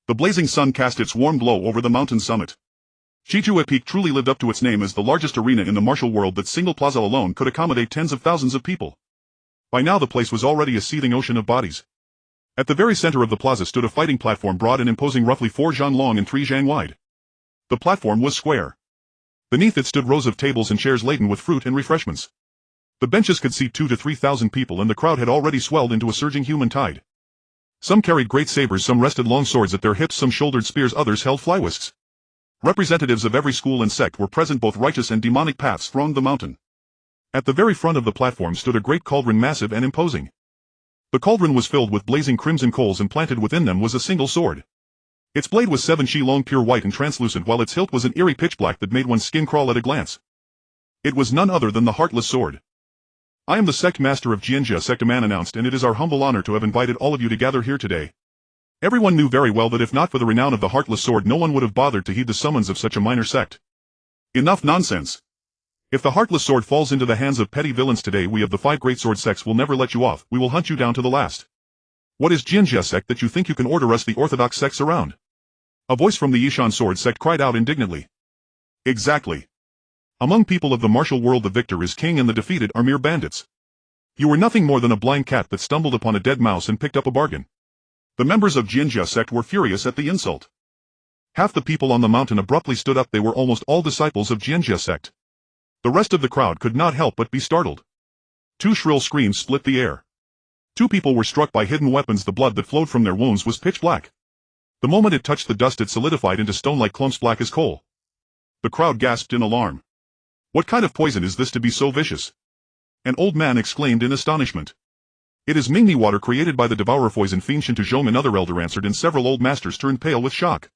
The blazing sun cast its warm glow over the mountain summit. Chijue Peak truly lived up to its name as the largest arena in the martial world that single plaza alone could accommodate tens of thousands of people. By now the place was already a seething ocean of bodies. At the very center of the plaza stood a fighting platform broad and imposing, roughly 4 zhan long and 3 zhan wide. The platform was square. Beneath it stood rows of tables and chairs laden with fruit and refreshments. The benches could seat 2,000 to 3,000 people, and the crowd had already swelled into a surging human tide. Some carried great sabers, some rested long swords at their hips, some shouldered spears, others held flywhisks. Representatives of every school and sect were present, both righteous and demonic paths thronged the mountain. At the very front of the platform stood a great cauldron, massive and imposing. The cauldron was filled with blazing crimson coals, and planted within them was a single sword. Its blade was 7 chi long, pure white and translucent, while its hilt was an eerie pitch black that made one's skin crawl at a glance. It was none other than the Heartless Sword. "I am the sect master of Jianjia sect," a man announced, "and it is our humble honor to have invited all of you to gather here today." Everyone knew very well that if not for the renown of the Heartless Sword, no one would have bothered to heed the summons of such a minor sect. Enough nonsense. If the Heartless Sword falls into the hands of petty villains today, we of the 5 Great Sword Sects will never let you off. We will hunt you down to the last. What is Jianjia sect that you think you can order us the orthodox sects around? A voice from the Yishan Sword sect cried out indignantly. Exactly. Among people of the martial world, the victor is king and the defeated are mere bandits. You were nothing more than a blind cat that stumbled upon a dead mouse and picked up a bargain. The members of Jianjia sect were furious at the insult. Half the people on the mountain abruptly stood up. They were almost all disciples of Jianjia sect. The rest of the crowd could not help but be startled. 2 shrill screams split the air. 2 people were struck by hidden weapons. The blood that flowed from their wounds was pitch black. The moment it touched the dust, it solidified into stone like clumps, black as coal. The crowd gasped in alarm. What kind of poison is this to be so vicious? An old man exclaimed in astonishment. It is Mingni water created by the devourer poison fiend Shintu Zhom. Another elder answered, and several old masters turned pale with shock.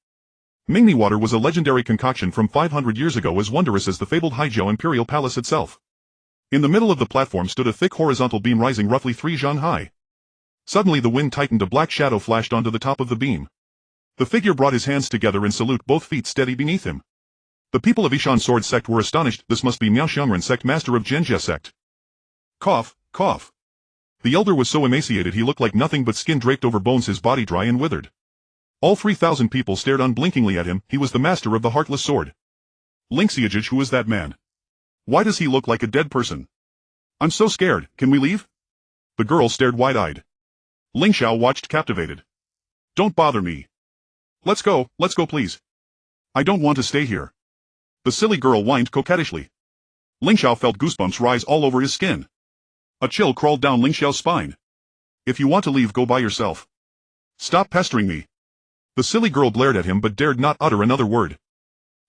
Mingni water was a legendary concoction from 500 years ago, as wondrous as the fabled Cape Imperial Palace itself. In the middle of the platform stood a thick horizontal beam rising roughly 3 zhan high. Suddenly the wind tightened, a black shadow flashed onto the top of the beam. The figure brought his hands together in salute, both feet steady beneath him. The people of Yishan Sword sect were astonished. This must be Miao Xiangren sect, master of Jianjia sect. Cough, cough. The elder was so emaciated he looked like nothing but skin draped over bones, his body dry and withered. All 3,000 people stared unblinkingly at him. He was the master of the Heartless Sword. Ling Xiao, who is that man? Why does he look like a dead person? I'm so scared. Can we leave? The girl stared wide-eyed. Ling Xiao watched captivated. Don't bother me. Let's go please. I don't want to stay here. The silly girl whined coquettishly. Ling Xiao felt goosebumps rise all over his skin. A chill crawled down Ling Xiao's spine. If you want to leave, go by yourself. Stop pestering me. The silly girl glared at him but dared not utter another word.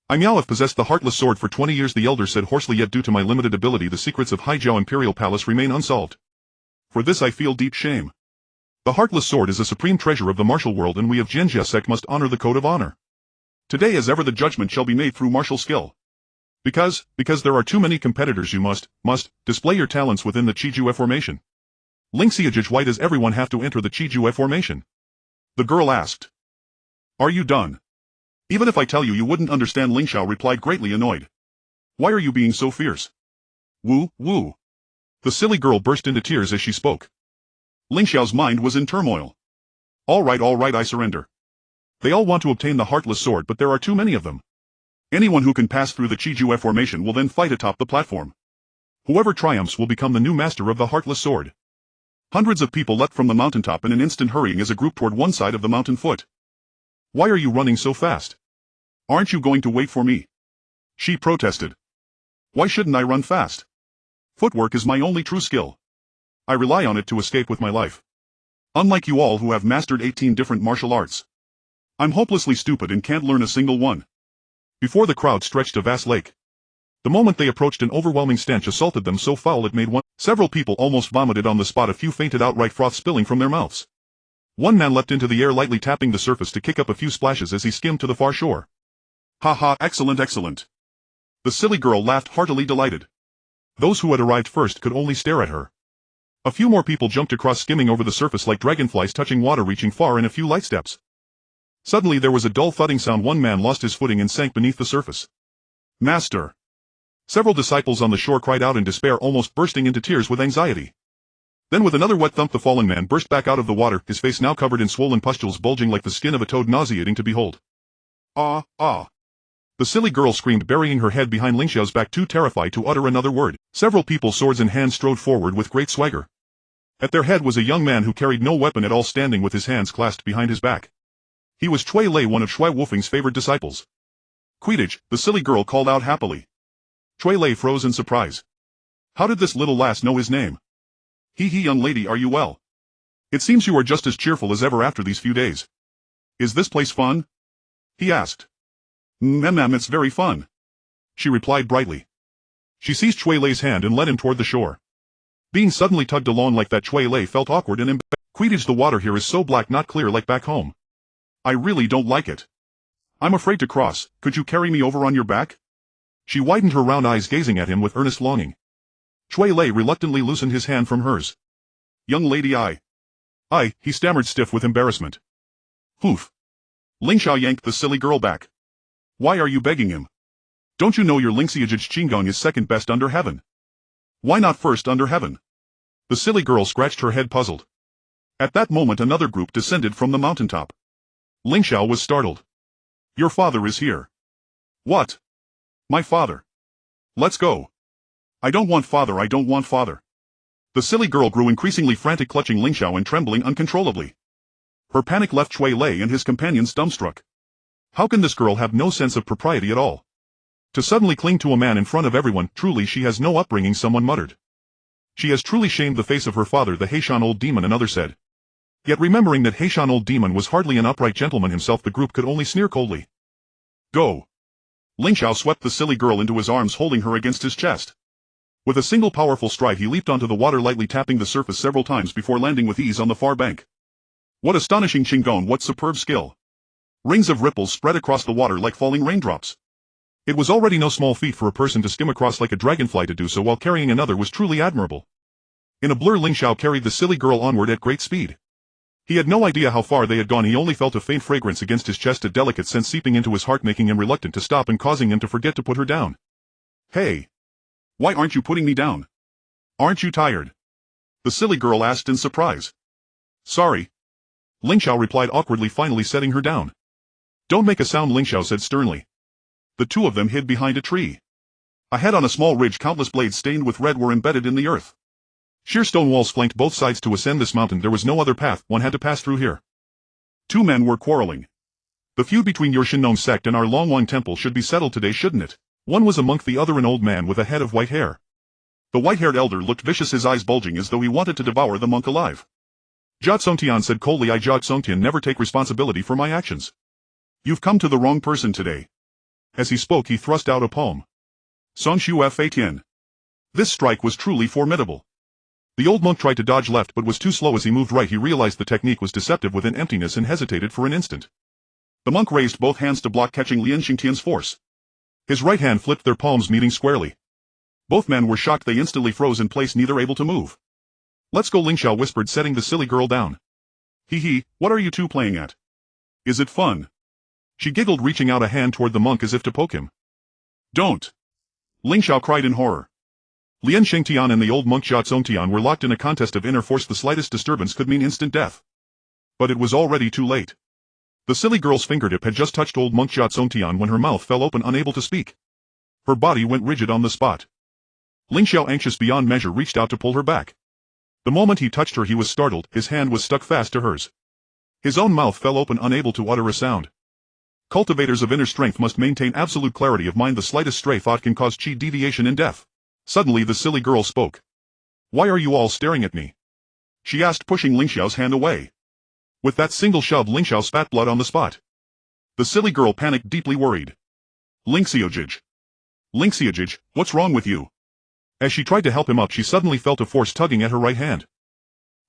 I Miao have possessed the Heartless Sword for 20 years, the elder said hoarsely, yet due to my limited ability the secrets of Cape Imperial Palace remain unsolved. For this I feel deep shame. The Heartless Sword is a supreme treasure of the martial world, and we of Jianjia sect must honor the code of honor. Today as ever the judgment shall be made through martial skill. Because there are too many competitors, you must display your talents within the Chijue formation. Ling Xiao, why does everyone have to enter the Chijue formation? The girl asked. Are you done? Even if I tell you, you wouldn't understand, Ling Xiao replied, greatly annoyed. Why are you being so fierce? Woo. The silly girl burst into tears as she spoke. Ling Xiao's mind was in turmoil. All right, I surrender. They all want to obtain the Heartless Sword, but there are too many of them. Anyone who can pass through the Chijue formation will then fight atop the platform. Whoever triumphs will become the new master of the Heartless Sword. Hundreds of people leapt from the mountaintop in an instant, hurrying as a group toward one side of the mountain foot. Why are you running so fast? Aren't you going to wait for me? She protested. Why shouldn't I run fast? Footwork is my only true skill. I rely on it to escape with my life. Unlike you all who have mastered 18 different martial arts. I'm hopelessly stupid and can't learn a single one. Before the crowd stretched a vast lake. The moment they approached, an overwhelming stench assaulted them, so foul it made several people almost vomited on the spot. A few fainted outright, froth spilling from their mouths. One man leapt into the air, lightly tapping the surface to kick up a few splashes as he skimmed to the far shore. Ha, excellent. The silly girl laughed heartily, delighted. Those who had arrived first could only stare at her. A few more people jumped across, skimming over the surface like dragonflies touching water, reaching far in a few light steps. Suddenly there was a dull thudding sound. One man lost his footing and sank beneath the surface. Master! Several disciples on the shore cried out in despair, almost bursting into tears with anxiety. Then with another wet thump the fallen man burst back out of the water, his face now covered in swollen pustules bulging like the skin of a toad, nauseating to behold. Ah, ah. The silly girl screamed, burying her head behind Ling Xiao's back, too terrified to utter another word. Several people, swords in hand, strode forward with great swagger. At their head was a young man who carried no weapon at all, standing with his hands clasped behind his back. He was Cui Lei, one of Shui Wufeng's favored disciples. Quidditch, the silly girl called out happily. Cui Lei froze in surprise. How did this little lass know his name? Hee, young lady, are you well? It seems you are just as cheerful as ever after these few days. Is this place fun? He asked. It's very fun, she replied brightly. She seized Cui Lei's hand and led him toward the shore. Being suddenly tugged along like that, Cui Lei felt awkward and embarrassed. Quidditch, the water here is so black, not clear like back home. I really don't like it. I'm afraid to cross. Could you carry me over on your back? She widened her round eyes, gazing at him with earnest longing. Cui Lei reluctantly loosened his hand from hers. Young lady, he stammered, stiff with embarrassment. Hoof. Ling Xiao yanked the silly girl back. Why are you begging him? Don't you know your Ling Xiao Qinggong is second best under heaven? Why not first under heaven? The silly girl scratched her head, puzzled. At that moment another group descended from the mountaintop. Ling Xiao was startled. Your father is here. What? My father. Let's go. I don't want father, I don't want father. The silly girl grew increasingly frantic, clutching Ling Xiao and trembling uncontrollably. Her panic left Cui Lei and his companions dumbstruck. How can this girl have no sense of propriety at all? To suddenly cling to a man in front of everyone, truly she has no upbringing, someone muttered. She has truly shamed the face of her father, the Heishan old demon, another said. Yet remembering that Heishan old demon was hardly an upright gentleman himself, the group could only sneer coldly. Go. Ling Xiao swept the silly girl into his arms, holding her against his chest. With a single powerful stride he leaped onto the water, lightly tapping the surface several times before landing with ease on the far bank. What astonishing Qinggong, what superb skill! Rings of ripples spread across the water like falling raindrops. It was already no small feat for a person to skim across like a dragonfly. To do so while carrying another was truly admirable. In a blur Ling Xiao carried the silly girl onward at great speed. He had no idea how far they had gone, he only felt a faint fragrance against his chest, a delicate scent seeping into his heart, making him reluctant to stop and causing him to forget to put her down. Hey! Why aren't you putting me down? Aren't you tired? The silly girl asked in surprise. Sorry. Ling Xiao replied awkwardly, finally setting her down. Don't make a sound, Ling Xiao said sternly. The two of them hid behind a tree. Ahead on a small ridge, countless blades stained with red were embedded in the earth. Sheer stone walls flanked both sides. To ascend this mountain there was no other path, one had to pass through here. Two men were quarreling. The feud between your Shinnong sect and our Longwang temple should be settled today, shouldn't it? One was a monk, the other an old man with a head of white hair. The white-haired elder looked vicious, his eyes bulging as though he wanted to devour the monk alive. Jia Tsongtian said coldly, I, Jia Tsongtian, never take responsibility for my actions. You've come to the wrong person today. As he spoke he thrust out a palm. Song Shu Fa Tian. This strike was truly formidable. The old monk tried to dodge left but was too slow. As he moved right he realized the technique was deceptive within emptiness and hesitated for an instant. The monk raised both hands to block, catching Lian Xingtian's force. His right hand flipped, their palms meeting squarely. Both men were shocked, they instantly froze in place, neither able to move. Let's go, Ling Xiao whispered, setting the silly girl down. Hee, what are you two playing at? Is it fun? She giggled, reaching out a hand toward the monk as if to poke him. Don't! Ling Xiao cried in horror. Lian Xingtian and the old monk Jia Tsongtian were locked in a contest of inner force. The slightest disturbance could mean instant death. But it was already too late. The silly girl's fingertip had just touched old monk Jia Tsongtian when her mouth fell open, unable to speak. Her body went rigid on the spot. Ling Xiao, anxious beyond measure, reached out to pull her back. The moment he touched her he was startled, his hand was stuck fast to hers. His own mouth fell open, unable to utter a sound. Cultivators of inner strength must maintain absolute clarity of mind. The slightest stray thought can cause chi deviation in death. Suddenly the silly girl spoke. Why are you all staring at me? She asked, pushing Ling Xiao's hand away. With that single shove Ling Xiao spat blood on the spot. The silly girl panicked, deeply worried. Ling Xiao, what's wrong with you? As she tried to help him up she suddenly felt a force tugging at her right hand.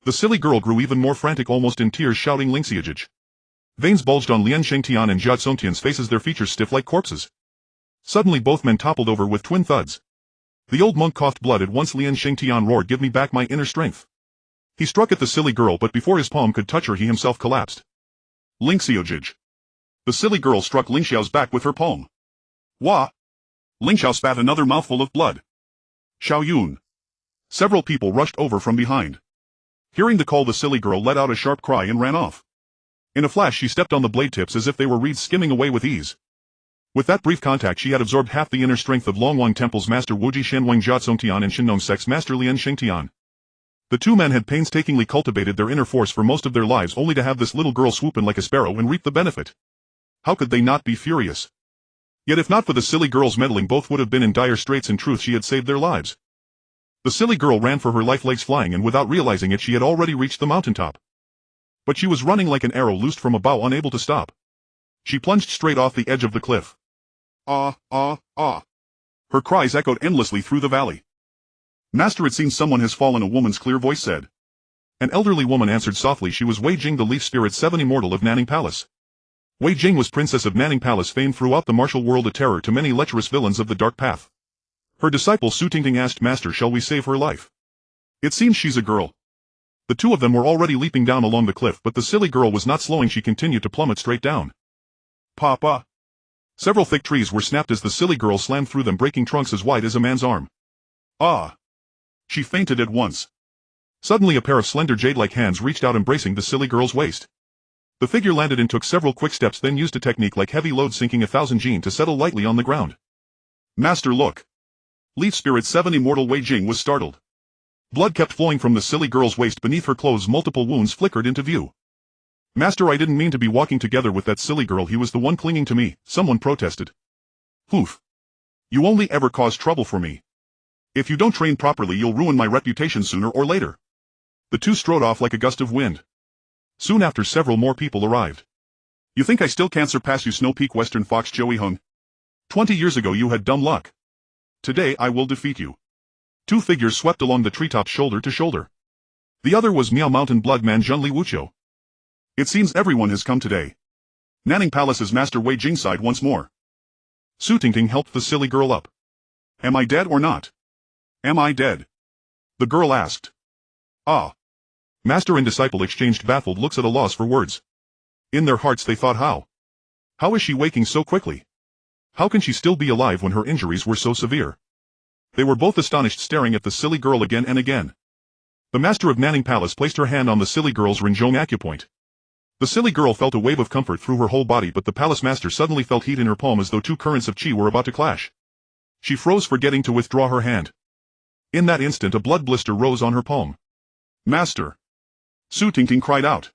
The silly girl grew even more frantic, almost in tears, shouting Ling Xiao. Veins bulged on Lian Xingtian and Jia Tsongtian's faces, their features stiff like corpses. Suddenly both men toppled over with twin thuds. The old monk coughed blood. At once Lian Xingtian roared, give me back my inner strength. He struck at the silly girl, but before his palm could touch her he himself collapsed. Ling Xiao. The silly girl struck Ling Xiao's back with her palm. Wah! Ling Xiao spat another mouthful of blood. Xiao Yun. Several people rushed over from behind. Hearing the call, the silly girl let out a sharp cry and ran off. In a flash she stepped on the blade tips as if they were reeds, skimming away with ease. With that brief contact she had absorbed half the inner strength of Longwang Temple's master Wuji Shenwang Jiatsongtian and Shinnong Sect's master Lian Xingtian. The two men had painstakingly cultivated their inner force for most of their lives, only to have this little girl swoop in like a sparrow and reap the benefit. How could they not be furious? Yet if not for the silly girl's meddling, both would have been in dire straits. In truth, she had saved their lives. The silly girl ran for her life, legs flying, and without realizing it she had already reached the mountaintop. But she was running like an arrow loosed from a bow, unable to stop. She plunged straight off the edge of the cliff. Ah, ah, ah. Her cries echoed endlessly through the valley. Master, it seems someone has fallen, a woman's clear voice said. An elderly woman answered softly. She was Wei Jing, the leaf spirit 7 immortal of Nanning Palace. Wei Jing was princess of Nanning Palace, famed throughout the martial world, a terror to many lecherous villains of the dark path. Her disciple Su Tingting asked, Master, shall we save her life? It seems she's a girl. The two of them were already leaping down along the cliff, but the silly girl was not slowing. She continued to plummet straight down. Papa! Several thick trees were snapped as the silly girl slammed through them, breaking trunks as wide as a man's arm. Ah! She fainted at once. Suddenly a pair of slender jade-like hands reached out, embracing the silly girl's waist. The figure landed and took several quick steps, then used a technique like heavy load, sinking 1,000 jin to settle lightly on the ground. Master, look! Leaf Spirit 7 immortal Wei Jing was startled. Blood kept flowing from the silly girl's waist. Beneath her clothes multiple wounds flickered into view. Master, I didn't mean to be walking together with that silly girl. He was the one clinging to me, someone protested. Poof. You only ever cause trouble for me. If you don't train properly you'll ruin my reputation sooner or later. The two strode off like a gust of wind. Soon after several more people arrived. You think I still can't surpass you, Snow Peak Western Fox Joey Hung? 20 years ago you had dumb luck. Today I will defeat you. Two figures swept along the treetops shoulder to shoulder. The other was Miao Mountain Bloodman Zhenli Wuqiu. It seems everyone has come today. Nanning Palace's master Wei Jing sighed once more. Su Tingting helped the silly girl up. Am I dead or not? Am I dead? The girl asked. Ah. Master and disciple exchanged baffled looks, at a loss for words. In their hearts they thought, how is she waking so quickly? How can she still be alive when her injuries were so severe? They were both astonished, staring at the silly girl again and again. The master of Nanning Palace placed her hand on the silly girl's Renjong acupoint. The silly girl felt a wave of comfort through her whole body, but the palace master suddenly felt heat in her palm, as though two currents of qi were about to clash. She froze, forgetting to withdraw her hand. In that instant a blood blister rose on her palm. Master! Su Tingting cried out.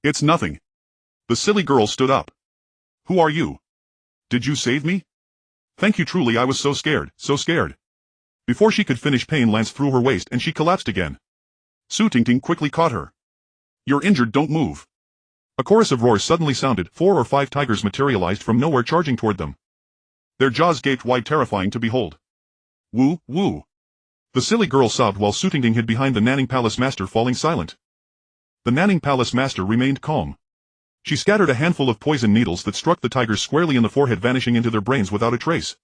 It's nothing. The silly girl stood up. Who are you? Did you save me? Thank you, truly I was so scared, so scared. Before she could finish, pain lanced through her waist and she collapsed again. Su Tingting quickly caught her. You're injured, don't move. A chorus of roars suddenly sounded. 4 or 5 tigers materialized from nowhere, charging toward them. Their jaws gaped wide, terrifying to behold. Woo, woo. The silly girl sobbed while Su Tingting hid behind the Nanning Palace master, falling silent. The Nanning Palace master remained calm. She scattered a handful of poison needles that struck the tigers squarely in the forehead, vanishing into their brains without a trace.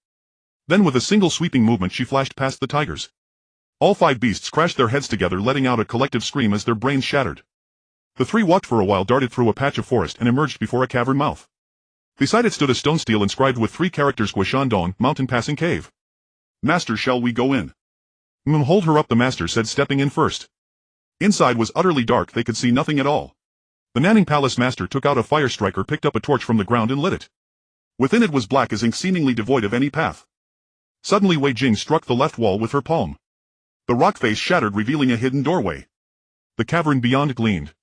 Then with a single sweeping movement she flashed past the tigers. All 5 beasts crashed their heads together, letting out a collective scream as their brains shattered. The 3 walked for a while, darted through a patch of forest and emerged before a cavern mouth. Beside it stood a stone stele inscribed with 3 characters: Guishan Mountain Passing Cave. Master, shall we go in? Hold her up, the master said, stepping in first. Inside was utterly dark, they could see nothing at all. The Nanning Palace master took out a fire striker, picked up a torch from the ground and lit it. Within it was black as ink, seemingly devoid of any path. Suddenly Wei Jing struck the left wall with her palm. The rock face shattered, revealing a hidden doorway. The cavern beyond gleamed.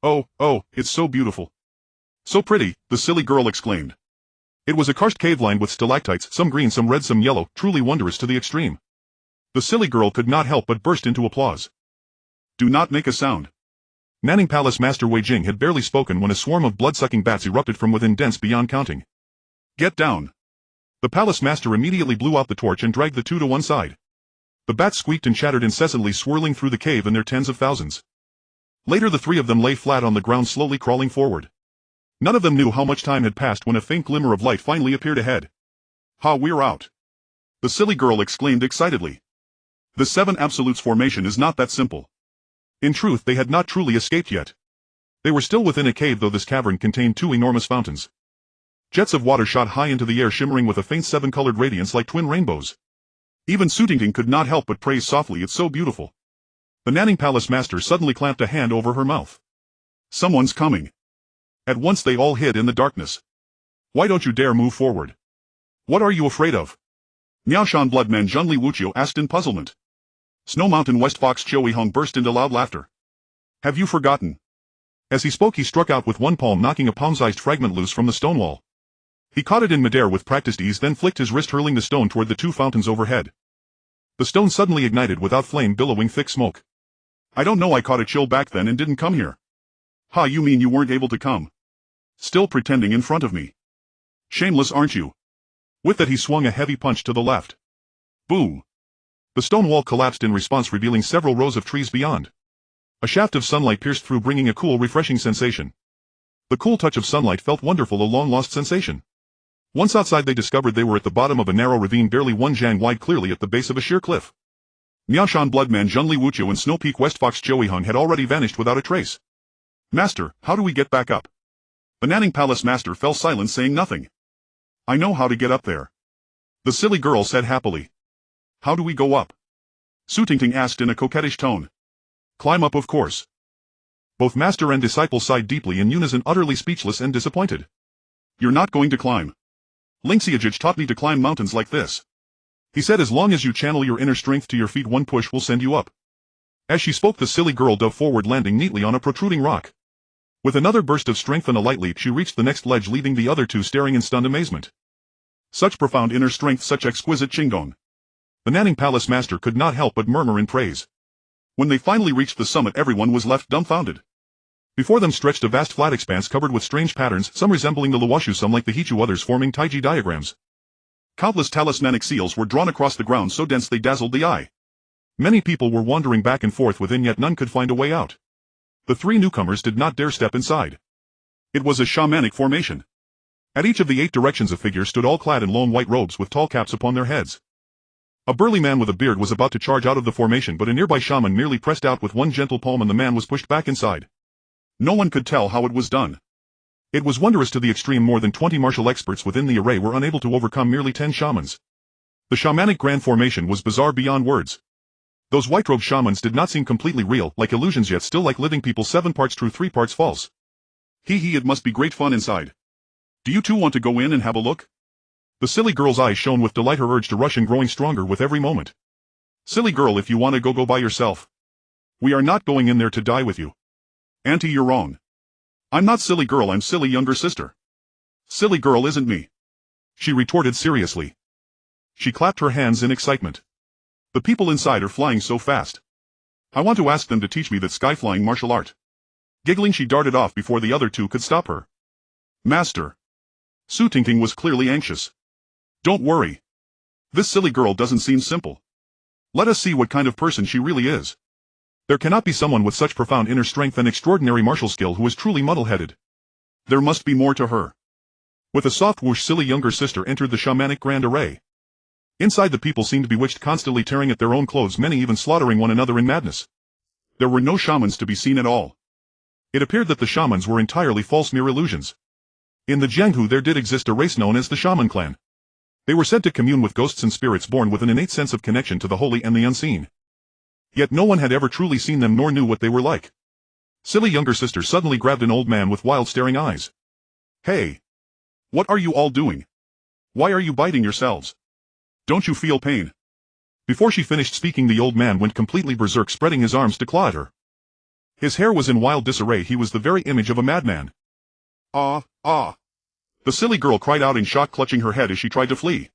Oh, it's so beautiful. So pretty, the silly girl exclaimed. It was a karst cave lined with stalactites, some green, some red, some yellow, truly wondrous to the extreme. The silly girl could not help but burst into applause. Do not make a sound. Nanning Palace master Wei Jing had barely spoken when a swarm of blood-sucking bats erupted from within, dense beyond counting. Get down. The palace master immediately blew out the torch and dragged the 2 to one side. The bats squeaked and chattered incessantly, swirling through the cave in their tens of thousands. Later the 3 of them lay flat on the ground, slowly crawling forward. None of them knew how much time had passed when a faint glimmer of light finally appeared ahead. We're out. The silly girl exclaimed excitedly. The 7 Absolutes formation is not that simple. In truth, they had not truly escaped yet. They were still within a cave, though this cavern contained 2 enormous fountains. Jets of water shot high into the air, shimmering with a faint 7-colored radiance like twin rainbows. Even Su Tingting could not help but praise softly, it's so beautiful. The Nanning Palace master suddenly clamped a hand over her mouth. Someone's coming. At once they all hid in the darkness. Why don't you dare move forward? What are you afraid of? Miaoshan Bloodman Zhengli Wuqiu asked in puzzlement. Snow Mountain West Fox Choi Hung burst into loud laughter. Have you forgotten? As he spoke he struck out with one palm, knocking a palm-sized fragment loose from the stone wall. He caught it in midair with practiced ease, then flicked his wrist, hurling the stone toward the two fountains overhead. The stone suddenly ignited without flame, billowing thick smoke. I don't know, I caught a chill back then and didn't come here. Ha, you mean you weren't able to come? Still pretending in front of me. Shameless, aren't you? With that he swung a heavy punch to the left. Boom! The stone wall collapsed in response, revealing several rows of trees beyond. A shaft of sunlight pierced through, bringing a cool, refreshing sensation. The cool touch of sunlight felt wonderful, a long-lost sensation. Once outside they discovered they were at the bottom of a narrow ravine barely 1 jang wide, clearly at the base of a sheer cliff. Miaoshan Bloodman Zhengli Wuqiu and Snow Peak West Fox Choi Hung had already vanished without a trace. Master, how do we get back up? The Nanning Palace master fell silent, saying nothing. I know how to get up there. The silly girl said happily. How do we go up? Su Tingting asked in a coquettish tone. Climb up, of course. Both master and disciple sighed deeply in unison, utterly speechless and disappointed. You're not going to climb. Ling Xiao taught me to climb mountains like this. He said as long as you channel your inner strength to your feet, one push will send you up. As she spoke the silly girl dove forward, landing neatly on a protruding rock. With another burst of strength and a light leap she reached the next ledge, leaving the other two staring in stunned amazement. Such profound inner strength, such exquisite qingdong. The Nanning Palace master could not help but murmur in praise. When they finally reached the summit everyone was left dumbfounded. Before them stretched a vast flat expanse covered with strange patterns, some resembling the Luoshu, some like the Hichu, others forming Taiji diagrams. Countless talismanic seals were drawn across the ground so dense they dazzled the eye. Many people were wandering back and forth within, yet none could find a way out. The three newcomers did not dare step inside. It was a shamanic formation. At each of the 8 directions a figure stood, all clad in long white robes with tall caps upon their heads. A burly man with a beard was about to charge out of the formation, but a nearby shaman merely pressed out with one gentle palm and the man was pushed back inside. No one could tell how it was done. It was wondrous to the extreme. More than 20 martial experts within the array were unable to overcome merely 10 shamans. The shamanic grand formation was bizarre beyond words. Those white-robed shamans did not seem completely real, like illusions, yet still like living people, 7 parts true, 3 parts false. Hee, it must be great fun inside. Do you two want to go in and have a look? The silly girl's eyes shone with delight, her urge to rush in growing stronger with every moment. Silly girl, if you want to go by yourself. We are not going in there to die with you. Auntie, you're wrong. I'm not silly girl, I'm silly younger sister. Silly girl isn't me. She retorted seriously. She clapped her hands in excitement. The people inside are flying so fast. I want to ask them to teach me that sky-flying martial art. Giggling she darted off before the other two could stop her. Master. Su Tingting was clearly anxious. Don't worry. This silly girl doesn't seem simple. Let us see what kind of person she really is. There cannot be someone with such profound inner strength and extraordinary martial skill who is truly muddle-headed. There must be more to her. With a soft whoosh, silly younger sister entered the shamanic grand array. Inside the people seemed bewitched, constantly tearing at their own clothes, many even slaughtering one another in madness. There were no shamans to be seen at all. It appeared that the shamans were entirely false, mere illusions. In the Jianghu there did exist a race known as the Shaman clan. They were said to commune with ghosts and spirits born with an innate sense of connection to the holy and the unseen. Yet no one had ever truly seen them nor knew what they were like. Silly younger sister suddenly grabbed an old man with wild staring eyes. Hey! What are you all doing? Why are you biting yourselves? Don't you feel pain? Before she finished speaking the old man went completely berserk, spreading his arms to claw at her. His hair was in wild disarray, he was the very image of a madman. Ah! The silly girl cried out in shock, clutching her head as she tried to flee.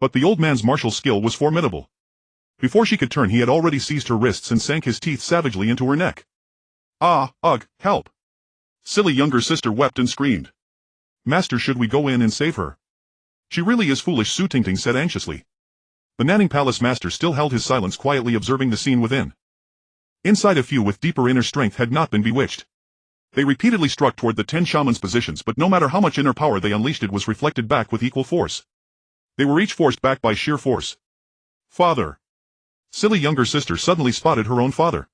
But the old man's martial skill was formidable. Before she could turn he had already seized her wrists and sank his teeth savagely into her neck. Ugh, help! Silly younger sister wept and screamed. Master, should we go in and save her? She really is foolish, Su Tingting said anxiously. The Nanning Palace master still held his silence, quietly observing the scene within. Inside, a few with deeper inner strength had not been bewitched. They repeatedly struck toward the 10 shamans' positions, but no matter how much inner power they unleashed, it was reflected back with equal force. They were each forced back by sheer force. Father! Silly younger sister suddenly spotted her own father.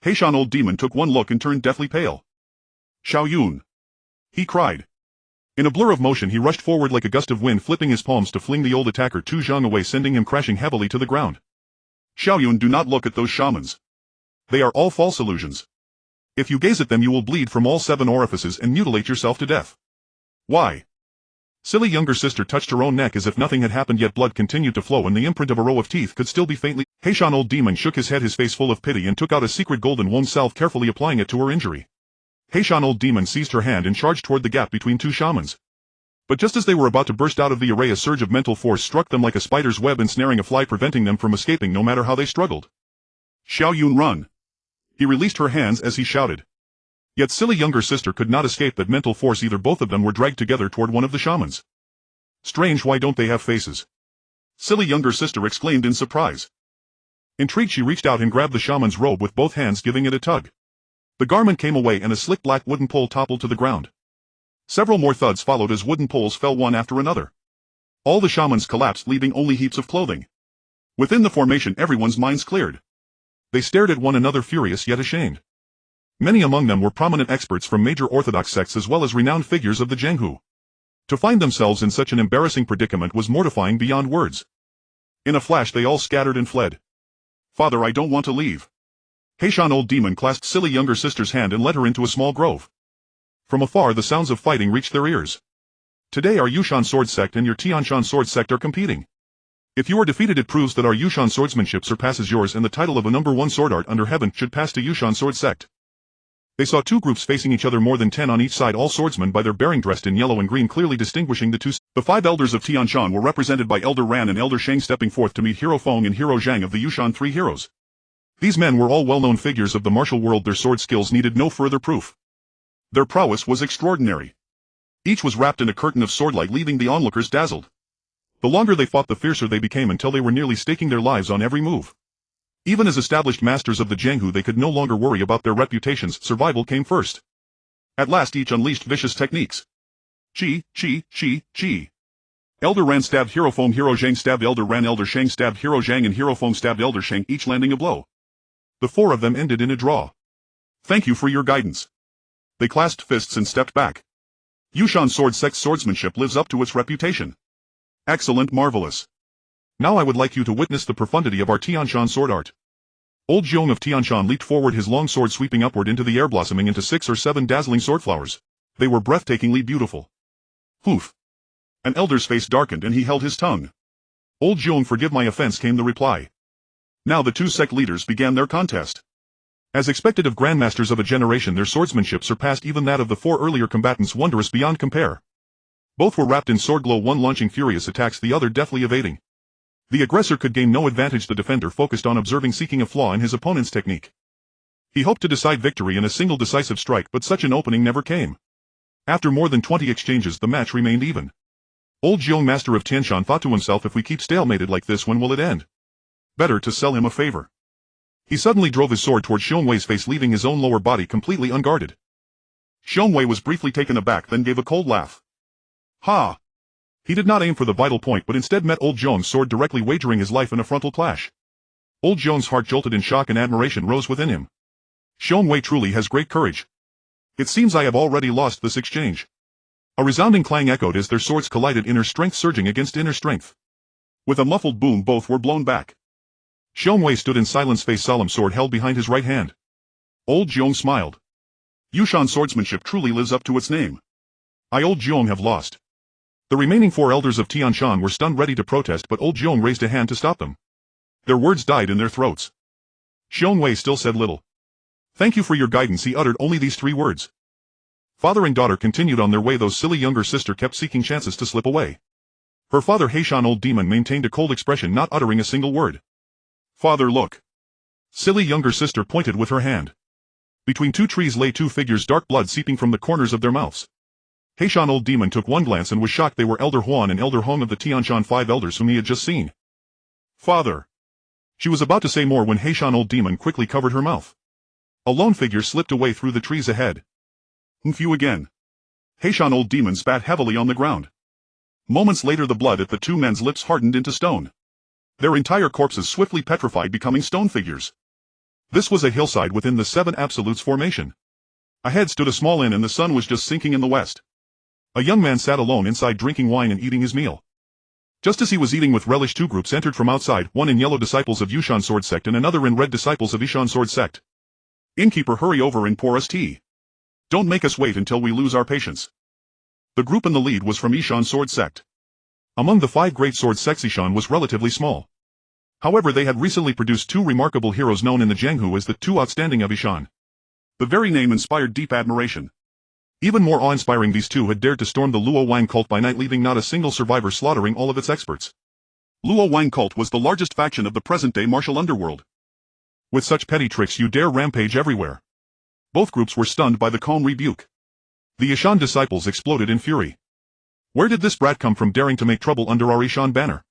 Heishan old demon took one look and turned deathly pale. Xiao Yun! He cried. In a blur of motion he rushed forward like a gust of wind, flipping his palms to fling the old attacker Tu Zhang away, sending him crashing heavily to the ground. Xiao Yun, do not look at those shamans. They are all false illusions. If you gaze at them you will bleed from all 7 orifices and mutilate yourself to death. Why? Silly younger sister touched her own neck as if nothing had happened, yet blood continued to flow and the imprint of a row of teeth could still be faintly. Heishan old demon shook his head, his face full of pity, and took out a secret golden wand salve, carefully applying it to her injury. Heishan old demon seized her hand and charged toward the gap between 2 shamans. But just as they were about to burst out of the array, a surge of mental force struck them like a spider's web, ensnaring a fly, preventing them from escaping no matter how they struggled. Xiao Yun, run! He released her hands as he shouted. Yet silly younger sister could not escape that mental force either. Both of them were dragged together toward one of the shamans. Strange, why don't they have faces? Silly younger sister exclaimed in surprise. Intrigued, she reached out and grabbed the shaman's robe with both hands, giving it a tug. The garment came away and a slick black wooden pole toppled to the ground. Several more thuds followed as wooden poles fell one after another. All the shamans collapsed, leaving only heaps of clothing. Within the formation everyone's minds cleared. They stared at one another, furious yet ashamed. Many among them were prominent experts from major orthodox sects as well as renowned figures of the Jianghu. To find themselves in such an embarrassing predicament was mortifying beyond words. In a flash they all scattered and fled. Father, I don't want to leave. Heishan old demon clasped silly younger sister's hand and led her into a small grove. From afar the sounds of fighting reached their ears. Today our Yushan Sword Sect and your Tianshan Sword Sect are competing. If you are defeated, it proves that our Yushan swordsmanship surpasses yours, and the title of a #1 sword art under heaven should pass to Yushan Sword Sect. They saw 2 groups facing each other, more than 10 on each side, all swordsmen by their bearing, dressed in yellow and green, clearly distinguishing the two. The 5 elders of Tianshan were represented by Elder Ran and Elder Sheng, stepping forth to meet Hero Feng and Hero Zhang of the Yushan 3 heroes. These men were all well-known figures of the martial world. Their sword skills needed no further proof. Their prowess was extraordinary. Each was wrapped in a curtain of swordlight, leaving the onlookers dazzled. The longer they fought, the fiercer they became, until they were nearly staking their lives on every move. Even as established masters of the Jianghu, they could no longer worry about their reputations. Survival came first. At last each unleashed vicious techniques. Chi. Elder Ran stabbed Hero Feng, Hero Zhang stabbed Elder Ran, Elder Sheng stabbed Hero Zhang, and Hero Feng stabbed Elder Sheng, each landing a blow. The 4 of them ended in a draw. Thank you for your guidance. They clasped fists and stepped back. Yushan Sword Sect's swordsmanship lives up to its reputation. Excellent, marvelous. Now I would like you to witness the profundity of our Tianshan sword art. Old Jiong of Tianshan leaped forward, his long sword sweeping upward into the air, blossoming into 6 or 7 dazzling sword flowers. They were breathtakingly beautiful. Hoof. An elder's face darkened and he held his tongue. Old Jiong, forgive my offense, came the reply. Now the 2 sect leaders began their contest. As expected of grandmasters of a generation, their swordsmanship surpassed even that of the 4 earlier combatants, wondrous beyond compare. Both were wrapped in sword glow, one launching furious attacks, the other deftly evading. The aggressor could gain no advantage, the defender focused on observing, seeking a flaw in his opponent's technique. He hoped to decide victory in a single decisive strike, but such an opening never came. After more than 20 exchanges, the match remained even. Old Jiong, master of Tianshan, thought to himself, if we keep stalemated like this, when will it end? Better to sell him a favor. He suddenly drove his sword toward Xiong Wei's face, leaving his own lower body completely unguarded. Xiong Wei was briefly taken aback, then gave a cold laugh. Ha! He did not aim for the vital point, but instead met Old Jiong's sword directly, wagering his life in a frontal clash. Old Jiong's heart jolted, and shock and admiration rose within him. Xiong Wei truly has great courage. It seems I have already lost this exchange. A resounding clang echoed as their swords collided, inner strength surging against inner strength. With a muffled boom, both were blown back. Xiong Wei stood in silence, face solemn, sword held behind his right hand. Old Jiong smiled. Yushan swordsmanship truly lives up to its name. I, Old Jiong, have lost. The remaining 4 elders of Tianshan were stunned, ready to protest, but Old Jiong raised a hand to stop them. Their words died in their throats. Xiong Wei still said little. Thank you for your guidance, he uttered only these 3 words. Father and daughter continued on their way. Those silly younger sister kept seeking chances to slip away. Her father, Heishan old demon, maintained a cold expression, not uttering a single word. Father, look. Silly younger sister pointed with her hand. Between 2 trees lay 2 figures, dark blood seeping from the corners of their mouths. Heishan old demon took one glance and was shocked. They were Elder Huan and Elder Hong of the Tianshan 5 elders whom he had just seen. Father. She was about to say more when Heishan old demon quickly covered her mouth. A lone figure slipped away through the trees ahead. Few again. Heishan old demon spat heavily on the ground. Moments later the blood at the 2 men's lips hardened into stone. Their entire corpses swiftly petrified, becoming stone figures. This was a hillside within the 7 Absolutes formation. Ahead stood a small inn and the sun was just sinking in the west. A young man sat alone inside, drinking wine and eating his meal. Just as he was eating with relish, 2 groups entered from outside, one in yellow, disciples of Yushan Sword Sect, and another in red, disciples of Yushan Sword Sect. Innkeeper, hurry over and pour us tea. Don't make us wait until we lose our patience. The group in the lead was from Yishan Sword Sect. Among the 5 Great Sword Sects, Yishan was relatively small. However, they had recently produced 2 remarkable heroes known in the Jianghu as the 2 Outstanding of Yishan. The very name inspired deep admiration. Even more awe-inspiring, these 2 had dared to storm the Luo Wang cult by night, leaving not a single survivor, slaughtering all of its experts. Luo Wang cult was the largest faction of the present-day martial underworld. With such petty tricks you dare rampage everywhere. Both groups were stunned by the calm rebuke. The Yishan disciples exploded in fury. Where did this brat come from, daring to make trouble under our Yishan banner?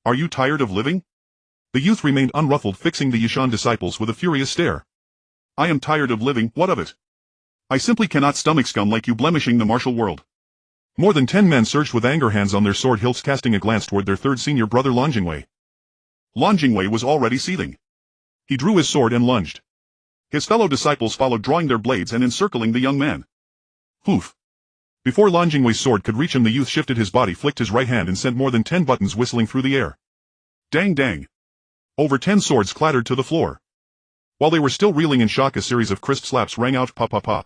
Are you tired of living? The youth remained unruffled, fixing the Yishan disciples with a furious stare. I am tired of living, what of it? I simply cannot stomach scum like you blemishing the martial world. More than 10 men surged with anger, hands on their sword hilts, casting a glance toward their third senior brother Lan Jingwei. Lan Jingwei was already seething. He drew his sword and lunged. His fellow disciples followed, drawing their blades and encircling the young man. Poof! Before Lan Jingwei's sword could reach him, the youth shifted his body, flicked his right hand, and sent more than 10 buttons whistling through the air. Dang dang! Over 10 swords clattered to the floor. While they were still reeling in shock, a series of crisp slaps rang out, pa pa pa.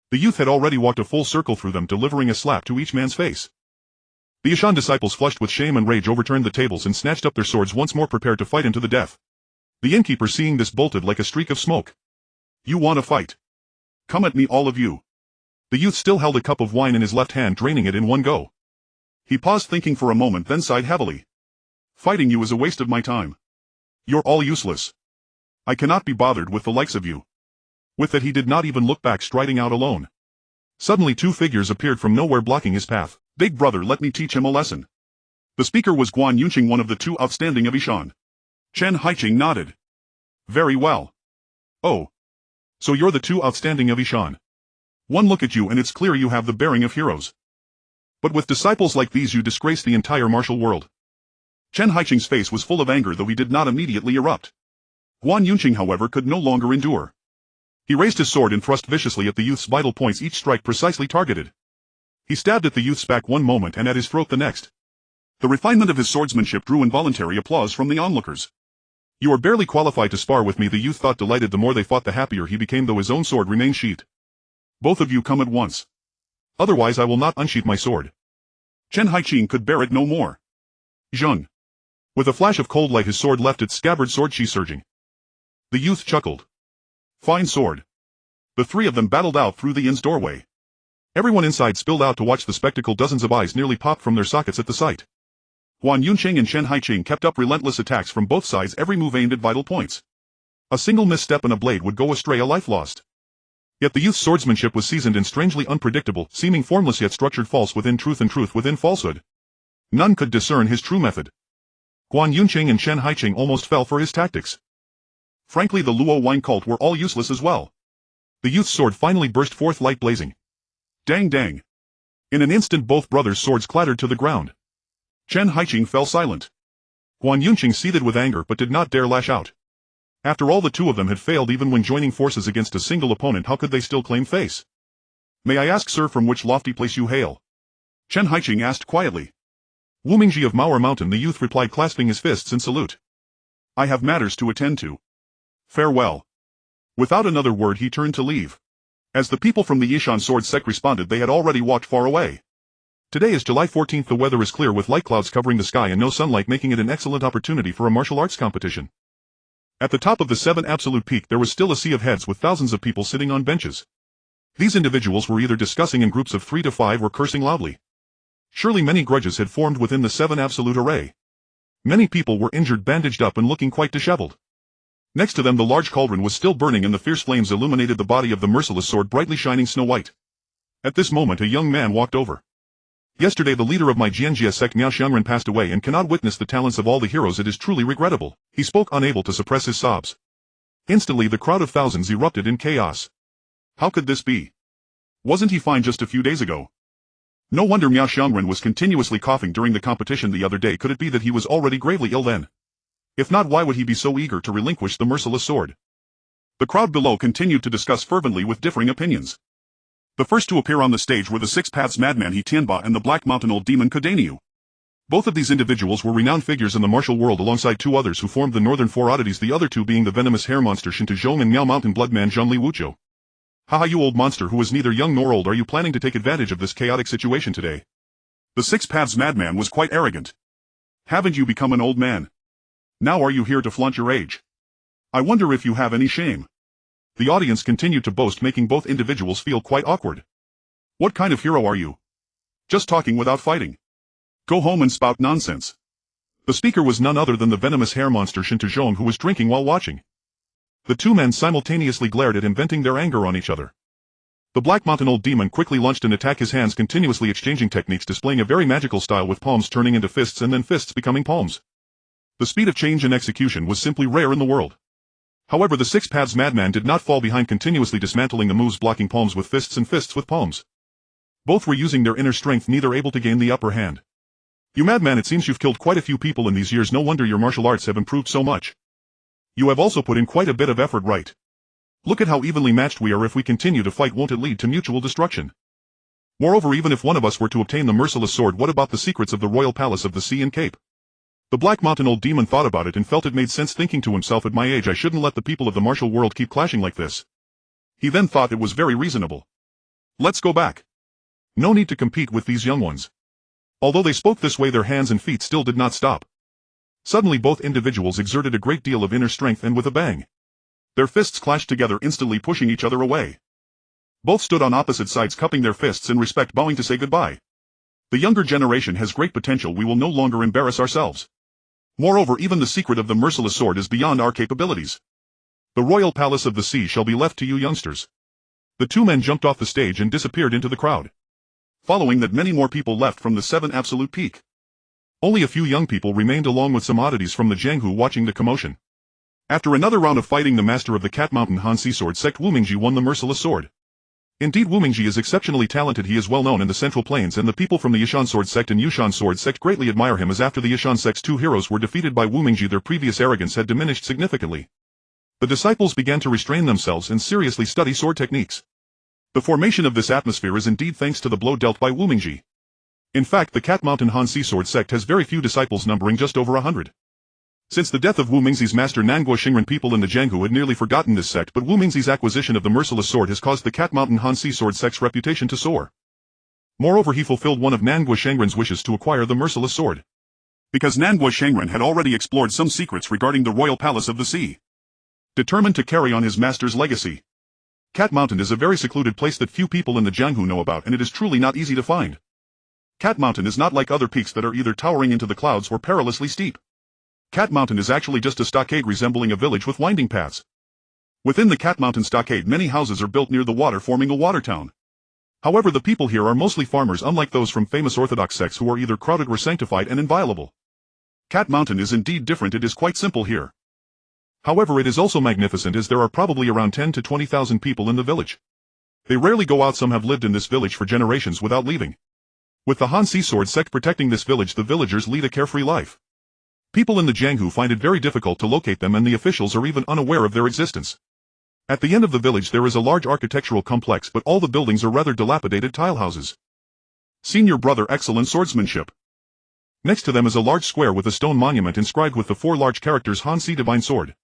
The youth had already walked a full circle through them, delivering a slap to each man's face. The Yishan disciples, flushed with shame and rage, overturned the tables and snatched up their swords, once more prepared to fight into the death. The innkeeper, seeing this, bolted like a streak of smoke. You want to fight? Come at me, all of you. The youth still held a cup of wine in his left hand, draining it in one go. He paused, thinking for a moment, then sighed heavily. Fighting you is a waste of my time. You're all useless. I cannot be bothered with the likes of you. With that, he did not even look back, striding out alone. Suddenly 2 figures appeared from nowhere, blocking his path. Big brother, let me teach him a lesson. The speaker was Guan Yunqing, one of the 2 Outstanding of Yishan. Chen Haiqing nodded. Very well. Oh. So you're the 2 Outstanding of Yishan. One look at you and it's clear you have the bearing of heroes. But with disciples like these you disgrace the entire martial world. Chen Haiqing's face was full of anger, though he did not immediately erupt. Guan Yunqing, however, could no longer endure. He raised his sword and thrust viciously at the youth's vital points, each strike precisely targeted. He stabbed at the youth's back one moment and at his throat the next. The refinement of his swordsmanship drew involuntary applause from the onlookers. You are barely qualified to spar with me, the youth thought, delighted. The more they fought, the happier he became, though his own sword remained sheathed. Both of you come at once. Otherwise I will not unsheath my sword. Chen Haiqing could bear it no more. Zheng. With a flash of cold light, his sword left its scabbard, sword chi surging. The youth chuckled. Fine sword. The 3 of them battled out through the inn's doorway. Everyone inside spilled out to watch the spectacle. Dozens of eyes nearly popped from their sockets at the sight. Guan Yunqing and Chen Haiqing kept up relentless attacks from both sides, every move aimed at vital points. A single misstep and a blade would go astray, a life lost. Yet the youth's swordsmanship was seasoned and strangely unpredictable, seeming formless yet structured, false within truth and truth within falsehood. None could discern his true method. Guan Yunqing and Chen Haiqing almost fell for his tactics. Frankly, the Luo Wang cult were all useless as well. The youth's sword finally burst forth, light blazing. Dang dang. In an instant both brothers' swords clattered to the ground. Chen Haiqing fell silent. Guan Yunqing seethed with anger but did not dare lash out. After all, the 2 of them had failed even when joining forces against a single opponent. How could they still claim face? May I ask, sir, from which lofty place you hail? Chen Haiqing asked quietly. Wumingji of Maor Mountain, the youth replied, clasping his fists in salute. I have matters to attend to. Farewell. Without another word he turned to leave. As the people from the Yishan Sword Sect responded, they had already walked far away. Today is July 14th. The weather is clear with light clouds covering the sky and no sunlight, making it an excellent opportunity for a martial arts competition. At the top of the 7 Absolute Peak there was still a sea of heads with thousands of people sitting on benches. These individuals were either discussing in groups of 3 to 5 or cursing loudly. Surely many grudges had formed within the 7 Absolute Array. Many people were injured, bandaged up and looking quite disheveled. Next to them the large cauldron was still burning and the fierce flames illuminated the body of the merciless sword, brightly shining snow white. At this moment a young man walked over. Yesterday the leader of my Jianjia sect, Miao Xiangren, passed away and cannot witness the talents of all the heroes. It is truly regrettable. He spoke, unable to suppress his sobs. Instantly the crowd of thousands erupted in chaos. How could this be? Wasn't he fine just a few days ago? No wonder Miao Xiangren was continuously coughing during the competition the other day. Could it be that he was already gravely ill then? If not, why would he be so eager to relinquish the merciless sword? The crowd below continued to discuss fervently with differing opinions. The first to appear on the stage were the Six Paths madman He Tianba and the Black Mountain Old Demon Kodaniu. Both of these individuals were renowned figures in the martial world alongside two others who formed the Northern Four Oddities, the other two being the venomous hair monster Shinta Zhong and Miao Mountain Bloodman Zhongli Wuqiu. Haha, you old monster who is neither young nor old, are you planning to take advantage of this chaotic situation today? The Six Paths madman was quite arrogant. Haven't you become an old man? Now are you here to flaunt your age? I wonder if you have any shame. The audience continued to boast, making both individuals feel quite awkward. What kind of hero are you? Just talking without fighting. Go home and spout nonsense. The speaker was none other than the venomous hair monster Shinta Zhong, who was drinking while watching. The two men simultaneously glared at him, venting their anger on each other. The Black Mountain Old Demon quickly launched an attack, his hands continuously exchanging techniques, displaying a very magical style with palms turning into fists and then fists becoming palms. The speed of change and execution was simply rare in the world. However, the Six Paths madman did not fall behind, continuously dismantling the moves, blocking palms with fists and fists with palms. Both were using their inner strength, neither able to gain the upper hand. You madman, it seems you've killed quite a few people in these years, no wonder your martial arts have improved so much. You have also put in quite a bit of effort, right? Look at how evenly matched we are. If we continue to fight, won't it lead to mutual destruction? Moreover, even if one of us were to obtain the merciless sword, what about the secrets of the royal palace of the sea and Cape? The Black Mountain Old Demon thought about it and felt it made sense, thinking to himself, at my age I shouldn't let the people of the martial world keep clashing like this. He then thought it was very reasonable. Let's go back. No need to compete with these young ones. Although they spoke this way, their hands and feet still did not stop. Suddenly both individuals exerted a great deal of inner strength, and with a bang, their fists clashed together, instantly pushing each other away. Both stood on opposite sides, cupping their fists in respect, bowing to say goodbye. The younger generation has great potential, we will no longer embarrass ourselves. Moreover, even the secret of the merciless sword is beyond our capabilities. The royal palace of the sea shall be left to you youngsters. The two men jumped off the stage and disappeared into the crowd. Following that, many more people left from the 7 Absolute Peak. Only a few young people remained, along with some oddities from the Jianghu, watching the commotion. After another round of fighting, the master of the Cat Mountain Hanxi Sword Sect, Wu Mingji, won the merciless sword. Indeed, Wu Mingji is exceptionally talented. He is well known in the Central Plains, and the people from the Yishan Sword Sect and Yushan Sword Sect greatly admire him, as after the Yishan Sect's 2 heroes were defeated by Wu Mingji, their previous arrogance had diminished significantly. The disciples began to restrain themselves and seriously study sword techniques. The formation of this atmosphere is indeed thanks to the blow dealt by Wu Mingji. In fact, the Cat Mountain Hanxi Sword Sect has very few disciples, numbering just over 100. Since the death of Wu Mingxi's master Nanguo Xingren, people in the Jianghu had nearly forgotten this sect, but Wu Mingxi's acquisition of the merciless sword has caused the Cat Mountain Hanxi Sword Sect's reputation to soar. Moreover, he fulfilled one of Nanguo Xingren's wishes to acquire the merciless sword. Because Nanguo Xingren had already explored some secrets regarding the royal palace of the sea. Determined to carry on his master's legacy. Cat Mountain is a very secluded place that few people in the Jianghu know about, and it is truly not easy to find. Cat Mountain is not like other peaks that are either towering into the clouds or perilously steep. Cat Mountain is actually just a stockade resembling a village with winding paths. Within the Cat Mountain stockade, many houses are built near the water, forming a water town. However, the people here are mostly farmers, unlike those from famous orthodox sects who are either crowded or sanctified and inviolable. Cat Mountain is indeed different. It is quite simple here. However, it is also magnificent, as there are probably around 10 to 20,000 people in the village. They rarely go out. Some have lived in this village for generations without leaving. With the Hanxi Sword Sect protecting this village, the villagers lead a carefree life. People in the Jianghu find it very difficult to locate them, and the officials are even unaware of their existence. At the end of the village there is a large architectural complex, but all the buildings are rather dilapidated tile houses. Senior brother, excellent swordsmanship. Next to them is a large square with a stone monument inscribed with the 4 large characters Hanxi Divine Sword.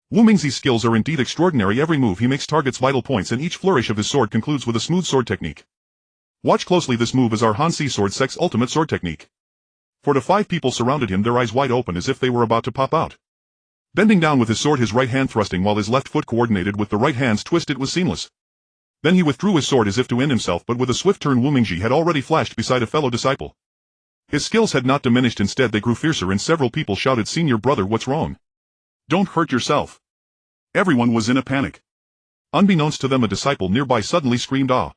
Wu Mingxi's skills are indeed extraordinary. Every move he makes targets vital points, and each flourish of his sword concludes with a smooth sword technique. Watch closely, this move is our Hanxi Sword Sect's ultimate sword technique. 4 to 5 people surrounded him, their eyes wide open as if they were about to pop out. Bending down with his sword, his right hand thrusting while his left foot coordinated with the right hand's twist, it was seamless. Then he withdrew his sword as if to end himself, but with a swift turn Wu Mingji had already flashed beside a fellow disciple. His skills had not diminished, instead they grew fiercer, and several people shouted, "Senior brother, what's wrong? Don't hurt yourself." Everyone was in a panic. Unbeknownst to them, a disciple nearby suddenly screamed, "Ah!"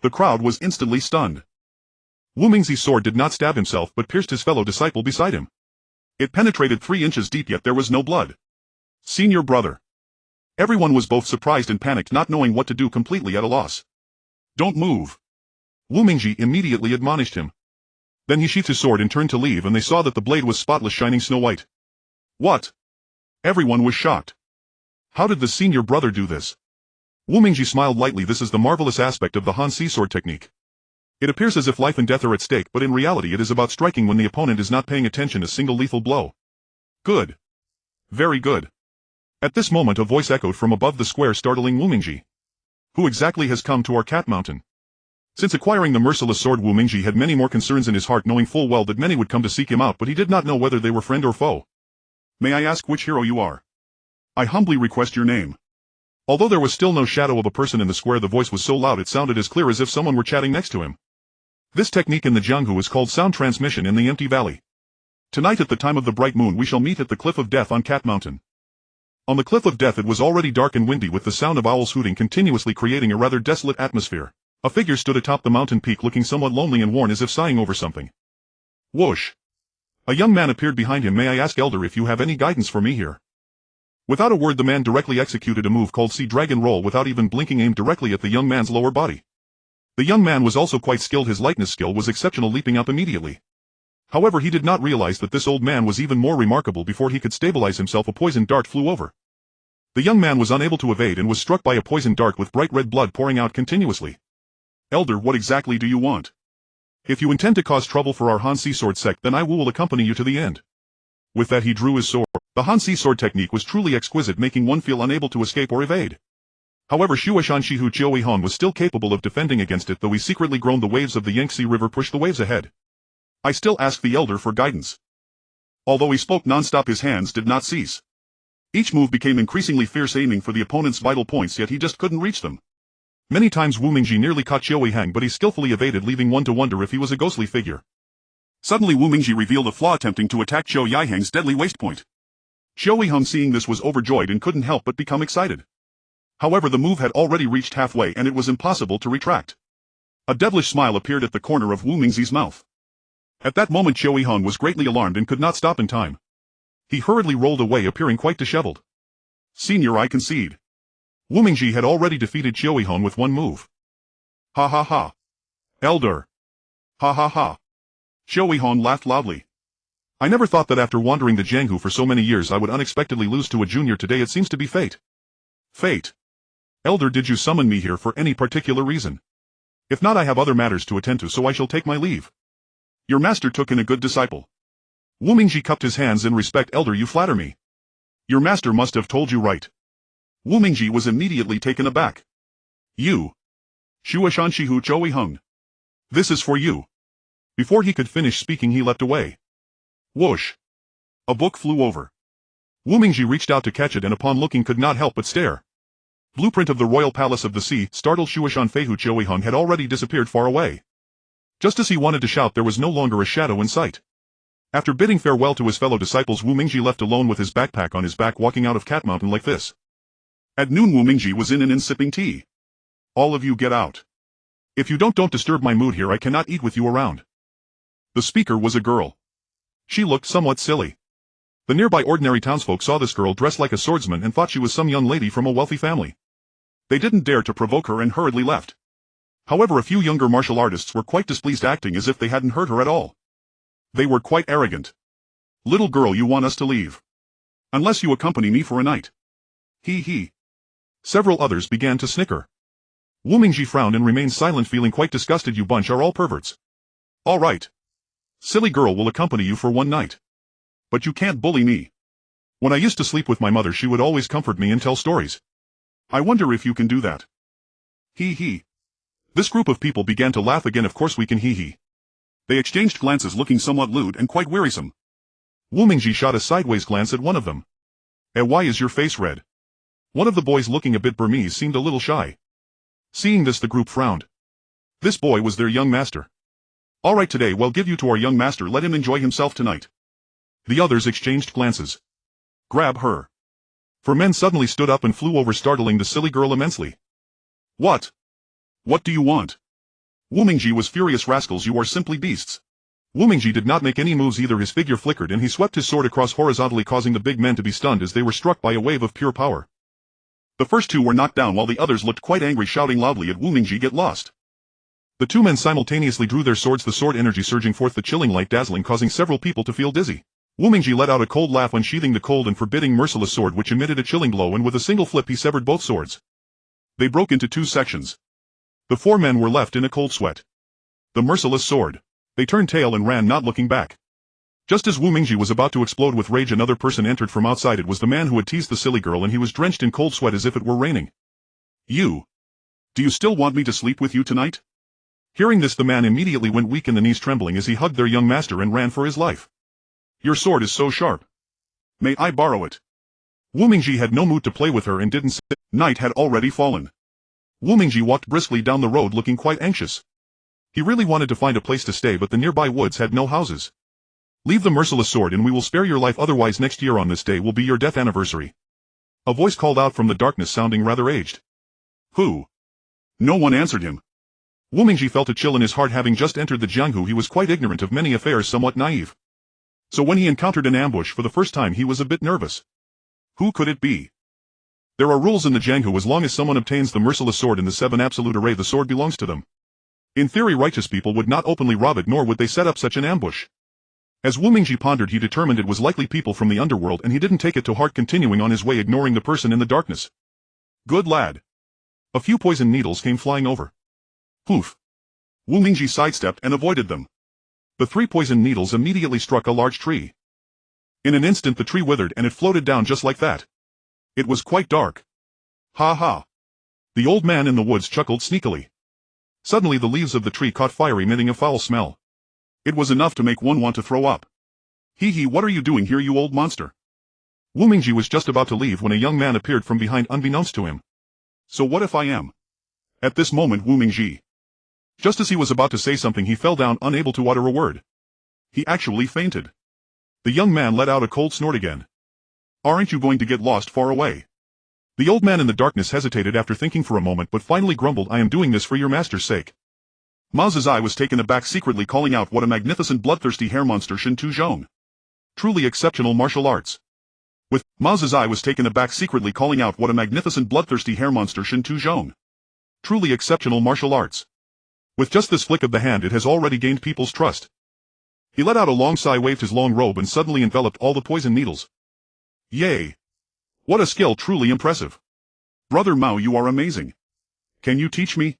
The crowd was instantly stunned. Wu Mingxi's sword did not stab himself but pierced his fellow disciple beside him. It penetrated 3 inches deep, yet there was no blood. Senior brother. Everyone was both surprised and panicked, not knowing what to do, completely at a loss. "Don't move." Wu Mingji immediately admonished him. Then he sheathed his sword and turned to leave, and they saw that the blade was spotless, shining snow white. What? Everyone was shocked. How did the senior brother do this? Wu Mingji smiled lightly. This is the marvelous aspect of the Hanxi sword technique. It appears as if life and death are at stake, but in reality it is about striking when the opponent is not paying attention, a single lethal blow. Good. Very good. At this moment a voice echoed from above the square, startling Wu Mingji. Who exactly has come to our cat mountain? Since acquiring the merciless sword, Wu Mingji had many more concerns in his heart, knowing full well that many would come to seek him out, but he did not know whether they were friend or foe. May I ask which hero you are? I humbly request your name. Although there was still no shadow of a person in the square, the voice was so loud it sounded as clear as if someone were chatting next to him. This technique in the Jianghu is called sound transmission in the empty valley. Tonight at the time of the bright moon we shall meet at the Cliff of Death on Cat Mountain. On the Cliff of Death it was already dark and windy, with the sound of owls hooting continuously creating a rather desolate atmosphere. A figure stood atop the mountain peak looking somewhat lonely and worn, as if sighing over something. Whoosh! A young man appeared behind him. May I ask, Elder, if you have any guidance for me here? Without a word the man directly executed a move called Sea Dragon Roll, without even blinking, aimed directly at the young man's lower body. The young man was also quite skilled, his lightness skill was exceptional, leaping up immediately. However, he did not realize that this old man was even more remarkable. Before he could stabilize himself, a poisoned dart flew over. The young man was unable to evade and was struck by a poisoned dart with bright red blood pouring out continuously. Elder, what exactly do you want? If you intend to cause trouble for our Hansi Sword Sect, then I will accompany you to the end. With that he drew his sword. The Hansi sword technique was truly exquisite, making one feel unable to escape or evade. However, Shuashan Shihu Jiui Han was still capable of defending against it, though he secretly groaned. The waves of the Yangtze River pushed the waves ahead. I still ask the Elder for guidance. Although he spoke non-stop, his hands did not cease. Each move became increasingly fierce, aiming for the opponent's vital points, yet he just couldn't reach them. Many times Wu Mingji nearly caught Jiui Han, but he skillfully evaded, leaving one to wonder if he was a ghostly figure. Suddenly Wu Mingji revealed a flaw, attempting to attack Zhou Yaihang's deadly waist point. Jiui Han, seeing this, was overjoyed and couldn't help but become excited. However, the move had already reached halfway and it was impossible to retract. A devilish smile appeared at the corner of Wu Mingji's mouth. At that moment Jiui Han was greatly alarmed and could not stop in time. He hurriedly rolled away, appearing quite disheveled. Senior, I concede. Wu Mingji had already defeated Jiui Han with one move. Ha ha ha. Elder. Ha ha ha. Jiui Han laughed loudly. I never thought that after wandering the Jianghu for so many years I would unexpectedly lose to a junior today. It seems to be fate. Fate. Elder, did you summon me here for any particular reason? If not, I have other matters to attend to, so I shall take my leave. Your master took in a good disciple. Wu Mingji cupped his hands in respect. Elder, you flatter me. Your master must have told you right. Wu Mingji was immediately taken aback. You. Shuashan Shihu Jiui Han. This is for you. Before he could finish speaking he leapt away. Whoosh. A book flew over. Wu Mingji reached out to catch it and upon looking could not help but stare. Blueprint of the Royal Palace of the Sea. Startled Shuashan Feihu Jiui Han had already disappeared far away. Just as he wanted to shout, there was no longer a shadow in sight. After bidding farewell to his fellow disciples, Wu Mingji left alone with his backpack on his back, walking out of Cat Mountain like this. At noon Wu Mingji was in an inn sipping tea. All of you get out. If you don't disturb my mood here, I cannot eat with you around. The speaker was a girl. She looked somewhat silly. The nearby ordinary townsfolk saw this girl dressed like a swordsman and thought she was some young lady from a wealthy family. They didn't dare to provoke her and hurriedly left. However, a few younger martial artists were quite displeased, acting as if they hadn't heard her at all. They were quite arrogant. Little girl, you want us to leave? Unless you accompany me for a night. Hee hee. Several others began to snicker. Wu Mingji frowned and remained silent, feeling quite disgusted. You bunch are all perverts. All right. Silly girl will accompany you for one night. But you can't bully me. When I used to sleep with my mother, she would always comfort me and tell stories. I wonder if you can do that. Hee hee. This group of people began to laugh again. Of course we can, hee hee. They exchanged glances, looking somewhat lewd and quite wearisome. Wu Mingji shot a sideways glance at one of them. Why is your face red? One of the boys, looking a bit Burmese, seemed a little shy. Seeing this, the group frowned. This boy was their young master. All right, today we'll give you to our young master. Let him enjoy himself tonight. The others exchanged glances. Grab her. Four men suddenly stood up and flew over, startling the silly girl immensely. What? What do you want? Wu Mingji was furious. Rascals, you are simply beasts. Wu Mingji did not make any moves either. His figure flickered and he swept his sword across horizontally, causing the big men to be stunned as they were struck by a wave of pure power. The first two were knocked down while the others looked quite angry, shouting loudly at Wu Mingji, get lost. The two men simultaneously drew their swords, the sword energy surging forth, the chilling light dazzling, causing several people to feel dizzy. Wu Mingji let out a cold laugh, unsheathing the cold and forbidding merciless sword, which emitted a chilling glow, and with a single flip he severed both swords. They broke into two sections. The four men were left in a cold sweat. The merciless sword. They turned tail and ran, not looking back. Just as Wu Mingji was about to explode with rage, another person entered from outside. It was the man who had teased the silly girl, and he was drenched in cold sweat as if it were raining. "You. Do you still want me to sleep with you tonight?" Hearing this, the man immediately went weak in the knees, trembling as he hugged their young master and ran for his life. "Your sword is so sharp. May I borrow it?" Wu Mingji had no mood to play with her and didn't say. Night had already fallen. Wu Mingji walked briskly down the road, looking quite anxious. He really wanted to find a place to stay, but the nearby woods had no houses. "Leave the merciless sword and we will spare your life, otherwise next year on this day will be your death anniversary." A voice called out from the darkness, sounding rather aged. "Who?" No one answered him. Wu Mingji felt a chill in his heart. Having just entered the Jianghu, he was quite ignorant of many affairs, somewhat naive. So when he encountered an ambush for the first time, he was a bit nervous. Who could it be? There are rules in the Jianghu. As long as someone obtains the merciless sword in the 7 absolute array, the sword belongs to them. In theory, righteous people would not openly rob it, nor would they set up such an ambush. As Wu Mingji pondered, he determined it was likely people from the underworld, and he didn't take it to heart, continuing on his way, ignoring the person in the darkness. "Good lad." A few poison needles came flying over. Poof. Wu Mingji sidestepped and avoided them. The 3 poison needles immediately struck a large tree. In an instant the tree withered and it floated down just like that. It was quite dark. "Ha ha." The old man in the woods chuckled sneakily. Suddenly the leaves of the tree caught fire, emitting a foul smell. It was enough to make one want to throw up. "Hee hee, what are you doing here, you old monster?" Wu Mingji was just about to leave when a young man appeared from behind, unbeknownst to him. "So what if I am?" At this moment Wu Mingji. Just as he was about to say something, he fell down, unable to utter a word. He actually fainted. The young man let out a cold snort again. "Aren't you going to get lost far away?" The old man in the darkness hesitated after thinking for a moment, but finally grumbled, "I am doing this for your master's sake." Mao Zedai was taken aback, secretly calling out, "What a magnificent bloodthirsty hair monster, Shin Tu Zhong. Truly exceptional martial arts." With Mao Zedai was taken aback, secretly calling out, "What a magnificent bloodthirsty hair monster, Shin Tu Zhong. Truly exceptional martial arts." With just this flick of the hand, it has already gained people's trust. He let out a long sigh, waved his long robe, and suddenly enveloped all the poison needles. "Yay! What a skill, truly impressive. Brother Mao, you are amazing. Can you teach me?"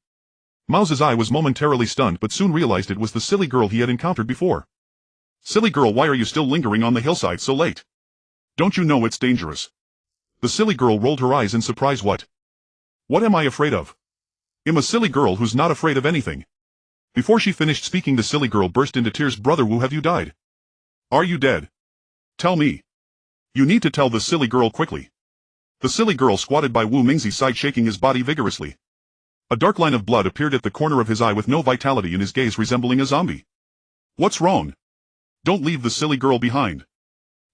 Mao Zedai was momentarily stunned, but soon realized it was the silly girl he had encountered before. "Silly girl, why are you still lingering on the hillside so late? Don't you know it's dangerous?" The silly girl rolled her eyes in surprise. What am I afraid of? I'm a silly girl who's not afraid of anything." Before she finished speaking, the silly girl burst into tears. "Brother Wu, have you died? Are you dead? Tell me. You need to tell the silly girl quickly." The silly girl squatted by Wu Mingzi's side, shaking his body vigorously. A dark line of blood appeared at the corner of his eye, with no vitality in his gaze, resembling a zombie. "What's wrong? Don't leave the silly girl behind.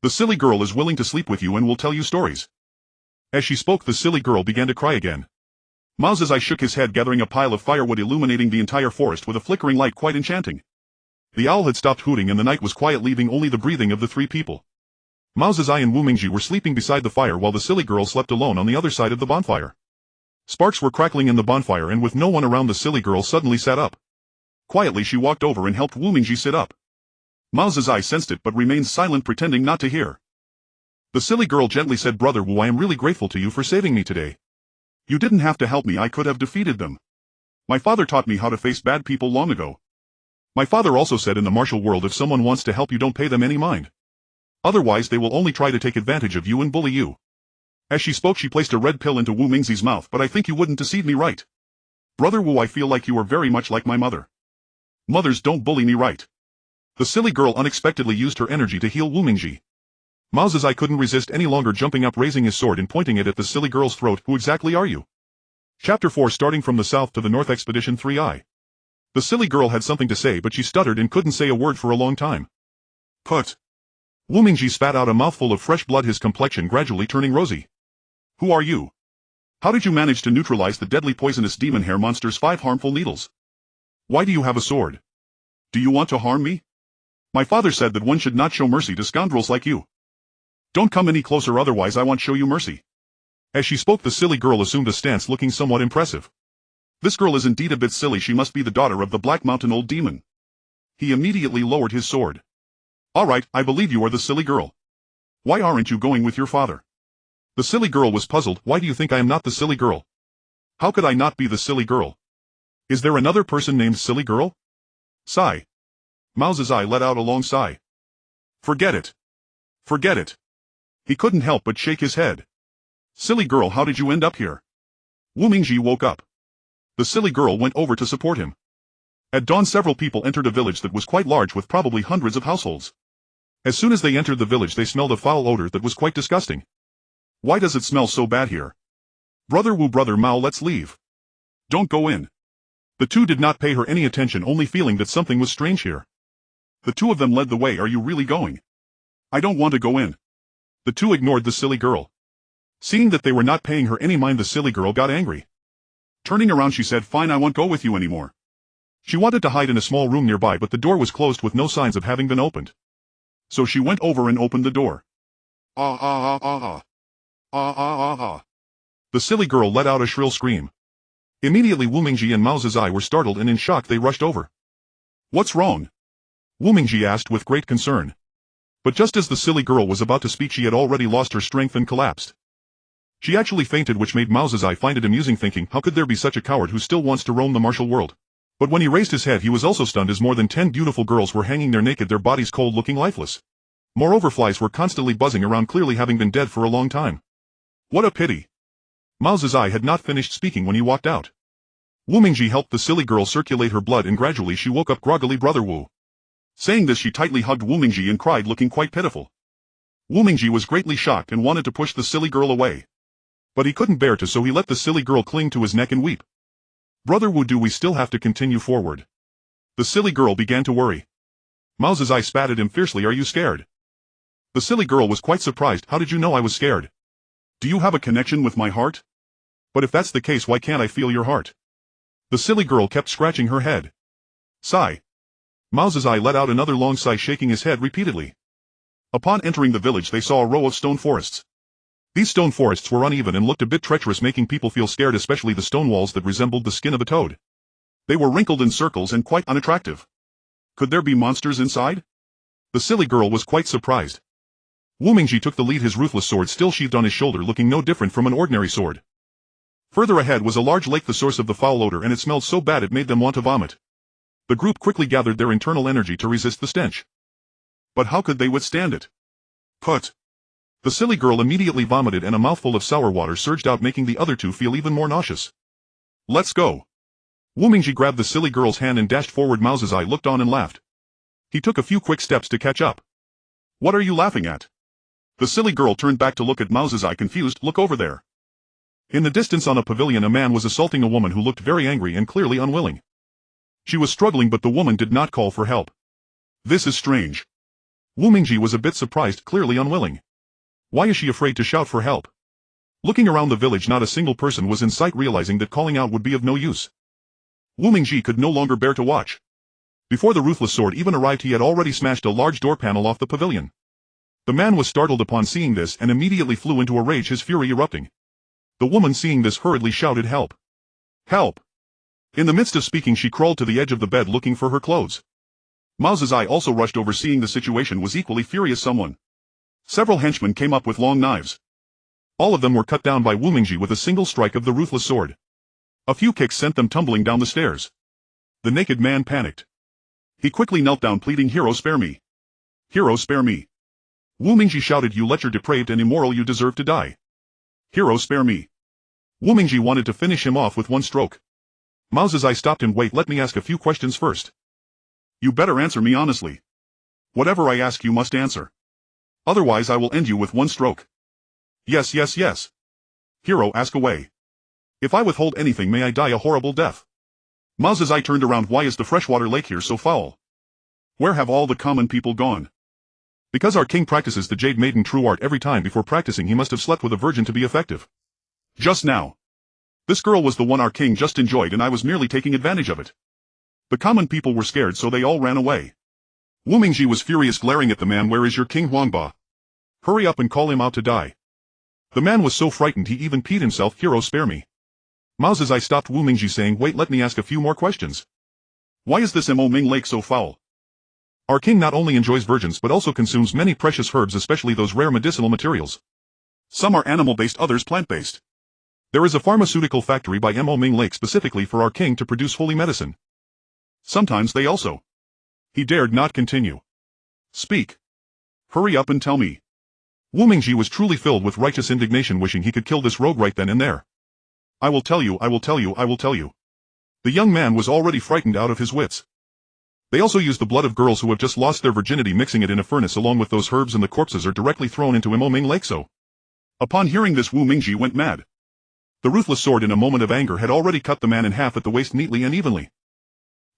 The silly girl is willing to sleep with you and will tell you stories." As she spoke, the silly girl began to cry again. Mao Zedai shook his head, gathering a pile of firewood, illuminating the entire forest with a flickering light, quite enchanting. The owl had stopped hooting and the night was quiet, leaving only the breathing of the 3 people. Mao Zedai and Wu Mingji were sleeping beside the fire, while the silly girl slept alone on the other side of the bonfire. Sparks were crackling in the bonfire, and with no one around, the silly girl suddenly sat up. Quietly she walked over and helped Wu Mingji sit up. Mao Zedai sensed it but remained silent, pretending not to hear. The silly girl gently said, "Brother Wu, I am really grateful to you for saving me today. You didn't have to help me, I could have defeated them. My father taught me how to face bad people long ago. My father also said in the martial world, if someone wants to help you, don't pay them any mind. Otherwise they will only try to take advantage of you and bully you." As she spoke, she placed a red pill into Wu Mingzi's mouth. "But I think you wouldn't deceive me, right? Brother Wu, I feel like you are very much like my mother. Mothers don't bully me, right?" The silly girl unexpectedly used her energy to heal Wu Mingji. Mao Zedai couldn't resist any longer, jumping up, raising his sword and pointing it at the silly girl's throat. "Who exactly are you?" Chapter 4, starting from the south to the north, Expedition 3I. The silly girl had something to say, but she stuttered and couldn't say a word for a long time. "Put." Wu Mingji spat out a mouthful of fresh blood, his complexion gradually turning rosy. "Who are you? How did you manage to neutralize the deadly poisonous demon hair monster's 5 harmful needles? Why do you have a sword? Do you want to harm me? My father said that one should not show mercy to scoundrels like you. Don't come any closer, otherwise I won't show you mercy." As she spoke, the silly girl assumed a stance, looking somewhat impressive. This girl is indeed a bit silly. She must be the daughter of the Black Mountain old demon. He immediately lowered his sword. "All right, I believe you are the silly girl. Why aren't you going with your father?" The silly girl was puzzled. "Why do you think I am not the silly girl? How could I not be the silly girl? Is there another person named Silly Girl?" Sigh. Mao Zedai let out a long sigh. Forget it. Forget it. He couldn't help but shake his head. Silly girl, how did you end up here? Wu Mingji woke up. The silly girl went over to support him. At dawn several people entered a village that was quite large with probably hundreds of households. As soon as they entered the village they smelled a foul odor that was quite disgusting. Why does it smell so bad here? Brother Wu, brother Mao, let's leave. Don't go in. The two did not pay her any attention, only feeling that something was strange here. The two of them led the way. Are you really going? I don't want to go in. The two ignored the silly girl. Seeing that they were not paying her any mind, the silly girl got angry. Turning around she said, fine, I won't go with you anymore. She wanted to hide in a small room nearby, but the door was closed with no signs of having been opened. So she went over and opened the door. Ah ah ah ah ah. Ah ah ah ah. The silly girl let out a shrill scream. Immediately Wu Mingji and Mao Zedai were startled and in shock they rushed over. What's wrong? Wu Mingji asked with great concern. But just as the silly girl was about to speak she had already lost her strength and collapsed. She actually fainted, which made Mao Zedai find it amusing, thinking, how could there be such a coward who still wants to roam the martial world? But when he raised his head he was also stunned as more than 10 beautiful girls were hanging there naked, their bodies cold, looking lifeless. Moreover, flies were constantly buzzing around, clearly having been dead for a long time. What a pity. Mao Zedai had not finished speaking when he walked out. Wu Mingji helped the silly girl circulate her blood and gradually she woke up groggily. Brother Wu. Saying this she tightly hugged Wu Mingji and cried, looking quite pitiful. Wu Mingji was greatly shocked and wanted to push the silly girl away. But he couldn't bear to, so he let the silly girl cling to his neck and weep. Brother Wu, do we still have to continue forward? The silly girl began to worry. Mao Zedai spat at him fiercely. Are you scared? The silly girl was quite surprised. How did you know I was scared? Do you have a connection with my heart? But if that's the case, why can't I feel your heart? The silly girl kept scratching her head. Sigh. Mao Zedai let out another long sigh, shaking his head repeatedly. Upon entering the village they saw a row of stone forests. These stone forests were uneven and looked a bit treacherous, making people feel scared, especially the stone walls that resembled the skin of a toad. They were wrinkled in circles and quite unattractive. Could there be monsters inside? The silly girl was quite surprised. Wu Mingji took the lead, his ruthless sword still sheathed on his shoulder, looking no different from an ordinary sword. Further ahead was a large lake, the source of the foul odor, and it smelled so bad it made them want to vomit. The group quickly gathered their internal energy to resist the stench. But how could they withstand it? Put. The silly girl immediately vomited and a mouthful of sour water surged out, making the other two feel even more nauseous. Let's go. Wu Mingji grabbed the silly girl's hand and dashed forward. Mao Zedai looked on and laughed. He took a few quick steps to catch up. What are you laughing at? The silly girl turned back to look at Mao Zedai, confused. Look over there. In the distance on a pavilion a man was assaulting a woman who looked very angry and clearly unwilling. She was struggling, but the woman did not call for help. This is strange. Wu Mingji was a bit surprised, clearly unwilling. Why is she afraid to shout for help? Looking around the village not a single person was in sight, realizing that calling out would be of no use. Wu Mingji could no longer bear to watch. Before the ruthless sword even arrived he had already smashed a large door panel off the pavilion. The man was startled upon seeing this and immediately flew into a rage, his fury erupting. The woman seeing this hurriedly shouted, help! Help! In the midst of speaking she crawled to the edge of the bed looking for her clothes. Mao Zedai also rushed over, seeing the situation was equally furious. Several henchmen came up with long knives. All of them were cut down by Wu Mingji with a single strike of the ruthless sword. A few kicks sent them tumbling down the stairs. The naked man panicked. He quickly knelt down, pleading, hero, spare me. Hero, spare me. Wu Mingji shouted, you lecher, depraved and immoral, you deserve to die. Hero, spare me. Wu Mingji wanted to finish him off with one stroke. Mao Zedai stopped him. Wait, let me ask a few questions first. You better answer me honestly. Whatever I ask you must answer. Otherwise I will end you with one stroke. Yes, yes, yes. Hero, ask away. If I withhold anything may I die a horrible death. Mao Zedai turned around. Why is the freshwater lake here so foul? Where have all the common people gone? Because our king practices the Jade Maiden true art. Every time before practicing he must have slept with a virgin to be effective. Just now. This girl was the one our king just enjoyed and I was merely taking advantage of it. The common people were scared so they all ran away. Wu Mingji was furious, glaring at the man. Where is your king, Huangba? Hurry up and call him out to die. The man was so frightened he even peed himself. Hero, spare me. Mao Zedai stopped Wu Mingji, saying, wait, let me ask a few more questions. Why is this Mo Ming lake so foul? Our king not only enjoys virgins but also consumes many precious herbs, especially those rare medicinal materials. Some are animal-based, others plant-based. There is a pharmaceutical factory by Mo Ming Lake specifically for our king to produce holy medicine. Sometimes they also He dared not continue. Speak. Hurry up and tell me. Wu Mingji was truly filled with righteous indignation, wishing he could kill this rogue right then and there. I will tell you, I will tell you, I will tell you. The young man was already frightened out of his wits. They also use the blood of girls who have just lost their virginity, mixing it in a furnace along with those herbs, and the corpses are directly thrown into Imoming Lake. So, upon hearing this, Wu Mingji went mad. The ruthless sword in a moment of anger had already cut the man in half at the waist neatly and evenly.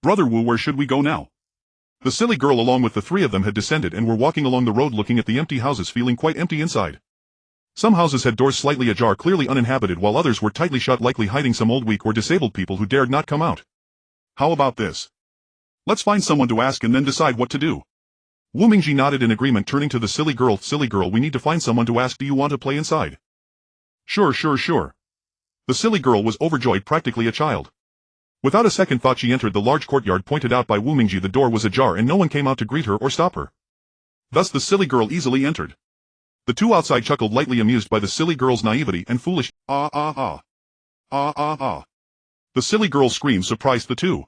Brother Wu, where should we go now? The silly girl along with the three of them had descended and were walking along the road looking at the empty houses, feeling quite empty inside. Some houses had doors slightly ajar, clearly uninhabited, while others were tightly shut, likely hiding some old, weak or disabled people who dared not come out. How about this? Let's find someone to ask and then decide what to do. Wu Mingji nodded in agreement, turning to the silly girl. Silly girl, we need to find someone to ask. Do you want to play inside? Sure. The silly girl was overjoyed, practically a child. Without a second thought she entered the large courtyard pointed out by Wu Mingji. The door was ajar and no one came out to greet her or stop her. Thus the silly girl easily entered. The two outside chuckled lightly, amused by the silly girl's naivety and foolish ah. The silly girl's scream surprised the two.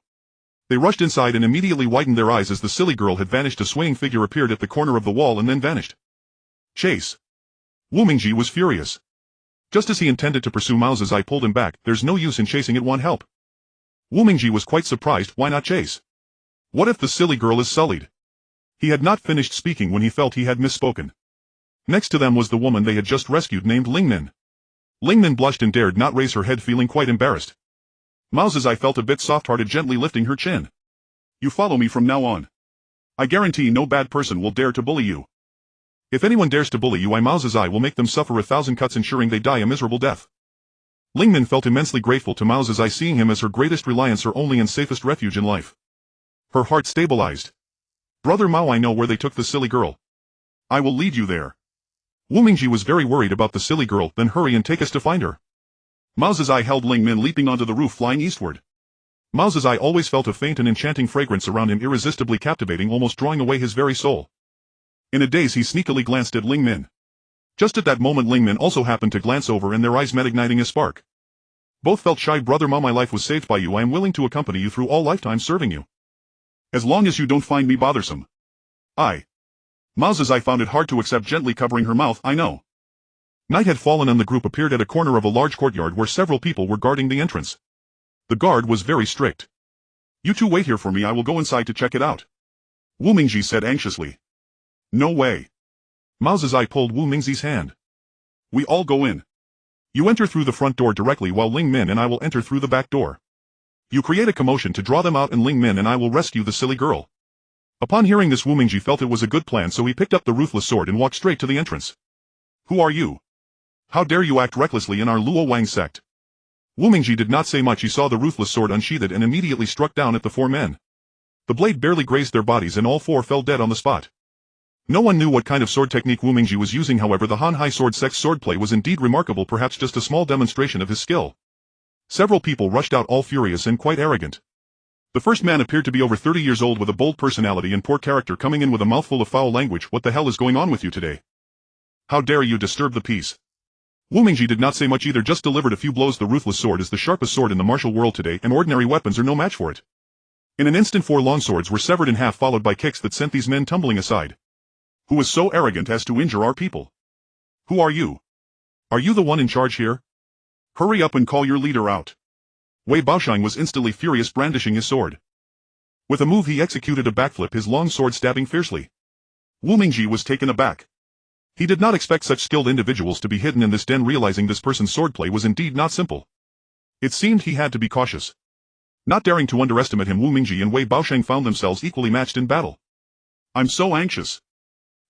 They rushed inside and immediately widened their eyes as the silly girl had vanished. A swaying figure appeared at the corner of the wall and then vanished. Chase. Wu Mingji was furious. Just as he intended to pursue, Mao Zedai pulled him back. There's no use in chasing, it won't help. Wu Mingji was quite surprised. Why not chase? What if the silly girl is sullied? He had not finished speaking when he felt he had misspoken. Next to them was the woman they had just rescued, named Ling Min. Ling Min blushed and dared not raise her head, feeling quite embarrassed. Mao Zedai felt a bit soft-hearted, gently lifting her chin. You follow me from now on. I guarantee no bad person will dare to bully you. If anyone dares to bully you, Mao Zedai will make them suffer 1,000 cuts, ensuring they die a miserable death. Ling Min felt immensely grateful to Mao Zedai, seeing him as her greatest reliance, her only and safest refuge in life. Her heart stabilized. Brother Mao, I know where they took the silly girl. I will lead you there. Wu Mingji was very worried about the silly girl. Then hurry and take us to find her. Mao Zedai held Ling Min, leaping onto the roof, flying eastward. Mao Zedai always felt a faint and enchanting fragrance around him, irresistibly captivating, almost drawing away his very soul. In a daze he sneakily glanced at Ling Min. Just at that moment Ling Min also happened to glance over and their eyes met, igniting a spark. Both felt shy. Brother Mao, my life was saved by you. I am willing to accompany you through all lifetimes serving you. As long as you don't find me bothersome. Mao Zedai found it hard to accept, gently covering her mouth. I know. Night had fallen and the group appeared at a corner of a large courtyard where several people were guarding the entrance. The guard was very strict. You two wait here for me, I will go inside to check it out. Wu Mingji said anxiously. No way. Mao Zedai pulled Wu Mingji's hand. We all go in. You enter through the front door directly, while Ling Min and I will enter through the back door. You create a commotion to draw them out, and Ling Min and I will rescue the silly girl. Upon hearing this, Wu Mingji felt it was a good plan, so he picked up the ruthless sword and walked straight to the entrance. Who are you? How dare you act recklessly in our Luo Wang sect? Wu Mingji did not say much. He saw the ruthless sword unsheathed and immediately struck down at the four men. The blade barely grazed their bodies and all four fell dead on the spot. No one knew what kind of sword technique Wu Mingji was using, however the Han Hai Sword Sect's swordplay was indeed remarkable, perhaps just a small demonstration of his skill. Several people rushed out, all furious and quite arrogant. The first man appeared to be over 30 years old with a bold personality and poor character, coming in with a mouthful of foul language. What the hell is going on with you today? How dare you disturb the peace? Wu Mingji did not say much either, just delivered a few blows. The ruthless sword is the sharpest sword in the martial world today, and ordinary weapons are no match for it. In an instant 4 long swords were severed in half, followed by kicks that sent these men tumbling aside. Who was so arrogant as to injure our people? Who are you? Are you the one in charge here? Hurry up and call your leader out. Wei Baoshang was instantly furious, brandishing his sword. With a move he executed a backflip, his long sword stabbing fiercely. Wu Mingji was taken aback. He did not expect such skilled individuals to be hidden in this den, realizing this person's swordplay was indeed not simple. It seemed he had to be cautious. Not daring to underestimate him, Wu Mingji and Wei Baoshang found themselves equally matched in battle. I'm so anxious.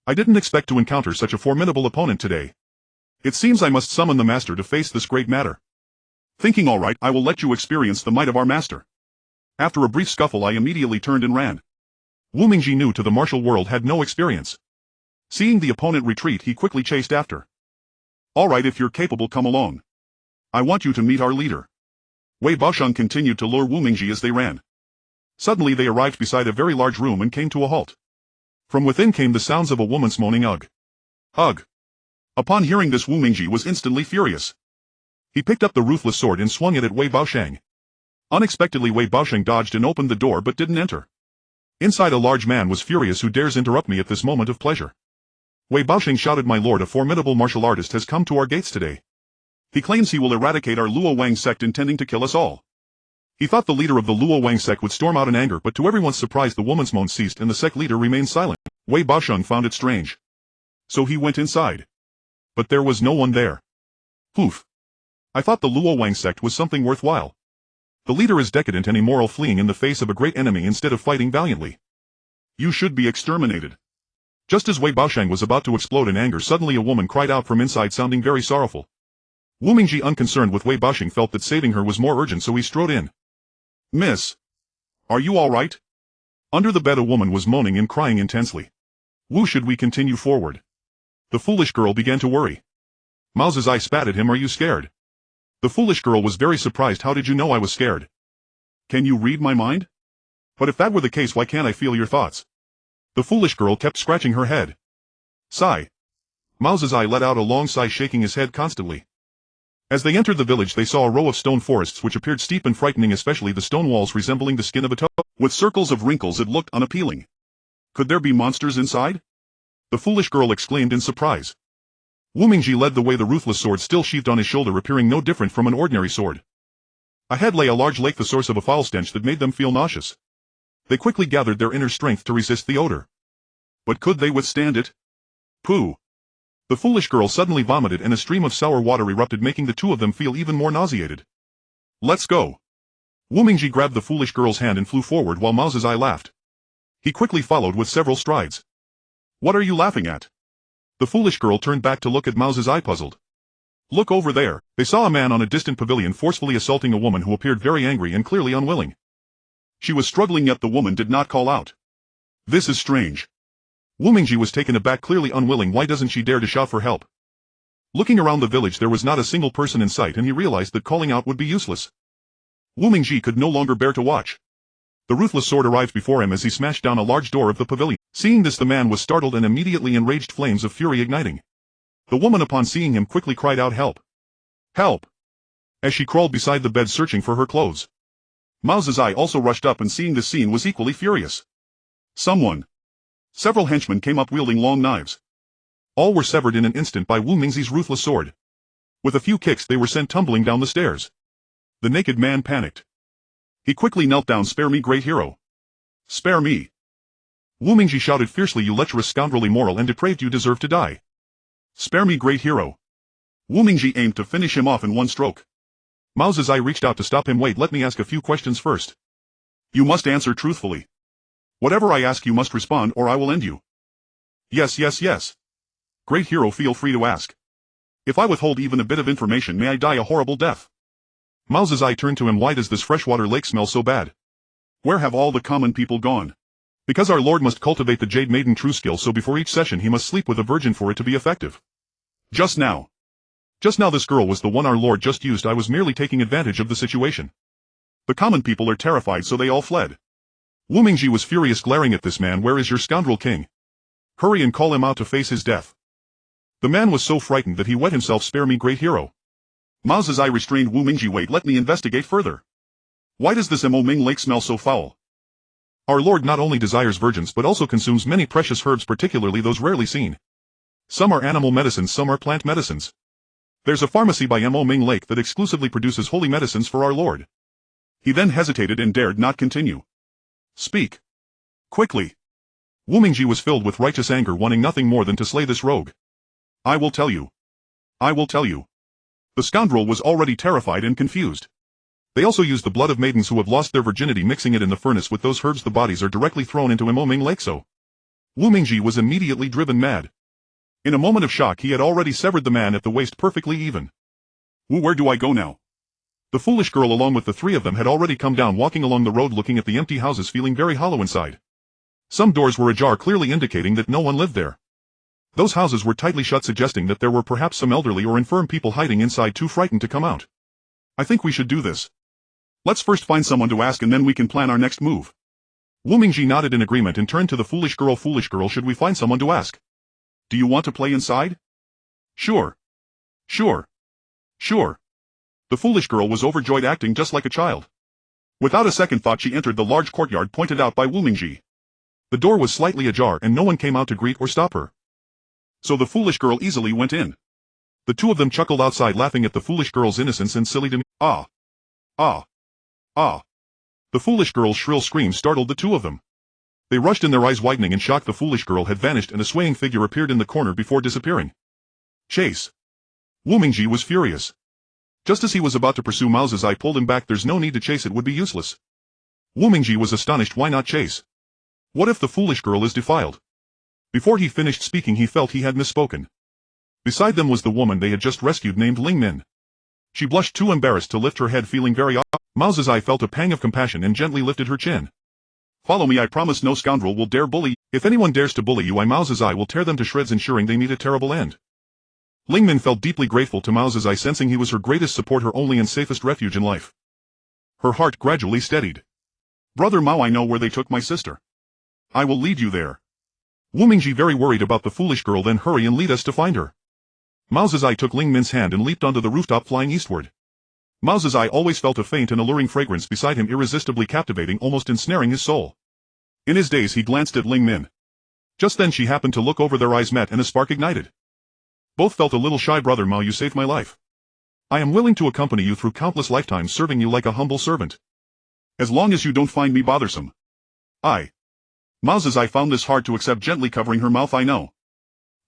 I didn't expect to encounter such a formidable opponent today. It seems I must summon the master to face this great matter. Thinking, all right, I will let you experience the might of our master. After a brief scuffle I immediately turned and ran. Wu Mingji, new to the martial world, had no experience. Seeing the opponent retreat, he quickly chased after. All right, if you're capable, come along. I want you to meet our leader. Wei Baoshang continued to lure Wu Mingji as they ran. Suddenly they arrived beside a very large room and came to a halt. From within came the sounds of a woman's moaning ugh. Ugh. Upon hearing this, Wu Mingji was instantly furious. He picked up the ruthless sword and swung it at Wei Baoshang. Unexpectedly Wei Baoshang dodged and opened the door but didn't enter. Inside a large man was furious. Who dares interrupt me at this moment of pleasure? Wei Baoxing shouted, my lord, a formidable martial artist has come to our gates today. He claims he will eradicate our Luo Wang sect, intending to kill us all. He thought the leader of the Luo Wang sect would storm out in anger, but to everyone's surprise the woman's moan ceased and the sect leader remained silent. Wei Baoxing found it strange. So he went inside. But there was no one there. Poof. I thought the Luo Wang sect was something worthwhile. The leader is decadent and immoral, fleeing in the face of a great enemy instead of fighting valiantly. You should be exterminated. Just as Wei Baoxing was about to explode in anger, suddenly a woman cried out from inside, sounding very sorrowful. Wu Mingji, unconcerned with Wei Baoxing, felt that saving her was more urgent, so he strode in. Miss. Are you all right? Under the bed a woman was moaning and crying intensely. Wu, should we continue forward? The foolish girl began to worry. Mao's eye spat at him. Are you scared? The foolish girl was very surprised. How did you know I was scared? Can you read my mind? But if that were the case, why can't I feel your thoughts? The foolish girl kept scratching her head. Sigh. Mao's eye let out a long sigh, shaking his head constantly. As they entered the village they saw a row of stone forests which appeared steep and frightening, especially the stone walls resembling the skin of a toe. With circles of wrinkles it looked unappealing. Could there be monsters inside? The foolish girl exclaimed in surprise. Wu Mingji led the way, the ruthless sword still sheathed on his shoulder, appearing no different from an ordinary sword. Ahead lay a large lake, the source of a foul stench that made them feel nauseous. They quickly gathered their inner strength to resist the odor. But could they withstand it? Pooh! The foolish girl suddenly vomited and a stream of sour water erupted, making the two of them feel even more nauseated. Let's go! Wu Mingji grabbed the foolish girl's hand and flew forward while Mao's eye laughed. He quickly followed with several strides. What are you laughing at? The foolish girl turned back to look at Mao's eye, puzzled. Look over there. They saw a man on a distant pavilion forcefully assaulting a woman who appeared very angry and clearly unwilling. She was struggling, yet the woman did not call out. This is strange. Wu Mingji was taken aback, clearly unwilling. Why doesn't she dare to shout for help? Looking around the village there was not a single person in sight, and he realized that calling out would be useless. Wu Mingji could no longer bear to watch. The ruthless sword arrived before him as he smashed down a large door of the pavilion. Seeing this, the man was startled and immediately enraged, flames of fury igniting. The woman, upon seeing him, quickly cried out, help! Help! As she crawled beside the bed searching for her clothes. Mao's eye also rushed up and seeing this scene was equally furious. Several henchmen came up wielding long knives. All were severed in an instant by Wu Mingji's ruthless sword. With a few kicks they were sent tumbling down the stairs. The naked man panicked. He quickly knelt down. Spare me, great hero! Spare me! Wu Mingji shouted fiercely, you lecherous scoundrel, immoral and depraved, you deserve to die. Spare me, great hero! Wu Mingji aimed to finish him off in one stroke. Mao's eye reached out to stop him. Wait, let me ask a few questions first. You must answer truthfully. Whatever I ask you must respond or I will end you. Yes. Great hero, feel free to ask. If I withhold even a bit of information, may I die a horrible death. Mao's eye turned to him. Why does this freshwater lake smell so bad? Where have all the common people gone? Because our lord must cultivate the Jade Maiden true skill, so before each session he must sleep with a virgin for it to be effective. Just now this girl was the one our lord just used. I was merely taking advantage of the situation. The common people are terrified, so they all fled. Wu Mingji was furious, glaring at this man. Where is your scoundrel king? Hurry and call him out to face his death. The man was so frightened that he wet himself. Spare me, great hero. Mao's eye restrained Wu Mingji. Wait, let me investigate further. Why does this Mo Ming lake smell so foul? Our lord not only desires virgins but also consumes many precious herbs, particularly those rarely seen. Some are animal medicines, some are plant medicines. There's a pharmacy by Mo Ming Lake that exclusively produces holy medicines for our lord. He then hesitated and dared not continue. Speak. Quickly. Wu Mingji was filled with righteous anger, wanting nothing more than to slay this rogue. I will tell you. The scoundrel was already terrified and confused. They also use the blood of maidens who have lost their virginity, mixing it in the furnace with those herbs. The bodies are directly thrown into Mo Ming Lake. So Wu Mingji was immediately driven mad. In a moment of shock he had already severed the man at the waist perfectly even. Wu, where do I go now? The foolish girl along with the three of them had already come down, walking along the road looking at the empty houses, feeling very hollow inside. Some doors were ajar, clearly indicating that no one lived there. Those houses were tightly shut, suggesting that there were perhaps some elderly or infirm people hiding inside, too frightened to come out. I think we should do this. Let's first find someone to ask and then we can plan our next move. Wu Mingji nodded in agreement and turned to the foolish girl. Foolish girl, should we find someone to ask? Do you want to play inside? Sure. The foolish girl was overjoyed, acting just like a child. Without a second thought she entered the large courtyard pointed out by Wu Mingji. The door was slightly ajar and no one came out to greet or stop her. So the foolish girl easily went in. The two of them chuckled outside laughing at the foolish girl's innocence and silly demeanor. Ah! Ah! Ah! The foolish girl's shrill scream startled the two of them. They rushed in, their eyes widening in shock. The foolish girl had vanished and a swaying figure appeared in the corner before disappearing. Chase! Wu Mingji was furious. Just as he was about to pursue Mao Zedai pulled him back. There's no need to chase, it would be useless. Wu Mingji was astonished. Why not chase? What if the foolish girl is defiled? Before he finished speaking he felt he had misspoken. Beside them was the woman they had just rescued named Ling Min. She blushed, too embarrassed to lift her head, feeling very odd. Mao Zedai felt a pang of compassion and gently lifted her chin. Follow me, I promise no scoundrel will dare bully. If anyone dares to bully you, Mao Zedai will tear them to shreds, ensuring they meet a terrible end. Ling Min felt deeply grateful to Mao Zedai, sensing he was her greatest support, her only and safest refuge in life. Her heart gradually steadied. Brother Mao, I know where they took my sister. I will lead you there. Wu Mingji, very worried about the foolish girl, then hurry and lead us to find her. Mao Zedai took Ling Min's hand and leaped onto the rooftop, flying eastward. Mao Zedai always felt a faint and alluring fragrance beside him, irresistibly captivating, almost ensnaring his soul. In his daze he glanced at Ling Min. Just then she happened to look over, their eyes met and a spark ignited. Both felt a little shy. Brother Mao, you saved my life. I am willing to accompany you through countless lifetimes, serving you like a humble servant. As long as you don't find me bothersome. Mao Zedai found this hard to accept, gently covering her mouth. I know.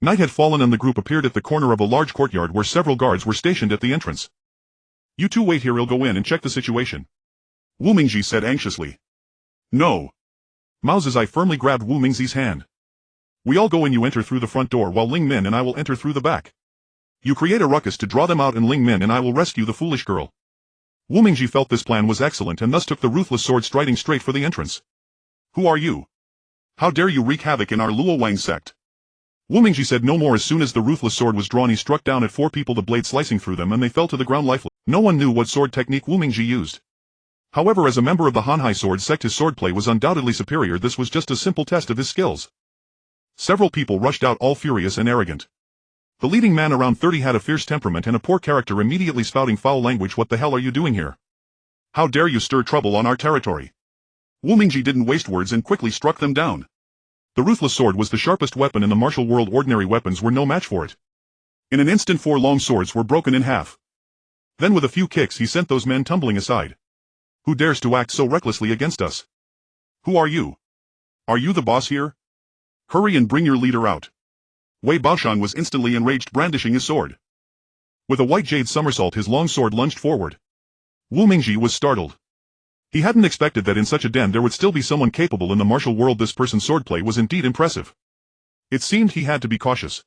Night had fallen and the group appeared at the corner of a large courtyard where several guards were stationed at the entrance. You two wait here, I'll go in and check the situation. Wu Mingji said anxiously. No. Mao Zedai firmly grabbed Wu Mingji's hand. We all go in, you enter through the front door while Ling Min and I will enter through the back. You create a ruckus to draw them out and Ling Min and I will rescue the foolish girl. Wu Mingji felt this plan was excellent and thus took the ruthless sword, striding straight for the entrance. Who are you? How dare you wreak havoc in our Luo Wang sect? Wu Mingji said no more. As soon as the ruthless sword was drawn he struck down at four people, the blade slicing through them, and they fell to the ground lifeless. No one knew what sword technique Wu Mingji used. However, as a member of the Hanhai Sword Sect his swordplay was undoubtedly superior. This was just a simple test of his skills. Several people rushed out, all furious and arrogant. The leading man, around 30, had a fierce temperament and a poor character, immediately spouting foul language. What the hell are you doing here? How dare you stir trouble on our territory? Wu Mingji didn't waste words and quickly struck them down. The ruthless sword was the sharpest weapon in the martial world. Ordinary weapons were no match for it. In an instant 4 long swords were broken in half. Then with a few kicks he sent those men tumbling aside. Who dares to act so recklessly against us? Who are you? Are you the boss here? Hurry and bring your leader out. Wei Baoshan was instantly enraged, brandishing his sword. With a white jade somersault his long sword lunged forward. Wu Mingji was startled. He hadn't expected that in such a den there would still be someone capable in the martial world. This person's swordplay was indeed impressive. It seemed he had to be cautious.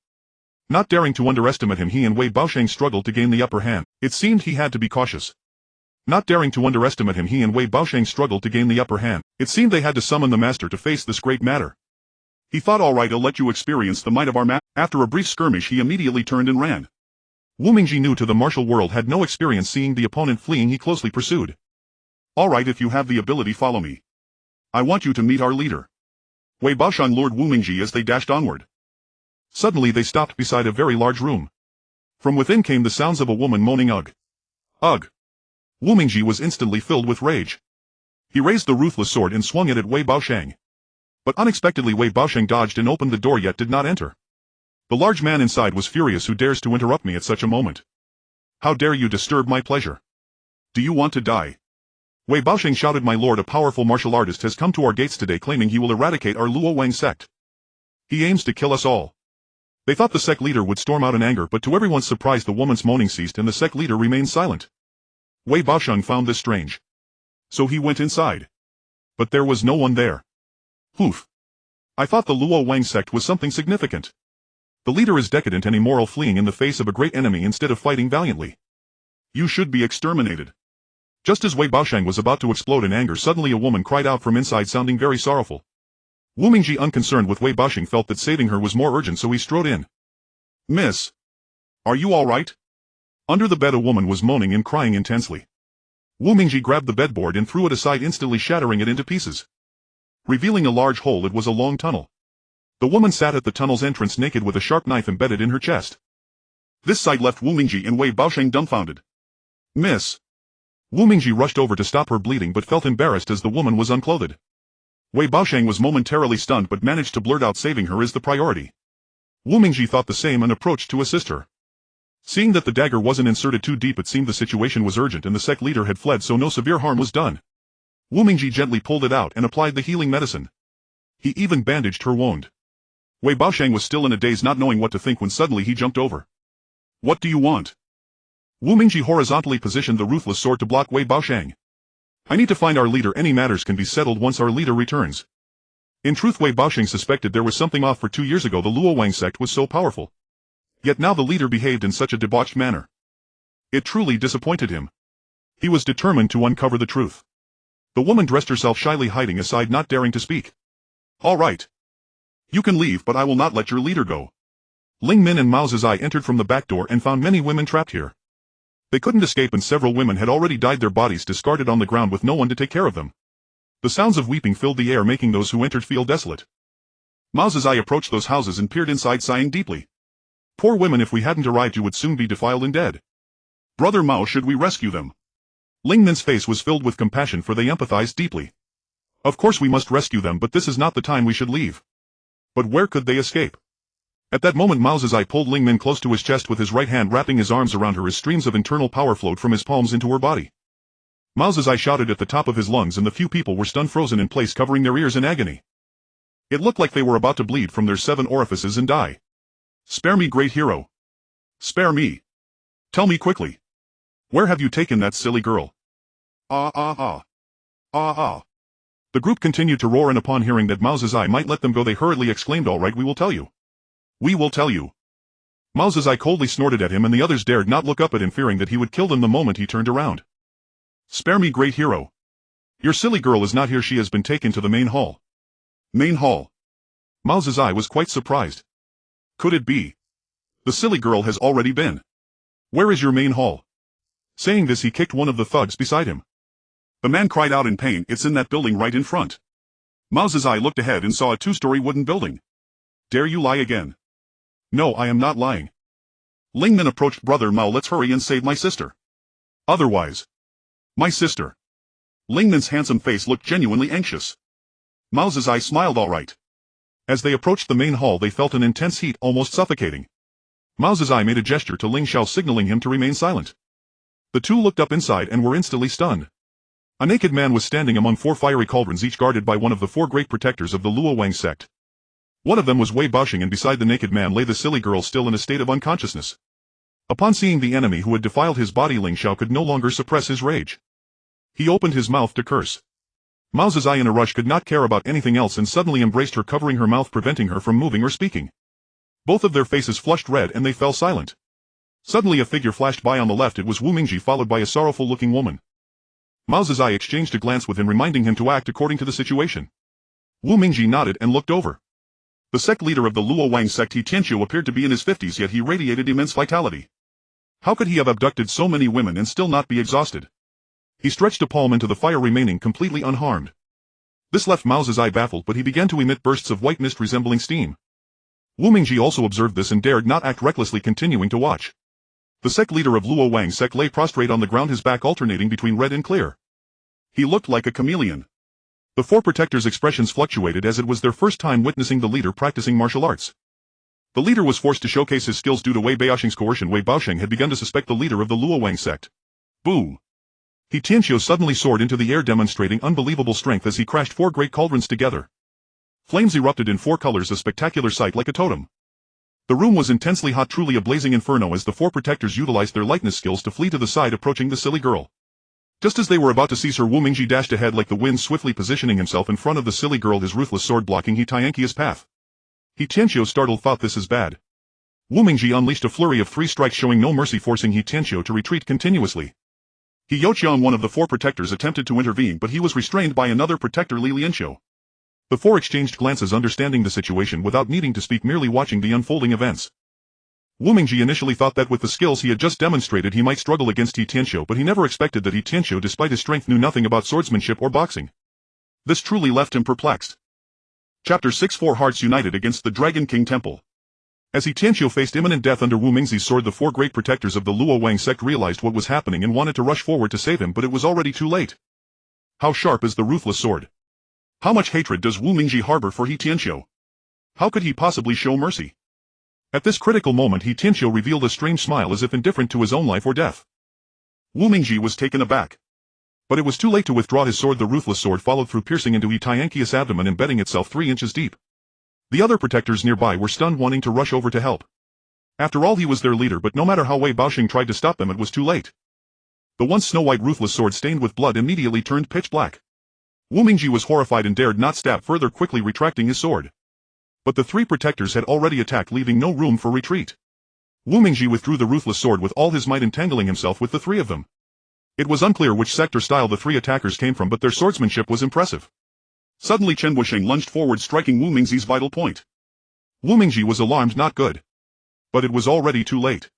Not daring to underestimate him, he and Wei Baoshang struggled to gain the upper hand. It seemed he had to be cautious. Not daring to underestimate him, he and Wei Baoshang struggled to gain the upper hand. It seemed they had to summon the master to face this great matter. He thought, all right, I'll let you experience the might of our master. After a brief skirmish he immediately turned and ran. Wu Mingji, new to the martial world, had no experience. Seeing the opponent fleeing he closely pursued. All right, if you have the ability, follow me. I want you to meet our leader. Wei Baoshan lured Wu Mingji as they dashed onward. Suddenly they stopped beside a very large room. From within came the sounds of a woman moaning, ugh. Ugh. Wu Mingji was instantly filled with rage. He raised the ruthless sword and swung it at Wei Baoshang. But unexpectedly Wei Baoshang dodged and opened the door, yet did not enter. The large man inside was furious. Who dares to interrupt me at such a moment? How dare you disturb my pleasure? Do you want to die? Wei Baoshang shouted, my lord, a powerful martial artist has come to our gates today claiming he will eradicate our Luo Wang sect. He aims to kill us all. They thought the sect leader would storm out in anger, but to everyone's surprise the woman's moaning ceased and the sect leader remained silent. Wei Baoshang found this strange. So he went inside. But there was no one there. Poof. I thought the Luo Wang sect was something significant. The leader is decadent and immoral, fleeing in the face of a great enemy instead of fighting valiantly. You should be exterminated. Just as Wei Baoshang was about to explode in anger, suddenly a woman cried out from inside, sounding very sorrowful. Wu Mingji, unconcerned with Wei Baoshang, felt that saving her was more urgent, so he strode in. Miss. Are you all right? Under the bed a woman was moaning and crying intensely. Wu Mingji grabbed the bedboard and threw it aside, instantly shattering it into pieces. Revealing a large hole, it was a long tunnel. The woman sat at the tunnel's entrance naked with a sharp knife embedded in her chest. This sight left Wu Mingji and Wei Baoshang dumbfounded. Miss. Wu Mingji rushed over to stop her bleeding but felt embarrassed as the woman was unclothed. Wei Baosheng was momentarily stunned but managed to blurt out saving her is the priority. Wu Mingji thought the same and approached to assist her. Seeing that the dagger wasn't inserted too deep, it seemed the situation was urgent and the sect leader had fled, so no severe harm was done. Wu Mingji gently pulled it out and applied the healing medicine. He even bandaged her wound. Wei Baosheng was still in a daze, not knowing what to think, when suddenly he jumped over. What do you want? Wu Mingji horizontally positioned the ruthless sword to block Wei Baosheng. I need to find our leader. Any matters can be settled once our leader returns. In truth, Wei Baosheng suspected there was something off, for 2 years ago the Luowang sect was so powerful. Yet now the leader behaved in such a debauched manner. It truly disappointed him. He was determined to uncover the truth. The woman dressed herself shyly, hiding aside, not daring to speak. All right. You can leave, but I will not let your leader go. Ling Min and Mao Zizai entered from the back door and found many women trapped here. They couldn't escape, and several women had already died, their bodies discarded on the ground with no one to take care of them. The sounds of weeping filled the air, making those who entered feel desolate. Mao Zizai approached those houses and peered inside, sighing deeply. Poor women, if we hadn't arrived you would soon be defiled and dead. Brother Mao, should we rescue them? Ling Min's face was filled with compassion, for they empathized deeply. Of course we must rescue them, but this is not the time we should leave. But where could they escape? At that moment Mao Zizai pulled Ling Min close to his chest with his right hand, wrapping his arms around her as streams of internal power flowed from his palms into her body. Mao Zizai shouted at the top of his lungs, and the few people were stunned, frozen in place, covering their ears in agony. It looked like they were about to bleed from their 7 orifices and die. Spare me, great hero. Spare me. Tell me quickly. Where have you taken that silly girl? Ah ah ah. Ah ah. The group continued to roar, and upon hearing that Mao Zizai might let them go, they hurriedly exclaimed, all right, we will tell you. We will tell you. Mao Zizai coldly snorted at him, and the others dared not look up at him, fearing that he would kill them the moment he turned around. Spare me, great hero. Your silly girl is not here, she has been taken to the main hall. Main hall. Mao Zizai was quite surprised. Could it be? The silly girl has already been. Where is your main hall? Saying this, he kicked one of the thugs beside him. The man cried out in pain, it's in that building right in front. Mao Zizai looked ahead and saw a 2-story wooden building. Dare you lie again? No, I am not lying. Ling Min approached. Brother Mao, let's hurry and save my sister. Otherwise. My sister. Ling Min's handsome face looked genuinely anxious. Mao Zizai smiled. All right. As they approached the main hall, they felt an intense heat, almost suffocating. Mao Zizai made a gesture to Ling Xiao, signaling him to remain silent. The two looked up inside and were instantly stunned. A naked man was standing among 4 fiery cauldrons, each guarded by one of the 4 great protectors of the Luowang sect. One of them was Wei Baosheng, and beside the naked man lay the silly girl, still in a state of unconsciousness. Upon seeing the enemy who had defiled his body, Ling Xiao could no longer suppress his rage. He opened his mouth to curse. Mao Zizai in a rush could not care about anything else and suddenly embraced her, covering her mouth, preventing her from moving or speaking. Both of their faces flushed red and they fell silent. Suddenly a figure flashed by on the left. It was Wu Mingji, followed by a sorrowful-looking woman. Mao Zizai exchanged a glance with him, reminding him to act according to the situation. Wu Mingji nodded and looked over. The sect leader of the Luowang sect, He Tianqiu, appeared to be in his 50s, yet he radiated immense vitality. How could he have abducted so many women and still not be exhausted? He stretched a palm into the fire, remaining completely unharmed. This left Mao Zizai baffled, but he began to emit bursts of white mist resembling steam. Wu Mingji also observed this and dared not act recklessly, continuing to watch. The sect leader of Luowang sect lay prostrate on the ground, his back alternating between red and clear. He looked like a chameleon. The 4 protectors' expressions fluctuated, as it was their first time witnessing the leader practicing martial arts. The leader was forced to showcase his skills due to Wei Baosheng's coercion. Wei Baosheng had begun to suspect the leader of the Luowang sect. Boo! He Tianqiu suddenly soared into the air, demonstrating unbelievable strength as he crashed 4 great cauldrons together. Flames erupted in 4 colors, a spectacular sight like a totem. The room was intensely hot, truly a blazing inferno, as the 4 protectors utilized their lightness skills to flee to the side, approaching the silly girl. Just as they were about to seize her, Wu Mingji dashed ahead like the wind, swiftly positioning himself in front of the silly girl, his ruthless sword blocking He Tianqiu's path. He Tianqiu, startled, thought this is bad. Wu Mingji unleashed a flurry of 3 strikes, showing no mercy, forcing He Tianqiu to retreat continuously. He Youqiang, one of the 4 protectors, attempted to intervene, but he was restrained by another protector, Li Lianqiu. The 4 exchanged glances, understanding the situation without needing to speak, merely watching the unfolding events. Wu Mingji initially thought that with the skills he had just demonstrated he might struggle against He Tianqiu, but he never expected that He Tianqiu, despite his strength, knew nothing about swordsmanship or boxing. This truly left him perplexed. Chapter 6: 4 Hearts United Against the Dragon King Temple. As He Tianqiu faced imminent death under Wu Mingji's sword, the 4 great protectors of the Luowang sect realized what was happening and wanted to rush forward to save him, but it was already too late. How sharp is the ruthless sword! How much hatred does Wu Mingji harbor for He Tianqiu? How could he possibly show mercy? At this critical moment He Tianqiu revealed a strange smile as if indifferent to his own life or death. Wu Mingji was taken aback. But it was too late to withdraw his sword. The ruthless sword followed through, piercing into He Tianqiu's abdomen, embedding itself 3 inches deep. The other protectors nearby were stunned, wanting to rush over to help. After all, he was their leader, but no matter how Wei Baoxing tried to stop them, it was too late. The once snow-white ruthless sword, stained with blood, immediately turned pitch black. Wu Mingji was horrified and dared not stab further, quickly retracting his sword. But the 3 protectors had already attacked, leaving no room for retreat. Wu Mingji withdrew the ruthless sword with all his might, entangling himself with the 3 of them. It was unclear which sector style the 3 attackers came from, but their swordsmanship was impressive. Suddenly Chen Wuxing lunged forward, striking Wu Mingji's vital point. Wu Mingji was alarmed. Not good. But it was already too late.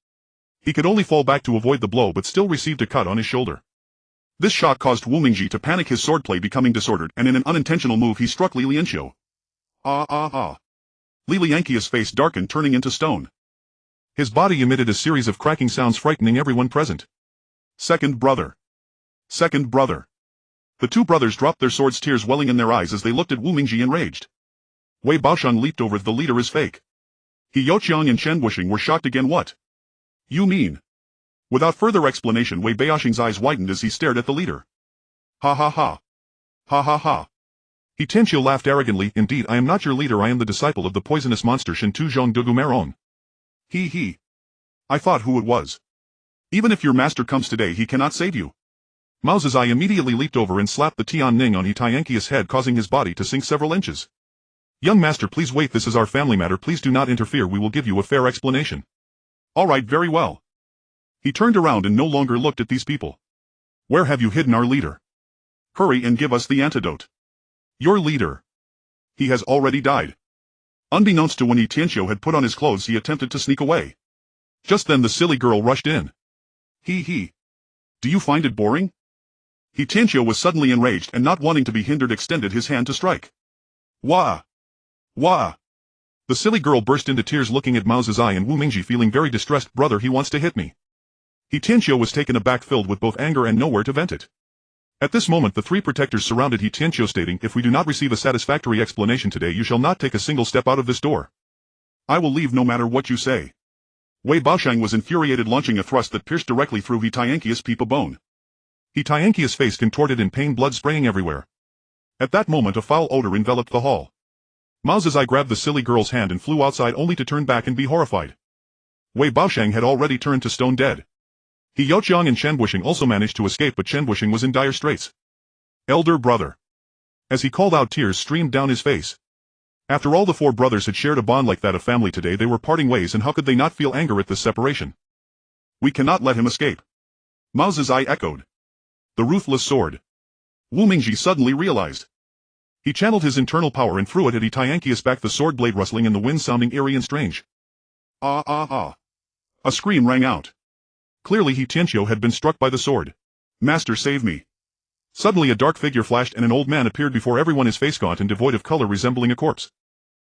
He could only fall back to avoid the blow, but still received a cut on his shoulder. This shock caused Wu Mingji to panic, his swordplay becoming disordered, and in an unintentional move he struck Li Xiao. Li Xiao's face darkened, turning into stone. His body emitted a series of cracking sounds, frightening everyone present. Second brother. Second brother. The 2 brothers dropped their swords, tears welling in their eyes as they looked at Wu Mingji enraged. Wei Baoxiang leaped over. The leader is fake. He Youqiang and Chen Wuxing were shocked again. What? You mean? Without further explanation, Wei Baoxing's eyes widened as he stared at the leader. Ha ha ha. Ha ha ha. He Tianqiu laughed arrogantly. Indeed, I am not your leader. I am the disciple of the poisonous monster Shen Tu Zhong de Gumeron. He. I thought who it was. Even if your master comes today, he cannot save you. Mao Zizai immediately leaped over and slapped the Tian Ning on He Tianqiu's head, causing his body to sink several inches. Young master, please wait. This is our family matter. Please do not interfere. We will give you a fair explanation. All right, very well. He turned around and no longer looked at these people. Where have you hidden our leader? Hurry and give us the antidote. Your leader. He has already died. Unbeknownst to when He Tianqiu had put on his clothes, he attempted to sneak away. Just then the silly girl rushed in. He. Do you find it boring? He Tianqiu was suddenly enraged and, not wanting to be hindered, extended his hand to strike. Wah! Wah! The silly girl burst into tears, looking at Mao Zizai and Wu Mingji, feeling very distressed. Brother, he wants to hit me. He Tianqiu was taken aback, filled with both anger and nowhere to vent it. At this moment the 3 protectors surrounded He Tianqiu, stating, if we do not receive a satisfactory explanation today, you shall not take a single step out of this door. I will leave no matter what you say. Wei Baoxiang was infuriated, launching a thrust that pierced directly through He Tianqiu's peepa bone. He Tianqiu's face contorted in pain, blood spraying everywhere. At that moment a foul odor enveloped the hall. Mao Zizai grabbed the silly girl's hand and flew outside, only to turn back and be horrified. Wei Baoxiang had already turned to stone dead. He Youqiang and Chen Wuxing also managed to escape, but Chen Wuxing was in dire straits. Elder brother. As he called out, tears streamed down his face. After all, the 4 brothers had shared a bond like that of family. Today they were parting ways, and how could they not feel anger at this separation? We cannot let him escape. Mao Zizai echoed. The ruthless sword. Wu Mingji suddenly realized. He channeled his internal power and threw it at He Tianqiu's back, the sword blade rustling in the wind, sounding eerie and strange. A scream rang out. Clearly He Tianqiu had been struck by the sword. Master, save me. Suddenly a dark figure flashed and an old man appeared before everyone, his face gaunt and devoid of color, resembling a corpse.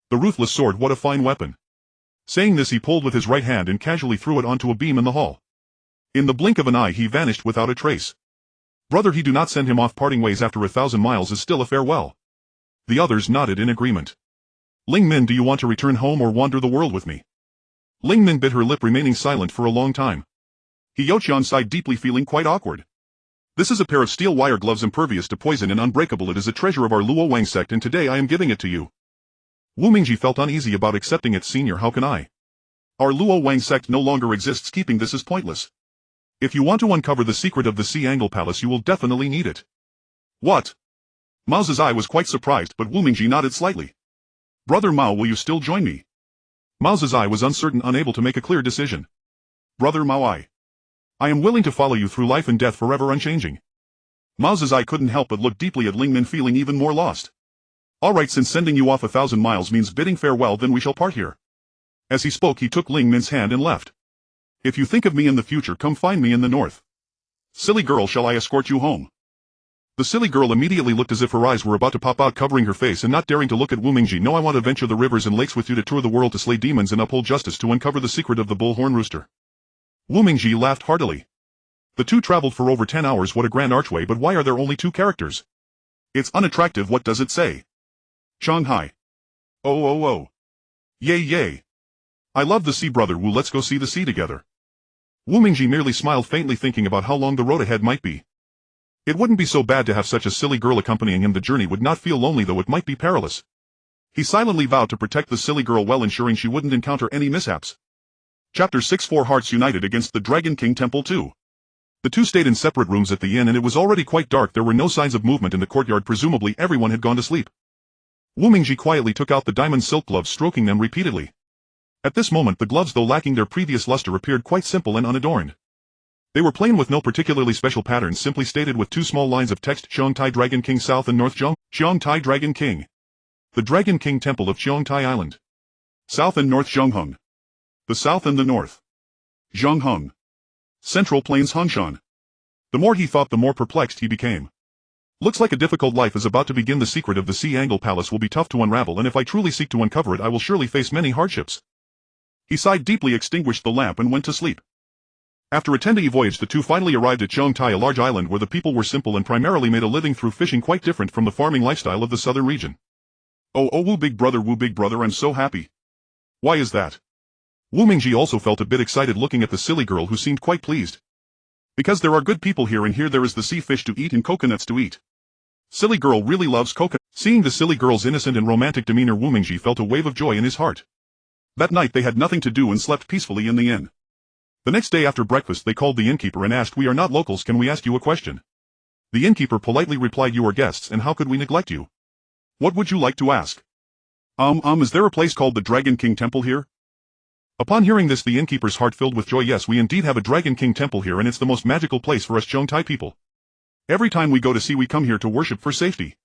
The ruthless sword, what a fine weapon. Saying this, he pulled with his right hand and casually threw it onto a beam in the hall. In the blink of an eye he vanished without a trace. Brother, he do not send him off. Parting ways after 1,000 miles is still a farewell. The others nodded in agreement. Ling Min, do you want to return home or wander the world with me? Ling Min bit her lip, remaining silent for a long time. He Youqiang sighed deeply, feeling quite awkward. This is a pair of steel wire gloves, impervious to poison and unbreakable. It is a treasure of our Luo Wang sect, and today I am giving it to you. Wu Mingji felt uneasy about accepting it. Senior, how can I? Our Luo Wang sect no longer exists. Keeping this is pointless. If you want to uncover the secret of the Sea Angle Palace, you will definitely need it. What? Mao Zizai was quite surprised, but Wu Mingji nodded slightly. Brother Mao, will you still join me? Mao Zizai was uncertain, unable to make a clear decision. Brother Mao, I am willing to follow you through life and death, forever unchanging. Mao Zizai couldn't help but look deeply at Ling Min, feeling even more lost. Alright, since sending you off 1,000 miles means bidding farewell, then we shall part here. As he spoke, he took Ling Min's hand and left. If you think of me in the future, come find me in the north. Silly girl, shall I escort you home? The silly girl immediately looked as if her eyes were about to pop out, covering her face and not daring to look at Wu Mingji. No, I want to venture the rivers and lakes with you, to tour the world, to slay demons and uphold justice, to uncover the secret of the bullhorn rooster. Wu Mingji laughed heartily. The two traveled for over 10 hours. What a grand archway, but why are there only 2 characters? It's unattractive. What does it say? Shanghai. Oh oh oh. Yay yay. I love the sea, brother Wu, let's go see the sea together. Wu Mingji merely smiled faintly, thinking about how long the road ahead might be. It wouldn't be so bad to have such a silly girl accompanying him. The journey would not feel lonely, though it might be perilous. He silently vowed to protect the silly girl well, ensuring she wouldn't encounter any mishaps. Chapter 6. Four hearts united against the Dragon King Temple 2. The two stayed in separate rooms at the inn, and it was already quite dark. There were no signs of movement in the courtyard. Presumably everyone had gone to sleep. Wu Mingji quietly took out the diamond silk gloves, stroking them repeatedly. At this moment the gloves, though lacking their previous luster, appeared quite simple and unadorned. They were plain with no particularly special patterns, simply stated with two small lines of text: Xiongtai Dragon King South and North Xiongtai Dragon King. The Dragon King Temple of Xiongtai Island. South and North Zhongheng. The South and the North. Zhongheng. Central Plains Hongshan. The more he thought, the more perplexed he became. Looks like a difficult life is about to begin. The secret of the Sea Angle Palace will be tough to unravel, and if I truly seek to uncover it, I will surely face many hardships. He sighed deeply, extinguished the lamp, and went to sleep. After a 10-day voyage, the two finally arrived at Xiongtai, a large island where the people were simple and primarily made a living through fishing, quite different from the farming lifestyle of the southern region. Oh Wu big brother, I'm so happy. Why is that? Wu Mingji also felt a bit excited looking at the silly girl, who seemed quite pleased. Because there are good people here, and here there is the sea fish to eat and coconuts to eat. Silly girl really loves coconut. Seeing the silly girl's innocent and romantic demeanor, Wu Mingji felt a wave of joy in his heart. That night they had nothing to do and slept peacefully in the inn. The next day after breakfast they called the innkeeper and asked, "We are not locals, can we ask you a question?" The innkeeper politely replied, "You are guests, and how could we neglect you? What would you like to ask?" Is there a place called the Dragon King Temple here?" Upon hearing this, the innkeeper's heart filled with joy. "Yes, we indeed have a Dragon King Temple here, and it's the most magical place for us Xiongtai people. Every time we go to sea we come here to worship for safety.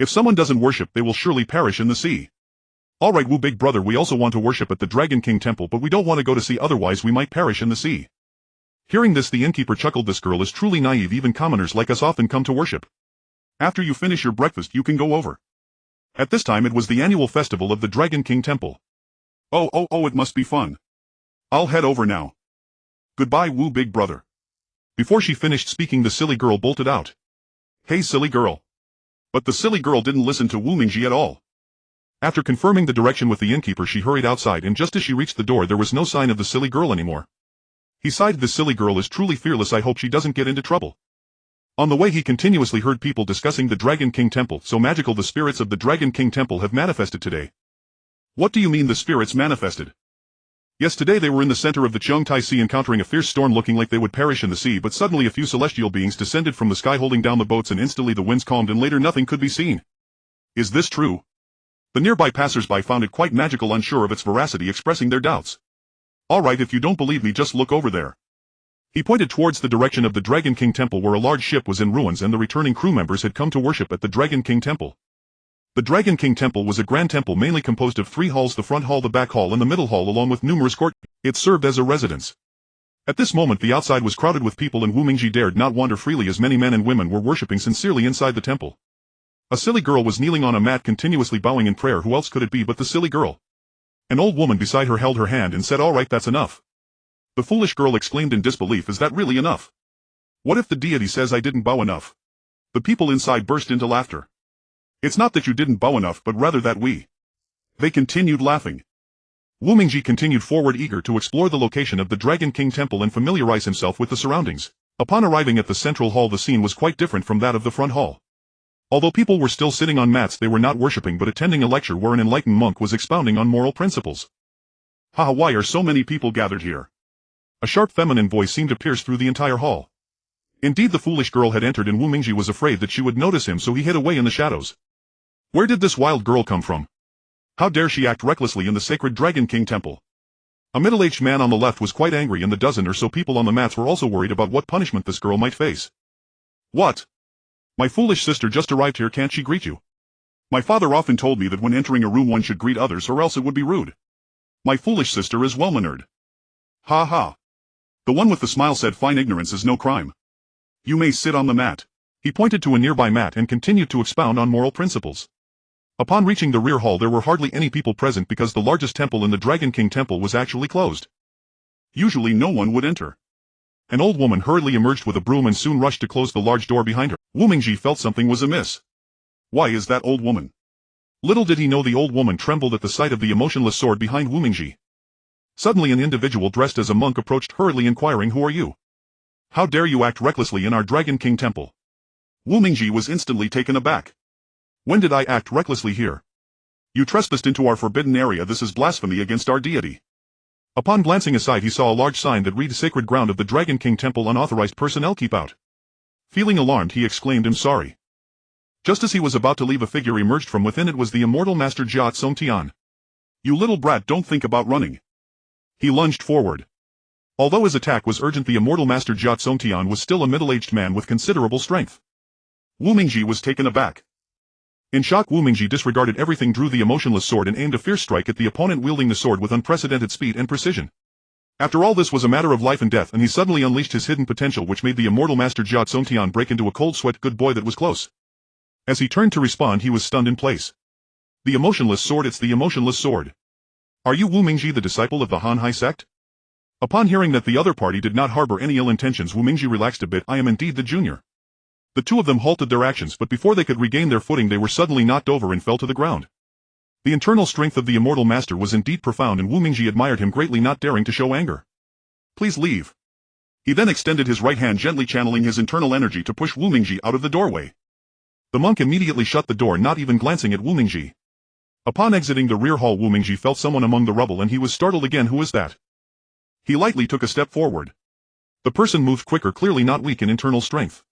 If someone doesn't worship, they will surely perish in the sea. Alright Wu big brother, we also want to worship at the Dragon King Temple, but we don't want to go to sea, otherwise we might perish in the sea." Hearing this, the innkeeper chuckled. This girl is truly naive. Even commoners like us often come to worship. After you finish your breakfast you can go over. At this time it was the annual festival of the Dragon King Temple. Oh, it must be fun. I'll head over now. Goodbye Wu big brother. Before she finished speaking, the silly girl bolted out. Hey silly girl. But the silly girl didn't listen to Wu Mingji at all. After confirming the direction with the innkeeper, she hurried outside, and just as she reached the door there was no sign of the silly girl anymore. He sighed. "This silly girl is truly fearless. I hope she doesn't get into trouble." On the way he continuously heard people discussing the Dragon King Temple. So magical, the spirits of the Dragon King Temple have manifested today. What do you mean the spirits manifested? Yes, today they were in the center of the Xiongtai Sea encountering a fierce storm, looking like they would perish in the sea, but suddenly a few celestial beings descended from the sky holding down the boats, and instantly the winds calmed and later nothing could be seen. Is this true? The nearby passers-by found it quite magical, unsure of its veracity, expressing their doubts. Alright, if you don't believe me, just look over there. He pointed towards the direction of the Dragon King Temple, where a large ship was in ruins and the returning crew members had come to worship at the Dragon King Temple. The Dragon King Temple was a grand temple mainly composed of 3 halls: the front hall, the back hall, and the middle hall, along with numerous court. It served as a residence. At this moment the outside was crowded with people, and Wu Mingji dared not wander freely as many men and women were worshipping sincerely inside the temple. A silly girl was kneeling on a mat, continuously bowing in prayer. Who else could it be but the silly girl? An old woman beside her held her hand and said, "Alright, that's enough." The foolish girl exclaimed in disbelief, "Is that really enough? What if the deity says I didn't bow enough?" The people inside burst into laughter. "It's not that you didn't bow enough, but rather that we..." They continued laughing. Wu Mingji continued forward, eager to explore the location of the Dragon King Temple and familiarize himself with the surroundings. Upon arriving at the central hall, the scene was quite different from that of the front hall. Although people were still sitting on mats, they were not worshipping but attending a lecture where an enlightened monk was expounding on moral principles. "Haha, why are so many people gathered here?" A sharp feminine voice seemed to pierce through the entire hall. Indeed, the foolish girl had entered, and Wu Mingji was afraid that she would notice him, so he hid away in the shadows. Where did this wild girl come from? How dare she act recklessly in the sacred Dragon King Temple? A middle-aged man on the left was quite angry, and the dozen or so people on the mats were also worried about what punishment this girl might face. "What? My foolish sister just arrived here, can't she greet you? My father often told me that when entering a room one should greet others, or else it would be rude. My foolish sister is well-mannered." "Ha ha." The one with the smile said, "Fine, ignorance is no crime. You may sit on the mat." He pointed to a nearby mat and continued to expound on moral principles. Upon reaching the rear hall there were hardly any people present because the largest temple in the Dragon King Temple was actually closed. Usually no one would enter. An old woman hurriedly emerged with a broom and soon rushed to close the large door behind her. Wu Mingji felt something was amiss. Why is that old woman? Little did he know the old woman trembled at the sight of the emotionless sword behind Wu Mingji. Suddenly an individual dressed as a monk approached hurriedly inquiring, "Who are you? How dare you act recklessly in our Dragon King temple?" Wu Mingji was instantly taken aback. "When did I act recklessly here? You trespassed into our forbidden area. This is blasphemy against our deity." Upon glancing aside he saw a large sign that read "Sacred Ground of the Dragon King Temple, unauthorized personnel keep out." Feeling alarmed he exclaimed, "I'm sorry." Just as he was about to leave, a figure emerged from within. It was the immortal master Jia Tsongtian. "You little brat, don't think about running." He lunged forward. Although his attack was urgent, the immortal master Jia Tsongtian was still a middle-aged man with considerable strength. Wu Mingji was taken aback. In shock, Wu Mingji disregarded everything, drew the emotionless sword and aimed a fierce strike at the opponent, wielding the sword with unprecedented speed and precision. After all, this was a matter of life and death, and he suddenly unleashed his hidden potential, which made the immortal master Jia Tsongtian break into a cold sweat. "Good boy, that was close." As he turned to respond, he was stunned in place. The emotionless sword, it's the emotionless sword. Are you Wu Mingji, the disciple of the Han Hai sect? Upon hearing that the other party did not harbor any ill intentions, Wu Mingji relaxed a bit. "I am indeed the junior." The two of them halted their actions, but before they could regain their footing they were suddenly knocked over and fell to the ground. The internal strength of the immortal master was indeed profound, and Wu Mingji admired him greatly, not daring to show anger. "Please leave." He then extended his right hand, gently channeling his internal energy to push Wu Mingji out of the doorway. The monk immediately shut the door, not even glancing at Wu Mingji. Upon exiting the rear hall, Wu Mingji felt someone among the rubble and he was startled again. "Who is that?" He lightly took a step forward. The person moved quicker, clearly not weak in internal strength.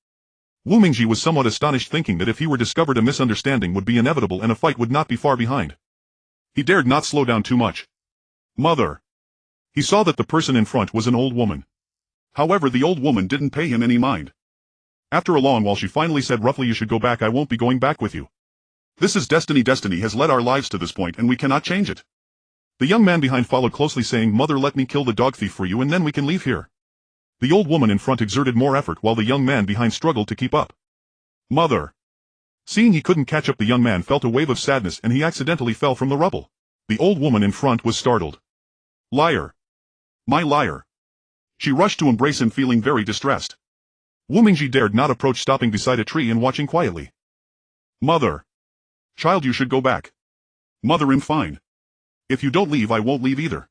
Wu Mingji was somewhat astonished, thinking that if he were discovered a misunderstanding would be inevitable and a fight would not be far behind. He dared not slow down too much. "Mother." He saw that the person in front was an old woman. However, the old woman didn't pay him any mind. After a long while she finally said roughly, "You should go back. I won't be going back with you. This is destiny. Destiny has led our lives to this point and we cannot change it." The young man behind followed closely, saying, "Mother, let me kill the dog thief for you and then we can leave here." The old woman in front exerted more effort while the young man behind struggled to keep up. "Mother." Seeing he couldn't catch up, the young man felt a wave of sadness and he accidentally fell from the rubble. The old woman in front was startled. "Liar. My liar." She rushed to embrace him, feeling very distressed. Wu Mingji dared not approach, stopping beside a tree and watching quietly. "Mother." "Child, you should go back." "Mother, I'm fine. If you don't leave, I won't leave either."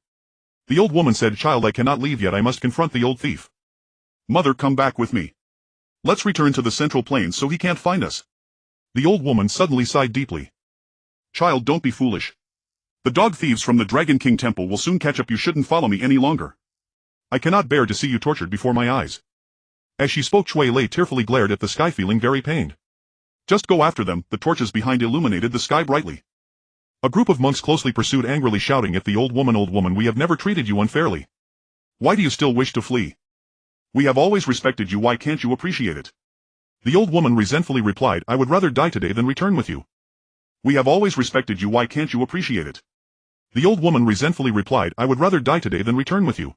The old woman said, "Child, I cannot leave yet. I must confront the old thief." "Mother, come back with me. Let's return to the Central Plains so he can't find us." The old woman suddenly sighed deeply. "Child, don't be foolish. The dog thieves from the Dragon King Temple will soon catch up. You shouldn't follow me any longer. I cannot bear to see you tortured before my eyes." As she spoke, Cui Lei tearfully glared at the sky, feeling very pained. "Just go after them." The torches behind illuminated the sky brightly. A group of monks closely pursued, angrily shouting at the old woman, "Old woman, we have never treated you unfairly. Why do you still wish to flee? We have always respected you. Why can't you appreciate it?" The old woman resentfully replied, "I would rather die today than return with you." We have always respected you. Why can't you appreciate it? The old woman resentfully replied, "I would rather die today than return with you."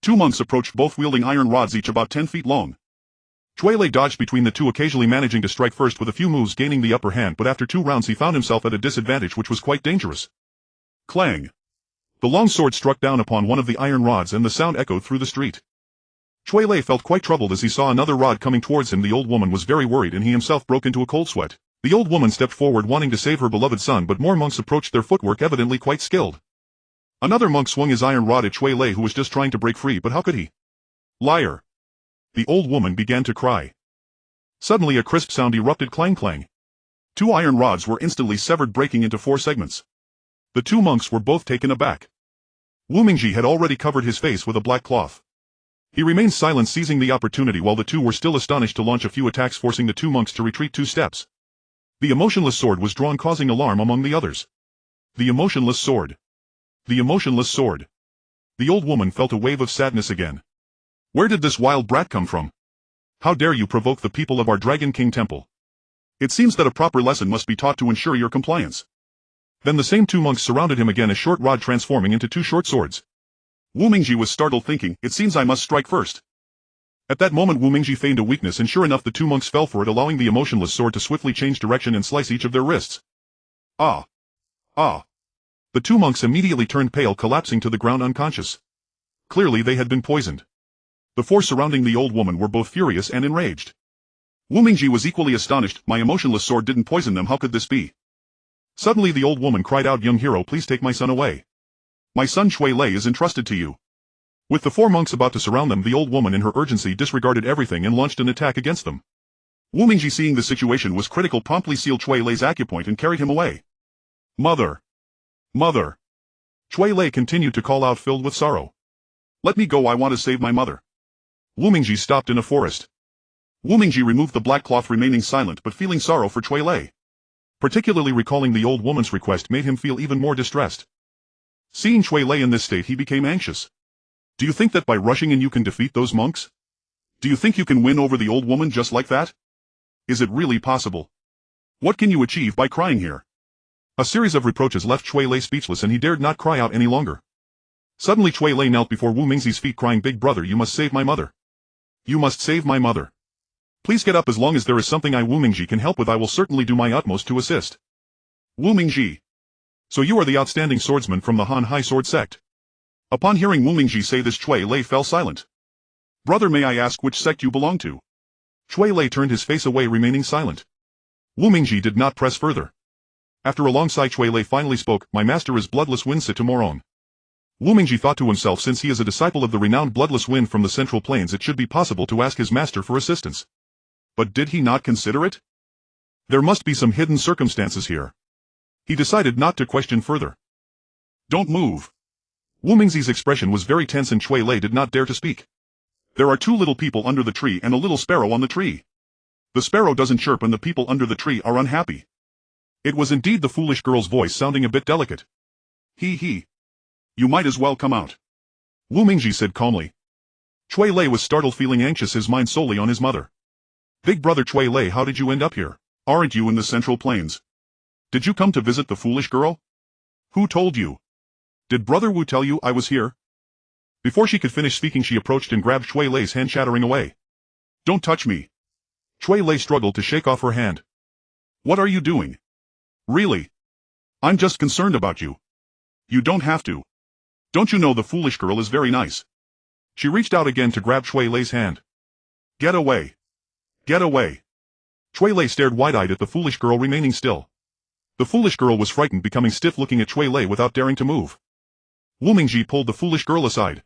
Two monks approached, both wielding iron rods, each about 10 feet long. Cui Lei dodged between the two, occasionally managing to strike first with a few moves, gaining the upper hand, but after 2 rounds he found himself at a disadvantage, which was quite dangerous. Clang! The long sword struck down upon one of the iron rods and the sound echoed through the street. Cui Lei felt quite troubled as he saw another rod coming towards him. The old woman was very worried and he himself broke into a cold sweat. The old woman stepped forward, wanting to save her beloved son, but more monks approached, their footwork evidently quite skilled. Another monk swung his iron rod at Cui Lei, who was just trying to break free, but how could he? "Liar!" The old woman began to cry. Suddenly a crisp sound erupted. Clang clang. 2 iron rods were instantly severed, breaking into 4 segments. The 2 monks were both taken aback. Wu Mingji had already covered his face with a black cloth. He remained silent, seizing the opportunity while the two were still astonished to launch a few attacks, forcing the 2 monks to retreat 2 steps. The emotionless sword was drawn, causing alarm among the others. The emotionless sword. The emotionless sword. The old woman felt a wave of sadness again. Where did this wild brat come from? How dare you provoke the people of our Dragon King Temple? It seems that a proper lesson must be taught to ensure your compliance. Then the same 2 monks surrounded him again, a short rod transforming into 2 short swords. Wu Mingji was startled, thinking, "It seems I must strike first." At that moment Wu Mingji feigned a weakness, and sure enough the 2 monks fell for it, allowing the emotionless sword to swiftly change direction and slice each of their wrists. Ah! Ah! The 2 monks immediately turned pale, collapsing to the ground unconscious. Clearly they had been poisoned. The 4 surrounding the old woman were both furious and enraged. Wu Mingji was equally astonished. My emotionless sword didn't poison them. How could this be? Suddenly the old woman cried out, young hero, please take my son away. My son Cui Lei is entrusted to you. With the 4 monks about to surround them, the old woman in her urgency disregarded everything and launched an attack against them. Wu Mingji, seeing the situation was critical, promptly sealed Cui Lei's acupoint and carried him away. Mother! Mother! Cui Lei continued to call out, filled with sorrow. Let me go, I want to save my mother. Wu Mingji stopped in a forest. Wu Mingji removed the black cloth, remaining silent but feeling sorrow for Cui Lei. Particularly recalling the old woman's request made him feel even more distressed. Seeing Cui Lei in this state, he became anxious. Do you think that by rushing in you can defeat those monks? Do you think you can win over the old woman just like that? Is it really possible? What can you achieve by crying here? A series of reproaches left Cui Lei speechless, and he dared not cry out any longer. Suddenly Cui Lei knelt before Wu Mingji's feet, crying, big brother, you must save my mother. You must save my mother. Please get up. As long as there is something Wu Mingji can help with, I will certainly do my utmost to assist. Wu Mingji. So you are the outstanding swordsman from the Han Hai Sword Sect. Upon hearing Wu Mingji say this, Cui Lei fell silent. Brother, may I ask which sect you belong to? Cui Lei turned his face away, remaining silent. Wu Mingji did not press further. After a long sigh, Cui Lei finally spoke, my master is Bloodless Wind Sitomoron. Wu Mingji thought to himself, since he is a disciple of the renowned Bloodless Wind from the Central Plains, it should be possible to ask his master for assistance. But did he not consider it? There must be some hidden circumstances here. He decided not to question further. Don't move. Wu Mingji's expression was very tense, and Cui Lei did not dare to speak. There are 2 little people under the tree and a little sparrow on the tree. The sparrow doesn't chirp and the people under the tree are unhappy. It was indeed the foolish girl's voice, sounding a bit delicate. He. You might as well come out. Wu Mingji said calmly. Cui Lei was startled, feeling anxious, his mind solely on his mother. Big brother Cui Lei, how did you end up here? Aren't you in the Central Plains? Did you come to visit the foolish girl? Who told you? Did Brother Wu tell you I was here? Before she could finish speaking, she approached and grabbed Cui Lei's hand, shattering away. Don't touch me. Cui Lei struggled to shake off her hand. What are you doing? Really? I'm just concerned about you. You don't have to. Don't you know the foolish girl is very nice? She reached out again to grab Cui Lei's hand. Get away. Get away. Cui Lei stared wide-eyed at the foolish girl, remaining still. The foolish girl was frightened, becoming stiff, looking at Cui Lei without daring to move. Wu Mingji pulled the foolish girl aside.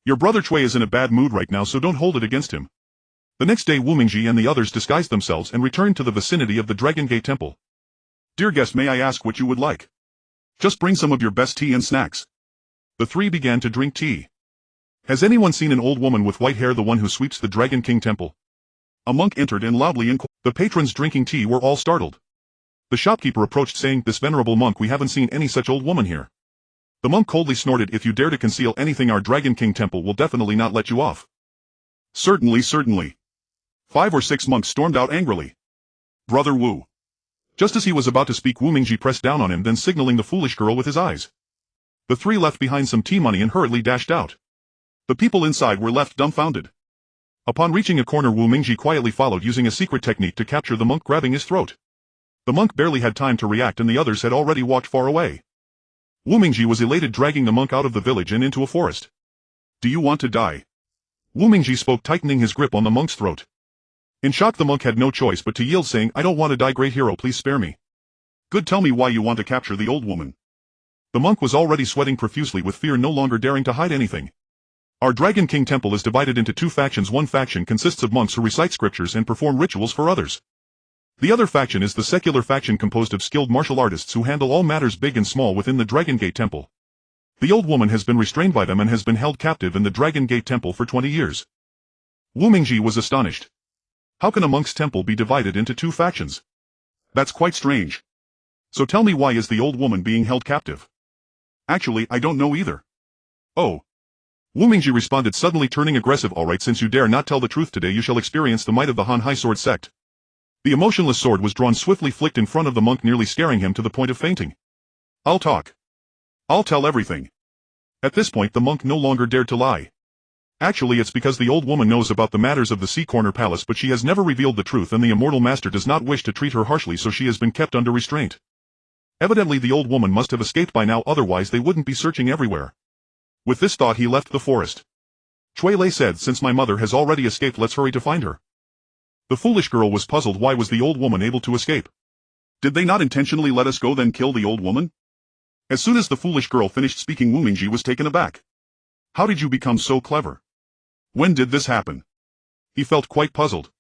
Your brother Cui is in a bad mood right now, so don't hold it against him. The next day Wu Mingji and the others disguised themselves and returned to the vicinity of the Dragon Gate Temple. Dear guest, may I ask what you would like? Just bring some of your best tea and snacks. The 3 began to drink tea. Has anyone seen an old woman with white hair, the one who sweeps the Dragon King Temple? A monk entered and loudly inquired. The patrons drinking tea were all startled. The shopkeeper approached, saying, this venerable monk, we haven't seen any such old woman here. The monk coldly snorted, if you dare to conceal anything, our Dragon King Temple will definitely not let you off. Certainly, certainly. 5 or 6 monks stormed out angrily. Brother Wu. Just as he was about to speak, Wu Mingji pressed down on him, then signaling the foolish girl with his eyes. The 3 left behind some tea money and hurriedly dashed out. The people inside were left dumbfounded. Upon reaching a corner, Wu Mingji quietly followed, using a secret technique to capture the monk, grabbing his throat. The monk barely had time to react and the others had already walked far away. Wu Mingji was elated, dragging the monk out of the village and into a forest. Do you want to die? Wu Mingji spoke, tightening his grip on the monk's throat. In shock, the monk had no choice but to yield, saying, I don't want to die, great hero, please spare me. Good, tell me why you want to capture the old woman. The monk was already sweating profusely with fear, no longer daring to hide anything. Our Dragon King Temple is divided into 2 factions. One faction consists of monks who recite scriptures and perform rituals for others. The other faction is the secular faction, composed of skilled martial artists who handle all matters big and small within the Dragon Gate Temple. The old woman has been restrained by them and has been held captive in the Dragon Gate Temple for 20 years. Wu Mingji was astonished. How can a monk's temple be divided into 2 factions? That's quite strange. So tell me, why is the old woman being held captive? Actually, I don't know either. Oh. Wu Mingji responded, suddenly turning aggressive. Alright, since you dare not tell the truth today, you shall experience the might of the Han Hai Sword Sect. The emotionless sword was drawn, swiftly flicked in front of the monk, nearly scaring him to the point of fainting. I'll talk. I'll tell everything. At this point the monk no longer dared to lie. Actually, it's because the old woman knows about the matters of the Sea Corner Palace, but she has never revealed the truth, and the immortal master does not wish to treat her harshly, so she has been kept under restraint. Evidently the old woman must have escaped by now, otherwise they wouldn't be searching everywhere. With this thought he left the forest. Cui Lei said, since my mother has already escaped, let's hurry to find her. The foolish girl was puzzled. Why was the old woman able to escape? Did they not intentionally let us go then kill the old woman? As soon as the foolish girl finished speaking, Wu Mingji was taken aback. How did you become so clever? When did this happen? He felt quite puzzled.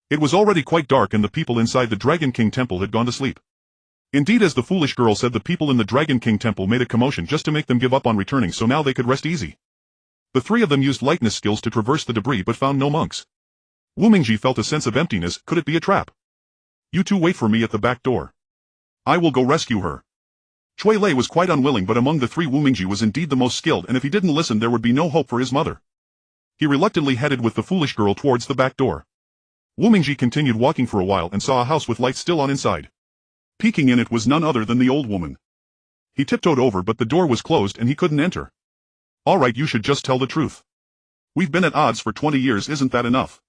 It was already quite dark and the people inside the Dragon King Temple had gone to sleep. Indeed, as the foolish girl said, the people in the Dragon King Temple made a commotion just to make them give up on returning so now they could rest easy. The three of them used lightness skills to traverse the debris but found no monks. Wu Mingji felt a sense of emptiness. Could it be a trap? You two wait for me at the back door. I will go rescue her. Cui Lei was quite unwilling, but among the three Wu Mingji was indeed the most skilled, and if he didn't listen there would be no hope for his mother. He reluctantly headed with the foolish girl towards the back door. Wu Mingji continued walking for a while and saw a house with lights still on inside. Peeking in it was none other than the old woman. He tiptoed over, but the door was closed and he couldn't enter. Alright, you should just tell the truth. We've been at odds for 20 years, isn't that enough?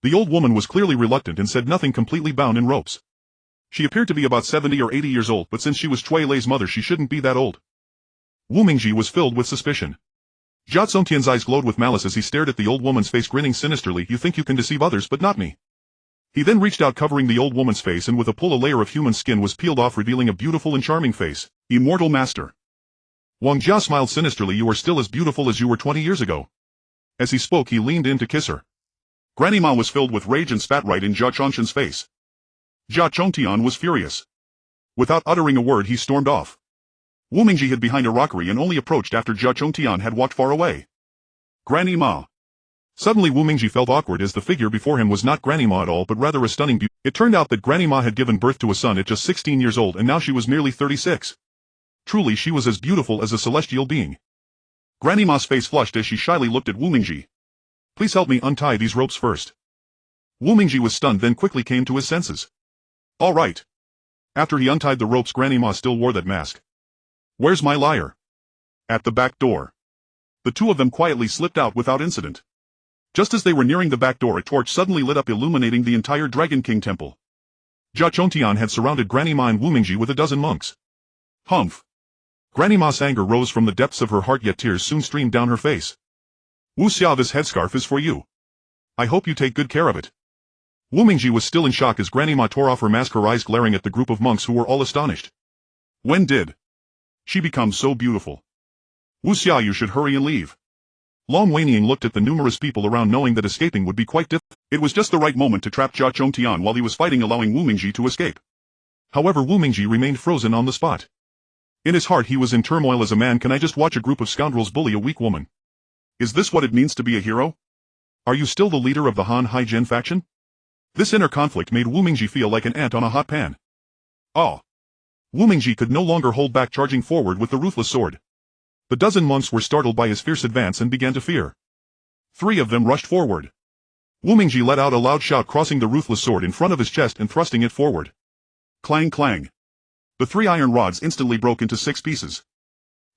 The old woman was clearly reluctant and said nothing, completely bound in ropes. She appeared to be about 70 or 80 years old, but since she was Cui Lei's mother she shouldn't be that old. Wu Mingji was filled with suspicion. Jia Zongtian's eyes glowed with malice as he stared at the old woman's face, grinning sinisterly. You think you can deceive others but not me. He then reached out, covering the old woman's face, and with a pull a layer of human skin was peeled off, revealing a beautiful and charming face. Immortal Master. Wang Jia smiled sinisterly. You are still as beautiful as you were 20 years ago. As he spoke he leaned in to kiss her. Granny Ma was filled with rage and spat right in Jia Chongshan's face. Jia Chongtian was furious. Without uttering a word he stormed off. Wu Mingji hid behind a rockery and only approached after Jia Chongtian had walked far away. Granny Ma. Suddenly Wu Mingji felt awkward as the figure before him was not Granny Ma at all but rather a stunning beauty. It turned out that Granny Ma had given birth to a son at just 16 years old and now she was nearly 36. Truly she was as beautiful as a celestial being. Granny Ma's face flushed as she shyly looked at Wu Mingji. Please help me untie these ropes first. Wu Mingji was stunned, then quickly came to his senses. All right. After he untied the ropes, Granny Ma still wore that mask. Where's my lyre? At the back door. The two of them quietly slipped out without incident. Just as they were nearing the back door, a torch suddenly lit up, illuminating the entire Dragon King Temple. Jia Chongtian had surrounded Granny Ma and Wu Mingji with a dozen monks. Humph. Granny Ma's anger rose from the depths of her heart, yet tears soon streamed down her face. Wu Xiao, this headscarf is for you. I hope you take good care of it. Wu Mingji was still in shock as Granny Ma tore off her mask, her eyes glaring at the group of monks who were all astonished. When did she become so beautiful? Wu Xiao, you should hurry and leave. Long Weiniang looked at the numerous people around, knowing that escaping would be quite difficult. It was just the right moment to trap Jia Chongtian while he was fighting, allowing Wu Mingji to escape. However, Wu Mingji remained frozen on the spot. In his heart he was in turmoil. As a man, can I just watch a group of scoundrels bully a weak woman? Is this what it means to be a hero? Are you still the leader of the Han Hai-Gen faction? This inner conflict made Wu Mingji feel like an ant on a hot pan. Oh! Wu Mingji could no longer hold back, charging forward with the ruthless sword. The dozen monks were startled by his fierce advance and began to fear. Three of them rushed forward. Wu Mingji let out a loud shout, crossing the ruthless sword in front of his chest and thrusting it forward. Clang clang. The three iron rods instantly broke into 6 pieces.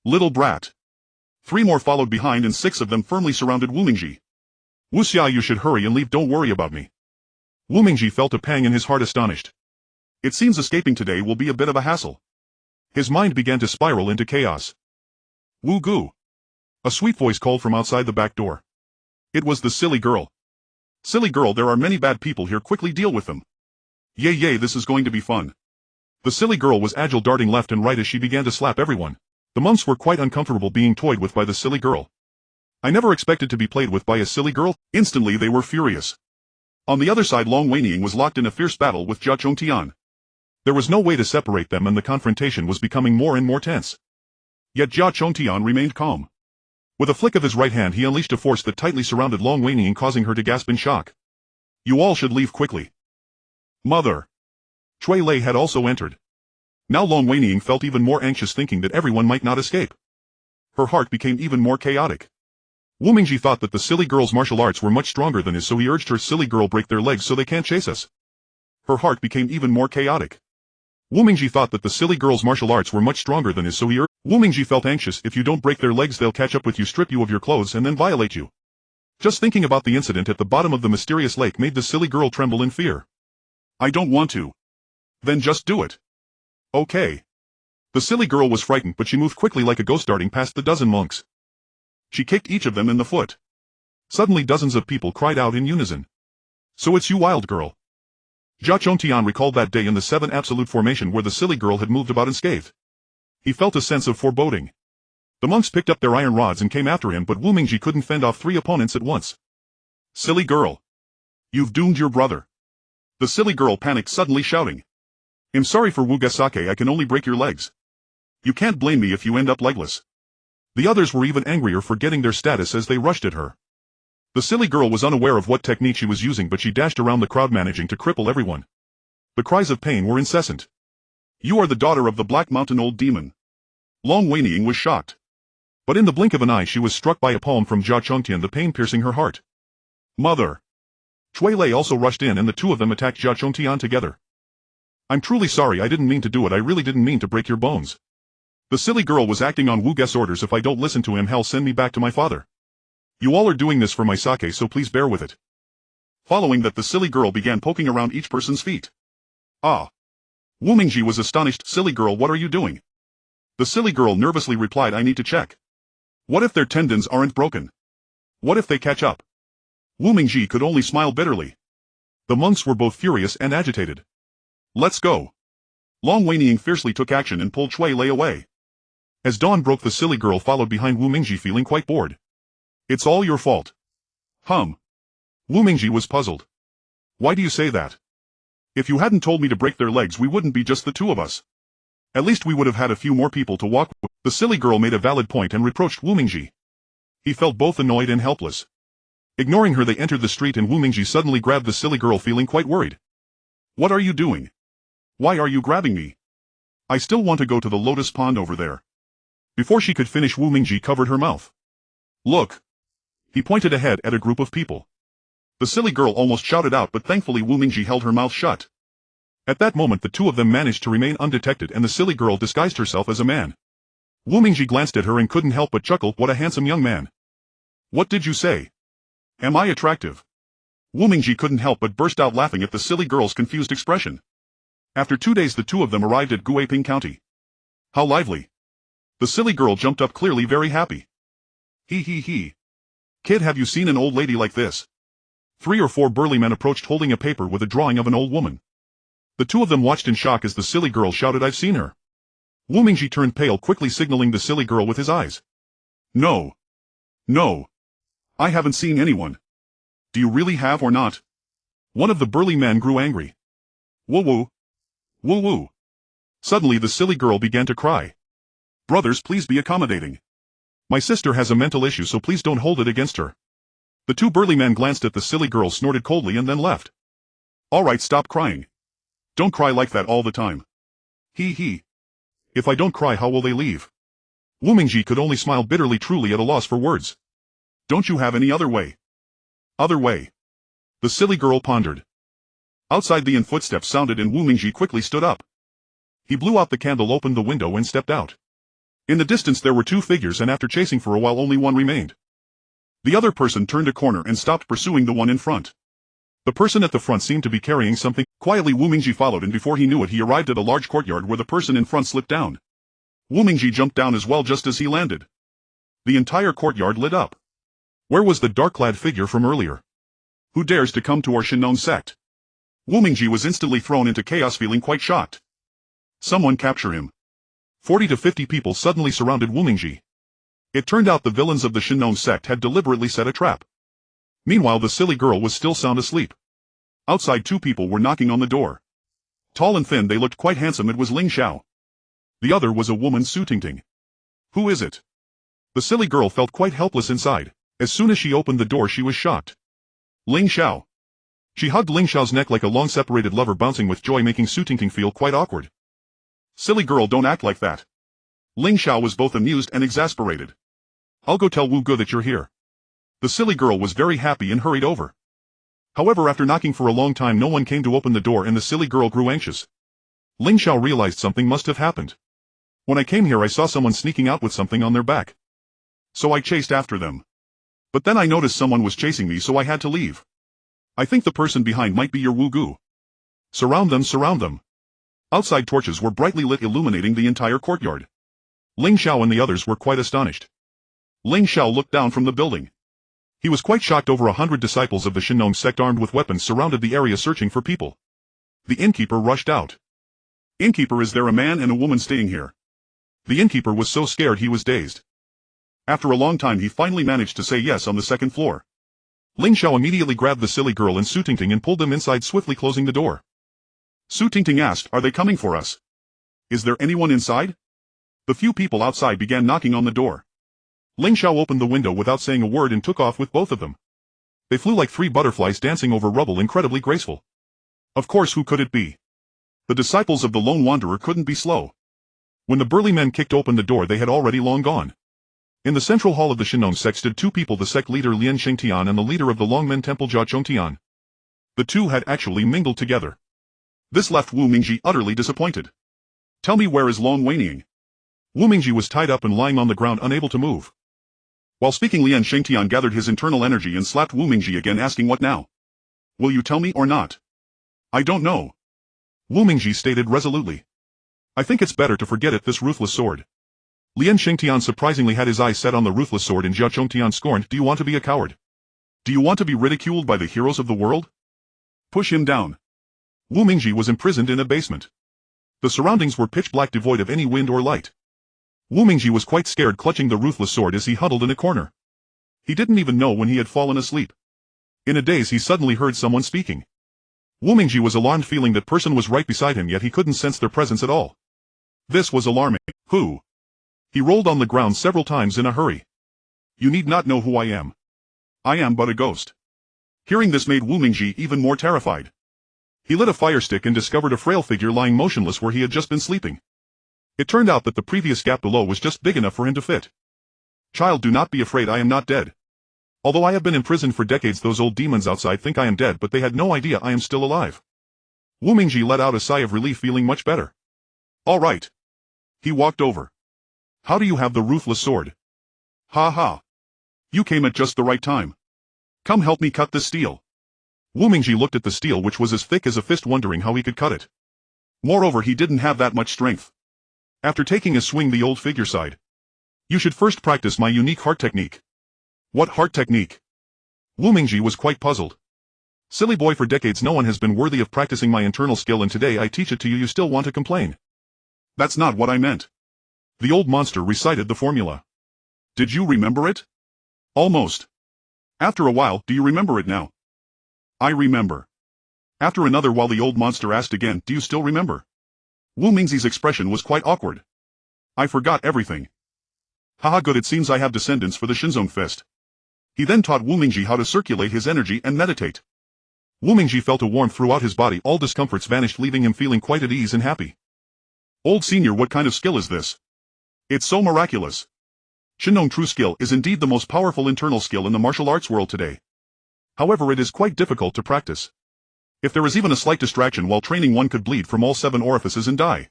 Little brat. 3 more followed behind and 6 of them firmly surrounded Wu Mingji. Wu Xiao, you should hurry and leave, don't worry about me. Wu Mingji felt a pang in his heart, astonished. It seems escaping today will be a bit of a hassle. His mind began to spiral into chaos. Wu Gu. A sweet voice called from outside the back door. It was the silly girl. Silly girl, there are many bad people here, quickly deal with them. Yay yay, this is going to be fun. The silly girl was agile, darting left and right as she began to slap everyone. The monks were quite uncomfortable being toyed with by the silly girl. I never expected to be played with by a silly girl. Instantly they were furious. On the other side, Long Weiniang was locked in a fierce battle with Jia Chongtian. There was no way to separate them and the confrontation was becoming more and more tense. Yet Jia Chongtian remained calm. With a flick of his right hand he unleashed a force that tightly surrounded Long Weiniang, causing her to gasp in shock. You all should leave quickly. Mother. Cui Lei had also entered. Now Long Weiniang felt even more anxious, thinking that everyone might not escape. Her heart became even more chaotic. Wu Mingji thought that the silly girl's martial arts were much stronger than his, so he urged her, silly girl, break their legs so they can't chase us. Her heart became even more chaotic. Wu Mingji thought that the silly girl's martial arts were much stronger than his, so he urged. Wu Mingji felt anxious. If you don't break their legs they'll catch up with you, strip you of your clothes and then violate you. Just thinking about the incident at the bottom of the mysterious lake made the silly girl tremble in fear. I don't want to. Then just do it. Okay. The silly girl was frightened, but she moved quickly like a ghost, darting past the dozen monks. She kicked each of them in the foot. Suddenly dozens of people cried out in unison. So it's you, wild girl. Jia Chongtian recalled that day in the 7 Absolute Formation where the silly girl had moved about unscathed. He felt a sense of foreboding. The monks picked up their iron rods and came after him, but Wu Mingji couldn't fend off 3 opponents at once. Silly girl. You've doomed your brother. The silly girl panicked, suddenly shouting. I'm sorry for Wu Gasake, I can only break your legs. You can't blame me if you end up legless. The others were even angrier, forgetting their status as they rushed at her. The silly girl was unaware of what technique she was using, but she dashed around the crowd, managing to cripple everyone. The cries of pain were incessant. You are the daughter of the Black Mountain Old Demon. Long Weining was shocked. But in the blink of an eye she was struck by a palm from Jia Chongtian, the pain piercing her heart. Mother! Chui Lei also rushed in and the two of them attacked Jia Chongtian together. I'm truly sorry, I didn't mean to do it, I really didn't mean to break your bones. The silly girl was acting on Wu Ge's orders, if I don't listen to him, hell send me back to my father. You all are doing this for my sake, so please bear with it. Following that, the silly girl began poking around each person's feet. Ah! Wu Mingji was astonished. Silly girl, what are you doing? The silly girl nervously replied, I need to check. What if their tendons aren't broken? What if they catch up? Wu Mingji could only smile bitterly. The monks were both furious and agitated. Let's go. Long Weining fiercely took action and pulled Chui Lei away. As dawn broke, the silly girl followed behind Wu Mingji, feeling quite bored. It's all your fault. Wu Mingji was puzzled. Why do you say that? If you hadn't told me to break their legs, we wouldn't be just the two of us. At least we would have had a few more people to walk with. The silly girl made a valid point and reproached Wu Mingji. He felt both annoyed and helpless. Ignoring her, they entered the street and Wu Mingji suddenly grabbed the silly girl, feeling quite worried. What are you doing? Why are you grabbing me? I still want to go to the lotus pond over there. Before she could finish, Wu Mingji covered her mouth. Look! He pointed ahead at a group of people. The silly girl almost shouted out, but thankfully Wu Mingji held her mouth shut. At that moment the two of them managed to remain undetected and the silly girl disguised herself as a man. Wu Mingji glanced at her and couldn't help but chuckle. What a handsome young man. What did you say? Am I attractive? Wu Mingji couldn't help but burst out laughing at the silly girl's confused expression. After 2 days the two of them arrived at Guiping County. How lively. The silly girl jumped up, clearly very happy. He. Kid, have you seen an old lady like this? 3 or 4 burly men approached, holding a paper with a drawing of an old woman. The two of them watched in shock as the silly girl shouted, I've seen her. Wu Mingji turned pale, quickly signaling the silly girl with his eyes. No. I haven't seen anyone. Do you really have or not? One of the burly men grew angry. Woo. Suddenly the silly girl began to cry. Brothers, please be accommodating. My sister has a mental issue, so please don't hold it against her. The 2 burly men glanced at the silly girl, snorted coldly and then left. Alright, stop crying. Don't cry like that all the time. He. If I don't cry, how will they leave? Wu Mingji could only smile bitterly, truly at a loss for words. Don't you have any other way? Other way? The silly girl pondered. Outside the inn footsteps sounded and Wu Mingji quickly stood up. He blew out the candle, opened the window and stepped out. In the distance there were 2 figures, and after chasing for a while only one remained. The other person turned a corner and stopped pursuing the one in front. The person at the front seemed to be carrying something. Quietly Wu Mingji followed, and before he knew it he arrived at a large courtyard where the person in front slipped down. Wu Mingji jumped down as well just as he landed. The entire courtyard lit up. Where was the dark-clad figure from earlier? Who dares to come to our Shinnon sect? Wu Mingji was instantly thrown into chaos, feeling quite shocked. Someone capture him. 40 to 50 people suddenly surrounded Wu Mingji. It turned out the villains of the Shinnon sect had deliberately set a trap. Meanwhile the silly girl was still sound asleep. Outside 2 people were knocking on the door. Tall and thin, they looked quite handsome. It was Ling Xiao. The other was a woman, Su Tingting. Who is it? The silly girl felt quite helpless inside. As soon as she opened the door she was shocked. Ling Xiao. She hugged Ling Xiao's neck like a long-separated lover, bouncing with joy, making Su Tingting feel quite awkward. Silly girl, don't act like that. Ling Xiao was both amused and exasperated. I'll go tell Wu Ge that you're here. The silly girl was very happy and hurried over. However, after knocking for a long time no one came to open the door and the silly girl grew anxious. Ling Xiao realized something must have happened. When I came here I saw someone sneaking out with something on their back. So I chased after them. But then I noticed someone was chasing me, so I had to leave. I think the person behind might be your Wu Ge. Surround them. Outside torches were brightly lit, illuminating the entire courtyard. Ling Xiao and the others were quite astonished. Ling Xiao looked down from the building. He was quite shocked. Over 100 disciples of the Shinong sect armed with weapons surrounded the area searching for people. The innkeeper rushed out. "Innkeeper, is there a man and a woman staying here?" The innkeeper was so scared he was dazed. After a long time he finally managed to say yes on the second floor. Ling Xiao immediately grabbed the silly girl and Su Tingting and pulled them inside, swiftly closing the door. Su Tingting asked, "Are they coming for us? Is there anyone inside?" The few people outside began knocking on the door. Ling Xiao opened the window without saying a word and took off with both of them. They flew like 3 butterflies dancing over rubble, incredibly graceful. Of course, who could it be? The disciples of the Lone Wanderer couldn't be slow. When the burly men kicked open the door, they had already long gone. In the central hall of the Shinong sect stood 2 people, the sect leader Lian Xingtian and the leader of the Longmen Temple Jia Chongtian. The two had actually mingled together. This left Wu Mingji utterly disappointed. "Tell me, where is Long Weiniang?" Wu Mingji was tied up and lying on the ground, unable to move. While speaking, Lian Xingtian gathered his internal energy and slapped Wu Mingji again, asking, "What now? Will you tell me or not?" "I don't know," Wu Mingji stated resolutely. "I think it's better to forget it, this ruthless sword." Lian Xingtian surprisingly had his eyes set on the ruthless sword, and Jia Chongtian scorned, "Do you want to be a coward? Do you want to be ridiculed by the heroes of the world? Push him down." Wu Mingji was imprisoned in a basement. The surroundings were pitch black, devoid of any wind or light. Wu Mingji was quite scared, clutching the ruthless sword as he huddled in a corner. He didn't even know when he had fallen asleep. In a daze he suddenly heard someone speaking. Wu Mingji was alarmed, feeling that person was right beside him, yet he couldn't sense their presence at all. This was alarming. "Who?" He rolled on the ground several times in a hurry. "You need not know who I am. I am but a ghost." Hearing this made Wu Mingji even more terrified. He lit a fire stick and discovered a frail figure lying motionless where he had just been sleeping. It turned out that the previous gap below was just big enough for him to fit. "Child, do not be afraid, I am not dead. Although I have been imprisoned for decades, those old demons outside think I am dead, but they had no idea I am still alive." Wu Mingji let out a sigh of relief, feeling much better. "All right." He walked over. "How do you have the ruthless sword?" "Ha ha. You came at just the right time. Come help me cut this steel." Wu Mingji looked at the steel, which was as thick as a fist, wondering how he could cut it. Moreover, he didn't have that much strength. After taking a swing, the old figure sighed. "You should first practice my unique heart technique." "What heart technique?" Wu Mingji was quite puzzled. "Silly boy, for decades no one has been worthy of practicing my internal skill, and today I teach it to you. You still want to complain?" "That's not what I meant." The old monster recited the formula. "Did you remember it?" "Almost." "After a while, do you remember it now?" "I remember." After another while, the old monster asked again, "Do you still remember?" Wu Mingji's expression was quite awkward. "I forgot everything." "Haha, good, it seems I have descendants for the Shinzong fist." He then taught Wu Mingji how to circulate his energy and meditate. Wu Mingji felt a warmth throughout his body, all discomforts vanished, leaving him feeling quite at ease and happy. "Old senior, what kind of skill is this? It's so miraculous. Shinong true skill is indeed the most powerful internal skill in the martial arts world today. However, it is quite difficult to practice. If there is even a slight distraction while training, one could bleed from all 7 orifices and die.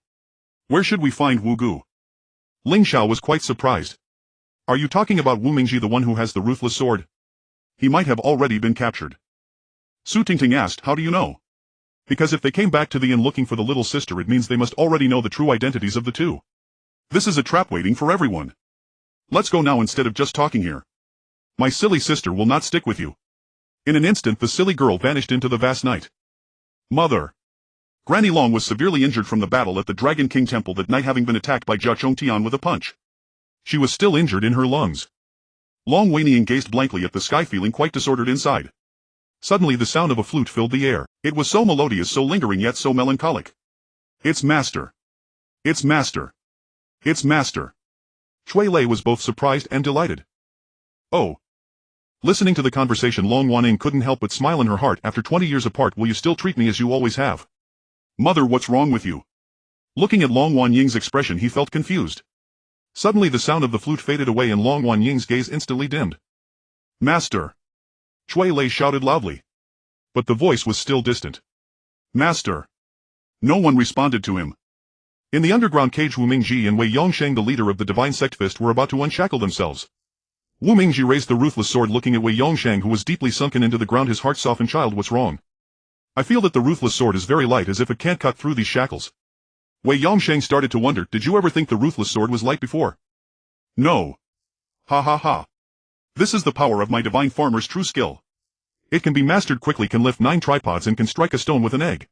Where should we find Wu Gu?" Ling Xiao was quite surprised. "Are you talking about Wu Mingji, the one who has the ruthless sword? He might have already been captured." Su Tingting asked, "How do you know?" "Because if they came back to the inn looking for the little sister, it means they must already know the true identities of the two. This is a trap waiting for everyone. Let's go now instead of just talking here. My silly sister will not stick with you." In an instant the silly girl vanished into the vast night. Mother. Granny Long was severely injured from the battle at the Dragon King Temple that night, having been attacked by Jia Chongtian with a punch. She was still injured in her lungs. Long Weiniang gazed blankly at the sky, feeling quite disordered inside. Suddenly the sound of a flute filled the air. It was so melodious, so lingering, yet so melancholic. "It's master. It's master. It's master." Chui Lei was both surprised and delighted. "Oh." Listening to the conversation, Long Wanning couldn't help but smile in her heart. "After 20 years apart, will you still treat me as you always have?" "Mother, what's wrong with you?" Looking at Long Wanying's expression, he felt confused. Suddenly the sound of the flute faded away and Long Wanying's gaze instantly dimmed. "Master!" Chui Lei shouted loudly. But the voice was still distant. "Master!" No one responded to him. In the underground cage, Wu Mingji and Wei Yongsheng, the leader of the Divine Sect Fist, were about to unshackle themselves. Wu Mingji raised the ruthless sword, looking at Wei Yongsheng, who was deeply sunken into the ground, his heart softened. "Child, what's wrong?" "I feel that the ruthless sword is very light, as if it can't cut through these shackles." Wei Yongsheng started to wonder, "Did you ever think the ruthless sword was light before?" "No." "Ha ha ha. This is the power of my divine farmer's true skill. It can be mastered quickly, can lift 9 tripods and can strike a stone with an egg.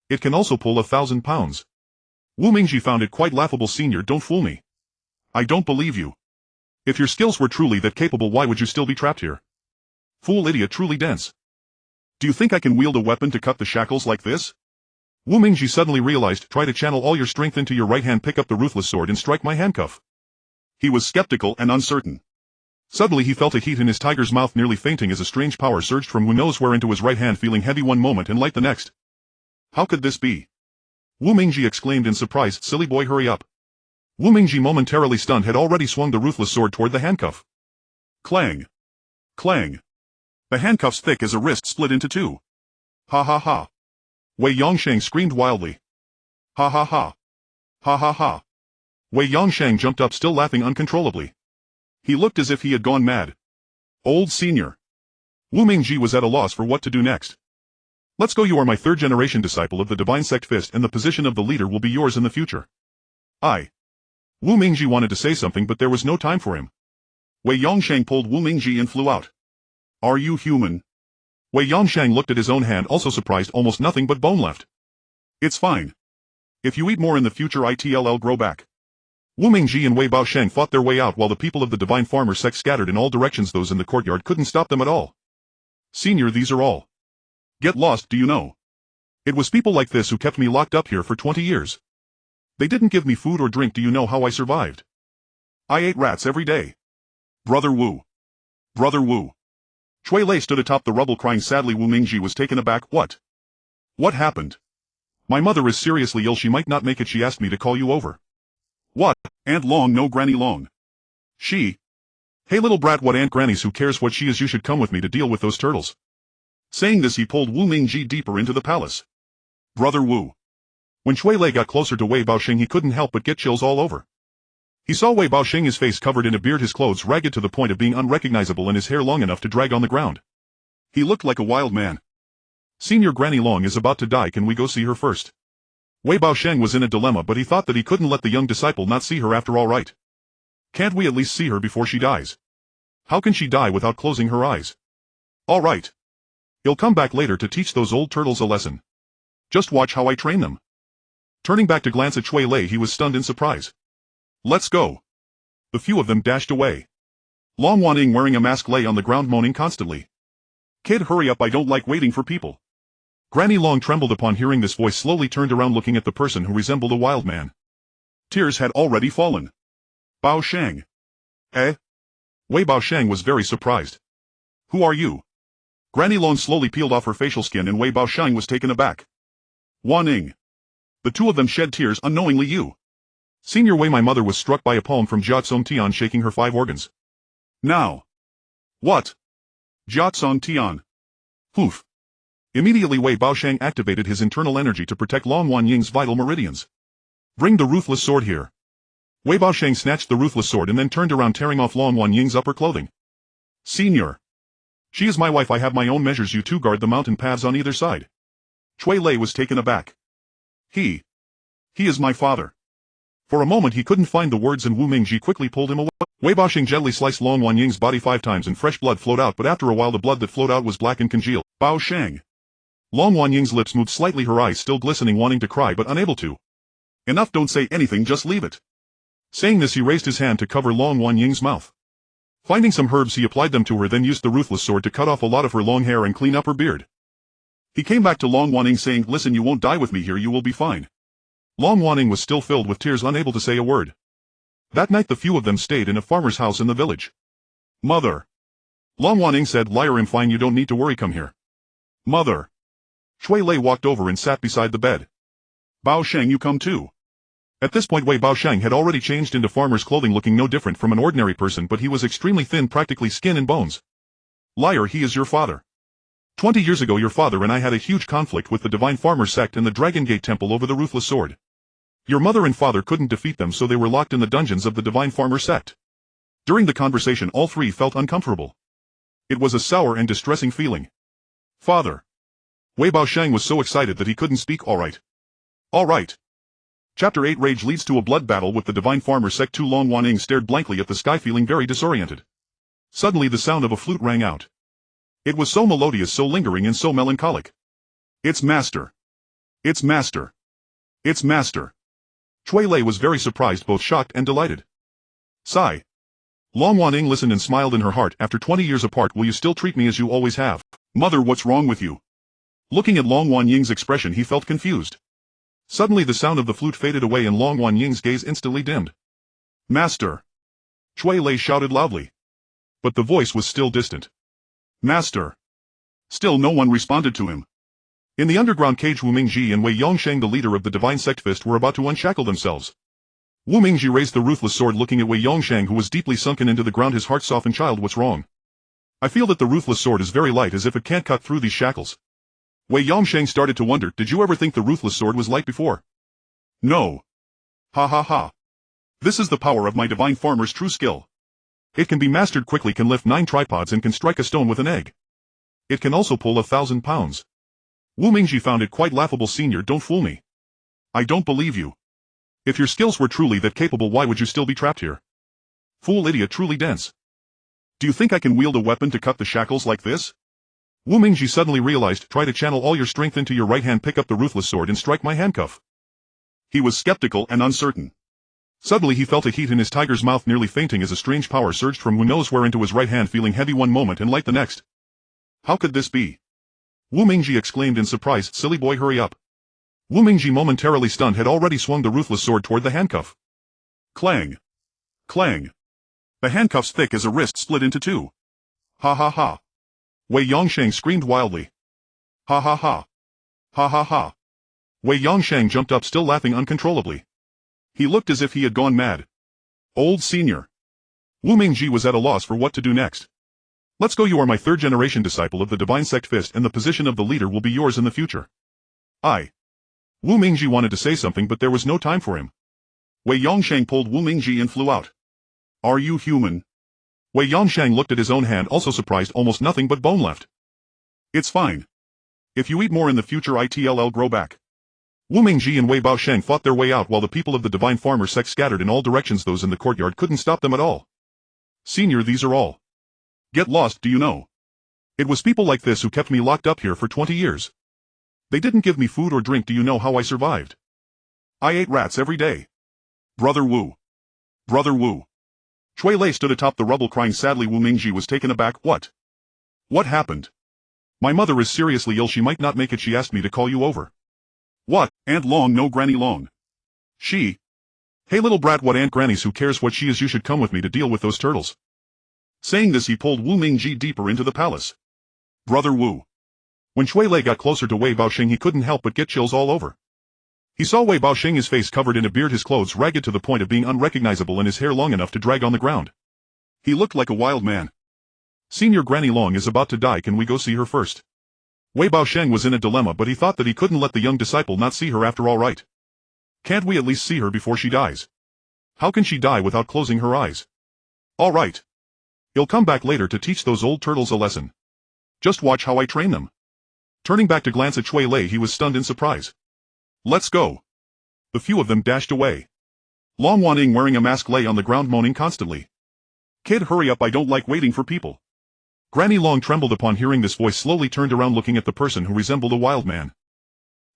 It can also pull 1,000 pounds. Wu Mingji found it quite laughable. Senior, don't fool me. I don't believe you. If your skills were truly that capable, why would you still be trapped here? Fool, idiot, truly dense. Do you think I can wield a weapon to cut the shackles like this? Wu Mingji suddenly realized, try to channel all your strength into your right hand, pick up the ruthless sword and strike my handcuff. He was skeptical and uncertain. Suddenly he felt a heat in his tiger's mouth, nearly fainting as a strange power surged from who knows where into his right hand, feeling heavy one moment and light the next. How could this be? Wu Mingji exclaimed in surprise, silly boy, hurry up. Wu Mingji, momentarily stunned, had already swung the ruthless sword toward the handcuff. Clang. Clang. The handcuff's thick as a wrist split into 2. Ha ha ha. Wei Yongsheng screamed wildly. Ha ha ha. Ha ha ha. Wei Yongsheng jumped up, still laughing uncontrollably. He looked as if he had gone mad. Old senior. Wu Mingji was at a loss for what to do next. Let's go, you are my 3rd generation disciple of the Divine Sect Fist, and the position of the leader will be yours in the future. Wu Mingji wanted to say something, but there was no time for him. Wei Yongsheng pulled Wu Mingji and flew out. Are you human? Wei Yongsheng looked at his own hand, also surprised, almost nothing but bone left. It's fine. If you eat more in the future, it'll grow back. Wu Mingji and Wei Baosheng fought their way out while the people of the Divine Farmer Sect scattered in all directions. Those in the courtyard couldn't stop them at all. Senior, these are all. Get lost, do you know? It was people like this who kept me locked up here for 20 years. They didn't give me food or drink. Do you know how I survived? I ate rats every day. Brother Wu. Brother Wu. Chui Lei stood atop the rubble crying sadly. Wu Mingji was taken aback. What? What happened? My mother is seriously ill. She might not make it. She asked me to call you over. What? Aunt Long? No, Granny Long. She? Hey little brat, what Aunt Granny's? Who cares what she is? You should come with me to deal with those turtles. Saying this, he pulled Wu Mingji deeper into the palace. Brother Wu. When Chui Lei got closer to Wei Baosheng, he couldn't help but get chills all over. He saw Wei Baosheng, his face covered in a beard, his clothes ragged to the point of being unrecognizable, and his hair long enough to drag on the ground. He looked like a wild man. Senior, Granny Long is about to die. Can we go see her first? Wei Baosheng was in a dilemma, but he thought that he couldn't let the young disciple not see her after all. Right? Can't we at least see her before she dies? How can she die without closing her eyes? All right. He'll come back later to teach those old turtles a lesson. Just watch how I train them. Turning back to glance at Chui Lei, he was stunned in surprise. Let's go. The few of them dashed away. Long Waning, wearing a mask, lay on the ground moaning constantly. Kid, hurry up, I don't like waiting for people. Granny Long trembled upon hearing this voice, slowly turned around looking at the person who resembled a wild man. Tears had already fallen. Baosheng. Eh? Wei Baosheng was very surprised. Who are you? Granny Long slowly peeled off her facial skin and Wei Baosheng was taken aback. Waning. The two of them shed tears unknowingly. You. Senior Wei, my mother was struck by a poem from Jia Tsong Tian, shaking her 5 organs. Now. What? Jia Tsong Tian. Poof. Immediately Wei Baosheng activated his internal energy to protect Long Wanying's vital meridians. Bring the ruthless sword here. Wei Baosheng snatched the ruthless sword and then turned around, tearing off Long Wanying's upper clothing. Senior. She is my wife. I have my own measures. You two guard the mountain paths on either side. Chui Lei was taken aback. He is my father. For a moment he couldn't find the words and Wu Mingji quickly pulled him away. Wei Baosheng gently sliced Long Wanying's body 5 times and fresh blood flowed out, but after a while the blood that flowed out was black and congealed. Baosheng. Long Wanying's lips moved slightly, her eyes still glistening, wanting to cry but unable to. Enough, don't say anything, just leave it. Saying this, he raised his hand to cover Long Wanying's mouth. Finding some herbs, he applied them to her, then used the ruthless sword to cut off a lot of her long hair and clean up her beard. He came back to Long Waning saying, listen, you won't die with me here, you will be fine. Long Waning was still filled with tears, unable to say a word. That night the few of them stayed in a farmer's house in the village. Mother. Long Waning said, liar, I'm fine, you don't need to worry, come here. Mother. Chui Lei walked over and sat beside the bed. Baosheng, you come too. At this point Wei Baosheng had already changed into farmer's clothing, looking no different from an ordinary person, but he was extremely thin, practically skin and bones. Liar, he is your father. 20 years ago your father and I had a huge conflict with the Divine Farmer Sect and the Dragon Gate Temple over the Ruthless Sword. Your mother and father couldn't defeat them, so they were locked in the dungeons of the Divine Farmer Sect. During the conversation all 3 felt uncomfortable. It was a sour and distressing feeling. Father. Wei Baosheng was so excited that he couldn't speak. All right. All right. Chapter 8 Rage leads to a blood battle with the Divine Farmer Sect. Long Waning stared blankly at the sky, feeling very disoriented. Suddenly the sound of a flute rang out. It was so melodious, so lingering and so melancholic. It's master. It's master. It's master. Cui Lei was very surprised, both shocked and delighted. Sigh. Long Waning listened and smiled in her heart. After 20 years apart, will you still treat me as you always have? Mother, what's wrong with you? Looking at Long Wanying's expression, he felt confused. Suddenly the sound of the flute faded away and Long Wanying's gaze instantly dimmed. Master! Cui Lei shouted loudly. But the voice was still distant. Master! Still no one responded to him. In the underground cage, Wu Mingji and Wei Yongsheng, the leader of the Divine Sect Fist, were about to unshackle themselves. Wu Mingji raised the ruthless sword, looking at Wei Yongsheng, who was deeply sunken into the ground, his heart softened. Child, what's wrong? I feel that the ruthless sword is very light, as if it can't cut through these shackles. Wei Yongsheng started to wonder, did you ever think the ruthless sword was light before? No. Ha ha ha. This is the power of my divine farmer's true skill. It can be mastered quickly, can lift 9 tripods and can strike a stone with an egg. It can also pull 1,000 pounds. Wu Mingji found it quite laughable. Senior, don't fool me. I don't believe you. If your skills were truly that capable, why would you still be trapped here? Fool, idiot, truly dense. Do you think I can wield a weapon to cut the shackles like this? Wu Mingji suddenly realized, try to channel all your strength into your right hand, pick up the ruthless sword and strike my handcuff. He was skeptical and uncertain. Suddenly he felt a heat in his tiger's mouth, nearly fainting as a strange power surged from who knows where into his right hand, feeling heavy one moment and light the next. How could this be? Wu Mingji exclaimed in surprise, silly boy, hurry up. Wu Mingji, momentarily stunned, had already swung the ruthless sword toward the handcuff. Clang! Clang! The handcuffs, thick as a wrist, split into 2. Ha ha ha! Wei Yongsheng screamed wildly. Ha ha ha! Ha ha ha! Wei Yongsheng jumped up, still laughing uncontrollably. He looked as if he had gone mad. Old senior. Wu Mingji was at a loss for what to do next. Let's go, you are my 3rd-generation disciple of the Divine Sect Fist, and the position of the leader will be yours in the future. Wu Mingji wanted to say something, but there was no time for him. Wei Yongsheng pulled Wu Mingji and flew out. Are you human? Wei Yongsheng looked at his own hand, also surprised, almost nothing but bone left. It's fine. If you eat more in the future, it'll grow back. Wu Mingji and Wei Baosheng fought their way out while the people of the Divine Farmer sect scattered in all directions. Those in the courtyard couldn't stop them at all. Senior, these are all. Get lost, do you know? It was people like this who kept me locked up here for 20 years. They didn't give me food or drink. Do you know how I survived? I ate rats every day. Brother Wu. Brother Wu. Cui Lei stood atop the rubble crying sadly. Wu Mingji was taken aback. What? What happened? My mother is seriously ill. She might not make it. She asked me to call you over. What, Aunt Long? No, Granny Long. She. Hey little brat, what Aunt Granny's? Who cares what she is? You should come with me to deal with those turtles. Saying this, he pulled Wu Mingji deeper into the palace. Brother Wu. When Cui Lei got closer to Wei Baosheng, he couldn't help but get chills all over. He saw Wei Baosheng, his face covered in a beard, his clothes ragged to the point of being unrecognizable, and his hair long enough to drag on the ground. He looked like a wild man. Senior, Granny Long is about to die. Can we go see her first? Wei Baosheng was in a dilemma, but he thought that he couldn't let the young disciple not see her after all. Right? Can't we at least see her before she dies? How can she die without closing her eyes? All right. He'll come back later to teach those old turtles a lesson. Just watch how I train them. Turning back to glance at Cui Lei, he was stunned in surprise. Let's go. The few of them dashed away. Long Waning, wearing a mask, lay on the ground moaning constantly. Kid, hurry up, I don't like waiting for people. Granny Long trembled upon hearing this voice, slowly turned around, looking at the person who resembled a wild man.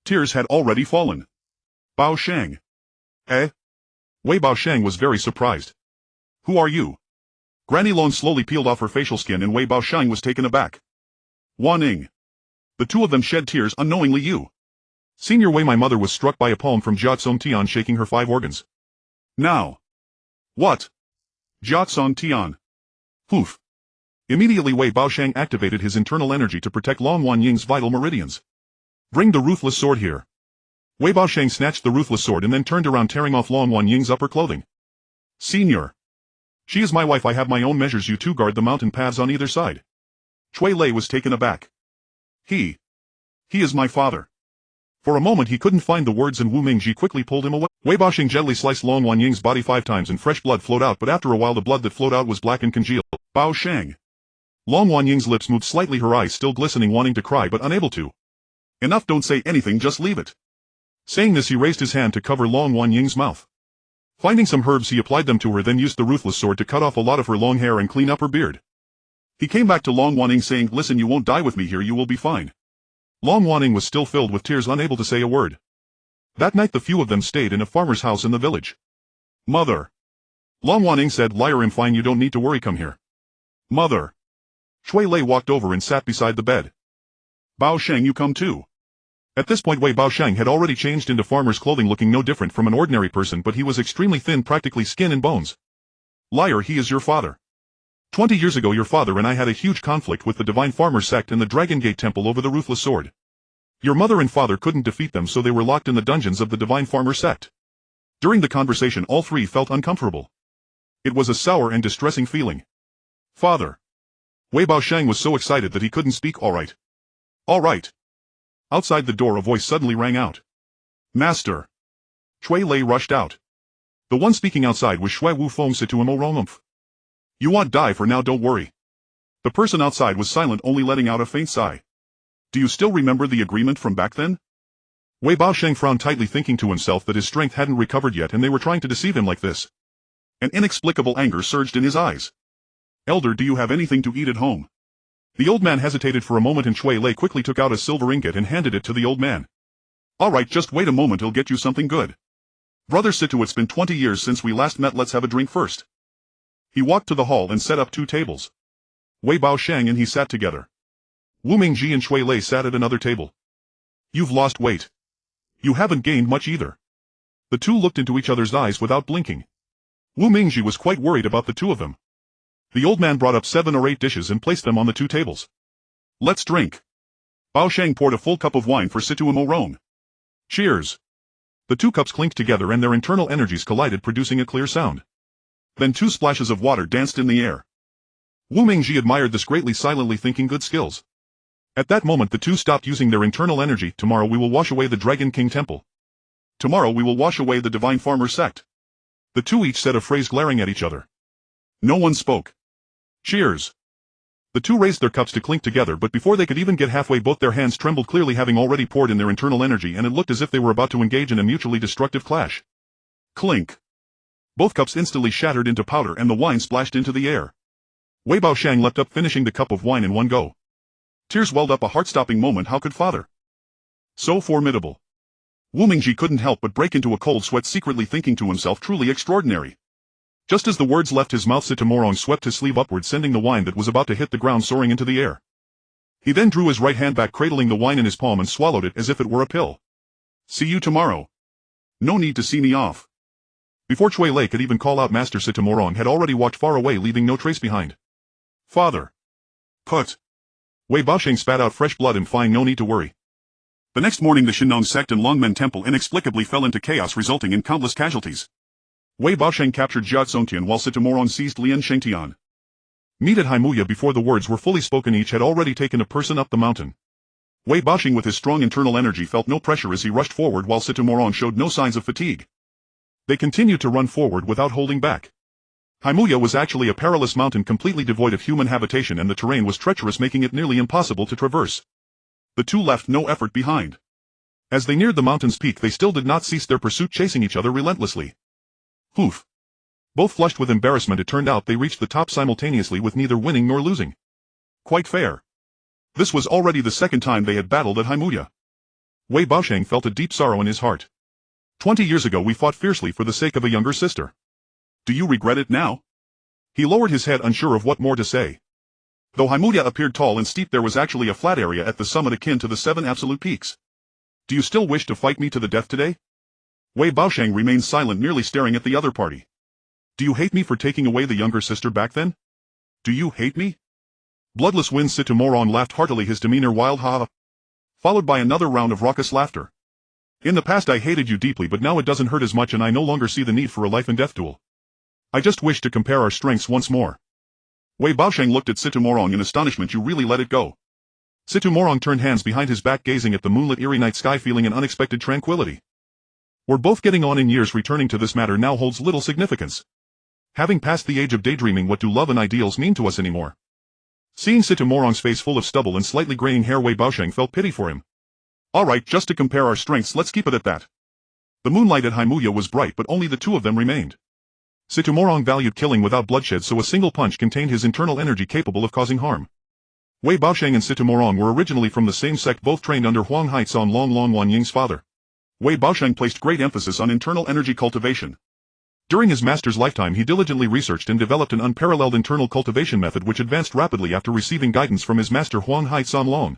Tears had already fallen. Baosheng. Eh? Wei Baosheng was very surprised. Who are you? Granny Long slowly peeled off her facial skin, and Wei Baosheng was taken aback. Waning. The two of them shed tears. Unknowingly, you. Senior Wei, my mother was struck by a poem from Jia Tsong Tian, shaking her 5 organs. Now. What? Jia Tsong Tian. Poof. Immediately Wei Baosheng activated his internal energy to protect Long Wanying's vital meridians. Bring the ruthless sword here. Wei Baosheng snatched the ruthless sword and then turned around, tearing off Long Wanying's upper clothing. Senior. She is my wife. I have my own measures. You two guard the mountain paths on either side. Cui Lei was taken aback. He is my father. For a moment he couldn't find the words, and Wu Mingji quickly pulled him away. Wei Baosheng gently sliced Long Wanying's body 5 times and fresh blood flowed out, but after a while the blood that flowed out was black and congealed. Baosheng. Long Wanying's lips moved slightly, her eyes still glistening, wanting to cry but unable to. Enough, don't say anything, just leave it. Saying this, he raised his hand to cover Long Wanying's mouth. Finding some herbs, he applied them to her, then used the ruthless sword to cut off a lot of her long hair and clean up her beard. He came back to Long Waning saying, listen, you won't die with me here, you will be fine. Long Waning was still filled with tears, unable to say a word. That night the few of them stayed in a farmer's house in the village. Mother. Long Waning said, liar, I'm fine, you don't need to worry, come here. Mother. Shui Lei walked over and sat beside the bed. Bao Sheng, you come too. At this point Wei Baosheng had already changed into farmer's clothing, looking no different from an ordinary person, but he was extremely thin, practically skin and bones. Liar, he is your father. 20 years ago your father and I had a huge conflict with the Divine Farmer sect in the Dragon Gate Temple over the Ruthless Sword. Your mother and father couldn't defeat them, so they were locked in the dungeons of the Divine Farmer sect. During the conversation all three felt uncomfortable. It was a sour and distressing feeling. Father. Wei Baosheng was so excited that he couldn't speak. All right. All right. Outside the door a voice suddenly rang out. Master. Shui Lei rushed out. The one speaking outside was Shui Wu Feng Situamo Romumph. You want die for now, don't worry. The person outside was silent, only letting out a faint sigh. Do you still remember the agreement from back then? Wei Baosheng frowned tightly, thinking to himself that his strength hadn't recovered yet and they were trying to deceive him like this. An inexplicable anger surged in his eyes. Elder, do you have anything to eat at home? The old man hesitated for a moment and Shui Lei quickly took out a silver ingot and handed it to the old man. All right, just wait a moment, I'll get you something good. Brother Situ, it's been 20 years since we last met, let's have a drink first. He walked to the hall and set up 2 tables. Wei Baosheng and he sat together. Wu Mingji and Shui Lei sat at another table. You've lost weight. You haven't gained much either. The two looked into each other's eyes without blinking. Wu Mingji was quite worried about the two of them. The old man brought up 7 or 8 dishes and placed them on the 2 tables. Let's drink. Baosheng poured a full cup of wine for Situamo Rong. Cheers. The 2 cups clinked together and their internal energies collided, producing a clear sound. Then 2 splashes of water danced in the air. Wu Mingji admired this greatly, silently thinking good skills. At that moment the two stopped using their internal energy. Tomorrow we will wash away the Dragon King Temple. Tomorrow we will wash away the Divine Farmer sect. The two each said a phrase, glaring at each other. No one spoke. Cheers. The two raised their cups to clink together, but before they could even get halfway both their hands trembled, clearly having already poured in their internal energy, and it looked as if they were about to engage in a mutually destructive clash. Clink. Both cups instantly shattered into powder and the wine splashed into the air. Wei Baosheng leapt up, finishing the cup of wine in one go. Tears welled up, a heart-stopping moment. How could father? So formidable. Wu Mingji couldn't help but break into a cold sweat, secretly thinking to himself, truly extraordinary. Just as the words left his mouth, Sitamorong swept his sleeve upward, sending the wine that was about to hit the ground soaring into the air. He then drew his right hand back, cradling the wine in his palm, and swallowed it as if it were a pill. See you tomorrow. No need to see me off. Before Shui Lei could even call out, Master Sitamorong had already walked far away, leaving no trace behind. Father. Put. Wei Baosheng spat out fresh blood. I'm fine, no need to worry. The next morning the Shinong sect and Longmen Temple inexplicably fell into chaos, resulting in countless casualties. Wei Baosheng captured Jia Songtian while Sitamorong seized Lian Shengtian. Meet at Haimuya. Before the words were fully spoken, each had already taken a person up the mountain. Wei Baosheng with his strong internal energy felt no pressure as he rushed forward, while Sitamorong showed no signs of fatigue. They continued to run forward without holding back. Haimuya was actually a perilous mountain completely devoid of human habitation, and the terrain was treacherous, making it nearly impossible to traverse. The two left no effort behind. As they neared the mountain's peak they still did not cease their pursuit, chasing each other relentlessly. Hoof. Both flushed with embarrassment, it turned out they reached the top simultaneously with neither winning nor losing. Quite fair. This was already the second time they had battled at Haimuya. Wei Baosheng felt a deep sorrow in his heart. 20 years ago we fought fiercely for the sake of a younger sister. Do you regret it now? He lowered his head, unsure of what more to say. Though Haimuya appeared tall and steep, there was actually a flat area at the summit akin to the 7 absolute peaks. Do you still wish to fight me to the death today? Wei Baosheng remained silent, merely staring at the other party. Do you hate me for taking away the younger sister back then? Do you hate me? Bloodless Wind Sitamorong laughed heartily, his demeanor wild, ha, followed by another round of raucous laughter. In the past I hated you deeply, but now it doesn't hurt as much and I no longer see the need for a life and death duel. I just wish to compare our strengths once more. Wei Baosheng looked at Sitamorong in astonishment. You really let it go? Sitamorong turned hands behind his back, gazing at the moonlit eerie night sky, feeling an unexpected tranquility. We're both getting on in years. Returning to this matter now holds little significance. Having passed the age of daydreaming, what do love and ideals mean to us anymore? Seeing Sitamorong's face full of stubble and slightly graying hair, Wei Baosheng felt pity for him. Alright, just to compare our strengths, let's keep it at that. The moonlight at Haimuya was bright, but only the two of them remained. Situmorong valued killing without bloodshed, so a single punch contained his internal energy capable of causing harm. Wei Baosheng and Situmorong were originally from the same sect, both trained under Huang Haizan Long Wanying's father. Wei Baosheng placed great emphasis on internal energy cultivation. During his master's lifetime he diligently researched and developed an unparalleled internal cultivation method which advanced rapidly after receiving guidance from his master Huang Haizan Long.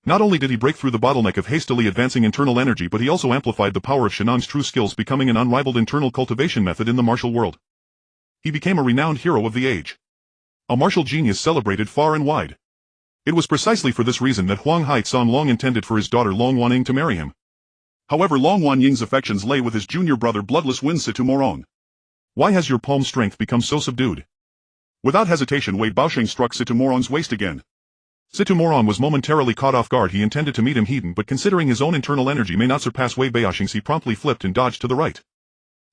Not only did he break through the bottleneck of hastily advancing internal energy, but he also amplified the power of Shenan's true skills, becoming an unrivaled internal cultivation method in the martial world. He became a renowned hero of the age. A martial genius celebrated far and wide. It was precisely for this reason that Huang Haizan Long intended for his daughter Long Waning to marry him. However, Long Wanying's affections lay with his junior brother Bloodless Wind Situmorong. Why has your palm strength become so subdued? Without hesitation Wei Baosheng struck Situmorong's waist again. Situmorong was momentarily caught off guard. He intended to meet him head-on, but considering his own internal energy may not surpass Wei Baosheng's, he promptly flipped and dodged to the right.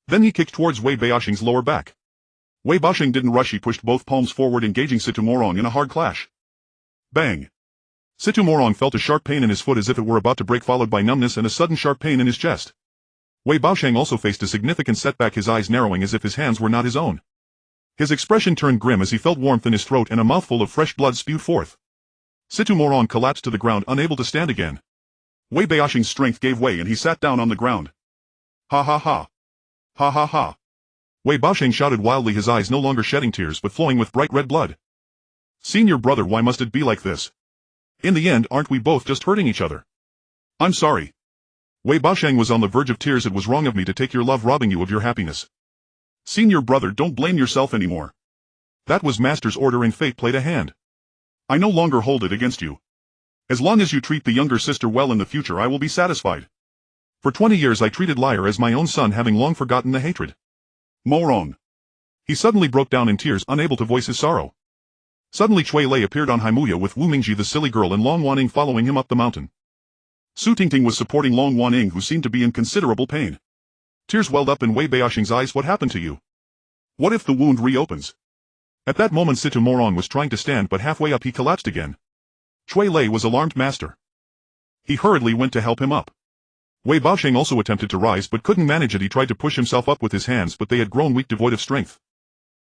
Then he kicked towards Wei Baosheng's lower back. Wei Baosheng didn't rush, he pushed both palms forward, engaging Situmorong in a hard clash. Bang! Situmorong felt a sharp pain in his foot as if it were about to break, followed by numbness and a sudden sharp pain in his chest. Wei Baosheng also faced a significant setback, his eyes narrowing as if his hands were not his own. His expression turned grim as he felt warmth in his throat and a mouthful of fresh blood spewed forth. Situmorong collapsed to the ground, unable to stand again. Wei Baosheng's strength gave way and he sat down on the ground. Ha ha ha. Ha ha ha. Wei Baosheng shouted wildly, his eyes no longer shedding tears but flowing with bright red blood. Senior brother, why must it be like this? In the end, aren't we both just hurting each other? I'm sorry. Wei Baosheng was on the verge of tears. It was wrong of me to take your love, robbing you of your happiness. Senior brother, don't blame yourself anymore. That was master's order and fate played a hand. I no longer hold it against you. As long as you treat the younger sister well in the future, I will be satisfied. For 20 years I treated Lyre as my own son, having long forgotten the hatred. Morong. He suddenly broke down in tears, unable to voice his sorrow. Suddenly Chui Lei appeared on Haimuya with Wu Mingji the silly girl and Long Waning following him up the mountain. Su Tingting was supporting Long Waning, who seemed to be in considerable pain. Tears welled up in Wei Baosheng's eyes. What happened to you? What if the wound reopens? At that moment Situmorong was trying to stand, but halfway up he collapsed again. Chui Lei was alarmed. Master. He hurriedly went to help him up. Wei Baosheng also attempted to rise but couldn't manage it. He tried to push himself up with his hands, but they had grown weak, devoid of strength.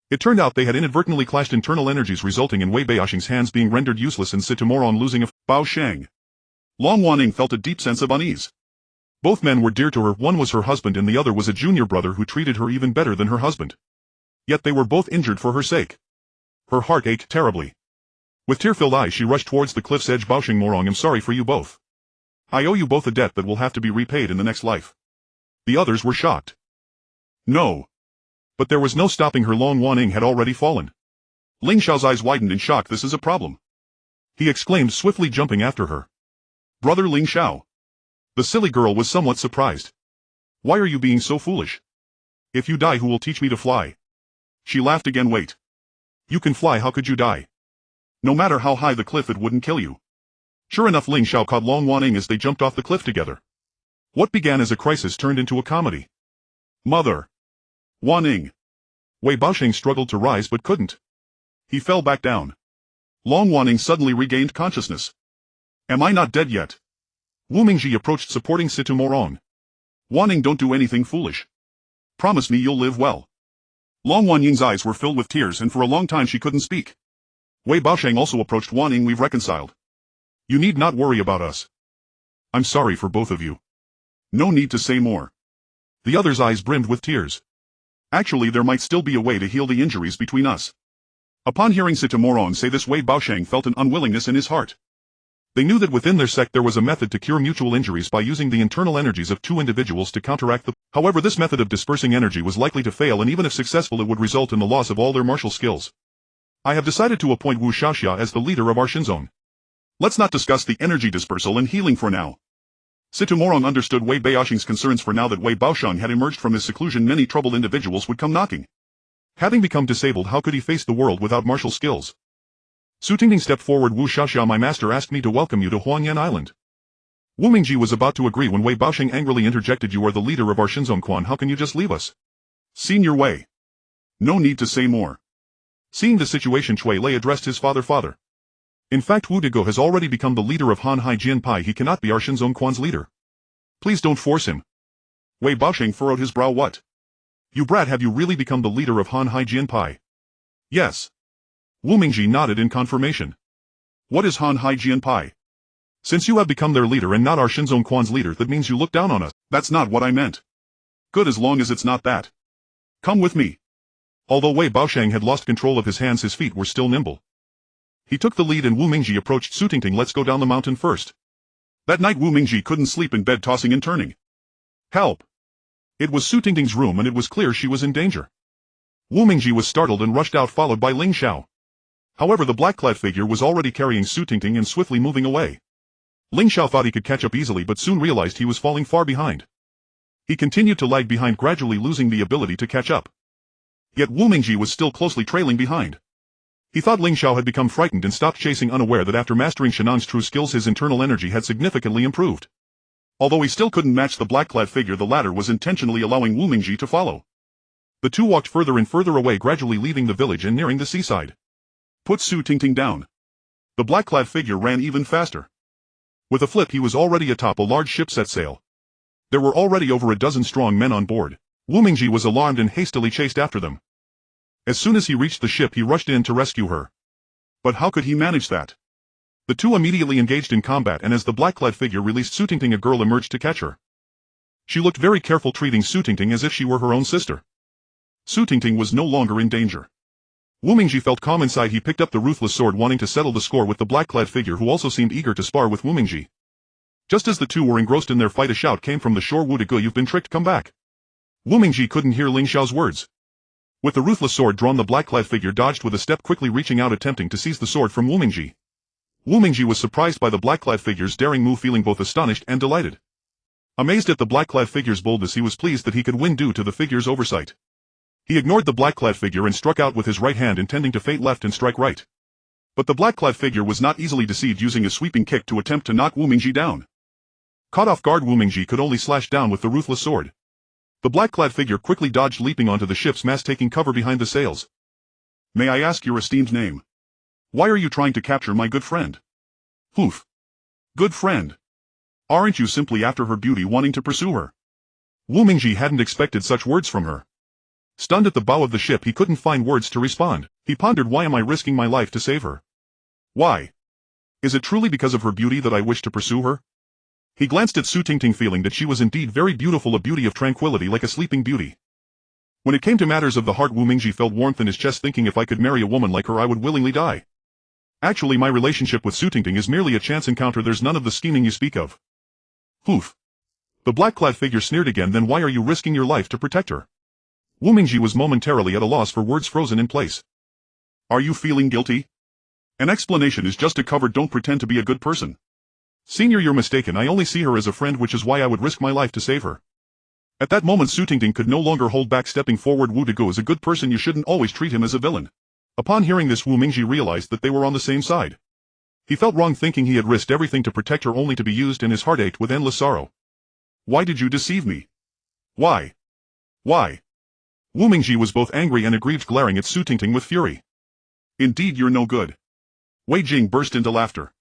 It turned out they had inadvertently clashed internal energies, resulting in Wei Baosheng's hands being rendered useless and Situmorong losing a Baosheng. Long Waning felt a deep sense of unease. Both men were dear to her, one was her husband and the other was a junior brother who treated her even better than her husband. Yet they were both injured for her sake. Her heart ached terribly. With tear-filled eyes she rushed towards the cliff's edge. Baosheng Morong, I'm sorry for you both. I owe you both a debt that will have to be repaid in the next life. The others were shocked. No. But there was no stopping her. Long Waning had already fallen. Ling Xiao's eyes widened in shock. This is a problem. He exclaimed, swiftly jumping after her. Brother Ling Xiao. The silly girl was somewhat surprised. Why are you being so foolish? If you die, who will teach me to fly? She laughed again. Wait. You can fly, how could you die? No matter how high the cliff, it wouldn't kill you. Sure enough, Ling Xiao caught Long Waning as they jumped off the cliff together. What began as a crisis turned into a comedy. Mother. Waning. Wei Baosheng struggled to rise but couldn't. He fell back down. Long Waning suddenly regained consciousness. Am I not dead yet? Wu Mingji approached, supporting Situmorong. Waning, don't do anything foolish. Promise me you'll live well. Long Wanying's eyes were filled with tears and for a long time she couldn't speak. Wei Baosheng also approached. Waning, we've reconciled. You need not worry about us. I'm sorry for both of you. No need to say more. The other's eyes brimmed with tears. Actually, there might still be a way to heal the injuries between us. Upon hearing Situmorong say this, Wei Baosheng felt an unwillingness in his heart. They knew that within their sect there was a method to cure mutual injuries by using the internal energies of two individuals to counteract the. However, this method of dispersing energy was likely to fail, and even if successful it would result in the loss of all their martial skills. I have decided to appoint Wu Xiaxia as the leader of our Shinzone. Let's not discuss the energy dispersal and healing for now. Situmorong understood Wei Baosheng's concerns, for now that Wei Baosheng had emerged from his seclusion many troubled individuals would come knocking. Having become disabled, how could he face the world without martial skills? Su Tingting stepped forward. Wu Xiaxia, my master asked me to welcome you to Huangyan Island. Wu Mingji was about to agree when Wei Baosheng angrily interjected, you are the leader of our Shinzone Quan, how can you just leave us? Senior Wei. No need to say more. Seeing the situation, Chui Lei addressed his father. In fact, Wu Dego has already become the leader of Han Hai Jian Pai. He cannot be our Shinzone Quan's leader. Please don't force him. Wei Baosheng furrowed his brow. What? You brat, have you really become the leader of Han Hai Jianpai? Yes. Wu Mingji nodded in confirmation. What is Han Hai Jianpai? Since you have become their leader and not our Shinzong Quan's leader, that means you look down on us. That's not what I meant. Good, as long as it's not that. Come with me. Although Wei Baoshang had lost control of his hands, his feet were still nimble. He took the lead and Wu Mingji approached Su Tingting. Let's go down the mountain first. That night Wu Mingji couldn't sleep in bed, tossing and turning. Help! It was Su Tingting's room and it was clear she was in danger. Wu Mingji was startled and rushed out, followed by Ling Xiao. However, the black-clad figure was already carrying Su Tingting and swiftly moving away. Ling Xiao thought he could catch up easily but soon realized he was falling far behind. He continued to lag behind, gradually losing the ability to catch up. Yet Wu Mingji was still closely trailing behind. He thought Ling Xiao had become frightened and stopped chasing, unaware that after mastering Shenan's true skills his internal energy had significantly improved. Although he still couldn't match the black-clad figure, the latter was intentionally allowing Wu Mingji to follow. The two walked further and further away, gradually leaving the village and nearing the seaside. Put Su Tingting down. The black-clad figure ran even faster. With a flip he was already atop a large ship set sail. There were already over a dozen strong men on board. Wu Mingji was alarmed and hastily chased after them. As soon as he reached the ship he rushed in to rescue her. But how could he manage that? The two immediately engaged in combat, and as the black-clad figure released Su Tingting, a girl emerged to catch her. She looked very careful, treating Su Tingting as if she were her own sister. Su Tingting was no longer in danger. Wu Mingji felt calm inside. He picked up the ruthless sword, wanting to settle the score with the black-clad figure, who also seemed eager to spar with Wu Mingji. Just as the two were engrossed in their fight, a shout came from the shore. Wu Degu, you've been tricked, come back. Wu Mingji couldn't hear Ling Xiao's words. With the ruthless sword drawn, the black-clad figure dodged with a step, quickly reaching out, attempting to seize the sword from Wu Mingji. Wu Mingji was surprised by the black-clad figure's daring move, feeling both astonished and delighted. Amazed at the black-clad figure's boldness, he was pleased that he could win due to the figure's oversight. He ignored the black-clad figure and struck out with his right hand, intending to feint left and strike right. But the black-clad figure was not easily deceived, using a sweeping kick to attempt to knock Wu Mingji down. Caught off guard, Wu Mingji could only slash down with the ruthless sword. The black-clad figure quickly dodged, leaping onto the ship's mast, taking cover behind the sails. May I ask your esteemed name? Why are you trying to capture my good friend? Hoof. Good friend. Aren't you simply after her beauty, wanting to pursue her? Wu Mingji hadn't expected such words from her. Stunned at the bow of the ship, he couldn't find words to respond. He pondered, why am I risking my life to save her? Why? Is it truly because of her beauty that I wish to pursue her? He glanced at Su Tingting, feeling that she was indeed very beautiful, a beauty of tranquility, like a sleeping beauty. When it came to matters of the heart, Wu Mingji felt warmth in his chest, thinking, if I could marry a woman like her I would willingly die. Actually, my relationship with Su Tingting is merely a chance encounter, there's none of the scheming you speak of. Hoof. The black-clad figure sneered again, then why are you risking your life to protect her? Wu Mingji was momentarily at a loss for words, frozen in place. Are you feeling guilty? An explanation is just a cover, don't pretend to be a good person. Senior, you're mistaken, I only see her as a friend, which is why I would risk my life to save her. At that moment Su Tingting could no longer hold back, stepping forward. Wu Degu is a good person, you shouldn't always treat him as a villain. Upon hearing this, Wu Mingji realized that they were on the same side. He felt wrong, thinking he had risked everything to protect her, only to be used, and his heart ached with endless sorrow. Why did you deceive me? Why? Why? Wu Mingji was both angry and aggrieved, glaring at Su Tingting with fury. Indeed, you're no good. Wei Jing burst into laughter.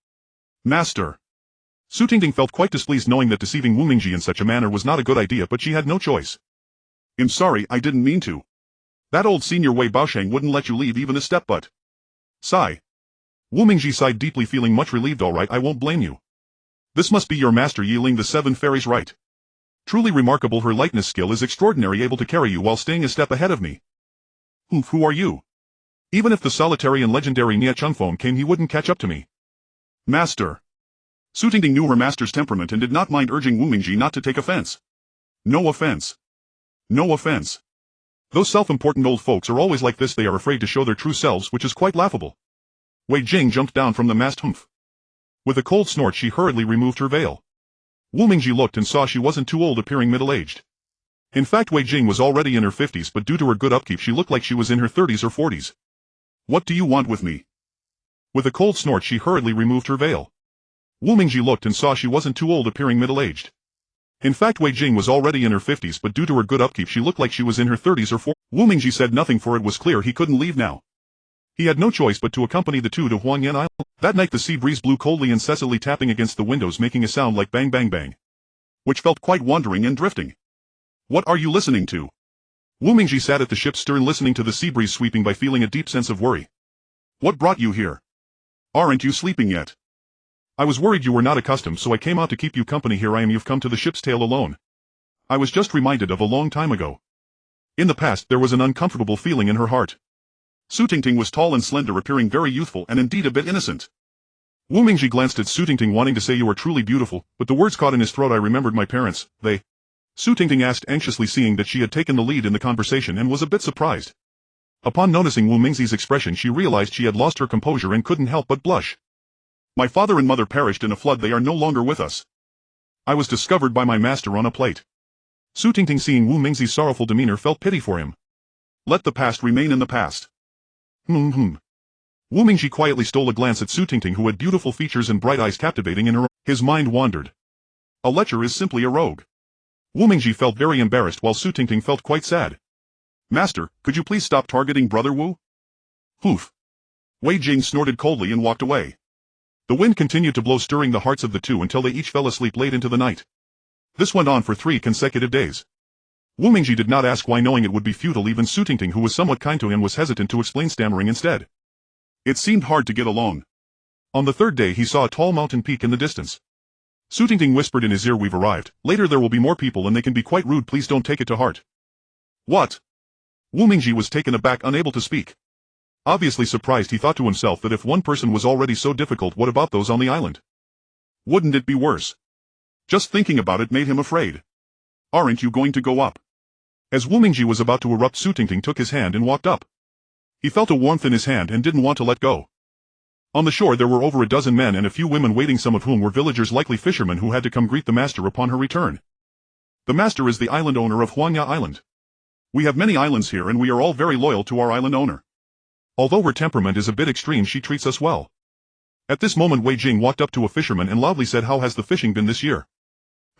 Master. Su Tingting felt quite displeased, knowing that deceiving Wu Mingji in such a manner was not a good idea, but she had no choice. I'm sorry, I didn't mean to. That old senior Wei Baoshang wouldn't let you leave even a step, but... Sigh. Wu Mingji sighed deeply, feeling much relieved. All right, I won't blame you. This must be your master Yi Ling, the seven fairies, right? Truly remarkable, her lightness skill is extraordinary, able to carry you while staying a step ahead of me. Who are you? Even if the solitary and legendary Nia Chungfeng came, he wouldn't catch up to me. Master. Su Tingting knew her master's temperament and did not mind urging Wu Mingji not to take offense. No offense. No offense. Those self-important old folks are always like this, they are afraid to show their true selves, which is quite laughable. Wei Jing jumped down from the mast. Humph. With a cold snort she hurriedly removed her veil. Wu Mingji looked and saw she wasn't too old, appearing middle-aged. In fact, Wei Jing was already in her 50s, but due to her good upkeep she looked like she was in her 30s or 40s. What do you want with me? With a cold snort she hurriedly removed her veil. Wu Mingji looked and saw she wasn't too old, appearing middle-aged. In fact, Wei Jing was already in her 50s, but due to her good upkeep she looked like she was in her 30s or 40s. Wu Mingji said nothing, for it was clear he couldn't leave now. He had no choice but to accompany the two to Huangyan Island. That night the sea breeze blew coldly, incessantly tapping against the windows, making a sound like bang bang bang, which felt quite wandering and drifting. What are you listening to? Wu Mingji sat at the ship's stern listening to the sea breeze sweeping by, feeling a deep sense of worry. What brought you here? Aren't you sleeping yet? I was worried you were not accustomed, so I came out to keep you company. Here I am. You've come to the ship's tail alone. I was just reminded of a long time ago. In the past there was an uncomfortable feeling in her heart. Su Tingting was tall and slender, appearing very youthful and indeed a bit innocent. Wu Mingji glanced at Su Tingting, wanting to say you are truly beautiful, but the words caught in his throat. I remembered my parents, they... Su Tingting asked anxiously, seeing that she had taken the lead in the conversation, and was a bit surprised. Upon noticing Wu Mingzi's expression, she realized she had lost her composure and couldn't help but blush. My father and mother perished in a flood. They are no longer with us. I was discovered by my master on a plate. Su Tingting, seeing Wu Mingzi's sorrowful demeanor, felt pity for him. Let the past remain in the past. Wu Mingji quietly stole a glance at Su Tingting, who had beautiful features and bright eyes captivating in her. His mind wandered. A lecher is simply a rogue. Wu Mingji felt very embarrassed, while Su Tingting felt quite sad. Master, could you please stop targeting Brother Wu? Hoof. Wei Jing snorted coldly and walked away. The wind continued to blow, stirring the hearts of the two until they each fell asleep late into the night. This went on for 3 consecutive days. Wu Mingji did not ask why, knowing it would be futile. Even Su Tingting, who was somewhat kind to him, was hesitant to explain, stammering instead. It seemed hard to get along. On the 3rd day he saw a tall mountain peak in the distance. Su Tingting whispered in his ear, we've arrived. Later there will be more people and they can be quite rude. Please don't take it to heart. What? Wu Mingji was taken aback, unable to speak. Obviously surprised, he thought to himself that if one person was already so difficult, what about those on the island? Wouldn't it be worse? Just thinking about it made him afraid. Aren't you going to go up? As Wu Mingji was about to erupt, Su Tingting took his hand and walked up. He felt a warmth in his hand and didn't want to let go. On the shore there were over a dozen men and a few women waiting, some of whom were villagers, likely fishermen, who had to come greet the master upon her return. The master is the island owner of Huanya Island. We have many islands here and we are all very loyal to our island owner. Although her temperament is a bit extreme, she treats us well. At this moment Wei Jing walked up to a fisherman and loudly said, how has the fishing been this year?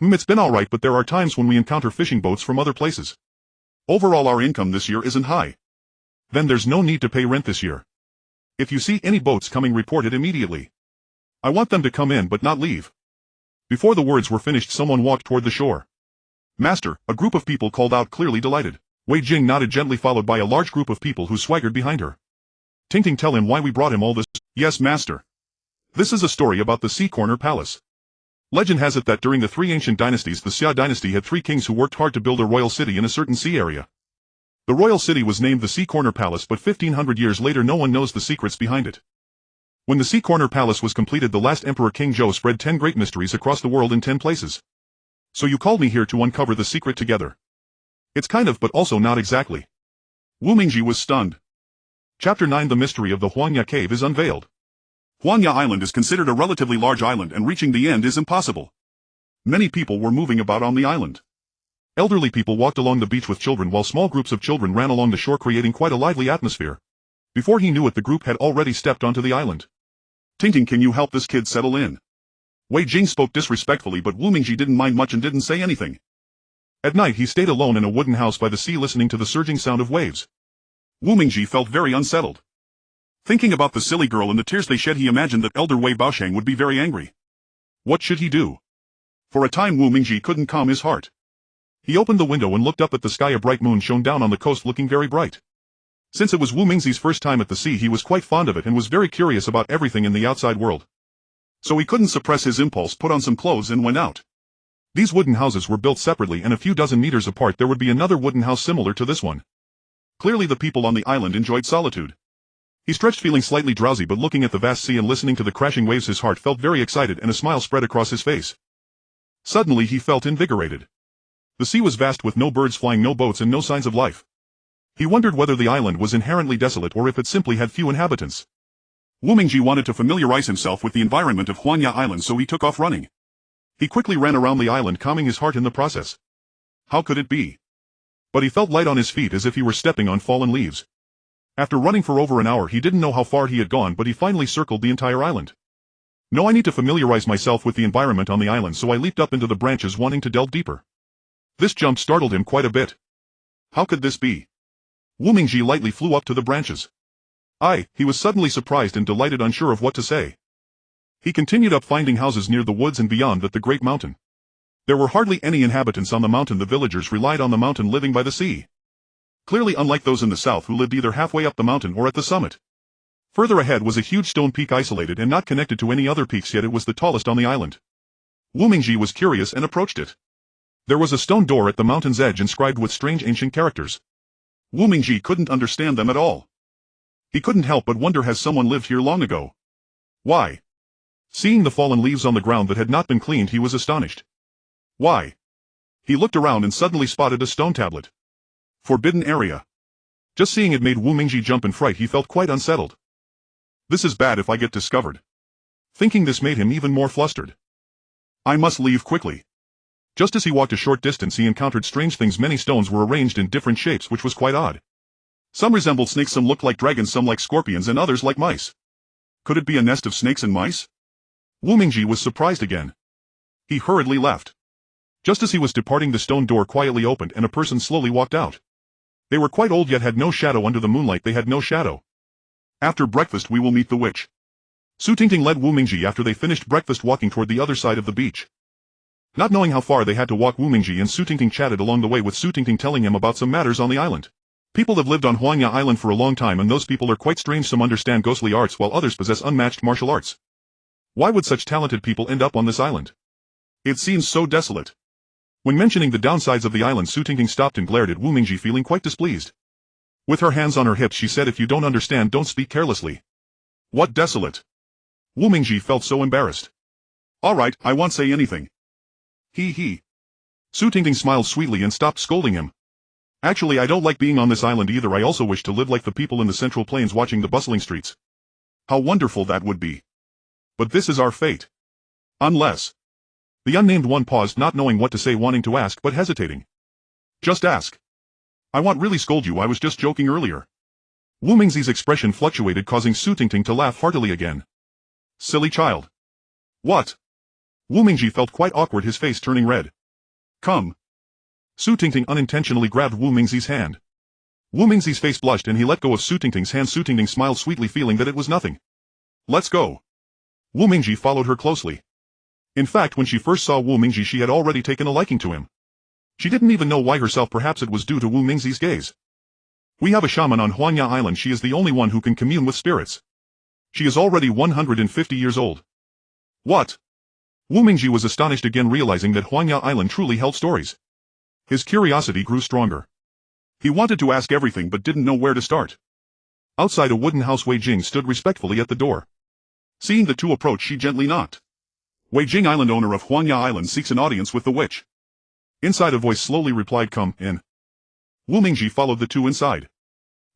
It's been alright, but there are times when we encounter fishing boats from other places. Overall our income this year isn't high. Then there's no need to pay rent this year. If you see any boats coming, report it immediately. I want them to come in but not leave. Before the words were finished, someone walked toward the shore. Master, a group of people called out, clearly delighted. Wei Jing nodded gently, followed by a large group of people who swaggered behind her. Tingting, tell him why we brought him all this. Yes, master. This is a story about the Sea Corner Palace. Legend has it that during the 3 ancient dynasties, the Xia dynasty had 3 kings who worked hard to build a royal city in a certain sea area. The royal city was named the Sea Corner Palace, but 1500 years later no one knows the secrets behind it. When the Sea Corner Palace was completed, the last emperor, King Zhou, spread 10 great mysteries across the world in 10 places. So you called me here to uncover the secret together. It's kind of, but also not exactly. Wu Mingji was stunned. Chapter 9: The mystery of the Huanya cave is unveiled. Huanya Island is considered a relatively large island, and reaching the end is impossible. Many people were moving about on the island. Elderly people walked along the beach with children, while small groups of children ran along the shore, creating quite a lively atmosphere. Before he knew it, the group had already stepped onto the island. Tingting, can you help this kid settle in? Wei Jing spoke disrespectfully, but Wu Mingji didn't mind much and didn't say anything. At night he stayed alone in a wooden house by the sea, listening to the surging sound of waves. Wu Mingji felt very unsettled. Thinking about the silly girl and the tears they shed, he imagined that Elder Wei Baosheng would be very angry. What should he do? For a time Wu Mingji couldn't calm his heart. He opened the window and looked up at the sky. A bright moon shone down on the coast, looking very bright. Since it was Wu Mingzi's first time at the sea, he was quite fond of it and was very curious about everything in the outside world. So he couldn't suppress his impulse, put on some clothes and went out. These wooden houses were built separately, and a few dozen meters apart there would be another wooden house similar to this one. Clearly the people on the island enjoyed solitude. He stretched, feeling slightly drowsy, but looking at the vast sea and listening to the crashing waves, his heart felt very excited and a smile spread across his face. Suddenly he felt invigorated. The sea was vast, with no birds flying, no boats, and no signs of life. He wondered whether the island was inherently desolate or if it simply had few inhabitants. Wu Mingji wanted to familiarize himself with the environment of Huanya Island, so he took off running. He quickly ran around the island, calming his heart in the process. How could it be? But he felt light on his feet, as if he were stepping on fallen leaves. After running for over an hour, he didn't know how far he had gone, but he finally circled the entire island. No, I need to familiarize myself with the environment on the island, so I leaped up into the branches, wanting to delve deeper. This jump startled him quite a bit. How could this be? Wu Mingji lightly flew up to the branches. He was suddenly surprised and delighted, unsure of what to say. He continued up, finding houses near the woods and beyond that the great mountain. There were hardly any inhabitants on the mountain. The villagers relied on the mountain, living by the sea. clearly unlike those in the south who lived either halfway up the mountain or at the summit. Further ahead was a huge stone peak isolated and not connected to any other peaks, yet it was the tallest on the island. Wu Mingji was curious and approached it. There was a stone door at the mountain's edge inscribed with strange ancient characters. Wu Mingji couldn't understand them at all. He couldn't help but wonder, has someone lived here long ago? Why? Seeing the fallen leaves on the ground that had not been cleaned, he was astonished. Why? He looked around and suddenly spotted a stone tablet. Forbidden area. Just seeing it made Wu Mingji jump in fright. He felt quite unsettled. This is bad if I get discovered. Thinking this made him even more flustered. I must leave quickly. Just as he walked a short distance, he encountered strange things. Many stones were arranged in different shapes, which was quite odd. Some resembled snakes, some looked like dragons, some like scorpions, and others like mice. Could it be a nest of snakes and mice? Wu Mingji was surprised again. He hurriedly left. Just as he was departing, the stone door quietly opened and a person slowly walked out. They were quite old yet had no shadow under the moonlight. They had no shadow. After breakfast we will meet the witch. Su Tingting led Wu Mingji after they finished breakfast, walking toward the other side of the beach. Not knowing how far they had to walk, Wu Mingji and Su Tingting chatted along the way, with Su Tingting telling him about some matters on the island. People have lived on Huangya Island for a long time, and those people are quite strange. Some understand ghostly arts while others possess unmatched martial arts. Why would such talented people end up on this island? It seems so desolate. When mentioning the downsides of the island, Su Tingting stopped and glared at Wu Mingji, feeling quite displeased. With her hands on her hips, she said, "If you don't understand, don't speak carelessly." What desolate? Wu Mingji felt so embarrassed. Alright, I won't say anything. He. Su Tingting smiled sweetly and stopped scolding him. Actually, I don't like being on this island either. I also wish to live like the people in the Central Plains, watching the bustling streets. How wonderful that would be. But this is our fate. Unless... The unnamed one paused, not knowing what to say, wanting to ask but hesitating. Just ask. I won't really scold you, I was just joking earlier. Wu Mingzi's expression fluctuated, causing Su Tingting to laugh heartily again. Silly child. What? Wu Mingji felt quite awkward, his face turning red. Come. Su Tingting unintentionally grabbed Wu Mingzi's hand. Wu Mingzi's face blushed and he let go of Su Tingting's hand. Su Tingting smiled sweetly, feeling that it was nothing. Let's go. Wu Mingji followed her closely. In fact, when she first saw Wu Mingji, she had already taken a liking to him. She didn't even know why herself. Perhaps it was due to Wu Mingzi's gaze. We have a shaman on Huangya Island. She is the only one who can commune with spirits. She is already 150 years old. What? Wu Mingji was astonished again, realizing that Huangya Island truly held stories. His curiosity grew stronger. He wanted to ask everything but didn't know where to start. Outside a wooden house, Wei Jing stood respectfully at the door. Seeing the two approach, she gently knocked. Wei Jing, island owner of Huangya Island, seeks an audience with the witch. Inside, a voice slowly replied, "Come in." Wu Mingji followed the two inside.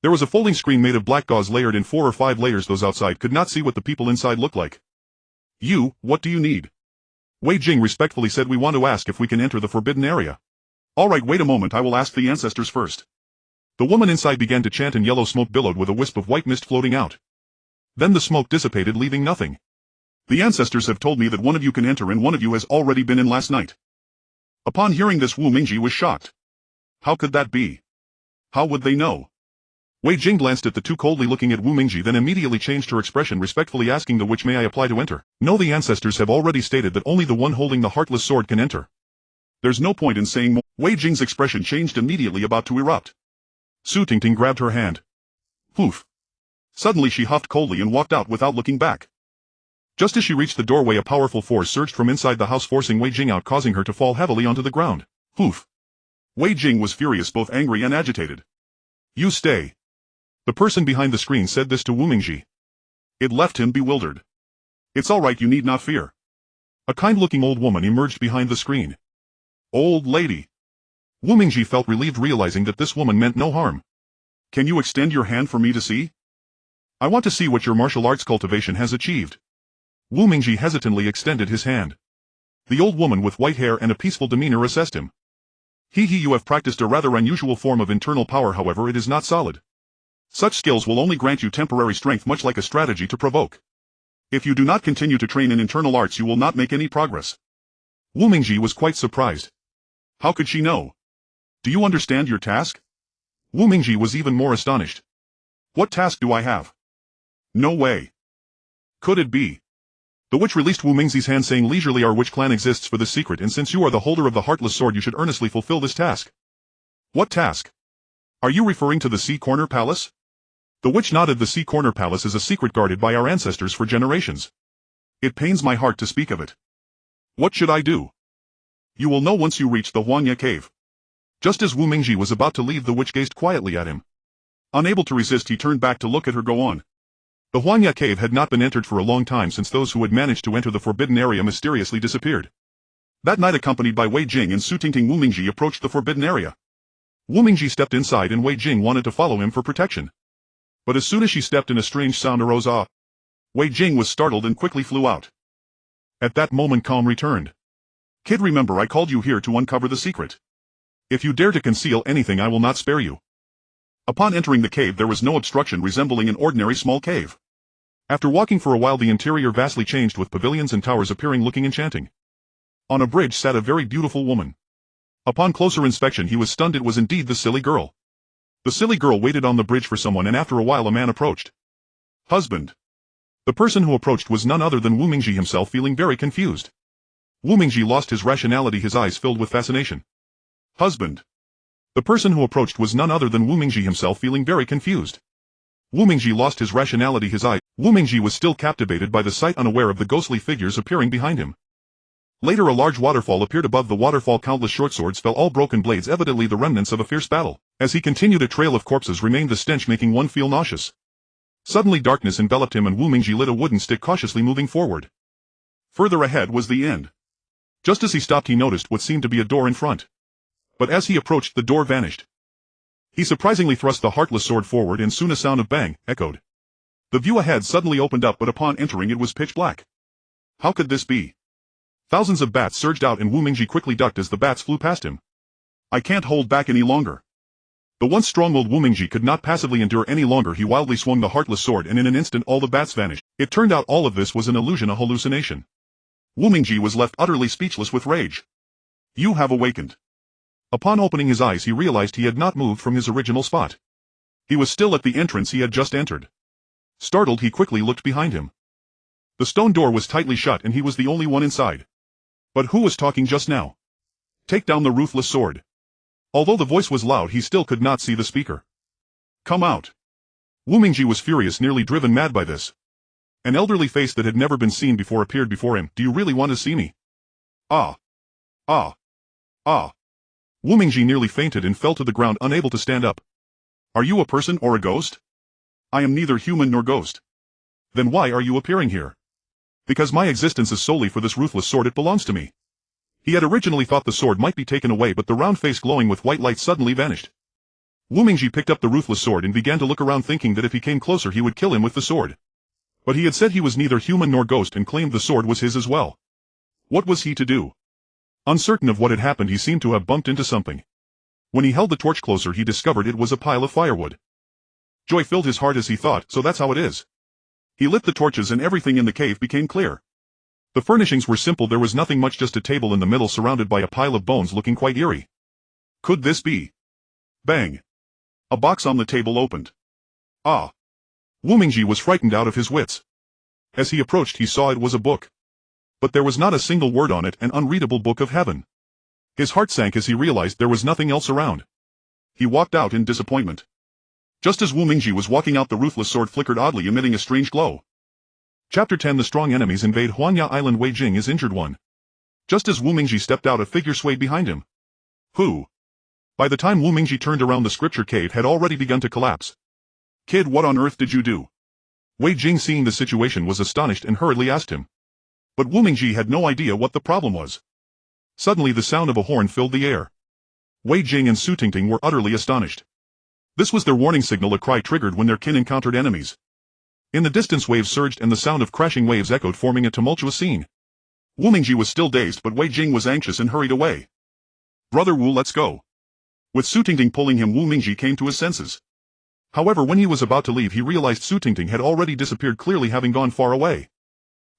There was a folding screen made of black gauze layered in 4 or 5 layers. Those outside could not see what the people inside looked like. What do you need? Wei Jing respectfully said, "We want to ask if we can enter the forbidden area." Alright, wait a moment, I will ask the ancestors first. The woman inside began to chant and yellow smoke billowed with a wisp of white mist floating out. Then the smoke dissipated, leaving nothing. The ancestors have told me that one of you can enter and one of you has already been in last night. Upon hearing this, Wu Mingji was shocked. How could that be? How would they know? Wei Jing glanced at the two, coldly looking at Wu Mingji, then immediately changed her expression, respectfully asking the witch, "May I apply to enter?" No, the ancestors have already stated that only the one holding the Heartless Sword can enter. There's no point in saying more. Wei Jing's expression changed immediately, about to erupt. Su Tingting grabbed her hand. Poof. Suddenly she huffed coldly and walked out without looking back. Just as she reached the doorway, a powerful force surged from inside the house, forcing Wei Jing out, causing her to fall heavily onto the ground. Poof. Wei Jing was furious, both angry and agitated. You stay. The person behind the screen said this to Wu Mingji. It left him bewildered. It's alright, you need not fear. A kind-looking old woman emerged behind the screen. Old lady. Wu Mingji felt relieved, realizing that this woman meant no harm. Can you extend your hand for me to see? I want to see what your martial arts cultivation has achieved. Wu Mingji hesitantly extended his hand. The old woman with white hair and a peaceful demeanor assessed him. You have practiced a rather unusual form of internal power, however it is not solid. Such skills will only grant you temporary strength, much like a strategy to provoke. If you do not continue to train in internal arts, you will not make any progress. Wu Mingji was quite surprised. How could she know? Do you understand your task? Wu Mingji was even more astonished. What task do I have? No way. Could it be? The witch released Wu Mingzi's hand, saying leisurely, "Our witch clan exists for this secret, and since you are the holder of the Heartless Sword, you should earnestly fulfill this task." What task? Are you referring to the Sea Corner Palace? The witch nodded. The Sea Corner Palace is a secret guarded by our ancestors for generations. It pains my heart to speak of it. What should I do? You will know once you reach the Huanya cave. Just as Wu Mingji was about to leave, the witch gazed quietly at him. Unable to resist, he turned back to look at her go on. The Huanya cave had not been entered for a long time since those who had managed to enter the forbidden area mysteriously disappeared. That night, accompanied by Wei Jing and Su Tingting, Wu Mingji approached the forbidden area. Wu Mingji stepped inside and Wei Jing wanted to follow him for protection. But as soon as she stepped in, a strange sound arose. Wei Jing was startled and quickly flew out. At that moment calm returned. Kid, remember I called you here to uncover the secret. If you dare to conceal anything, I will not spare you. Upon entering the cave, there was no obstruction, resembling an ordinary small cave. After walking for a while, the interior vastly changed, with pavilions and towers appearing looking enchanting. On a bridge sat a very beautiful woman. Upon closer inspection, he was stunned. It was indeed the silly girl. The silly girl waited on the bridge for someone, and after a while a man approached. Husband. The person who approached was none other than Wu Mingji himself, feeling very confused. Wu Mingji lost his rationality, his eyes filled with fascination. Husband. The person who approached was none other than Wu Mingji himself, feeling very confused. Wu Mingji lost his rationality, his eyes. Wu Mingji was still captivated by the sight, unaware of the ghostly figures appearing behind him. Later, a large waterfall appeared above the waterfall. Countless short swords fell, all broken blades, evidently the remnants of a fierce battle. As he continued, a trail of corpses remained, the stench making one feel nauseous. Suddenly darkness enveloped him and Wu Mingji lit a wooden stick, cautiously moving forward. Further ahead was the end. Just as he stopped, he noticed what seemed to be a door in front. But as he approached, the door vanished. He surprisingly thrust the Heartless Sword forward, and soon a sound of bang echoed. The view ahead suddenly opened up, but upon entering it was pitch black. How could this be? Thousands of bats surged out and Wu Mingji quickly ducked as the bats flew past him. I can't hold back any longer. The once strong-willed Wu Mingji could not passively endure any longer. He wildly swung the Heartless Sword, and in an instant all the bats vanished. It turned out all of this was an illusion, a hallucination. Wu Mingji was left utterly speechless with rage. You have awakened. Upon opening his eyes, he realized he had not moved from his original spot. He was still at the entrance he had just entered. Startled, he quickly looked behind him. The stone door was tightly shut and he was the only one inside. But who was talking just now? Take down the ruthless sword. Although the voice was loud, he still could not see the speaker. Come out. Wu Mingji was furious, nearly driven mad by this. An elderly face that had never been seen before appeared before him. Do you really want to see me? Ah. Ah. Ah. Wu Mingji nearly fainted and fell to the ground, unable to stand up. Are you a person or a ghost? I am neither human nor ghost. Then why are you appearing here? Because my existence is solely for this ruthless sword. It belongs to me. He had originally thought the sword might be taken away, but the round face glowing with white light suddenly vanished. Wu Mingji picked up the ruthless sword and began to look around, thinking that if he came closer he would kill him with the sword. But he had said he was neither human nor ghost and claimed the sword was his as well. What was he to do? Uncertain of what had happened, he seemed to have bumped into something. When he held the torch closer, he discovered it was a pile of firewood. Joy filled his heart as he thought, so that's how it is. He lit the torches and everything in the cave became clear. The furnishings were simple. There was nothing much, just a table in the middle surrounded by a pile of bones looking quite eerie. Could this be? Bang! A box on the table opened. Ah! Wu Mingji was frightened out of his wits. As he approached, he saw it was a book. But there was not a single word on it, an unreadable book of heaven. His heart sank as he realized there was nothing else around. He walked out in disappointment. Just as Wu Mingji was walking out, the ruthless sword flickered oddly, emitting a strange glow. Chapter 10. The strong enemies invade Huanya Island. Wei Jing is injured. 1. Just as Wu Mingji stepped out, a figure swayed behind him. Who? By the time Wu Mingji turned around, the scripture cave had already begun to collapse. Kid, what on earth did you do? Wei Jing, seeing the situation, was astonished and hurriedly asked him. But Wu Mingji had no idea what the problem was. Suddenly the sound of a horn filled the air. Wei Jing and Su Tingting were utterly astonished. This was their warning signal, a cry triggered when their kin encountered enemies. In the distance waves surged and the sound of crashing waves echoed, forming a tumultuous scene. Wu Mingji was still dazed, but Wei Jing was anxious and hurried away. Brother Wu, let's go. With Su Tingting pulling him, Wu Mingji came to his senses. However, when he was about to leave, he realized Su Tingting had already disappeared, clearly having gone far away.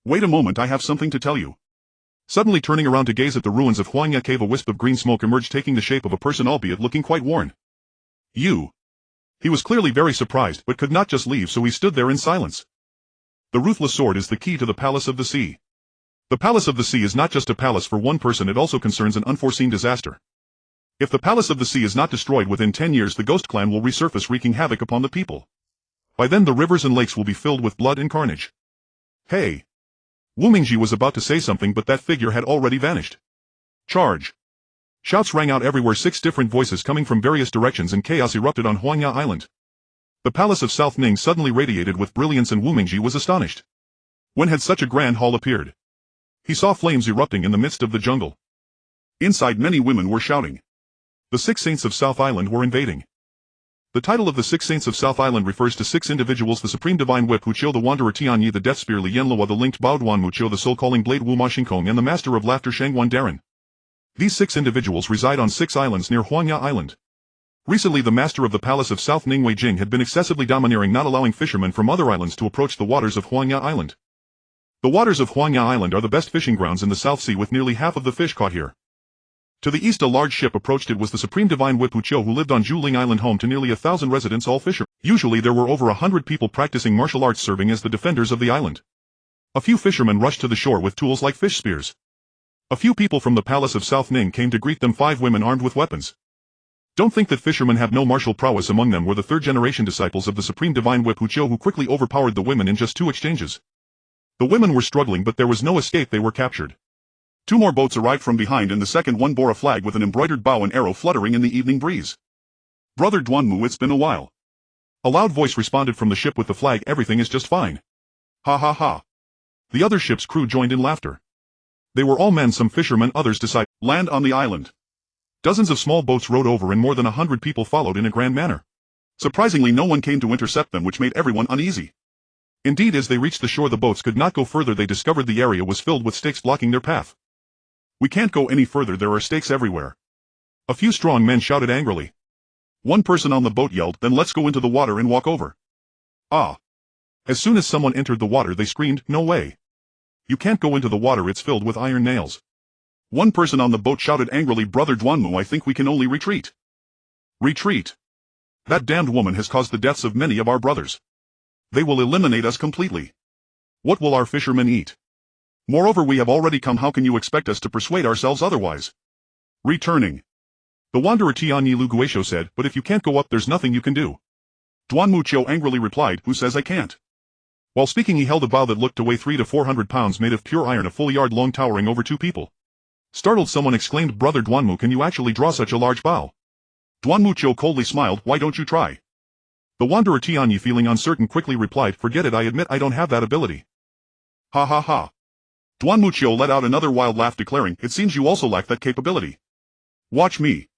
Wait a moment, I have something to tell you. Suddenly turning around to gaze at the ruins of Huanya Cave, a wisp of green smoke emerged, taking the shape of a person, albeit looking quite worn. You. He was clearly very surprised, but could not just leave, so he stood there in silence. The ruthless sword is the key to the Palace of the Sea. The Palace of the Sea is not just a palace for one person, it also concerns an unforeseen disaster. If the Palace of the Sea is not destroyed within 10 years, the Ghost Clan will resurface, wreaking havoc upon the people. By then the rivers and lakes will be filled with blood and carnage. Hey! Wu Mingji was about to say something, but that figure had already vanished. Charge! Shouts rang out everywhere, 6 different voices coming from various directions, and chaos erupted on Huangya Island. The Palace of South Ning suddenly radiated with brilliance, and Wu Mingji was astonished. When had such a grand hall appeared? He saw flames erupting in the midst of the jungle. Inside, many women were shouting. The 6 saints of South Island were invading. The title of the 6 saints of South Island refers to 6 individuals: the Supreme Divine Whip Hu Qiu, the Wanderer Tianyi, the Death Spear Li Yanlua, the Linked Bao Duan Mu Qiu, the Soul-Calling Blade Wu Ma Xingkong, and the Master of Laughter Shangwan Darren. These 6 individuals reside on 6 islands near Huangya Island. Recently the master of the Palace of South Ning Wei Jing had been excessively domineering, not allowing fishermen from other islands to approach the waters of Huangya Island. The waters of Huangya Island are the best fishing grounds in the South Sea, with nearly half of the fish caught here. To the east a large ship approached. It was the Supreme Divine Whip Hu Qiu, who lived on Juling Island, home to nearly 1,000 residents, all fishermen. Usually there were over 100 people practicing martial arts, serving as the defenders of the island. A few fishermen rushed to the shore with tools like fish spears. A few people from the Palace of South Ning came to greet them, 5 women armed with weapons. Don't think that fishermen have no martial prowess. Among them were the 3rd-generation disciples of the Supreme Divine Whip Hu Qiu, who quickly overpowered the women in just 2 exchanges. The women were struggling, but there was no escape. They were captured. 2 more boats arrived from behind, and the second one bore a flag with an embroidered bow and arrow fluttering in the evening breeze. Brother Duanmu, it's been a while. A loud voice responded from the ship with the flag. Everything is just fine. Ha ha ha. The other ship's crew joined in laughter. They were all men, some fishermen, others decided to land on the island. Dozens of small boats rowed over, and more than 100 people followed in a grand manner. Surprisingly, no one came to intercept them, which made everyone uneasy. Indeed, as they reached the shore, the boats could not go further. They discovered the area was filled with stakes blocking their path. We can't go any further, there are stakes everywhere. A few strong men shouted angrily. One person on the boat yelled, then let's go into the water and walk over. Ah! As soon as someone entered the water, they screamed, no way. You can't go into the water, it's filled with iron nails. One person on the boat shouted angrily, Brother Duanmu, I think we can only retreat. Retreat? That damned woman has caused the deaths of many of our brothers. They will eliminate us completely. What will our fishermen eat? Moreover, we have already come. How can you expect us to persuade ourselves otherwise? Returning. The Wanderer Tianyi Lu Guisho said, but if you can't go up, there's nothing you can do. Duanmu Qiu angrily replied, who says I can't? While speaking, he held a bow that looked to weigh 300 to 400 pounds, made of pure iron, a full yard long, towering over 2 people. Startled, someone exclaimed, Brother Duanmu, can you actually draw such a large bow? Duanmu Qiu coldly smiled, why don't you try? The Wanderer Tianyi, feeling uncertain, quickly replied, forget it, I admit I don't have that ability. Ha ha ha. Duanmu Qiu let out another wild laugh, declaring, it seems you also lack that capability. Watch me.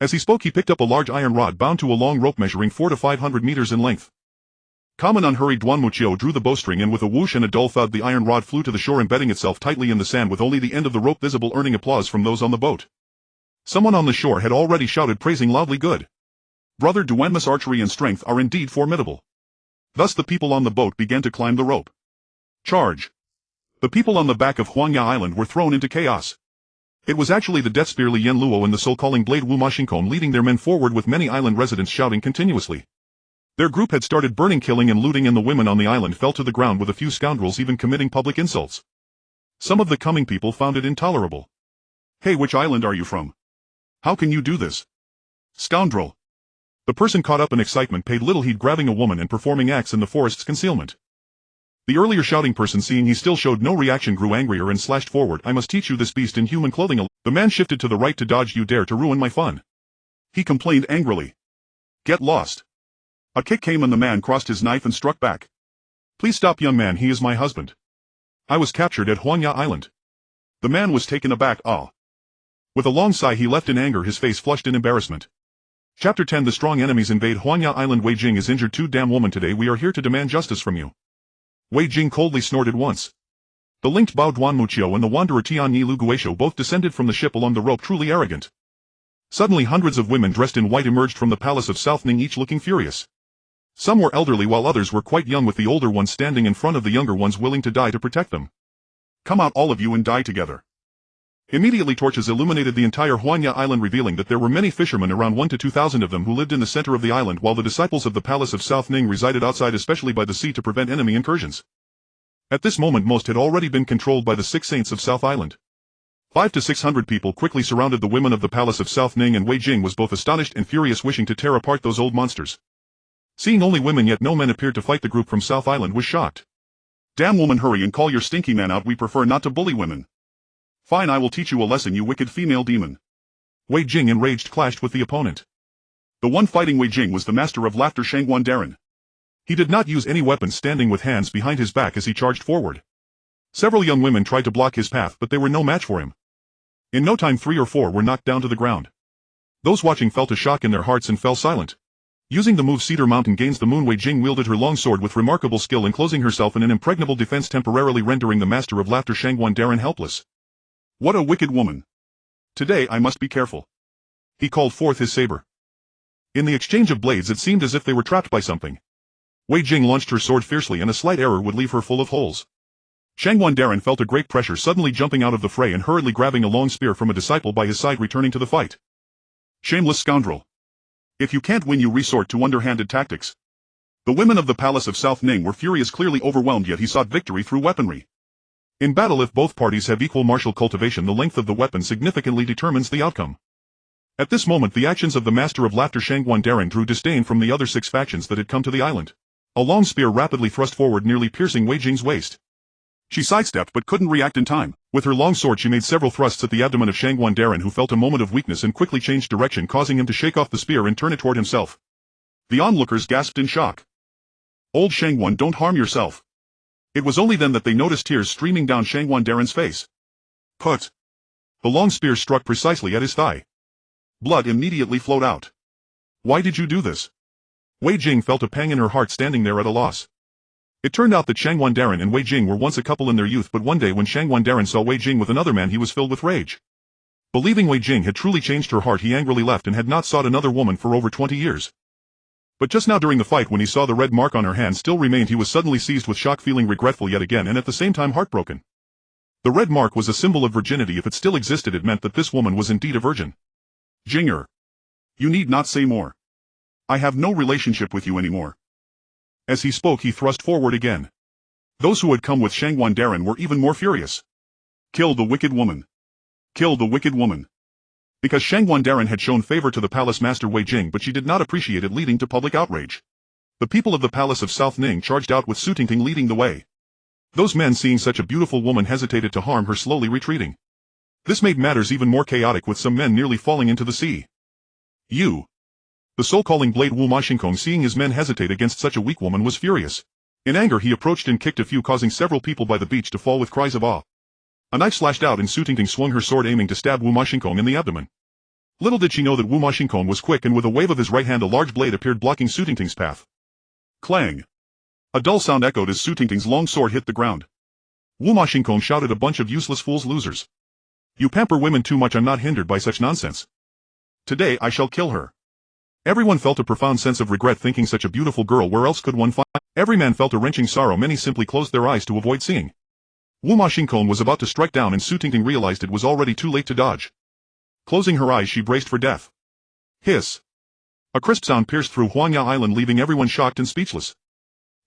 As he spoke, he picked up a large iron rod bound to a long rope measuring 400 to 500 meters in length. Calm and unhurried, Duanmu Qiu drew the bowstring, and with a whoosh and a dull thud the iron rod flew to the shore, embedding itself tightly in the sand, with only the end of the rope visible, earning applause from those on the boat. Someone on the shore had already shouted, praising loudly, good. Brother Duanmu's archery and strength are indeed formidable. Thus the people on the boat began to climb the rope. Charge. The people on the back of Huangya Island were thrown into chaos. It was actually the Death Spear Li Yanluo and the Soul-Calling Blade Wu Ma Xingkong leading their men forward, with many island residents shouting continuously. Their group had started burning, killing and looting, and the women on the island fell to the ground, with a few scoundrels even committing public insults. Some of the coming people found it intolerable. Hey, which island are you from? How can you do this? Scoundrel. The person caught up in excitement paid little heed, grabbing a woman and performing acts in the forest's concealment. The earlier shouting person, seeing he still showed no reaction, grew angrier and slashed forward. I must teach you this beast in human clothing. The man shifted to the right to dodge. You dare to ruin my fun? He complained angrily. Get lost. A kick came and the man crossed his knife and struck back. Please stop, young man, he is my husband. I was captured at Huangya Island. The man was taken aback. Ah. With a long sigh he left in anger, his face flushed in embarrassment. Chapter 10. The strong enemies invade Huangya Island. Wei Jing is injured too. Damn woman, today we are here to demand justice from you. Wei Jing coldly snorted once. The linked Bao Duanmu Qiu and the Wanderer Tianyi Lu Guisho both descended from the ship along the rope, truly arrogant. Suddenly hundreds of women dressed in white emerged from the Palace of South Ning, each looking furious. Some were elderly while others were quite young, with the older ones standing in front of the younger ones willing to die to protect them. Come out, all of you, and die together. Immediately torches illuminated the entire Huangya Island, revealing that there were many fishermen, around 1 to 2,000 of them, who lived in the center of the island, while the disciples of the Palace of South Ning resided outside, especially by the sea, to prevent enemy incursions. At this moment most had already been controlled by the 6 saints of South Island. 500 to 600 people quickly surrounded the women of the palace of South Ning, and Wei Jing was both astonished and furious, wishing to tear apart those old monsters. Seeing only women yet no men appeared to fight, the group from South Island was shocked. Damn woman, hurry and call your stinky man out, we prefer not to bully women. Fine, I will teach you a lesson, you wicked female demon. Wei Jing, enraged, clashed with the opponent. The one fighting Wei Jing was the master of laughter, Shangguan Darren. He did not use any weapons, standing with hands behind his back as he charged forward. Several young women tried to block his path, but they were no match for him. In no time 3 or 4 were knocked down to the ground. Those watching felt a shock in their hearts and fell silent. Using the move Cedar Mountain Gains the Moon, Wei Jing wielded her long sword with remarkable skill, enclosing herself in an impregnable defense, temporarily rendering the master of laughter Shangguan Darren helpless. What a wicked woman. Today I must be careful. He called forth his saber. In the exchange of blades it seemed as if they were trapped by something. Wei Jing launched her sword fiercely, and a slight error would leave her full of holes. Shangguan Darren felt a great pressure, suddenly jumping out of the fray and hurriedly grabbing a long spear from a disciple by his side, returning to the fight. Shameless scoundrel. If you can't win, you resort to underhanded tactics. The women of the palace of South Ning were furious, clearly overwhelmed, yet he sought victory through weaponry. In battle, if both parties have equal martial cultivation, the length of the weapon significantly determines the outcome. At this moment the actions of the master of laughter Shangguan Darren drew disdain from the other 6 factions that had come to the island. A long spear rapidly thrust forward, nearly piercing Wei Jing's waist. She sidestepped but couldn't react in time. With her long sword she made several thrusts at the abdomen of Shangguan Darren, who felt a moment of weakness and quickly changed direction, causing him to shake off the spear and turn it toward himself. The onlookers gasped in shock. Old Shangguan, don't harm yourself. It was only then that they noticed tears streaming down Shangguan Darren's face. Put. The long spear struck precisely at his thigh. Blood immediately flowed out. Why did you do this? Wei Jing felt a pang in her heart, standing there at a loss. It turned out that Shangguan Darren and Wei Jing were once a couple in their youth, but one day when Shangguan Darren saw Wei Jing with another man, he was filled with rage. Believing Wei Jing had truly changed her heart, he angrily left and had not sought another woman for over 20 years. But just now during the fight, when he saw the red mark on her hand still remained, he was suddenly seized with shock, feeling regretful yet again and at the same time heartbroken. The red mark was a symbol of virginity. If it still existed, it meant that this woman was indeed a virgin. Jinger. You need not say more. I have no relationship with you anymore. As he spoke, he thrust forward again. Those who had come with Shangguan Darren were even more furious. Kill the wicked woman. Kill the wicked woman. Because Shangguan Darren had shown favor to the palace master Wei Jing, but she did not appreciate it, leading to public outrage. The people of the palace of South Ning charged out with Su Tingting leading the way. Those men, seeing such a beautiful woman, hesitated to harm her, slowly retreating. This made matters even more chaotic, with some men nearly falling into the sea. You. The soul-calling blade Wu Mashinkong, seeing his men hesitate against such a weak woman, was furious. In anger he approached and kicked a few, causing several people by the beach to fall with cries of awe. A knife slashed out and Su Tingting swung her sword, aiming to stab Wu Mashinkong in the abdomen. Little did she know that Wu Mashinkong was quick, and with a wave of his right hand a large blade appeared, blocking Su Tingting's path. Clang! A dull sound echoed as Su Tingting's long sword hit the ground. Wu Mashinkong shouted, "A bunch of useless fools, losers. You pamper women too much. I'm not hindered by such nonsense. Today I shall kill her." Everyone felt a profound sense of regret, thinking such a beautiful girl, where else could one find? Every man felt a wrenching sorrow. Many simply closed their eyes to avoid seeing. Wu Mashinkong was about to strike down, and Su Tingting realized it was already too late to dodge. Closing her eyes, she braced for death. Hiss! A crisp sound pierced through Huangya Island, leaving everyone shocked and speechless.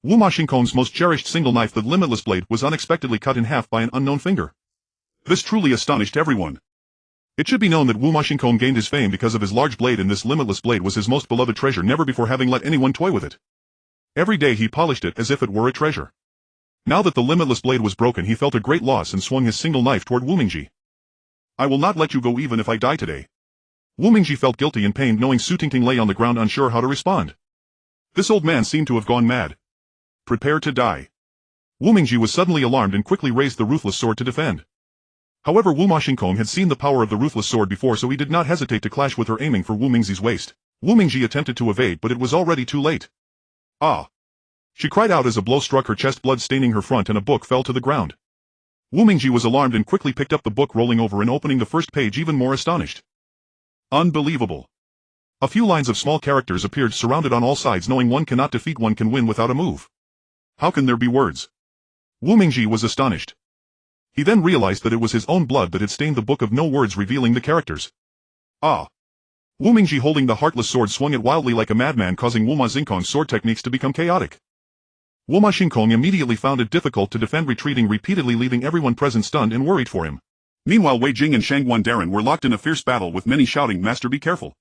Wu Mashinkong's most cherished single knife, the limitless blade, was unexpectedly cut in half by an unknown finger. This truly astonished everyone. It should be known that Wu Mashinkong gained his fame because of his large blade, and this limitless blade was his most beloved treasure, never before having let anyone toy with it. Every day he polished it as if it were a treasure. Now that the limitless blade was broken, he felt a great loss and swung his single knife toward Wu Mingji. I will not let you go even if I die today. Wu Mingji felt guilty and pained, knowing Su Tingting lay on the ground, unsure how to respond. This old man seemed to have gone mad. Prepare to die. Wu Mingji was suddenly alarmed and quickly raised the ruthless sword to defend. However, Wu Mashinkong had seen the power of the ruthless sword before, so he did not hesitate to clash with her, aiming for Wu Mingji's waist. Wu Mingji attempted to evade, but it was already too late. Ah! She cried out as a blow struck her chest, blood staining her front, and a book fell to the ground. Wu Mingji was alarmed and quickly picked up the book, rolling over and opening the first page, even more astonished. Unbelievable! A few lines of small characters appeared, surrounded on all sides, knowing one cannot defeat, one can win without a move. How can there be words? Wu Mingji was astonished. He then realized that it was his own blood that had stained the book of no words, revealing the characters. Ah! Wu Mingji, holding the Heartless Sword, swung it wildly like a madman, causing Wu Mashinkong's sword techniques to become chaotic. Wu Mashinkong immediately found it difficult to defend, retreating repeatedly, leaving everyone present stunned and worried for him. Meanwhile Wei Jing and Shangguan Darren were locked in a fierce battle with many shouting, "Master, be careful."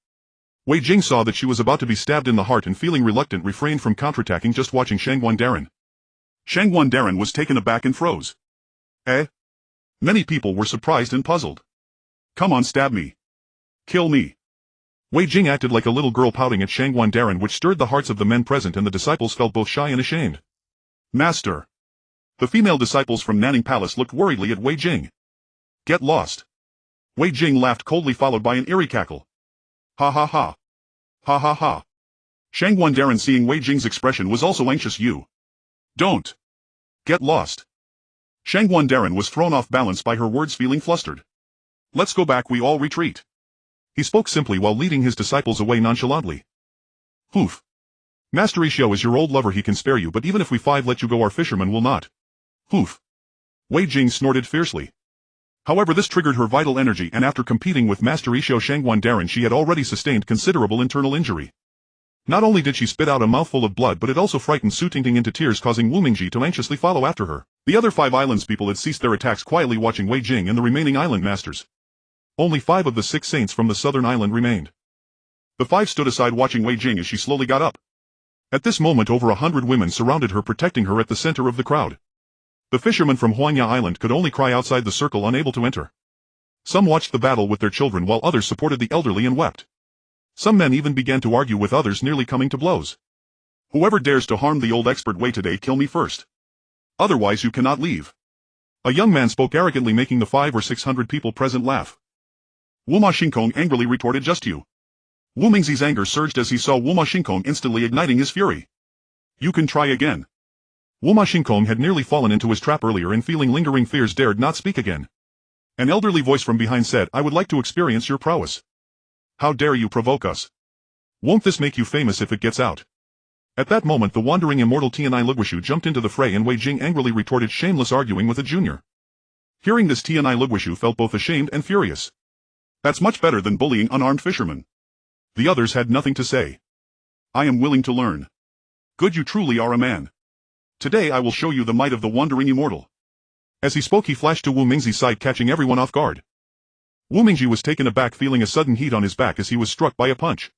Wei Jing saw that she was about to be stabbed in the heart and feeling reluctant refrained from counterattacking just watching Shangguan Darren. Shangguan Darren was taken aback and froze. Eh? Many people were surprised and puzzled. "Come on, stab me. Kill me." Wei Jing acted like a little girl pouting at Shangguan Darren, which stirred the hearts of the men present, and the disciples felt both shy and ashamed. "Master." The female disciples from Nanning Palace looked worriedly at Wei Jing. "Get lost." Wei Jing laughed coldly, followed by an eerie cackle. "Ha ha ha. Ha ha ha." Shangguan Darren, seeing Wei Jing's expression, was also anxious. "You don't. Get lost." Shangguan Darren was thrown off balance by her words, feeling flustered. "Let's go back, we all retreat." He spoke simply while leading his disciples away nonchalantly. "Hoof. Master Xiao is your old lover, he can spare you, but even if we five let you go, our fishermen will not." "Hoof." Wei Jing snorted fiercely. However, this triggered her vital energy, and after competing with Master Xiao Shangguan Darren, she had already sustained considerable internal injury. Not only did she spit out a mouthful of blood, but it also frightened Su Tingting into tears, causing Wu Mingji to anxiously follow after her. The other 5 islands people had ceased their attacks, quietly watching Wei Jing and the remaining island masters. Only 5 of the 6 saints from the southern island remained. The 5 stood aside watching Wei Jing as she slowly got up. At this moment over 100 women surrounded her, protecting her at the center of the crowd. The fishermen from Huanya Island could only cry outside the circle, unable to enter. Some watched the battle with their children while others supported the elderly and wept. Some men even began to argue with others, nearly coming to blows. "Whoever dares to harm the old expert Wei today, kill me first. Otherwise you cannot leave." A young man spoke arrogantly, making the 500 or 600 people present laugh. Wuma Xingkong angrily retorted, "Just you." Wu Mingzi's anger surged as he saw Wuma Xingkong, instantly igniting his fury. "You can try again." Wuma Xingkong had nearly fallen into his trap earlier and, feeling lingering fears, dared not speak again. An elderly voice from behind said, "I would like to experience your prowess." "How dare you provoke us? Won't this make you famous if it gets out?" At that moment the wandering immortal Tianai Luguishu jumped into the fray, and Wei Jing angrily retorted, "Shameless arguing with a junior." Hearing this, Tianai Luguishu felt both ashamed and furious. "That's much better than bullying unarmed fishermen." The others had nothing to say. "I am willing to learn." "Good, you truly are a man. Today I will show you the might of the wandering immortal." As he spoke he flashed to Wu Mingzi's side, catching everyone off guard. Wu Mingji was taken aback, feeling a sudden heat on his back as he was struck by a punch.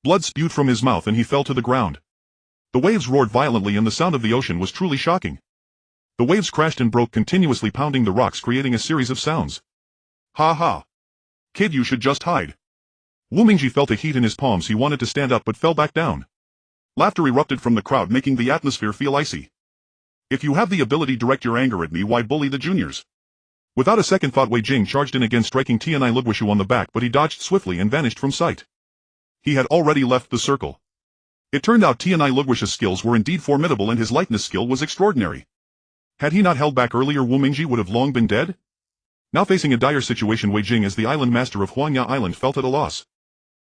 Blood spewed from his mouth and he fell to the ground. The waves roared violently and the sound of the ocean was truly shocking. The waves crashed and broke, continuously pounding the rocks, creating a series of sounds. "Ha ha. Kid, you should just hide." Wu Mingji felt a heat in his palms. He wanted to stand up but fell back down. Laughter erupted from the crowd, making the atmosphere feel icy. "If you have the ability, direct your anger at me. Why bully the juniors?" Without a second thought Wei Jing charged in again, striking Tianai Luguishu on the back, but he dodged swiftly and vanished from sight. He had already left the circle. It turned out Tianai Luguishu's skills were indeed formidable and his lightness skill was extraordinary. Had he not held back earlier, Wu Mingji would have long been dead. Now facing a dire situation, Wei Jing, as the island master of Huanya Island, felt at a loss.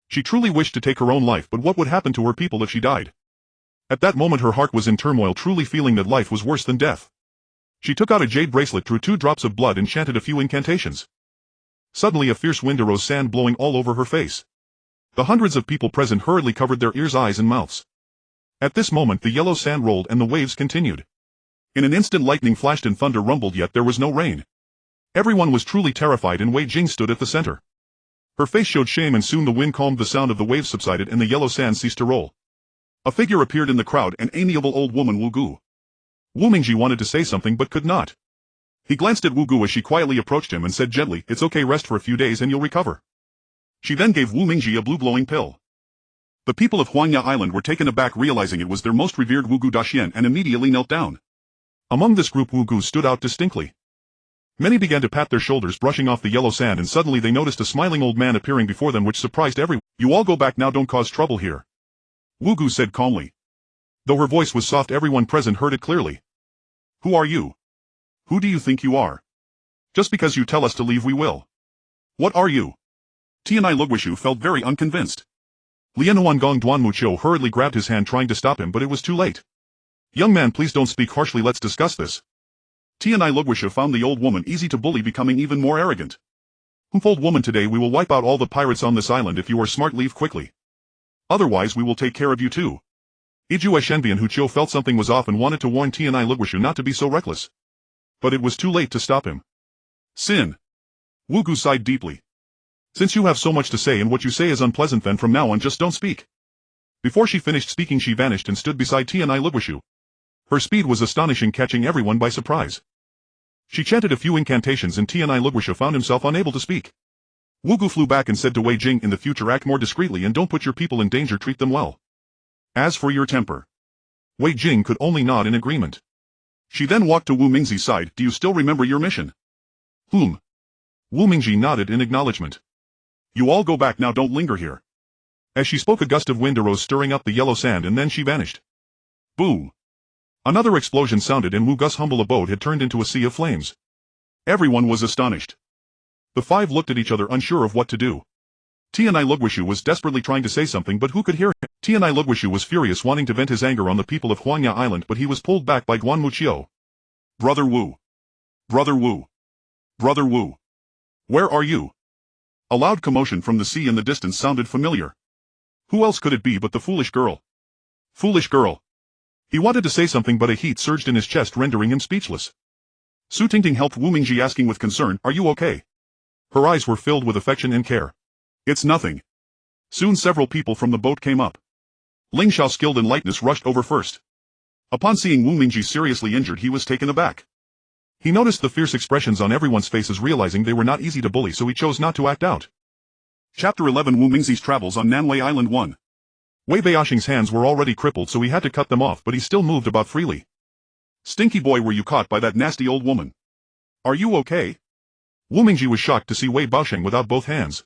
She truly wished to take her own life, but what would happen to her people if she died? At that moment her heart was in turmoil, truly feeling that life was worse than death. She took out a jade bracelet, drew 2 drops of blood and chanted a few incantations. Suddenly a fierce wind arose, sand blowing all over her face. The hundreds of people present hurriedly covered their ears, eyes and mouths. At this moment the yellow sand rolled and the waves continued. In an instant lightning flashed and thunder rumbled, yet there was no rain. Everyone was truly terrified and Wei Jing stood at the center. Her face showed shame, and soon the wind calmed, the sound of the waves subsided and the yellow sand ceased to roll. A figure appeared in the crowd, an amiable old woman, Wu Gu. Wu Mingji wanted to say something but could not. He glanced at Wu Gu as she quietly approached him and said gently, "It's okay, rest for a few days and you'll recover." She then gave Wu Mingji a blue glowing pill. The people of Huanya Island were taken aback, realizing it was their most revered Wu Gu Daxian, and immediately knelt down. Among this group Wu Gu stood out distinctly. Many began to pat their shoulders, brushing off the yellow sand, and suddenly they noticed a smiling old man appearing before them, which surprised everyone. "You all go back now, don't cause trouble here," Wu Gu said calmly. Though her voice was soft, everyone present heard it clearly. "Who are you? Who do you think you are? Just because you tell us to leave we will. What are you?" Tianai Luguishu felt very unconvinced. Lianuan Gong Duanmuqiu hurriedly grabbed his hand, trying to stop him, but it was too late. "Young man, please don't speak harshly, let's discuss this." Tianai Luguishu found the old woman easy to bully, becoming even more arrogant. "Old woman, today we will wipe out all the pirates on this island. If you are smart, leave quickly. Otherwise we will take care of you too." Ijue Shenbian Huqiu felt something was off and wanted to warn Tianai Luguishu not to be so reckless. But it was too late to stop him. "Sin. Wu Gu sighed deeply. Since you have so much to say and what you say is unpleasant, then from now on just don't speak. Before she finished speaking, she vanished and stood beside Tianai Luguishu. Her speed was astonishing, catching everyone by surprise. She chanted a few incantations and Tianai Luguishu found himself unable to speak. Wu Gu flew back and said to Wei Jing, in the future act more discreetly and don't put your people in danger, treat them well. As for your temper. Wei Jing could only nod in agreement. She then walked to Wu Mingzi's side. Do you still remember your mission? Wu Mingzi nodded in acknowledgement. You all go back now, don't linger here. As she spoke, a gust of wind arose, stirring up the yellow sand, and then she vanished. Boo! Another explosion sounded and Wu Gu's humble abode had turned into a sea of flames. Everyone was astonished. The five looked at each other, unsure of what to do. Tianai Luguishu was desperately trying to say something, but who could hear him? Tianai Luguishu was furious, wanting to vent his anger on the people of Huangya Island, but he was pulled back by Guan Muqiu. Brother Wu! Brother Wu! Brother Wu! Where are you? A loud commotion from the sea in the distance sounded familiar. Who else could it be but the foolish girl? Foolish girl! He wanted to say something, but a heat surged in his chest, rendering him speechless. Su Tingting helped Wu Mingzi, asking with concern, "Are you okay?" Her eyes were filled with affection and care. "It's nothing." Soon several people from the boat came up. Ling Xiao, skilled in lightness, rushed over first. Upon seeing Wu Mingzi seriously injured, he was taken aback. He noticed the fierce expressions on everyone's faces, realizing they were not easy to bully, so he chose not to act out. Chapter 11 Wu Mingzi's Travels on Nanwei Island 1. Wei Baoxing's hands were already crippled, so he had to cut them off, but he still moved about freely. "Stinky boy, were you caught by that nasty old woman? Are you okay?" Wu Mingzi was shocked to see Wei Baoxing without both hands.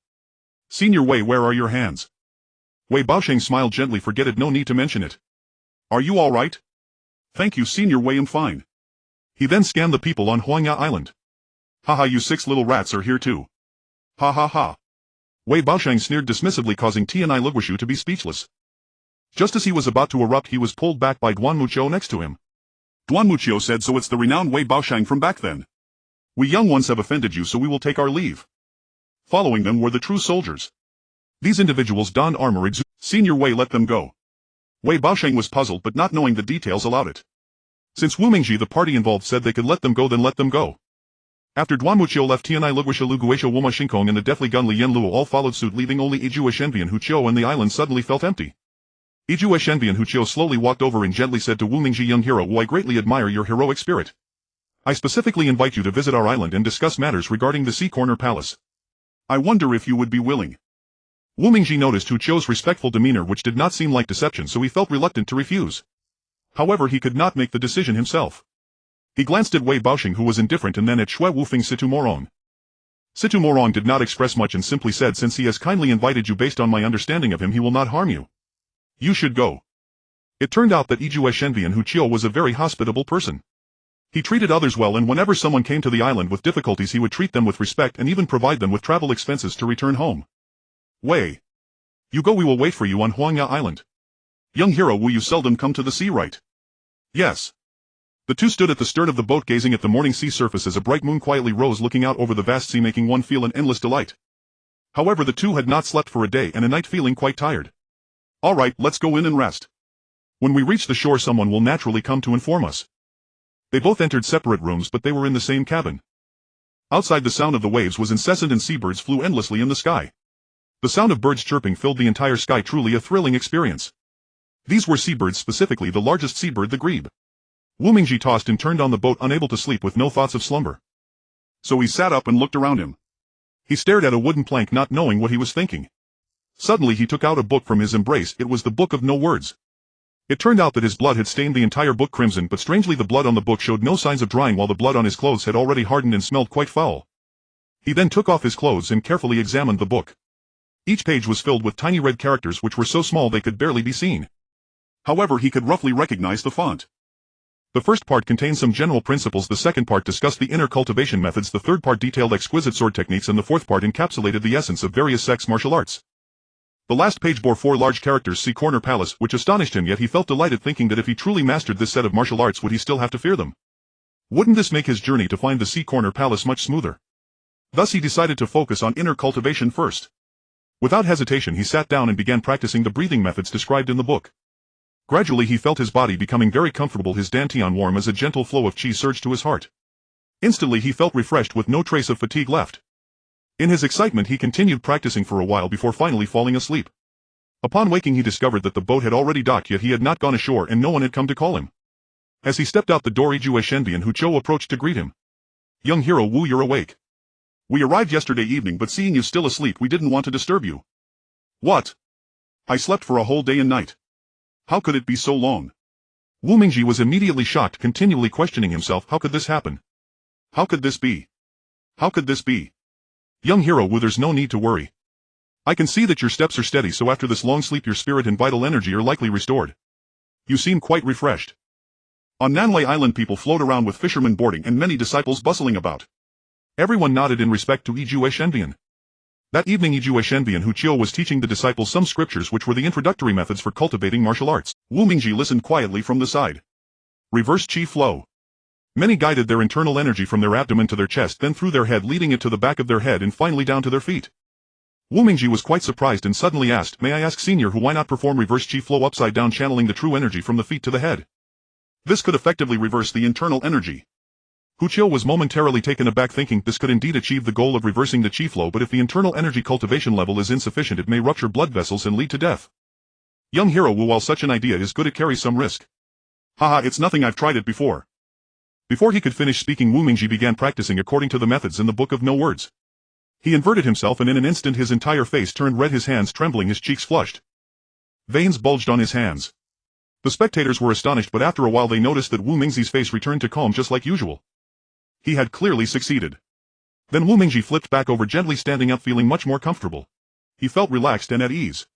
"Senior Wei, where are your hands?" Wei Baoxing smiled gently. "Forget it, no need to mention it." "Are you all right?" "Thank you, Senior Wei, I'm fine." He then scanned the people on Huangya Island. "Haha, you 6 little rats are here too. Ha ha ha." Wei Baoxing sneered dismissively, causing Tianai Luguishu to be speechless. Just as he was about to erupt, he was pulled back by Guan Muqiu next to him. Guan Muqiu said, "So it's the renowned Wei Baoxing from back then. We young ones have offended you, so we will take our leave." Following them were the true soldiers. These individuals donned armor. Senior Wei, let them go. Wei Baoxing was puzzled, but not knowing the details allowed it. Since Wu Mingzi, the party involved, said they could let them go, then let them go. After Guan Muqiu left, Tianai Luguishu, Lu Guishu, Wuma Shinkong and the deathly gun Li Yanluo all followed suit, leaving only Iju Shenbian Huqiu, and the island suddenly felt empty. Iju Shenbian Huqiu slowly walked over and gently said to Wu Mingzi, "Young hero Wu, I greatly admire your heroic spirit. I specifically invite you to visit our island and discuss matters regarding the Sea Corner Palace. I wonder if you would be willing." Wu Mingzi noticed Huqiu's respectful demeanor, which did not seem like deception, so he felt reluctant to refuse. However, he could not make the decision himself. He glanced at Wei Baoxing, who was indifferent, and then at Shui Wufeng Situ Morong. Situ Morong did not express much and simply said, "Since he has kindly invited you, based on my understanding of him, he will not harm you. You should go." It turned out that Iju Shenbian Huqiu was a very hospitable person. He treated others well, and whenever someone came to the island with difficulties, he would treat them with respect and even provide them with travel expenses to return home. "Wei, you go, we will wait for you on Huangya Island. Young hero, will you seldom come to the sea, right?" "Yes." The two stood at the stern of the boat, gazing at the morning sea surface as a bright moon quietly rose, looking out over the vast sea, making one feel an endless delight. However, the two had not slept for a day and a night, feeling quite tired. "All right, let's go in and rest. When we reach the shore, someone will naturally come to inform us." They both entered separate rooms, but they were in the same cabin. Outside, the sound of the waves was incessant and seabirds flew endlessly in the sky. The sound of birds chirping filled the entire sky, truly a thrilling experience. These were seabirds, specifically the largest seabird, the grebe. Wu Mingzi tossed and turned on the boat, unable to sleep, with no thoughts of slumber. So he sat up and looked around him. He stared at a wooden plank, not knowing what he was thinking. Suddenly he took out a book from his embrace. It was the Book of No Words. It turned out that his blood had stained the entire book crimson, but strangely the blood on the book showed no signs of drying, while the blood on his clothes had already hardened and smelled quite foul. He then took off his clothes and carefully examined the book. Each page was filled with tiny red characters which were so small they could barely be seen. However, he could roughly recognize the font. The first part contained some general principles, the second part discussed the inner cultivation methods, the third part detailed exquisite sword techniques, and the fourth part encapsulated the essence of various sects martial arts. The last page bore 4 large characters, Sea Corner Palace, which astonished him, yet he felt delighted, thinking that if he truly mastered this set of martial arts, would he still have to fear them? Wouldn't this make his journey to find the Sea Corner Palace much smoother? Thus he decided to focus on inner cultivation first. Without hesitation he sat down and began practicing the breathing methods described in the book. Gradually he felt his body becoming very comfortable, his dantian warm as a gentle flow of qi surged to his heart. Instantly he felt refreshed with no trace of fatigue left. In his excitement he continued practicing for a while before finally falling asleep. Upon waking he discovered that the boat had already docked, yet he had not gone ashore and no one had come to call him. As he stepped out the door, Ijue Shenbian Hu Chou approached to greet him. "Young hero Wu, you're awake. We arrived yesterday evening, but seeing you still asleep we didn't want to disturb you." "What? I slept for a whole day and night. How could it be so long?" Wu Mingji was immediately shocked, continually questioning himself. How could this happen? How could this be? How could this be? "Young hero Wu, there's no need to worry. I can see that your steps are steady, so after this long sleep your spirit and vital energy are likely restored. You seem quite refreshed." On Nanwei Island people float around with fishermen boarding and many disciples bustling about. Everyone nodded in respect to Ijue Shenbian. That evening Ijue Shenbian Hu Chiu was teaching the disciples some scriptures which were the introductory methods for cultivating martial arts. Wu Mingji listened quietly from the side. Reverse chi flow. Many guided their internal energy from their abdomen to their chest, then through their head, leading it to the back of their head and finally down to their feet. Wu Mingji was quite surprised and suddenly asked, "May I ask Senior Hu, why not perform reverse chi flow upside down, channeling the true energy from the feet to the head? This could effectively reverse the internal energy." Hu Chiu was momentarily taken aback, thinking this could indeed achieve the goal of reversing the chi flow, but if the internal energy cultivation level is insufficient it may rupture blood vessels and lead to death. "Young hero Wu, while such an idea is good, it carries some risk." "Haha, it's nothing, I've tried it before." Before he could finish speaking, Wu Mingji began practicing according to the methods in the Book of No Words. He inverted himself and in an instant his entire face turned red, his hands trembling, his cheeks flushed. Veins bulged on his hands. The spectators were astonished, but after a while they noticed that Wu Mingji's face returned to calm just like usual. He had clearly succeeded. Then Wu Mingji flipped back over, gently standing up, feeling much more comfortable. He felt relaxed and at ease.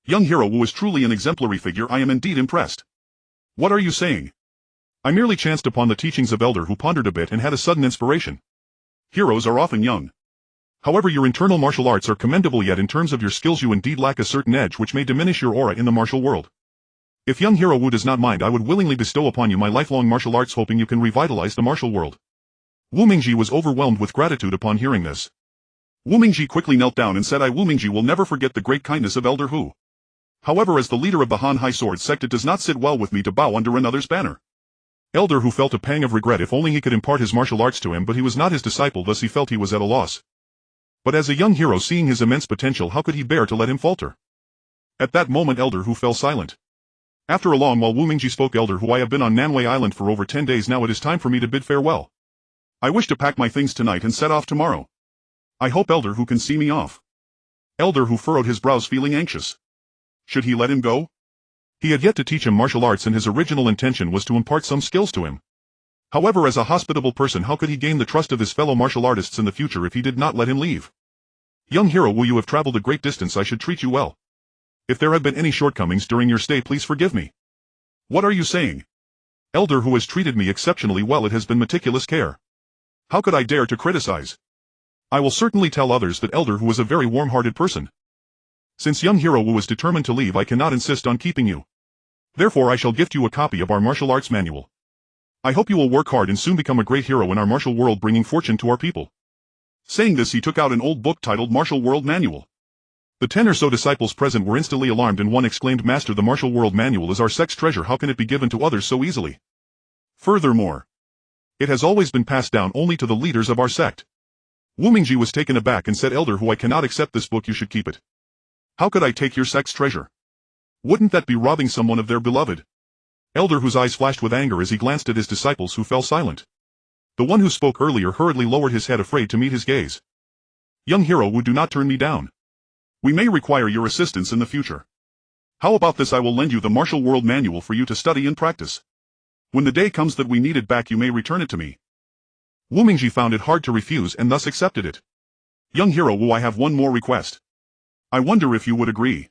"Young hero Wu is truly an exemplary figure, I am indeed impressed." "What are you saying?" "I merely chanced upon the teachings of Elder Hu, pondered a bit and had a sudden inspiration. Heroes are often young. However, your internal martial arts are commendable, yet in terms of your skills you indeed lack a certain edge which may diminish your aura in the martial world. If young hero Wu does not mind, I would willingly bestow upon you my lifelong martial arts, hoping you can revitalize the martial world." Wu Mingji was overwhelmed with gratitude upon hearing this. Wu Mingji quickly knelt down and said, Wu Mingji will never forget the great kindness of Elder Hu. However, as the leader of the Han Hai Sword Sect, it does not sit well with me to bow under another's banner." Elder Hu felt a pang of regret. If only he could impart his martial arts to him, but he was not his disciple, thus he felt he was at a loss. But as a young hero, seeing his immense potential, how could he bear to let him falter? At that moment Elder Hu fell silent. After a long while Wu Mingji spoke. "Elder Hu, I have been on Nanwei Island for over 10 days now. It is time for me to bid farewell. I wish to pack my things tonight and set off tomorrow. I hope Elder Hu can see me off." Elder Hu furrowed his brows, feeling anxious. Should he let him go? He had yet to teach him martial arts, and his original intention was to impart some skills to him. However, as a hospitable person, how could he gain the trust of his fellow martial artists in the future if he did not let him leave? "Young hero Wu, you have traveled a great distance. I should treat you well. If there have been any shortcomings during your stay, please forgive me." "What are you saying?" "Elder Hu has treated me exceptionally well. It has been meticulous care. How could I dare to criticize? I will certainly tell others that Elder Hu is a very warm-hearted person. Since young hero Wu is determined to leave, I cannot insist on keeping you. Therefore I shall gift you a copy of our martial arts manual. I hope you will work hard and soon become a great hero in our martial world, bringing fortune to our people." Saying this, he took out an old book titled Martial World Manual. The 10 or so disciples present were instantly alarmed, and one exclaimed, "Master, the Martial World Manual is our sect's treasure. How can it be given to others so easily? Furthermore, it has always been passed down only to the leaders of our sect." Wu Mingji was taken aback and said, "Elder Hu, I cannot accept this book. You should keep it." "How could I take your sect's treasure? Wouldn't that be robbing someone of their beloved?" Elder Hu's eyes flashed with anger as he glanced at his disciples, who fell silent. The one who spoke earlier hurriedly lowered his head, afraid to meet his gaze. "Young hero Wu, do not turn me down. We may require your assistance in the future. How about this? I will lend you the Martial World Manual for you to study and practice. When the day comes that we need it back, you may return it to me." Wu Mingji found it hard to refuse and thus accepted it. "Young hero Wu, I have one more request. I wonder if you would agree."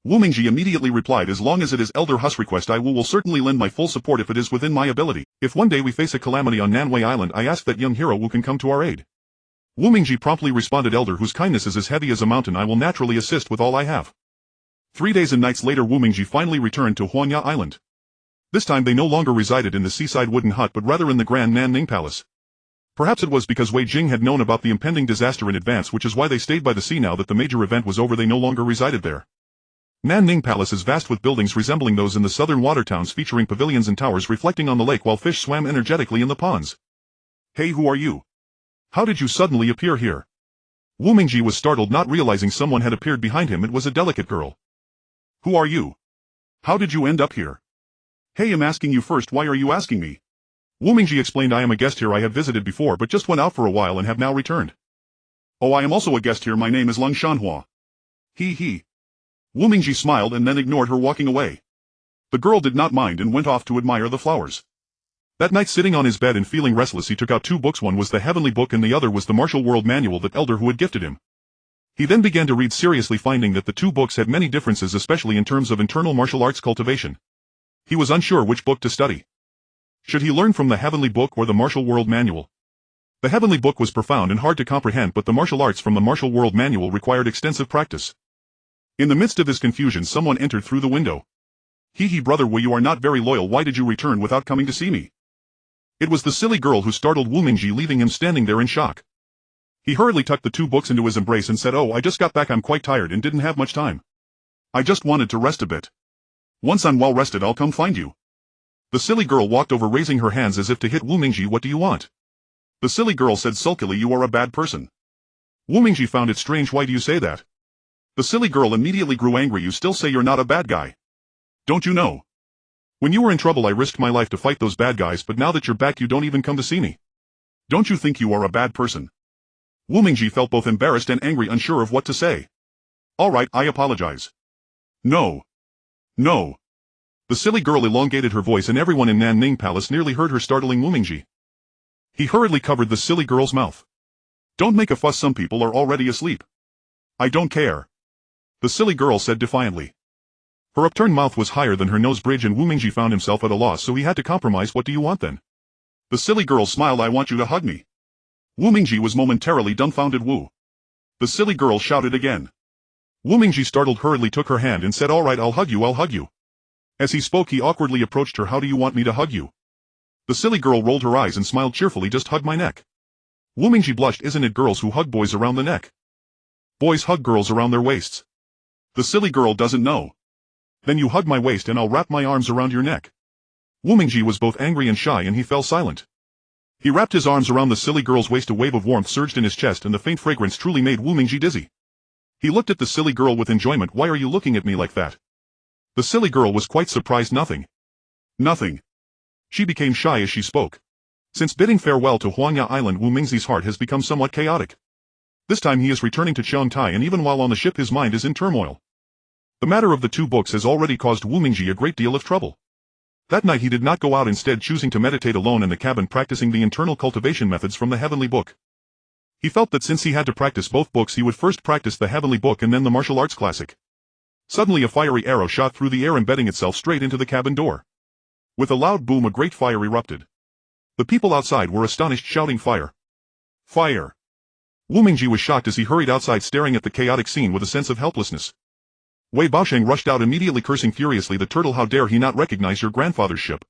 Wu Mingji immediately replied, "As long as it is Elder Hu's request, I will certainly lend my full support if it is within my ability. If one day we face a calamity on Nanwei Island, I ask that young hero Wu can come to our aid." Wu Mingji promptly responded, "Elder Hu's kindness is as heavy as a mountain. I will naturally assist with all I have." 3 days and nights later, Wu Mingji finally returned to Huanya Island. This time they no longer resided in the seaside wooden hut, but rather in the Grand Nanning Palace. Perhaps it was because Wei Jing had known about the impending disaster in advance, which is why they stayed by the sea. Now that the major event was over, they no longer resided there. Nanning Palace is vast, with buildings resembling those in the southern water towns, featuring pavilions and towers reflecting on the lake, while fish swam energetically in the ponds. "Hey, who are you? How did you suddenly appear here?" Wu Mingji was startled, not realizing someone had appeared behind him. It was a delicate girl. Who are you? How did you end up here? Hey, I'm asking you first, why are you asking me? Wu Mingji explained, I am a guest here. I have visited before but just went out for a while and have now returned. Oh, I am also a guest here. My name is Ling Xiao. He. Wu Mingji smiled and then ignored her, walking away. The girl did not mind and went off to admire the flowers. That night, sitting on his bed and feeling restless, he took out 2 books. One was the Heavenly Book and the other was the Martial World Manual that Elder Hu had gifted him. He then began to read seriously, finding that the 2 books had many differences, especially in terms of internal martial arts cultivation. He was unsure which book to study. Should he learn from the Heavenly Book or the Martial World Manual? The Heavenly Book was profound and hard to comprehend, but the martial arts from the Martial World Manual required extensive practice. In the midst of his confusion, someone entered through the window. Brother Wu, you are not very loyal. Why did you return without coming to see me? It was the silly girl who startled Wu Mingji, leaving him standing there in shock. He hurriedly tucked the 2 books into his embrace and said, Oh, I just got back. I'm quite tired and didn't have much time. I just wanted to rest a bit. Once I'm well rested, I'll come find you. The silly girl walked over, raising her hands as if to hit Wu Mingji. What do you want? The silly girl said sulkily, You are a bad person. Wu Mingji found it strange. Why do you say that? The silly girl immediately grew angry. You still say you're not a bad guy. Don't you know? When you were in trouble, I risked my life to fight those bad guys, but now that you're back, you don't even come to see me. Don't you think you are a bad person? Wu Mingji felt both embarrassed and angry, unsure of what to say. All right, I apologize. No. The silly girl elongated her voice and everyone in Nanning Palace nearly heard her, startling Wu Mingji. He hurriedly covered the silly girl's mouth. Don't make a fuss, some people are already asleep. I don't care. The silly girl said defiantly. Her upturned mouth was higher than her nose bridge and Wu Mingji found himself at a loss, so he had to compromise. What do you want then? The silly girl smiled. I want you to hug me. Wu Mingji was momentarily dumbfounded. Wu. The silly girl shouted again. Wu Mingji, startled, hurriedly took her hand and said, All right, I'll hug you. As he spoke, he awkwardly approached her. How do you want me to hug you? The silly girl rolled her eyes and smiled cheerfully. Just hug my neck. Wu Mingji blushed. Isn't it girls who hug boys around the neck? Boys hug girls around their waists. The silly girl doesn't know. Then you hug my waist and I'll wrap my arms around your neck. Wu Mingji was both angry and shy and he fell silent. He wrapped his arms around the silly girl's waist. A wave of warmth surged in his chest and the faint fragrance truly made Wu Mingji dizzy. He looked at the silly girl with enjoyment. Why are you looking at me like that? The silly girl was quite surprised. Nothing. She became shy as she spoke. Since bidding farewell to Huangya Island, Wu Mingzi's heart has become somewhat chaotic. This time he is returning to Cheongtai, and even while on the ship his mind is in turmoil. The matter of the 2 books has already caused Wu Mingji a great deal of trouble. That night he did not go out, instead choosing to meditate alone in the cabin, practicing the internal cultivation methods from the Heavenly Book. He felt that since he had to practice both books, he would first practice the Heavenly Book and then the martial arts classic. Suddenly a fiery arrow shot through the air, embedding itself straight into the cabin door. With a loud boom, a great fire erupted. The people outside were astonished, shouting, Fire! Fire! Wu Mingji was shocked as he hurried outside, staring at the chaotic scene with a sense of helplessness. Wei Baosheng rushed out, immediately cursing furiously, The turtle, how dare he not recognize your grandfather's ship?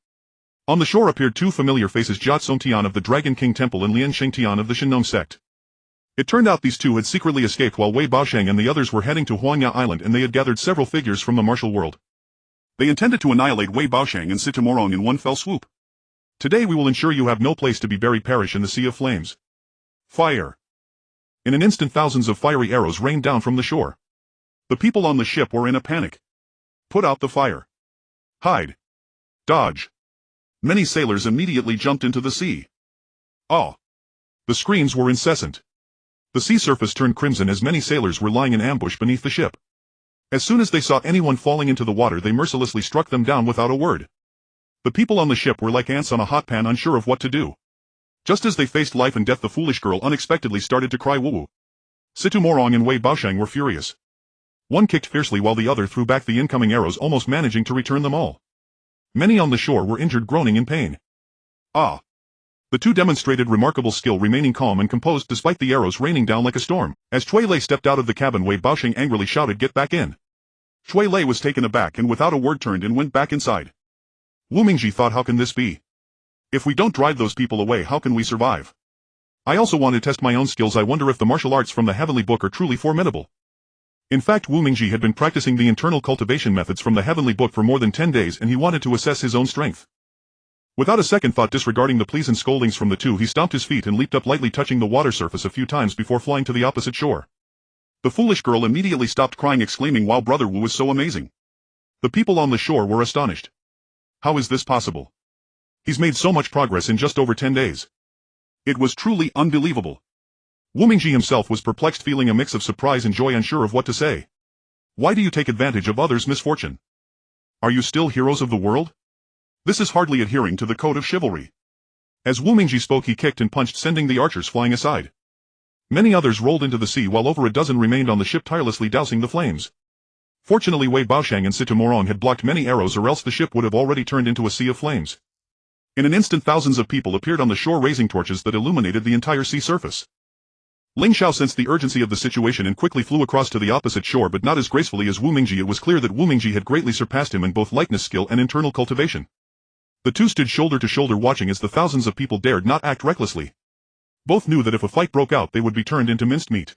On the shore appeared 2 familiar faces, Jia Songtian of the Dragon King Temple and Lian Shengtian of the Shinong sect. It turned out these 2 had secretly escaped while Wei Baosheng and the others were heading to Huangya Island, and they had gathered several figures from the martial world. They intended to annihilate Wei Baosheng and Situmorong in one fell swoop. Today we will ensure you have no place to be buried, perish in the sea of flames. Fire! In an instant thousands of fiery arrows rained down from the shore. The people on the ship were in a panic. Put out the fire. Hide. Dodge. Many sailors immediately jumped into the sea. Ah! The screams were incessant. The sea surface turned crimson as many sailors were lying in ambush beneath the ship. As soon as they saw anyone falling into the water, they mercilessly struck them down without a word. The people on the ship were like ants on a hot pan, unsure of what to do. Just as they faced life and death, the foolish girl unexpectedly started to cry. Woo! Situmorong and Wei Baosheng were furious. One kicked fiercely while the other threw back the incoming arrows, almost managing to return them all. Many on the shore were injured, groaning in pain. Ah! The 2 demonstrated remarkable skill, remaining calm and composed despite the arrows raining down like a storm. As Cui Lei stepped out of the cabin, Wei Baosheng angrily shouted, Get back in! Cui Lei was taken aback and without a word turned and went back inside. Wu Mingji thought, how can this be? If we don't drive those people away, how can we survive? I also want to test my own skills. I wonder if the martial arts from the Heavenly Book are truly formidable. In fact, Wu Mingji had been practicing the internal cultivation methods from the Heavenly Book for more than 10 days, and he wanted to assess his own strength. Without a second thought disregarding the pleas and scoldings from the two, he stomped his feet and leaped up lightly, touching the water surface a few times before flying to the opposite shore. The foolish girl immediately stopped crying, exclaiming, "Wow, Brother Wu is so amazing." The people on the shore were astonished. How is this possible? He's made so much progress in just over 10 days. It was truly unbelievable. Wu Mingji himself was perplexed, feeling a mix of surprise and joy, unsure of what to say. Why do you take advantage of others' misfortune? Are you still heroes of the world? This is hardly adhering to the code of chivalry. As Wu Mingji spoke, he kicked and punched, sending the archers flying aside. Many others rolled into the sea, while over a dozen remained on the ship, tirelessly dousing the flames. Fortunately, Wei Baoshang and Sitamorong had blocked many arrows, or else the ship would have already turned into a sea of flames. In an instant, thousands of people appeared on the shore, raising torches that illuminated the entire sea surface. Ling Xiao sensed the urgency of the situation and quickly flew across to the opposite shore, but not as gracefully as Wu Mingji. It was clear that Wu Mingji had greatly surpassed him in both lightness skill and internal cultivation. The two stood shoulder to shoulder, watching as the thousands of people dared not act recklessly. Both knew that if a fight broke out, they would be turned into minced meat.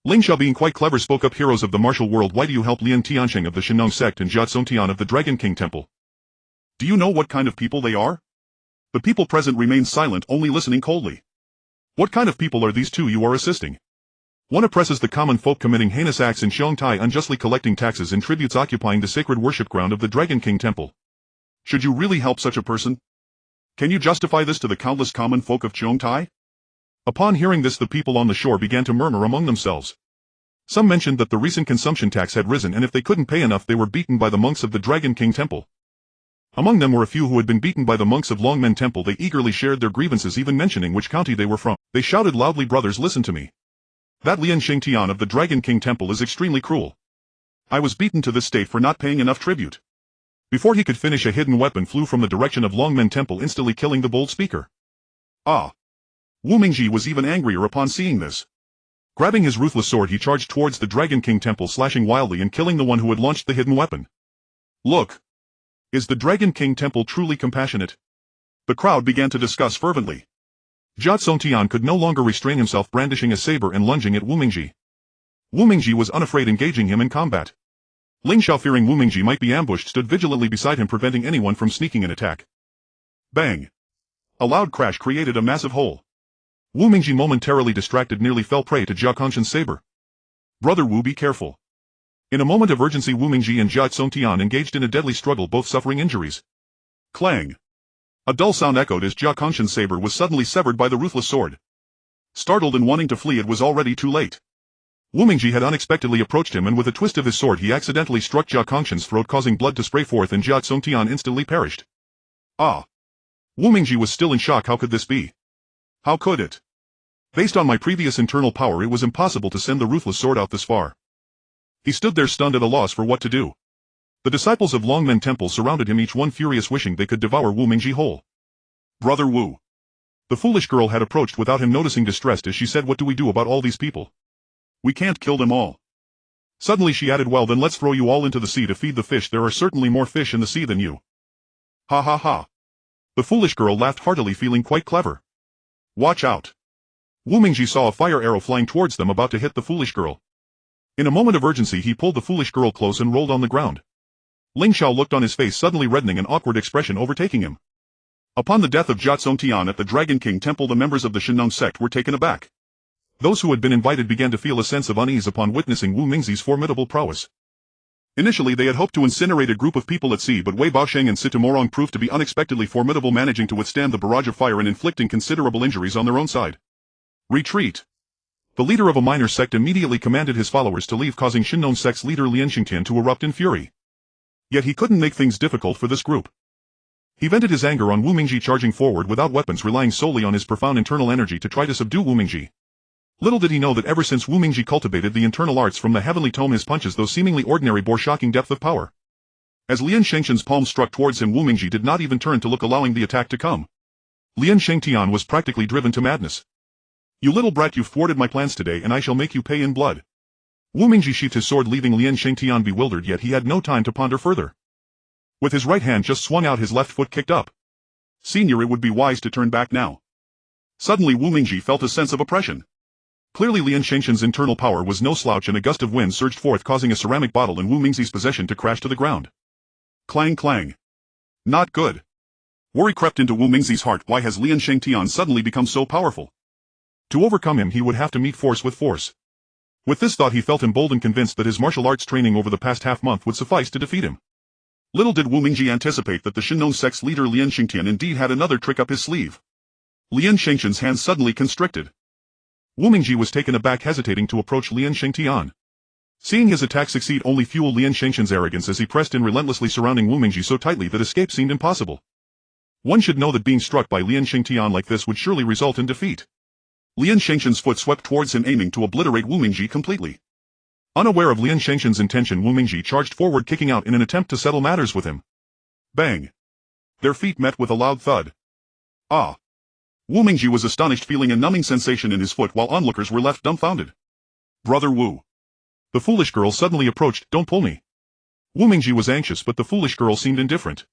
Ling Xiao, being quite clever, spoke up, "Heroes of the martial world, why do you help Lian Tiansheng of the Shinong sect and Jia Tsongtian of the Dragon King Temple? Do you know what kind of people they are?" The people present remained silent, only listening coldly. What kind of people are these two you are assisting? One oppresses the common folk, committing heinous acts in Xiongtai, unjustly collecting taxes and tributes, occupying the sacred worship ground of the Dragon King Temple. Should you really help such a person? Can you justify this to the countless common folk of Xiongtai? Upon hearing this, the people on the shore began to murmur among themselves. Some mentioned that the recent consumption tax had risen, and if they couldn't pay enough, they were beaten by the monks of the Dragon King Temple. Among them were a few who had been beaten by the monks of Longmen Temple. They eagerly shared their grievances, even mentioning which county they were from. They shouted loudly, "Brothers, listen to me. That Lian Xingtian of the Dragon King Temple is extremely cruel. I was beaten to this state for not paying enough tribute." Before he could finish, a hidden weapon flew from the direction of Longmen Temple, instantly killing the bold speaker. Ah! Wu Mingji was even angrier upon seeing this. Grabbing his ruthless sword, he charged towards the Dragon King Temple, slashing wildly and killing the one who had launched the hidden weapon. Look! Is the Dragon King Temple truly compassionate? The crowd began to discuss fervently. Jia Tsongtian could no longer restrain himself, brandishing a saber and lunging at Wu Mingji. Wu Mingji was unafraid, engaging him in combat. Ling Xiao, fearing Wu Mingji might be ambushed, stood vigilantly beside him, preventing anyone from sneaking an attack. Bang! A loud crash created a massive hole. Wu Mingji, momentarily distracted, nearly fell prey to Jia Kongshan's saber. "Brother Wu, be careful." In a moment of urgency, Wu Mingji and Jia Tsongtian engaged in a deadly struggle, both suffering injuries. Clang! A dull sound echoed as Jia Kongshan's saber was suddenly severed by the ruthless sword. Startled and wanting to flee, it was already too late. Wu Mingji had unexpectedly approached him, and with a twist of his sword he accidentally struck Jia Kongshan's throat, causing blood to spray forth, and Jia Tsongtian instantly perished. Ah! Wu Mingji was still in shock. How could this be? How could it? Based on my previous internal power, it was impossible to send the ruthless sword out this far. He stood there, stunned, at a loss for what to do. The disciples of Longmen Temple surrounded him, each one furious, wishing they could devour Wu Mingji whole. "Brother Wu." The foolish girl had approached without him noticing, distressed as she said, "What do we do about all these people? We can't kill them all." Suddenly she added, "Well then, let's throw you all into the sea to feed the fish. There are certainly more fish in the sea than you." Ha ha ha. The foolish girl laughed heartily, feeling quite clever. "Watch out." Wu Mingji saw a fire arrow flying towards them, about to hit the foolish girl. In a moment of urgency, he pulled the foolish girl close and rolled on the ground. Ling Xiao looked on, his face suddenly reddening, an awkward expression overtaking him. Upon the death of Jia Tsongtian at the Dragon King Temple, the members of the Shinong sect were taken aback. Those who had been invited began to feel a sense of unease upon witnessing Wu Mingji's formidable prowess. Initially they had hoped to incinerate a group of people at sea, but Wei Baosheng and Sitamorong proved to be unexpectedly formidable, managing to withstand the barrage of fire and inflicting considerable injuries on their own side. Retreat! The leader of a minor sect immediately commanded his followers to leave, causing Shinong sect's leader Lian Xingtian to erupt in fury. Yet he couldn't make things difficult for this group. He vented his anger on Wu Mingji, charging forward without weapons, relying solely on his profound internal energy to try to subdue Wu Mingji. Little did he know that ever since Wu Mingji cultivated the internal arts from the heavenly tome, his punches, though seemingly ordinary, bore shocking depth of power. As Lian Shengtian's palm struck towards him, Wu Mingji did not even turn to look, allowing the attack to come. Lian Shengtian was practically driven to madness. "You little brat, you've thwarted my plans today, and I shall make you pay in blood." Wu Mingji sheathed his sword, leaving Lian Shengtian bewildered, yet he had no time to ponder further. With his right hand just swung out, his left foot kicked up. "Senior, it would be wise to turn back now." Suddenly Wu Mingji felt a sense of oppression. Clearly Lian Shengtian's internal power was no slouch, and a gust of wind surged forth, causing a ceramic bottle in Wu Mingji's possession to crash to the ground. Clang clang. Not good. Worry crept into Wu Mingzi's heart. Why has Lian Shengtian suddenly become so powerful? To overcome him he would have to meet force with force. With this thought he felt emboldened, convinced that his martial arts training over the past half-month would suffice to defeat him. Little did Wu Mingji anticipate that the Shinnon sect's leader Lian Shengtian indeed had another trick up his sleeve. Lian Shengtian's hands suddenly constricted. Wu Mingji was taken aback, hesitating to approach Lian Shengtian. Seeing his attack succeed only fueled Lian Shengtian's arrogance as he pressed in, relentlessly surrounding Wu Mingji so tightly that escape seemed impossible. One should know that being struck by Lian Shengtian like this would surely result in defeat. Lian Shengtian's foot swept towards him, aiming to obliterate Wu Mingji completely. Unaware of Lian Shengtian's intention, Wu Mingji charged forward, kicking out in an attempt to settle matters with him. Bang! Their feet met with a loud thud. Ah! Wu Mingji was astonished, feeling a numbing sensation in his foot, while onlookers were left dumbfounded. Brother Wu. The foolish girl suddenly approached. Don't pull me. Wu Mingji was anxious, but the foolish girl seemed indifferent.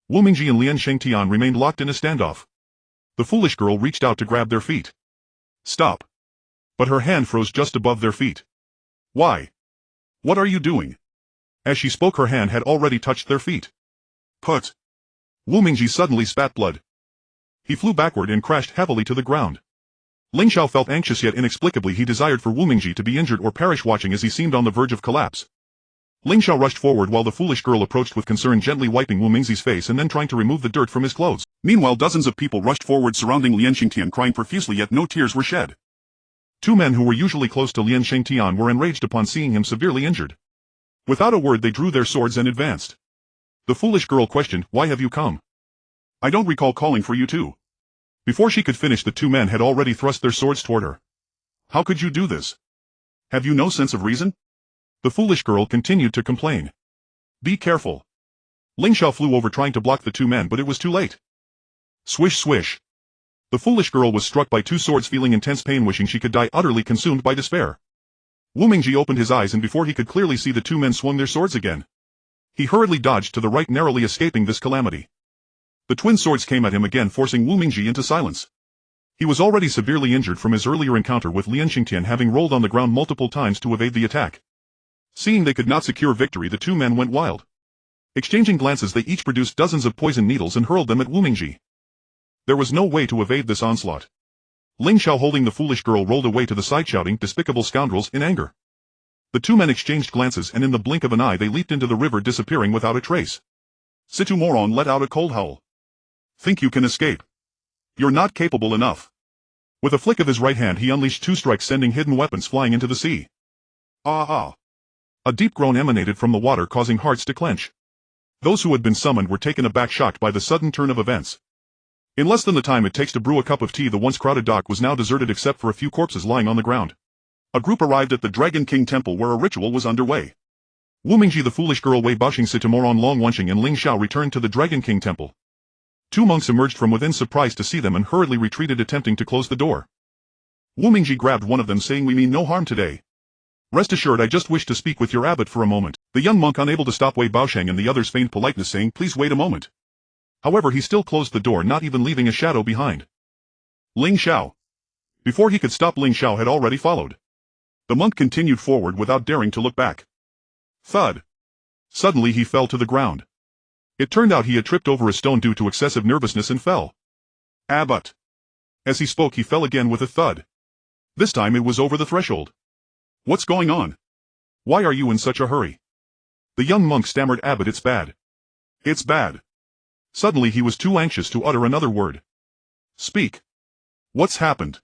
Wu Mingji and Lian Shengtian remained locked in a standoff. The foolish girl reached out to grab their feet. Stop. But her hand froze just above their feet. Why? What are you doing? As she spoke, her hand had already touched their feet. Put. Wu Mingji suddenly spat blood. He flew backward and crashed heavily to the ground. Ling Xiao felt anxious, yet inexplicably he desired for Wu Mingji to be injured or perish, watching as he seemed on the verge of collapse. Ling Xiao rushed forward while the foolish girl approached with concern, gently wiping Wu Mingzi's face and then trying to remove the dirt from his clothes. Meanwhile, dozens of people rushed forward surrounding Lian Shengtian, crying profusely, yet no tears were shed. Two men who were usually close to Lian Shengtian were enraged upon seeing him severely injured. Without a word they drew their swords and advanced. The foolish girl questioned, "Why have you come? I don't recall calling for you too." Before she could finish, the two men had already thrust their swords toward her. "How could you do this? Have you no sense of reason?" The foolish girl continued to complain. "Be careful." Ling Xiao flew over, trying to block the two men, but it was too late. Swish swish. The foolish girl was struck by two swords, feeling intense pain, wishing she could die, utterly consumed by despair. Wu Mingji opened his eyes, and before he could clearly see, the two men swung their swords again. He hurriedly dodged to the right, narrowly escaping this calamity. The twin swords came at him again, forcing Wu Mingji into silence. He was already severely injured from his earlier encounter with Lian Shengtian, having rolled on the ground multiple times to evade the attack. Seeing they could not secure victory, the two men went wild. Exchanging glances, they each produced dozens of poison needles and hurled them at Wu Mingji. There was no way to evade this onslaught. Ling Xiao, holding the foolish girl, rolled away to the side, shouting, "Despicable scoundrels," in anger. The two men exchanged glances, and in the blink of an eye they leaped into the river, disappearing without a trace. Situ Moron let out a cold howl. "Think you can escape? You're not capable enough." With a flick of his right hand he unleashed two strikes, sending hidden weapons flying into the sea. Ah ah! A deep groan emanated from the water, causing hearts to clench. Those who had been summoned were taken aback, shocked by the sudden turn of events. In less than the time it takes to brew a cup of tea, the once crowded dock was now deserted except for a few corpses lying on the ground. A group arrived at the Dragon King Temple, where a ritual was underway. Wu Mingji, the foolish girl, Wei Baoxing, Sitamoron, Long Wanqing, and Ling Xiao returned to the Dragon King Temple. Two monks emerged from within, surprised to see them, and hurriedly retreated, attempting to close the door. Wu Mingji grabbed one of them, saying, "We mean no harm today. Rest assured, I just wish to speak with your abbot for a moment." The young monk, unable to stop Wei Baoxing and the others, feigned politeness, saying, "Please wait a moment." However, he still closed the door, not even leaving a shadow behind. Ling Xiao. Before he could stop, Ling Xiao had already followed. The monk continued forward without daring to look back. Thud. Suddenly he fell to the ground. It turned out he had tripped over a stone due to excessive nervousness and fell. "Abbot." As he spoke, he fell again with a thud. This time it was over the threshold. "What's going on? Why are you in such a hurry?" The young monk stammered, "Abbot, it's bad. It's bad." Suddenly he was too anxious to utter another word. "Speak. What's happened?"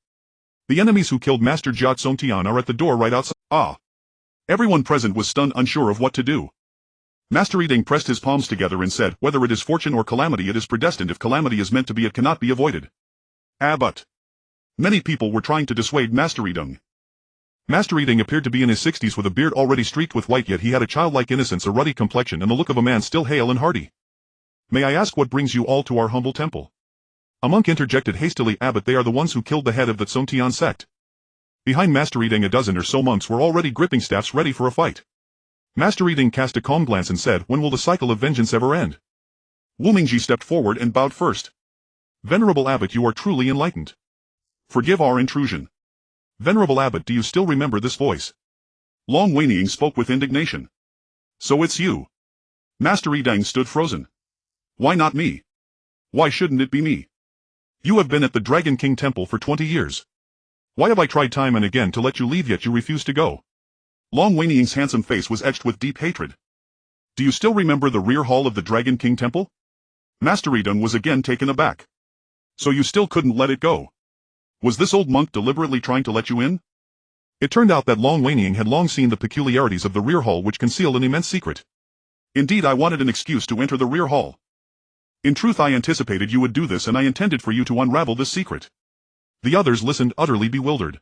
"The enemies who killed Master Jia Tsongtian are at the door right outside." Ah! Everyone present was stunned, unsure of what to do. Master Yiding pressed his palms together and said, "Whether it is fortune or calamity, it is predestined. If calamity is meant to be, it cannot be avoided." "Abbot." Many people were trying to dissuade Master Yiding. Master Yiding appeared to be in his 60s, with a beard already streaked with white, yet he had a childlike innocence, a ruddy complexion, and the look of a man still hale and hearty. "May I ask what brings you all to our humble temple?" A monk interjected hastily, "Abbot, they are the ones who killed the head of the Tsongtian sect." Behind Master Yiding, a dozen or so monks were already gripping staffs, ready for a fight. Master Yiding cast a calm glance and said, "When will the cycle of vengeance ever end?" Wu Mingji stepped forward and bowed first. "Venerable Abbot, you are truly enlightened. Forgive our intrusion." "Venerable Abbot, do you still remember this voice?" Long Wanqing spoke with indignation. "So it's you." Master Yiding stood frozen. "Why not me? Why shouldn't it be me? You have been at the Dragon King Temple for 20 years. Why have I tried time and again to let you leave yet you refuse to go? Long Weiniang's handsome face was etched with deep hatred. Do you still remember the rear hall of the Dragon King Temple? Master Yidong was again taken aback. So you still couldn't let it go? Was this old monk deliberately trying to let you in? It turned out that Long Weiniang had long seen the peculiarities of the rear hall which concealed an immense secret. Indeed, I wanted an excuse to enter the rear hall. In truth, I anticipated you would do this and I intended for you to unravel this secret. The others listened utterly bewildered.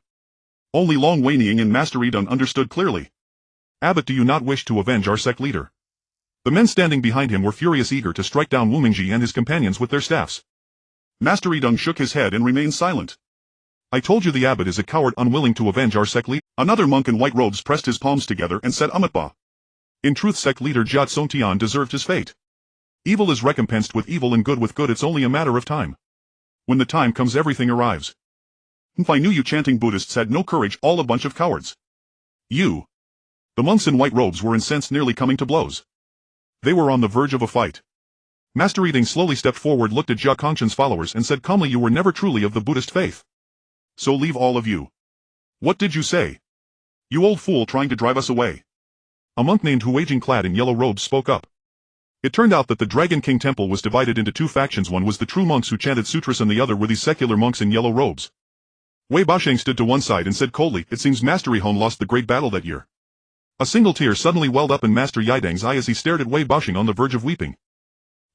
Only Long Weiniang and Master Yidong understood clearly. Abbot, do you not wish to avenge our sect leader? The men standing behind him were furious, eager to strike down Wu Mingji and his companions with their staffs. Master Yidong shook his head and remained silent. I told you the abbot is a coward unwilling to avenge our sect leader. Another monk in white robes pressed his palms together and said Umatba. In truth, sect leader Jia Tsongtian deserved his fate. Evil is recompensed with evil and good with good. It's only a matter of time. When the time comes, everything arrives. If I knew you chanting Buddhists had no courage, all a bunch of cowards. You. The monks in white robes were incensed, nearly coming to blows. They were on the verge of a fight. Master Yidong slowly stepped forward, looked at Jia Kongshen's followers and said calmly, you were never truly of the Buddhist faith. So leave all of you. What did you say? You old fool, trying to drive us away. A monk named Huijing, clad in yellow robes, spoke up. It turned out that the Dragon King Temple was divided into two factions. One was the true monks who chanted sutras and the other were these secular monks in yellow robes. Wei Baosheng stood to one side and said coldly, it seems Master Yihong lost the great battle that year. A single tear suddenly welled up in Master Yidong's eye as he stared at Wei Baosheng on the verge of weeping.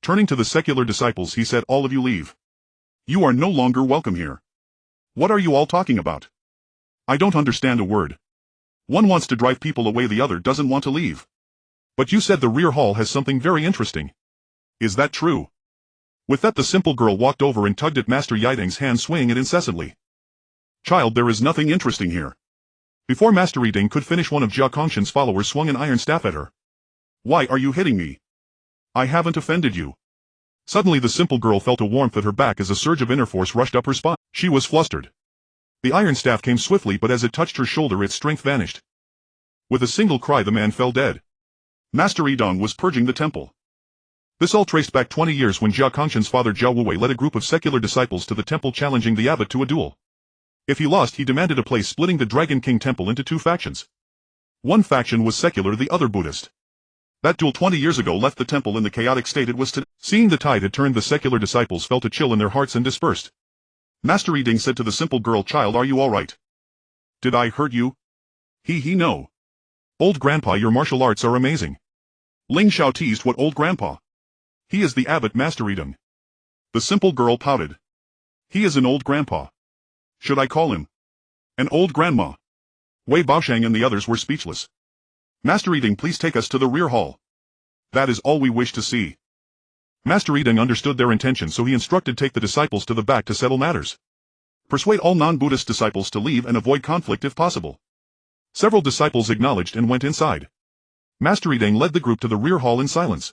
Turning to the secular disciples, he said, all of you leave. You are no longer welcome here. What are you all talking about? I don't understand a word. One wants to drive people away, the other doesn't want to leave. But you said the rear hall has something very interesting. Is that true? With that, the simple girl walked over and tugged at Master Yidong's hand, swaying it incessantly. Child, there is nothing interesting here. Before Master Yidong could finish, one of Jia Kongshen's followers swung an iron staff at her. Why are you hitting me? I haven't offended you. Suddenly the simple girl felt a warmth at her back as a surge of inner force rushed up her spine. She was flustered. The iron staff came swiftly, but as it touched her shoulder its strength vanished. With a single cry the man fell dead. Master Yidong was purging the temple. This all traced back 20 years when Jia Kongshen's father Jiao Wuwei led a group of secular disciples to the temple, challenging the abbot to a duel. If he lost, he demanded a place, splitting the Dragon King Temple into two factions. One faction was secular, the other Buddhist. That duel 20 years ago left the temple in the chaotic state it was today. Seeing the tide had turned, the secular disciples felt a chill in their hearts and dispersed. Master Yidong said to the simple girl, child, are you all right? Did I hurt you? No. Old grandpa, your martial arts are amazing. Ling Xiao teased, what old grandpa? He is the abbot, Master Yidong. The simple girl pouted. He is an old grandpa. Should I call him an old grandma? Wei Baosheng and the others were speechless. Master Yidong, please take us to the rear hall. That is all we wish to see. Master Yidong understood their intention, so he instructed take the disciples to the back to settle matters. Persuade all non-Buddhist disciples to leave and avoid conflict if possible. Several disciples acknowledged and went inside. Master Yidong led the group to the rear hall in silence.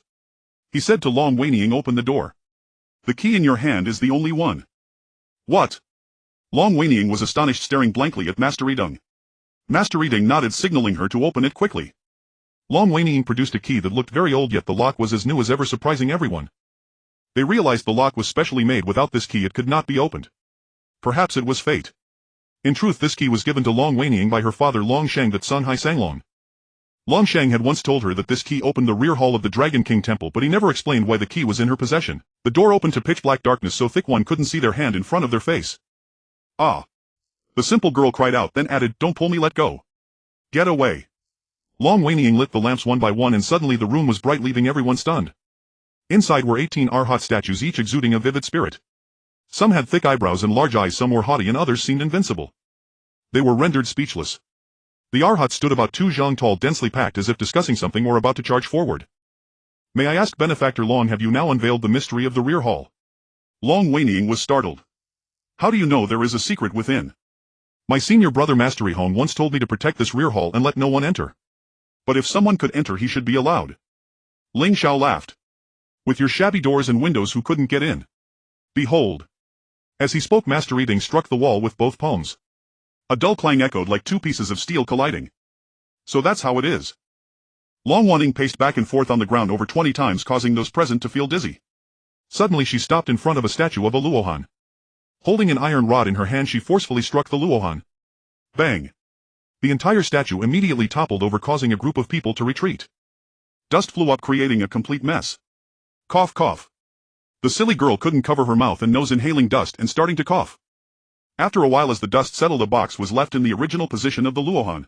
He said to Long Weiniang, open the door. The key in your hand is the only one. What? Long Weiniang was astonished, staring blankly at Master Yidong. Master Yidong nodded, signaling her to open it quickly. Long Weiniang produced a key that looked very old, yet the lock was as new as ever, surprising everyone. They realized the lock was specially made. Without this key it could not be opened. Perhaps it was fate. In truth, this key was given to Long Weiniang by her father Long Sheng, that Sung Hai Sanglong. Long Sheng had once told her that this key opened the rear hall of the Dragon King Temple, but he never explained why the key was in her possession. The door opened to pitch black darkness so thick one couldn't see their hand in front of their face. Ah! The simple girl cried out, then added, don't pull me, let go. Get away. Long Weiniang lit the lamps one by one and suddenly the room was bright, leaving everyone stunned. Inside were 18 Arhat statues, each exuding a vivid spirit. Some had thick eyebrows and large eyes, some were haughty and others seemed invincible. They were rendered speechless. The Arhat stood about 2 zhang tall, densely packed, as if discussing something or about to charge forward. May I ask, Benefactor Long, have you now unveiled the mystery of the rear hall? Long Weiniang was startled. How do you know there is a secret within? My senior brother Master Yihong once told me to protect this rear hall and let no one enter. But if someone could enter, he should be allowed. Ling Xiao laughed. With your shabby doors and windows, who couldn't get in? Behold. As he spoke, Master Yidong struck the wall with both palms. A dull clang echoed like two pieces of steel colliding. So that's how it is. Long Weiniang paced back and forth on the ground over 20 times, causing those present to feel dizzy. Suddenly she stopped in front of a statue of a Luohan. Holding an iron rod in her hand she forcefully struck the Luohan. Bang! The entire statue immediately toppled over, causing a group of people to retreat. Dust flew up, creating a complete mess. Cough cough. The silly girl couldn't cover her mouth and nose, inhaling dust and starting to cough. After a while, as the dust settled, a box was left in the original position of the Luohan.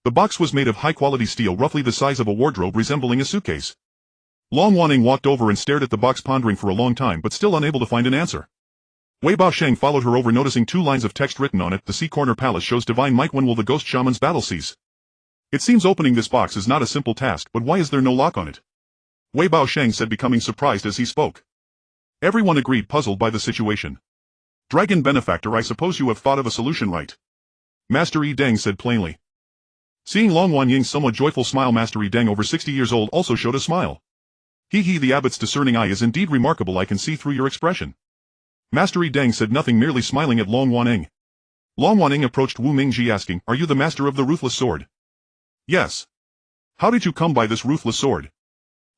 The box was made of high-quality steel, roughly the size of a wardrobe, resembling a suitcase. Long Wanning walked over and stared at the box, pondering for a long time but still unable to find an answer. Wei Baosheng followed her over, noticing 2 lines of text written on it. The Sea Corner Palace shows divine might. When will the ghost shaman's battle cease? It seems opening this box is not a simple task, but why is there no lock on it? Wei Baosheng said, becoming surprised as he spoke. Everyone agreed, puzzled by the situation. Dragon Benefactor, I suppose you have thought of a solution, right? Master Yi Deng said plainly. Seeing Long Wanying's somewhat joyful smile, Master Yi Deng, over 60 years old, also showed a smile. He, the abbot's discerning eye is indeed remarkable. I can see through your expression. Master Yi Deng said nothing, merely smiling at Long Waning. Long Waning approached Wu Mingji, asking, Are you the master of the ruthless sword? Yes. How did you come by this ruthless sword?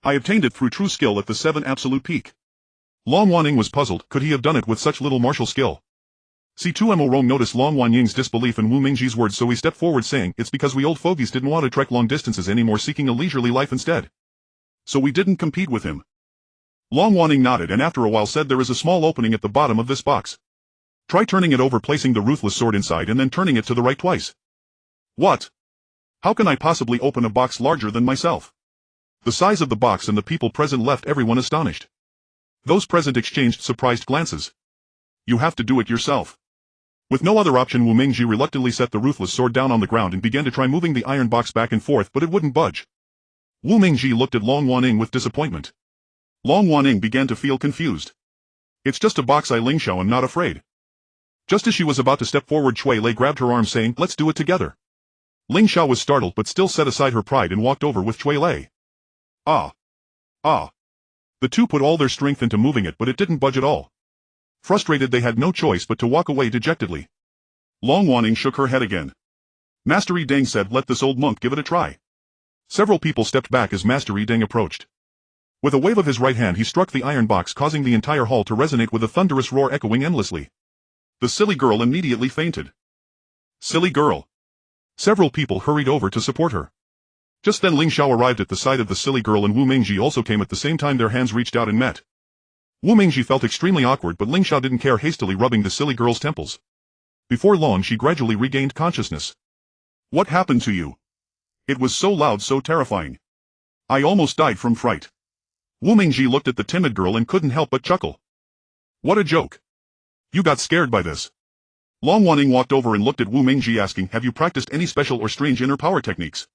I obtained it through true skill at the 7 absolute peak. Long Waning was puzzled. Could he have done it with such little martial skill? C2Mo Rong noticed Long Wanying's disbelief in Wu Mingji's words, so he stepped forward, saying, It's because we old fogies didn't want to trek long distances anymore, seeking a leisurely life instead. So we didn't compete with him. Long Waning nodded and after a while said, There is a small opening at the bottom of this box. Try turning it over, placing the ruthless sword inside and then turning it to the right twice. What? How can I possibly open a box larger than myself? The size of the box and the people present left everyone astonished. Those present exchanged surprised glances. You have to do it yourself. With no other option, Wu Mingji reluctantly set the ruthless sword down on the ground and began to try moving the iron box back and forth, but it wouldn't budge. Wu Mingji looked at Long Waning with disappointment. Long Waning began to feel confused. It's just a box, Ling Xiao, am not afraid. Just as she was about to step forward, Cui Lei grabbed her arm, saying, Let's do it together. Ling Xiao was startled but still set aside her pride and walked over with Cui Lei. Ah. The two put all their strength into moving it, but it didn't budge at all. Frustrated, they had no choice but to walk away dejectedly. Long Waning shook her head again. Master Yi Deng said, Let this old monk give it a try. Several people stepped back as Master Yi Deng approached. With a wave of his right hand he struck the iron box, causing the entire hall to resonate with a thunderous roar echoing endlessly. The silly girl immediately fainted. Silly girl. Several people hurried over to support her. Just then Ling Xiao arrived at the side of the silly girl and Wu Mingji also came at the same time. Their hands reached out and met. Wu Mingji felt extremely awkward, but Ling Xiao didn't care, hastily rubbing the silly girl's temples. Before long she gradually regained consciousness. What happened to you? It was so loud, so terrifying. I almost died from fright. Wu Mingji looked at the timid girl and couldn't help but chuckle. What a joke. You got scared by this. Long Waning walked over and looked at Wu Mingji, asking, Have you practiced any special or strange inner power techniques?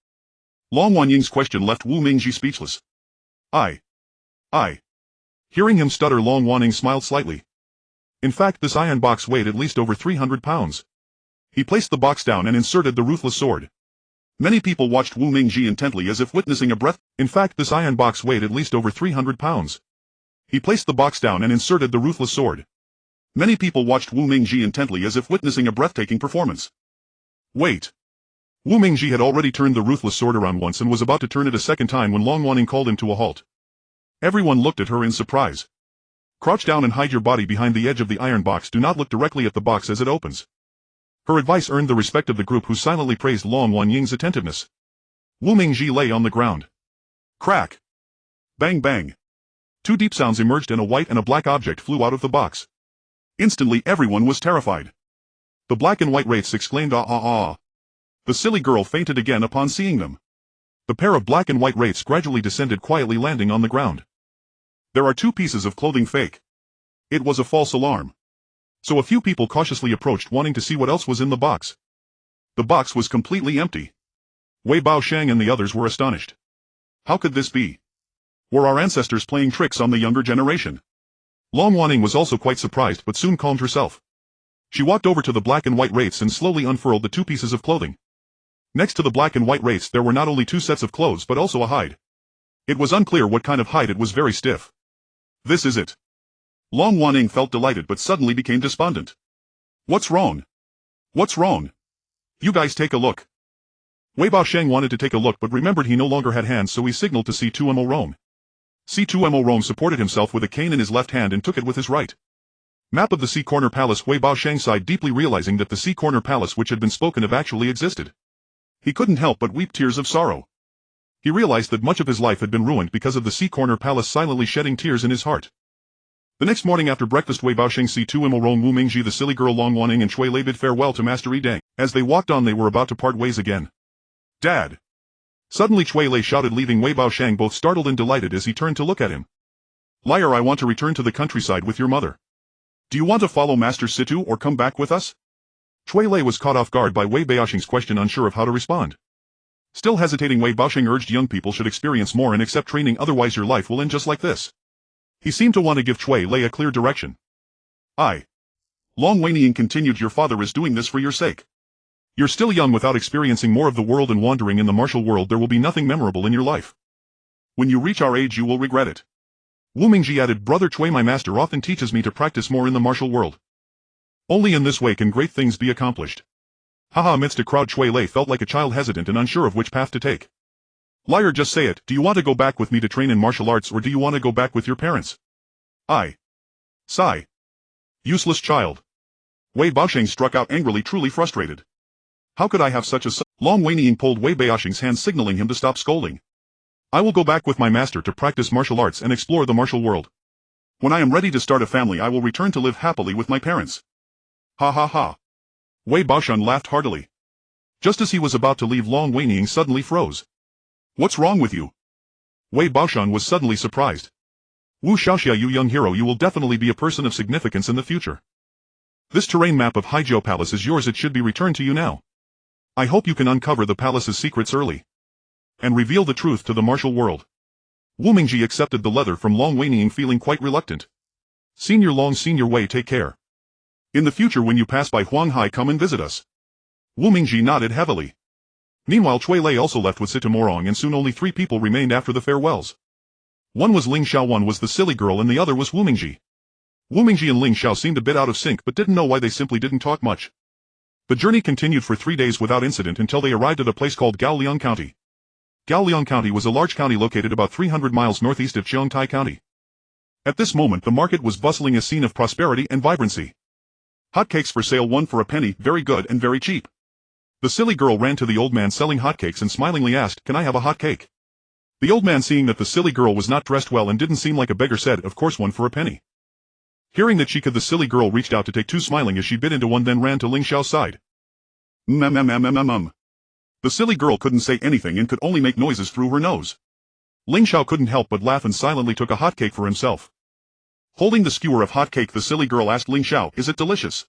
Long Wanying's question left Wu Mingji speechless. I. Hearing him stutter, Long Waning smiled slightly. In fact, this iron box weighed at least over 300 pounds. He placed the box down and inserted the ruthless sword. Many people watched Wu Mingji intently as if witnessing a breath. In fact, this iron box weighed at least over 300 pounds. He placed the box down and inserted the ruthless sword. Many people watched Wu Mingji intently as if witnessing a breathtaking performance. Wait. Wu Mingji had already turned the ruthless sword around once and was about to turn it a second time when Long Waning called him to a halt. Everyone looked at her in surprise. Crouch down and hide your body behind the edge of the iron box. Do not look directly at the box as it opens. Her advice earned the respect of the group, who silently praised Long Wanying's attentiveness. Wu Mingji lay on the ground. Crack! Bang bang! 2 deep sounds emerged and a white and a black object flew out of the box. Instantly everyone was terrified. The black and white wraiths exclaimed, Ah ah ah! The silly girl fainted again upon seeing them. The pair of black and white wraiths gradually descended, quietly landing on the ground. There are 2 pieces of clothing fake. It was a false alarm. So a few people cautiously approached, wanting to see what else was in the box. The box was completely empty. Wei Baosheng and the others were astonished. How could this be? Were our ancestors playing tricks on the younger generation? Long Waning was also quite surprised, but soon calmed herself. She walked over to the black and white wraiths and slowly unfurled the 2 pieces of clothing. Next to the black and white wraiths there were not only 2 sets of clothes but also a hide. It was unclear what kind of hide. It was very stiff. This is it. Long Waning felt delighted but suddenly became despondent. What's wrong? What's wrong? You guys take a look. Wei Baosheng wanted to take a look but remembered he no longer had hands, so he signaled to C2Mo Rome. C2mo Rome supported himself with a cane in his left hand and took it with his right. Map of the Sea Corner Palace. Wei Baosheng sighed deeply, realizing that the Sea Corner Palace which had been spoken of actually existed. He couldn't help but weep tears of sorrow. He realized that much of his life had been ruined because of the Sea Corner Palace, silently shedding tears in his heart. The next morning after breakfast, Wei Baosheng, C2mo Rong, Wu Mingji, the silly girl, Long Wanning and Chui Lei bid farewell to Master Yi Deng. As they walked on, they were about to part ways again. Dad! Suddenly Chui Lei shouted, leaving Wei Baosheng both startled and delighted as he turned to look at him. Liar, I want to return to the countryside with your mother. Do you want to follow Master Situ or come back with us? Chui Lei was caught off guard by Wei Baosheng's question, unsure of how to respond. Still hesitating, Wei Baosheng urged young people should experience more and accept training, otherwise your life will end just like this. He seemed to want to give Chui Lei a clear direction. Long Weinian continued, your father is doing this for your sake. You're still young. Without experiencing more of the world and wandering in the martial world, there will be nothing memorable in your life. When you reach our age you will regret it. Wu Mingji added, brother Chui, my master often teaches me to practice more in the martial world. Only in this way can great things be accomplished. Haha. Amidst a crowd, Chui Lei felt like a child, hesitant and unsure of which path to take. Liar, just say it. Do you want to go back with me to train in martial arts, or do you want to go back with your parents? Sigh. Useless child. Wei Baosheng struck out angrily, truly frustrated. How could I have such a son? Long Weinian pulled Wei Baosheng's hand, signaling him to stop scolding. I will go back with my master to practice martial arts and explore the martial world. When I am ready to start a family, I will return to live happily with my parents. Ha ha ha. Wei Baosheng laughed heartily. Just as he was about to leave, Long Weinian suddenly froze. What's wrong with you? Wei Baosheng was suddenly surprised. Wu Xiaoxia, you young hero, you will definitely be a person of significance in the future. This terrain map of Haijiao Palace is yours. It should be returned to you now. I hope you can uncover the palace's secrets early and reveal the truth to the martial world. Wu Mingji accepted the leather from Long Weinian, feeling quite reluctant. Senior Long, Senior Wei, take care. In the future when you pass by Huanghai, come and visit us. Wu Mingji nodded heavily. Meanwhile, Chui Lei also left with Sitamorong, and soon only 3 people remained after the farewells. One was Ling Xiao, one was the silly girl, and the other was Wu Mingji. Wu Mingji and Ling Xiao seemed a bit out of sync, but didn't know why. They simply didn't talk much. The journey continued for 3 days without incident until they arrived at a place called Gaoliang County. Gaoliang County was a large county located about 300 miles northeast of Cheongtai County. At this moment the market was bustling, a scene of prosperity and vibrancy. Hotcakes for sale, 1 for a penny, very good and very cheap. The silly girl ran to the old man selling hotcakes and smilingly asked, can I have a hot cake? The old man, seeing that the silly girl was not dressed well and didn't seem like a beggar, said, of course, 1 for a penny. Hearing that she could, the silly girl reached out to take 2, smiling as she bit into 1, then ran to Ling Xiao's side. The silly girl couldn't say anything and could only make noises through her nose. Ling Xiao couldn't help but laugh and silently took a hotcake for himself. Holding the skewer of hotcake, the silly girl asked Ling Xiao, is it delicious?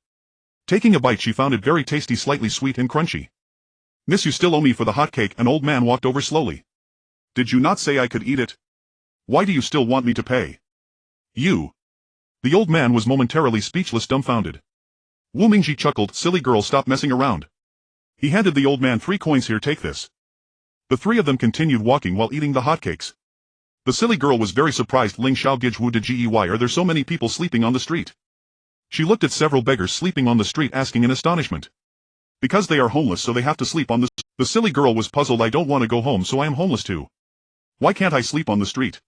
Taking a bite, she found it very tasty, slightly sweet and crunchy. Miss, you still owe me for the hotcake. An old man walked over slowly. Did you not say I could eat it? Why do you still want me to pay? You. The old man was momentarily speechless, dumbfounded. Wu Mingji chuckled, silly girl, stop messing around. He handed the old man 3 coins, here, take this. The 3 of them continued walking while eating the hotcakes. The silly girl was very surprised. Ling Xiao, gij wu de gey, why are there so many people sleeping on the street? She looked at several beggars sleeping on the street, asking in astonishment. Because they are homeless, so they have to sleep on the street. The silly girl was puzzled. I don't want to go home, so I am homeless too. Why can't I sleep on the street?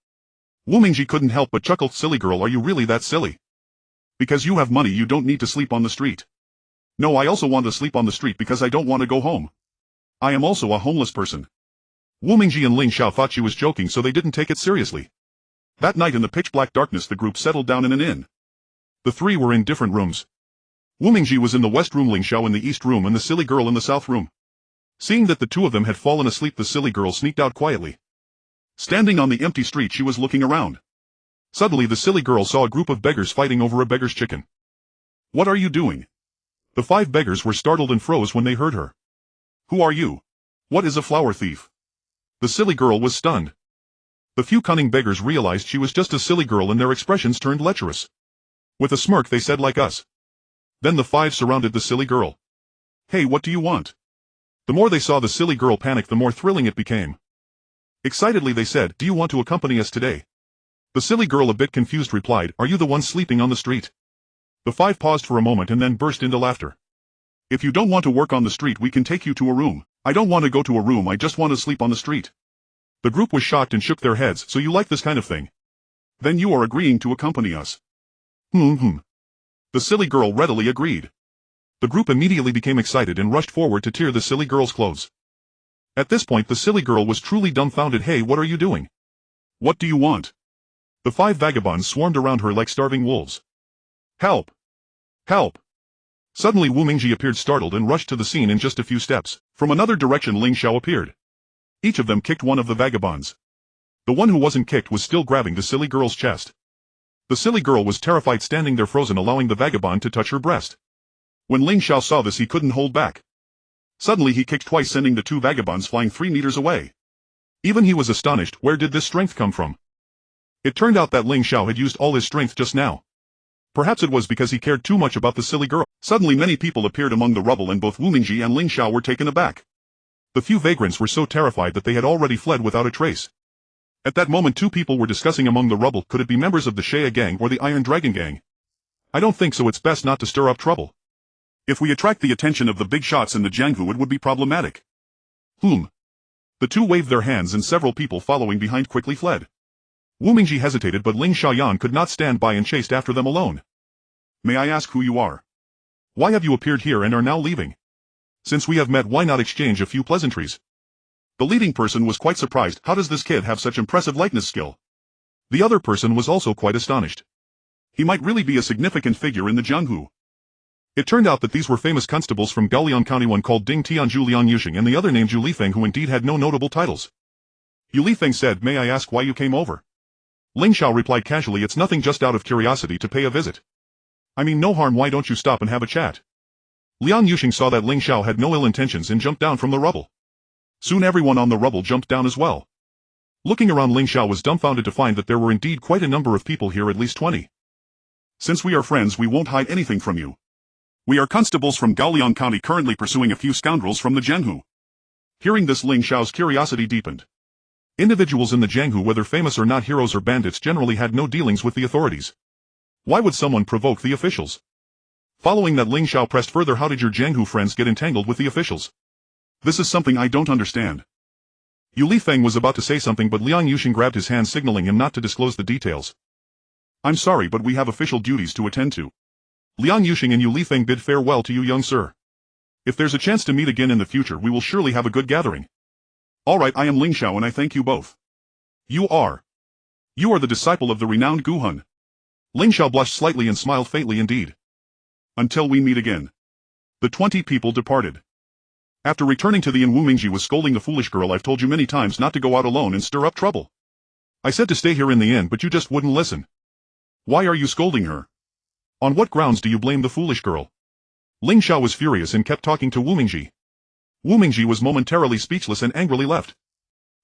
Wu Mingji couldn't help but chuckle. Silly girl, are you really that silly? Because you have money you don't need to sleep on the street. No, I also want to sleep on the street because I don't want to go home. I am also a homeless person. Wu Mingji and Ling Xiao thought she was joking, so they didn't take it seriously. That night in the pitch-black darkness, the group settled down in an inn. The 3 were in different rooms. Wu Mingji was in the west room, Ling Xiao in the east room, and the silly girl in the south room. Seeing that the 2 of them had fallen asleep, the silly girl sneaked out quietly. Standing on the empty street, she was looking around. Suddenly the silly girl saw a group of beggars fighting over a beggar's chicken. What are you doing? The 5 beggars were startled and froze when they heard her. Who are you? What is a flower thief? The silly girl was stunned. The few cunning beggars realized she was just a silly girl and their expressions turned lecherous. With a smirk they said, like us. Then the 5 surrounded the silly girl. Hey, what do you want? The more they saw the silly girl panic, the more thrilling it became. Excitedly they said, do you want to accompany us today? The silly girl, a bit confused, replied, are you the one sleeping on the street? The 5 paused for a moment and then burst into laughter. If you don't want to work on the street, we can take you to a room. I don't want to go to a room, I just want to sleep on the street. The group was shocked and shook their heads. So you like this kind of thing? Then you are agreeing to accompany us. The silly girl readily agreed. The group immediately became excited and rushed forward to tear the silly girl's clothes. At this point the silly girl was truly dumbfounded. Hey, what are you doing? What do you want? The 5 vagabonds swarmed around her like starving wolves. Help! Help! Suddenly Wu Mingji appeared startled and rushed to the scene in just a few steps. From another direction Ling Xiao appeared. Each of them kicked one of the vagabonds. The one who wasn't kicked was still grabbing the silly girl's chest. The silly girl was terrified, standing there frozen, allowing the vagabond to touch her breast. When Ling Xiao saw this he couldn't hold back. Suddenly he kicked twice, sending the 2 vagabonds flying 3 meters away. Even he was astonished. Where did this strength come from? It turned out that Ling Xiao had used all his strength just now. Perhaps it was because he cared too much about the silly girl. Suddenly many people appeared among the rubble and both Wu Mingji and Ling Xiao were taken aback. The few vagrants were so terrified that they had already fled without a trace. At that moment 2 people were discussing among the rubble. Could it be members of the Sha Mei gang or the Iron Dragon gang? I don't think so. It's best not to stir up trouble. If we attract the attention of the big shots in the Jianghu, it would be problematic. The 2 waved their hands and several people following behind quickly fled. Wu Mingji hesitated, but Ling Xiaoyan could not stand by and chased after them alone. May I ask who you are? Why have you appeared here and are now leaving? Since we have met, why not exchange a few pleasantries? The leading person was quite surprised. How does this kid have such impressive lightness skill? The other person was also quite astonished. He might really be a significant figure in the Jianghu. It turned out that these were famous constables from Gaoliang County, one called Ding Tianzhu Liang Yuxing and the other named Zhu Lifeng, who indeed had no notable titles. Yu Lifeng said, "May I ask why you came over?" Ling Xiao replied casually, "It's nothing, just out of curiosity to pay a visit." "I mean no harm, why don't you stop and have a chat?" Liang Yuxing saw that Ling Xiao had no ill intentions and jumped down from the rubble. Soon everyone on the rubble jumped down as well. Looking around, Ling Xiao was dumbfounded to find that there were indeed quite a number of people here, at least 20. "Since we are friends, we won't hide anything from you. We are constables from Gaoliang County currently pursuing a few scoundrels from the Jianghu." Hearing this, Ling Xiao's curiosity deepened. Individuals in the Jianghu, whether famous or not, heroes or bandits, generally had no dealings with the authorities. Why would someone provoke the officials? Following that, Ling Xiao pressed further, "How did your Jianghu friends get entangled with the officials?" "This is something I don't understand." Yu Lifeng was about to say something, but Liang Yuxing grabbed his hand, signaling him not to disclose the details. "I'm sorry, but we have official duties to attend to." Liang Yuxing and Yu Lifeng bid farewell to you, young sir. "If there's a chance to meet again in the future, we will surely have a good gathering." "Alright, I am Ling Xiao and I thank you both." You are the disciple of the renowned Gu Hun." Ling Xiao blushed slightly and smiled faintly. "Indeed. Until we meet again." The 20 people departed. After returning to the inn, Wu Mingji was scolding the foolish girl. "I've told you many times not to go out alone and stir up trouble. I said to stay here in the inn, but you just wouldn't listen. Why are you scolding her? On what grounds do you blame the foolish girl?" Ling Xiao was furious and kept talking to Wu Mingji. Wu Mingji was momentarily speechless and angrily left.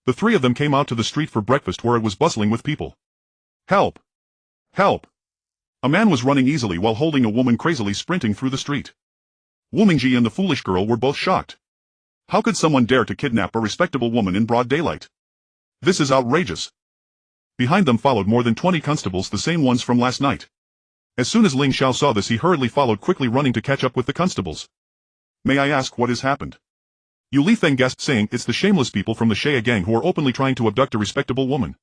The 3 of them came out to the street for breakfast, where it was bustling with people. "Help! Help!" A man was running easily while holding a woman crazily sprinting through the street. Wu Mingji and the foolish girl were both shocked. How could someone dare to kidnap a respectable woman in broad daylight? This is outrageous. Behind them followed more than 20 constables, the same ones from last night. As soon as Ling Xiao saw this, he hurriedly followed, quickly running to catch up with the constables. "May I ask what has happened?" Yu Lifeng gasped, saying, "It's the shameless people from the Sha Mei gang who are openly trying to abduct a respectable woman.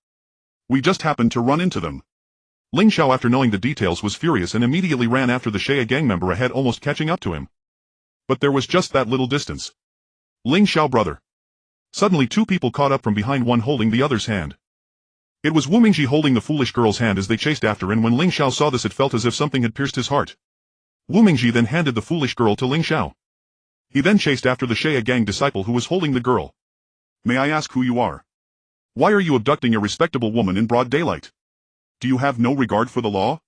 We just happened to run into them." Ling Xiao, after knowing the details, was furious and immediately ran after the Sha Mei gang member ahead, almost catching up to him. But there was just that little distance. "Ling Xiao, brother." Suddenly 2 people caught up from behind, one holding the other's hand. It was Wu Mingji holding the foolish girl's hand as they chased after, and when Ling Xiao saw this, it felt as if something had pierced his heart. Wu Mingji then handed the foolish girl to Ling Xiao. He then chased after the Sha Mei gang disciple who was holding the girl. "May I ask who you are? Why are you abducting a respectable woman in broad daylight? Do you have no regard for the law?"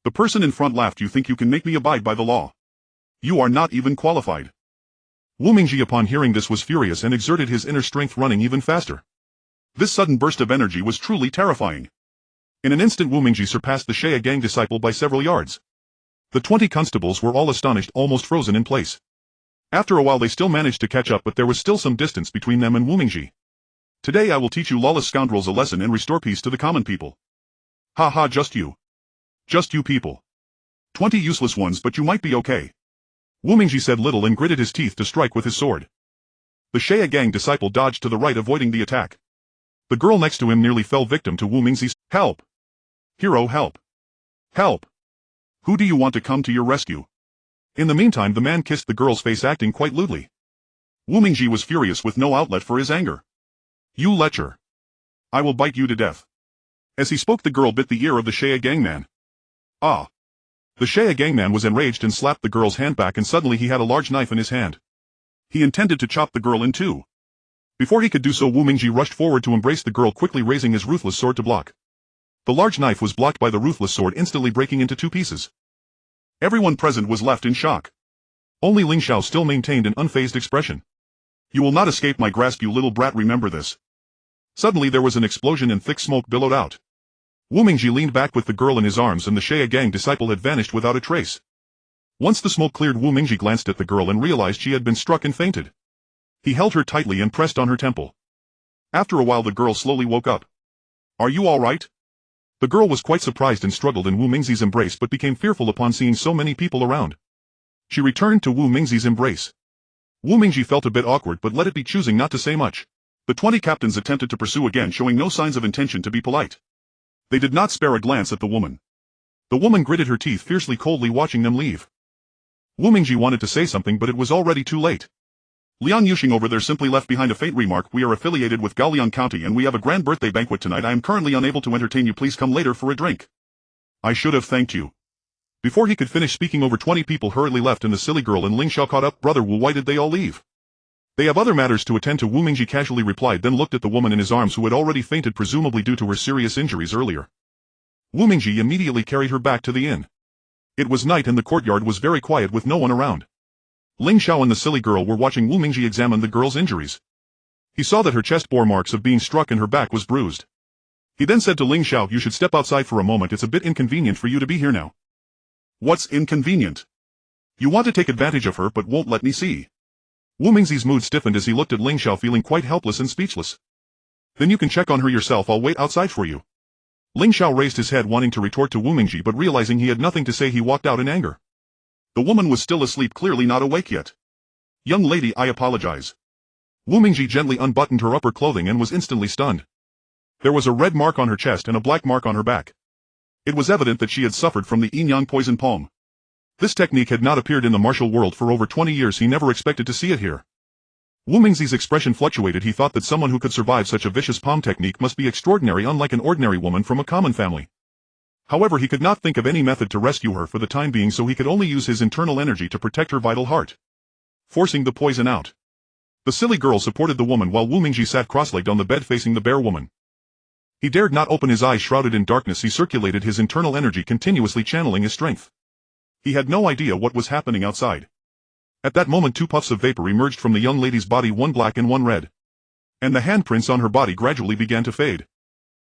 The person in front laughed. "You think you can make me abide by the law? You are not even qualified." Wu Mingji, upon hearing this, was furious and exerted his inner strength, running even faster. This sudden burst of energy was truly terrifying. In an instant, Wu Mingji surpassed the Sha Mei gang disciple by several yards. The 20 constables were all astonished, almost frozen in place. After a while they still managed to catch up, but there was still some distance between them and Wu Mingji. "Today I will teach you lawless scoundrels a lesson and restore peace to the common people." "Ha ha, just you. Just you people. 20 useless ones, but you might be okay." Wu Mingji said little and gritted his teeth to strike with his sword. The Sha Mei gang disciple dodged to the right, avoiding the attack. The girl next to him nearly fell victim to Wu Mingji's "Help! Hero, help! Help! Who do you want to come to your rescue? In the meantime, the man kissed the girl's face, acting quite lewdly. Wu Mingji was furious with no outlet for his anger. You lecher! I will bite you to death. As he spoke, the girl bit the ear of the Sha gangman. Ah! The Sha gangman was enraged and slapped the girl's hand back, and suddenly he had a large knife in his hand. He intended to chop the girl in two. Before he could do so, Wu Mingji rushed forward to embrace the girl, quickly raising his ruthless sword to block. The large knife was blocked by the ruthless sword, instantly breaking into two pieces. Everyone present was left in shock. Only Ling Xiao still maintained an unfazed expression. You will not escape my grasp, you little brat, remember this. Suddenly there was an explosion and thick smoke billowed out. Wu Mingji leaned back with the girl in his arms, and the Sha gang disciple had vanished without a trace. Once the smoke cleared, Wu Mingji glanced at the girl and realized she had been struck and fainted. He held her tightly and pressed on her temple. After a while the girl slowly woke up. Are you all right? The girl was quite surprised and struggled in Wu Mingzi's embrace, but became fearful upon seeing so many people around. She returned to Wu Mingzi's embrace. Wu Mingji felt a bit awkward but let it be, choosing not to say much. The 20 captains attempted to pursue again, showing no signs of intention to be polite. They did not spare a glance at the woman. The woman gritted her teeth fiercely, coldly watching them leave. Wu Mingji wanted to say something, but it was already too late. Liang Yuxing over there simply left behind a faint remark. We are affiliated with Gaoliang County and we have a grand birthday banquet tonight. I am currently unable to entertain you. Please come later for a drink. I should have thanked you. Before he could finish speaking, over 20 people hurriedly left and the silly girl and Ling Xiao caught up. Brother Wu, why did they all leave? They have other matters to attend to, Wu Mingji casually replied, then looked at the woman in his arms who had already fainted, presumably due to her serious injuries earlier. Wu Mingji immediately carried her back to the inn. It was night and the courtyard was very quiet with no one around. Ling Xiao and the silly girl were watching Wu Mingji examine the girl's injuries. He saw that her chest bore marks of being struck and her back was bruised. He then said to Ling Xiao, you should step outside for a moment, it's a bit inconvenient for you to be here now. What's inconvenient? You want to take advantage of her but won't let me see. Wu Mingzi's mood stiffened as he looked at Ling Xiao, feeling quite helpless and speechless. Then you can check on her yourself, I'll wait outside for you. Ling Xiao raised his head, wanting to retort to Wu Mingji, but realizing he had nothing to say, he walked out in anger. The woman was still asleep, clearly not awake yet. Young lady, I apologize. Wu Mingji gently unbuttoned her upper clothing and was instantly stunned. There was a red mark on her chest and a black mark on her back. It was evident that she had suffered from the yin-yang poison palm. This technique had not appeared in the martial world for over 20 years, he never expected to see it here. Wu Mingzi's expression fluctuated, he thought that someone who could survive such a vicious palm technique must be extraordinary, unlike an ordinary woman from a common family. However, he could not think of any method to rescue her for the time being, so he could only use his internal energy to protect her vital heart, forcing the poison out. The silly girl supported the woman while Wu Mingji sat cross-legged on the bed facing the bare woman. He dared not open his eyes, shrouded in darkness. He circulated his internal energy, continuously channeling his strength. He had no idea what was happening outside. At that moment 2 puffs of vapor emerged from the young lady's body, one black and one red. And the handprints on her body gradually began to fade.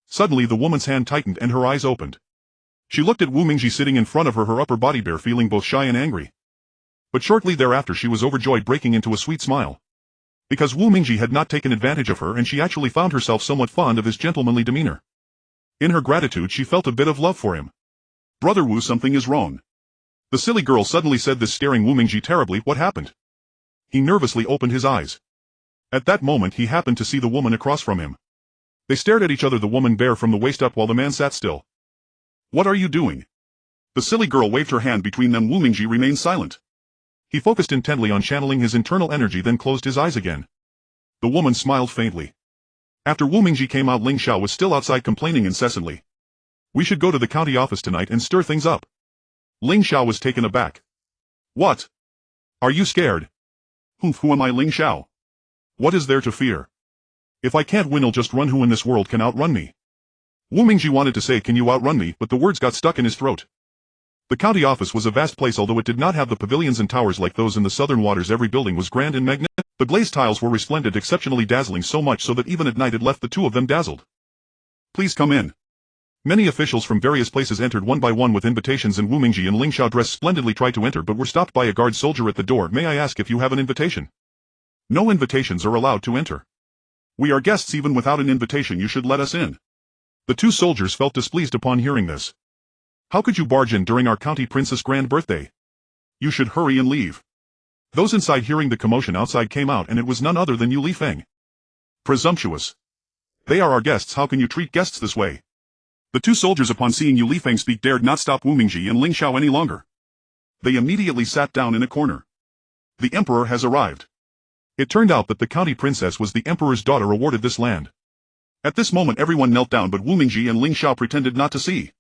Suddenly the woman's hand tightened and her eyes opened. She looked at Wu Mingji sitting in front of her, her upper body bare, feeling both shy and angry. But shortly thereafter she was overjoyed, breaking into a sweet smile. Because Wu Mingji had not taken advantage of her and she actually found herself somewhat fond of his gentlemanly demeanor. In her gratitude she felt a bit of love for him. Brother Wu, something is wrong. The silly girl suddenly said this, staring Wu Mingji terribly. What happened? He nervously opened his eyes. At that moment he happened to see the woman across from him. They stared at each other, the woman bare from the waist up while the man sat still. What are you doing? The silly girl waved her hand between them. Wu Mingji remained silent. He focused intently on channeling his internal energy, then closed his eyes again. The woman smiled faintly. After Wu Mingji came out, Ling Xiao was still outside complaining incessantly. We should go to the county office tonight and stir things up. Ling Xiao was taken aback. What? Are you scared? Who am I, Ling Xiao? What is there to fear? If I can't win, I'll just run. Who in this world can outrun me? Wu Mingji wanted to say, can you outrun me, but the words got stuck in his throat. The county office was a vast place, although it did not have the pavilions and towers like those in the southern waters. Every building was grand and magnificent. The glazed tiles were resplendent, exceptionally dazzling, so much so that even at night it left the two of them dazzled. Please come in. Many officials from various places entered one by one with invitations, and Wu Mingji and Ling Xiao, dressed splendidly, tried to enter but were stopped by a guard soldier at the door. May I ask if you have an invitation? No invitations are allowed to enter. We are guests. Even without an invitation you should let us in. The 2 soldiers felt displeased upon hearing this. How could you barge in during our county princess' grand birthday? You should hurry and leave. Those inside, hearing the commotion outside, came out, and it was none other than Yu Li Feng. Presumptuous. They are our guests. How can you treat guests this way? The two soldiers upon seeing Yu Lifeng speak dared not stop Wu Mingji and Ling Xiao any longer. They immediately sat down in a corner. The emperor has arrived. It turned out that the county princess was the emperor's daughter awarded this land. At this moment everyone knelt down but Wu Mingji and Ling Xiao pretended not to see.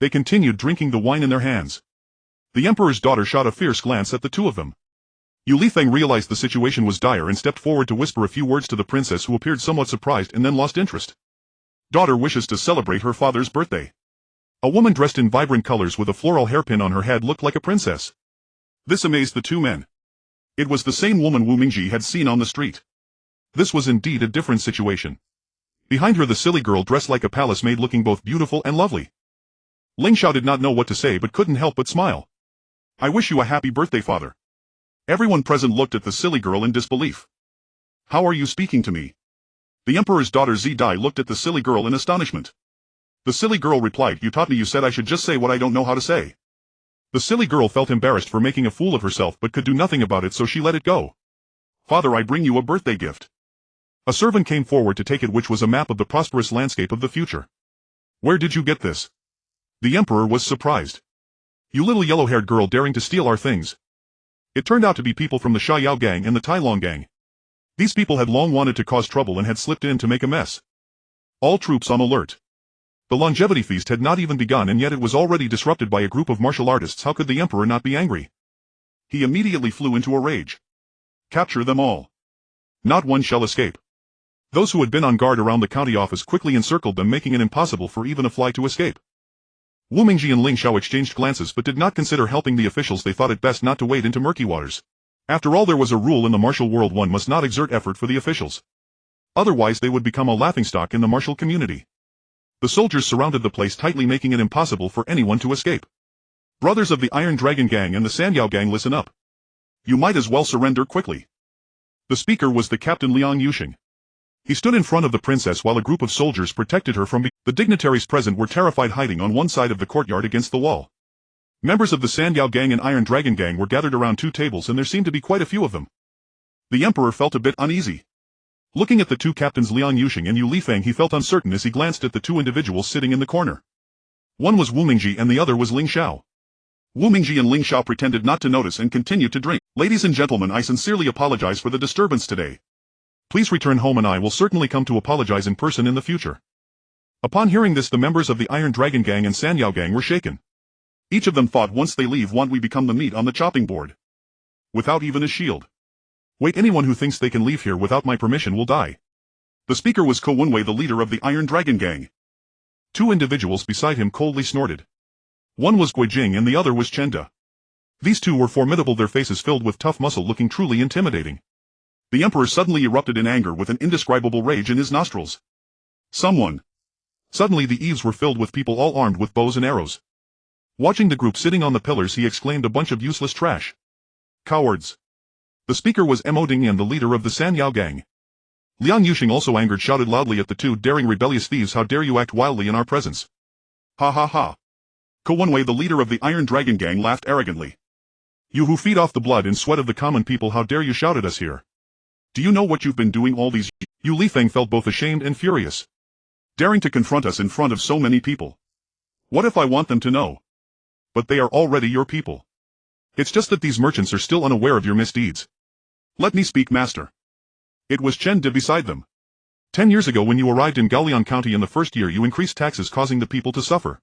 They continued drinking the wine in their hands. The emperor's daughter shot a fierce glance at the two of them. Yu Lifeng realized the situation was dire and stepped forward to whisper a few words to the princess who appeared somewhat surprised and then lost interest. Daughter wishes to celebrate her father's birthday. A woman dressed in vibrant colors with a floral hairpin on her head looked like a princess. This amazed the two men. It was the same woman Wu Mingji had seen on the street. This was indeed a different situation. Behind her the silly girl dressed like a palace maid looking both beautiful and lovely. Ling Xiao did not know what to say but couldn't help but smile. I wish you a happy birthday, father. Everyone present looked at the silly girl in disbelief. How are you speaking to me? The emperor's daughter Zi Dai looked at the silly girl in astonishment. The silly girl replied, you taught me, you said I should just say what I don't know how to say. The silly girl felt embarrassed for making a fool of herself but could do nothing about it, so she let it go. Father, I bring you a birthday gift. A servant came forward to take it, which was a map of the prosperous landscape of the future. Where did you get this? The emperor was surprised. You little yellow-haired girl daring to steal our things. It turned out to be people from the Sha Yao gang and the Tai Long gang. These people had long wanted to cause trouble and had slipped in to make a mess. All troops on alert. The longevity feast had not even begun and yet it was already disrupted by a group of martial artists. How could the emperor not be angry? He immediately flew into a rage. Capture them all. Not one shall escape. Those who had been on guard around the county office quickly encircled them, making it impossible for even a fly to escape. Wu Mingji and Ling Xiao exchanged glances but did not consider helping the officials. They thought it best not to wade into murky waters. After all, there was a rule in the martial world: one must not exert effort for the officials. Otherwise they would become a laughingstock in the martial community. The soldiers surrounded the place tightly, making it impossible for anyone to escape. Brothers of the Iron Dragon gang and the Sanyao gang, listen up. You might as well surrender quickly. The speaker was the Captain Liang Yuxing. He stood in front of the princess while a group of soldiers protected her from the dignitaries present were terrified, hiding on one side of the courtyard against the wall. Members of the Sanyao gang and Iron Dragon gang were gathered around two tables and there seemed to be quite a few of them. The emperor felt a bit uneasy. Looking at the two captains Liang Yuxing and Yu Lifeng, he felt uncertain as he glanced at the two individuals sitting in the corner. One was Wu Mingji and the other was Ling Xiao. Wu Mingji and Ling Xiao pretended not to notice and continued to drink. Ladies and gentlemen, I sincerely apologize for the disturbance today. Please return home and I will certainly come to apologize in person in the future. Upon hearing this, the members of the Iron Dragon gang and Sanyao gang were shaken. Each of them thought, once they leave, won't we become the meat on the chopping board? Without even a shield. Wait, anyone who thinks they can leave here without my permission will die. The speaker was Ko Wenwei, the leader of the Iron Dragon gang. Two individuals beside him coldly snorted. One was Gui Jing and the other was Chen De. These two were formidable, their faces filled with tough muscle, looking truly intimidating. The emperor suddenly erupted in anger with an indescribable rage in his nostrils. Someone. Suddenly the eaves were filled with people all armed with bows and arrows. Watching the group sitting on the pillars, he exclaimed, a bunch of useless trash. Cowards. The speaker was Mo Dingyan, the leader of the Sanyao gang. Liang Yuxing, also angered, shouted loudly at the two daring rebellious thieves, how dare you act wildly in our presence? Ha ha ha. Ko Wenwei, the leader of the Iron Dragon gang, laughed arrogantly. You who feed off the blood and sweat of the common people, how dare you shout at us here? Do you know what you've been doing all these years? Yu Lifeng felt both ashamed and furious. Daring to confront us in front of so many people. What if I want them to know? But they are already your people. It's just that these merchants are still unaware of your misdeeds. Let me speak, master. It was Chen De beside them. 10 years ago, when you arrived in Gaolian County, in the first year you increased taxes, causing the people to suffer.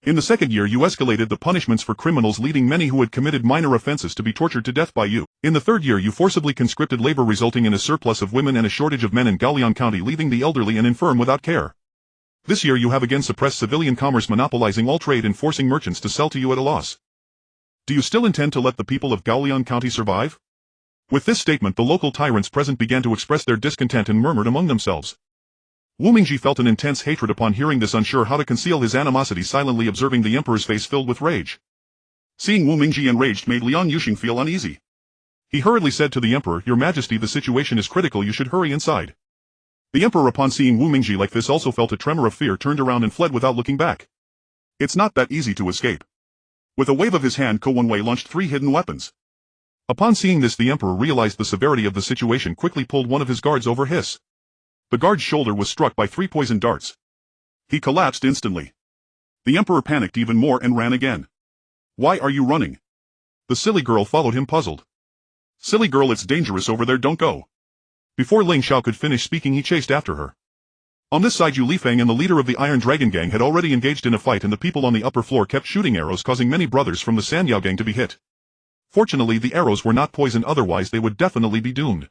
In the second year you escalated the punishments for criminals, leading many who had committed minor offenses to be tortured to death by you. In the third year you forcibly conscripted labor, resulting in a surplus of women and a shortage of men in Gaolian County, leaving the elderly and infirm without care. This year you have again suppressed civilian commerce, monopolizing all trade and forcing merchants to sell to you at a loss. Do you still intend to let the people of Gaolian County survive? With this statement, the local tyrants present began to express their discontent and murmured among themselves. Wu Mingji felt an intense hatred upon hearing this, unsure how to conceal his animosity, silently observing the emperor's face filled with rage. Seeing Wu Mingji enraged made Liang Yuxing feel uneasy. He hurriedly said to the emperor, Your Majesty, the situation is critical, you should hurry inside. The emperor, upon seeing Wu Mingji like this, also felt a tremor of fear, turned around and fled without looking back. It's not that easy to escape. With a wave of his hand, Ko Wenwei launched 3 hidden weapons. Upon seeing this, the emperor realized the severity of the situation, quickly pulled one of his guards over his. The guard's shoulder was struck by 3 poisoned darts. He collapsed instantly. The emperor panicked even more and ran again. Why are you running? The silly girl followed him puzzled. Silly girl, it's dangerous over there, don't go. Before Ling Xiao could finish speaking, he chased after her. On this side, Yu Lifeng and the leader of the Iron Dragon Gang had already engaged in a fight, and the people on the upper floor kept shooting arrows, causing many brothers from the Sanyao gang to be hit. Fortunately, the arrows were not poisoned, otherwise they would definitely be doomed.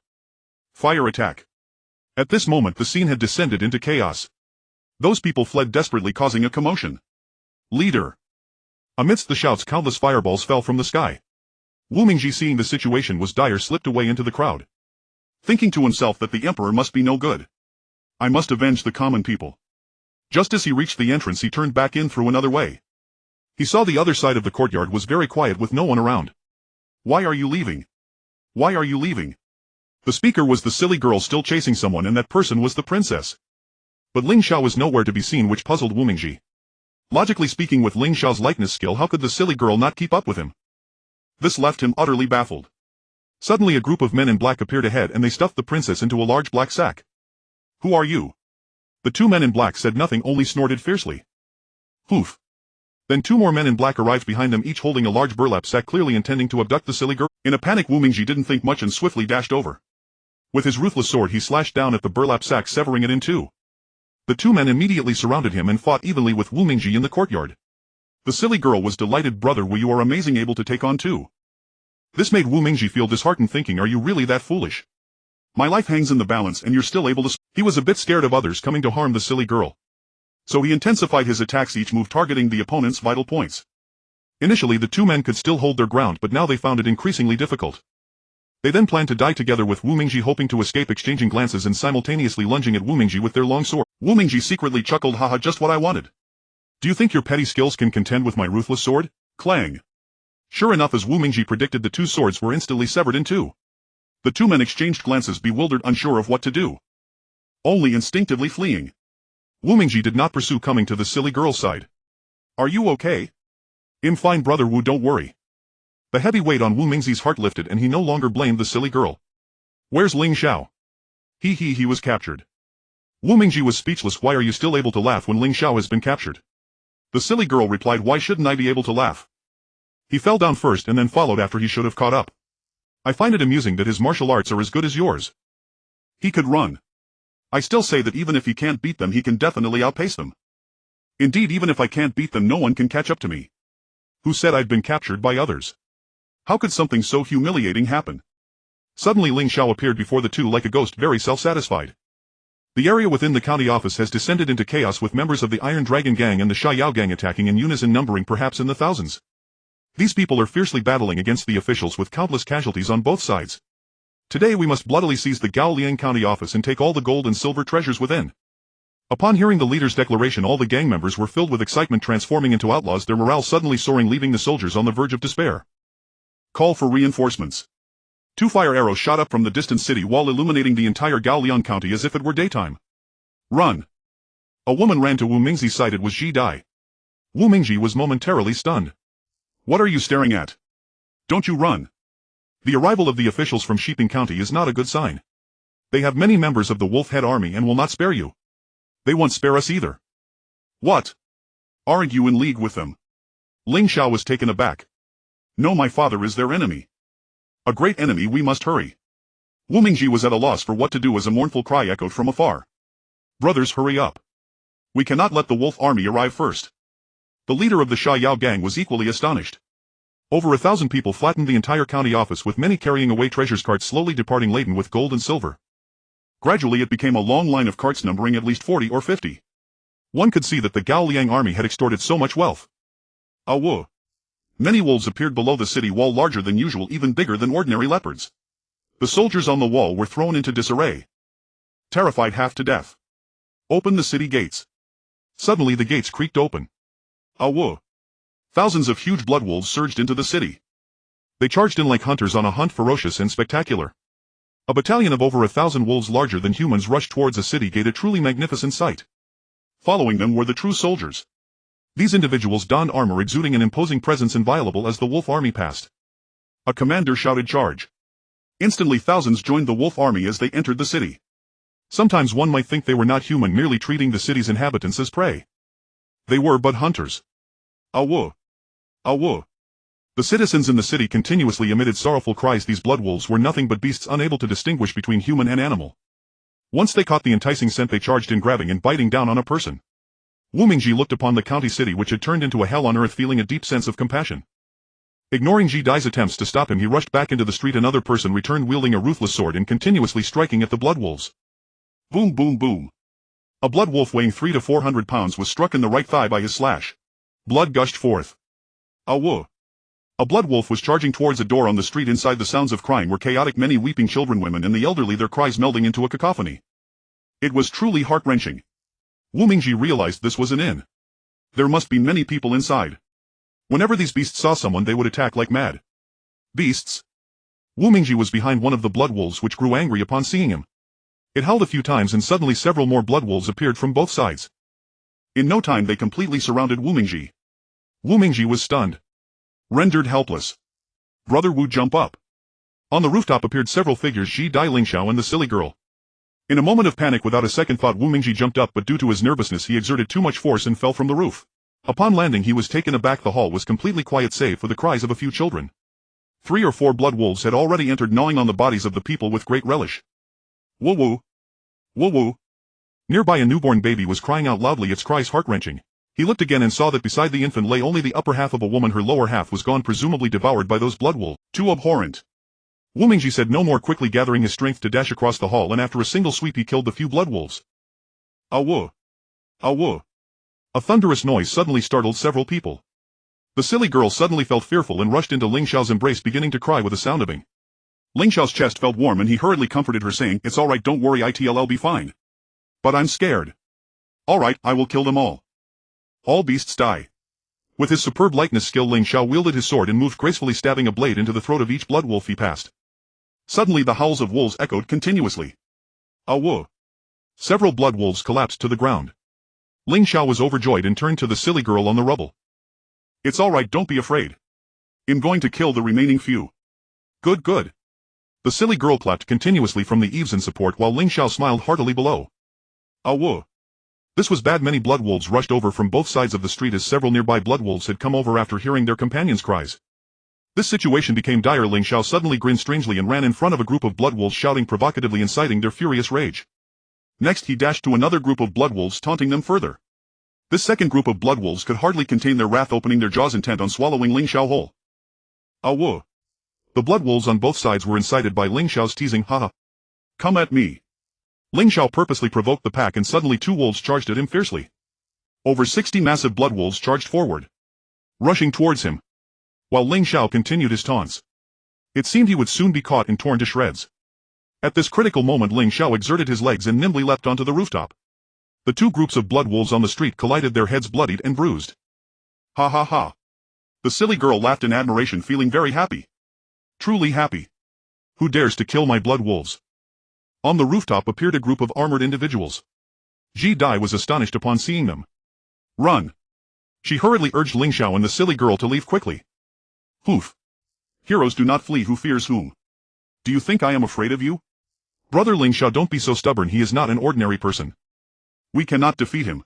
Fire attack. At this moment the scene had descended into chaos. Those people fled desperately, causing a commotion. Leader. Amidst the shouts, countless fireballs fell from the sky. Wu Mingji, seeing the situation was dire, slipped away into the crowd. Thinking to himself that the emperor must be no good. I must avenge the common people. Just as he reached the entrance, he turned back in through another way. He saw the other side of the courtyard was very quiet with no one around. Why are you leaving? Why are you leaving? The speaker was the silly girl still chasing someone, and that person was the princess. But Ling Xiao was nowhere to be seen, which puzzled Wu Mingji. Logically speaking, with Ling Xiao's lightness skill, how could the silly girl not keep up with him? This left him utterly baffled. Suddenly a group of men in black appeared ahead, and they stuffed the princess into a large black sack. Who are you? The two men in black said nothing, only snorted fiercely. Poof. Then two more men in black arrived behind them, each holding a large burlap sack, clearly intending to abduct the silly girl. In a panic, Wu Mingji didn't think much and swiftly dashed over. With his ruthless sword he slashed down at the burlap sack, severing it in two. The two men immediately surrounded him and fought evenly with Wu Mingji in the courtyard. The silly girl was delighted. Brother Wu, you are amazing, able to take on two. This made Wu Mingji feel disheartened, thinking, are you really that foolish? My life hangs in the balance and you're still able to. He was a bit scared of others coming to harm the silly girl. So he intensified his attacks, each move targeting the opponent's vital points. Initially the two men could still hold their ground, but now they found it increasingly difficult. They then planned to die together, with Wu Mingji hoping to escape, exchanging glances and simultaneously lunging at Wu Mingji with their long sword. Wu Mingji secretly chuckled, haha, just what I wanted. Do you think your petty skills can contend with my ruthless sword? Clang. Sure enough, as Wu Mingji predicted, the two swords were instantly severed in two. The two men exchanged glances, bewildered, unsure of what to do. Only instinctively fleeing. Wu Mingji did not pursue, coming to the silly girl's side. Are you okay? I'm fine, brother Wu, don't worry. The heavy weight on Wu Mingji's heart lifted, and he no longer blamed the silly girl. Where's Ling Xiao? He was captured. Wu Mingji was speechless. Why are you still able to laugh when Ling Xiao has been captured? The silly girl replied, why shouldn't I be able to laugh? He fell down first and then followed after he should have caught up. I find it amusing that his martial arts are as good as yours. He could run. I still say that even if he can't beat them, he can definitely outpace them. Indeed, even if I can't beat them, no one can catch up to me. Who said I've been captured by others? How could something so humiliating happen? Suddenly Ling Xiao appeared before the two like a ghost, very self-satisfied. The area within the county office has descended into chaos, with members of the Iron Dragon Gang and the Sha Yao Gang attacking in unison, numbering perhaps in the thousands. These people are fiercely battling against the officials, with countless casualties on both sides. Today we must bloodily seize the Gaoliang County office and take all the gold and silver treasures within. Upon hearing the leader's declaration, all the gang members were filled with excitement, transforming into outlaws, their morale suddenly soaring, leaving the soldiers on the verge of despair. Call for reinforcements. Two fire arrows shot up from the distant city wall, illuminating the entire Gaoliang County as if it were daytime. Run! A woman ran to Wu Mingji's side. It was Ji Dai. Wu Mingji was momentarily stunned. What are you staring at? Don't you run! The arrival of the officials from Shiping County is not a good sign. They have many members of the Wolf Head Army and will not spare you. They won't spare us either. What? Aren't you in league with them? Ling Xiao was taken aback. No, my father is their enemy. A great enemy, we must hurry. Wu Mingji was at a loss for what to do as a mournful cry echoed from afar. Brothers, hurry up. We cannot let the Wolf Army arrive first. The leader of the Sha Yao Gang was equally astonished. Over 1,000 people flattened the entire county office, with many carrying away treasures carts slowly departing laden with gold and silver. Gradually it became a long line of carts numbering at least 40 or 50. One could see that the Gaoliang army had extorted so much wealth. Awu. Many wolves appeared below the city wall, larger than usual, even bigger than ordinary leopards. The soldiers on the wall were thrown into disarray. Terrified half to death. Open the city gates. Suddenly the gates creaked open. Awu. Thousands of huge blood wolves surged into the city. They charged in like hunters on a hunt, ferocious and spectacular. A battalion of over 1,000 wolves larger than humans rushed towards a city gate, a truly magnificent sight. Following them were the true soldiers. These individuals donned armor exuding an imposing presence, inviolable as the wolf army passed. A commander shouted, charge. Instantly thousands joined the wolf army as they entered the city. Sometimes one might think they were not human, merely treating the city's inhabitants as prey. They were but hunters. Awu. Awu. The citizens in the city continuously emitted sorrowful cries. These blood wolves were nothing but beasts unable to distinguish between human and animal. Once they caught the enticing scent, they charged in, grabbing and biting down on a person. Wu Mingji looked upon the county city, which had turned into a hell on earth, feeling a deep sense of compassion. Ignoring Ji Dai's attempts to stop him, he rushed back into the street. Another person returned, wielding a ruthless sword and continuously striking at the blood wolves. Boom, boom, boom. A blood wolf weighing 300 to 400 pounds was struck in the right thigh by his slash. Blood gushed forth. Awu. A blood wolf was charging towards a door on the street. Inside, the sounds of crying were chaotic, many weeping children, women, and the elderly, their cries melding into a cacophony. It was truly heart-wrenching. Wu Mingji realized this was an inn. There must be many people inside. Whenever these beasts saw someone, they would attack like mad. Beasts? Wu Mingji was behind one of the blood wolves, which grew angry upon seeing him. It howled a few times, and suddenly several more blood wolves appeared from both sides. In no time they completely surrounded Wu Mingji. Wu Mingji was stunned. Rendered helpless. Brother Wu, jump up. On the rooftop appeared several figures: Ji Dai, Ling Xiao, and the silly girl. In a moment of panic, without a second thought, Wu Mingji jumped up, but due to his nervousness he exerted too much force and fell from the roof. Upon landing he was taken aback. The hall was completely quiet save for the cries of a few children. 3 or 4 blood wolves had already entered, gnawing on the bodies of the people with great relish. Woo woo. Woo woo. Nearby a newborn baby was crying out loudly, its cries heart-wrenching. He looked again and saw that beside the infant lay only the upper half of a woman. Her lower half was gone, presumably devoured by those blood wolves. Too abhorrent. Wu Mingji said no more, quickly gathering his strength to dash across the hall, and after a single sweep he killed the few blood wolves. Awu. Awu. A thunderous noise suddenly startled several people. The silly girl suddenly felt fearful and rushed into Ling Xiao's embrace, beginning to cry with a sound of ing. Ling Xiao's chest felt warm and he hurriedly comforted her, saying, "It's alright, don't worry, I'll be fine. But I'm scared." "Alright, I will kill them all. All beasts die." With his superb lightness skill, Ling Xiao wielded his sword and moved gracefully, stabbing a blade into the throat of each blood wolf he passed. Suddenly the howls of wolves echoed continuously. Awu. Several blood wolves collapsed to the ground. Ling Xiao was overjoyed and turned to the silly girl on the rubble. "It's alright, don't be afraid. I'm going to kill the remaining few." "Good, good." The silly girl clapped continuously from the eaves in support, while Ling Xiao smiled heartily below. Awu. This was bad. Many blood wolves rushed over from both sides of the street, as several nearby blood wolves had come over after hearing their companions' cries. This situation became dire. Ling Xiao suddenly grinned strangely and ran in front of a group of blood wolves, shouting provocatively, inciting their furious rage. Next he dashed to another group of blood wolves, taunting them further. This second group of blood wolves could hardly contain their wrath, opening their jaws intent on swallowing Ling Xiao whole. Awu. The blood wolves on both sides were incited by Ling Xiao's teasing, "Haha. Come at me." Ling Xiao purposely provoked the pack, and suddenly 2 wolves charged at him fiercely. Over 60 massive blood wolves charged forward, rushing towards him, while Ling Xiao continued his taunts. It seemed he would soon be caught and torn to shreds. At this critical moment Ling Xiao exerted his legs and nimbly leapt onto the rooftop. The 2 groups of blood wolves on the street collided, their heads bloodied and bruised. "Ha ha ha." The silly girl laughed in admiration, feeling very happy. Truly happy. "Who dares to kill my blood wolves?" On the rooftop appeared a group of armored individuals. Ji Dai was astonished upon seeing them. "Run." She hurriedly urged Ling Xiao and the silly girl to leave quickly. "Poof. Heroes do not flee, who fears whom? Do you think I am afraid of you?" "Brother Ling Xiao, don't be so stubborn, he is not an ordinary person. We cannot defeat him."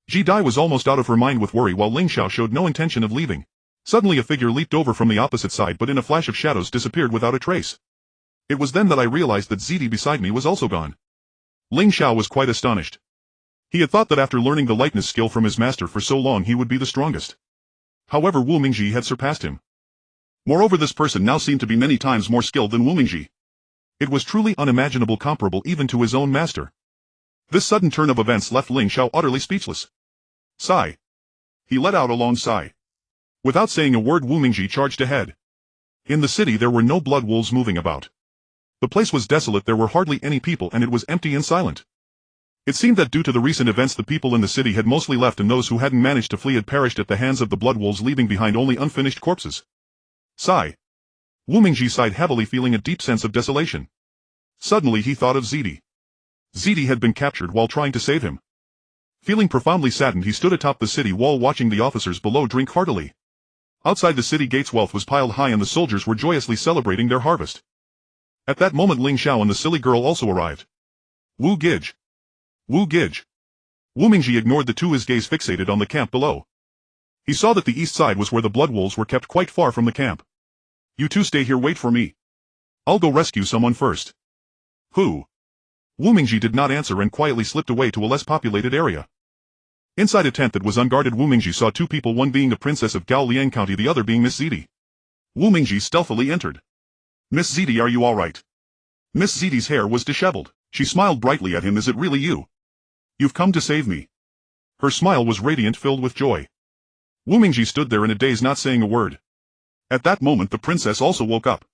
Ji Dai was almost out of her mind with worry, while Ling Xiao showed no intention of leaving. Suddenly a figure leaped over from the opposite side, but in a flash of shadows disappeared without a trace. It was then that I realized that Zidi beside me was also gone. Ling Xiao was quite astonished. He had thought that after learning the lightness skill from his master for so long he would be the strongest. However, Wu Mingji had surpassed him. Moreover, this person now seemed to be many times more skilled than Wu Mingji. It was truly unimaginable, comparable even to his own master. This sudden turn of events left Ling Xiao utterly speechless. Sigh. He let out a long sigh. Without saying a word, Wu Mingji charged ahead. In the city there were no blood wolves moving about. The place was desolate, there were hardly any people, and it was empty and silent. It seemed that due to the recent events the people in the city had mostly left, and those who hadn't managed to flee had perished at the hands of the blood wolves, leaving behind only unfinished corpses. Sigh. Wu Mingji sighed heavily, feeling a deep sense of desolation. Suddenly he thought of Zidi. Zidi had been captured while trying to save him. Feeling profoundly saddened, he stood atop the city wall watching the officers below drink heartily. Outside the city gates wealth was piled high and the soldiers were joyously celebrating their harvest. At that moment Ling Xiao and the silly girl also arrived. Wu Gij. Wu Gij. Wu Mingji ignored the two, his gaze fixated on the camp below. He saw that the east side was where the blood wolves were kept quite far from the camp. You two stay here, wait for me. I'll go rescue someone first. Who? Wu Mingji did not answer and quietly slipped away to a less populated area. Inside a tent that was unguarded, Wu Mingji saw two people, one being the princess of Gaoliang County, the other being Miss Zidi. Wu Mingji stealthily entered. Miss Zidi, are you alright? Miss Zidi's hair was disheveled. She smiled brightly at him. Is it really you? You've come to save me. Her smile was radiant, filled with joy. Wu Mingji stood there in a daze, not saying a word. At that moment the princess also woke up.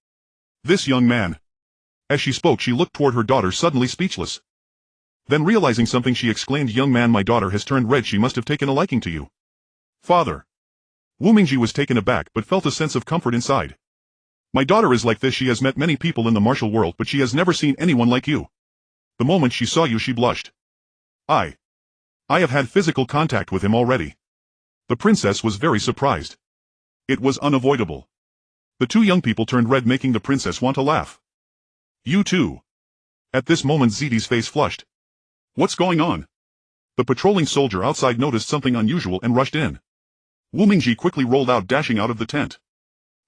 This young man. As she spoke she looked toward her daughter, suddenly speechless. Then realizing something she exclaimed, young man, my daughter has turned red, she must have taken a liking to you. Father. Wu Mingji was taken aback but felt a sense of comfort inside. My daughter is like this, she has met many people in the martial world but she has never seen anyone like you. The moment she saw you she blushed. I have had physical contact with him already. The princess was very surprised. It was unavoidable. The two young people turned red, making the princess want to laugh. You too. At this moment Zidi's face flushed. What's going on? The patrolling soldier outside noticed something unusual and rushed in. Wu Mingji quickly rolled out, dashing out of the tent.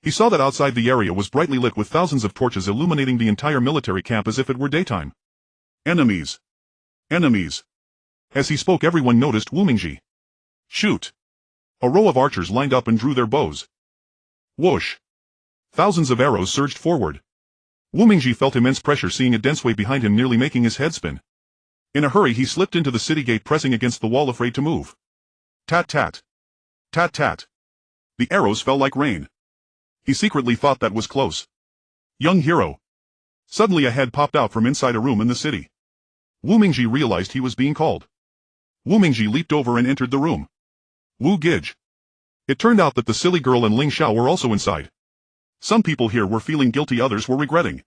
He saw that outside the area was brightly lit with thousands of torches illuminating the entire military camp as if it were daytime. Enemies. Enemies. As he spoke everyone noticed Wu Mingji. Shoot. A row of archers lined up and drew their bows. Whoosh. Thousands of arrows surged forward. Wu Mingji felt immense pressure, seeing a dense wave behind him, nearly making his head spin. In a hurry he slipped into the city gate, pressing against the wall, afraid to move. Tat tat. Tat tat. The arrows fell like rain. He secretly thought that was close. Young hero. Suddenly a head popped out from inside a room in the city. Wu Mingji realized he was being called. Wu Mingji leaped over and entered the room. Wu Gij. It turned out that the silly girl and Ling Xiao were also inside. Some people here were feeling guilty, others were regretting.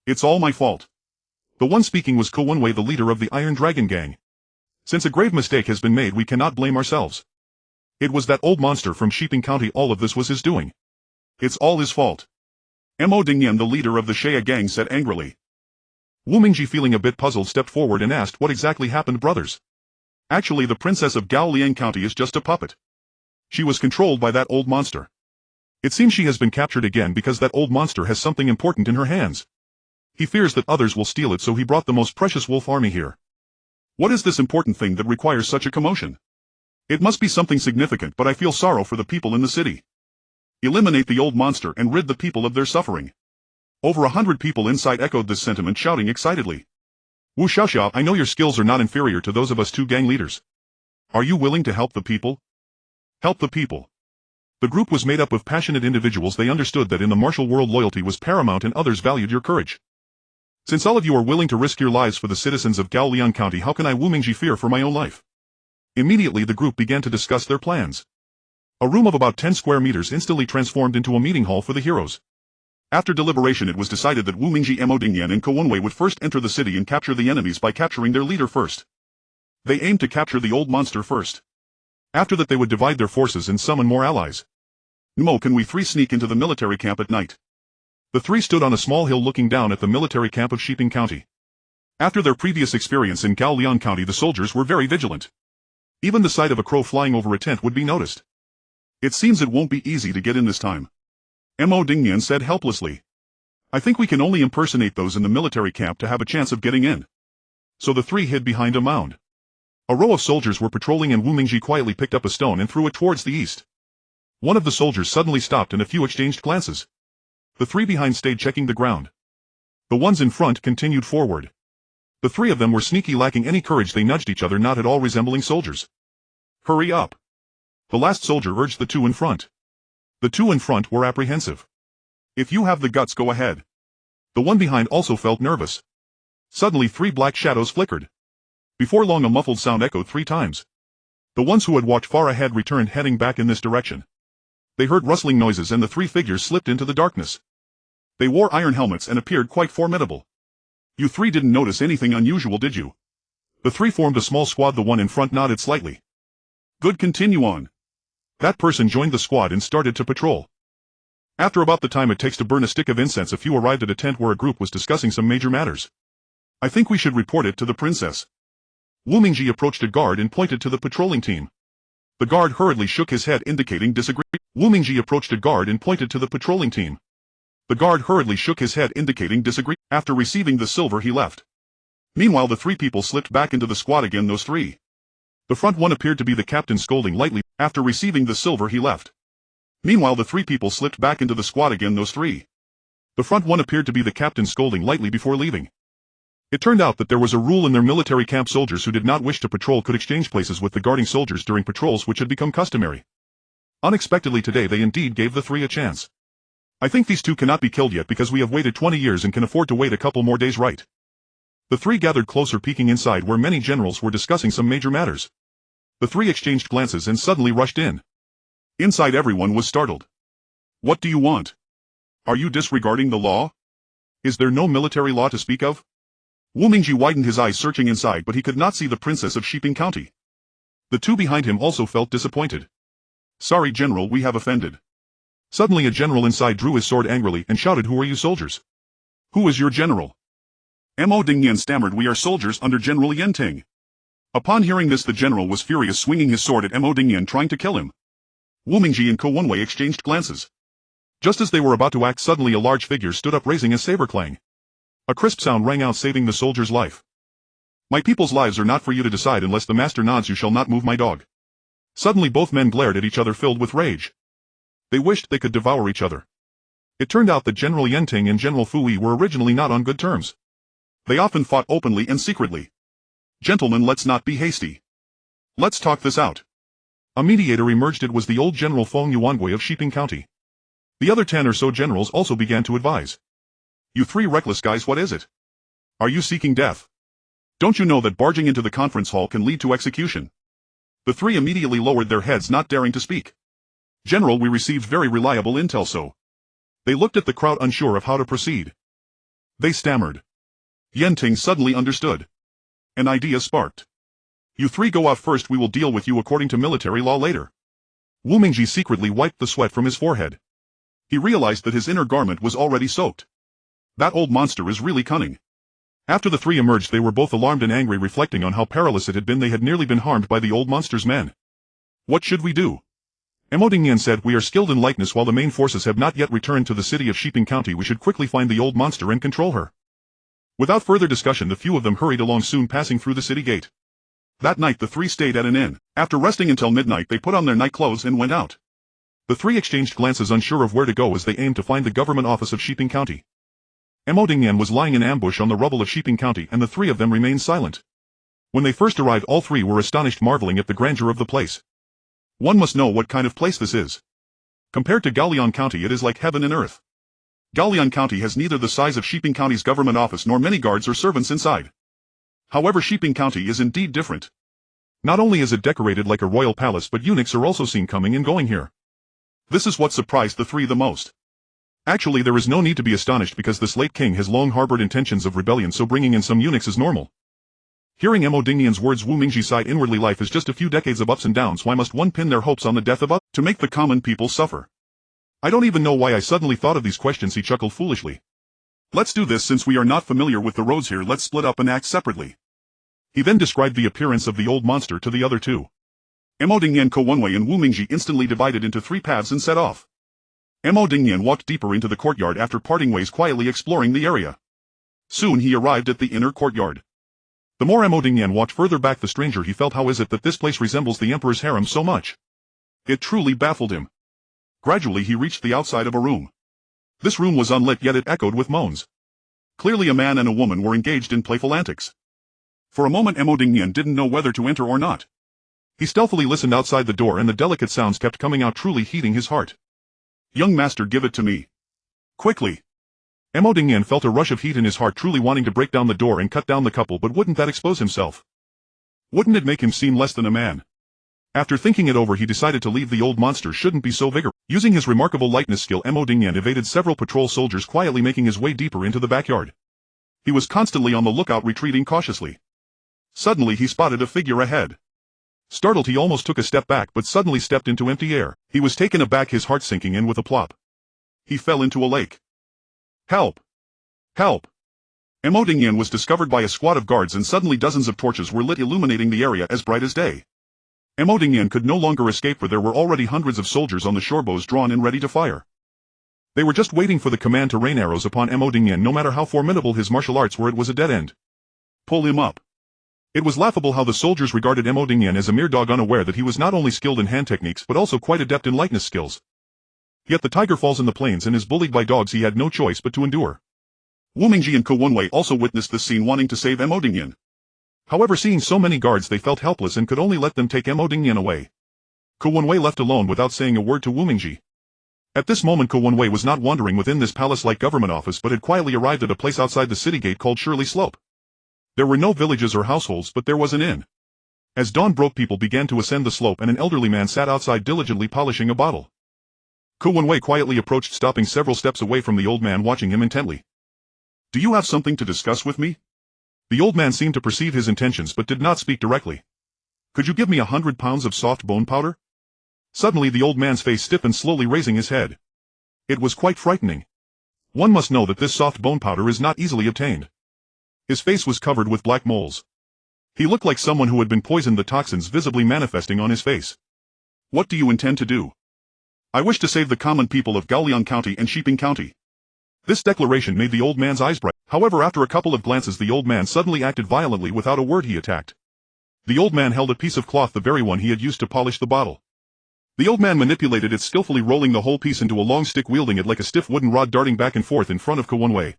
It's all my fault. The one speaking was Ko Wenwei, the leader of the Iron Dragon Gang. Since a grave mistake has been made, we cannot blame ourselves. It was that old monster from Shiping County, all of this was his doing. It's all his fault. Mo Dingyan, the leader of the Shea gang, said angrily. Wu Mingji, feeling a bit puzzled, stepped forward and asked, what exactly happened, brothers? Actually, the princess of Gaoliang County is just a puppet. She was controlled by that old monster. It seems she has been captured again because that old monster has something important in her hands. He fears that others will steal it, so he brought the most precious wolf army here. What is this important thing that requires such a commotion? It must be something significant, but I feel sorrow for the people in the city. Eliminate the old monster and rid the people of their suffering. Over 100 people inside echoed this sentiment, shouting excitedly. Wu Xiaoxiao, I know your skills are not inferior to those of us two gang leaders. Are you willing to help the people? Help the people. The group was made up of passionate individuals. They understood that in the martial world loyalty was paramount and others valued your courage. Since all of you are willing to risk your lives for the citizens of Gaoliang County, how can I, Wu Mingji, fear for my own life? Immediately the group began to discuss their plans. A room of about 10 square meters instantly transformed into a meeting hall for the heroes. After deliberation it was decided that Wu Mingji, Mo Dingyan and Ko Wenwei would first enter the city and capture the enemies by capturing their leader first. They aimed to capture the old monster first. After that they would divide their forces and summon more allies. Nmo, can we three sneak into the military camp at night? The three stood on a small hill looking down at the military camp of Shiping County. After their previous experience in Gaoliang County, the soldiers were very vigilant. Even the sight of a crow flying over a tent would be noticed. It seems it won't be easy to get in this time. Mo Dingyan said helplessly. I think we can only impersonate those in the military camp to have a chance of getting in. So the three hid behind a mound. A row of soldiers were patrolling and Wu Mingji quietly picked up a stone and threw it towards the east. One of the soldiers suddenly stopped and a few exchanged glances. The three behind stayed checking the ground. The ones in front continued forward. The three of them were sneaky, lacking any courage. They nudged each other, not at all resembling soldiers. Hurry up. The last soldier urged the two in front. The two in front were apprehensive. If you have the guts, go ahead. The one behind also felt nervous. Suddenly 3 black shadows flickered. Before long a muffled sound echoed 3 times. The ones who had walked far ahead returned, heading back in this direction. They heard rustling noises and the 3 figures slipped into the darkness. They wore iron helmets and appeared quite formidable. You 3 didn't notice anything unusual, did you? The 3 formed a small squad. The one in front nodded slightly. Good, continue on. That person joined the squad and started to patrol. After about the time it takes to burn a stick of incense, a few arrived at a tent where a group was discussing some major matters. I think we should report it to the princess. Wu Mingji approached a guard and pointed to the patrolling team. The guard hurriedly shook his head indicating disagreement. Wu Mingji approached a guard and pointed to the patrolling team. The guard hurriedly shook his head indicating disagreement. After receiving the silver he left. Meanwhile the three people slipped back into the squad again. Those three. The front one appeared to be the captain scolding lightly. After receiving the silver he left. Meanwhile the three people slipped back into the squad again. Those three. The front one appeared to be the captain scolding lightly before leaving. It turned out that there was a rule in their military camp: soldiers who did not wish to patrol could exchange places with the guarding soldiers during patrols, which had become customary. Unexpectedly today they indeed gave the three a chance. I think these two cannot be killed yet because we have waited 20 years and can afford to wait a couple more days, right? The three gathered closer, peeking inside where many generals were discussing some major matters. The three exchanged glances and suddenly rushed in. Inside everyone was startled. What do you want? Are you disregarding the law? Is there no military law to speak of? Wu Mingji widened his eyes searching inside, but he could not see the princess of Shiping County. The two behind him also felt disappointed. Sorry General, we have offended. Suddenly a general inside drew his sword angrily and shouted, Who are you soldiers? Who is your general? Mo Dingyan stammered, We are soldiers under General Yen Ting. Upon hearing this the general was furious, swinging his sword at Mo Dingyan, trying to kill him. Wu Mingji and Ko Wenwei exchanged glances. Just as they were about to act, suddenly a large figure stood up raising a saber clang. A crisp sound rang out, saving the soldier's life. My people's lives are not for you to decide. Unless the master nods, you shall not move my dog. Suddenly both men glared at each other, filled with rage. They wished they could devour each other. It turned out that General Yenting and General Fu Yi were originally not on good terms. They often fought openly and secretly. Gentlemen, let's not be hasty. Let's talk this out. A mediator emerged. It was the old General Feng Yuangui of Shiping County. The other 10 or so generals also began to advise. You three reckless guys, what is it? Are you seeking death? Don't you know that barging into the conference hall can lead to execution? The three immediately lowered their heads, not daring to speak. General, we received very reliable intel, so. They looked at the crowd, unsure of how to proceed. They stammered. Yenting suddenly understood. An idea sparked. You three go out first, we will deal with you according to military law later. Wu Mingji secretly wiped the sweat from his forehead. He realized that his inner garment was already soaked. That old monster is really cunning. After the three emerged they were both alarmed and angry, reflecting on how perilous it had been. They had nearly been harmed by the old monster's men. What should we do? Mo Dingyan said, We are skilled in lightness. While the main forces have not yet returned to the city of Shiping County, we should quickly find the old monster and control her. Without further discussion the few of them hurried along, soon passing through the city gate. That night the three stayed at an inn. After resting until midnight they put on their night clothes and went out. The three exchanged glances, unsure of where to go as they aimed to find the government office of Shiping County. Mo Dingyan was lying in ambush on the rubble of Shiping County, and the three of them remained silent. When they first arrived all three were astonished, marveling at the grandeur of the place. One must know what kind of place this is. Compared to Galian County it is like heaven and earth. Galian County has neither the size of Shiping County's government office nor many guards or servants inside. However, Shiping County is indeed different. Not only is it decorated like a royal palace, but eunuchs are also seen coming and going here. This is what surprised the three the most. Actually, there is no need to be astonished because this late king has long harbored intentions of rebellion, so bringing in some eunuchs is normal. Hearing Mo Dingyan's words, Wu Mingji sighed inwardly. Life is just a few decades of ups and downs. Why must one pin their hopes on the death of others to make the common people suffer? I don't even know why I suddenly thought of these questions. He chuckled foolishly. Let's do this. Since we are not familiar with the roads here, let's split up and act separately. He then described the appearance of the old monster to the other two. Mo Dingyan, Ko Wenwei and Wu Mingji instantly divided into three paths and set off. Mo Dingyan walked deeper into the courtyard after parting ways, quietly exploring the area. Soon he arrived at the inner courtyard. The more Mo Dingyan walked further back the stranger he felt, how is it that this place resembles the emperor's harem so much? It truly baffled him. Gradually he reached the outside of a room. This room was unlit, yet it echoed with moans. Clearly a man and a woman were engaged in playful antics. For a moment Mo Dingyan didn't know whether to enter or not. He stealthily listened outside the door and the delicate sounds kept coming out, truly heating his heart. Young master, give it to me. Quickly. Mo Dingyan felt a rush of heat in his heart, truly wanting to break down the door and cut down the couple, but wouldn't that expose himself? Wouldn't it make him seem less than a man? After thinking it over he decided to leave. The old monster shouldn't be so vigorous. Using his remarkable lightness skill, Mo Dingyan evaded several patrol soldiers, quietly making his way deeper into the backyard. He was constantly on the lookout, retreating cautiously. Suddenly he spotted a figure ahead. Startled he almost took a step back, but suddenly stepped into empty air. He was taken aback, his heart sinking in with a plop. He fell into a lake. Help! Help! Mo Dingyan was discovered by a squad of guards and suddenly dozens of torches were lit illuminating the area as bright as day. Mo Dingyan could no longer escape for there were already hundreds of soldiers on the shore, bows drawn and ready to fire. They were just waiting for the command to rain arrows upon Mo Dingyan. No matter how formidable his martial arts were, it was a dead end. Pull him up. It was laughable how the soldiers regarded Mo Dingyan as a mere dog, unaware that he was not only skilled in hand techniques but also quite adept in lightness skills. Yet the tiger falls in the plains and is bullied by dogs. He had no choice but to endure. Wu Mingji and Ko Wenwei also witnessed this scene, wanting to save Mo Dingyan. However, seeing so many guards, they felt helpless and could only let them take Mo Dingyan away. Ko Wenwei left alone without saying a word to Wu Mingji. At this moment Ko Wenwei was not wandering within this palace-like government office but had quietly arrived at a place outside the city gate called Shirley Slope. There were no villages or households, but there was an inn. As dawn broke, people began to ascend the slope and an elderly man sat outside diligently polishing a bottle. Ko Wenwei quietly approached, stopping several steps away from the old man, watching him intently. "Do you have something to discuss with me?" The old man seemed to perceive his intentions but did not speak directly. "Could you give me 100 pounds of soft bone powder?" Suddenly the old man's face stiffened, slowly raising his head. It was quite frightening. One must know that this soft bone powder is not easily obtained. His face was covered with black moles. He looked like someone who had been poisoned, the toxins visibly manifesting on his face. "What do you intend to do?" "I wish to save the common people of Gaoliang County and Shiping County." This declaration made the old man's eyes bright. However, after a couple of glances, the old man suddenly acted violently. Without a word, he attacked. The old man held a piece of cloth, the very one he had used to polish the bottle. The old man manipulated it skillfully, rolling the whole piece into a long stick, wielding it like a stiff wooden rod, darting back and forth in front of Ko Wenwei.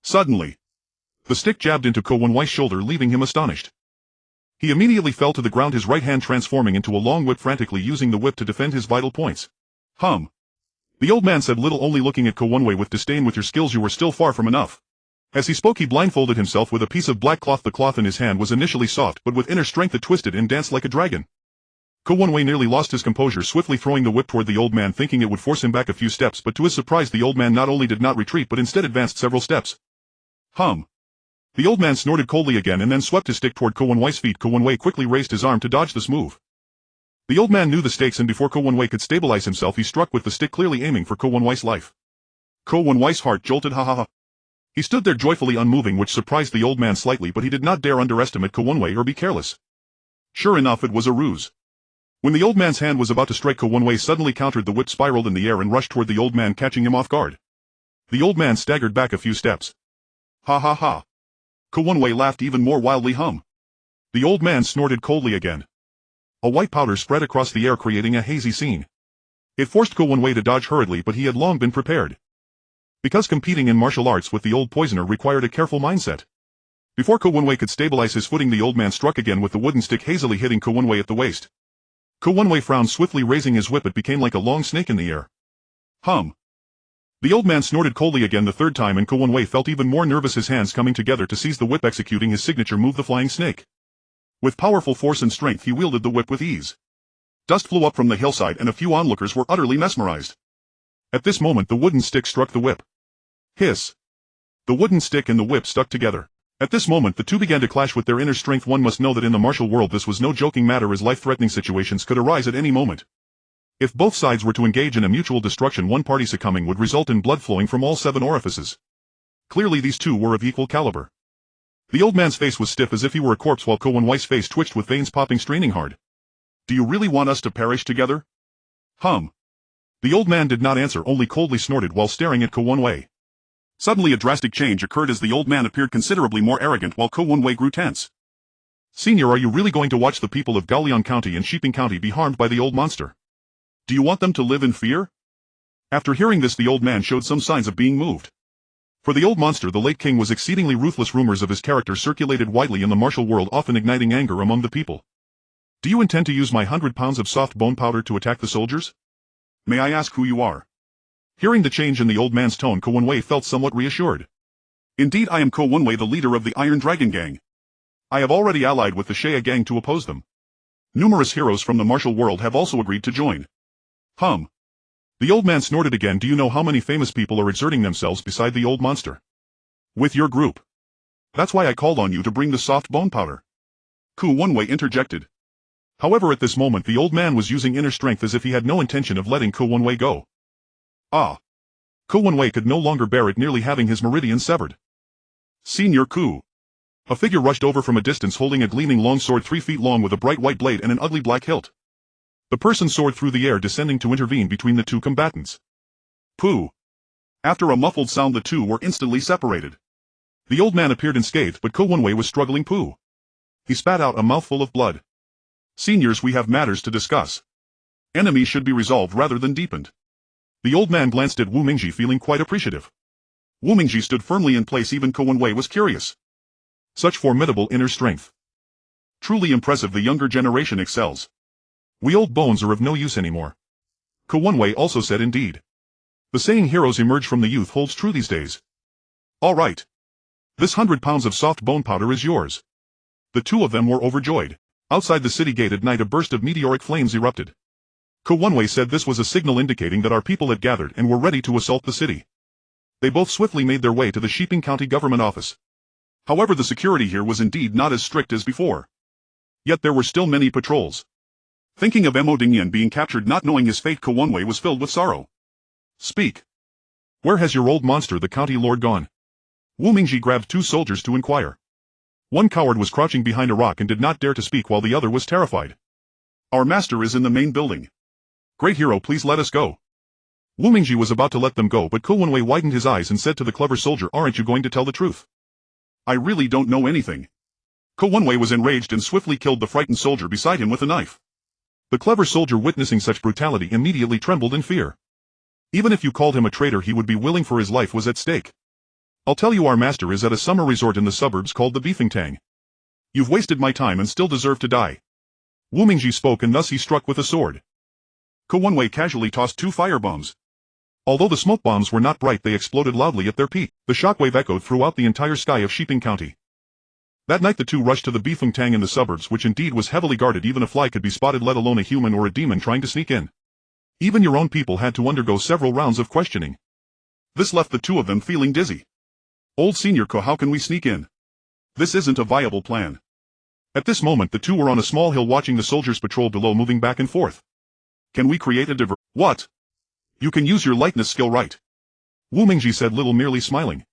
Suddenly, the stick jabbed into Ko Wenwei's shoulder, leaving him astonished. He immediately fell to the ground, his right hand transforming into a long whip, frantically using the whip to defend his vital points. The old man said little, only looking at Ko Wenwei with disdain. "With your skills you were still far from enough." As he spoke, he blindfolded himself with a piece of black cloth. The cloth in his hand was initially soft, but with inner strength it twisted and danced like a dragon. Ko Wenwei nearly lost his composure, swiftly throwing the whip toward the old man, thinking it would force him back a few steps, but to his surprise the old man not only did not retreat but instead advanced several steps. The old man snorted coldly again and then swept his stick toward Ko Wenwei's feet. Ko Wenwei quickly raised his arm to dodge this move. The old man knew the stakes, and before Ko Wenwei could stabilize himself, he struck with the stick, clearly aiming for Ko Wenwei's life. Ko Wenwei's heart jolted. He stood there joyfully unmoving, which surprised the old man slightly, but he did not dare underestimate Ko Wenwei or be careless. Sure enough, it was a ruse. When the old man's hand was about to strike, Ko Wenwei suddenly countered. The whip spiraled in the air and rushed toward the old man, catching him off guard. The old man staggered back a few steps. Ko Wenwei laughed even more wildly. The old man snorted coldly again. A white powder spread across the air, creating a hazy scene. It forced Ko Wenwei to dodge hurriedly, but he had long been prepared. Because competing in martial arts with the old poisoner required a careful mindset. Before Ko Wenwei could stabilize his footing, the old man struck again with the wooden stick, hazily hitting Ko Wenwei at the waist. Ko Wenwei frowned, swiftly raising his whip. It became like a long snake in the air. The old man snorted coldly again the third time, and Ko Wenwei felt even more nervous, his hands coming together to seize the whip, executing his signature move, the flying snake. With powerful force and strength he wielded the whip with ease. Dust flew up from the hillside and a few onlookers were utterly mesmerized. At this moment the wooden stick struck the whip. Hiss! The wooden stick and the whip stuck together. At this moment the two began to clash with their inner strength. One must know that in the martial world this was no joking matter, as life-threatening situations could arise at any moment. If both sides were to engage in a mutual destruction, one party succumbing would result in blood flowing from all 7 orifices. Clearly these two were of equal caliber. The old man's face was stiff as if he were a corpse, while Ko Wenwei's face twitched with veins popping, straining hard. "Do you really want us to perish together?" The old man did not answer, only coldly snorted while staring at Ko Wenwei. Suddenly a drastic change occurred as the old man appeared considerably more arrogant, while Ko Wenwei grew tense. "Senior, are you really going to watch the people of Gaoliang County and Shiping County be harmed by the old monster? Do you want them to live in fear?" After hearing this the old man showed some signs of being moved. For the old monster, the late king, was exceedingly ruthless. Rumors of his character circulated widely in the martial world, often igniting anger among the people. "Do you intend to use my 100 pounds of soft bone powder to attack the soldiers? May I ask who you are?" Hearing the change in the old man's tone, Ko Wenwei felt somewhat reassured. "Indeed, I am Ko Wenwei, the leader of the Iron Dragon Gang. I have already allied with the Sha Mei gang to oppose them. Numerous heroes from the martial world have also agreed to join." The old man snorted again. "Do you know how many famous people are exerting themselves beside the old monster? With your group. That's why I called on you to bring the soft bone powder." Ko Wenwei interjected. However, at this moment the old man was using inner strength, as if he had no intention of letting Ko Wenwei go. Ko Wenwei could no longer bear it, nearly having his meridian severed. Senior Ku. A figure rushed over from a distance holding a gleaming long sword 3 feet long with a bright white blade and an ugly black hilt. The person soared through the air descending to intervene between the two combatants. Pooh. After a muffled sound the two were instantly separated. The old man appeared unscathed but Ko Wenwei was struggling. Pooh. He spat out a mouthful of blood. Seniors, we have matters to discuss. Enemies should be resolved rather than deepened. The old man glanced at Wu Mingji feeling quite appreciative. Wu Mingji stood firmly in place. Even Ko Wenwei was curious. Such formidable inner strength. Truly impressive. The younger generation excels. We old bones are of no use anymore. Ko Wenwei also said indeed. The saying heroes emerge from the youth holds true these days. All right. This 100 pounds of soft bone powder is yours. The two of them were overjoyed. Outside the city gate at night a burst of meteoric flames erupted. Ko Wenwei said this was a signal indicating that our people had gathered and were ready to assault the city. They both swiftly made their way to the Shiping County government office. However, the security here was indeed not as strict as before. Yet there were still many patrols. Thinking of Mo Dingyan being captured, not knowing his fate, Ko Wenwei was filled with sorrow. Speak. Where has your old monster, the county lord, gone? Wu Mingji grabbed 2 soldiers to inquire. One coward was crouching behind a rock and did not dare to speak while the other was terrified. Our master is in the main building. Great hero, please let us go. Wu Mingji was about to let them go but Ko Wenwei widened his eyes and said to the clever soldier, aren't you going to tell the truth? I really don't know anything. Ko Wenwei was enraged and swiftly killed the frightened soldier beside him with a knife. The clever soldier, witnessing such brutality, immediately trembled in fear. Even if you called him a traitor, he would be willing, for his life was at stake. I'll tell you, our master is at a summer resort in the suburbs called the Beefingtang. You've wasted my time and still deserve to die. Wu Mingji spoke and thus he struck with a sword. Ko Wenwei casually tossed 2 firebombs. Although the smoke bombs were not bright, they exploded loudly at their peak. The shockwave echoed throughout the entire sky of Shiping County. That night the two rushed to the Beefingtang in the suburbs, which indeed was heavily guarded. Even a fly could be spotted, let alone a human or a demon trying to sneak in. Even your own people had to undergo several rounds of questioning. This left the two of them feeling dizzy. Old Senior Ko, how can we sneak in? This isn't a viable plan. At this moment the two were on a small hill watching the soldiers patrol below moving back and forth. Can we create a What? You can use your lightness skill, right? Wu Mingji said little, merely smiling.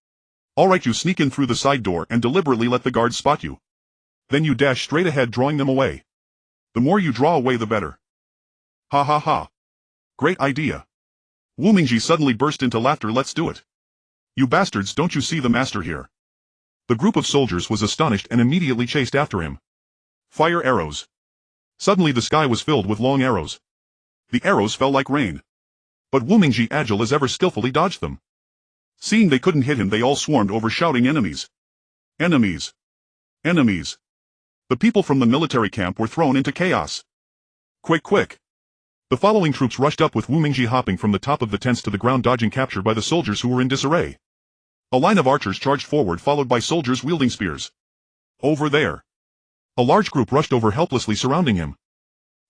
Alright, you sneak in through the side door and deliberately let the guards spot you. Then you dash straight ahead, drawing them away. The more you draw away the better. Ha ha ha. Great idea. Wu Mingji suddenly burst into laughter. Let's do it. You bastards, don't you see the master here? The group of soldiers was astonished and immediately chased after him. Fire arrows. Suddenly the sky was filled with long arrows. The arrows fell like rain. But Wu Mingji, agile as ever, skillfully dodged them. Seeing they couldn't hit him, they all swarmed over, shouting, enemies! Enemies! Enemies! The people from the military camp were thrown into chaos. Quick, quick! The following troops rushed up with Wu Mingji hopping from the top of the tents to the ground, dodging capture by the soldiers who were in disarray. A line of archers charged forward, followed by soldiers wielding spears. Over there! A large group rushed over, helplessly surrounding him.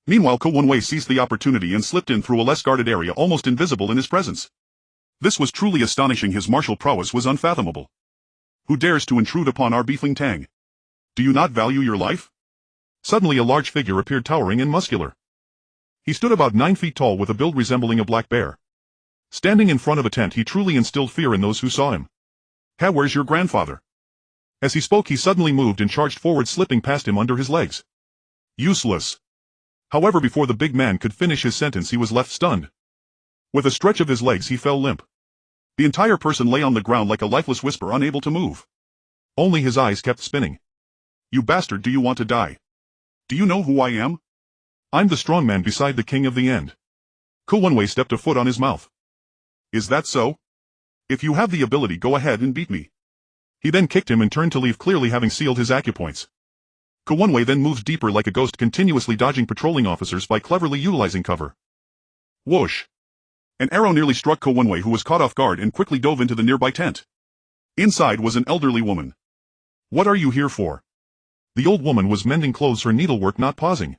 Meanwhile, Ko Wenwei seized the opportunity and slipped in through a less guarded area, almost invisible in his presence. This was truly astonishing. His martial prowess was unfathomable. Who dares to intrude upon our Beefingtang? Do you not value your life? Suddenly a large figure appeared, towering and muscular. He stood about 9 feet tall with a build resembling a black bear. Standing in front of a tent, he truly instilled fear in those who saw him. "Ha, where's your grandfather?" As he spoke, he suddenly moved and charged forward, slipping past him under his legs. Useless. However, before the big man could finish his sentence, he was left stunned. With a stretch of his legs, he fell limp. The entire person lay on the ground like a lifeless whisper, unable to move. Only his eyes kept spinning. "You bastard, do you want to die? Do you know who I am? I'm the strong man beside the king of the end." Ko Wenwei stepped a foot on his mouth. "Is that so? If you have the ability, go ahead and beat me." He then kicked him and turned to leave, clearly having sealed his acupoints. Ko Wenwei then moved deeper like a ghost, continuously dodging patrolling officers by cleverly utilizing cover. Whoosh! An arrow nearly struck Ko Wenwei, who was caught off guard and quickly dove into the nearby tent. Inside was an elderly woman. "What are you here for?" The old woman was mending clothes, her needlework not pausing.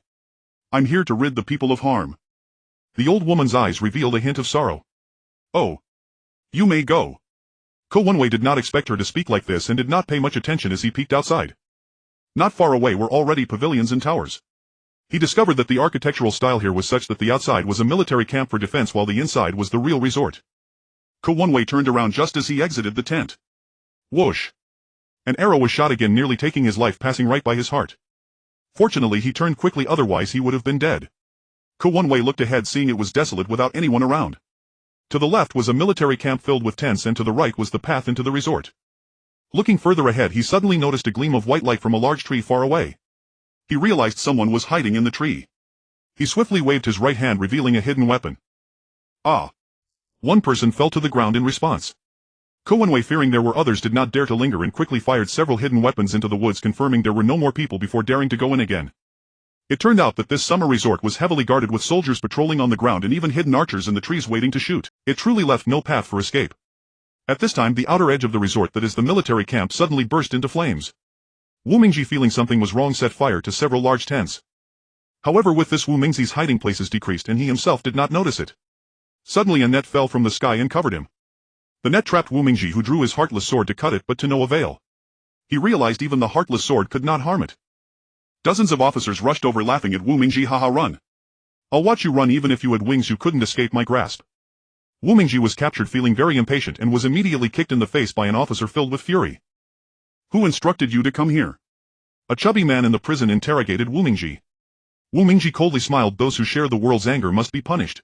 "I'm here to rid the people of harm." The old woman's eyes revealed a hint of sorrow. "Oh. You may go." Ko Wenwei did not expect her to speak like this and did not pay much attention as he peeked outside. Not far away were already pavilions and towers. He discovered that the architectural style here was such that the outside was a military camp for defense while the inside was the real resort. Ko Wenwei turned around just as he exited the tent. Whoosh! An arrow was shot again, nearly taking his life, passing right by his heart. Fortunately he turned quickly, otherwise he would have been dead. Ko Wei looked ahead, seeing it was desolate without anyone around. To the left was a military camp filled with tents, and to the right was the path into the resort. Looking further ahead, he suddenly noticed a gleam of white light from a large tree far away. He realized someone was hiding in the tree. He swiftly waved his right hand, revealing a hidden weapon. Ah! One person fell to the ground in response. Ko Wei, fearing there were others, did not dare to linger and quickly fired several hidden weapons into the woods, confirming there were no more people before daring to go in again. It turned out that this summer resort was heavily guarded, with soldiers patrolling on the ground and even hidden archers in the trees waiting to shoot. It truly left no path for escape. At this time, the outer edge of the resort, that is the military camp, suddenly burst into flames. Wu Mingji, feeling something was wrong, set fire to several large tents. However, with this, Wu Mingzi's hiding places decreased and he himself did not notice it. Suddenly a net fell from the sky and covered him. The net trapped Wu Mingji, who drew his Heartless Sword to cut it, but to no avail. He realized even the Heartless Sword could not harm it. Dozens of officers rushed over, laughing at Wu Mingji. Haha, run. I'll watch you run. Even if you had wings, you couldn't escape my grasp. Wu Mingji was captured, feeling very impatient, and was immediately kicked in the face by an officer filled with fury. Who instructed you to come here? A chubby man in the prison interrogated Wu Mingji. Wu Mingji coldly smiled. Those who share the world's anger must be punished.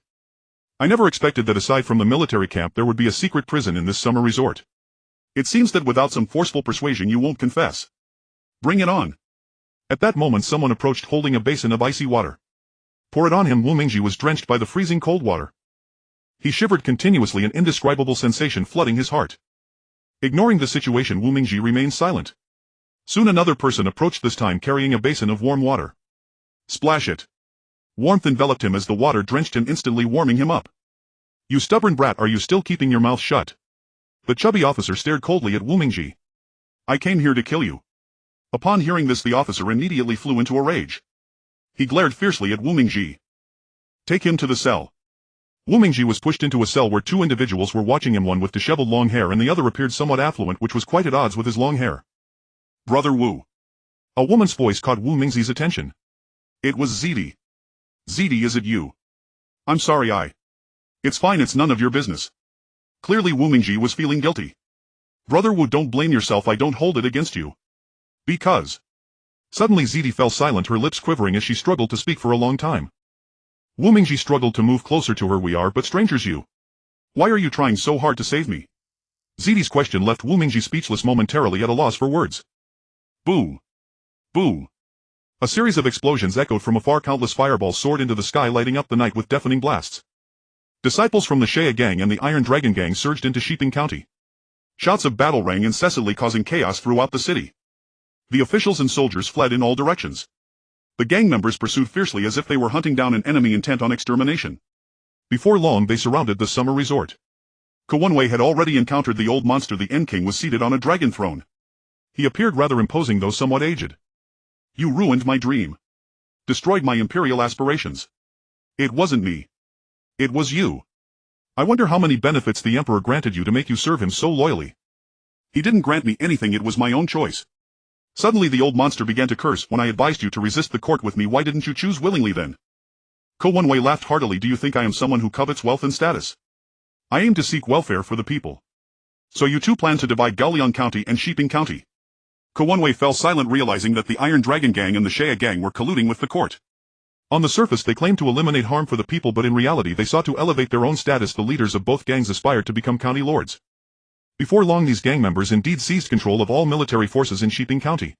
I never expected that aside from the military camp there would be a secret prison in this summer resort. It seems that without some forceful persuasion you won't confess. Bring it on. At that moment someone approached holding a basin of icy water. Pour it on him. Wu Mingji was drenched by the freezing cold water. He shivered continuously, an indescribable sensation flooding his heart. Ignoring the situation, Wu Mingji remained silent. Soon another person approached, this time carrying a basin of warm water. Splash it. Warmth enveloped him as the water drenched him, instantly warming him up. You stubborn brat, are you still keeping your mouth shut? The chubby officer stared coldly at Wu Mingji. I came here to kill you. Upon hearing this, the officer immediately flew into a rage. He glared fiercely at Wu Mingji. Take him to the cell. Wu Mingji was pushed into a cell where two individuals were watching him, one with disheveled long hair and the other appeared somewhat affluent, which was quite at odds with his long hair. Brother Wu. A woman's voice caught Wu Mingzi's attention. It was Zidi. Zidi, is it you? I'm sorry, It's fine, it's none of your business. Clearly Wu Mingji was feeling guilty. Brother Wu, don't blame yourself, I don't hold it against you. Because. Suddenly Zidi fell silent, her lips quivering as she struggled to speak for a long time. Wu Mingji struggled to move closer to her. We are but strangers, you. Why are you trying so hard to save me? Zidi's question left Wu Mingji speechless, momentarily at a loss for words. Boo! Boo! A series of explosions echoed from afar. Countless fireballs soared into the sky, lighting up the night with deafening blasts. Disciples from the Sha gang and the Iron Dragon gang surged into Shiping County. Shouts of battle rang incessantly, causing chaos throughout the city. The officials and soldiers fled in all directions. The gang members pursued fiercely as if they were hunting down an enemy intent on extermination. Before long they surrounded the summer resort. Ko Wei had already encountered the old monster. The End King was seated on a dragon throne. He appeared rather imposing, though somewhat aged. You ruined my dream. Destroyed my imperial aspirations. It wasn't me. It was you. I wonder how many benefits the emperor granted you to make you serve him so loyally. He didn't grant me anything, it was my own choice. Suddenly the old monster began to curse. When I advised you to resist the court with me, why didn't you choose willingly then? Ko Wei laughed heartily. Do you think I am someone who covets wealth and status? I aim to seek welfare for the people. So you two plan to divide Gaoliang County and Shiping County. Ko Wei fell silent, realizing that the Iron Dragon gang and the Sha gang were colluding with the court. On the surface they claimed to eliminate harm for the people, but in reality they sought to elevate their own status. The leaders of both gangs aspired to become county lords. Before long these gang members indeed seized control of all military forces in Shiping County.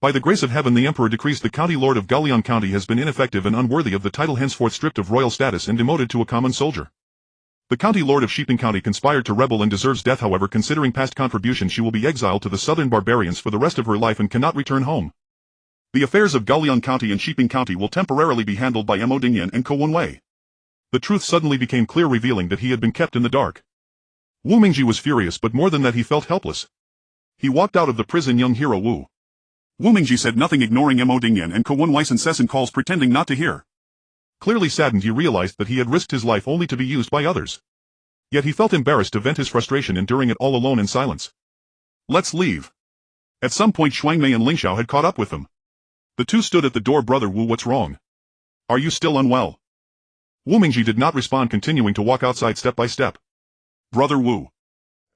By the grace of heaven the emperor decrees the county lord of Gaoliang County has been ineffective and unworthy of the title, henceforth stripped of royal status and demoted to a common soldier. The county lord of Shiping County conspired to rebel and deserves death. However, considering past contributions, she will be exiled to the southern barbarians for the rest of her life and cannot return home. The affairs of Gaoliang County and Shiping County will temporarily be handled by Mo Dingyan and Ko Wei. The truth suddenly became clear, revealing that he had been kept in the dark. Wu Mingji was furious, but more than that he felt helpless. He walked out of the prison. Young hero Wu. Wu Mingji said nothing, ignoring Mo Dingyan and Ko Wei's incessant calls, pretending not to hear. Clearly saddened, he realized that he had risked his life only to be used by others. Yet he felt embarrassed to vent his frustration, enduring it all alone in silence. Let's leave. At some point Sha Mei and Ling Xiao had caught up with them. The two stood at the door. Brother Wu, what's wrong? Are you still unwell? Wu Mingji did not respond, continuing to walk outside step by step. Brother Wu.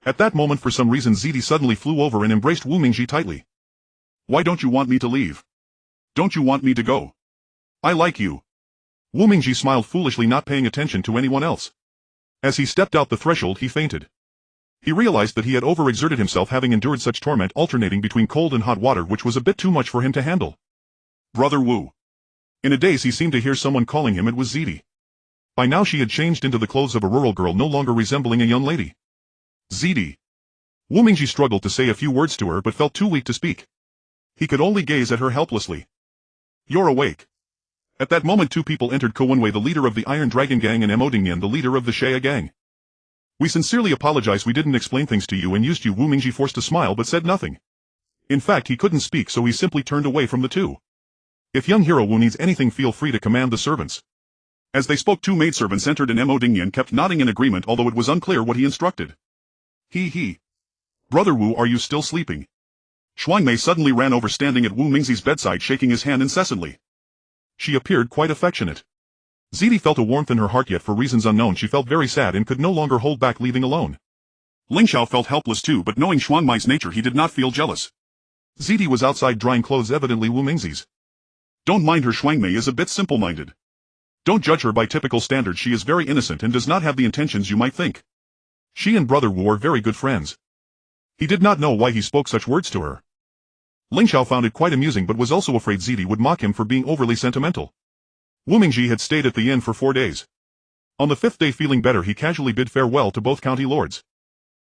At that moment for some reason Ziti suddenly flew over and embraced Wu Mingji tightly. Why don't you want me to leave? Don't you want me to go? I like you. Wu Mingji smiled foolishly, not paying attention to anyone else. As he stepped out the threshold he fainted. He realized that he had overexerted himself, having endured such torment alternating between cold and hot water, which was a bit too much for him to handle. Brother Wu. In a daze he seemed to hear someone calling him. It was Ziti. By now she had changed into the clothes of a rural girl, no longer resembling a young lady. Ziti. Wu Mingji struggled to say a few words to her but felt too weak to speak. He could only gaze at her helplessly. You're awake. At that moment two people entered: Ko Wenwei, the leader of the Iron Dragon Gang, and Mo Dingyan, the leader of the Shea Gang. We sincerely apologize we didn't explain things to you and used you. Wu Mingji forced a smile but said nothing. In fact he couldn't speak, so he simply turned away from the two. If young hero Wu needs anything, feel free to command the servants. As they spoke, two maidservants entered and Mo Dingyan kept nodding in agreement, although it was unclear what he instructed. He. Brother Wu, are you still sleeping? Sha Mei suddenly ran over, standing at Wu Mingzi's bedside, shaking his hand incessantly. She appeared quite affectionate. Ziti felt a warmth in her heart, yet for reasons unknown she felt very sad and could no longer hold back leaving alone. Ling Xiao felt helpless too, but knowing Sha Mei's nature he did not feel jealous. Ziti was outside drying clothes, evidently Wu Mingzi's. Don't mind her, Sha Mei is a bit simple-minded. Don't judge her by typical standards, she is very innocent and does not have the intentions you might think. She and Brother Wu are very good friends. He did not know why he spoke such words to her. Ling Xiao found it quite amusing but was also afraid Ziti would mock him for being overly sentimental. Wu Mingji had stayed at the inn for 4 days. On the 5th day, feeling better, he casually bid farewell to both county lords.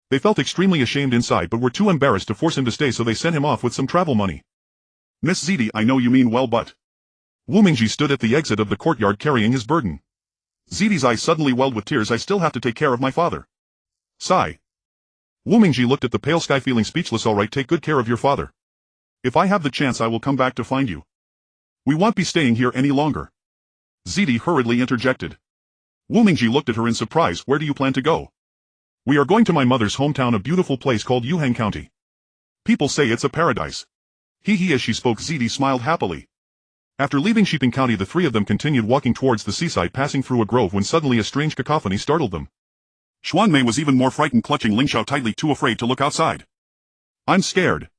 They felt extremely ashamed inside but were too embarrassed to force him to stay, so they sent him off with some travel money. Miss Ziti, I know you mean well, but... Wu Mingji stood at the exit of the courtyard carrying his burden. Ziti's eyes suddenly welled with tears. I still have to take care of my father. Sigh. Wu Mingji looked at the pale sky, feeling speechless. All right, take good care of your father. If I have the chance I will come back to find you. We won't be staying here any longer. Ziti hurriedly interjected. Wu Mingji looked at her in surprise. Where do you plan to go? We are going to my mother's hometown, a beautiful place called Yuhang County. People say it's a paradise. He. As she spoke, Ziti smiled happily. After leaving Shiping County, the three of them continued walking towards the seaside, passing through a grove when suddenly a strange cacophony startled them. Sha Mei was even more frightened, clutching Ling Xiao tightly, too afraid to look outside. I'm scared.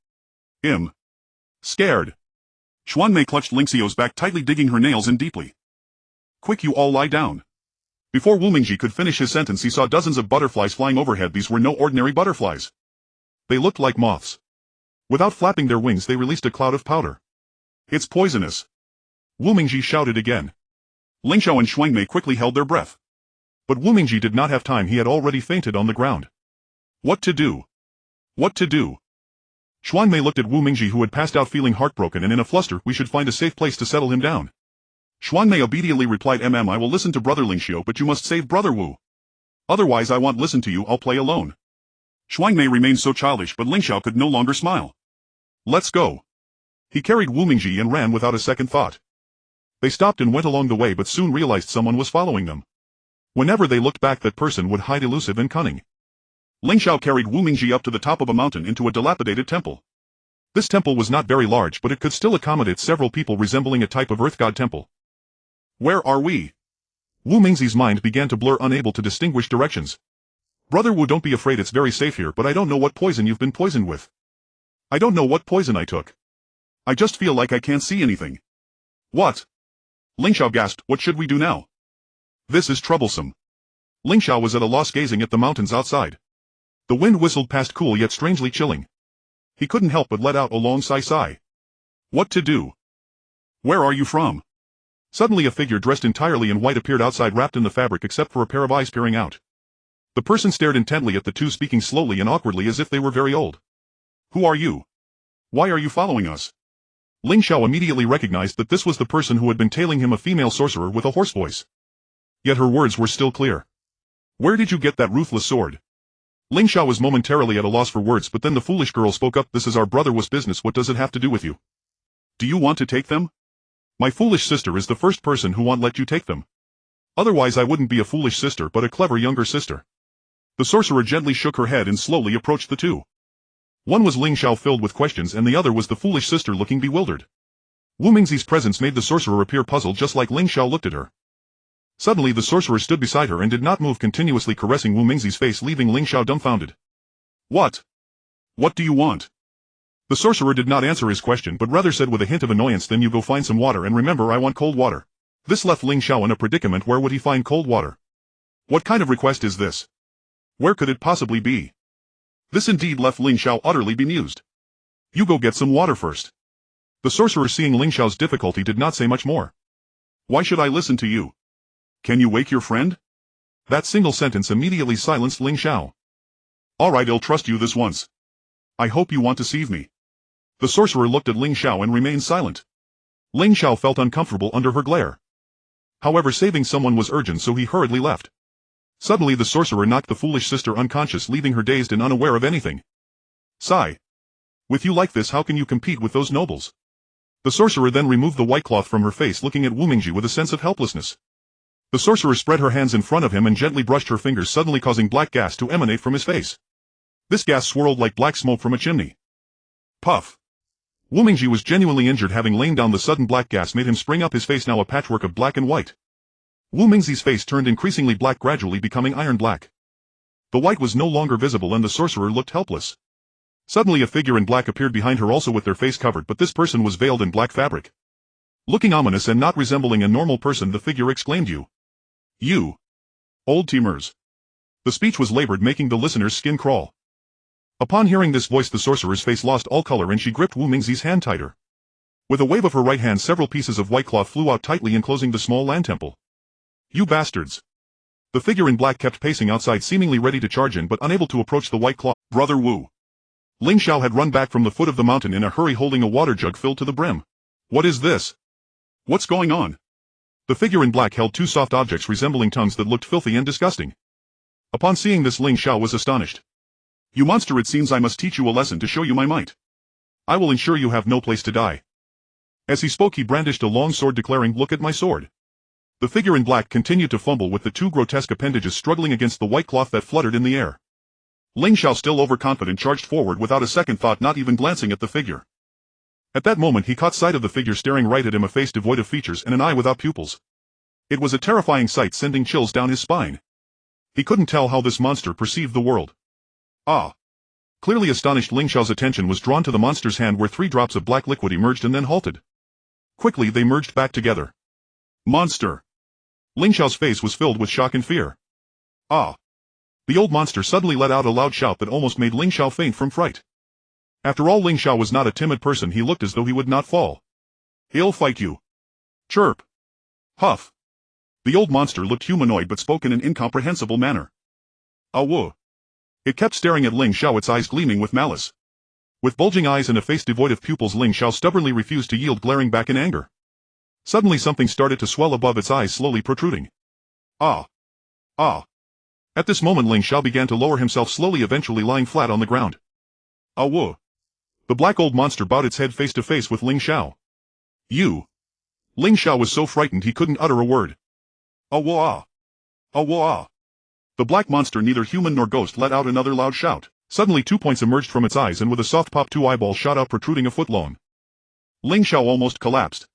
Scared. Sha Mei clutched Ling Xiao's back tightly, digging her nails in deeply. Quick, you all lie down. Before Wu Mingji could finish his sentence, he saw dozens of butterflies flying overhead. These were no ordinary butterflies. They looked like moths. Without flapping their wings, they released a cloud of powder. It's poisonous. Wu Mingji shouted again. Ling Xiao and Sha Mei quickly held their breath. But Wu Mingji did not have time. He had already fainted on the ground. What to do? What to do? Sha Mei looked at Wu Mingji, who had passed out, feeling heartbroken and in a fluster. We should find a safe place to settle him down. Sha Mei obediently replied, I will listen to Brother Ling Xiao, but you must save Brother Wu. Otherwise I won't listen to you, I'll play alone. Sha Mei remained so childish, but Ling Xiao could no longer smile. Let's go. He carried Wu Mingji and ran without a second thought. They stopped and went along the way, but soon realized someone was following them. Whenever they looked back, that person would hide, elusive and cunning. Ling Xiao carried Wu Mingji up to the top of a mountain into a dilapidated temple. This temple was not very large, but it could still accommodate several people, resembling a type of earth god temple. Where are we? Wu Mingzi's mind began to blur, unable to distinguish directions. Brother Wu, don't be afraid, it's very safe here, but I don't know what poison you've been poisoned with. I don't know what poison I took. I just feel like I can't see anything. What? Ling Xiao gasped, what should we do now? This is troublesome. Ling Xiao was at a loss, gazing at the mountains outside. The wind whistled past, cool yet strangely chilling. He couldn't help but let out a long sigh. What to do? Where are you from? Suddenly a figure dressed entirely in white appeared outside, wrapped in the fabric except for a pair of eyes peering out. The person stared intently at the two, speaking slowly and awkwardly as if they were very old. Who are you? Why are you following us? Ling Xiao immediately recognized that this was the person who had been tailing him, a female sorcerer with a hoarse voice. Yet her words were still clear. Where did you get that ruthless sword? Ling Xiao was momentarily at a loss for words, but then the foolish girl spoke up. This is our Brother Wu's business. What does it have to do with you? Do you want to take them? My foolish sister is the first person who won't let you take them. Otherwise I wouldn't be a foolish sister but a clever younger sister. The sorcerer gently shook her head and slowly approached the two. One was Ling Xiao, filled with questions, and the other was the foolish sister, looking bewildered. Wu Mingzi's presence made the sorcerer appear puzzled, just like Ling Xiao looked at her. Suddenly the sorcerer stood beside her and did not move, continuously caressing Wu Mingzi's face, leaving Ling Xiao dumbfounded. What? What do you want? The sorcerer did not answer his question but rather said with a hint of annoyance, then you go find some water and remember I want cold water. This left Ling Xiao in a predicament. Where would he find cold water? What kind of request is this? Where could it possibly be? This indeed left Ling Xiao utterly bemused. You go get some water first. The sorcerer, seeing Ling Xiao's difficulty, did not say much more. Why should I listen to you? Can you wake your friend? That single sentence immediately silenced Ling Xiao. Alright, I'll trust you this once. I hope you want to deceive me. The sorcerer looked at Ling Xiao and remained silent. Ling Xiao felt uncomfortable under her glare. However, saving someone was urgent, so he hurriedly left. Suddenly the sorcerer knocked the foolish sister unconscious, leaving her dazed and unaware of anything. Sigh. With you like this, how can you compete with those nobles? The sorcerer then removed the white cloth from her face, looking at Wu Mingji with a sense of helplessness. The sorcerer spread her hands in front of him and gently brushed her fingers, suddenly causing black gas to emanate from his face. This gas swirled like black smoke from a chimney. Puff. Wu Mingji was genuinely injured, having lain down. The sudden black gas made him spring up, his face now a patchwork of black and white. Wu Mingzi's face turned increasingly black, gradually becoming iron black. The white was no longer visible and the sorcerer looked helpless. Suddenly a figure in black appeared behind her, also with their face covered, but this person was veiled in black fabric. Looking ominous and not resembling a normal person, the figure exclaimed, You. Old Timurs. The speech was labored, making the listener's skin crawl. Upon hearing this voice, the sorcerer's face lost all color and she gripped Wu Mingzi's hand tighter. With a wave of her right hand, several pieces of white cloth flew out, tightly enclosing the small land temple. You bastards. The figure in black kept pacing outside, seemingly ready to charge in but unable to approach the white cloth. Brother Wu. Ling Xiao had run back from the foot of the mountain in a hurry, holding a water jug filled to the brim. What is this? What's going on? The figure in black held two soft objects resembling tongues that looked filthy and disgusting. Upon seeing this, Ling Xiao was astonished. You monster, it seems I must teach you a lesson to show you my might. I will ensure you have no place to die. As he spoke, he brandished a long sword, declaring, Look at my sword. The figure in black continued to fumble with the two grotesque appendages struggling against the white cloth that fluttered in the air. Ling Xiao, still overconfident, charged forward without a second thought, not even glancing at the figure. At that moment he caught sight of the figure staring right at him, a face devoid of features and an eye without pupils. It was a terrifying sight, sending chills down his spine. He couldn't tell how this monster perceived the world. Ah! Clearly astonished, Ling Xiao's attention was drawn to the monster's hand, where 3 drops of black liquid emerged and then halted. Quickly they merged back together. Monster! Ling Xiao's face was filled with shock and fear. Ah! The old monster suddenly let out a loud shout that almost made Ling Xiao faint from fright. After all, Ling Xiao was not a timid person. He looked as though he would not fall. He'll fight you. Chirp. Huff. The old monster looked humanoid but spoke in an incomprehensible manner. Woo. It kept staring at Ling Xiao, its eyes gleaming with malice. With bulging eyes and a face devoid of pupils, Ling Xiao stubbornly refused to yield, glaring back in anger. Suddenly something started to swell above its eyes, slowly protruding. Ah! Ah! At this moment Ling Xiao began to lower himself slowly, eventually lying flat on the ground. Woo! The black old monster bowed its head face to face with Ling Xiao. You! Ling Xiao was so frightened he couldn't utter a word. Woo ah! Woo ah! The black monster, neither human nor ghost, let out another loud shout. Suddenly 2 points emerged from its eyes and with a soft pop 2 eyeballs shot out, protruding a foot long. Ling Xiao almost collapsed.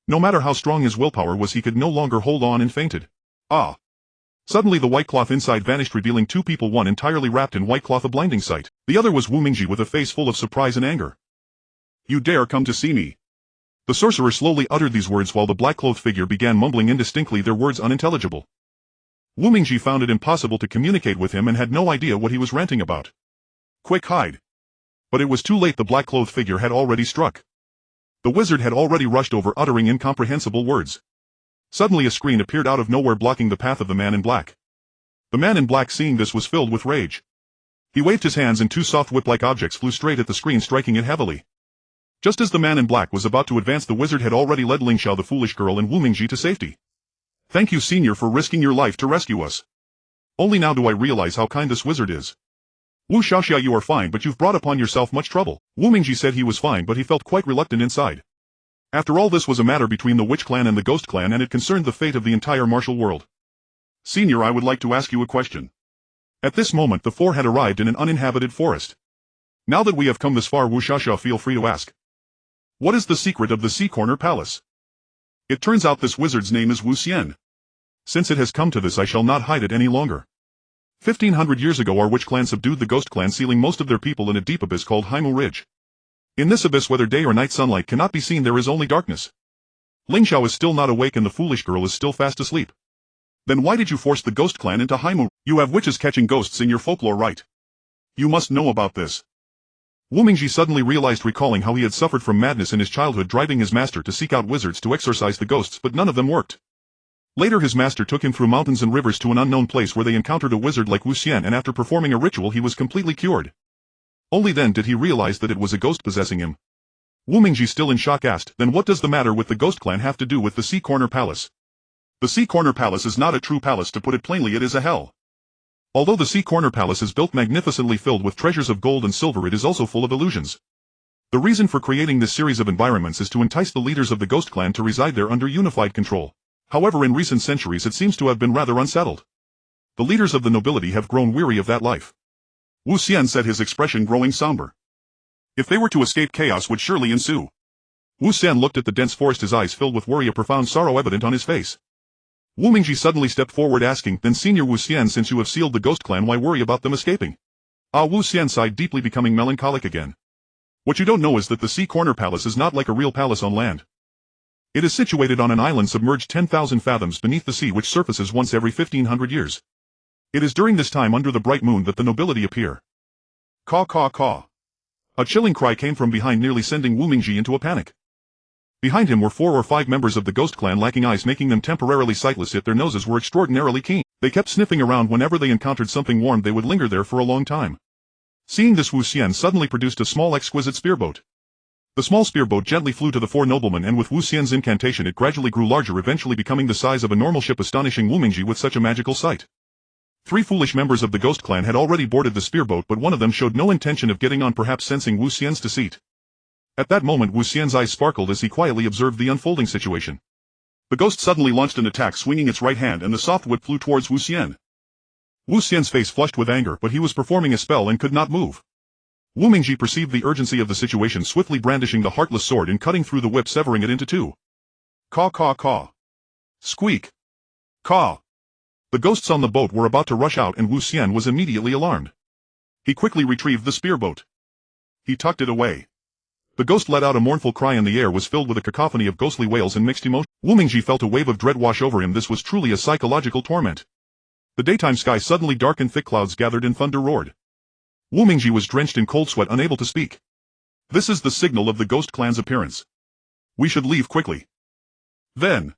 No matter how strong his willpower was, he could no longer hold on and fainted. Ah! Suddenly the white cloth inside vanished, revealing 2 people, one entirely wrapped in white cloth, a blinding sight. The other was Wu Mingji with a face full of surprise and anger. You dare come to see me? The sorcerer slowly uttered these words while the black-clothed figure began mumbling indistinctly, their words unintelligible. Wu Mingji found it impossible to communicate with him and had no idea what he was ranting about. Quick, hide! But it was too late. The black-clothed figure had already struck. The wizard had already rushed over, uttering incomprehensible words. Suddenly a screen appeared out of nowhere, blocking the path of the man in black. The man in black, seeing this, was filled with rage. He waved his hands and 2 soft whip-like objects flew straight at the screen, striking it heavily. Just as the man in black was about to advance, the wizard had already led Ling Xiao, the foolish girl, and Wu Mingji to safety. Thank you, senior, for risking your life to rescue us. Only now do I realize how kind this wizard is. Wu Xiaoxia, you are fine, but you've brought upon yourself much trouble. Wu Mingji said he was fine, but he felt quite reluctant inside. After all, this was a matter between the Witch Clan and the Ghost Clan, and it concerned the fate of the entire martial world. Senior, I would like to ask you a question. At this moment the 4 had arrived in an uninhabited forest. Now that we have come this far, Wu Xiaoxia, feel free to ask. What is the secret of the Sea Corner Palace? It turns out this wizard's name is Wu Xian. Since it has come to this, I shall not hide it any longer. 1,500 years ago our witch clan subdued the ghost clan, sealing most of their people in a deep abyss called Haimu Ridge. In this abyss, whether day or night sunlight cannot be seen, there is only darkness. Ling Xiao is still not awake and the foolish girl is still fast asleep. Then why did you force the ghost clan into Haimu? You have witches catching ghosts in your folklore, right? You must know about this. Wu Mingji suddenly realized, recalling how he had suffered from madness in his childhood, driving his master to seek out wizards to exorcise the ghosts, but none of them worked. Later his master took him through mountains and rivers to an unknown place where they encountered a wizard like Wu Xian, and after performing a ritual he was completely cured. Only then did he realize that it was a ghost possessing him. Wu Mingji, still in shock, asked, "Then what does the matter with the ghost clan have to do with the Sea Corner Palace?" The Sea Corner Palace is not a true palace, to put it plainly, it is a hell. Although the Sea Corner Palace is built magnificently filled with treasures of gold and silver, it is also full of illusions. The reason for creating this series of environments is to entice the leaders of the ghost clan to reside there under unified control. However, in recent centuries it seems to have been rather unsettled. The leaders of the nobility have grown weary of that life. Wu Xian said, his expression growing somber. If they were to escape, chaos would surely ensue. Wu Xian looked at the dense forest, his eyes filled with worry, a profound sorrow evident on his face. Wu Mingji suddenly stepped forward, asking, "Then Senior Wu Xian, since you have sealed the ghost clan, why worry about them escaping?" Wu Xian sighed deeply, becoming melancholic again. "What you don't know is that the Sea Corner Palace is not like a real palace on land. It is situated on an island submerged 10,000 fathoms beneath the sea, which surfaces once every 1,500 years. It is during this time, under the bright moon, that the nobility appear." Caw caw caw. A chilling cry came from behind, nearly sending Wu Mingji into a panic. Behind him were 4 or 5 members of the ghost clan, lacking eyes, making them temporarily sightless, yet their noses were extraordinarily keen. They kept sniffing around. Whenever they encountered something warm, they would linger there for a long time. Seeing this, Wu Xian suddenly produced a small exquisite spearboat. The small spearboat gently flew to the 4 noblemen, and with Wu Xian's incantation it gradually grew larger, eventually becoming the size of a normal ship, astonishing Wu Mingji with such a magical sight. 3 foolish members of the ghost clan had already boarded the spearboat, but one of them showed no intention of getting on, perhaps sensing Wu Xian's deceit. At that moment Wu Xian's eyes sparkled as he quietly observed the unfolding situation. The ghost suddenly launched an attack, swinging its right hand, and the soft whip flew towards Wu Xian. Wu Xian's face flushed with anger, but he was performing a spell and could not move. Wu Mingji perceived the urgency of the situation, swiftly brandishing the Heartless Sword and cutting through the whip, severing it into 2. Caw caw caw. Squeak. Caw. The ghosts on the boat were about to rush out, and Wu Xian was immediately alarmed. He quickly retrieved the spearboat. He tucked it away. The ghost let out a mournful cry, and the air was filled with a cacophony of ghostly wails and mixed emotions. Wu Mingji felt a wave of dread wash over him. This was truly a psychological torment. The daytime sky suddenly darkened, thick clouds gathered and thunder roared. Wu Mingji was drenched in cold sweat, unable to speak. This is the signal of the ghost clan's appearance. We should leave quickly. Then,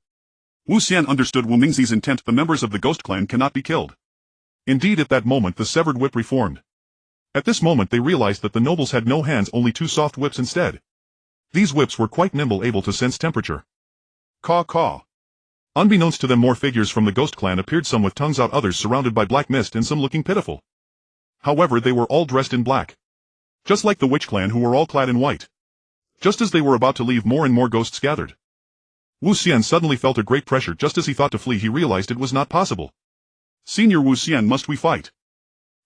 Wu Xian understood Wu Mingji's intent. The members of the ghost clan cannot be killed. Indeed, at that moment the severed whip reformed. At this moment they realized that the nobles had no hands, only 2 soft whips instead. These whips were quite nimble, able to sense temperature. Caw caw. Unbeknownst to them, more figures from the ghost clan appeared, some with tongues out, others surrounded by black mist, and some looking pitiful. However, they were all dressed in black. Just like the witch clan, who were all clad in white. Just as they were about to leave, more and more ghosts gathered. Wu Xian suddenly felt a great pressure. Just as he thought to flee, he realized it was not possible. "Senior Wu Xian, must we fight?"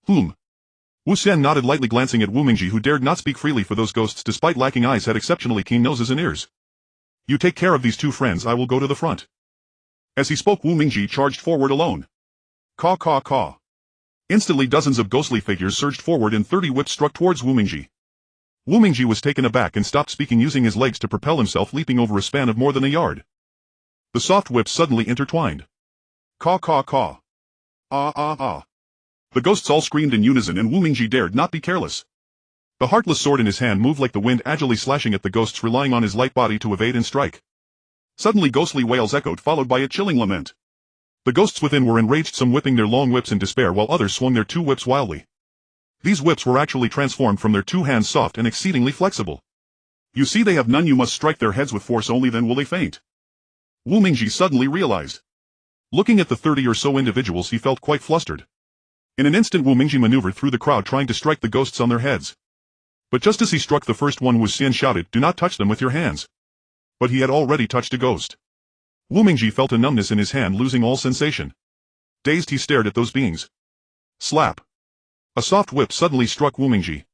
Wu Xian nodded lightly, glancing at Wu Mingji, who dared not speak freely, for those ghosts, despite lacking eyes, had exceptionally keen noses and ears. "You take care of these 2 friends, I will go to the front." As he spoke, Wu Mingji charged forward alone. Caw caw caw. Instantly dozens of ghostly figures surged forward and 30 whips struck towards Wu Mingji. Wu Mingji was taken aback and stopped speaking, using his legs to propel himself, leaping over a span of more than a yard. The soft whips suddenly intertwined. Caw caw caw. Ah ah ah. The ghosts all screamed in unison, and Wu Mingji dared not be careless. The Heartless Sword in his hand moved like the wind, agilely slashing at the ghosts, relying on his light body to evade and strike. Suddenly ghostly wails echoed, followed by a chilling lament. The ghosts within were enraged, some whipping their long whips in despair, while others swung their 2 whips wildly. These whips were actually transformed from their 2 hands, soft and exceedingly flexible. "You see, they have none. You must strike their heads with force, only then will they faint." Wu Mingji suddenly realized. Looking at the 30 or so individuals, he felt quite flustered. In an instant Wu Mingji maneuvered through the crowd, trying to strike the ghosts on their heads. But just as he struck the first one, Wu Xian shouted, "Do not touch them with your hands." But he had already touched a ghost. Wu Mingji felt a numbness in his hand, losing all sensation. Dazed, he stared at those beings. Slap. A soft whip suddenly struck Wu Mingji.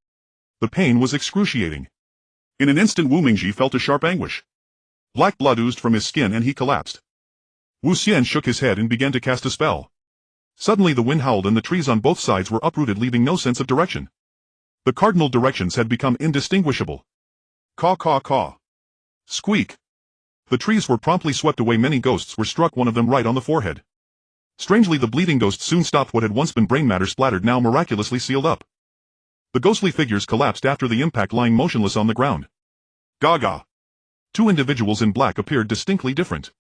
The pain was excruciating. In an instant Wu Mingji felt a sharp anguish. Black blood oozed from his skin and he collapsed. Wu Xian shook his head and began to cast a spell. Suddenly the wind howled and the trees on both sides were uprooted, leaving no sense of direction. The cardinal directions had become indistinguishable. Caw caw caw. Squeak. The trees were promptly swept away. Many ghosts were struck, one of them right on the forehead. Strangely, the bleeding ghost soon stopped. What had once been brain matter splattered, now miraculously sealed up. The ghostly figures collapsed after the impact, lying motionless on the ground. Gaga. Two individuals in black appeared, distinctly different.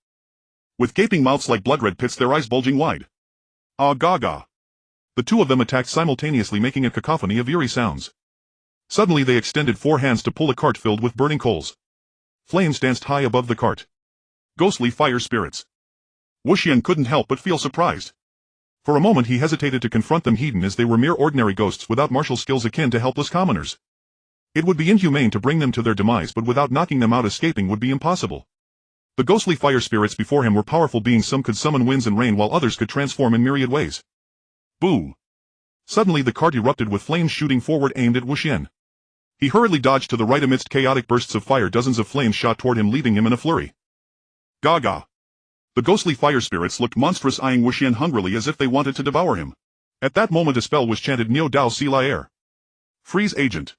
With gaping mouths like blood-red pits, their eyes bulging wide. Ah gaga. The two of them attacked simultaneously, making a cacophony of eerie sounds. Suddenly they extended four hands to pull a cart filled with burning coals. Flames danced high above the cart. Ghostly fire spirits. Wuxian couldn't help but feel surprised. For a moment he hesitated to confront them, heeding as they were mere ordinary ghosts without martial skills akin to helpless commoners. It would be inhumane to bring them to their demise, but without knocking them out, escaping would be impossible. The ghostly fire spirits before him were powerful beings. Some could summon winds and rain, while others could transform in myriad ways. Boo! Suddenly the cart erupted with flames shooting forward, aimed at Wuxian. He hurriedly dodged to the right. Amidst chaotic bursts of fire, dozens of flames shot toward him, leaving him in a flurry. Gaga! The ghostly fire spirits looked monstrous, eyeing Wuxian hungrily as if they wanted to devour him. At that moment a spell was chanted, Neo Dao Si La Air. Freeze agent.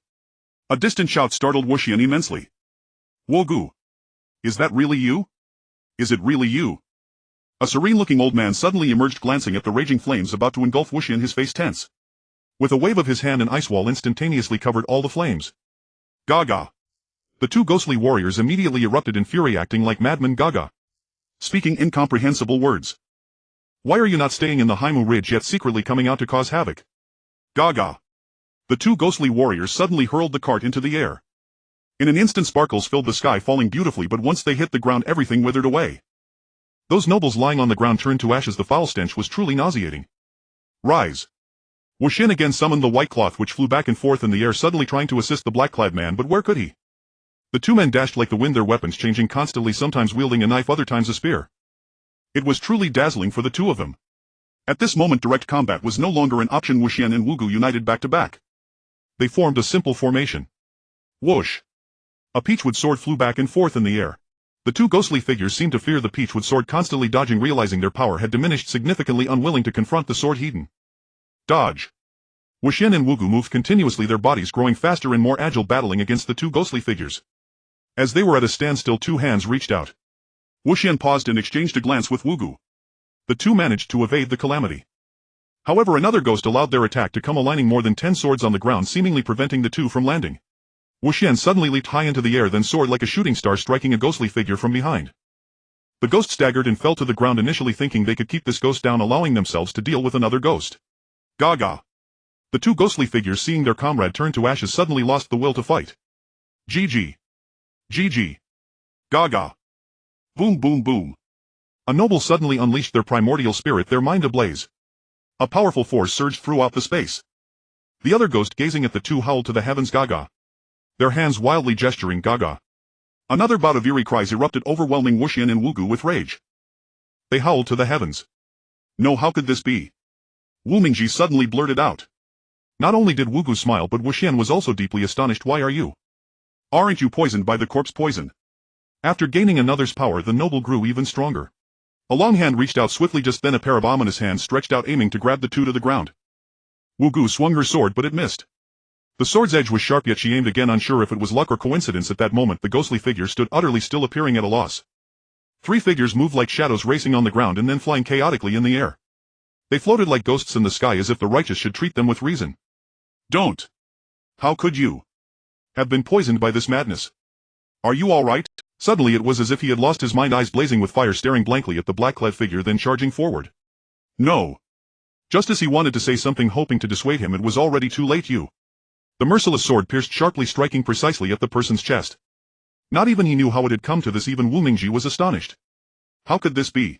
A distant shout startled Wuxian immensely. Wogu. Is that really you? Is it really you? A serene-looking old man suddenly emerged, glancing at the raging flames about to engulf Wuxian, his face tense. With a wave of his hand, an ice wall instantaneously covered all the flames. Gaga. The two ghostly warriors immediately erupted in fury, acting like madmen. Gaga. Speaking incomprehensible words. Why are you not staying in the Haimu Ridge, yet secretly coming out to cause havoc? Gaga. The two ghostly warriors suddenly hurled the cart into the air. In an instant sparkles filled the sky, falling beautifully, but once they hit the ground everything withered away. Those nobles lying on the ground turned to ashes. The foul stench was truly nauseating. Rise. Wuxian again summoned the white cloth, which flew back and forth in the air, suddenly trying to assist the black-clad man, but where could he? The two men dashed like the wind, their weapons changing constantly, sometimes wielding a knife, other times a spear. It was truly dazzling for the two of them. At this moment direct combat was no longer an option. Wuxian and Wugu united back to back. They formed a simple formation. Whoosh! A peachwood sword flew back and forth in the air. The two ghostly figures seemed to fear the peachwood sword, constantly dodging, realizing their power had diminished significantly, unwilling to confront the sword heathen. Dodge. Wuxian and Wugu moved continuously, their bodies growing faster and more agile, battling against the two ghostly figures. As they were at a standstill, two hands reached out. Wuxian paused and exchanged a glance with Wugu. The two managed to evade the calamity. However, another ghost allowed their attack to come, aligning more than 10 swords on the ground, seemingly preventing the two from landing. Wuxian suddenly leaped high into the air, then soared like a shooting star, striking a ghostly figure from behind. The ghost staggered and fell to the ground, initially thinking they could keep this ghost down, allowing themselves to deal with another ghost. Gaga. The two ghostly figures, seeing their comrade turn to ashes, suddenly lost the will to fight. GG. GG. Gaga. Boom boom boom. A noble suddenly unleashed their primordial spirit, their mind ablaze. A powerful force surged throughout the space. The other ghost, gazing at the two, howled to the heavens. Gaga. Their hands wildly gesturing. Gaga. Another bout of eerie cries erupted, overwhelming Wuxian and Wugu with rage. They howled to the heavens. No, how could this be? Wu Mingji suddenly blurted out. Not only did Wugu smile, but Wuxian was also deeply astonished. Why are you? Aren't you poisoned by the corpse poison? After gaining another's power, the noble grew even stronger. A long hand reached out swiftly, just then a pair of ominous hands stretched out, aiming to grab the two to the ground. Wugu swung her sword, but it missed. The sword's edge was sharp, yet she aimed again, unsure if it was luck or coincidence. At that moment the ghostly figure stood utterly still, appearing at a loss. Three figures moved like shadows, racing on the ground and then flying chaotically in the air. They floated like ghosts in the sky, as if the righteous should treat them with reason. Don't. How could you have been poisoned by this madness? Are you all right? Suddenly it was as if he had lost his mind, eyes blazing with fire, staring blankly at the black-clad figure, then charging forward. No. Just as he wanted to say something, hoping to dissuade him, it was already too late. You. The merciless sword pierced sharply, striking precisely at the person's chest. Not even he knew how it had come to this. Even Wu Mingji was astonished. How could this be?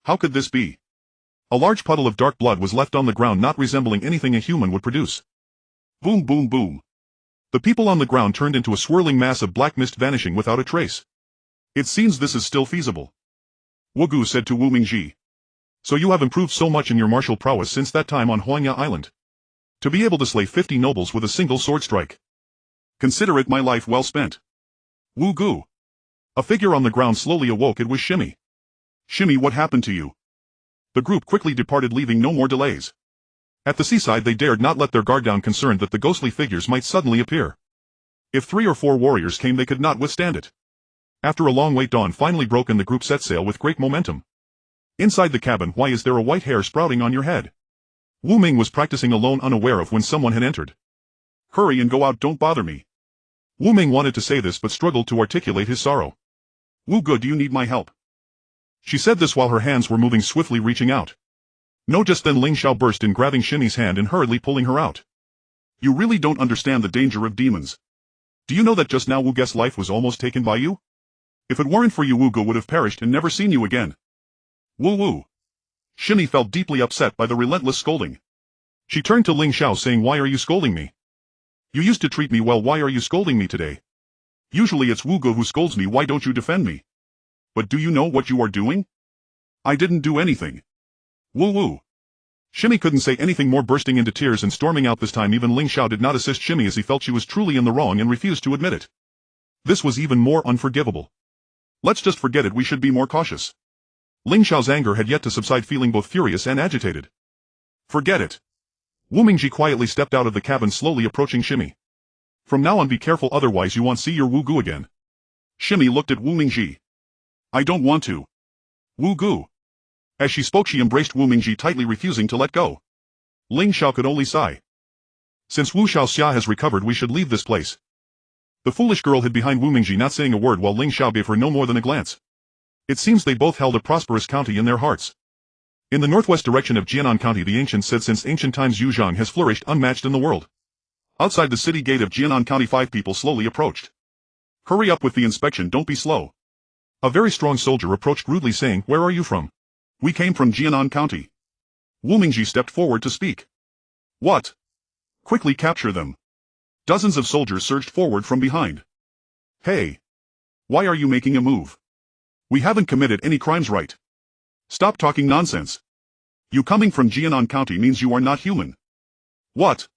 How could this be? A large puddle of dark blood was left on the ground, not resembling anything a human would produce. Boom boom boom. The people on the ground turned into a swirling mass of black mist, vanishing without a trace. It seems this is still feasible. Wugu said to Wu Mingji. So you have improved so much in your martial prowess since that time on Huangya Island. To be able to slay 50 nobles with a single sword strike. Consider it my life well spent. Wugu. A figure on the ground slowly awoke. It was Shimmy. Shimmy, what happened to you? The group quickly departed, leaving no more delays. At the seaside they dared not let their guard down, concerned that the ghostly figures might suddenly appear. If 3 or 4 warriors came they could not withstand it. After a long wait, dawn finally broke and the group set sail with great momentum. Inside the cabin, why is there a white hair sprouting on your head? Wu Ming was practicing alone, unaware of when someone had entered. Hurry and go out, don't bother me. Wu Ming wanted to say this but struggled to articulate his sorrow. Wu Ge, do you need my help? She said this while her hands were moving swiftly, reaching out. No, just then Ling Xiao burst in, grabbing Shimmy's hand and hurriedly pulling her out. You really don't understand the danger of demons. Do you know that just now Wu Ge's life was almost taken by you? If it weren't for you, Wu Ge would have perished and never seen you again. Wu. Shimmy felt deeply upset by the relentless scolding. She turned to Ling Xiao saying, why are you scolding me? You used to treat me well, why are you scolding me today? Usually it's Wu Ge who scolds me, why don't you defend me? But do you know what you are doing? I didn't do anything. Wu. Shimmy couldn't say anything more, bursting into tears and storming out. This time even Ling Xiao did not assist Shimmy, as he felt she was truly in the wrong and refused to admit it. This was even more unforgivable. Let's just forget it, we should be more cautious. Ling Xiao's anger had yet to subside, feeling both furious and agitated. Forget it. Wu Mingji quietly stepped out of the cabin, slowly approaching Shimmy. From now on be careful, otherwise you won't see your Wu Ge again. Shimmy looked at Wu Mingji. I don't want to. Wu Ge. As she spoke she embraced Wu Mingji tightly, refusing to let go. Ling Xiao could only sigh. Since Wu Xiaoxia has recovered we should leave this place. The foolish girl hid behind Wu Mingji, not saying a word, while Ling Xiao gave her no more than a glance. It seems they both held a prosperous county in their hearts. In the northwest direction of Jianan County, the ancients said since ancient times Yuzhang has flourished, unmatched in the world. Outside the city gate of Jianan County 5 people slowly approached. Hurry up with the inspection, don't be slow. A very strong soldier approached rudely, saying, where are you from? We came from Jianan County. Wu Mingji stepped forward to speak. What? Quickly capture them. Dozens of soldiers surged forward from behind. Hey! Why are you making a move? We haven't committed any crimes, right? Stop talking nonsense. You coming from Jianan County means you are not human. What?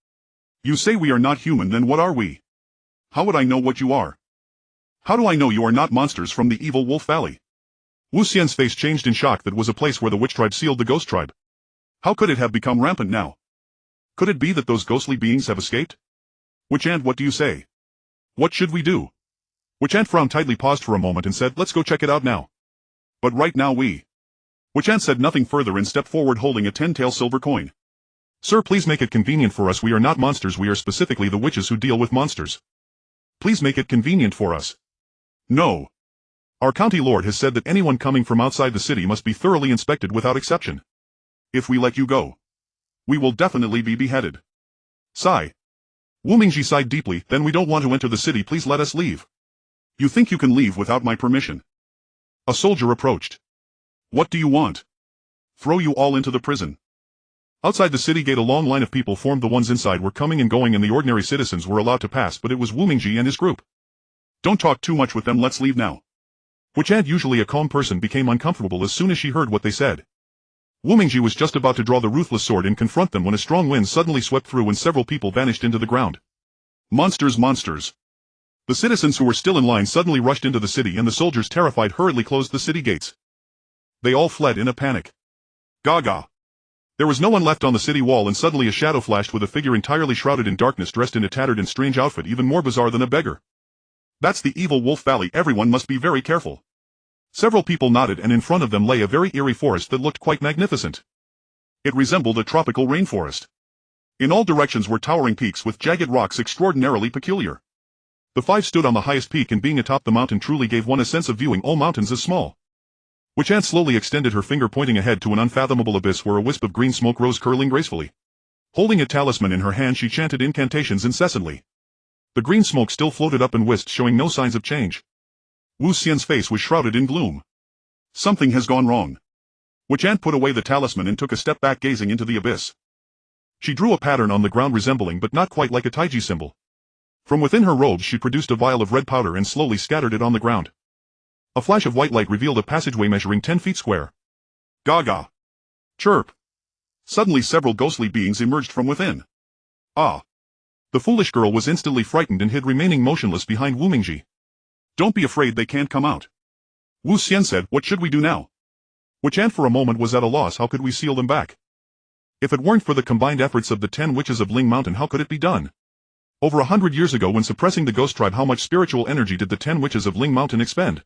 You say we are not human, then what are we? How would I know what you are? How do I know you are not monsters from the evil Wolf Valley? Wu Xian's face changed in shock. That was a place where the witch tribe sealed the ghost tribe. How could it have become rampant now? Could it be that those ghostly beings have escaped? Witch Ant, what do you say? What should we do? Witch Ant frowned tightly, paused for a moment and said, let's go check it out now. But right now we... Witch Ant said nothing further and stepped forward holding a 10-tael silver coin. Sir, please make it convenient for us. We are not monsters, we are specifically the witches who deal with monsters. Please make it convenient for us. No. Our county lord has said that anyone coming from outside the city must be thoroughly inspected without exception. If we let you go, we will definitely be beheaded. Sigh. Wu Mingji sighed deeply, then we don't want to enter the city, please let us leave. You think you can leave without my permission? A soldier approached. What do you want? Throw you all into the prison. Outside the city gate a long line of people formed. The ones inside were coming and going and the ordinary citizens were allowed to pass, but it was Wu Mingji and his group. Don't talk too much with them, let's leave now. Witch Ant, usually a calm person, became uncomfortable as soon as she heard what they said. Wu Mingji was just about to draw the ruthless sword and confront them when a strong wind suddenly swept through and several people vanished into the ground. Monsters, monsters. The citizens who were still in line suddenly rushed into the city and the soldiers, terrified, hurriedly closed the city gates. They all fled in a panic. Gaga. There was no one left on the city wall and suddenly a shadow flashed with a figure entirely shrouded in darkness, dressed in a tattered and strange outfit, even more bizarre than a beggar. That's the evil Wolf Valley, everyone must be very careful. Several people nodded and in front of them lay a very eerie forest that looked quite magnificent. It resembled a tropical rainforest. In all directions were towering peaks with jagged rocks extraordinarily peculiar. The 5 stood on the highest peak, and being atop the mountain truly gave one a sense of viewing all mountains as small. Witch Ant slowly extended her finger, pointing ahead to an unfathomable abyss where a wisp of green smoke rose curling gracefully. Holding a talisman in her hand she chanted incantations incessantly. The green smoke still floated up and whisked, showing no signs of change. Wu Xian's face was shrouded in gloom. Something has gone wrong. Witch Ant put away the talisman and took a step back, gazing into the abyss. She drew a pattern on the ground resembling but not quite like a taiji symbol. From within her robes she produced a vial of red powder and slowly scattered it on the ground. A flash of white light revealed a passageway measuring 10 feet square. Gaga. Chirp. Suddenly several ghostly beings emerged from within. Ah. The foolish girl was instantly frightened and hid, remaining motionless behind Wu Mingji. Don't be afraid, they can't come out. Wu Xian said, what should we do now? which Ant for a moment was at a loss. How could we seal them back? If it weren't for the combined efforts of the 10 witches of Ling Mountain, how could it be done? Over 100 years ago, when suppressing the ghost tribe, how much spiritual energy did the 10 witches of Ling Mountain expend?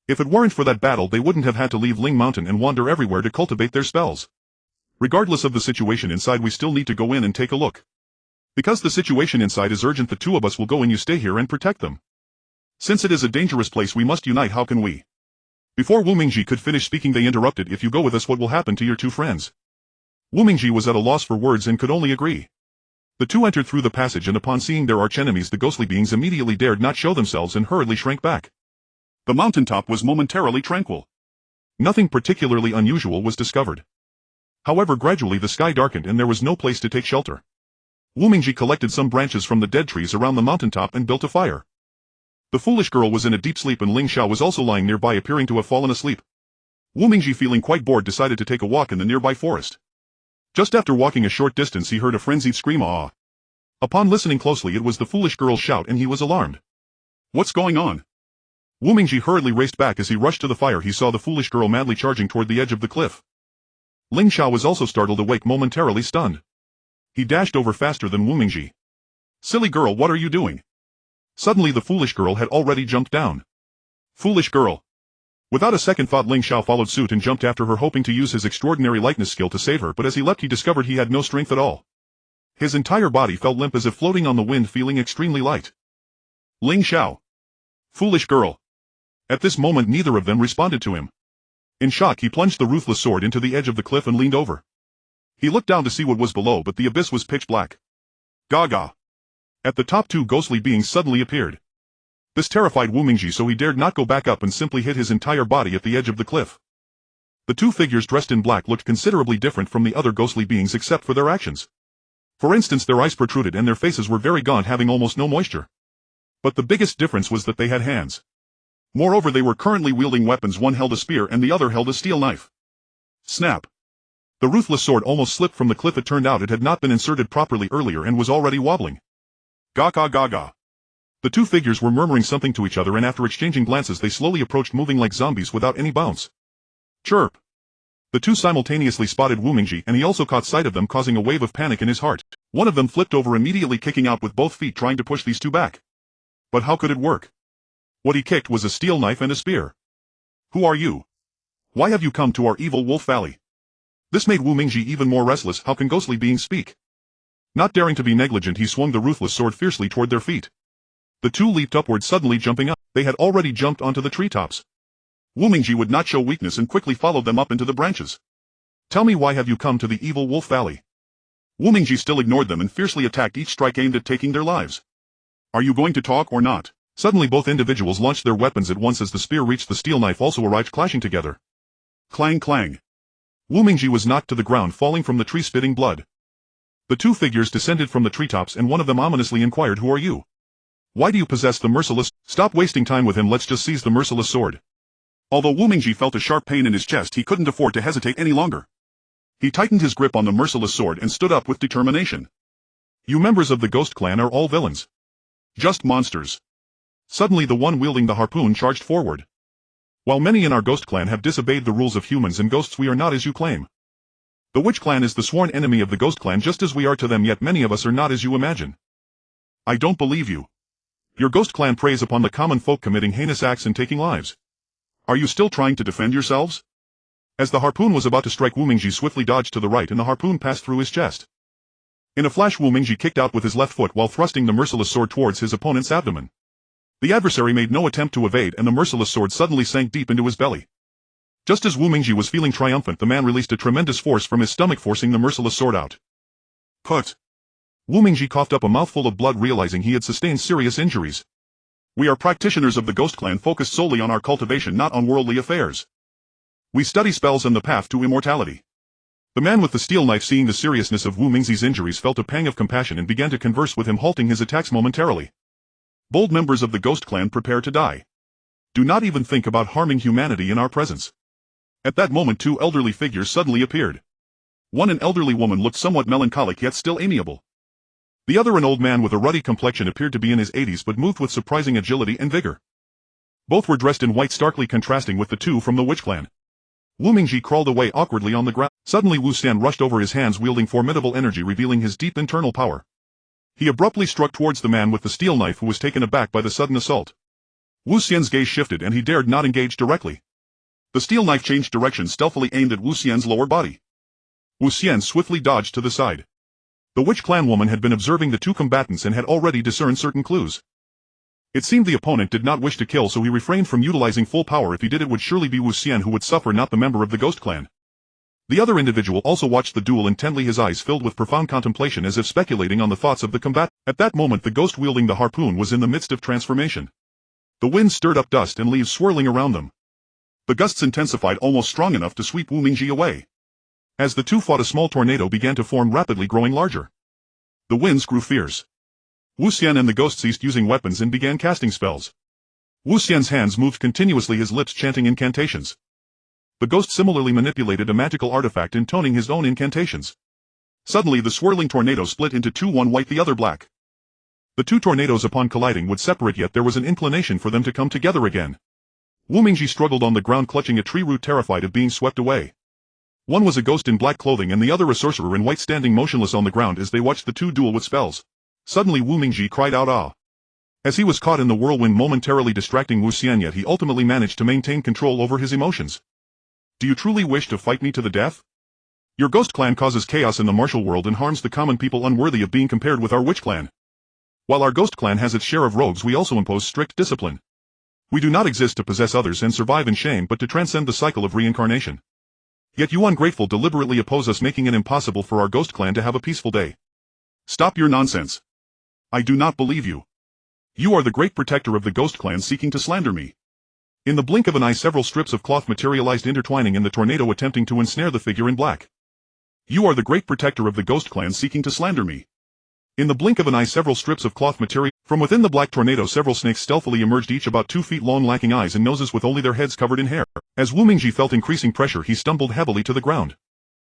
If it weren't for that battle, they wouldn't have had to leave Ling Mountain and wander everywhere to cultivate their spells. Regardless of the situation inside, we still need to go in and take a look. Because the situation inside is urgent, the two of us will go in. You stay here and protect them. Since it is a dangerous place, we must unite. How can we? Before Wu Mingji could finish speaking, they interrupted. If you go with us, what will happen to your two friends? Wu Mingji was at a loss for words and could only agree. The two entered through the passage, and upon seeing their archenemies, the ghostly beings immediately dared not show themselves and hurriedly shrank back. The mountaintop was momentarily tranquil. Nothing particularly unusual was discovered. However, gradually the sky darkened and there was no place to take shelter. Wu Mingji collected some branches from the dead trees around the mountaintop and built a fire. The foolish girl was in a deep sleep, and Ling Xiao was also lying nearby, appearing to have fallen asleep. Wu Mingji, feeling quite bored, decided to take a walk in the nearby forest. Just after walking a short distance, he heard a frenzied scream, "Ah!" Upon listening closely, it was the foolish girl's shout, and he was alarmed. What's going on? Wu Mingji hurriedly raced back. As he rushed to the fire, he saw the foolish girl madly charging toward the edge of the cliff. Ling Xiao was also startled, awake, momentarily stunned. He dashed over faster than Wu Mingji. Silly girl, what are you doing? Suddenly the foolish girl had already jumped down. Foolish girl! Without a second thought, Ling Xiao followed suit and jumped after her, hoping to use his extraordinary lightness skill to save her, but as he leapt, he discovered he had no strength at all. His entire body felt limp, as if floating on the wind, feeling extremely light. Ling Xiao! Foolish girl! At this moment neither of them responded to him. In shock, he plunged the ruthless sword into the edge of the cliff and leaned over. He looked down to see what was below, but the abyss was pitch black. Gaga! At the top, two ghostly beings suddenly appeared. This terrified Wu Mingji, so he dared not go back up and simply hid his entire body at the edge of the cliff. The two figures dressed in black looked considerably different from the other ghostly beings except for their actions. For instance, their eyes protruded and their faces were very gaunt, having almost no moisture. But the biggest difference was that they had hands. Moreover, they were currently wielding weapons. One held a spear and the other held a steel knife. Snap! The ruthless sword almost slipped from the cliff. It turned out it had not been inserted properly earlier and was already wobbling. Gaga gaga! The two figures were murmuring something to each other, and after exchanging glances they slowly approached, moving like zombies without any bounce. Chirp! The two simultaneously spotted Wu Mingji, and he also caught sight of them, causing a wave of panic in his heart. One of them flipped over, immediately kicking out with both feet, trying to push these two back. But how could it work? What he kicked was a steel knife and a spear. Who are you? Why have you come to our evil wolf valley? This made Wu Mingji even more restless. How can ghostly beings speak? Not daring to be negligent, he swung the ruthless sword fiercely toward their feet. The two leaped upward, suddenly jumping up. They had already jumped onto the treetops. Wu Mingji would not show weakness and quickly followed them up into the branches. Tell me, why have you come to the evil wolf valley? Wu Mingji still ignored them and fiercely attacked, each strike aimed at taking their lives. Are you going to talk or not? Suddenly both individuals launched their weapons at once. As the spear reached, the steel knife also arrived, clashing together. Clang clang. Wu Mingji was knocked to the ground, falling from the tree, spitting blood. The two figures descended from the treetops, and one of them ominously inquired, "Who are you? Why do you possess the merciless?" Stop wasting time with him, let's just seize the merciless sword. Although Wu Mingji felt a sharp pain in his chest, he couldn't afford to hesitate any longer. He tightened his grip on the merciless sword and stood up with determination. You members of the Ghost Clan are all villains. Just monsters. Suddenly the one wielding the harpoon charged forward. While many in our Ghost Clan have disobeyed the rules of humans and ghosts, we are not as you claim. The Witch Clan is the sworn enemy of the Ghost Clan, just as we are to them, yet many of us are not as you imagine. I don't believe you. Your Ghost Clan preys upon the common folk, committing heinous acts and taking lives. Are you still trying to defend yourselves? As the harpoon was about to strike, Wu Mingji swiftly dodged to the right and the harpoon passed through his chest. In a flash, Wu Mingji kicked out with his left foot while thrusting the merciless sword towards his opponent's abdomen. The adversary made no attempt to evade, and the merciless sword suddenly sank deep into his belly. Just as Wu Mingji was feeling triumphant, the man released a tremendous force from his stomach, forcing the merciless sword out. Put! Wu Mingji coughed up a mouthful of blood, realizing he had sustained serious injuries. We are practitioners of the Ghost Clan, focused solely on our cultivation, not on worldly affairs. We study spells and the path to immortality. The man with the steel knife, seeing the seriousness of Wu Mingji's injuries, felt a pang of compassion and began to converse with him, halting his attacks momentarily. Bold members of the Ghost Clan, prepare to die. Do not even think about harming humanity in our presence. At that moment, two elderly figures suddenly appeared. One, an elderly woman, looked somewhat melancholic yet still amiable. The other, an old man with a ruddy complexion, appeared to be in his 80s but moved with surprising agility and vigor. Both were dressed in white, starkly contrasting with the two from the Witch Clan. Wu Mingji crawled away awkwardly on the ground. Suddenly Wu Xian rushed over, his hands wielding formidable energy, revealing his deep internal power. He abruptly struck towards the man with the steel knife, who was taken aback by the sudden assault. Wu Xian's gaze shifted and he dared not engage directly. The steel knife changed direction, stealthily aimed at Wu Xian's lower body. Wu Xian swiftly dodged to the side. The witch clan woman had been observing the two combatants and had already discerned certain clues. It seemed the opponent did not wish to kill, so he refrained from utilizing full power. If he did, it would surely be Wu Xian who would suffer, not the member of the ghost clan. The other individual also watched the duel intently, his eyes filled with profound contemplation, as if speculating on the thoughts of the combat. At that moment the ghost wielding the harpoon was in the midst of transformation. The wind stirred up dust and leaves swirling around them. The gusts intensified, almost strong enough to sweep Wu Mingji away. As the two fought, a small tornado began to form, rapidly growing larger. The winds grew fierce. Wu Xian and the ghost ceased using weapons and began casting spells. Wu Xian's hands moved continuously, his lips chanting incantations. The ghost similarly manipulated a magical artifact, intoning his own incantations. Suddenly the swirling tornado split into two, one white, the other black. The two tornadoes upon colliding would separate, yet there was an inclination for them to come together again. Wu Mingji struggled on the ground, clutching a tree root, terrified of being swept away. One was a ghost in black clothing and the other a sorcerer in white, standing motionless on the ground as they watched the two duel with spells. Suddenly Wu Mingji cried out, "Ah!" As he was caught in the whirlwind, momentarily distracting Wu Xian, yet he ultimately managed to maintain control over his emotions. "Do you truly wish to fight me to the death? Your ghost clan causes chaos in the martial world and harms the common people, unworthy of being compared with our witch clan. While our ghost clan has its share of rogues, we also impose strict discipline. We do not exist to possess others and survive in shame, but to transcend the cycle of reincarnation. Yet you ungrateful deliberately oppose us, making it impossible for our ghost clan to have a peaceful day. Stop your nonsense. I do not believe you. You are the great protector of the ghost clan, seeking to slander me." In the blink of an eye, several strips of cloth materialized, intertwining in the tornado, attempting to ensnare the figure in black. "You are the great protector of the ghost clan, seeking to slander me." In the blink of an eye, several strips of cloth material. From within the black tornado, several snakes stealthily emerged, each about 2 feet long, lacking eyes and noses, with only their heads covered in hair. As Wu Mingji felt increasing pressure, he stumbled heavily to the ground.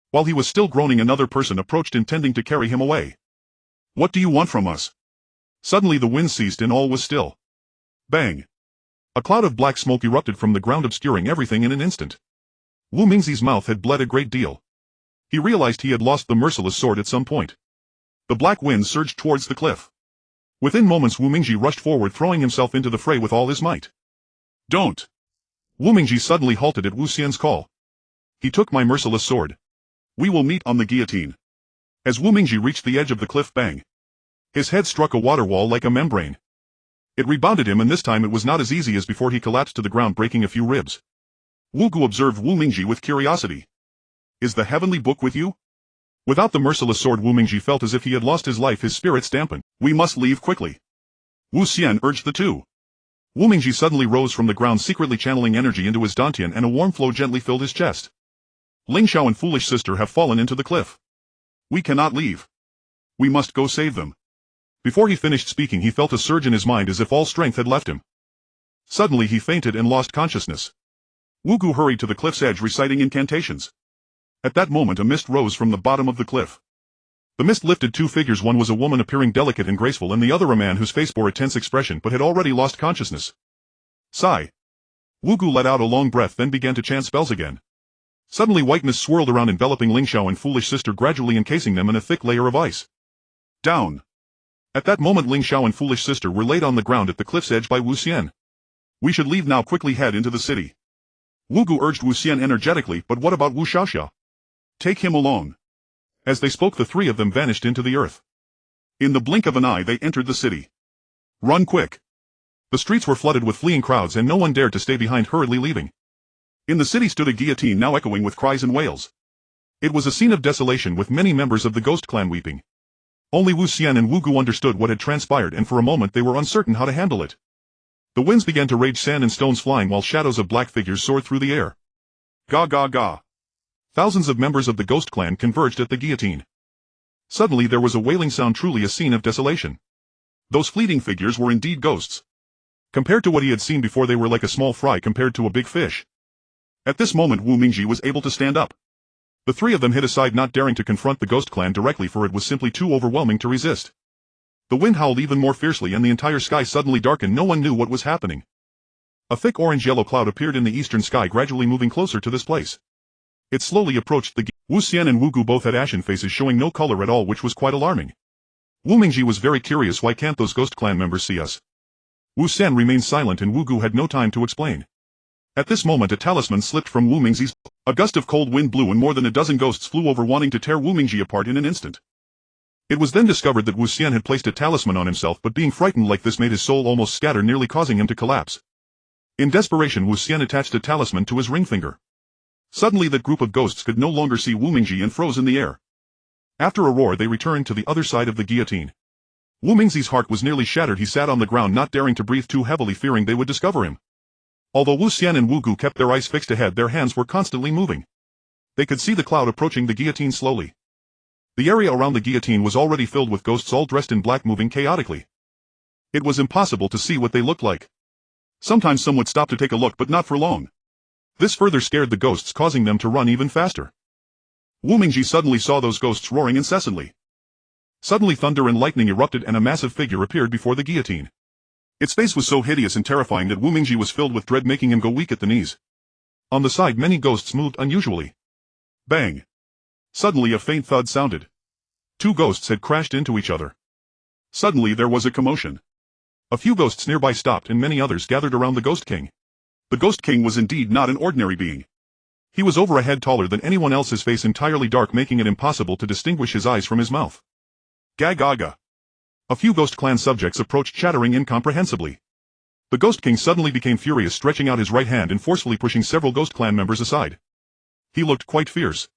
While he was still groaning, another person approached, intending to carry him away. "What do you want from us?" Suddenly the wind ceased and all was still. Bang! A cloud of black smoke erupted from the ground, obscuring everything in an instant. Wu Mingji's mouth had bled a great deal. He realized he had lost the merciless sword at some point. The black wind surged towards the cliff. Within moments Wu Mingji rushed forward, throwing himself into the fray with all his might. "Don't!" Wu Mingji suddenly halted at Wu Xian's call. "He took my merciless sword. We will meet on the guillotine." As Wu Mingji reached the edge of the cliff, bang! His head struck a water wall like a membrane. It rebounded him, and this time it was not as easy as before. He collapsed to the ground, breaking a few ribs. Wu Gu observed Wu Mingji with curiosity. "Is the heavenly book with you?" Without the merciless sword, Wu Mingji felt as if he had lost his life, his spirits dampened. "We must leave quickly." Wu Xian urged the two. Wu Mingji suddenly rose from the ground, secretly channeling energy into his dantian, and a warm flow gently filled his chest. "Ling Xiao and foolish sister have fallen into the cliff. We cannot leave. We must go save them." Before he finished speaking, he felt a surge in his mind, as if all strength had left him. Suddenly he fainted and lost consciousness. Wu Gu hurried to the cliff's edge, reciting incantations. At that moment a mist rose from the bottom of the cliff. The mist lifted two figures. One was a woman appearing delicate and graceful, and the other a man whose face bore a tense expression but had already lost consciousness. Sigh. Wu Gu let out a long breath, then began to chant spells again. Suddenly white mist swirled around, enveloping Ling Xiao and foolish sister, gradually encasing them in a thick layer of ice. Down. At that moment Ling Xiao and foolish sister were laid on the ground at the cliff's edge by Wu Xian. "We should leave now, quickly head into the city." Wu Gu urged Wu Xian energetically. "But what about Wu Xiaoxia? Take him along." As they spoke, the three of them vanished into the earth. In the blink of an eye they entered the city. "Run quick." The streets were flooded with fleeing crowds, and no one dared to stay behind, hurriedly leaving. In the city stood a guillotine, now echoing with cries and wails. It was a scene of desolation, with many members of the ghost clan weeping. Only Wu Xian and Wu Gu understood what had transpired, and for a moment they were uncertain how to handle it. The winds began to rage, sand and stones flying, while shadows of black figures soared through the air. Ga ga ga. Thousands of members of the ghost clan converged at the guillotine. Suddenly there was a wailing sound, truly a scene of desolation. Those fleeting figures were indeed ghosts. Compared to what he had seen before, they were like a small fry compared to a big fish. At this moment Wu Mingji was able to stand up. The three of them hid aside, not daring to confront the ghost clan directly, for it was simply too overwhelming to resist. The wind howled even more fiercely, and the entire sky suddenly darkened. No one knew what was happening. A thick orange-yellow cloud appeared in the eastern sky, gradually moving closer to this place. It slowly approached the Wu Xian and Wu Gu both had ashen faces showing no color at all, which was quite alarming. Wu Mingji was very curious, why can't those ghost clan members see us? Wu Xian remained silent and Wu Gu had no time to explain. At this moment a talisman slipped from Wu Mingji's. A gust of cold wind blew and more than a dozen ghosts flew over, wanting to tear Wu Mingji apart in an instant. It was then discovered that Wu Xian had placed a talisman on himself, but being frightened like this made his soul almost scatter, nearly causing him to collapse. In desperation Wu Xian attached a talisman to his ring finger. Suddenly that group of ghosts could no longer see Wu Mingji and froze in the air. After a roar they returned to the other side of the guillotine. Wu Mingji's heart was nearly shattered. He sat on the ground, not daring to breathe too heavily, fearing they would discover him. Although Wu Xian and Wu Gu kept their eyes fixed ahead, their hands were constantly moving. They could see the cloud approaching the guillotine slowly. The area around the guillotine was already filled with ghosts all dressed in black, moving chaotically. It was impossible to see what they looked like. Sometimes some would stop to take a look, but not for long. This further scared the ghosts, causing them to run even faster. Wu Mingji suddenly saw those ghosts roaring incessantly. Suddenly thunder and lightning erupted and a massive figure appeared before the guillotine. Its face was so hideous and terrifying that Wu Mingji was filled with dread, making him go weak at the knees. On the side many ghosts moved unusually. Bang! Suddenly a faint thud sounded. Two ghosts had crashed into each other. Suddenly there was a commotion. A few ghosts nearby stopped and many others gathered around the Ghost King. The Ghost King was indeed not an ordinary being. He was over a head taller than anyone else, his face entirely dark, making it impossible to distinguish his eyes from his mouth. Ga. A few Ghost Clan subjects approached, chattering incomprehensibly. The Ghost King suddenly became furious, stretching out his right hand and forcefully pushing several Ghost Clan members aside. He looked quite fierce.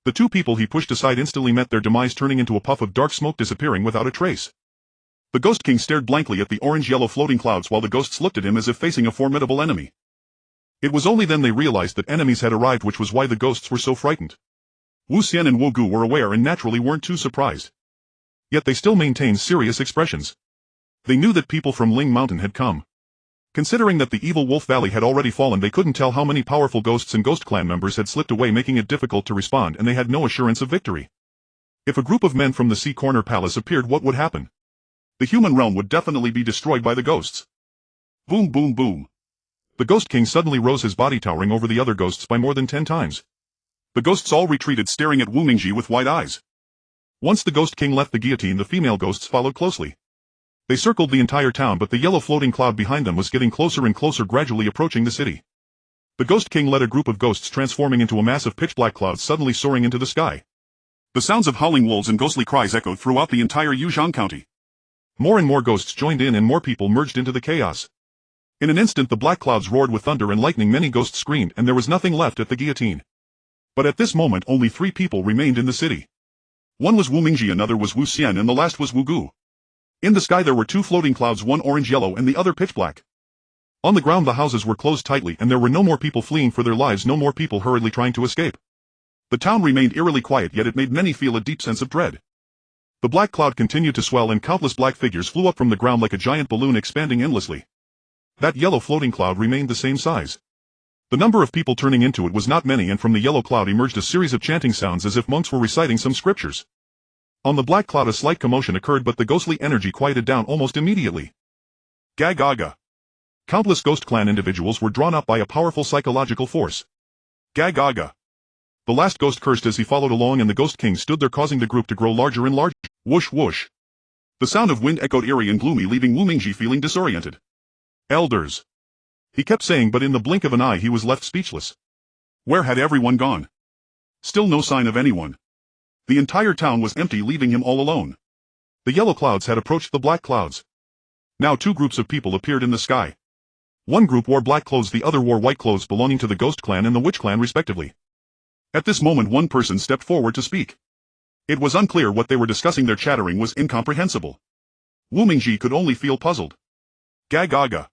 The two people he pushed aside instantly met their demise, turning into a puff of dark smoke, disappearing without a trace. The Ghost King stared blankly at the orange-yellow floating clouds while the ghosts looked at him as if facing a formidable enemy. It was only then they realized that enemies had arrived, which was why the ghosts were so frightened. Wu Xian and Wu Gu were aware and naturally weren't too surprised. Yet they still maintained serious expressions. They knew that people from Ling Mountain had come. Considering that the evil Wolf Valley had already fallen, they couldn't tell how many powerful ghosts and Ghost Clan members had slipped away, making it difficult to respond, and they had no assurance of victory. If a group of men from the Sea Corner Palace appeared, what would happen? The human realm would definitely be destroyed by the ghosts. Boom boom boom. The Ghost King suddenly rose, his body towering over the other ghosts by more than 10 times. The ghosts all retreated, staring at Wu Mingji with wide eyes. Once the Ghost King left the guillotine, the female ghosts followed closely. They circled the entire town, but the yellow floating cloud behind them was getting closer and closer, gradually approaching the city. The Ghost King led a group of ghosts, transforming into a mass of pitch-black clouds suddenly soaring into the sky. The sounds of howling wolves and ghostly cries echoed throughout the entire Yuzhang County. More and more ghosts joined in and more people merged into the chaos. In an instant the black clouds roared with thunder and lightning, many ghosts screamed, and there was nothing left at the guillotine. But at this moment only 3 people remained in the city. One was Wu Mingji, another was Wu Xian, and the last was Wu Gu. In the sky there were 2 floating clouds, one orange-yellow and the other pitch-black. On the ground the houses were closed tightly and there were no more people fleeing for their lives, no more people hurriedly trying to escape. The town remained eerily quiet, yet it made many feel a deep sense of dread. The black cloud continued to swell and countless black figures flew up from the ground like a giant balloon, expanding endlessly. That yellow floating cloud remained the same size. The number of people turning into it was not many, and from the yellow cloud emerged a series of chanting sounds as if monks were reciting some scriptures. On the black cloud a slight commotion occurred, but the ghostly energy quieted down almost immediately. Ga. Countless Ghost Clan individuals were drawn up by a powerful psychological force. Ga. The last ghost cursed as he followed along, and the Ghost King stood there, causing the group to grow larger and larger. Whoosh whoosh. The sound of wind echoed eerie and gloomy, leaving Wu Mingji feeling disoriented. Elders. He kept saying, but in the blink of an eye he was left speechless. Where had everyone gone? Still no sign of anyone. The entire town was empty, leaving him all alone. The yellow clouds had approached the black clouds. Now 2 groups of people appeared in the sky. One group wore black clothes, the other wore white clothes, belonging to the Ghost Clan and the Witch Clan respectively. At this moment one person stepped forward to speak. It was unclear what they were discussing, their chattering was incomprehensible. Wu Mingji could only feel puzzled. Ga.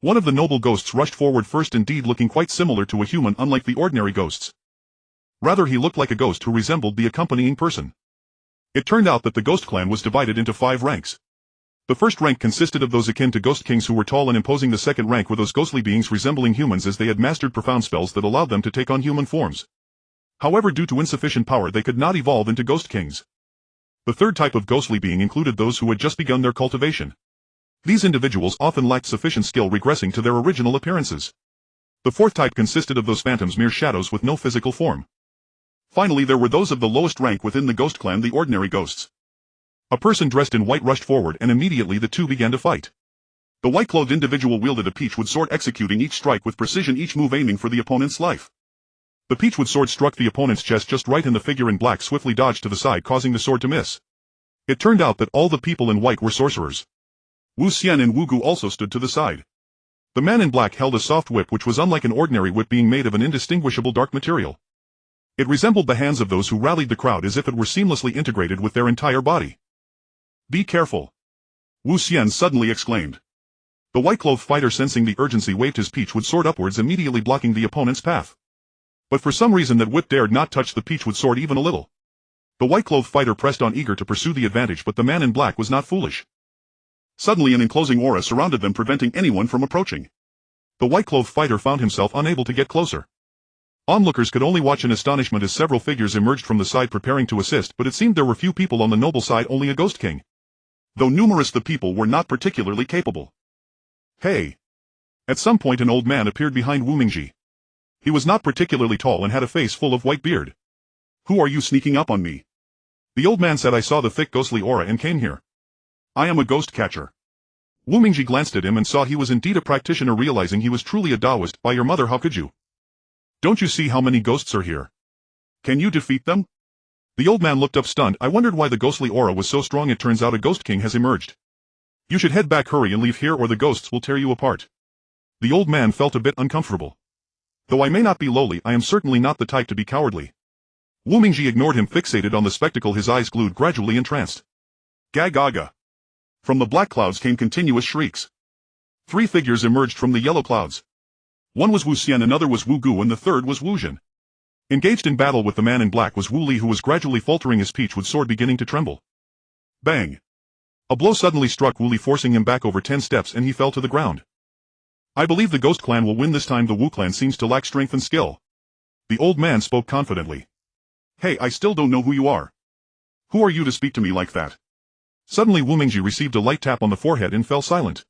One of the noble ghosts rushed forward first, indeed looking quite similar to a human, unlike the ordinary ghosts. Rather, he looked like a ghost who resembled the accompanying person. It turned out that the Ghost Clan was divided into 5 ranks. The first rank consisted of those akin to Ghost Kings who were tall and imposing. The second rank were those ghostly beings resembling humans, as they had mastered profound spells that allowed them to take on human forms. However, due to insufficient power they could not evolve into Ghost Kings. The third type of ghostly being included those who had just begun their cultivation. These individuals often lacked sufficient skill, regressing to their original appearances. The fourth type consisted of those phantoms, mere shadows with no physical form. Finally there were those of the lowest rank within the ghost clan, the ordinary ghosts. A person dressed in white rushed forward and immediately the two began to fight. The white-clothed individual wielded a peachwood sword, executing each strike with precision, each move aiming for the opponent's life. The peachwood sword struck the opponent's chest just right, and the figure in black swiftly dodged to the side, causing the sword to miss. It turned out that all the people in white were sorcerers. Wu Xian and Wu Gu also stood to the side. The man in black held a soft whip which was unlike an ordinary whip, being made of an indistinguishable dark material. It resembled the hands of those who rallied the crowd as if it were seamlessly integrated with their entire body. "Be careful!" Wu Xian suddenly exclaimed. The white-clothed fighter, sensing the urgency, waved his peachwood sword upwards, immediately blocking the opponent's path. But for some reason that whip dared not touch the peachwood sword even a little. The white-clothed fighter pressed on, eager to pursue the advantage, but the man in black was not foolish. Suddenly an enclosing aura surrounded them, preventing anyone from approaching. The white-clothed fighter found himself unable to get closer. Onlookers could only watch in astonishment as several figures emerged from the side preparing to assist, but it seemed there were few people on the noble side, only a ghost king. Though numerous, the people were not particularly capable. "Hey!" At some point an old man appeared behind Wu Mingji. He was not particularly tall and had a face full of white beard. "Who are you sneaking up on me?" The old man said. "I saw the thick ghostly aura and came here. I am a ghost catcher." Wu Mingji glanced at him and saw he was indeed a practitioner. Realizing he was truly a Taoist, "By your mother, how could you? Don't you see how many ghosts are here? Can you defeat them?" The old man looked up stunned. "I wondered why the ghostly aura was so strong. It turns out a ghost king has emerged. You should head back, hurry, and leave here or the ghosts will tear you apart." The old man felt a bit uncomfortable. "Though I may not be lowly, I am certainly not the type to be cowardly." Wu Mingji ignored him, fixated on the spectacle, his eyes glued, gradually entranced. "Ga ga ga!" From the black clouds came continuous shrieks. Three figures emerged from the yellow clouds. One was Wu Xian, another was Wu Gu, and the third was Wu Jin. Engaged in battle with the man in black was Wu Li, who was gradually faltering, his peachwood sword beginning to tremble. Bang! A blow suddenly struck Wu Li, forcing him back over 10 steps, and he fell to the ground. "I believe the Ghost Clan will win this time. The Wu Clan seems to lack strength and skill." The old man spoke confidently. "Hey, I still don't know who you are. Who are you to speak to me like that?" Suddenly Wu Mingji received a light tap on the forehead and fell silent.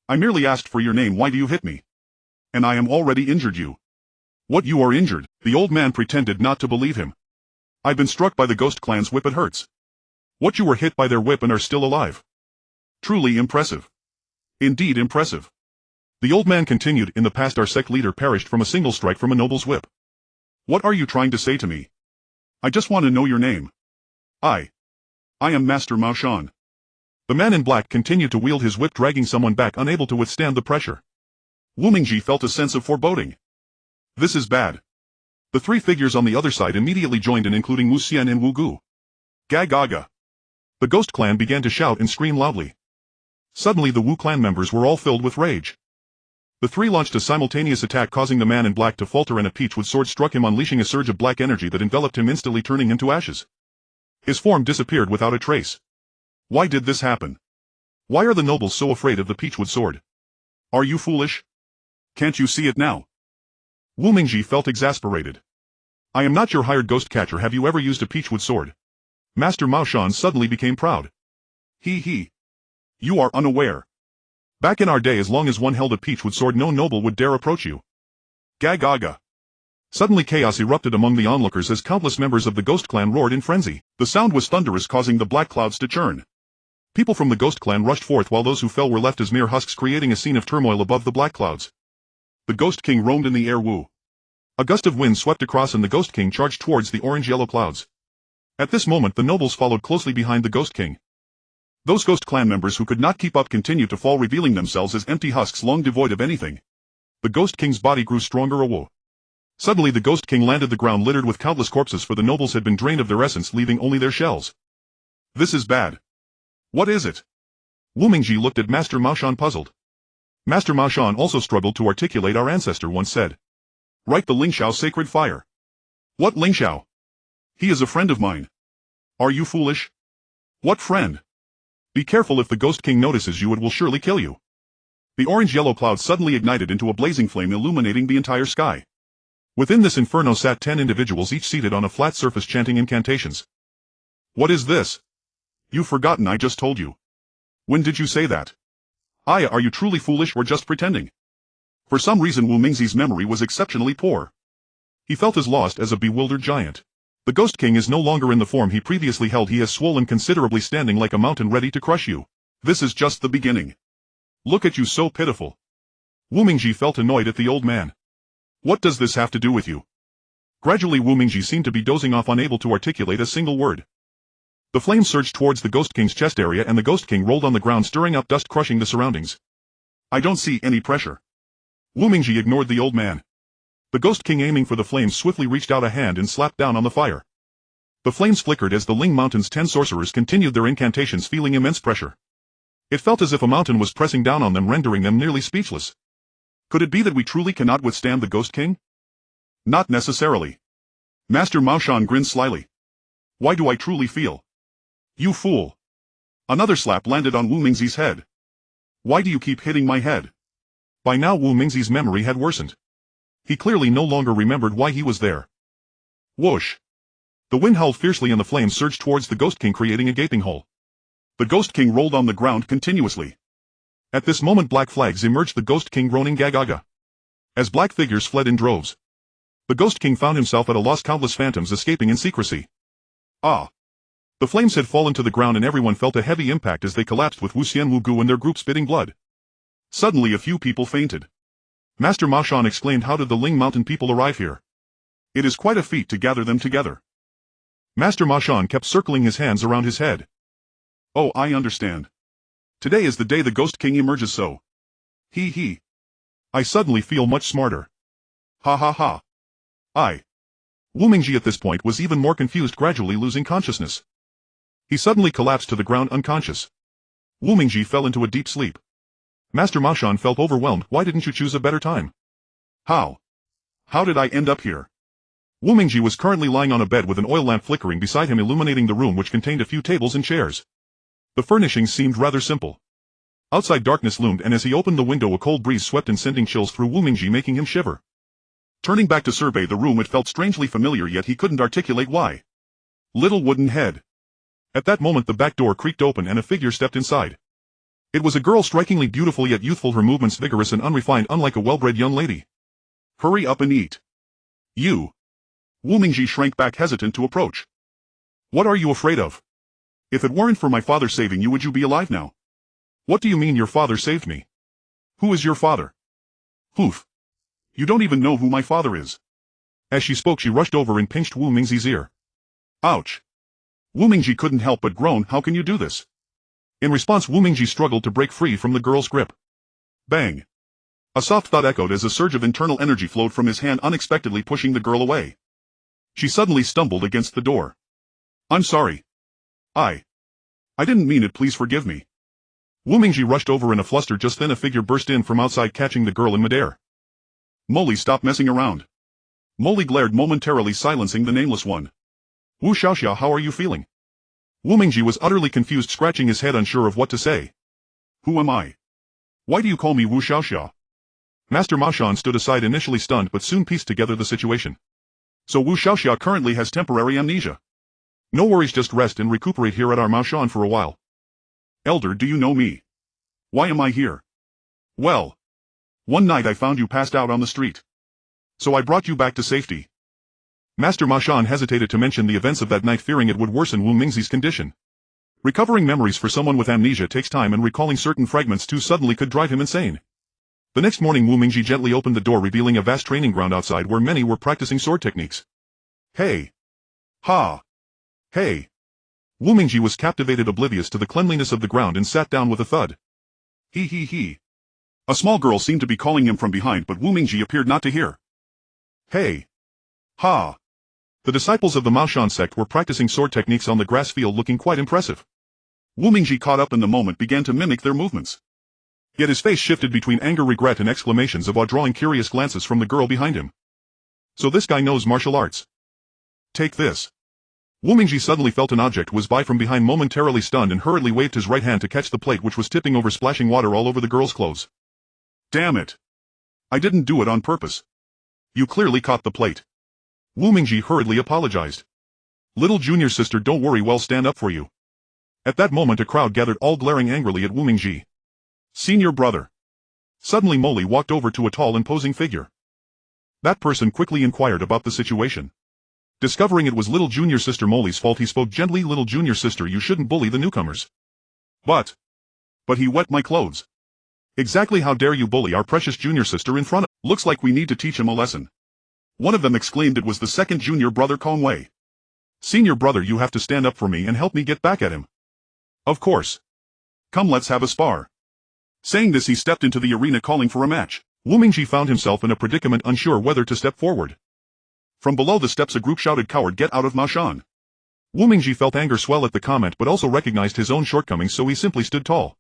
"I merely asked for your name. Why do you hit me? And I am already injured you." "What, you are injured?" The old man pretended not to believe him. "I've been struck by the Ghost Clan's whip. It hurts." "What, you were hit by their whip and are still alive? Truly impressive. Indeed impressive." The old man continued. "In the past our sect leader perished from a single strike from a noble's whip." "What are you trying to say to me? I just want to know your name." I am Master Mao Shan." The man in black continued to wield his whip, dragging someone back, unable to withstand the pressure. Wu Mingji felt a sense of foreboding. This is bad. The three figures on the other side immediately joined in, including Wu Xian and Wu Gu. "Ga ga ga!" The Ghost Clan began to shout and scream loudly. Suddenly the Wu Clan members were all filled with rage. The three launched a simultaneous attack, causing the man in black to falter, and a peachwood sword struck him, unleashing a surge of black energy that enveloped him, instantly turning him to ashes. His form disappeared without a trace. Why did this happen? Why are the nobles so afraid of the peachwood sword? Are you foolish? Can't you see it now? Wu Mingji felt exasperated. "I am not your hired ghost catcher. Have you ever used a peachwood sword?" Master Mao Shan suddenly became proud. He. You are unaware. Back in our day, as long as one held a peachwood sword, no noble would dare approach you. Ga ga ga. Suddenly chaos erupted among the onlookers as countless members of the Ghost Clan roared in frenzy. The sound was thunderous, causing the black clouds to churn. People from the Ghost Clan rushed forth, while those who fell were left as mere husks, creating a scene of turmoil above the black clouds. The Ghost King roamed in the air. Woo! A gust of wind swept across and the Ghost King charged towards the orange-yellow clouds. At this moment the nobles followed closely behind the Ghost King. Those Ghost Clan members who could not keep up continued to fall, revealing themselves as empty husks, long devoid of anything. The Ghost King's body grew stronger. Woo! Suddenly the Ghost King landed, the ground littered with countless corpses, for the nobles had been drained of their essence, leaving only their shells. This is bad. What is it? Wu Mingji looked at Master Mao Shan, puzzled. Master Mao Shan also struggled to articulate. "Our ancestor once said. Right, the Ling Xiao sacred fire." "What Ling Xiao? He is a friend of mine." "Are you foolish? What friend? Be careful, if the Ghost King notices you it will surely kill you." The orange-yellow cloud suddenly ignited into a blazing flame, illuminating the entire sky. Within this inferno sat 10 individuals, each seated on a flat surface, chanting incantations. "What is this? You've forgotten I just told you. When did you say that? Are you truly foolish or just pretending?" For some reason Wu Mingzi's memory was exceptionally poor. He felt as lost as a bewildered giant. The Ghost King is no longer in the form he previously held. He has swollen considerably, standing like a mountain ready to crush you. This is just the beginning. Look at you, so pitiful. Wu Mingzi felt annoyed at the old man. What does this have to do with you? Gradually Wu Mingzi seemed to be dozing off, unable to articulate a single word. The flames surged towards the Ghost King's chest area and the Ghost King rolled on the ground, stirring up dust, crushing the surroundings. I don't see any pressure. Wu Mingzi ignored the old man. The Ghost King, aiming for the flames, swiftly reached out a hand and slapped down on the fire. The flames flickered as the Ling Mountain's 10 sorcerers continued their incantations, feeling immense pressure. It felt as if a mountain was pressing down on them, rendering them nearly speechless. Could it be that we truly cannot withstand the Ghost King? Not necessarily. Master Mao Shan grinned slyly. Why do I truly feel? You fool. Another slap landed on Wu Mingzi's head. Why do you keep hitting my head? By now Wu Mingzi's memory had worsened. He clearly no longer remembered why he was there. Whoosh. The wind howled fiercely and the flames surged towards the Ghost King, creating a gaping hole. The Ghost King rolled on the ground continuously. At this moment black flags emerged, the Ghost King groaning gagaga. As black figures fled in droves. The Ghost King found himself at a loss, countless phantoms escaping in secrecy. Ah! The flames had fallen to the ground and everyone felt a heavy impact as they collapsed, with Wu Xian, Wu Gu and their group spitting blood. Suddenly a few people fainted. Master Ma Shan exclaimed, how did the Ling Mountain people arrive here? It is quite a feat to gather them together. Master Ma Shan kept circling his hands around his head. Oh, I understand. Today is the day the Ghost King emerges, so. He. I suddenly feel much smarter. Ha ha ha. Wu Mingzi at this point was even more confused, gradually losing consciousness. He suddenly collapsed to the ground unconscious. Wu Mingzi fell into a deep sleep. Master Ma Shan felt overwhelmed. Why didn't you choose a better time? How did I end up here? Wu Mingzi was currently lying on a bed with an oil lamp flickering beside him, illuminating the room, which contained a few tables and chairs. The furnishings seemed rather simple. Outside darkness loomed, and as he opened the window a cold breeze swept in, sending chills through Wu Mingzi, making him shiver. Turning back to survey the room, it felt strangely familiar, yet he couldn't articulate why. Little wooden head. At that moment the back door creaked open and a figure stepped inside. It was a girl, strikingly beautiful yet youthful, her movements vigorous and unrefined, unlike a well-bred young lady. Hurry up and eat. You. Wu Mingzi shrank back, hesitant to approach. What are you afraid of? If it weren't for my father saving you, would you be alive now? What do you mean your father saved me? Who is your father? Hoof. You don't even know who my father is. As she spoke she rushed over and pinched Wu Mingzi's ear. Ouch. Wu Mingzi couldn't help but groan. How can you do this? In response Wu Mingzi struggled to break free from the girl's grip. Bang. A soft thud echoed as a surge of internal energy flowed from his hand, unexpectedly pushing the girl away. She suddenly stumbled against the door. I'm sorry. I didn't mean it, please forgive me. Wu Mingzi rushed over in a fluster. Just then a figure burst in from outside, catching the girl in midair. Molly, stop messing around. Molly glared momentarily, silencing the nameless one. Wu Xiaoxia, how are you feeling? Wu Mingzi was utterly confused, scratching his head, unsure of what to say. Who am I? Why do you call me Wu Xiaoxia? Master Ma Shan stood aside, initially stunned, but soon pieced together the situation. So Wu Xiaoxia currently has temporary amnesia. No worries, just rest and recuperate here at our Mao Shan for a while. Elder, do you know me? Why am I here? Well, one night I found you passed out on the street. So I brought you back to safety. Master Ma Shan hesitated to mention the events of that night, fearing it would worsen Wu Mingzi's condition. Recovering memories for someone with amnesia takes time, and recalling certain fragments too suddenly could drive him insane. The next morning Wu Mingzi gently opened the door, revealing a vast training ground outside where many were practicing sword techniques. Hey! Ha! Hey! Wu Mingzi was captivated, oblivious to the cleanliness of the ground, and sat down with a thud. He. A small girl seemed to be calling him from behind, but Wu Mingzi appeared not to hear. Hey! Ha! The disciples of the Mao Shan sect were practicing sword techniques on the grass field, looking quite impressive. Wu Mingzi, caught up in the moment, began to mimic their movements. Yet his face shifted between anger, regret and exclamations of awe, drawing curious glances from the girl behind him. So this guy knows martial arts. Take this. Wu Mingzi suddenly felt an object was by from behind, momentarily stunned, and hurriedly waved his right hand to catch the plate, which was tipping over, splashing water all over the girl's clothes. Damn it. I didn't do it on purpose. You clearly caught the plate. Wu Mingzi hurriedly apologized. Little junior sister, don't worry, we'll stand up for you. At that moment a crowd gathered, all glaring angrily at Wu Mingzi. Senior brother. Suddenly Molly walked over to a tall imposing figure. That person quickly inquired about the situation. Discovering it was little junior sister Molly's fault, he spoke gently. Little junior sister, you shouldn't bully the newcomers. But he wet my clothes. Exactly, how dare you bully our precious junior sister in front of— Looks like we need to teach him a lesson. One of them exclaimed. It was the second junior brother, Conway. Senior brother, you have to stand up for me and help me get back at him. Of course. Come, let's have a spar. Saying this, he stepped into the arena calling for a match. Wu Mingji found himself in a predicament, unsure whether to step forward. From below the steps a group shouted, "Coward, get out of Mao Shan." Wu Mingji felt anger swell at the comment but also recognized his own shortcomings, so he simply stood tall.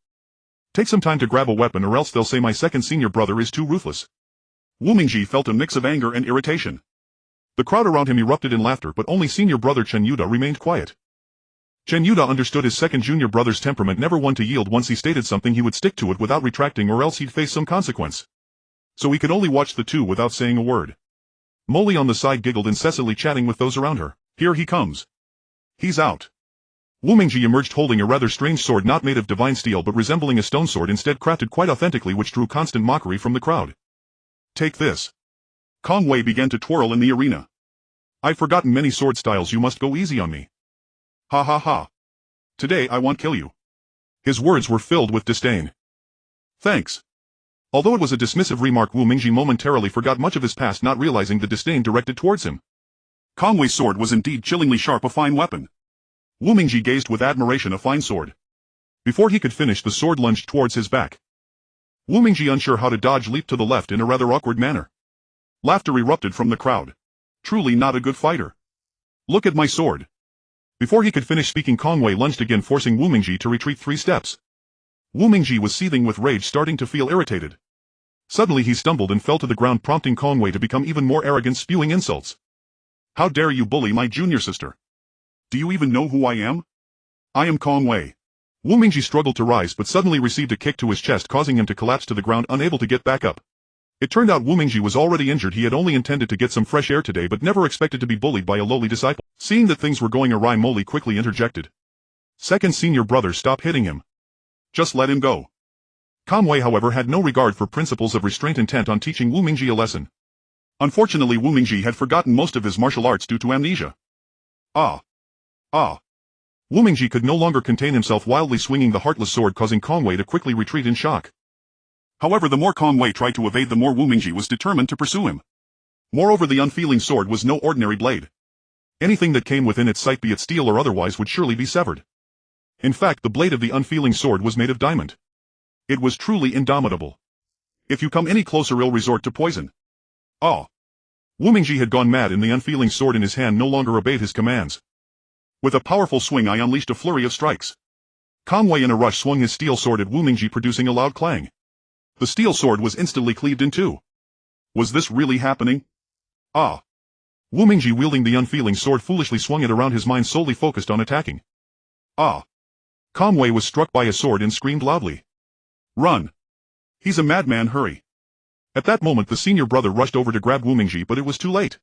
Take some time to grab a weapon or else they'll say my second senior brother is too ruthless. Wu Mingji felt a mix of anger and irritation. The crowd around him erupted in laughter, but only senior brother Chen Yuda remained quiet. Chen Yuda understood his second junior brother's temperament, never one to yield. Once he stated something, he would stick to it without retracting, or else he'd face some consequence. So he could only watch the two without saying a word. Molly on the side giggled incessantly, chatting with those around her. Here he comes. He's out. Wu Mingji emerged holding a rather strange sword, not made of divine steel but resembling a stone sword, instead crafted quite authentically, which drew constant mockery from the crowd. Take this. Conway began to twirl in the arena. I've forgotten many sword styles, you must go easy on me. Ha ha ha. Today I won't kill you. His words were filled with disdain. Thanks. Although it was a dismissive remark, Wu Mingji momentarily forgot much of his past, not realizing the disdain directed towards him. Conway's sword was indeed chillingly sharp, a fine weapon. Wu Mingji gazed with admiration. A fine sword. Before he could finish, the sword lunged towards his back. Wu Mingji, unsure how to dodge, leaped to the left in a rather awkward manner. Laughter erupted from the crowd. Truly not a good fighter. Look at my sword. Before he could finish speaking, Conway lunged again, forcing Wu Mingji to retreat 3 steps. Wu Mingji was seething with rage, starting to feel irritated. Suddenly he stumbled and fell to the ground, prompting Conway to become even more arrogant, spewing insults. How dare you bully my junior sister? Do you even know who I am? I am Conway. Wu Mingji struggled to rise but suddenly received a kick to his chest, causing him to collapse to the ground, unable to get back up. It turned out Wu Mingji was already injured. He had only intended to get some fresh air today but never expected to be bullied by a lowly disciple. Seeing that things were going awry, Molly quickly interjected. Second senior brother, stop hitting him. Just let him go. Conway, however, had no regard for principles of restraint, intent on teaching Wu Mingji a lesson. Unfortunately, Wu Mingji had forgotten most of his martial arts due to amnesia. Ah. Wu Mingji could no longer contain himself, wildly swinging the Heartless Sword, causing Conway to quickly retreat in shock. However, the more Conway tried to evade, the more Wu Mingji was determined to pursue him. Moreover, the unfeeling sword was no ordinary blade. Anything that came within its sight, be it steel or otherwise, would surely be severed. In fact, the blade of the unfeeling sword was made of diamond. It was truly indomitable. If you come any closer, I'll resort to poison. Ah. Wu Mingji had gone mad, and the unfeeling sword in his hand no longer obeyed his commands. With a powerful swing, I unleashed a flurry of strikes. Conway in a rush swung his steel sword at Wu Mingji, producing a loud clang. The steel sword was instantly cleaved in two. Was this really happening? Ah. Wu Mingji, wielding the unfeeling sword, foolishly swung it around, his mind solely focused on attacking. Ah. Conway was struck by a sword and screamed loudly. Run. He's a madman, hurry. At that moment the senior brother rushed over to grab Wu Mingji, but it was too late.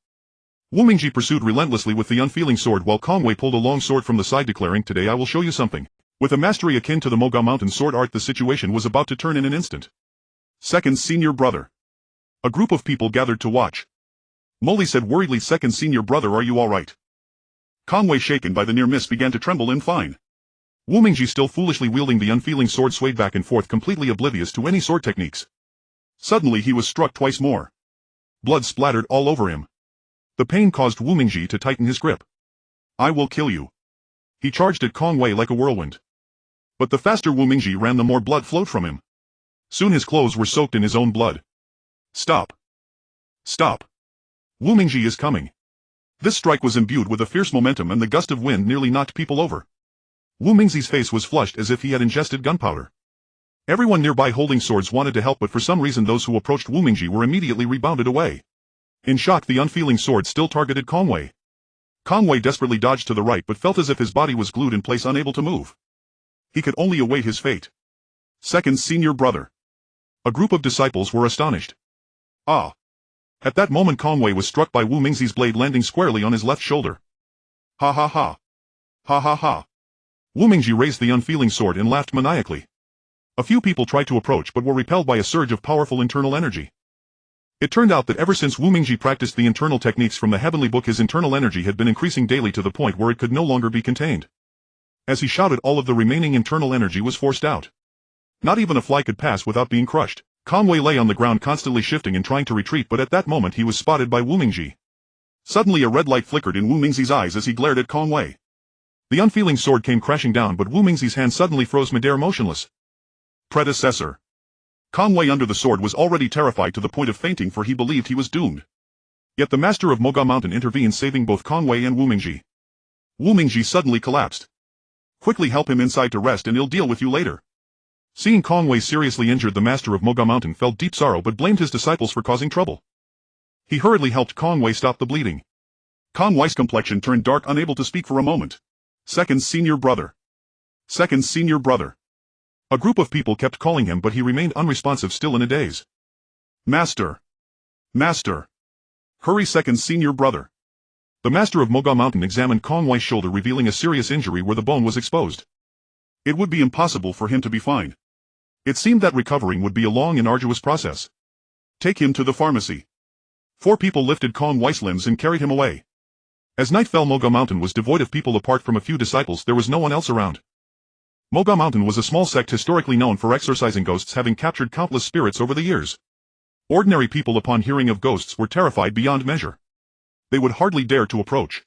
Wu Mingji pursued relentlessly with the unfeeling sword while Conway pulled a long sword from the side, declaring, Today I will show you something. With a mastery akin to the Mogao Mountain sword art, the situation was about to turn in an instant. Second senior brother. A group of people gathered to watch. Molly said worriedly, Second senior brother, are you alright? Conway, shaken by the near miss, began to tremble in fine. Wu Mingji, still foolishly wielding the unfeeling sword, swayed back and forth, completely oblivious to any sword techniques. Suddenly he was struck twice more. Blood splattered all over him. The pain caused Wu Mingji to tighten his grip. I will kill you. He charged at Conway like a whirlwind. But the faster Wu Mingji ran, the more blood flowed from him. Soon his clothes were soaked in his own blood. Stop. Stop. Wu Mingji is coming. This strike was imbued with a fierce momentum, and the gust of wind nearly knocked people over. Wu Mingji's face was flushed as if he had ingested gunpowder. Everyone nearby holding swords wanted to help, but for some reason those who approached Wu Mingji were immediately rebounded away. In shock, the unfeeling sword still targeted Conway. Conway desperately dodged to the right but felt as if his body was glued in place, unable to move. He could only await his fate. Second senior brother. A group of disciples were astonished. Ah. At that moment Conway was struck by Wu Mingji's blade, landing squarely on his left shoulder. Ha ha ha. Ha ha ha. Wu Mingji raised the unfeeling sword and laughed maniacally. A few people tried to approach but were repelled by a surge of powerful internal energy. It turned out that ever since Wu Mingji practiced the internal techniques from the heavenly book, his internal energy had been increasing daily to the point where it could no longer be contained. As he shouted, all of the remaining internal energy was forced out. Not even a fly could pass without being crushed. Conway lay on the ground constantly shifting and trying to retreat, but at that moment he was spotted by Wu Mingji. Suddenly a red light flickered in Wu Mingzi's eyes as he glared at Conway. The unfeeling sword came crashing down, but Wu Mingzi's hand suddenly froze midair motionless. Predecessor. Conway under the sword was already terrified to the point of fainting, for he believed he was doomed. Yet the master of Moga Mountain intervened, saving both Conway and Wu Mingji. Wu Mingji suddenly collapsed. Quickly help him inside to rest and he'll deal with you later. Seeing Conway seriously injured, the master of Moga Mountain felt deep sorrow but blamed his disciples for causing trouble. He hurriedly helped Conway stop the bleeding. Conway's complexion turned dark, unable to speak for a moment. Second senior brother. Second senior brother. A group of people kept calling him, but he remained unresponsive, still in a daze. Master. Master. Hurry, second senior brother. The master of Moga Mountain examined Conway's shoulder, revealing a serious injury where the bone was exposed. It would be impossible for him to be fine. It seemed that recovering would be a long and arduous process. Take him to the pharmacy. 4 people lifted Conway's limbs and carried him away. As night fell, Moga Mountain was devoid of people. Apart from a few disciples, there was no one else around. Moga Mountain was a small sect historically known for exorcising ghosts, having captured countless spirits over the years. Ordinary people, upon hearing of ghosts, were terrified beyond measure. They would hardly dare to approach.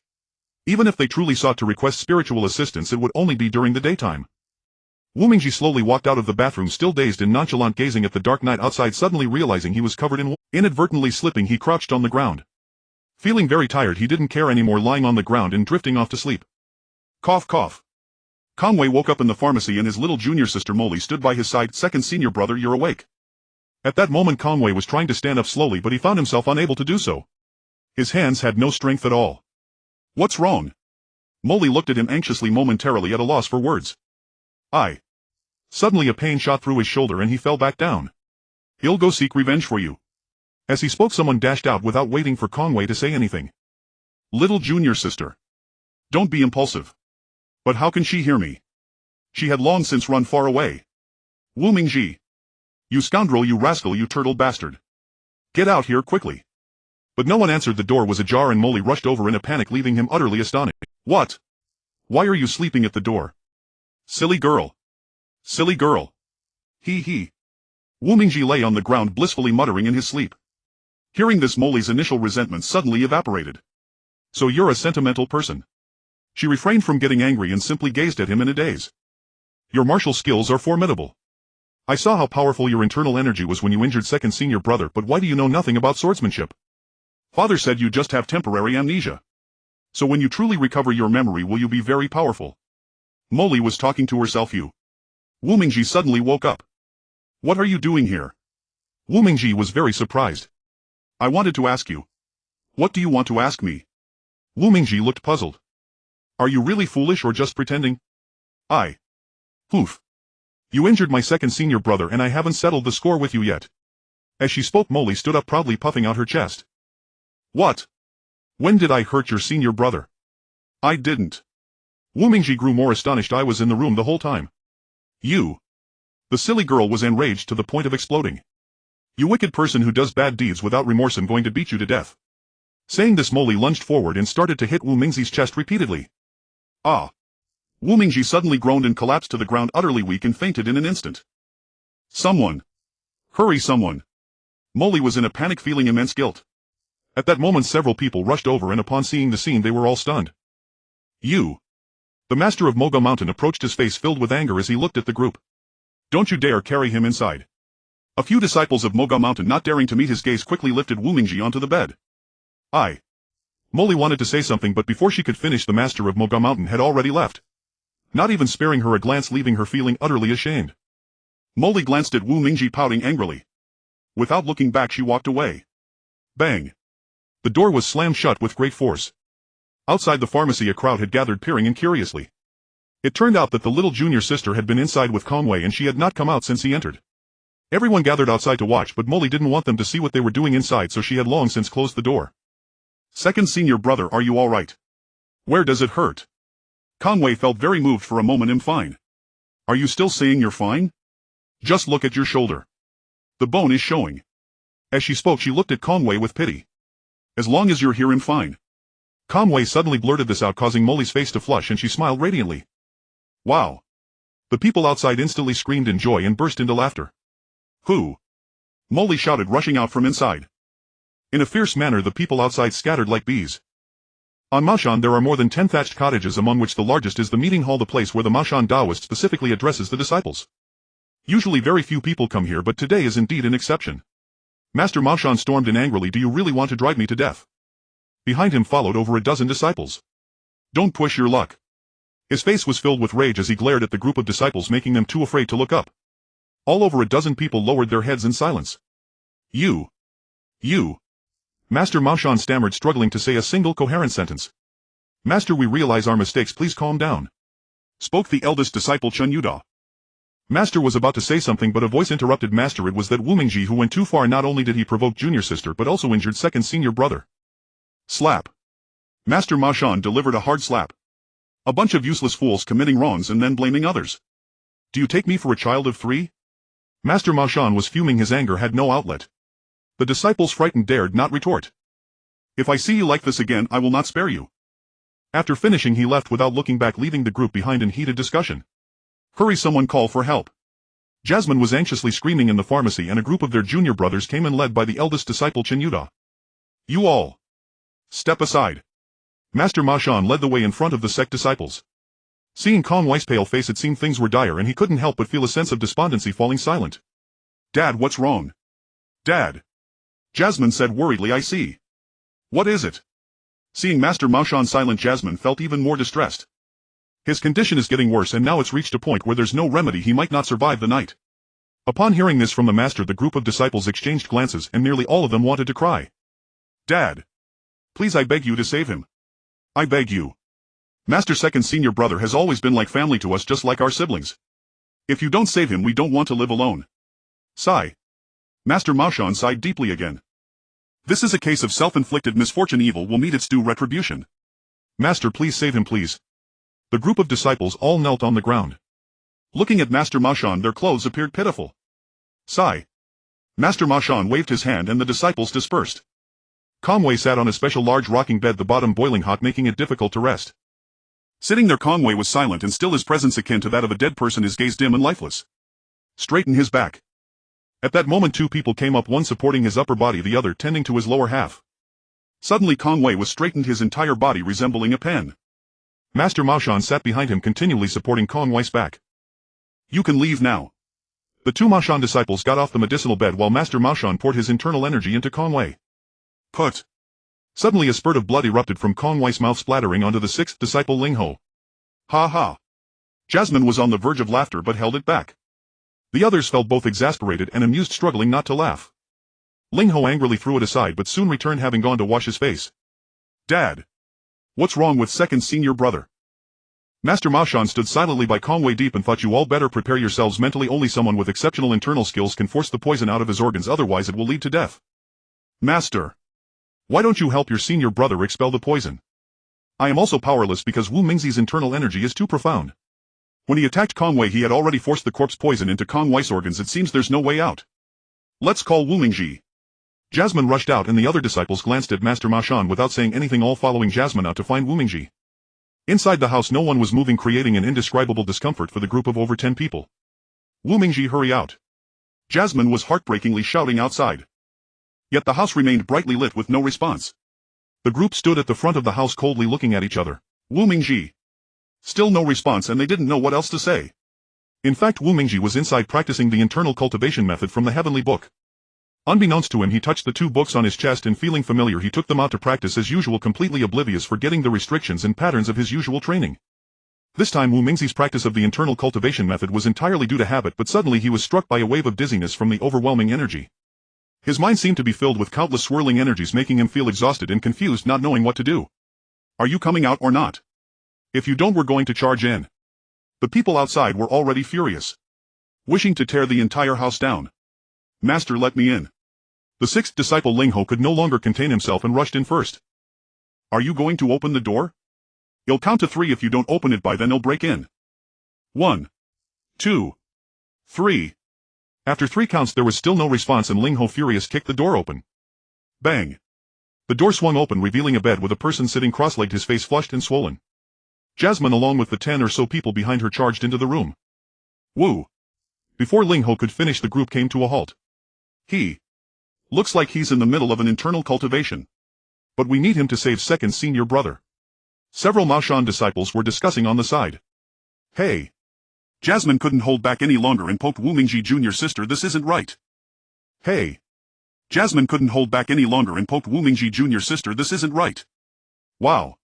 Even if they truly sought to request spiritual assistance, it would only be during the daytime. Wu Mingji slowly walked out of the bathroom, still dazed and nonchalant, gazing at the dark night outside. Suddenly realizing he was covered in water, inadvertently slipping, he crouched on the ground. Feeling very tired, he didn't care anymore, lying on the ground and drifting off to sleep. Cough, cough. Conway woke up in the pharmacy and his little junior sister Molly stood by his side. Second senior brother, you're awake. At that moment Conway was trying to stand up slowly, but he found himself unable to do so. His hands had no strength at all. What's wrong? Molly looked at him anxiously, momentarily at a loss for words. Suddenly a pain shot through his shoulder and he fell back down. He'll go seek revenge for you. As he spoke, someone dashed out without waiting for Conway to say anything. Little junior sister. Don't be impulsive. But how can she hear me? She had long since run far away. Wu Mingji. You scoundrel, you rascal, you turtle bastard. Get out here quickly. But no one answered. The door was ajar and Molly rushed over in a panic, leaving him utterly astonished. What? Why are you sleeping at the door? Silly girl. Silly girl. He. Wu Mingji lay on the ground blissfully muttering in his sleep. Hearing this, Molly's initial resentment suddenly evaporated. So you're a sentimental person. She refrained from getting angry and simply gazed at him in a daze. Your martial skills are formidable. I saw how powerful your internal energy was when you injured second senior brother, but why do you know nothing about swordsmanship? Father said you just have temporary amnesia. So when you truly recover your memory, will you be very powerful? Molly was talking to herself. Wu Mingji suddenly woke up. What are you doing here? Wu Mingji was very surprised. I wanted to ask you. What do you want to ask me? Wu Mingji looked puzzled. Are you really foolish or just pretending? Poof. You injured my second senior brother and I haven't settled the score with you yet. As she spoke, Molly stood up proudly, puffing out her chest. What? When did I hurt your senior brother? I didn't. Wu Mingji grew more astonished. I was in the room the whole time. You. The silly girl was enraged to the point of exploding. You wicked person who does bad deeds without remorse, I'm going to beat you to death. Saying this, Molly lunged forward and started to hit Wu Mingji's chest repeatedly. Wu Mingji suddenly groaned and collapsed to the ground, utterly weak, and fainted in an instant. Someone. Hurry, someone. Molly was in a panic, feeling immense guilt. At that moment several people rushed over and upon seeing the scene they were all stunned. You. The master of Moga Mountain approached, his face filled with anger as he looked at the group. Don't you dare carry him inside. A few disciples of Moga Mountain, not daring to meet his gaze, quickly lifted Wu Mingji onto the bed. Molly wanted to say something, but before she could finish, the master of Moga Mountain had already left. Not even sparing her a glance, leaving her feeling utterly ashamed. Molly glanced at Wu Mingji, pouting angrily. Without looking back, she walked away. Bang. The door was slammed shut with great force. Outside the pharmacy, a crowd had gathered, peering in curiously. It turned out that the little junior sister had been inside with Conway and she had not come out since he entered. Everyone gathered outside to watch, but Molly didn't want them to see what they were doing inside, so she had long since closed the door. Second senior brother, are you all right? Where does it hurt? Conway felt very moved for a moment. I'm fine. Are you still saying you're fine? Just look at your shoulder. The bone is showing. As she spoke she looked at Conway with pity. As long as you're here I'm fine. Conway suddenly blurted this out, causing Molly's face to flush, and she smiled radiantly. Wow. The people outside instantly screamed in joy and burst into laughter. Who? Molly shouted, rushing out from inside. In a fierce manner the people outside scattered like bees. On Mashan there are more than 10 thatched cottages, among which the largest is the meeting hall, the place where the Mashan Taoist specifically addresses the disciples. Usually very few people come here, but today is indeed an exception. Master Mashan stormed in angrily. Do you really want to drive me to death? Behind him followed over a dozen disciples. Don't push your luck. His face was filled with rage as he glared at the group of disciples, making them too afraid to look up. All over a dozen people lowered their heads in silence. You. Master Mashan stammered, struggling to say a single coherent sentence. Master, we realize our mistakes, please calm down. Spoke the eldest disciple Chen Yuda. Master was about to say something, but a voice interrupted Master. It was that Wu Mingji who went too far. Not only did he provoke junior sister but also injured second senior brother. Slap. Master Mashan delivered a hard slap. A bunch of useless fools committing wrongs and then blaming others. Do you take me for a child of 3? Master Mashan was fuming. His anger had no outlet. The disciples, frightened, dared not retort. If I see you like this again I will not spare you. After finishing he left without looking back, leaving the group behind in heated discussion. Hurry, someone call for help. Jasmine was anxiously screaming in the pharmacy, and a group of their junior brothers came in, led by the eldest disciple Chen Yuda. You all. Step aside. Master Mashan led the way in front of the sect disciples. Seeing Conway's pale face it seemed things were dire, and he couldn't help but feel a sense of despondency, falling silent. Dad, what's wrong? Dad. Jasmine said worriedly. I see. What is it? Seeing Master Mashan silent, Jasmine felt even more distressed. His condition is getting worse, and now it's reached a point where there's no remedy. He might not survive the night. Upon hearing this from the master, the group of disciples exchanged glances, and nearly all of them wanted to cry. Dad. Please, I beg you to save him. I beg you. Master, second senior brother has always been like family to us, just like our siblings. If you don't save him we don't want to live alone. Sigh. Master Mashan sighed deeply again. This is a case of self-inflicted misfortune. Evil will meet its due retribution. Master, please save him, please. The group of disciples all knelt on the ground. Looking at Master Mashan, their clothes appeared pitiful. Sigh. Master Mashan waved his hand and the disciples dispersed. Conway sat on a special large rocking bed, the bottom boiling hot, making it difficult to rest. Sitting there, Conway was silent and still, his presence akin to that of a dead person, his gaze dim and lifeless. Straighten his back. At that moment 2 people came up, one supporting his upper body, the other tending to his lower half. Suddenly Conway was straightened, his entire body resembling a pen. Master Mashan sat behind him, continually supporting Conway's back. You can leave now. The 2 Mashan disciples got off the medicinal bed while Master Mashan poured his internal energy into Conway. Put. Suddenly a spurt of blood erupted from Conway's mouth, splattering onto the 6th disciple Ling Ho. Ha ha. Jasmine was on the verge of laughter but held it back. The others felt both exasperated and amused, struggling not to laugh. Ling Ho angrily threw it aside but soon returned, having gone to wash his face. Dad. What's wrong with second senior brother? Master Mashan stood silently by Conway, deep and thought. You all better prepare yourselves mentally. Only someone with exceptional internal skills can force the poison out of his organs, otherwise it will lead to death. Master. Why don't you help your senior brother expel the poison? I am also powerless because Wu Mingzi's internal energy is too profound. When he attacked Conway he had already forced the corpse poison into Conway's organs. It seems there's no way out. Let's call Wu Mingji. Jasmine rushed out and the other disciples glanced at Master Mashan without saying anything, all following Jasmine out to find Wu Mingji. Inside the house no one was moving, creating an indescribable discomfort for the group of over 10 people. Wu Mingji, hurry out. Jasmine was heartbreakingly shouting outside. Yet the house remained brightly lit with no response. The group stood at the front of the house coldly looking at each other. Wu Mingji. Still no response, and they didn't know what else to say. In fact, Wu Mingji was inside practicing the internal cultivation method from the heavenly book. Unbeknownst to him he touched the 2 books on his chest, and feeling familiar he took them out to practice as usual, completely oblivious, forgetting the restrictions and patterns of his usual training. This time Wu Mingzi's practice of the internal cultivation method was entirely due to habit, but suddenly he was struck by a wave of dizziness from the overwhelming energy. His mind seemed to be filled with countless swirling energies, making him feel exhausted and confused, not knowing what to do. Are you coming out or not? If you don't we're going to charge in. The people outside were already furious, wishing to tear the entire house down. Master, let me in. The 6th disciple Ling Ho could no longer contain himself and rushed in first. Are you going to open the door? He'll count to 3. If you don't open it by then he'll break in. 1, 2, 3. After 3 counts there was still no response and Ling Ho furious kicked the door open. Bang! The door swung open revealing a bed with a person sitting cross-legged, his face flushed and swollen. Jasmine along with the 10 or so people behind her charged into the room. Woo! Before Ling Ho could finish the group came to a halt. Looks like he's in the middle of an internal cultivation. But we need him to save second senior brother. Several Mao Shan disciples were discussing on the side. Hey! Jasmine couldn't hold back any longer and poked Wu Mingji Jr.'s sister. This isn't right. Hey! Jasmine couldn't hold back any longer and poked Wu Mingji Jr.'s sister. This isn't right. Wow!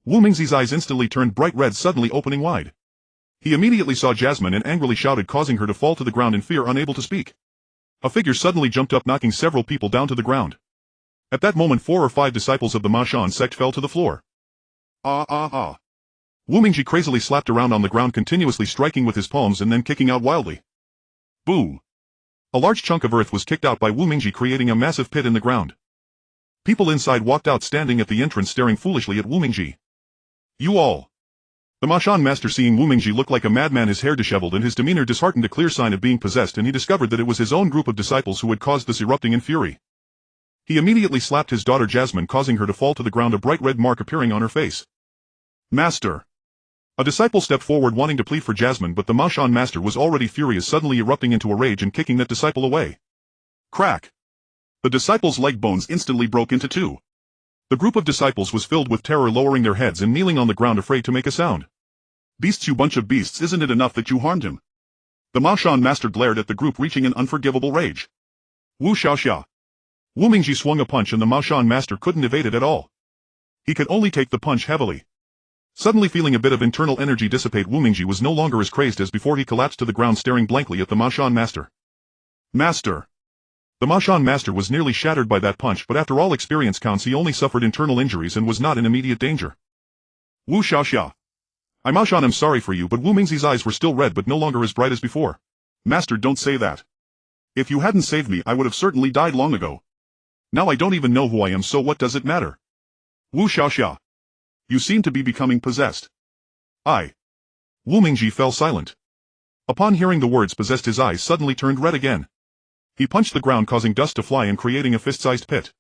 Wu Mingzi's eyes instantly turned bright red, suddenly opening wide. He immediately saw Jasmine and angrily shouted, causing her to fall to the ground in fear, unable to speak. A figure suddenly jumped up, knocking several people down to the ground. At that moment 4 or 5 disciples of the Mao Shan sect fell to the floor. Wu Mingji crazily slapped around on the ground, continuously striking with his palms and then kicking out wildly. Boom! A large chunk of earth was kicked out by Wu Mingji, creating a massive pit in the ground. People inside walked out, standing at the entrance staring foolishly at Wu Mingji. You all! The Mao Shan master, seeing Wu Mingji look like a madman, his hair disheveled and his demeanor disheartened, a clear sign of being possessed, and he discovered that it was his own group of disciples who had caused this, erupting in fury. He immediately slapped his daughter Jasmine, causing her to fall to the ground, a bright red mark appearing on her face. Master! A disciple stepped forward wanting to plead for Jasmine, but the Mao Shan master was already furious, suddenly erupting into a rage and kicking that disciple away. Crack! The disciple's leg bones instantly broke into 2. The group of disciples was filled with terror, lowering their heads and kneeling on the ground, afraid to make a sound. Beasts, you bunch of beasts, isn't it enough that you harmed him? The Mao Shan master glared at the group, reaching an unforgivable rage. Wu Xiao. Wu Mingji swung a punch and the Mao Shan master couldn't evade it at all. He could only take the punch heavily. Suddenly feeling a bit of internal energy dissipate, Wu Mingji was no longer as crazed as before. He collapsed to the ground, staring blankly at the Mao Shan master. Master! The Mao Shan master was nearly shattered by that punch, but after all experience counts, he only suffered internal injuries and was not in immediate danger. Wu Xiao. I Mao Shan am sorry for you, but Wu Mingzi's eyes were still red but no longer as bright as before. Master, don't say that. If you hadn't saved me, I would have certainly died long ago. Now I don't even know who I am, so what does it matter? Wu Xiao. You seem to be becoming possessed. Wu Mingji fell silent. Upon hearing the words possessed, his eyes suddenly turned red again. He punched the ground, causing dust to fly and creating a fist-sized pit.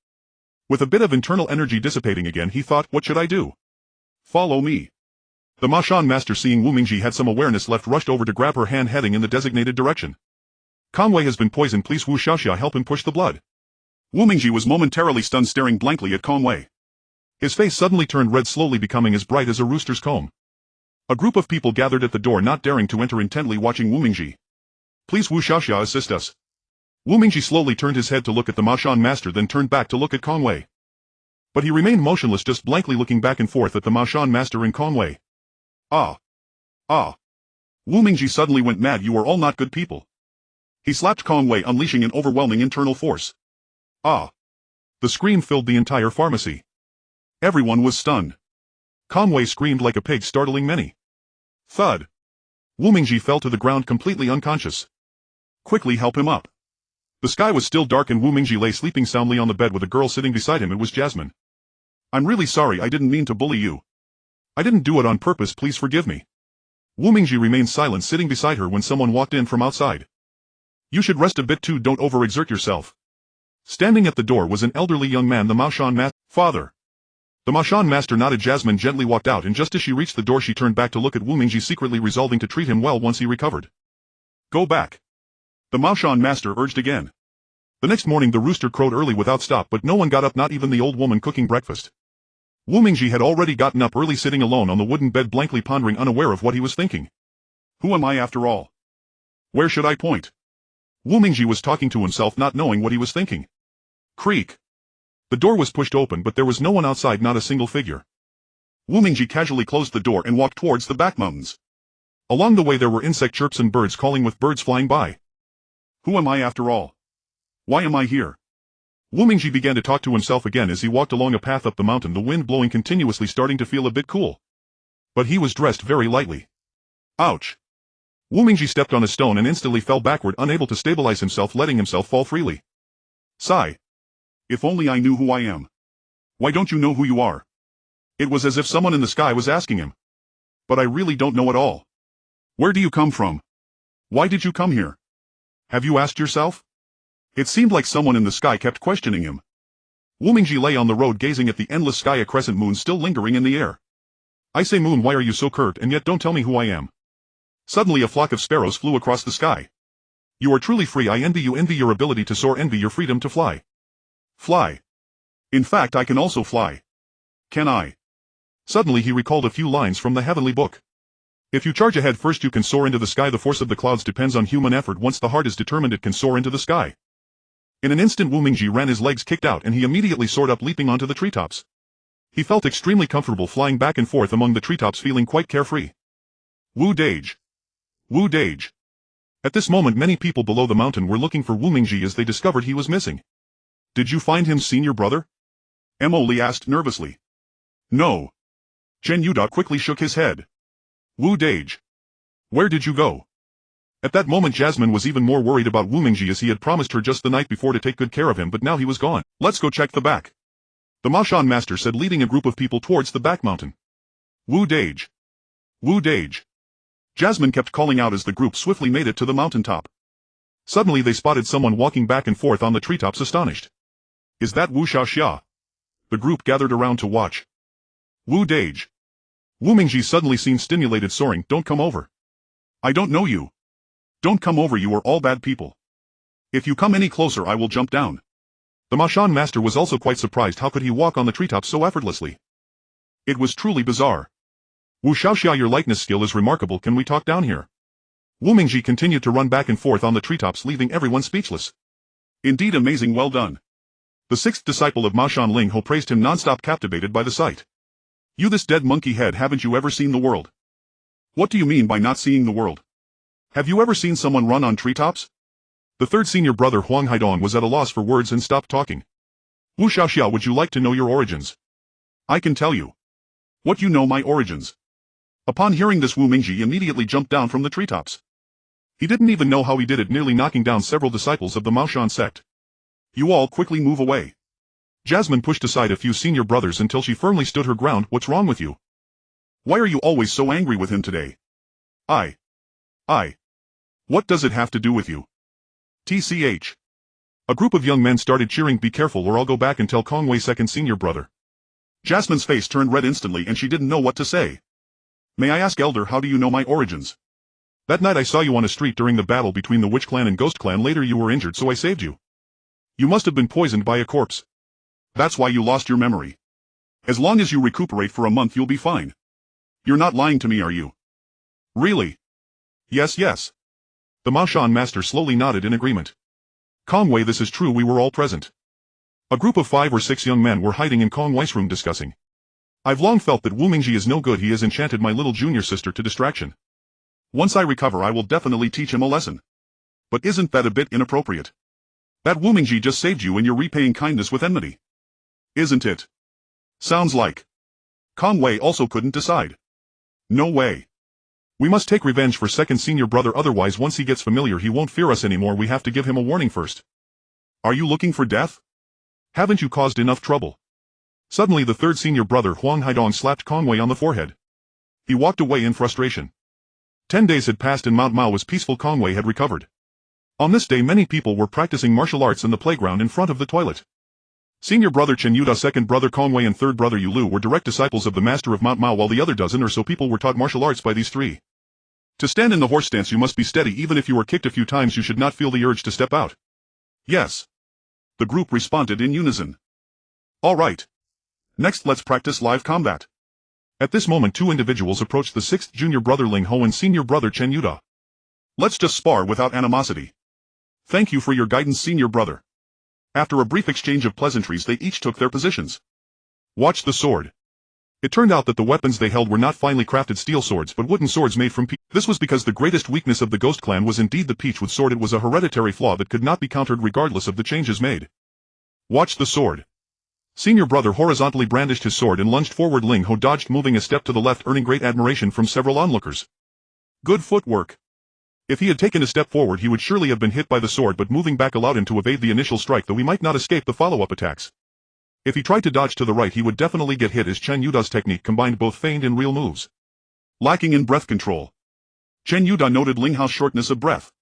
With a bit of internal energy dissipating again, he thought, what should I do? Follow me. The Mao Shan master, seeing Wu Mingji had some awareness left, rushed over to grab her hand, heading in the designated direction. Conway has been poisoned, please Wu Xiao help him push the blood. Wu Mingji was momentarily stunned, staring blankly at Conway. His face suddenly turned red, slowly becoming as bright as a rooster's comb. A group of people gathered at the door, not daring to enter, intently watching Wu Mingji. Please Wu Xiao assist us. Wu Mingji slowly turned his head to look at the Mao Shan master, then turned back to look at Conway. But he remained motionless, just blankly looking back and forth at the Mao Shan master and Conway. Wu Mingji suddenly went mad. You are all not good people. He slapped Conway, unleashing an overwhelming internal force. The scream filled the entire pharmacy. Everyone was stunned. Conway screamed like a pig, startling many. Thud. Wu Mingji fell to the ground, completely unconscious. Quickly help him up. The sky was still dark and Wu Mingji lay sleeping soundly on the bed with a girl sitting beside him. It was Jasmine. I'm really sorry, I didn't mean to bully you. I didn't do it on purpose, please forgive me. Wu Mingji remained silent, sitting beside her when someone walked in from outside. You should rest a bit too, don't overexert yourself. Standing at the door was an elderly young man, the Mao Shan master. Father. The Mao Shan master nodded. Jasmine gently walked out, and just as she reached the door she turned back to look at Wu Mingji, secretly resolving to treat him well once he recovered. Go back. The Mao Shan master urged again. The next morning the rooster crowed early without stop, but no one got up, not even the old woman cooking breakfast. Wu Mingji had already gotten up early, sitting alone on the wooden bed, blankly pondering, unaware of what he was thinking. Who am I after all? Where should I point? Wu Mingji was talking to himself, not knowing what he was thinking. Creak. The door was pushed open, but there was no one outside, not a single figure. Wu Mingji casually closed the door and walked towards the back mountains. Along the way there were insect chirps and birds calling, with birds flying by. Who am I after all? Why am I here? Wu Mingji began to talk to himself again as he walked along a path up the mountain, the wind blowing continuously, starting to feel a bit cool. But he was dressed very lightly. Ouch! Wu Mingji stepped on a stone and instantly fell backward, unable to stabilize himself, letting himself fall freely. Sigh. If only I knew who I am. Why don't you know who you are? It was as if someone in the sky was asking him. But I really don't know at all. Where do you come from? Why did you come here? Have you asked yourself? It seemed like someone in the sky kept questioning him. Wu Mingji lay on the road gazing at the endless sky, a crescent moon still lingering in the air. I say, moon, why are you so curt and yet don't tell me who I am? Suddenly a flock of sparrows flew across the sky. You are truly free. I envy you. Envy your ability to soar. Envy your freedom to fly. Fly. In fact, I can also fly. Can I? Suddenly he recalled a few lines from the heavenly book. If you charge ahead first, you can soar into the sky. The force of the clouds depends on human effort. Once the heart is determined, it can soar into the sky. In an instant Wu Mingji ran, his legs kicked out, and he immediately soared up, leaping onto the treetops. He felt extremely comfortable flying back and forth among the treetops, feeling quite carefree. Wu Dage. Wu Dage. At this moment many people below the mountain were looking for Wu Mingji as they discovered he was missing. Did you find him, senior brother? Mo Li asked nervously. No. Chen Yuda quickly shook his head. Wu Dage. Where did you go? At that moment Jasmine was even more worried about Wu Mingji, as he had promised her just the night before to take good care of him, but now he was gone. Let's go check the back. The Mashan master said, leading a group of people towards the back mountain. Wu Dage. Wu Dage. Jasmine kept calling out as the group swiftly made it to the mountaintop. Suddenly they spotted someone walking back and forth on the treetops, astonished. Is that Wu Xiao? The group gathered around to watch. Wu Dage. Wu Mingji suddenly seemed stimulated, soaring. Don't come over. I don't know you. Don't come over, you are all bad people. If you come any closer I will jump down. The Mashan master was also quite surprised. How could he walk on the treetops so effortlessly? It was truly bizarre. Wu Xiao, your lightness skill is remarkable. Can we talk down here? Wu Mingji continued to run back and forth on the treetops, leaving everyone speechless. Indeed amazing, well done. The sixth disciple of Mashan, Ling Ho, praised him non-stop, captivated by the sight. You, this dead monkey head, haven't you ever seen the world? What do you mean by not seeing the world? Have you ever seen someone run on treetops? The third senior brother, Huang Haidong, was at a loss for words and stopped talking. Wu Xiao, would you like to know your origins? I can tell you. What, you know my origins? Upon hearing this, Wu Mingji immediately jumped down from the treetops. He didn't even know how he did it, nearly knocking down several disciples of the Mashan sect. You all quickly move away. Jasmine pushed aside a few senior brothers until she firmly stood her ground. What's wrong with you? Why are you always so angry with him today? What does it have to do with you? TCH. A group of young men started cheering. Be careful or I'll go back and tell Kongwei, second senior brother. Jasmine's face turned red instantly and she didn't know what to say. May I ask, Elder, how do you know my origins? That night I saw you on a street during the battle between the Witch Clan and Ghost Clan. Later you were injured, so I saved you. You must have been poisoned by a corpse. That's why you lost your memory. As long as you recuperate for a month you'll be fine. You're not lying to me, are you? Really? Yes. The Mashan master slowly nodded in agreement. Kongwei, this is true, we were all present. A group of 5 or 6 young men were hiding in Kongwei's room discussing. I've long felt that Wu Mingji is no good. He has enchanted my little junior sister to distraction. Once I recover I will definitely teach him a lesson. But isn't that a bit inappropriate? That Wu Mingji just saved you and you're repaying kindness with enmity. Isn't it? Sounds like. Kongwei also couldn't decide. No way. We must take revenge for second senior brother, otherwise once he gets familiar he won't fear us anymore. We have to give him a warning first. Are you looking for death? Haven't you caused enough trouble? Suddenly the third senior brother, Huang Haidong, slapped Kongwei on the forehead. He walked away in frustration. 10 days had passed and Mount Mao was peaceful. Kongwei had recovered. On this day many people were practicing martial arts in the playground in front of the toilet. Senior brother Chen Yuda, second brother Kongwei and third brother Yu Lu were direct disciples of the master of Mount Mao, while the other dozen or so people were taught martial arts by these three. To stand in the horse stance you must be steady. Even if you are kicked a few times you should not feel the urge to step out. Yes. The group responded in unison. Alright. Next let's practice live combat. At this moment 2 individuals approached the 6th junior brother Ling Ho and senior brother Chen Yuda. Let's just spar without animosity. Thank you for your guidance, senior brother. After a brief exchange of pleasantries they each took their positions. Watch the sword. It turned out that the weapons they held were not finely crafted steel swords but wooden swords made from peach. This was because the greatest weakness of the Ghost Clan was indeed the peachwood sword. It was a hereditary flaw that could not be countered regardless of the changes made. Watch the sword. Senior brother horizontally brandished his sword and lunged forward. Ling Ho dodged, moving a step to the left, earning great admiration from several onlookers. Good footwork. If he had taken a step forward he would surely have been hit by the sword, but moving back allowed him to evade the initial strike, though he might not escape the follow-up attacks. If he tried to dodge to the right he would definitely get hit, as Chen Yuda's technique combined both feigned and real moves. Lacking in breath control. Chen Yuda noted Ling Hao's shortness of breath.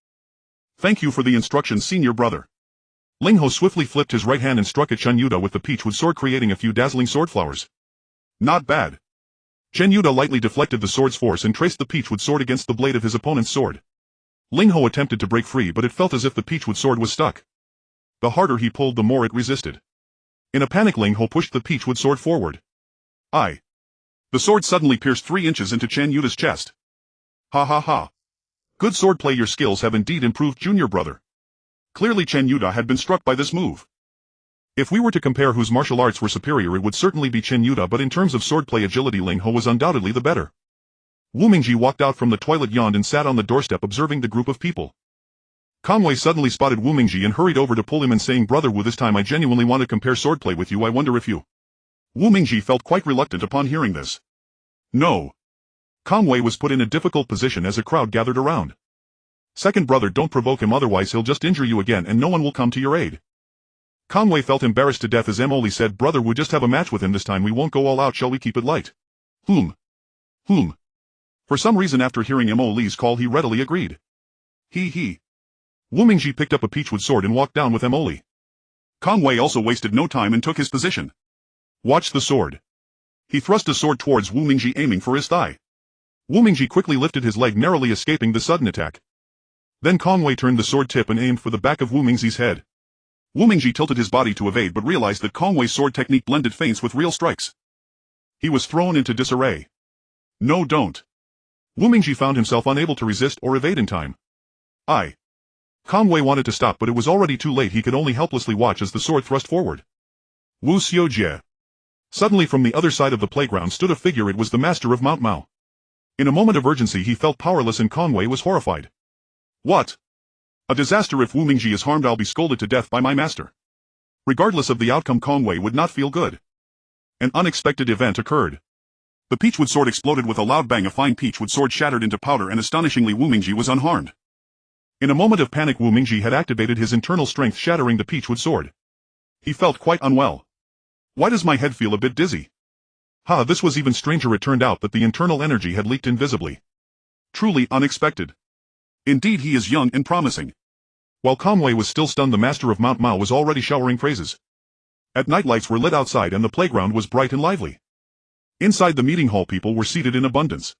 Thank you for the instructions, senior brother. Ling Xiao swiftly flipped his right hand and struck at Chen Yuda with the peachwood sword, creating a few dazzling sword flowers. Not bad. Chen Yuda lightly deflected the sword's force and traced the peachwood sword against the blade of his opponent's sword. Ling Xiao attempted to break free, but it felt as if the peachwood sword was stuck. The harder he pulled, the more it resisted. In a panic, Ling Xiao pushed the peachwood sword forward. The sword suddenly pierced 3 inches into Chen Yuda's chest. Ha ha ha. Good swordplay, your skills have indeed improved, junior brother. Clearly Chen Yuda had been struck by this move. If we were to compare whose martial arts were superior, it would certainly be Chen Yuda, but in terms of swordplay agility, Ling Xiao was undoubtedly the better. Wu Mingji walked out from the toilet, yawned and sat on the doorstep observing the group of people. Conway suddenly spotted Wu Mingji and hurried over to pull him and saying, "Brother Wu, this time I genuinely want to compare swordplay with you. I wonder if you..." Wu Mingji felt quite reluctant upon hearing this. No. Conway was put in a difficult position as a crowd gathered around. "Second brother, don't provoke him, otherwise he'll just injure you again and no one will come to your aid." Conway felt embarrassed to death as Emily said, "Brother, we'll just have a match with him this time. We won't go all out. Shall we keep it light?" For some reason, after hearing Emily's call, he readily agreed. He. Wu Mingji picked up a peachwood sword and walked down with Emily. Conway also wasted no time and took his position. Watch the sword. He thrust a sword towards Wu Mingji, aiming for his thigh. Wu Mingji quickly lifted his leg, narrowly escaping the sudden attack. Then Conway turned the sword tip and aimed for the back of Wu Mingji's head. Wu Mingji tilted his body to evade but realized that Conway's sword technique blended feints with real strikes. He was thrown into disarray. No, don't. Wu Mingji found himself unable to resist or evade in time. Conway wanted to stop, but it was already too late. He could only helplessly watch as the sword thrust forward. Wu Xiaojie. Suddenly from the other side of the playground stood a figure. It was the master of Mount Mao. In a moment of urgency he felt powerless and Conway was horrified. What? A disaster. If Wu Mingji is harmed, I'll be scolded to death by my master. Regardless of the outcome, Conway would not feel good. An unexpected event occurred. The peachwood sword exploded with a loud bang. A fine peachwood sword shattered into powder and astonishingly Wu Mingji was unharmed. In a moment of panic, Wu Mingji had activated his internal strength, shattering the peachwood sword. He felt quite unwell. Why does my head feel a bit dizzy? This was even stranger. It turned out that the internal energy had leaked invisibly. Truly unexpected. Indeed, he is young and promising. While Conway was still stunned, the master of Mount Mao was already showering praises. At night, lights were lit outside and the playground was bright and lively. Inside the meeting hall, people were seated in abundance.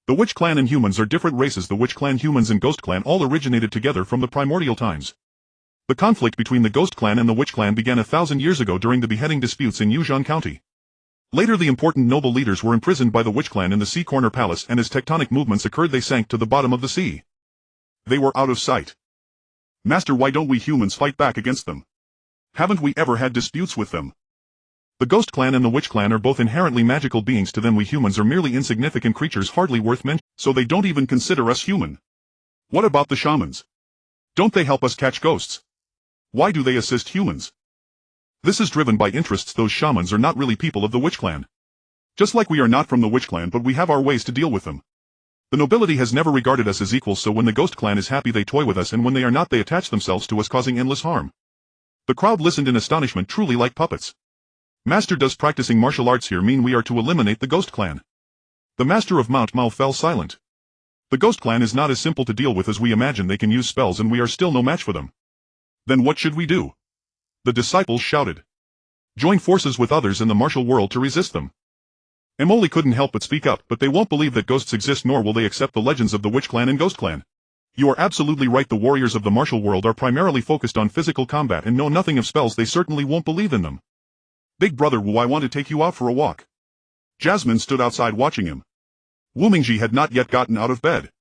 The Witch Clan and humans are different races. The Witch Clan, humans and Ghost Clan all originated together from the primordial times. The conflict between the Ghost Clan and the Witch Clan began 1,000 years ago during the beheading disputes in Yuzhan County. Later, the important noble leaders were imprisoned by the Witch Clan in the Sea Corner Palace, and as tectonic movements occurred, they sank to the bottom of the sea. They were out of sight. Master, why don't we humans fight back against them? Haven't we ever had disputes with them? The Ghost Clan and the Witch Clan are both inherently magical beings. To them, we humans are merely insignificant creatures, hardly worth mentioning, so they don't even consider us human. What about the shamans? Don't they help us catch ghosts? Why do they assist humans? This is driven by interests. Those shamans are not really people of the Witch Clan. Just like we are not from the Witch Clan, but we have our ways to deal with them. The nobility has never regarded us as equals, so when the Ghost Clan is happy they toy with us, and when they are not they attach themselves to us, causing endless harm. The crowd listened in astonishment, truly like puppets. Master, does practicing martial arts here mean we are to eliminate the Ghost Clan? The master of Mount Mao fell silent. The Ghost Clan is not as simple to deal with as we imagine. They can use spells and we are still no match for them. Then what should we do? The disciples shouted. Join forces with others in the martial world to resist them. Emily couldn't help but speak up, but they won't believe that ghosts exist, nor will they accept the legends of the Witch Clan and Ghost Clan. You are absolutely right. The warriors of the martial world are primarily focused on physical combat and know nothing of spells. They certainly won't believe in them. Big brother Wu, I want to take you out for a walk. Jasmine stood outside watching him. Wu Mingji had not yet gotten out of bed.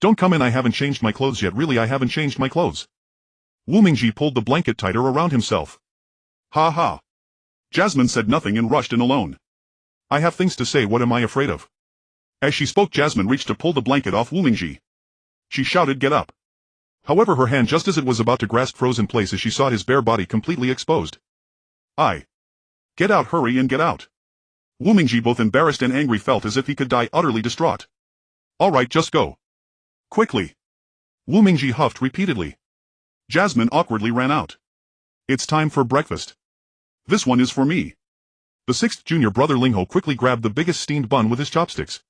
Don't come in, I haven't changed my clothes yet. Really, I haven't changed my clothes. Wu Mingji pulled the blanket tighter around himself. Ha ha. Jasmine said nothing and rushed in alone. I have things to say. What am I afraid of? As she spoke, Jasmine reached to pull the blanket off Wu Mingji. She shouted, get up. However, her hand, just as it was about to grasp, froze in place as she saw his bare body completely exposed. Get out, hurry and get out. Wu Mingji, both embarrassed and angry, felt as if he could die, utterly distraught. All right, just go. Quickly. Wu Mingji huffed repeatedly. Jasmine awkwardly ran out. It's time for breakfast. This one is for me. The sixth junior brother Ling Xiao quickly grabbed the biggest steamed bun with his chopsticks.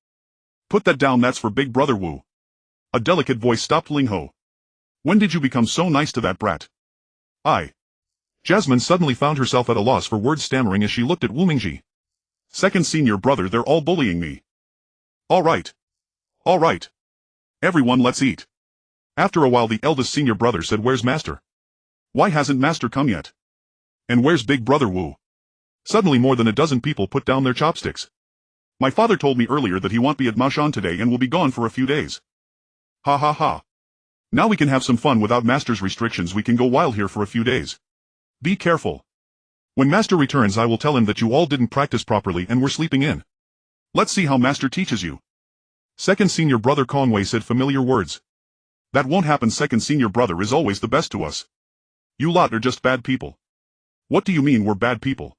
Put that down, that's for big brother Wu. A delicate voice stopped Ling Xiao. When did you become so nice to that brat? Jasmine suddenly found herself at a loss for words, stammering as she looked at Wu Mingji. Second senior brother, they're all bullying me. All right. Everyone, let's eat. After a while the eldest senior brother said, where's master? Why hasn't master come yet? And where's big brother Wu? Suddenly more than a dozen people put down their chopsticks. My father told me earlier that he won't be at Maoshan today and will be gone for a few days. Ha ha ha. Now we can have some fun without master's restrictions. We can go wild here for a few days. Be careful. When master returns I will tell him that you all didn't practice properly and were sleeping in. Let's see how master teaches you. Second senior brother Conway said familiar words. That won't happen. Second senior brother is always the best to us. You lot are just bad people. What do you mean we're bad people?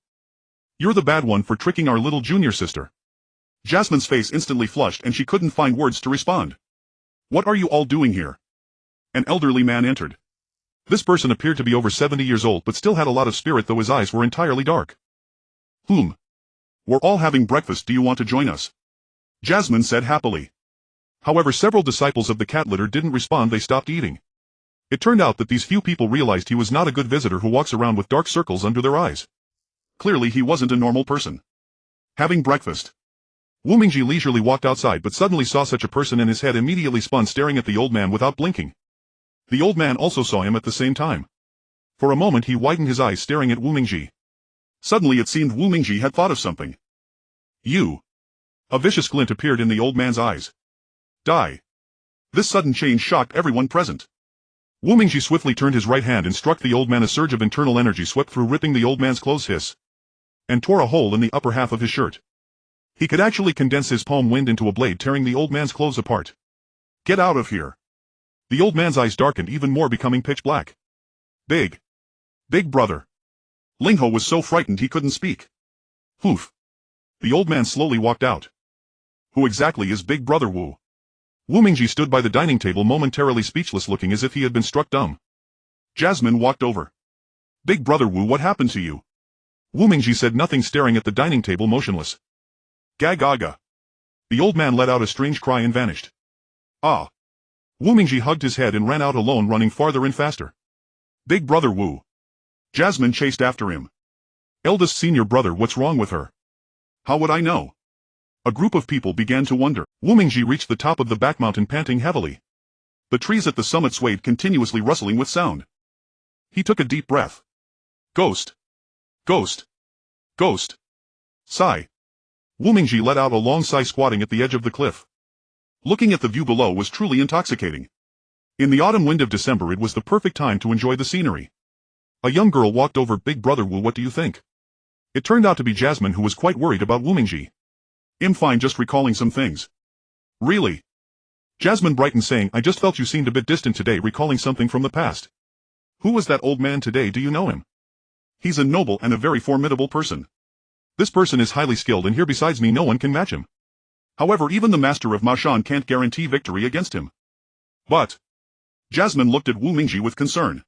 You're the bad one for tricking our little junior sister. Jasmine's face instantly flushed and she couldn't find words to respond. What are you all doing here? An elderly man entered. This person appeared to be over 70 years old but still had a lot of spirit, though his eyes were entirely dark. We're all having breakfast. Do you want to join us? Jasmine said happily. However, several disciples of the cat litter didn't respond. They stopped eating. It turned out that these few people realized he was not a good visitor who walks around with dark circles under their eyes. Clearly he wasn't a normal person. Having breakfast. Wu Mingji leisurely walked outside but suddenly saw such a person and his head immediately spun, staring at the old man without blinking. The old man also saw him at the same time. For a moment he widened his eyes, staring at Wu Mingji. Suddenly it seemed Wu Mingji had thought of something. You. A vicious glint appeared in the old man's eyes. Die. This sudden change shocked everyone present. Wu Mingji swiftly turned his right hand and struck the old man. A surge of internal energy swept through, ripping the old man's clothes hiss and tore a hole in the upper half of his shirt. He could actually condense his palm wind into a blade, tearing the old man's clothes apart. Get out of here. The old man's eyes darkened even more, becoming pitch black. Big brother. Ling Ho was so frightened he couldn't speak. Poof. The old man slowly walked out. Who exactly is big brother Wu? Wu Mingji stood by the dining table momentarily speechless, looking as if he had been struck dumb. Jasmine walked over. Big brother Wu, what happened to you? Wu Mingji said nothing, staring at the dining table motionless. Ga. The old man let out a strange cry and vanished. Ah. Wu Mingji hugged his head and ran out alone, running farther and faster. Big brother Wu. Jasmine chased after him. Eldest senior brother, what's wrong with her? How would I know? A group of people began to wonder. Wu Mingji reached the top of the back mountain, panting heavily. The trees at the summit swayed, continuously rustling with sound. He took a deep breath. Ghost. Sigh. Wu Mingji let out a long sigh, squatting at the edge of the cliff. Looking at the view below was truly intoxicating. In the autumn wind of December it was the perfect time to enjoy the scenery. A young girl walked over. Big brother Wu, what do you think? It turned out to be Jasmine, who was quite worried about Wu Mingji. I'm fine, just recalling some things. Really? Jasmine brightened, saying, I just felt you seemed a bit distant today, recalling something from the past. Who was that old man today? Do you know him? He's a noble and a very formidable person. This person is highly skilled, and here besides me no one can match him. However, even the master of Maoshan can't guarantee victory against him. But... Jasmine looked at Wu Mingji with concern.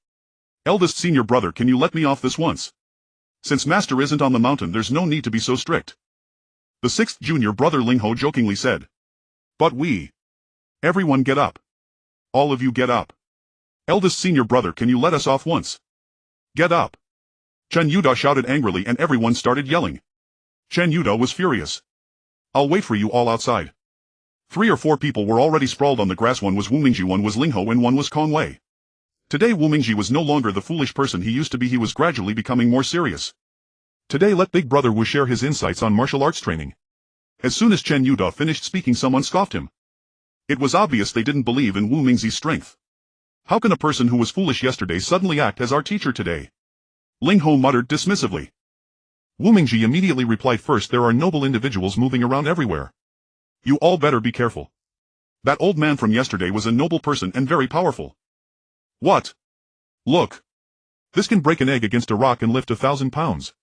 Eldest senior brother, can you let me off this once? Since master isn't on the mountain, there's no need to be so strict. The sixth junior brother Ling Ho jokingly said. But we... Everyone get up. All of you get up. Eldest senior brother, can you let us off once? Get up. Chen Yuda shouted angrily, and everyone started yelling. Chen Yuda was furious. I'll wait for you all outside. 3 or 4 people were already sprawled on the grass. One was Wu Mingji, one was Ling Ho, and one was Conway. Today Wu Mingji was no longer the foolish person he used to be. He was gradually becoming more serious. Today let big brother Wu share his insights on martial arts training. As soon as Chen Yuda finished speaking, someone scoffed him. It was obvious they didn't believe in Wu Mingji's strength. How can a person who was foolish yesterday suddenly act as our teacher today? Ling Ho muttered dismissively. Wu Mingji immediately replied, first, there are noble individuals moving around everywhere. You all better be careful. That old man from yesterday was a noble person and very powerful. What? Look. This can break an egg against a rock and lift 1,000 pounds.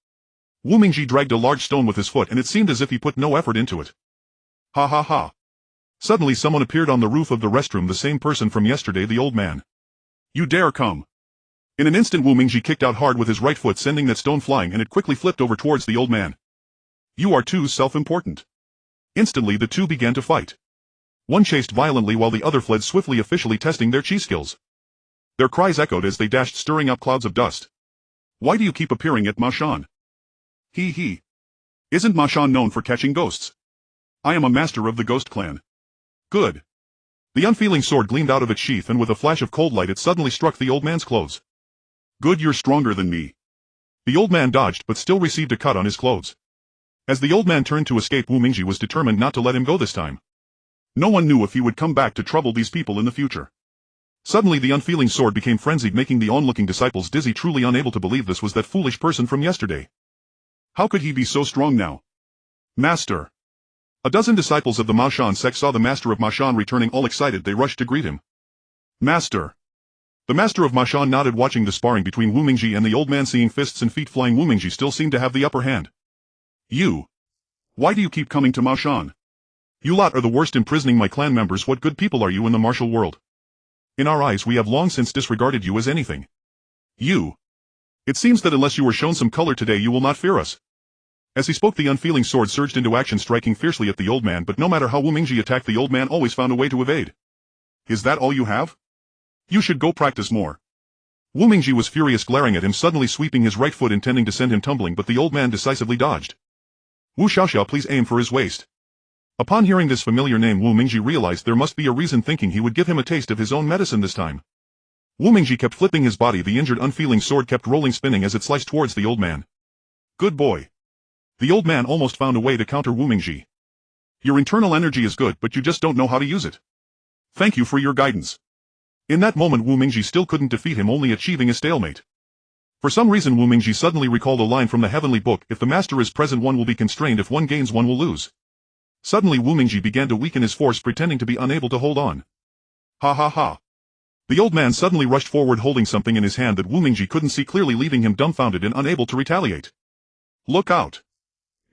Wu Mingji dragged a large stone with his foot, and it seemed as if he put no effort into it. Ha ha ha. Suddenly someone appeared on the roof of the restroom, the same person from yesterday, the old man. You dare come. In an instant Wu Mingji kicked out hard with his right foot, sending that stone flying, and it quickly flipped over towards the old man. You are too self-important. Instantly the two began to fight. One chased violently while the other fled swiftly, officially testing their chi skills. Their cries echoed as they dashed, stirring up clouds of dust. Why do you keep appearing at Ma Shan? He. Isn't Ma Shan known for catching ghosts? I am a master of the ghost clan. Good. The unfeeling sword gleamed out of its sheath, and with a flash of cold light it suddenly struck the old man's clothes. Good, you're stronger than me. The old man dodged but still received a cut on his clothes. As the old man turned to escape, Wu Mingji was determined not to let him go this time. No one knew if he would come back to trouble these people in the future. Suddenly the unfeeling sword became frenzied, making the onlooking disciples dizzy, truly unable to believe this was that foolish person from yesterday. How could he be so strong now? Master! A dozen disciples of the Ma Shan sect saw the master of Ma Shan returning. All excited, they rushed to greet him. Master! The master of Ma Shan nodded, watching the sparring between Wu Mingji and the old man. Seeing fists and feet flying, Wu Mingji still seemed to have the upper hand. You! Why do you keep coming to Ma Shan? You lot are the worst, imprisoning my clan members. What good people are you in the martial world? In our eyes we have long since disregarded you as anything. You! It seems that unless you were shown some color today you will not fear us. As he spoke, the unfeeling sword surged into action, striking fiercely at the old man, but no matter how Wu Mingji attacked, the old man always found a way to evade. Is that all you have? You should go practice more. Wu Mingji was furious, glaring at him, suddenly sweeping his right foot intending to send him tumbling, but the old man decisively dodged. Wu Xiaoxiao, please aim for his waist. Upon hearing this familiar name, Wu Mingji realized there must be a reason, thinking he would give him a taste of his own medicine this time. Wu Mingji kept flipping his body. The injured unfeeling sword kept rolling, spinning as it sliced towards the old man. Good boy. The old man almost found a way to counter Wu Mingji. Your internal energy is good, but you just don't know how to use it. Thank you for your guidance. In that moment Wu Mingji still couldn't defeat him, only achieving a stalemate. For some reason Wu Mingji suddenly recalled a line from the heavenly book: if the master is present one will be constrained, if one gains one will lose. Suddenly Wu Mingji began to weaken his force, pretending to be unable to hold on. Ha ha ha. The old man suddenly rushed forward, holding something in his hand that Wu Mingji couldn't see clearly, leaving him dumbfounded and unable to retaliate. Look out.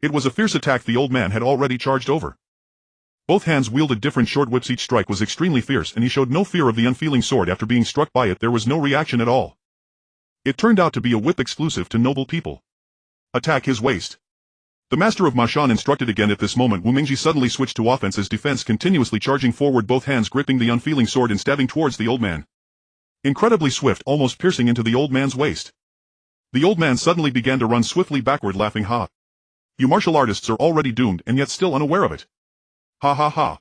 It was a fierce attack. The old man had already charged over. Both hands wielded different short whips. Each strike was extremely fierce, and he showed no fear of the unfeeling sword. After being struck by it, there was no reaction at all. It turned out to be a whip exclusive to noble people. Attack his waist. The master of Ma Shan instructed again. At this moment Wu Mingji suddenly switched to offense as defense, continuously charging forward, both hands gripping the unfeeling sword and stabbing towards the old man. Incredibly swift, almost piercing into the old man's waist. The old man suddenly began to run swiftly backward, laughing. Ha! You martial artists are already doomed, and yet still unaware of it. Ha ha ha.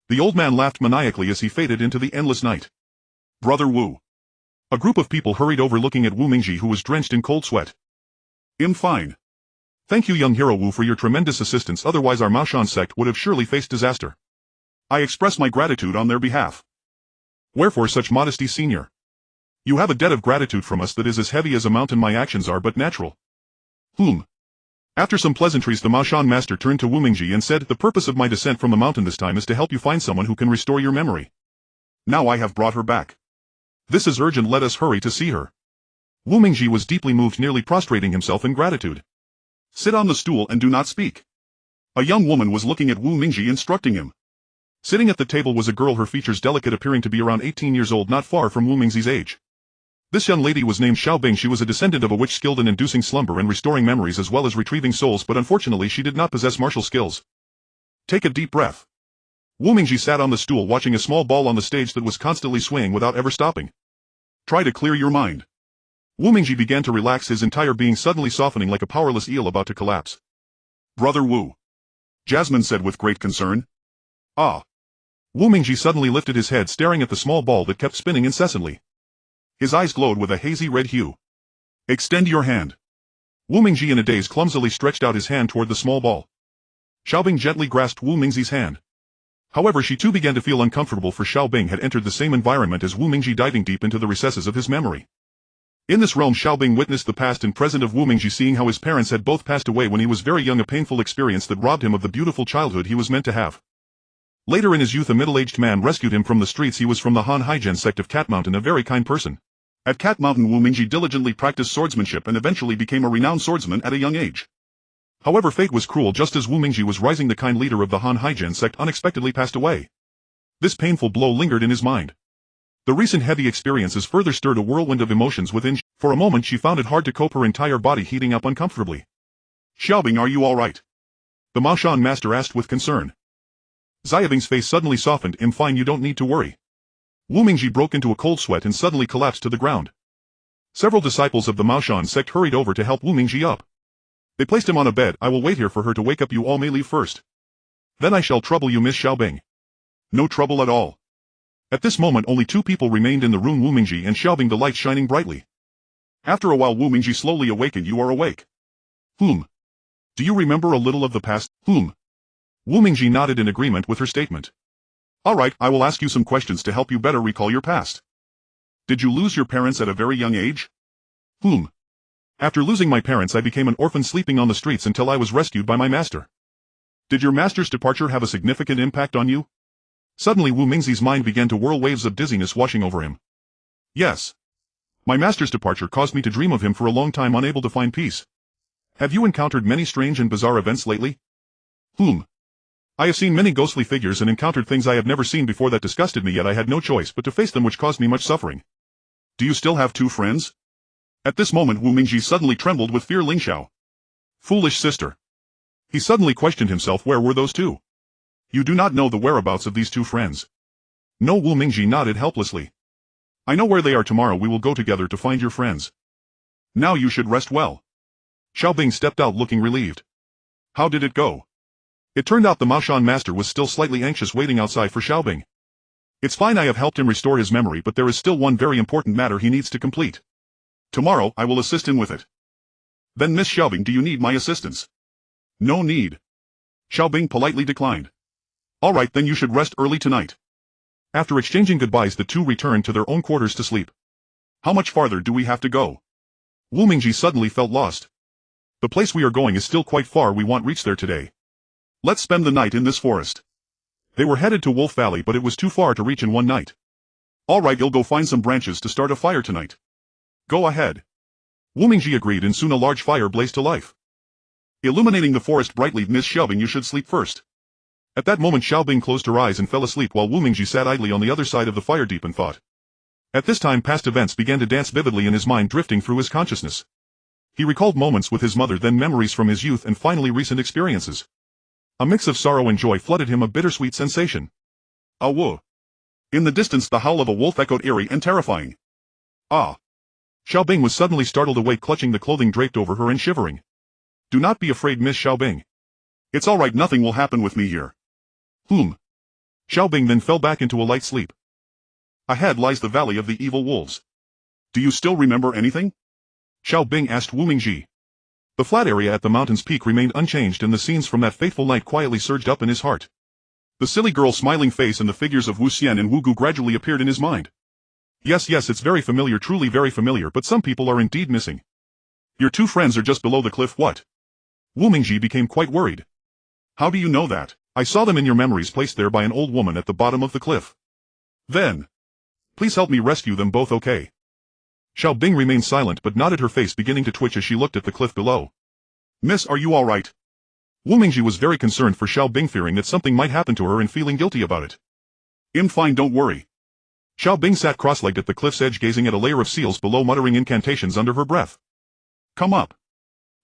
The old man laughed maniacally as he faded into the endless night. Brother Wu. A group of people hurried over, looking at Wu Mingji, who was drenched in cold sweat. I'm fine. Thank you, young hero Wu, for your tremendous assistance, otherwise our Ma Shan sect would have surely faced disaster. I express my gratitude on their behalf. Wherefore such modesty, senior? You have a debt of gratitude from us that is as heavy as a mountain. My actions are but natural. After some pleasantries, the Ma Shan master turned to Wu Mingji and said, the purpose of my descent from the mountain this time is to help you find someone who can restore your memory. Now I have brought her back. This is urgent, let us hurry to see her. Wu Mingji was deeply moved, nearly prostrating himself in gratitude. Sit on the stool and do not speak. A young woman was looking at Wu Mingji, instructing him. Sitting at the table was a girl, her features delicate, appearing to be around 18 years old, not far from Wu Mingji's age. This young lady was named Xiao Bing. She was a descendant of a witch skilled in inducing slumber and restoring memories as well as retrieving souls, but unfortunately she did not possess martial skills. Take a deep breath. Wu Mingji sat on the stool, watching a small ball on the stage that was constantly swaying without ever stopping. Try to clear your mind. Wu Mingji began to relax, his entire being suddenly softening like a powerless eel about to collapse. Brother Wu. Jasmine said with great concern. Ah. Wu Mingji suddenly lifted his head, staring at the small ball that kept spinning incessantly. His eyes glowed with a hazy red hue. Extend your hand. Wu Mingji in a daze clumsily stretched out his hand toward the small ball. Xiaobing gently grasped Wu Mingji's hand. However, she too began to feel uncomfortable, for Xiaobing had entered the same environment as Wu Mingji, diving deep into the recesses of his memory. In this realm, Xiaobing witnessed the past and present of Wu Mingji, seeing how his parents had both passed away when he was very young, a painful experience that robbed him of the beautiful childhood he was meant to have. Later in his youth, a middle-aged man rescued him from the streets. He was from the Han Haijian sect of Cat Mountain, a very kind person. At Cat Mountain, Wu Mingji diligently practiced swordsmanship and eventually became a renowned swordsman at a young age. However, fate was cruel. Just as Wu Mingji was rising, the kind leader of the Han Haijian sect unexpectedly passed away. This painful blow lingered in his mind. The recent heavy experiences further stirred a whirlwind of emotions within. For a moment she found it hard to cope, her entire body heating up uncomfortably. Xiaobing, are you all right? The Ma Shan master asked with concern. Xiaobing's face suddenly softened. I'm fine, you don't need to worry. Wu Mingji broke into a cold sweat and suddenly collapsed to the ground. Several disciples of the Maoshan sect hurried over to help Wu Mingji up. They placed him on a bed. I will wait here for her to wake up. You all may leave first. Then I shall trouble you, Miss Xiaobing. No trouble at all. At this moment only two people remained in the room, Wu Mingji and Xiaobing, the light shining brightly. After a while Wu Mingji slowly awakened. You are awake. Do you remember a little of the past? Wu Mingji nodded in agreement with her statement. Alright, I will ask you some questions to help you better recall your past. Did you lose your parents at a very young age? After losing my parents I became an orphan sleeping on the streets until I was rescued by my master. Did your master's departure have a significant impact on you? Suddenly Wu Mingzi's mind began to whirl, waves of dizziness washing over him. Yes. My master's departure caused me to dream of him for a long time, unable to find peace. Have you encountered many strange and bizarre events lately? I have seen many ghostly figures and encountered things I have never seen before that disgusted me, yet I had no choice but to face them, which caused me much suffering. Do you still have two friends? At this moment Wu Mingji suddenly trembled with fear. Ling Xiao. Foolish sister. He suddenly questioned himself, where were those two? You do not know the whereabouts of these two friends. No, Wu Mingji nodded helplessly. I know where they are. Tomorrow we will go together to find your friends. Now you should rest well. Xiaobing stepped out looking relieved. How did it go? It turned out the Maoshan master was still slightly anxious, waiting outside for Xiaobing. It's fine, I have helped him restore his memory, but there is still one very important matter he needs to complete. Tomorrow I will assist him with it. Then Miss Xiaobing, do you need my assistance? No need. Xiaobing politely declined. Alright, then you should rest early tonight. After exchanging goodbyes the two returned to their own quarters to sleep. How much farther do we have to go? Wu Mingji suddenly felt lost. The place we are going is still quite far, we won't reach there today. Let's spend the night in this forest. They were headed to Wolf Valley, but it was too far to reach in one night. Alright, you'll go find some branches to start a fire tonight. Go ahead. Wu Mingji agreed, and soon a large fire blazed to life, illuminating the forest brightly. Miss Xiaobing, you should sleep first. At that moment Xiaobing closed her eyes and fell asleep, while Wu Mingji sat idly on the other side of the fire, deep in thought. At this time past events began to dance vividly in his mind, drifting through his consciousness. He recalled moments with his mother, then memories from his youth, and finally recent experiences. A mix of sorrow and joy flooded him, a bittersweet sensation. Ah, woo. In the distance the howl of a wolf echoed, eerie and terrifying. Ah. Xiaobing was suddenly startled awake, clutching the clothing draped over her and shivering. Do not be afraid, Miss Xiaobing. It's alright, nothing will happen with me here. Xiaobing then fell back into a light sleep. Ahead lies the Valley of the Evil Wolves. Do you still remember anything? Xiaobing asked Wu Mingji. The flat area at the mountain's peak remained unchanged, and the scenes from that fateful night quietly surged up in his heart. The silly girl's smiling face and the figures of Wu Xian and Wu Gu gradually appeared in his mind. Yes, it's very familiar, truly very familiar, but some people are indeed missing. Your two friends are just below the cliff. What? Wu Mingji became quite worried. How do you know that? I saw them in your memories, placed there by an old woman at the bottom of the cliff. Then, please help me rescue them both, okay? Xiaobing remained silent but nodded, her face beginning to twitch as she looked at the cliff below. Miss, are you alright? Wu Mingji was very concerned for Xiaobing, fearing that something might happen to her and feeling guilty about it. I'm fine, don't worry. Xiaobing sat cross-legged at the cliff's edge, gazing at a layer of seals below, muttering incantations under her breath. Come up.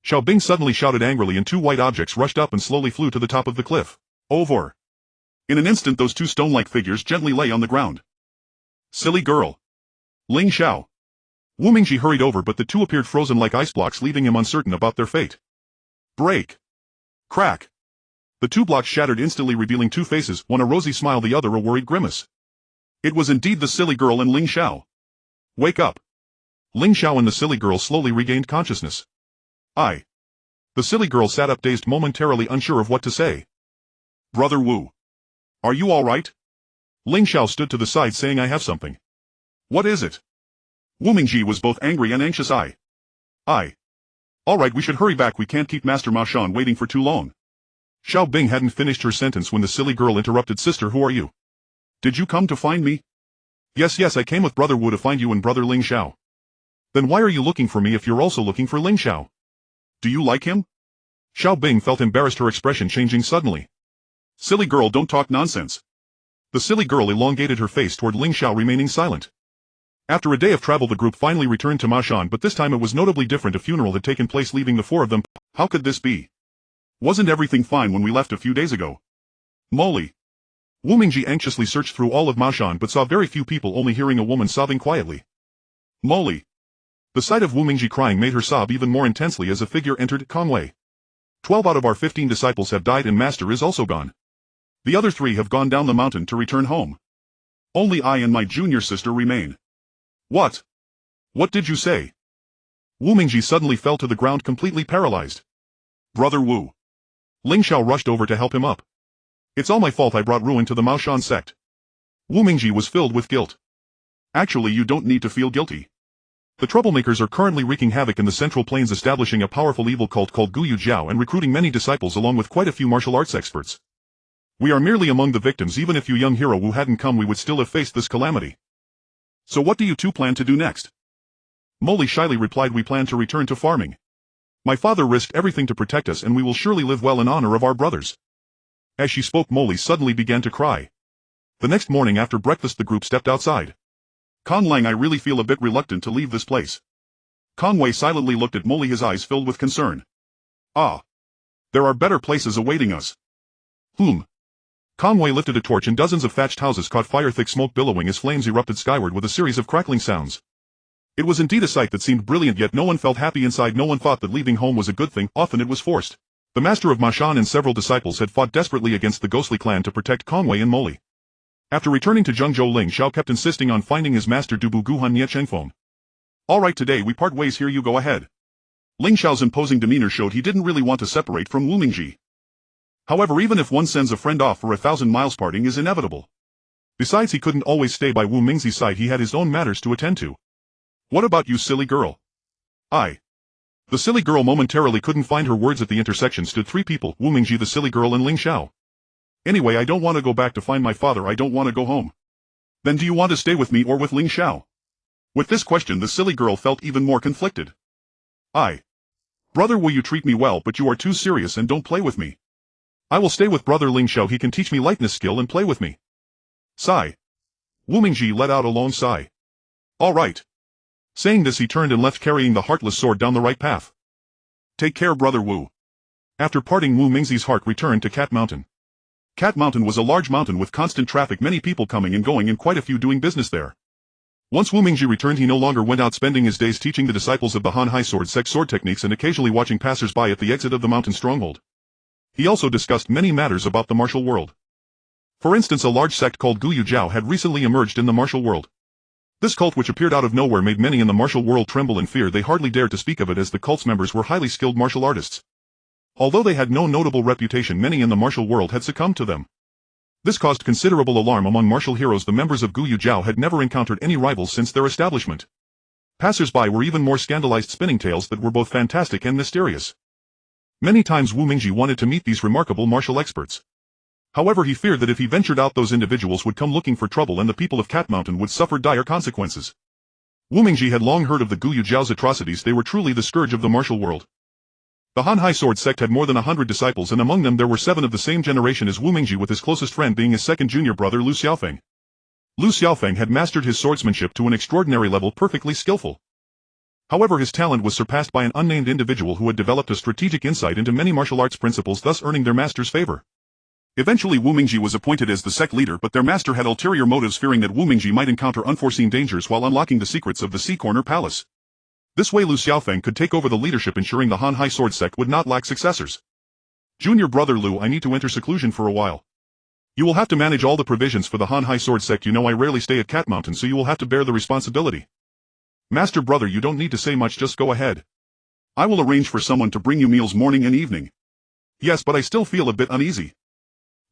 Xiaobing suddenly shouted angrily, and two white objects rushed up and slowly flew to the top of the cliff. Over. In an instant those two stone-like figures gently lay on the ground. Silly girl. Ling Xiao. Wu Mingji hurried over, but the two appeared frozen like ice blocks, leaving him uncertain about their fate. Break. Crack. The two blocks shattered instantly, revealing two faces, one a rosy smile, the other a worried grimace. It was indeed the silly girl and Ling Xiao. Wake up. Ling Xiao and the silly girl slowly regained consciousness. The silly girl sat up, dazed, momentarily unsure of what to say. Brother Wu. Are you alright? Ling Xiao stood to the side, saying, I have something. What is it? Wu Mingji was both angry and anxious. Alright, we should hurry back, we can't keep Master Maoshan waiting for too long. Xiaobing hadn't finished her sentence when the silly girl interrupted. Sister, who are you? Did you come to find me? Yes, I came with Brother Wu to find you and Brother Ling Xiao. Then why are you looking for me if you're also looking for Ling Xiao? Do you like him? Xiaobing felt embarrassed, her expression changing suddenly. Silly girl, don't talk nonsense. The silly girl elongated her face toward Ling Xiao, remaining silent. After a day of travel the group finally returned to Maoshan, but this time it was notably different. A funeral had taken place, leaving the four of them. How could this be? Wasn't everything fine when we left a few days ago? Moly. Wu Mingji anxiously searched through all of Maoshan but saw very few people, only hearing a woman sobbing quietly. Moly. The sight of Wu Mingji crying made her sob even more intensely as a figure entered Conway. 12 out of our 15 disciples have died and Master is also gone. The other 3 have gone down the mountain to return home. Only I and my junior sister remain. What? What did you say? Wu Mingji suddenly fell to the ground completely paralyzed. Brother Wu. Ling Xiao rushed over to help him up. It's all my fault I brought ruin to the Maoshan sect. Wu Mingji was filled with guilt. Actually, you don't need to feel guilty. The troublemakers are currently wreaking havoc in the Central Plains, establishing a powerful evil cult called Guyu Jiao and recruiting many disciples along with quite a few martial arts experts. We are merely among the victims. Even if you young hero Wu hadn't come, we would still have faced this calamity. So what do you two plan to do next? Moly shyly replied, we plan to return to farming. My father risked everything to protect us and we will surely live well in honor of our brothers. As she spoke, Moly suddenly began to cry. The next morning after breakfast the group stepped outside. Con Lang, I really feel a bit reluctant to leave this place. Conway silently looked at Moly, his eyes filled with concern. Ah. There are better places awaiting us. Conway lifted a torch and dozens of thatched houses caught fire, thick smoke billowing as flames erupted skyward with a series of crackling sounds. It was indeed a sight that seemed brilliant, yet no one felt happy inside. No one thought that leaving home was a good thing, often it was forced. The master of Maoshan and several disciples had fought desperately against the ghostly clan to protect Conway and Moly. After returning to Zhengzhou, Ling Xiao kept insisting on finding his master Dubu Guhan Nie Chengfeng. Alright, today we part ways, here you go ahead. Ling Xiao's imposing demeanor showed he didn't really want to separate from Wu Mingji. However, even if one sends a friend off for 1,000 miles, parting is inevitable. Besides, he couldn't always stay by Wu Mingji's side, he had his own matters to attend to. What about you, silly girl? The silly girl momentarily couldn't find her words. At the intersection stood 3 people, Wu Mingji, the silly girl, and Ling Xiao. Anyway, I don't want to go back to find my father, I don't want to go home. Then do you want to stay with me or with Ling Xiao? With this question the silly girl felt even more conflicted. Brother Wu, you treat me well, but you are too serious and don't play with me. I will stay with brother Ling Xiao, he can teach me lightness skill and play with me. Sigh. Wu Mingji let out a long sigh. Alright. Saying this he turned and left, carrying the Heartless Sword down the right path. Take care, brother Wu. After parting, Wu Mingji's heart returned to Cat Mountain. Cat Mountain was a large mountain with constant traffic, many people coming and going and quite a few doing business there. Once Wu Mingji returned, he no longer went out, spending his days teaching the disciples of the Heartless Sword Sects sword techniques and occasionally watching passers-by at the exit of the mountain stronghold. He also discussed many matters about the martial world. For instance, a large sect called Guyu Jiao had recently emerged in the martial world. This cult, which appeared out of nowhere, made many in the martial world tremble in fear. They hardly dared to speak of it as the cult's members were highly skilled martial artists. Although they had no notable reputation, many in the martial world had succumbed to them. This caused considerable alarm among martial heroes. The members of Guyu Jiao had never encountered any rivals since their establishment. Passers-by were even more scandalized, spinning tales that were both fantastic and mysterious. Many times Wu Mingji wanted to meet these remarkable martial experts. However, he feared that if he ventured out, those individuals would come looking for trouble and the people of Cat Mountain would suffer dire consequences. Wu Mingji had long heard of the Guyu Jiao's atrocities. They were truly the scourge of the martial world. The Heartless Sword Sect had more than 100 disciples, and among them there were 7 of the same generation as Wu Mingji, with his closest friend being his second junior brother Lu Xiaofeng. Lu Xiaofeng had mastered his swordsmanship to an extraordinary level, perfectly skillful. However, his talent was surpassed by an unnamed individual who had developed a strategic insight into many martial arts principles, thus earning their master's favor. Eventually Wu Mingji was appointed as the sect leader, but their master had ulterior motives, fearing that Wu Mingji might encounter unforeseen dangers while unlocking the secrets of the Sea Corner Palace. This way Lu Xiaofeng could take over the leadership, ensuring the Heartless Sword Sect would not lack successors. Junior brother Lu, I need to enter seclusion for a while. You will have to manage all the provisions for the Heartless Sword Sect. You know I rarely stay at Cat Mountain, so you will have to bear the responsibility. Master brother, you don't need to say much, just go ahead. I will arrange for someone to bring you meals morning and evening. Yes, but I still feel a bit uneasy.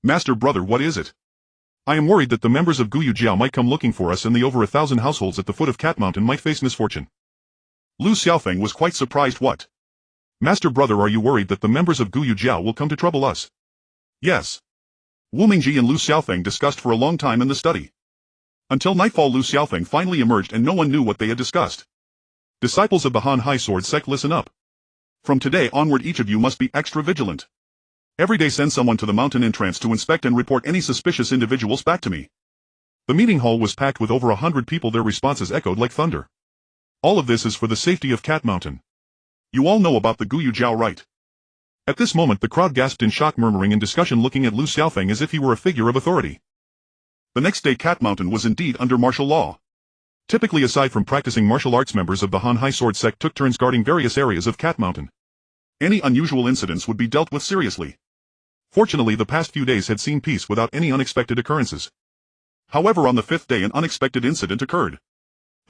Master brother, what is it? I am worried that the members of Guyu Jiao might come looking for us, and the over 1,000 households at the foot of Cat Mountain might face misfortune. Lu Xiaofeng was quite surprised. What? Master brother, are you worried that the members of Guyu Jiao will come to trouble us? Yes. Wu Mingji and Lu Xiaofeng discussed for a long time in the study. Until nightfall, Lu Xiaofeng finally emerged and no one knew what they had discussed. Disciples of the Heartless Sword Sect, listen up. From today onward each of you must be extra vigilant. Every day send someone to the mountain entrance to inspect and report any suspicious individuals back to me. The meeting hall was packed with over 100 people. Their responses echoed like thunder. All of this is for the safety of Cat Mountain. You all know about the Guyu Jiao, right? At this moment the crowd gasped in shock, murmuring in discussion, looking at Lu Xiaofeng as if he were a figure of authority. The next day Cat Mountain was indeed under martial law. Typically, aside from practicing martial arts, members of the Han Hai Sword Sect took turns guarding various areas of Cat Mountain. Any unusual incidents would be dealt with seriously. Fortunately, the past few days had seen peace without any unexpected occurrences. However, on the fifth day an unexpected incident occurred.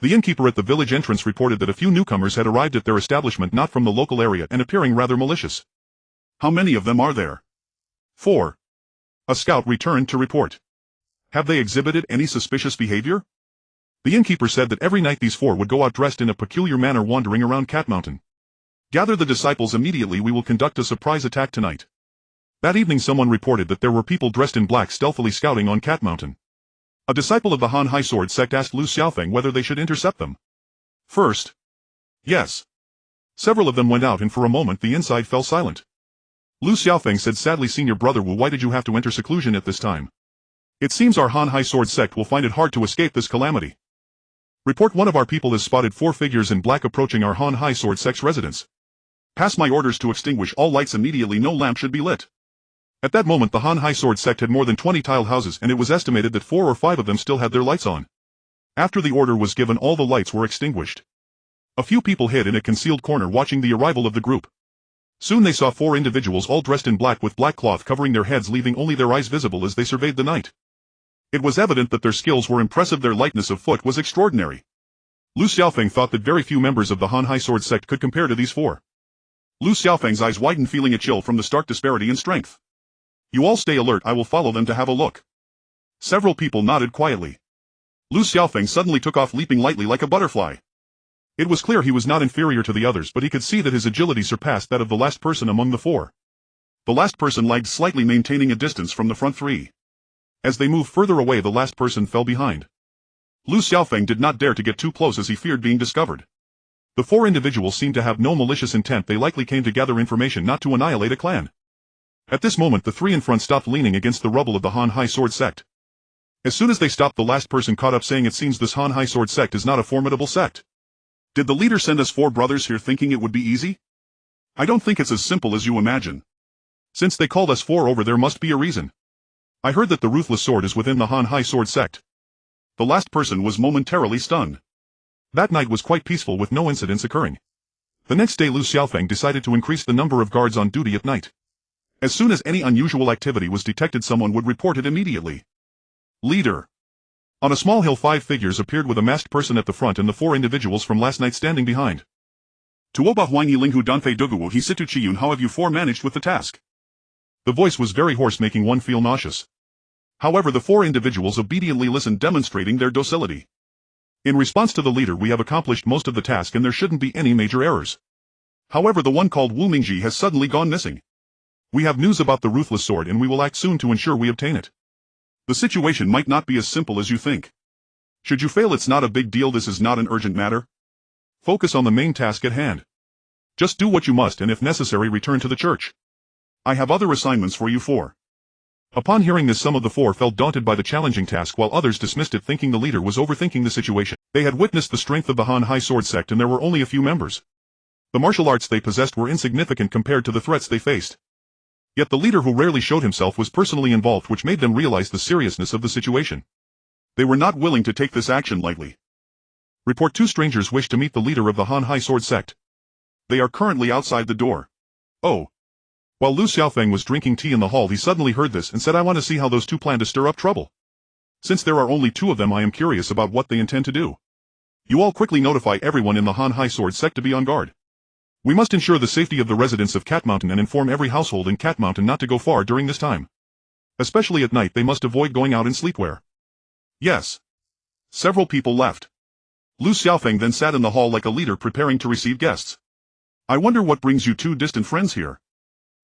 The innkeeper at the village entrance reported that a few newcomers had arrived at their establishment not from the local area and appearing rather malicious. How many of them are there? 4. A scout returned to report. Have they exhibited any suspicious behavior? The innkeeper said that every night these 4 would go out dressed in a peculiar manner wandering around Cat Mountain. Gather the disciples immediately, we will conduct a surprise attack tonight. That evening someone reported that there were people dressed in black stealthily scouting on Cat Mountain. A disciple of the Han Hai Sword Sect asked Lu Xiaofeng whether they should intercept them. First. Yes. Several of them went out and for a moment the inside fell silent. Lu Xiaofeng said sadly, Senior Brother Wu, why did you have to enter seclusion at this time? It seems our Han Hai Sword Sect will find it hard to escape this calamity. Report, one of our people has spotted 4 figures in black approaching our Han Hai Sword Sect's residence. Pass my orders to extinguish all lights immediately, no lamp should be lit. At that moment the Han Hai Sword Sect had more than 20 tiled houses and it was estimated that 4 or 5 of them still had their lights on. After the order was given, all the lights were extinguished. A few people hid in a concealed corner watching the arrival of the group. Soon they saw 4 individuals all dressed in black with black cloth covering their heads, leaving only their eyes visible as they surveyed the night. It was evident that their skills were impressive, their lightness of foot was extraordinary. Lu Xiaofeng thought that very few members of the Han Hai Sword Sect could compare to these 4. Lu Xiaofeng's eyes widened, feeling a chill from the stark disparity in strength. You all stay alert, I will follow them to have a look. Several people nodded quietly. Lu Xiaofeng suddenly took off, leaping lightly like a butterfly. It was clear he was not inferior to the others, but he could see that his agility surpassed that of the last person among the 4. The last person lagged slightly, maintaining a distance from the front 3. As they moved further away, the last person fell behind. Lu Xiaofeng did not dare to get too close as he feared being discovered. The 4 individuals seemed to have no malicious intent, they likely came to gather information, not to annihilate a clan. At this moment the 3 in front stopped, leaning against the rubble of the Han Hai Sword Sect. As soon as they stopped, the last person caught up, saying, it seems this Han Hai Sword Sect is not a formidable sect. Did the leader send us 4 brothers here thinking it would be easy? I don't think it's as simple as you imagine. Since they called us 4 over, there must be a reason. I heard that the Ruthless Sword is within the Han Hai Sword Sect. The last person was momentarily stunned. That night was quite peaceful with no incidents occurring. The next day Lu Xiaofeng decided to increase the number of guards on duty at night. As soon as any unusual activity was detected, someone would report it immediately. Leader. On a small hill 5 figures appeared with a masked person at the front and the 4 individuals from last night standing behind. Tuoba Huanyi Linghu Danfei Duguwu He Situ Chiyun, how have you 4 managed with the task? The voice was very hoarse, making one feel nauseous. However, the 4 individuals obediently listened, demonstrating their docility. In response to the leader, we have accomplished most of the task and there shouldn't be any major errors. However, the one called Wu Mingji has suddenly gone missing. We have news about the Ruthless Sword and we will act soon to ensure we obtain it. The situation might not be as simple as you think. Should you fail, it's not a big deal, this is not an urgent matter. Focus on the main task at hand. Just do what you must and if necessary return to the church. I have other assignments for you 4. Upon hearing this, some of the 4 felt daunted by the challenging task while others dismissed it, thinking the leader was overthinking the situation. They had witnessed the strength of the Han Hai Sword Sect and there were only a few members. The martial arts they possessed were insignificant compared to the threats they faced. Yet the leader, who rarely showed himself, was personally involved, which made them realize the seriousness of the situation. They were not willing to take this action lightly. Report, 2 strangers wish to meet the leader of the Han Hai Sword Sect. They are currently outside the door. Oh. While Lu Xiaofeng was drinking tea in the hall, he suddenly heard this and said, I want to see how those 2 plan to stir up trouble. Since there are only 2 of them, I am curious about what they intend to do. You all quickly notify everyone in the Han Hai Sword Sect to be on guard. We must ensure the safety of the residents of Cat Mountain and inform every household in Cat Mountain not to go far during this time. Especially at night, they must avoid going out in sleepwear. Yes. Several people left. Lu Xiaofeng then sat in the hall like a leader preparing to receive guests. I wonder what brings you 2 distant friends here.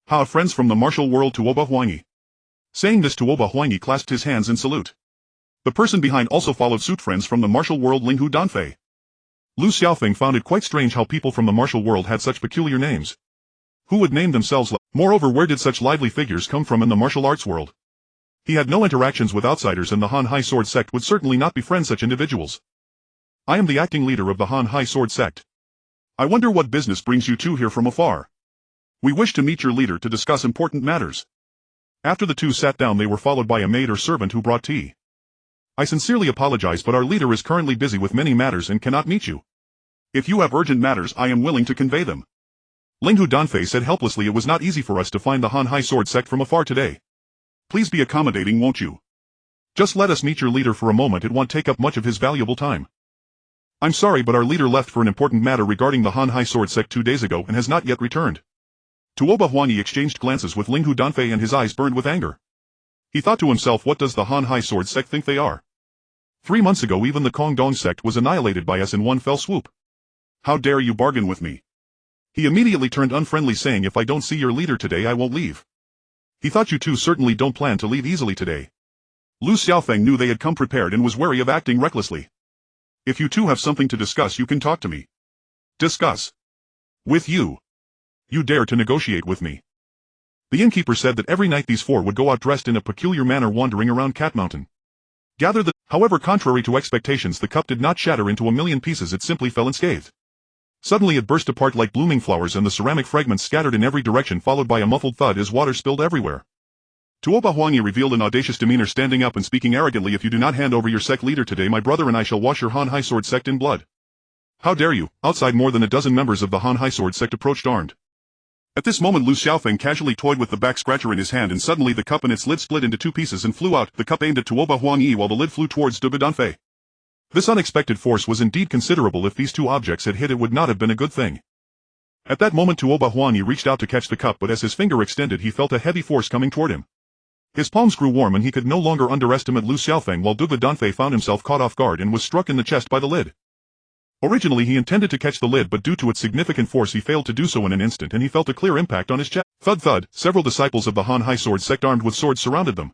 Ha, friends from the martial world, Tuoba Huanyi. Saying this, Tuoba Huanyi clasped his hands in salute. The person behind also followed suit, friends from the martial world, Linghu Danfei. Lu Xiaofeng found it quite strange how people from the martial world had such peculiar names. Who would name themselves moreover, where did such lively figures come from in the martial arts world? He had no interactions with outsiders and the Han Hai Sword Sect would certainly not befriend such individuals. I am the acting leader of the Han Hai Sword Sect. I wonder what business brings you 2 here from afar. We wish to meet your leader to discuss important matters. After the 2 sat down, they were followed by a maid or servant who brought tea. I sincerely apologize, but our leader is currently busy with many matters and cannot meet you. If you have urgent matters, I am willing to convey them. Ling Danfei said helplessly. It was not easy for us to find the Han Hai Sword Sect from afar today. Please be accommodating, won't you? Just let us meet your leader for a moment. It won't take up much of his valuable time. I'm sorry, but our leader left for an important matter regarding the Han Hai Sword Sect 2 days ago and has not yet returned. Tuoba Huangyi exchanged glances with Ling Danfei and his eyes burned with anger. He thought to himself, what does the Han Hai Sword Sect think they are? 3 months ago even the Kong Dong Sect was annihilated by us in one fell swoop. How dare you bargain with me? He immediately turned unfriendly, saying, if I don't see your leader today I won't leave. He thought you two certainly don't plan to leave easily today. Lu Xiaofeng knew they had come prepared and was wary of acting recklessly. If you two have something to discuss, you can talk to me. Discuss? With you? You dare to negotiate with me? The innkeeper said that every night these four would go out dressed in a peculiar manner wandering around Cat Mountain. However, contrary to expectations, the cup did not shatter into a million pieces, it simply fell unscathed. Suddenly it burst apart like blooming flowers and the ceramic fragments scattered in every direction, followed by a muffled thud as water spilled everywhere. Tuoba Huangyi revealed an audacious demeanor, standing up and speaking arrogantly, if you do not hand over your sect leader today, my brother and I shall wash your Han Hai Sword Sect in blood. How dare you? Outside, more than a dozen members of the Han Hai Sword Sect approached armed. At this moment Lu Xiaofeng casually toyed with the back scratcher in his hand, and suddenly the cup and its lid split into 2 pieces and flew out, the cup aimed at Tuoba Huangyi while the lid flew towards Tuoba Danfei. This unexpected force was indeed considerable. If these 2 objects had hit, it would not have been a good thing. At that moment Tuoba Huangyi reached out to catch the cup, but as his finger extended he felt a heavy force coming toward him. His palms grew warm and he could no longer underestimate Lu Xiaofeng, while Tuoba Danfei found himself caught off guard and was struck in the chest by the lid. Originally he intended to catch the lid, but due to its significant force he failed to do so in an instant, and he felt a clear impact on his chest. Thud thud, several disciples of the Han Hai Sword Sect armed with swords surrounded them.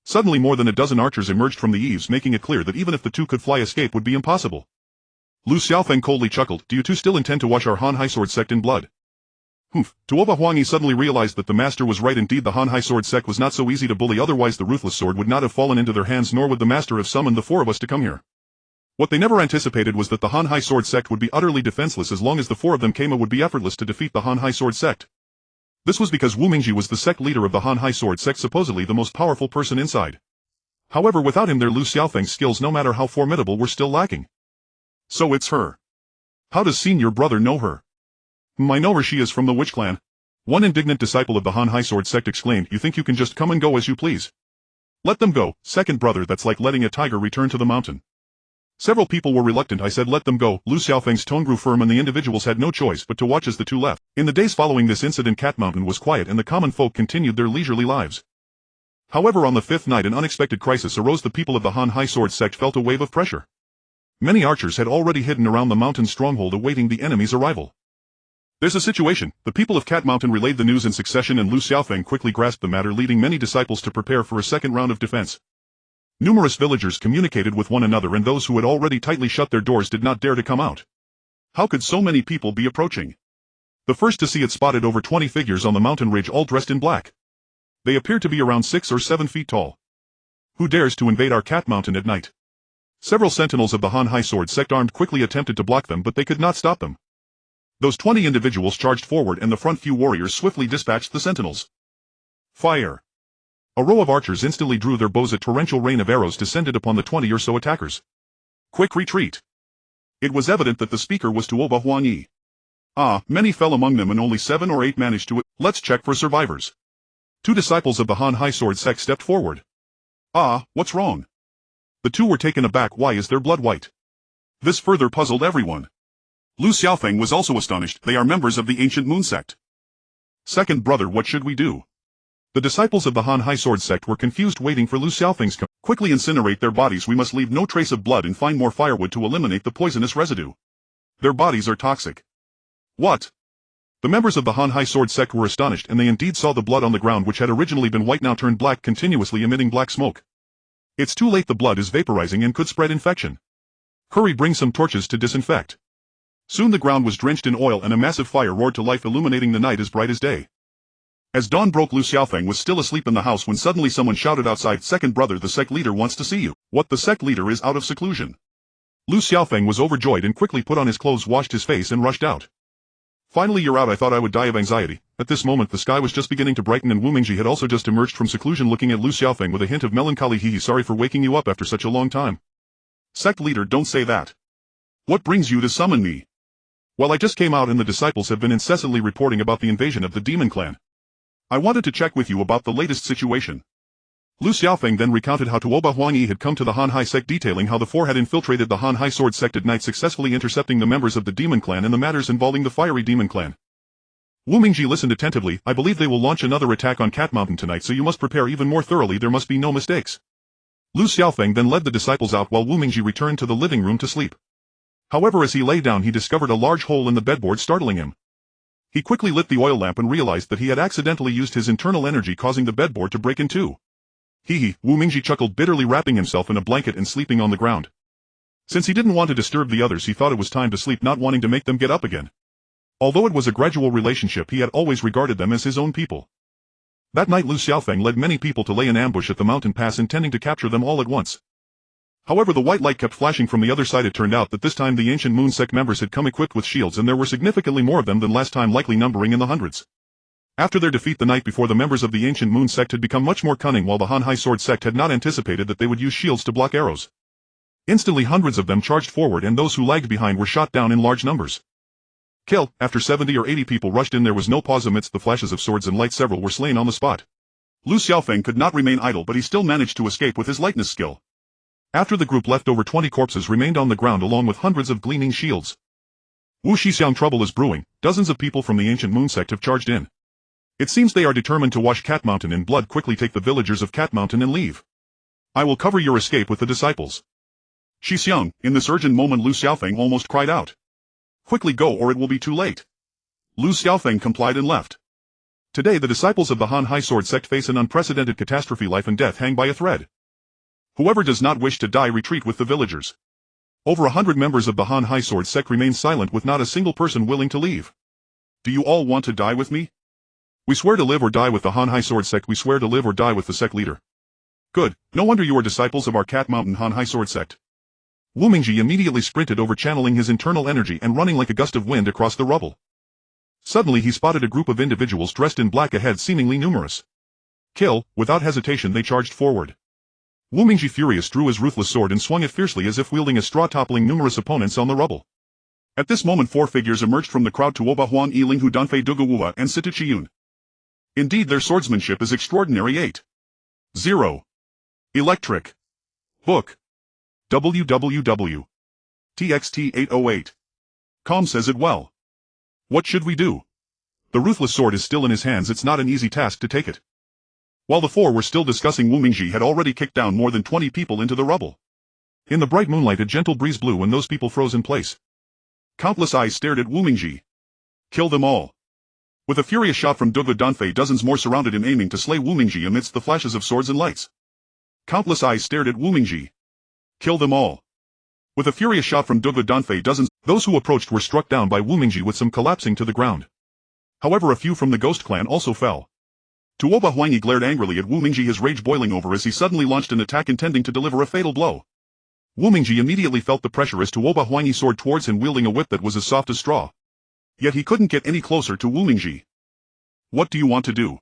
Suddenly more than a dozen archers emerged from the eaves, making it clear that even if the 2 could fly, escape would be impossible. Lu Xiaofeng coldly chuckled, do you 2 still intend to wash our Han Hai Sword Sect in blood? Humph. Tuoba Huangyi suddenly realized that the master was right. Indeed, the Han Hai Sword Sect was not so easy to bully, otherwise the ruthless sword would not have fallen into their hands, nor would the master have summoned the 4 of us to come here. What they never anticipated was that the Han Hai Sword Sect would be utterly defenseless. As long as the 4 of them came, it would be effortless to defeat the Han Hai Sword Sect. This was because Wu Mingji was the sect leader of the Han Hai Sword Sect, supposedly the most powerful person inside. However, without him their Lu Xiaofeng's skills, no matter how formidable, were still lacking. So it's her. How does senior brother know her? I know her, she is from the Witch Clan. One indignant disciple of the Han Hai Sword Sect exclaimed, you think you can just come and go as you please? Let them go, second brother, that's like letting a tiger return to the mountain. Several people were reluctant. I said let them go. Lu Xiaofeng's tone grew firm and the individuals had no choice but to watch as the 2 left. In the days following this incident, Cat Mountain was quiet and the common folk continued their leisurely lives. However, on the 5th night an unexpected crisis arose. The people of the Han Hai Sword Sect felt a wave of pressure. Many archers had already hidden around the mountain stronghold awaiting the enemy's arrival. There's a situation. The people of Cat Mountain relayed the news in succession, and Lu Xiaofeng quickly grasped the matter, leading many disciples to prepare for a second round of defense. Numerous villagers communicated with one another, and those who had already tightly shut their doors did not dare to come out. How could so many people be approaching? The first to see it spotted over 20 figures on the mountain ridge, all dressed in black. They appeared to be around 6 or 7 feet tall. Who dares to invade our Cat Mountain at night? Several sentinels of the Han Hai Sword Sect armed quickly attempted to block them, but they could not stop them. Those 20 individuals charged forward and the front few warriors swiftly dispatched the sentinels. Fire! A row of archers instantly drew their bows. A torrential rain of arrows descended upon the 20 or so attackers. Quick retreat! It was evident that the speaker was Tuoba Huangyi. Many fell among them and only 7 or 8 managed to. Let's check for survivors. 2 disciples of the Han Hai Sword Sect stepped forward. What's wrong? The 2 were taken aback. Why is their blood white? This further puzzled everyone. Lu Xiaofeng was also astonished. They are members of the ancient Moon Sect. Second brother, what should we do? The disciples of the Han Hai Sword Sect were confused, waiting for Lu Xiaofeng's come. Quickly incinerate their bodies. We must leave no trace of blood and find more firewood to eliminate the poisonous residue. Their bodies are toxic. What? The members of the Han Hai Sword Sect were astonished, and they indeed saw the blood on the ground, which had originally been white, now turned black, continuously emitting black smoke. It's too late. The blood is vaporizing and could spread infection. Hurry, bring some torches to disinfect. Soon the ground was drenched in oil and a massive fire roared to life, illuminating the night as bright as day. As dawn broke, Lu Xiaofeng was still asleep in the house when suddenly someone shouted outside, second brother, the sect leader wants to see you. What? The sect leader is out of seclusion? Lu Xiaofeng was overjoyed and quickly put on his clothes, washed his face and rushed out. Finally you're out. I thought I would die of anxiety. At this moment the sky was just beginning to brighten and Wu Mingji had also just emerged from seclusion looking at Lu Xiaofeng with a hint of melancholy. Hee, sorry for waking you up after such a long time. Sect leader, don't say that. What brings you to summon me? Well, I just came out and the disciples have been incessantly reporting about the invasion of the demon clan. I wanted to check with you about the latest situation. Lu Xiaofeng then recounted how Tuoba Huangyi had come to the Han Hai sect, detailing how the four had infiltrated the Han Hai sword sect at night, successfully intercepting the members of the demon clan and the matters involving the fiery demon clan. Wu Mingji listened attentively. I believe they will launch another attack on Cat Mountain tonight, so you must prepare even more thoroughly. There must be no mistakes. Lu Xiaofeng then led the disciples out while Wu Mingji returned to the living room to sleep. However, as he lay down he discovered a large hole in the bedboard, startling him. He quickly lit the oil lamp and realized that he had accidentally used his internal energy, causing the bedboard to break in two. Hee, Wu Mingji chuckled bitterly, wrapping himself in a blanket and sleeping on the ground. Since he didn't want to disturb the others, he thought it was time to sleep, not wanting to make them get up again. Although it was a gradual relationship, he had always regarded them as his own people. That night Lu Xiaofeng led many people to lay an ambush at the mountain pass, intending to capture them all at once. However, the white light kept flashing from the other side. It turned out that this time the ancient moon sect members had come equipped with shields, and there were significantly more of them than last time, likely numbering in the hundreds. After their defeat the night before, the members of the ancient moon sect had become much more cunning, while the Han Hai sword sect had not anticipated that they would use shields to block arrows. Instantly hundreds of them charged forward, and those who lagged behind were shot down in large numbers. Kill. After 70 or 80 people rushed in, there was no pause amidst the flashes of swords and light. Several were slain on the spot. Lu Xiaofeng could not remain idle, but he still managed to escape with his lightness skill. After the group left, over 20 corpses remained on the ground along with hundreds of gleaming shields. Wu Shixiang, trouble is brewing. Dozens of people from the ancient moon sect have charged in. It seems they are determined to wash Cat Mountain in blood. Quickly take the villagers of Cat Mountain and leave. I will cover your escape with the disciples. Shixiang, in this urgent moment Lu Xiaofeng almost cried out. Quickly go or it will be too late. Lu Xiaofeng complied and left. Today the disciples of the Han Hai sword sect face an unprecedented catastrophe. Life and death hang by a thread. Whoever does not wish to die, retreat with the villagers. Over 100 members of the Han Hai sword sect remain silent, with not a single person willing to leave. Do you all want to die with me? We swear to live or die with the Han Hai sword sect. We swear to live or die with the sect leader. Good, no wonder you are disciples of our Cat Mountain Han Hai sword sect. Wu Mingji immediately sprinted over, channeling his internal energy and running like a gust of wind across the rubble. Suddenly he spotted a group of individuals dressed in black ahead, seemingly numerous. Kill. Without hesitation they charged forward. Wu Mingji, furious, drew his ruthless sword and swung it fiercely as if wielding a straw, toppling numerous opponents on the rubble. At this moment 4 figures emerged from the crowd: Tuoba Huan Yi, Ling Hu, Danfei Duguwua, and Situ Chiyun. Indeed, their swordsmanship is extraordinary. 8-0. Electric. Book. www. TXT808.com says it well. What should we do? The ruthless sword is still in his hands. It's not an easy task to take it. While the 4 were still discussing, Wu Mingji had already kicked down more than 20 people into the rubble. In the bright moonlight a gentle breeze blew and those people froze in place. Countless eyes stared at Wu Mingji. Kill them all. With a furious shot from Dugu Danfei, dozens more surrounded him, aiming to slay Wu Mingji amidst the flashes of swords and lights. Countless eyes stared at Wu Mingji. Kill them all. With a furious shot from Dugu Danfei, those who approached were struck down by Wu Mingji, with some collapsing to the ground. However, a few from the ghost clan also fell. Tuoba Huangyi glared angrily at Wu Mingji, his rage boiling over as he suddenly launched an attack intending to deliver a fatal blow. Wu Mingji immediately felt the pressure as Tuoba Huangyi soared towards him, wielding a whip that was as soft as straw. Yet he couldn't get any closer to Wu Mingji. What do you want to do?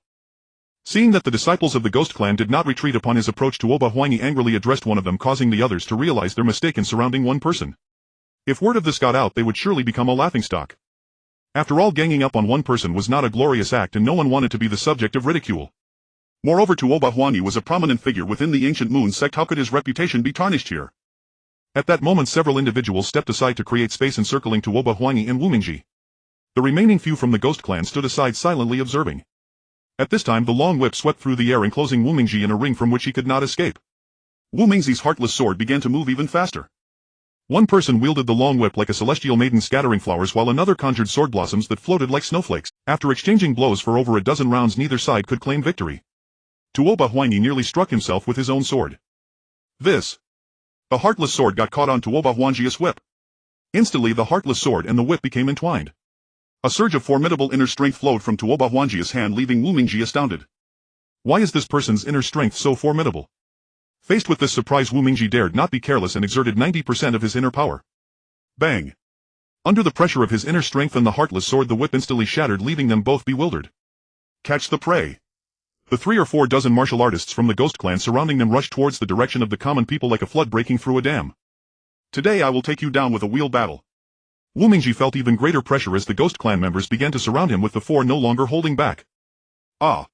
Seeing that the disciples of the ghost clan did not retreat upon his approach, Tuoba Huangyi angrily addressed one of them, causing the others to realize their mistake in surrounding one person. If word of this got out, they would surely become a laughingstock. After all, ganging up on one person was not a glorious act, and no one wanted to be the subject of ridicule. Moreover, Tuoba Huangyi was a prominent figure within the ancient moon sect. How could his reputation be tarnished here? At that moment several individuals stepped aside to create space, encircling Tuoba Huangyi and Wu Mingji. The remaining few from the ghost clan stood aside, silently observing. At this time the long whip swept through the air, enclosing Wu Mingji in a ring from which he could not escape. Wu Mingji's heartless sword began to move even faster. One person wielded the long whip like a celestial maiden scattering flowers, while another conjured sword blossoms that floated like snowflakes. After exchanging blows for over a dozen rounds, neither side could claim victory. Tuoba Huangyi nearly struck himself with his own sword. The heartless sword got caught on Tuoba Huangyi's whip. Instantly the heartless sword and the whip became entwined. A surge of formidable inner strength flowed from Tuoba Huangyi's hand, leaving Wu Mingji astounded. Why is this person's inner strength so formidable? Faced with this surprise, Wu Mingji dared not be careless and exerted 90% of his inner power. Bang! Under the pressure of his inner strength and the Heartless Sword, the whip instantly shattered, leaving them both bewildered. Catch the prey. The 3 or 4 dozen martial artists from the Ghost Clan surrounding them rushed towards the direction of the common people like a flood breaking through a dam. Today I will take you down with a wheel battle. Wu Mingji felt even greater pressure as the Ghost Clan members began to surround him, with the 4 no longer holding back. Ah!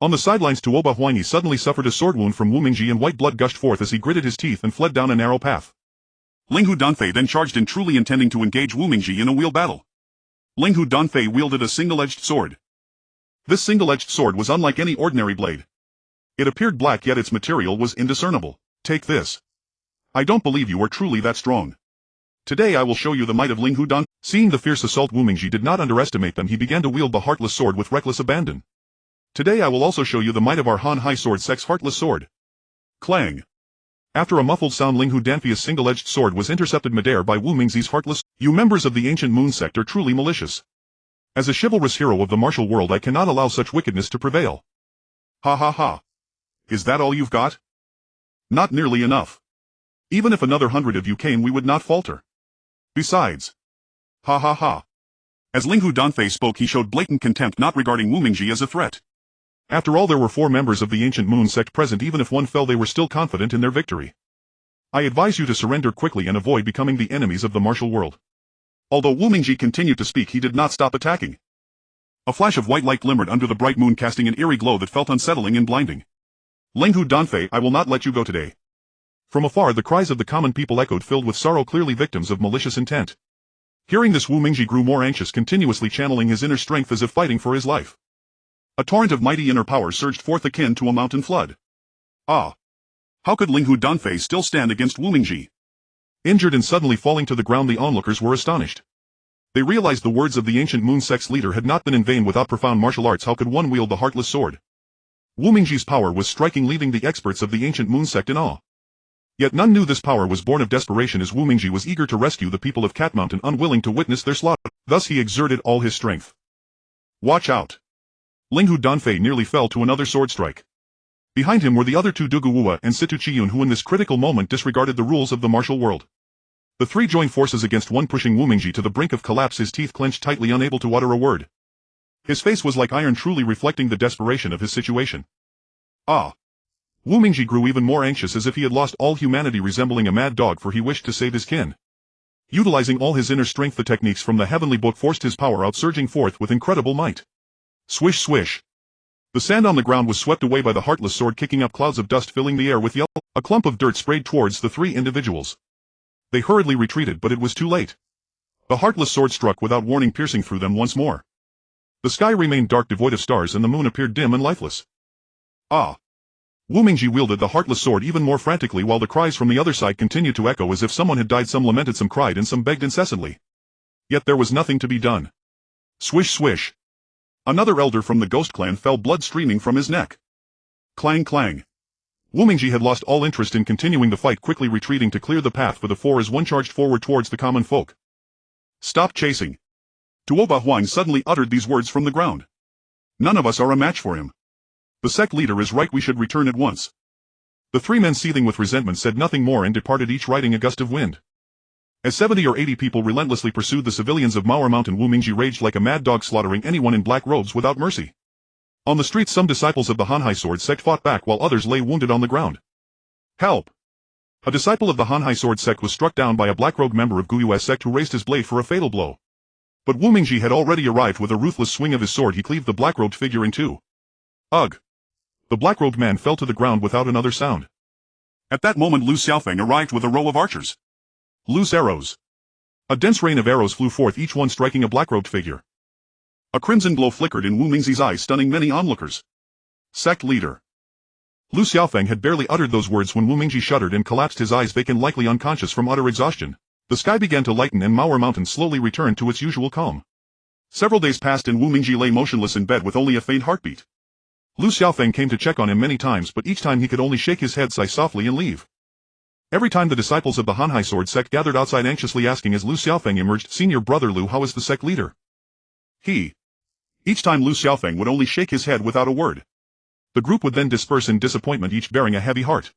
On the sidelines, Tuoba Huanyi suddenly suffered a sword wound from Wu Mingji, and white blood gushed forth as he gritted his teeth and fled down a narrow path. Linghu Danfei then charged in, truly intending to engage Wu Mingji in a wheel battle. Linghu Danfei wielded a single-edged sword. This single-edged sword was unlike any ordinary blade. It appeared black, yet its material was indiscernible. Take this. I don't believe you are truly that strong. Today I will show you the might of Linghu Dan. Seeing the fierce assault, Wu Mingji did not underestimate them. He began to wield the Heartless Sword with reckless abandon. Today I will also show you the might of our Han Hai Sword Sect's Heartless Sword. Clang. After a muffled sound, Linghu Danfei's single-edged sword was intercepted midair by Wu Mingji's Heartless. You members of the ancient Moon Sect are truly malicious. As a chivalrous hero of the martial world, I cannot allow such wickedness to prevail. Ha ha ha. Is that all you've got? Not nearly enough. Even if another 100 of you came, we would not falter. Besides. Ha ha ha. As Linghu Danfei spoke, he showed blatant contempt, not regarding Wu Mingji as a threat. After all, there were 4 members of the ancient Moon Sect present. Even if one fell, they were still confident in their victory. I advise you to surrender quickly and avoid becoming the enemies of the martial world. Although Wu Mingji continued to speak, he did not stop attacking. A flash of white light glimmered under the bright moon, casting an eerie glow that felt unsettling and blinding. Linghu Danfei, I will not let you go today. From afar, the cries of the common people echoed, filled with sorrow, clearly victims of malicious intent. Hearing this, Wu Mingji grew more anxious, continuously channeling his inner strength as if fighting for his life. A torrent of mighty inner power surged forth, akin to a mountain flood. Ah! How could Linghu Danfei still stand against Wu Mingji? Injured and suddenly falling to the ground, the onlookers were astonished. They realized the words of the ancient Moon Sect's leader had not been in vain. Without profound martial arts, how could one wield the Heartless Sword? Wu Mingji's power was striking, leaving the experts of the ancient Moon Sect in awe. Yet none knew this power was born of desperation, as Wu Mingji was eager to rescue the people of Cat Mountain, unwilling to witness their slaughter. Thus he exerted all his strength. Watch out! Linghu Danfei nearly fell to another sword strike. Behind him were the other 2, Dugu Wua and Situ Chiyun, who in this critical moment disregarded the rules of the martial world. The 3 joined forces against one, pushing Wu Mingji to the brink of collapse, his teeth clenched tightly, unable to utter a word. His face was like iron, truly reflecting the desperation of his situation. Ah! Wu Mingji grew even more anxious, as if he had lost all humanity, resembling a mad dog, for he wished to save his kin. Utilizing all his inner strength, the techniques from the heavenly book forced his power out, surging forth with incredible might. Swish swish. The sand on the ground was swept away by the Heartless Sword, kicking up clouds of dust, filling the air with yellow. A clump of dirt sprayed towards the 3 individuals. They hurriedly retreated, but it was too late. The Heartless Sword struck without warning, piercing through them once more. The sky remained dark, devoid of stars, and the moon appeared dim and lifeless. Ah! Wu Mingji wielded the Heartless Sword even more frantically, while the cries from the other side continued to echo as if someone had died. Some lamented, some cried, and some begged incessantly. Yet there was nothing to be done. Swish swish. Another elder from the Ghost Clan fell, blood streaming from his neck. Clang clang. Wu Mingji had lost all interest in continuing the fight, quickly retreating to clear the path for the 4 as one charged forward towards the common folk. Stop chasing. Tuoba Huang suddenly uttered these words from the ground. None of us are a match for him. The sect leader is right, we should return at once. The 3 men, seething with resentment, said nothing more and departed, each riding a gust of wind. As 70 or 80 people relentlessly pursued the civilians of Maor Mountain, Wu Mingji raged like a mad dog, slaughtering anyone in black robes without mercy. On the streets, some disciples of the Han Hai Sword Sect fought back, while others lay wounded on the ground. Help! A disciple of the Han Hai Sword Sect was struck down by a black-robed member of Guyu's sect, who raised his blade for a fatal blow. But Wu Mingji had already arrived. With a ruthless swing of his sword, he cleaved the black-robed figure in 2. Ugh! The black-robed man fell to the ground without another sound. At that moment, Lu Xiaofeng arrived with a row of archers. Loose arrows. A dense rain of arrows flew forth, each one striking a black-robed figure. A crimson glow flickered in Wu Mingji's eyes, stunning many onlookers. Sect leader. Lu Xiaofeng had barely uttered those words when Wu Mingji shuddered and collapsed, his eyes vacant, likely unconscious from utter exhaustion. The sky began to lighten and Maor Mountain slowly returned to its usual calm. Several days passed and Wu Mingji lay motionless in bed with only a faint heartbeat. Lu Xiaofeng came to check on him many times, but each time he could only shake his head, sigh softly, and leave. Every time the disciples of the Han Hai Sword Sect gathered outside, anxiously asking as Lu Xiaofeng emerged, "Senior brother Lu, how is the sect leader?" Each time Lu Xiaofeng would only shake his head without a word. The group would then disperse in disappointment, each bearing a heavy heart.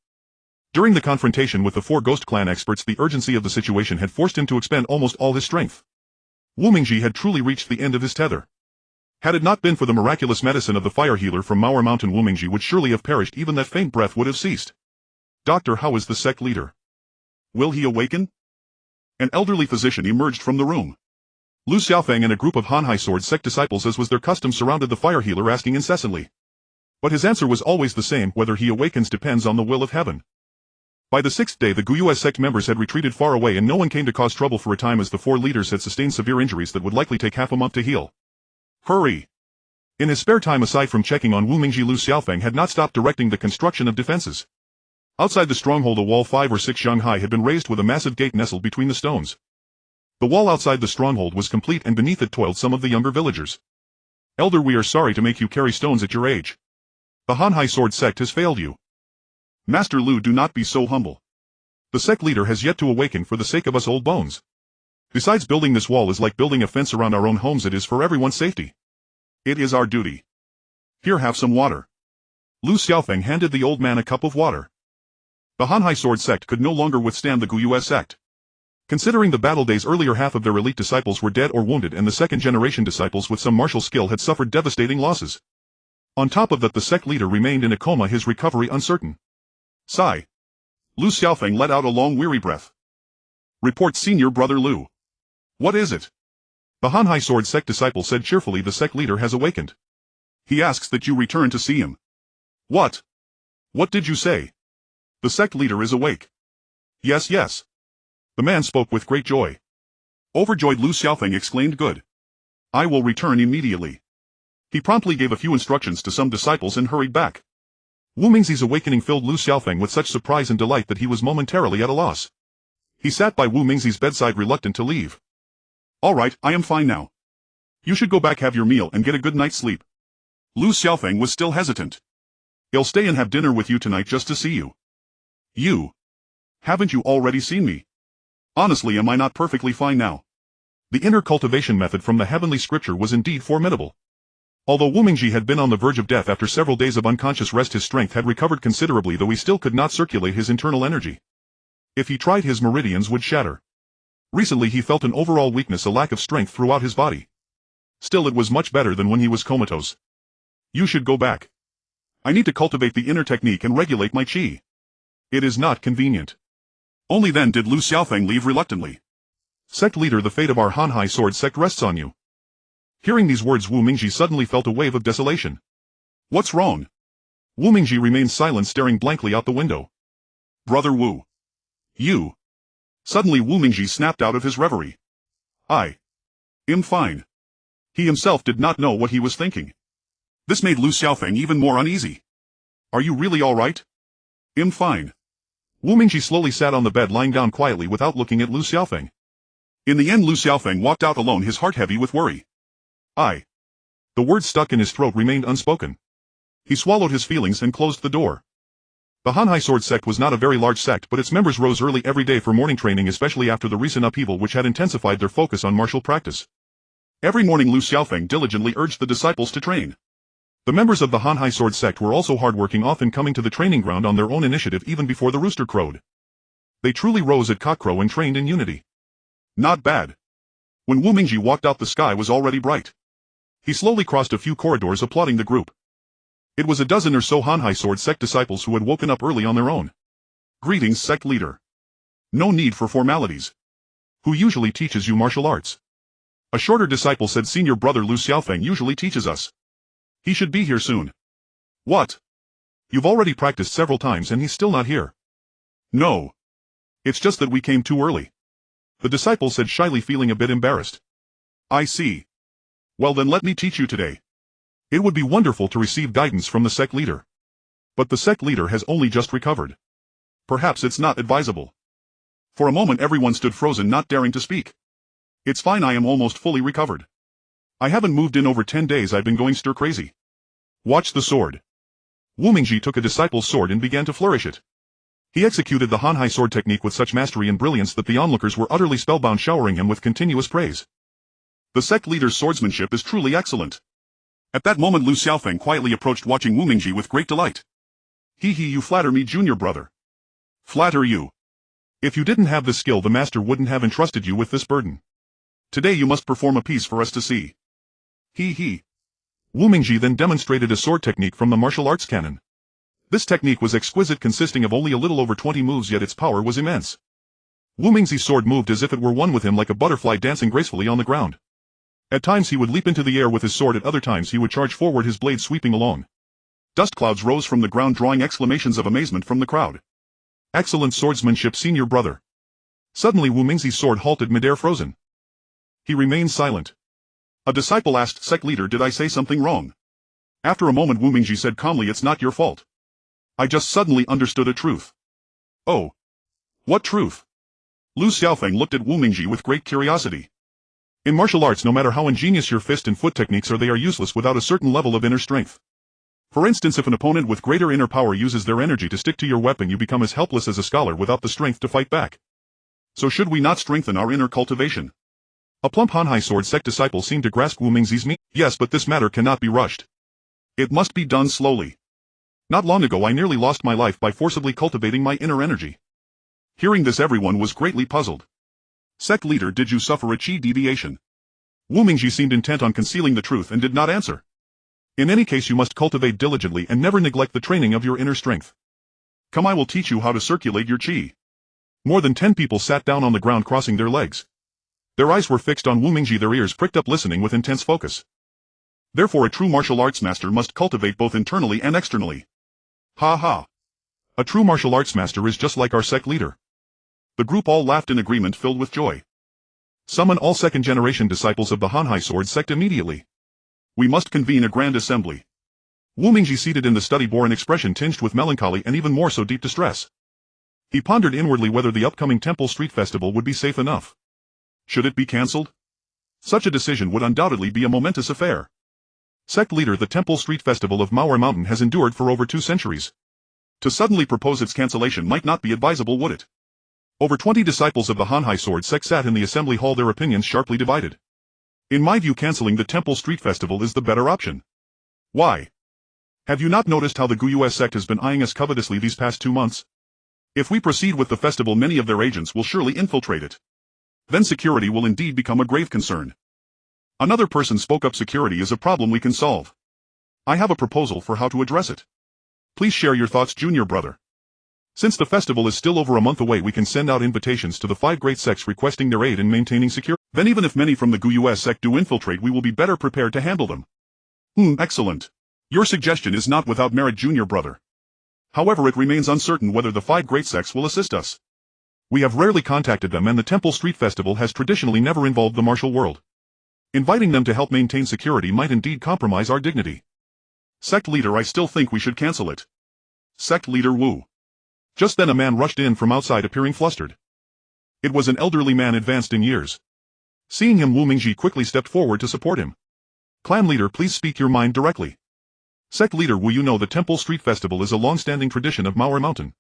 During the confrontation with the 4 Ghost Clan experts, the urgency of the situation had forced him to expend almost all his strength. Wu Mingji had truly reached the end of his tether. Had it not been for the miraculous medicine of the fire healer from Mauer Mountain, Wu Mingji would surely have perished. Even that faint breath would have ceased. Doctor, how is the sect leader? Will he awaken? An elderly physician emerged from the room. Lu Xiaofeng and a group of Hanhai Sword Sect disciples, as was their custom, surrounded the fire healer, asking incessantly. But his answer was always the same: whether he awakens depends on the will of heaven. By the sixth day the Guyue sect members had retreated far away, and no one came to cause trouble for a time, as the four leaders had sustained severe injuries that would likely take half a month to heal. Hurry! In his spare time, aside from checking on Wu Mingji, Lu Xiaofeng had not stopped directing the construction of defenses. Outside the stronghold, a wall 5 or 6 young high had been raised with a massive gate nestled between the stones. The wall outside the stronghold was complete, and beneath it toiled some of the younger villagers. Elder, we are sorry to make you carry stones at your age. The Hanhai Sword Sect has failed you. Master Lu, do not be so humble. The sect leader has yet to awaken for the sake of us old bones. Besides, building this wall is like building a fence around our own homes. It is for everyone's safety. It is our duty. Here, have some water. Lu Xiaofeng handed the old man a cup of water. The Hanhai Sword Sect could no longer withstand the Guyue sect. Considering the battle days earlier, half of their elite disciples were dead or wounded, and the second-generation disciples with some martial skill had suffered devastating losses. On top of that, the sect leader remained in a coma, his recovery uncertain. Sigh. Lu Xiaofeng let out a long, weary breath. Report, Senior Brother Lu. What is it? The Hanhai Sword Sect disciple said cheerfully. The sect leader has awakened. He asks that you return to see him. What? What did you say? The sect leader is awake. Yes, yes. The man spoke with great joy. Overjoyed, Lu Xiaofeng exclaimed, good. I will return immediately. He promptly gave a few instructions to some disciples and hurried back. Wu Mingzi's awakening filled Lu Xiaofeng with such surprise and delight that he was momentarily at a loss. He sat by Wu Mingzi's bedside, reluctant to leave. All right, I am fine now. You should go back, have your meal, and get a good night's sleep. Lu Xiaofeng was still hesitant. I'll stay and have dinner with you tonight just to see you. You? Haven't you already seen me? Honestly, am I not perfectly fine now? The inner cultivation method from the heavenly scripture was indeed formidable. Although Wu Mingji had been on the verge of death after several days of unconscious rest, his strength had recovered considerably, though he still could not circulate his internal energy. If he tried, his meridians would shatter. Recently he felt an overall weakness, a lack of strength throughout his body. Still, it was much better than when he was comatose. You should go back. I need to cultivate the inner technique and regulate my qi. It is not convenient. Only then did Lu Xiaofeng leave reluctantly. Sect leader, the fate of our Hanhai Sword Sect rests on you. Hearing these words, Wu Mingji suddenly felt a wave of desolation. What's wrong? Wu Mingji remained silent, staring blankly out the window. Brother Wu. You. Suddenly Wu Mingji snapped out of his reverie. I am fine. He himself did not know what he was thinking. This made Lu Xiaofeng even more uneasy. Are you really all right? I'm fine. Wu Mingji slowly sat on the bed, lying down quietly without looking at Lu Xiaofeng. In the end, Lu Xiaofeng walked out alone, his heart heavy with worry. The word stuck in his throat remained unspoken. He swallowed his feelings and closed the door. The Hanhai Sword Sect was not a very large sect, but its members rose early every day for morning training, especially after the recent upheaval which had intensified their focus on martial practice. Every morning Lu Xiaofeng diligently urged the disciples to train. The members of the Hanhai Sword Sect were also hardworking, often coming to the training ground on their own initiative even before the rooster crowed. They truly rose at cockcrow and trained in unity. Not bad. When Wu Mingji walked out, the sky was already bright. He slowly crossed a few corridors, applauding the group. It was a dozen or so Hanhai Sword Sect disciples who had woken up early on their own. Greetings, sect leader. No need for formalities. Who usually teaches you martial arts? A shorter disciple said. Senior brother Lu Xiaofeng usually teaches us. He should be here soon. What? You've already practiced several times and he's still not here. No. It's just that we came too early. The disciple said shyly, feeling a bit embarrassed. I see. Well then, let me teach you today. It would be wonderful to receive guidance from the sect leader. But the sect leader has only just recovered. Perhaps it's not advisable. For a moment everyone stood frozen, not daring to speak. It's fine, I am almost fully recovered. I haven't moved in over 10 days, I've been going stir crazy. Watch the sword. Wu Mingji took a disciple's sword and began to flourish it. He executed the Hanhai sword technique with such mastery and brilliance that the onlookers were utterly spellbound, showering him with continuous praise. The sect leader's swordsmanship is truly excellent. At that moment Lu Xiaofeng quietly approached, watching Wu Mingji with great delight. Hee hee, you flatter me, junior brother. Flatter you. If you didn't have this skill, the master wouldn't have entrusted you with this burden. Today you must perform a piece for us to see. He. Wu Mingji then demonstrated a sword technique from the martial arts canon. This technique was exquisite, consisting of only a little over 20 moves, yet its power was immense. Wu Mingzi's sword moved as if it were one with him, like a butterfly dancing gracefully on the ground. At times he would leap into the air with his sword, at other times he would charge forward, his blade sweeping along. Dust clouds rose from the ground, drawing exclamations of amazement from the crowd. Excellent swordsmanship, senior brother. Suddenly Wu Mingzi's sword halted midair, frozen. He remained silent. A disciple asked, "Sect leader, did I say something wrong?" After a moment Wu Mingji said calmly, "It's not your fault. I just suddenly understood a truth." "Oh. What truth?" Lu Xiaofeng looked at Wu Mingji with great curiosity. In martial arts, no matter how ingenious your fist and foot techniques are, they are useless without a certain level of inner strength. For instance, if an opponent with greater inner power uses their energy to stick to your weapon, you become as helpless as a scholar without the strength to fight back. So should we not strengthen our inner cultivation? A plump Hanhai Sword Sect disciple seemed to grasp Wu Mingzi's meaning. Yes, but this matter cannot be rushed. It must be done slowly. Not long ago I nearly lost my life by forcibly cultivating my inner energy. Hearing this, everyone was greatly puzzled. Sect leader, did you suffer a chi deviation? Wu Mingji seemed intent on concealing the truth and did not answer. In any case, you must cultivate diligently and never neglect the training of your inner strength. Come, I will teach you how to circulate your chi. More than 10 people sat down on the ground, crossing their legs. Their eyes were fixed on Wu Mingji, their ears pricked up, listening with intense focus. Therefore a true martial arts master must cultivate both internally and externally. Ha ha. A true martial arts master is just like our sect leader. The group all laughed in agreement, filled with joy. Summon all second-generation disciples of the Hanhai Sword Sect immediately. We must convene a grand assembly. Wu Mingji, seated in the study, bore an expression tinged with melancholy and even more so deep distress. He pondered inwardly whether the upcoming Temple Street Festival would be safe enough. Should it be cancelled? Such a decision would undoubtedly be a momentous affair. Sect leader, the Temple Street Festival of Maor Mountain has endured for over 2 centuries. To suddenly propose its cancellation might not be advisable, would it? Over 20 disciples of the Hanhai Sword Sect sat in the assembly hall, their opinions sharply divided. In my view, cancelling the Temple Street Festival is the better option. Why? Have you not noticed how the Guyue sect has been eyeing us covetously these past 2 months? If we proceed with the festival, many of their agents will surely infiltrate it. Then security will indeed become a grave concern. Another person spoke up. Security is a problem we can solve. I have a proposal for how to address it. Please share your thoughts, junior brother. Since the festival is still over a month away, we can send out invitations to the 5 great sects requesting their aid in maintaining security. Then even if many from the Guyue sect do infiltrate, we will be better prepared to handle them. Excellent. Your suggestion is not without merit, junior brother. However, it remains uncertain whether the 5 great sects will assist us. We have rarely contacted them, and the Temple Street Festival has traditionally never involved the martial world. Inviting them to help maintain security might indeed compromise our dignity. Sect leader, I still think we should cancel it. Sect leader Wu. Just then a man rushed in from outside, appearing flustered. It was an elderly man advanced in years. Seeing him, Wu Mingji quickly stepped forward to support him. Clan leader, please speak your mind directly. Sect leader Wu, you know the Temple Street Festival is a long-standing tradition of Maor Mountain.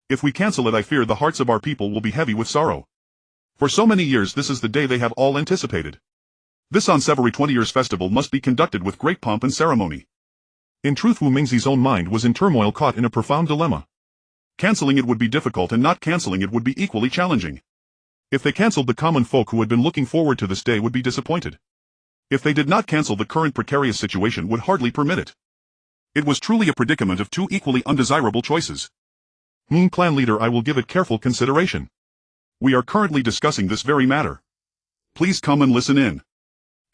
If we cancel it, I fear the hearts of our people will be heavy with sorrow. For so many years this is the day they have all anticipated. This unsavory 20 years festival must be conducted with great pomp and ceremony. In truth, Wu Mingzi's own mind was in turmoil, caught in a profound dilemma. Canceling it would be difficult, and not canceling it would be equally challenging. If they cancelled, the common folk who had been looking forward to this day would be disappointed. If they did not cancel, the current precarious situation would hardly permit it. It was truly a predicament of 2 equally undesirable choices. Clan leader, I will give it careful consideration. We are currently discussing this very matter. Please come and listen in.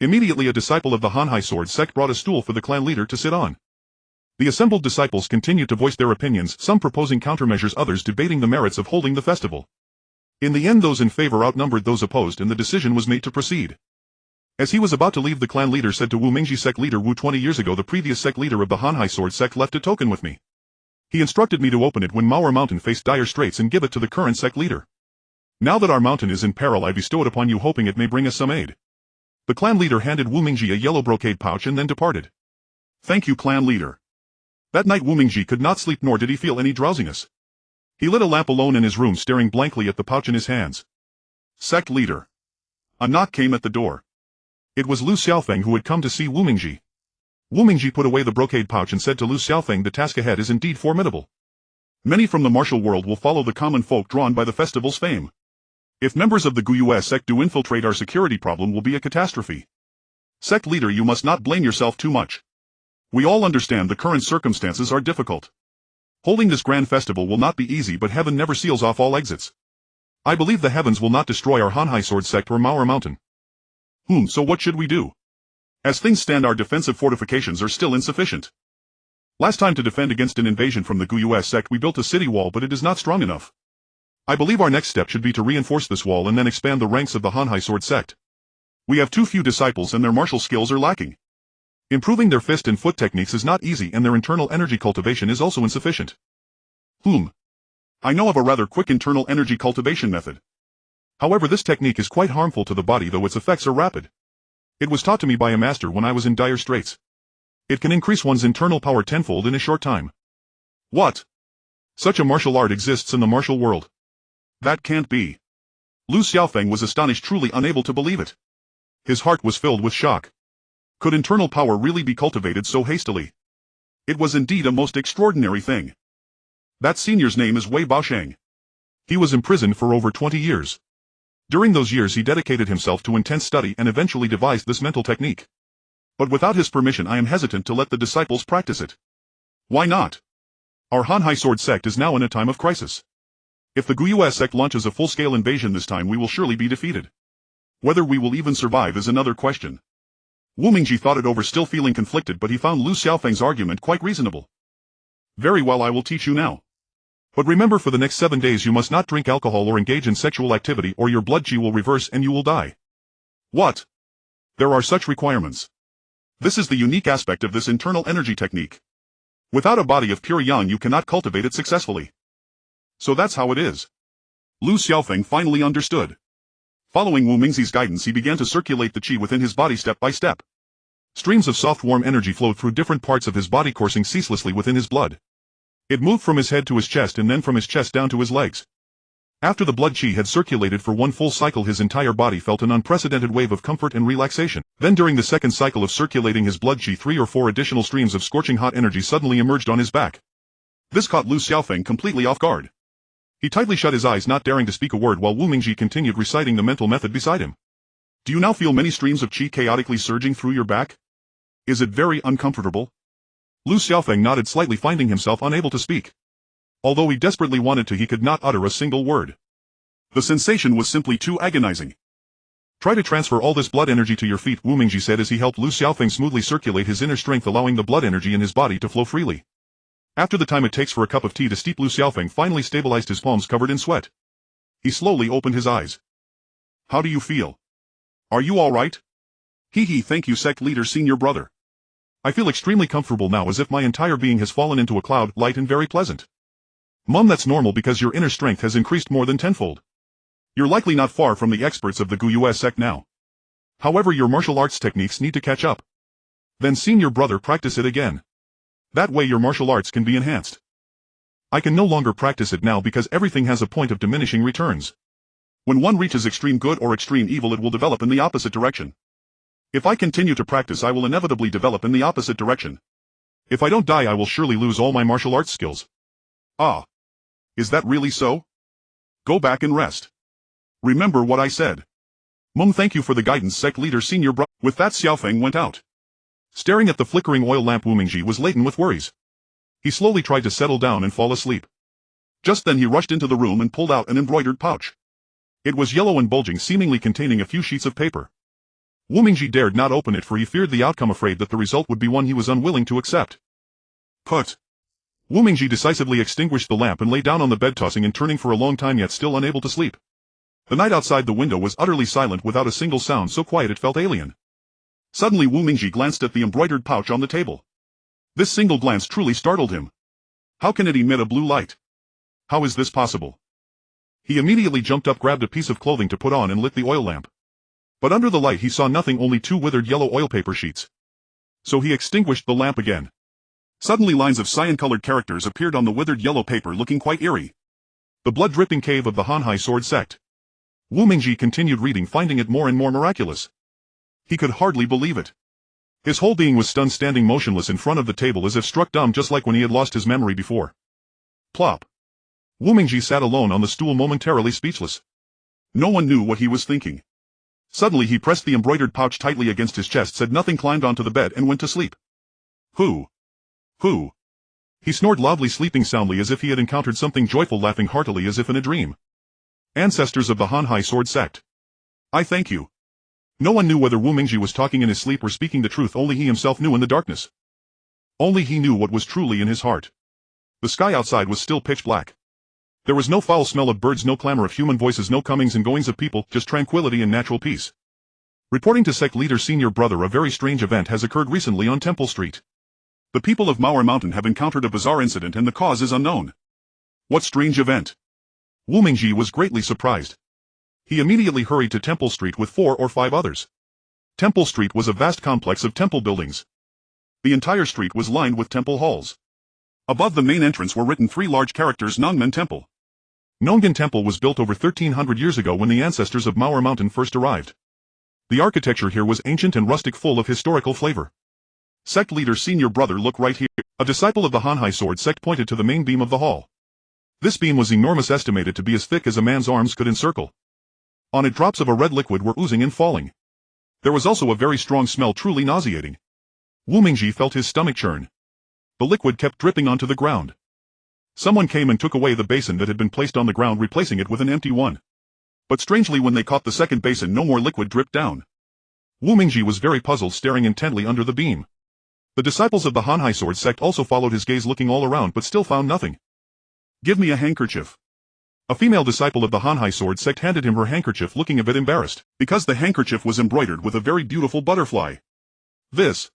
Immediately a disciple of the Hanhai Sword Sect brought a stool for the clan leader to sit on. The assembled disciples continued to voice their opinions, some proposing countermeasures, others debating the merits of holding the festival. In the end, those in favor outnumbered those opposed, and the decision was made to proceed. As he was about to leave, the clan leader said to Wu Mingji, "Sect leader Wu, 20 years ago the previous sect leader of the Hanhai Sword Sect left a token with me. He instructed me to open it when Maor Mountain faced dire straits and give it to the current sect leader. Now that our mountain is in peril, I bestow it upon you, hoping it may bring us some aid." The clan leader handed Wu Mingji a yellow brocade pouch and then departed. Thank you, clan leader. That night Wu Mingji could not sleep, nor did he feel any drowsiness. He lit a lamp alone in his room, staring blankly at the pouch in his hands. Sect leader. A knock came at the door. It was Lu Xiaofeng, who had come to see Wu Mingji. Wu Mingji put away the brocade pouch and said to Lu Xiaofeng, "The task ahead is indeed formidable. Many from the martial world will follow the common folk, drawn by the festival's fame. If members of the Guiyue sect do infiltrate, our security problem will be a catastrophe. Sect leader, you must not blame yourself too much. We all understand the current circumstances are difficult. Holding this grand festival will not be easy, but heaven never seals off all exits. I believe the heavens will not destroy our Hanhai Sword Sect or Maor Mountain. So what should we do? As things stand, our defensive fortifications are still insufficient. Last time, to defend against an invasion from the Guiyue sect, we built a city wall, but it is not strong enough. I believe our next step should be to reinforce this wall and then expand the ranks of the Hanhai Sword Sect. We have too few disciples and their martial skills are lacking. Improving their fist and foot techniques is not easy, and their internal energy cultivation is also insufficient. I know of a rather quick internal energy cultivation method. However, this technique is quite harmful to the body, though its effects are rapid. It was taught to me by a master when I was in dire straits. It can increase one's internal power tenfold in a short time. What? Such a martial art exists in the martial world? That can't be. Lu Xiaofeng was astonished, truly unable to believe it. His heart was filled with shock. Could internal power really be cultivated so hastily? It was indeed a most extraordinary thing. That senior's name is Wei Baosheng. He was imprisoned for over 20 years. During those years he dedicated himself to intense study and eventually devised this mental technique. But without his permission, I am hesitant to let the disciples practice it. Why not? Our Hanhai Sword Sect is now in a time of crisis. If the Guiyue sect launches a full-scale invasion this time, we will surely be defeated. Whether we will even survive is another question. Wu Mingji thought it over, still feeling conflicted, but he found Lu Xiaofeng's argument quite reasonable. Very well, I will teach you now. But remember, for the next 7 days you must not drink alcohol or engage in sexual activity, or your blood qi will reverse and you will die. What? There are such requirements. This is the unique aspect of this internal energy technique. Without a body of pure yang you cannot cultivate it successfully. So that's how it is. Lu Xiaofeng finally understood. Following Wu Mingzi's guidance, he began to circulate the qi within his body step by step. Streams of soft warm energy flowed through different parts of his body, coursing ceaselessly within his blood. It moved from his head to his chest and then from his chest down to his legs. After the blood qi had circulated for one full cycle, his entire body felt an unprecedented wave of comfort and relaxation. Then during the second cycle of circulating his blood qi, 3 or 4 additional streams of scorching hot energy suddenly emerged on his back. This caught Lu Xiaofeng completely off guard. He tightly shut his eyes, not daring to speak a word, while Wu Mingji continued reciting the mental method beside him. Do you now feel many streams of qi chaotically surging through your back? Is it very uncomfortable? Lu Xiaofeng nodded slightly, finding himself unable to speak. Although he desperately wanted to, he could not utter a single word. The sensation was simply too agonizing. Try to transfer all this blood energy to your feet, Wu Mingji said as he helped Lu Xiaofeng smoothly circulate his inner strength, allowing the blood energy in his body to flow freely. After the time it takes for a cup of tea to steep, Lu Xiaofeng finally stabilized his palms covered in sweat. He slowly opened his eyes. How do you feel? Are you all right? Thank you, sect leader, senior brother. I feel extremely comfortable now, as if my entire being has fallen into a cloud, light and very pleasant. Mum, that's normal because your inner strength has increased more than tenfold. You're likely not far from the experts of the Guiyue sect now. However, your martial arts techniques need to catch up. Then, senior brother, practice it again. That way your martial arts can be enhanced. I can no longer practice it now because everything has a point of diminishing returns. When one reaches extreme good or extreme evil, it will develop in the opposite direction. If I continue to practice, I will inevitably develop in the opposite direction. If I don't die, I will surely lose all my martial arts skills. Ah. Is that really so? Go back and rest. Remember what I said. Mum, thank you for the guidance, sect leader, senior brother. With that, Xiaofeng went out. Staring at the flickering oil lamp, Wu Mingji was laden with worries. He slowly tried to settle down and fall asleep. Just then he rushed into the room and pulled out an embroidered pouch. It was yellow and bulging, seemingly containing a few sheets of paper. Wu Mingji dared not open it, for he feared the outcome, afraid that the result would be one he was unwilling to accept. Put. Wu Mingji decisively extinguished the lamp and lay down on the bed, tossing and turning for a long time, yet still unable to sleep. The night outside the window was utterly silent, without a single sound, so quiet it felt alien. Suddenly Wu Mingji glanced at the embroidered pouch on the table. This single glance truly startled him. How can it emit a blue light? How is this possible? He immediately jumped up, grabbed a piece of clothing to put on and lit the oil lamp. But under the light he saw nothing, only 2 withered yellow oil paper sheets. So he extinguished the lamp again. Suddenly lines of cyan-colored characters appeared on the withered yellow paper, looking quite eerie. The blood-dripping cave of the Hanhai Sword Sect. Wu Mingji continued reading, finding it more and more miraculous. He could hardly believe it. His whole being was stunned, standing motionless in front of the table as if struck dumb, just like when he had lost his memory before. Plop. Wu Mingji sat alone on the stool, momentarily speechless. No one knew what he was thinking. Suddenly he pressed the embroidered pouch tightly against his chest, said nothing, climbed onto the bed and went to sleep. Who? Who? He snored loudly, sleeping soundly as if he had encountered something joyful, laughing heartily as if in a dream. Ancestors of the Hanhai Sword Sect. I thank you. No one knew whether Wu Mingji was talking in his sleep or speaking the truth. Only he himself knew in the darkness. Only he knew what was truly in his heart. The sky outside was still pitch black. There was no foul smell of birds, no clamor of human voices, no comings and goings of people, just tranquility and natural peace. Reporting to sect leader senior brother, a very strange event has occurred recently on Temple Street. The people of Maor Mountain have encountered a bizarre incident and the cause is unknown. What strange event? Wu Mingji was greatly surprised. He immediately hurried to Temple Street with 4 or 5 others. Temple Street was a vast complex of temple buildings. The entire street was lined with temple halls. Above the main entrance were written 3 large characters: Nongmen Temple. Nongmen Temple was built over 1300 years ago when the ancestors of Maor Mountain first arrived. The architecture here was ancient and rustic, full of historical flavor. Sect leader senior brother, look right here. A disciple of the Hanhai Sword Sect pointed to the main beam of the hall. This beam was enormous, estimated to be as thick as a man's arms could encircle. On it drops of a red liquid were oozing and falling. There was also a very strong smell, truly nauseating. Wu Mingji felt his stomach churn. The liquid kept dripping onto the ground. Someone came and took away the basin that had been placed on the ground, replacing it with an empty one. But strangely, when they caught the second basin, no more liquid dripped down. Wu Mingji was very puzzled, staring intently under the beam. The disciples of the Hanhai Sword Sect also followed his gaze, looking all around but still found nothing. Give me a handkerchief. A female disciple of the Hanhai Sword Sect handed him her handkerchief, looking a bit embarrassed, because the handkerchief was embroidered with a very beautiful butterfly. This.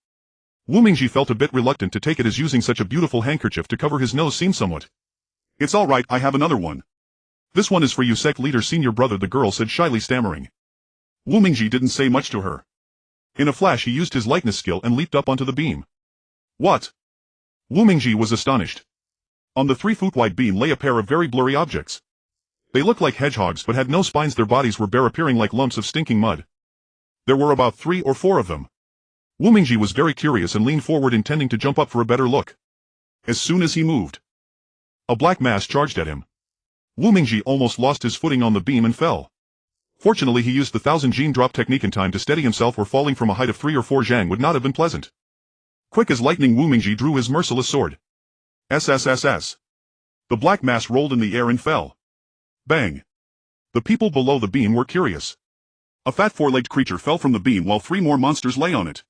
Wu Mingji felt a bit reluctant to take it, as using such a beautiful handkerchief to cover his nose seemed somewhat. It's all right, I have another one. This one is for you, sect leader senior brother, the girl said, shyly stammering. Wu Mingji didn't say much to her. In a flash he used his lightness skill and leaped up onto the beam. What? Wu Mingji was astonished. On the 3-foot-wide beam lay a pair of very blurry objects. They looked like hedgehogs but had no spines. Their bodies were bare, appearing like lumps of stinking mud. There were about 3 or 4 of them. Wu Mingji was very curious and leaned forward, intending to jump up for a better look. As soon as he moved, a black mass charged at him. Wu Mingji almost lost his footing on the beam and fell. Fortunately he used the 1000 gene drop technique in time to steady himself, or falling from a height of 3 or 4 zhang would not have been pleasant. Quick as lightning, Wu Mingji drew his merciless sword. SSSS. The black mass rolled in the air and fell. Bang. The people below the beam were curious. A fat 4-legged creature fell from the beam while 3 more monsters lay on it.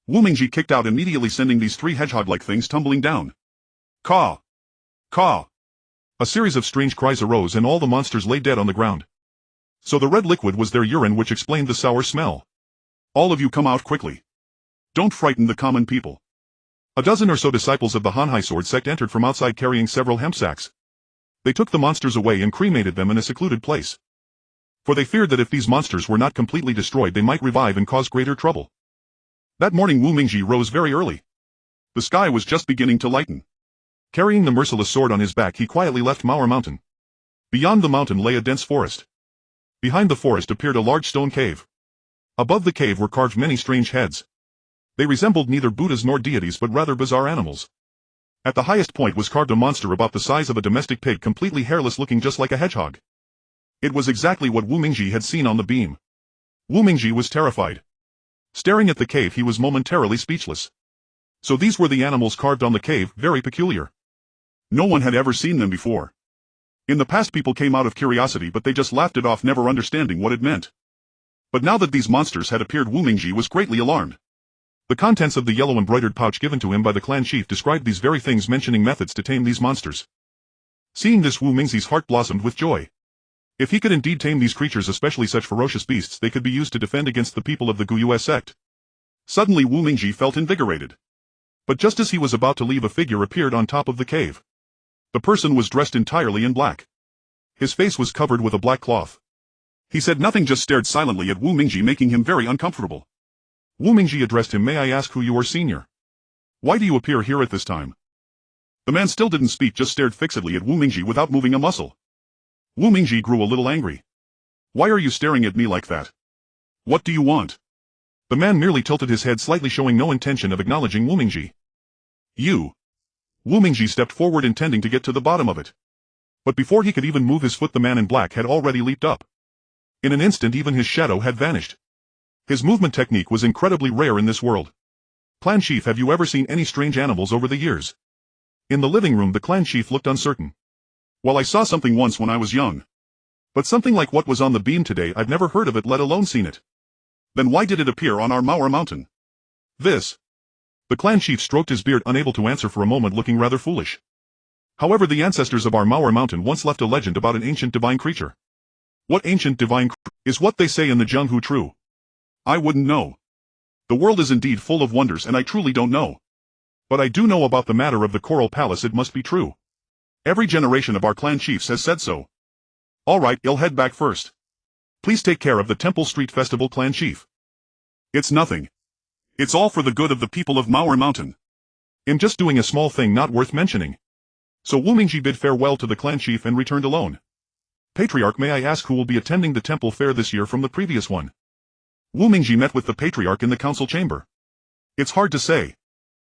Wu Mingji kicked out, immediately sending these 3 hedgehog-like things tumbling down. Caw! Caw! A series of strange cries arose and all the monsters lay dead on the ground. So the red liquid was their urine, which explained the sour smell. All of you come out quickly. Don't frighten the common people. A dozen or so disciples of the Hanhai Sword Sect entered from outside, carrying several hemp sacks. They took the monsters away and cremated them in a secluded place. For they feared that if these monsters were not completely destroyed, they might revive and cause greater trouble. That morning Wu Mingji rose very early. The sky was just beginning to lighten. Carrying the merciless sword on his back, he quietly left Maor Mountain. Beyond the mountain lay a dense forest. Behind the forest appeared a large stone cave. Above the cave were carved many strange heads. They resembled neither Buddhas nor deities but rather bizarre animals. At the highest point was carved a monster about the size of a domestic pig, completely hairless, looking just like a hedgehog. It was exactly what Wu Mingji had seen on the beam. Wu Mingji was terrified. Staring at the cave, he was momentarily speechless. So these were the animals carved on the cave, very peculiar. No one had ever seen them before. In the past people came out of curiosity, but they just laughed it off, never understanding what it meant. But now that these monsters had appeared, Wu Mingji was greatly alarmed. The contents of the yellow embroidered pouch given to him by the clan chief described these very things, mentioning methods to tame these monsters. Seeing this, Wu Mingji's heart blossomed with joy. If he could indeed tame these creatures, especially such ferocious beasts, they could be used to defend against the people of the Guyue sect. Suddenly Wu Mingji felt invigorated. But just as he was about to leave, a figure appeared on top of the cave. The person was dressed entirely in black. His face was covered with a black cloth. He said nothing, just stared silently at Wu Mingji, making him very uncomfortable. Wu Mingji addressed him, "May I ask who you are, senior? Why do you appear here at this time?" The man still didn't speak, just stared fixedly at Wu Mingji without moving a muscle. Wu Mingji grew a little angry. "Why are you staring at me like that? What do you want?" The man merely tilted his head slightly, showing no intention of acknowledging Wu Mingji. "You." Wu Mingji stepped forward, intending to get to the bottom of it. But before he could even move his foot, the man in black had already leaped up. In an instant even his shadow had vanished. His movement technique was incredibly rare in this world. Clan Chief, have you ever seen any strange animals over the years? In the living room the clan chief looked uncertain. Well, I saw something once when I was young. But something like what was on the beam today, I've never heard of it, let alone seen it. Then why did it appear on our Mauer mountain? This. The clan chief stroked his beard, unable to answer for a moment, looking rather foolish. However, the ancestors of our Mauer mountain once left a legend about an ancient divine creature. What ancient divine is what they say in the Zhenghu true? I wouldn't know. The world is indeed full of wonders and I truly don't know. But I do know about the matter of the Coral Palace, it must be true. Every generation of our clan chiefs has said so. Alright, I'll head back first. Please take care of the Temple Street Festival, clan chief. It's nothing. It's all for the good of the people of Mauer mountain. I'm just doing a small thing not worth mentioning. So Wu Mingji bid farewell to the clan chief and returned alone. Patriarch, may I ask who will be attending the temple fair this year from the previous one? Wu Mingji met with the patriarch in the council chamber. It's hard to say.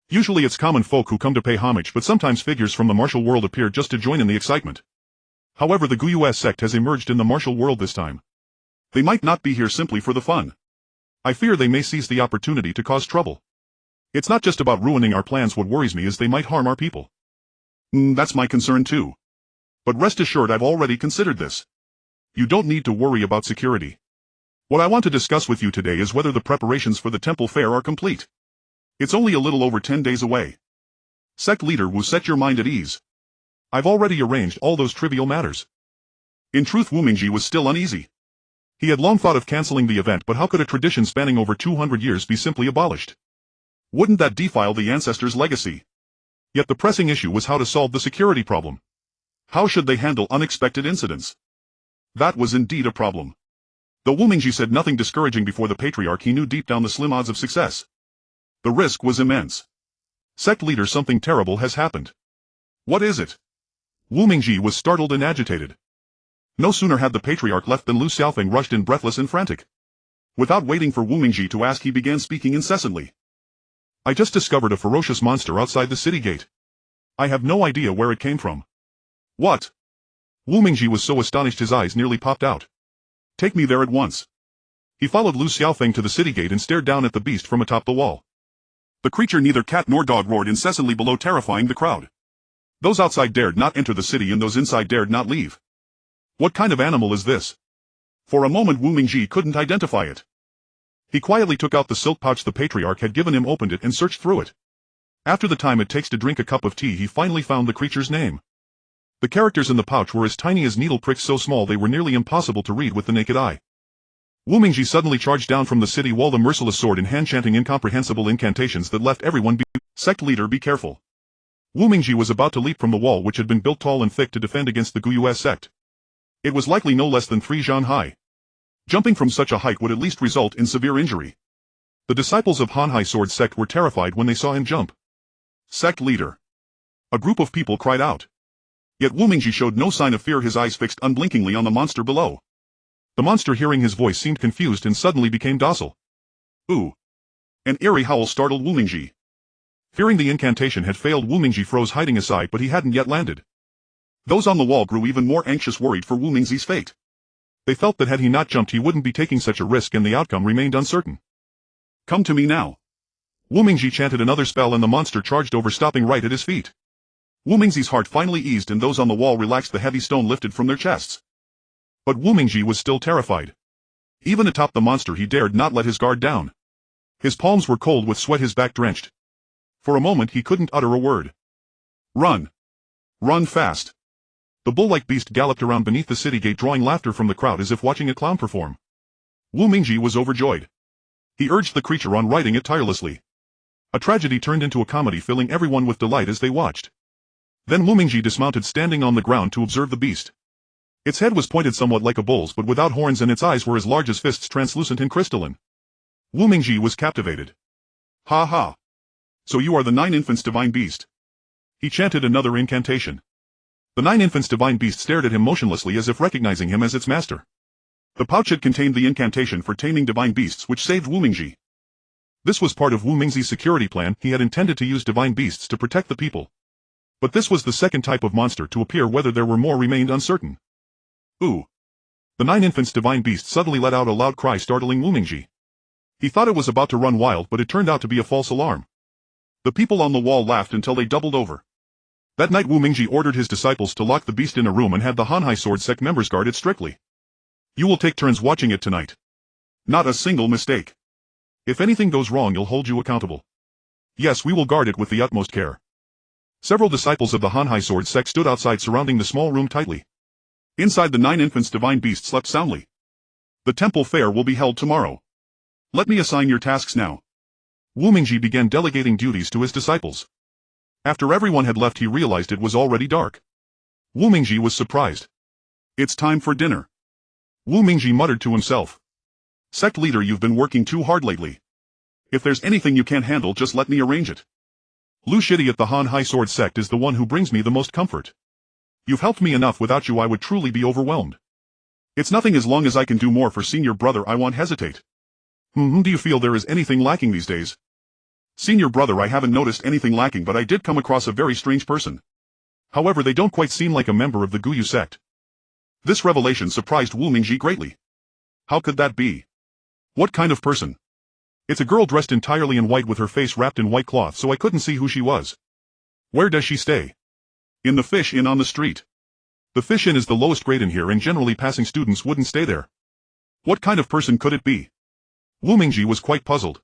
Usually it's common folk who come to pay homage, but sometimes figures from the martial world appear just to join in the excitement. However, the Guyue sect has emerged in the martial world this time. They might not be here simply for the fun. I fear they may seize the opportunity to cause trouble. It's not just about ruining our plans, what worries me is they might harm our people. That's my concern too. But rest assured I've already considered this. You don't need to worry about security. What I want to discuss with you today is whether the preparations for the temple fair are complete. It's only a little over 10 days away. Sect leader Wu, set your mind at ease. I've already arranged all those trivial matters. In truth, Wu Mingji was still uneasy. He had long thought of cancelling the event, but how could a tradition spanning over 200 years be simply abolished? Wouldn't that defile the ancestors' legacy? Yet the pressing issue was how to solve the security problem. How should they handle unexpected incidents? That was indeed a problem. Though Wu Mingji said nothing discouraging before the patriarch, he knew deep down the slim odds of success. The risk was immense. Sect leader, something terrible has happened. What is it? Wu Mingji was startled and agitated. No sooner had the patriarch left than Lu Xiaofeng rushed in, breathless and frantic. Without waiting for Wu Mingji to ask, he began speaking incessantly. I just discovered a ferocious monster outside the city gate. I have no idea where it came from. What? Wu Mingji was so astonished his eyes nearly popped out. Take me there at once. He followed Lu Xiaofeng to the city gate and stared down at the beast from atop the wall. The creature neither cat nor dog roared incessantly below, terrifying the crowd. Those outside dared not enter the city and those inside dared not leave. What kind of animal is this? For a moment Wu Mingji couldn't identify it. He quietly took out the silk pouch the patriarch had given him, opened it and searched through it. After the time it takes to drink a cup of tea, he finally found the creature's name. The characters in the pouch were as tiny as needle pricks, so small they were nearly impossible to read with the naked eye. Wu Mingji suddenly charged down from the city wall, the merciless sword in hand, chanting incomprehensible incantations that left everyone Sect leader, be careful. Wu Mingji was about to leap from the wall, which had been built tall and thick to defend against the Guyue sect. It was likely no less than 3 zhan high. Jumping from such a height would at least result in severe injury. The disciples of Heartless Sword sect were terrified when they saw him jump. Sect leader. A group of people cried out. Yet Wu Mingji showed no sign of fear, his eyes fixed unblinkingly on the monster below. The monster, hearing his voice, seemed confused and suddenly became docile. Ooh. An eerie howl startled Wu Mingji. Fearing the incantation had failed, Wu Mingji froze, hiding aside, but he hadn't yet landed. Those on the wall grew even more anxious, worried for Wu Mingji's fate. They felt that had he not jumped he wouldn't be taking such a risk, and the outcome remained uncertain. Come to me now. Wu Mingji chanted another spell and the monster charged over, stopping right at his feet. Wu Mingji's heart finally eased and those on the wall relaxed, the heavy stone lifted from their chests. But Wu Mingji was still terrified. Even atop the monster he dared not let his guard down. His palms were cold with sweat, his back drenched. For a moment he couldn't utter a word. Run. Run fast. The bull-like beast galloped around beneath the city gate, drawing laughter from the crowd as if watching a clown perform. Wu Mingji was overjoyed. He urged the creature on, riding it tirelessly. A tragedy turned into a comedy, filling everyone with delight as they watched. Then Wu Mingji dismounted, standing on the ground to observe the beast. Its head was pointed somewhat like a bull's, but without horns, and its eyes were as large as fists, translucent and crystalline. Wu Mingji was captivated. Ha ha. So you are the 9 infants divine beast. He chanted another incantation. The 9 infants divine beast stared at him motionlessly, as if recognizing him as its master. The pouch had contained the incantation for taming divine beasts, which saved Wu Mingji. This was part of Wu Mingji's security plan. He had intended to use divine beasts to protect the people. But this was the second type of monster to appear. Whether there were more remained uncertain. Ooh. The 9 infants divine beast suddenly let out a loud cry startling Wu Mingji. He thought it was about to run wild but it turned out to be a false alarm. The people on the wall laughed until they doubled over. That night Wu Mingji ordered his disciples to lock the beast in a room and had the Hanhai Sword Sect members guard it strictly. You will take turns watching it tonight. Not a single mistake. If anything goes wrong you'll hold you accountable. Yes, we will guard it with the utmost care. Several disciples of the Hanhai Sword Sect stood outside surrounding the small room tightly. Inside the 9 infants divine beast slept soundly. The temple fair will be held tomorrow. Let me assign your tasks now. Wu Mingji began delegating duties to his disciples. After everyone had left he realized it was already dark. Wu Mingji was surprised. It's time for dinner. Wu Mingji muttered to himself. Sect leader, you've been working too hard lately. If there's anything you can't handle just let me arrange it. Lu Shidi at the Hanhai Sword Sect is the one who brings me the most comfort. You've helped me enough, without you I would truly be overwhelmed. It's nothing as long as I can do more for senior brother I won't hesitate. Do you feel there is anything lacking these days? Senior brother, I haven't noticed anything lacking, but I did come across a very strange person. However, they don't quite seem like a member of the Guyu sect. This revelation surprised Wu Mingji greatly. How could that be? What kind of person? It's a girl dressed entirely in white with her face wrapped in white cloth, so I couldn't see who she was. Where does she stay? In the fish inn on the street. The fish inn is the lowest grade in here and generally passing students wouldn't stay there. What kind of person could it be? Wu Mingji was quite puzzled.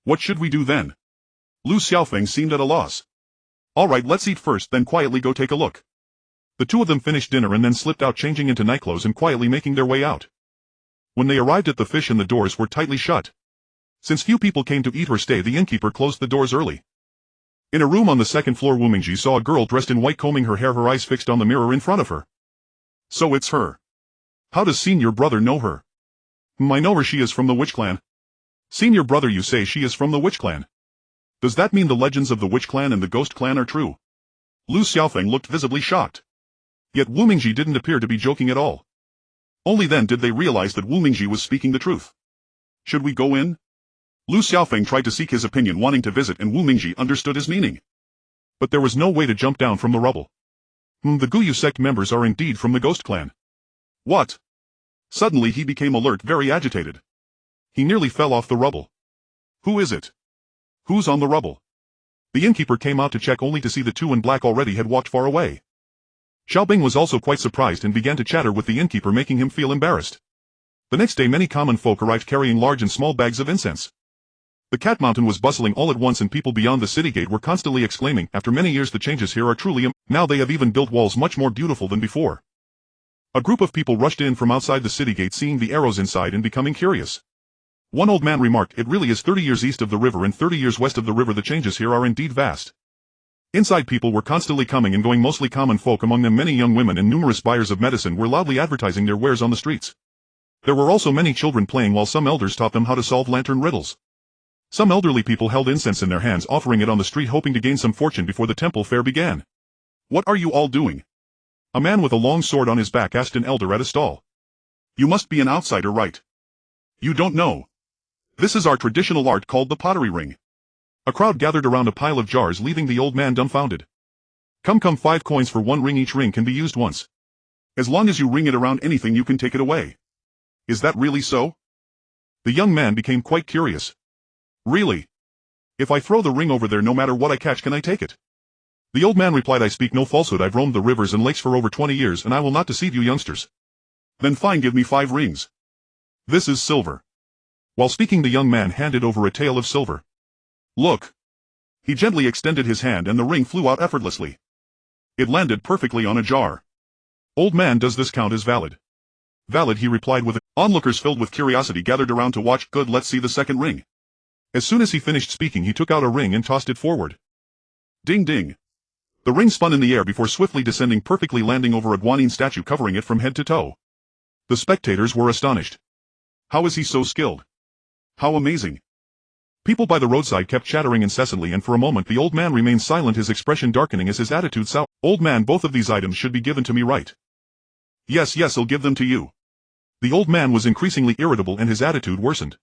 What should we do then? Lu Xiaofeng seemed at a loss. Alright, let's eat first, then quietly go take a look. The two of them finished dinner and then slipped out, changing into nightclothes and quietly making their way out. When they arrived at the fish inn, the doors were tightly shut. Since few people came to eat or stay, the innkeeper closed the doors early. In a room on the second floor, Wu Mingji saw a girl dressed in white combing her hair, her eyes fixed on the mirror in front of her. So it's her. How does senior brother know her? I know her, she is from the Witch Clan. Senior brother, you say she is from the Witch Clan? Does that mean the legends of the Witch Clan and the Ghost Clan are true? Lu Xiaofeng looked visibly shocked. Yet Wu Mingji didn't appear to be joking at all. Only then did they realize that Wu Mingji was speaking the truth. Should we go in? Lu Xiaofeng tried to seek his opinion, wanting to visit, and Wu Mingji understood his meaning. But there was no way to jump down from the rubble. The Guyu sect members are indeed from the Ghost Clan. What? Suddenly he became alert, very agitated. He nearly fell off the rubble. Who is it? Who's on the rubble? The innkeeper came out to check, only to see the two in black already had walked far away. Xiaobing was also quite surprised and began to chatter with the innkeeper, making him feel embarrassed. The next day many common folk arrived carrying large and small bags of incense. The Cat Mountain was bustling all at once and people beyond the city gate were constantly exclaiming, after many years the changes here are truly now they have even built walls much more beautiful than before. A group of people rushed in from outside the city gate, seeing the arrows inside and becoming curious. One old man remarked, it really is 30 years east of the river and 30 years west of the river, the changes here are indeed vast. Inside people were constantly coming and going, mostly common folk, among them many young women and numerous buyers of medicine were loudly advertising their wares on the streets. There were also many children playing while some elders taught them how to solve lantern riddles. Some elderly people held incense in their hands, offering it on the street, hoping to gain some fortune before the temple fair began. What are you all doing? A man with a long sword on his back asked an elder at a stall. You must be an outsider, right? You don't know. This is our traditional art called the pottery ring. A crowd gathered around a pile of jars, leaving the old man dumbfounded. Come, 5 coins for 1 ring. Each ring can be used once. As long as you ring it around anything you can take it away. Is that really so? The young man became quite curious. Really? If I throw the ring over there, no matter what I catch, can I take it? The old man replied, I speak no falsehood. I've roamed the rivers and lakes for over 20 years and I will not deceive you youngsters. Then fine, give me 5 rings. This is silver. While speaking, the young man handed over a tael of silver. Look. He gently extended his hand and the ring flew out effortlessly. It landed perfectly on a jar. Old man, does this count as valid? Valid, he replied with it. Onlookers filled with curiosity gathered around to watch. Good, let's see the second ring. As soon as he finished speaking, he took out a ring and tossed it forward. Ding ding. The ring spun in the air before swiftly descending, perfectly landing over a Guanyin statue, covering it from head to toe. The spectators were astonished. How is he so skilled? How amazing. People by the roadside kept chattering incessantly, and for a moment the old man remained silent, his expression darkening as his attitude soured. Old man, both of these items should be given to me, right? Yes, I'll give them to you. The old man was increasingly irritable and his attitude worsened.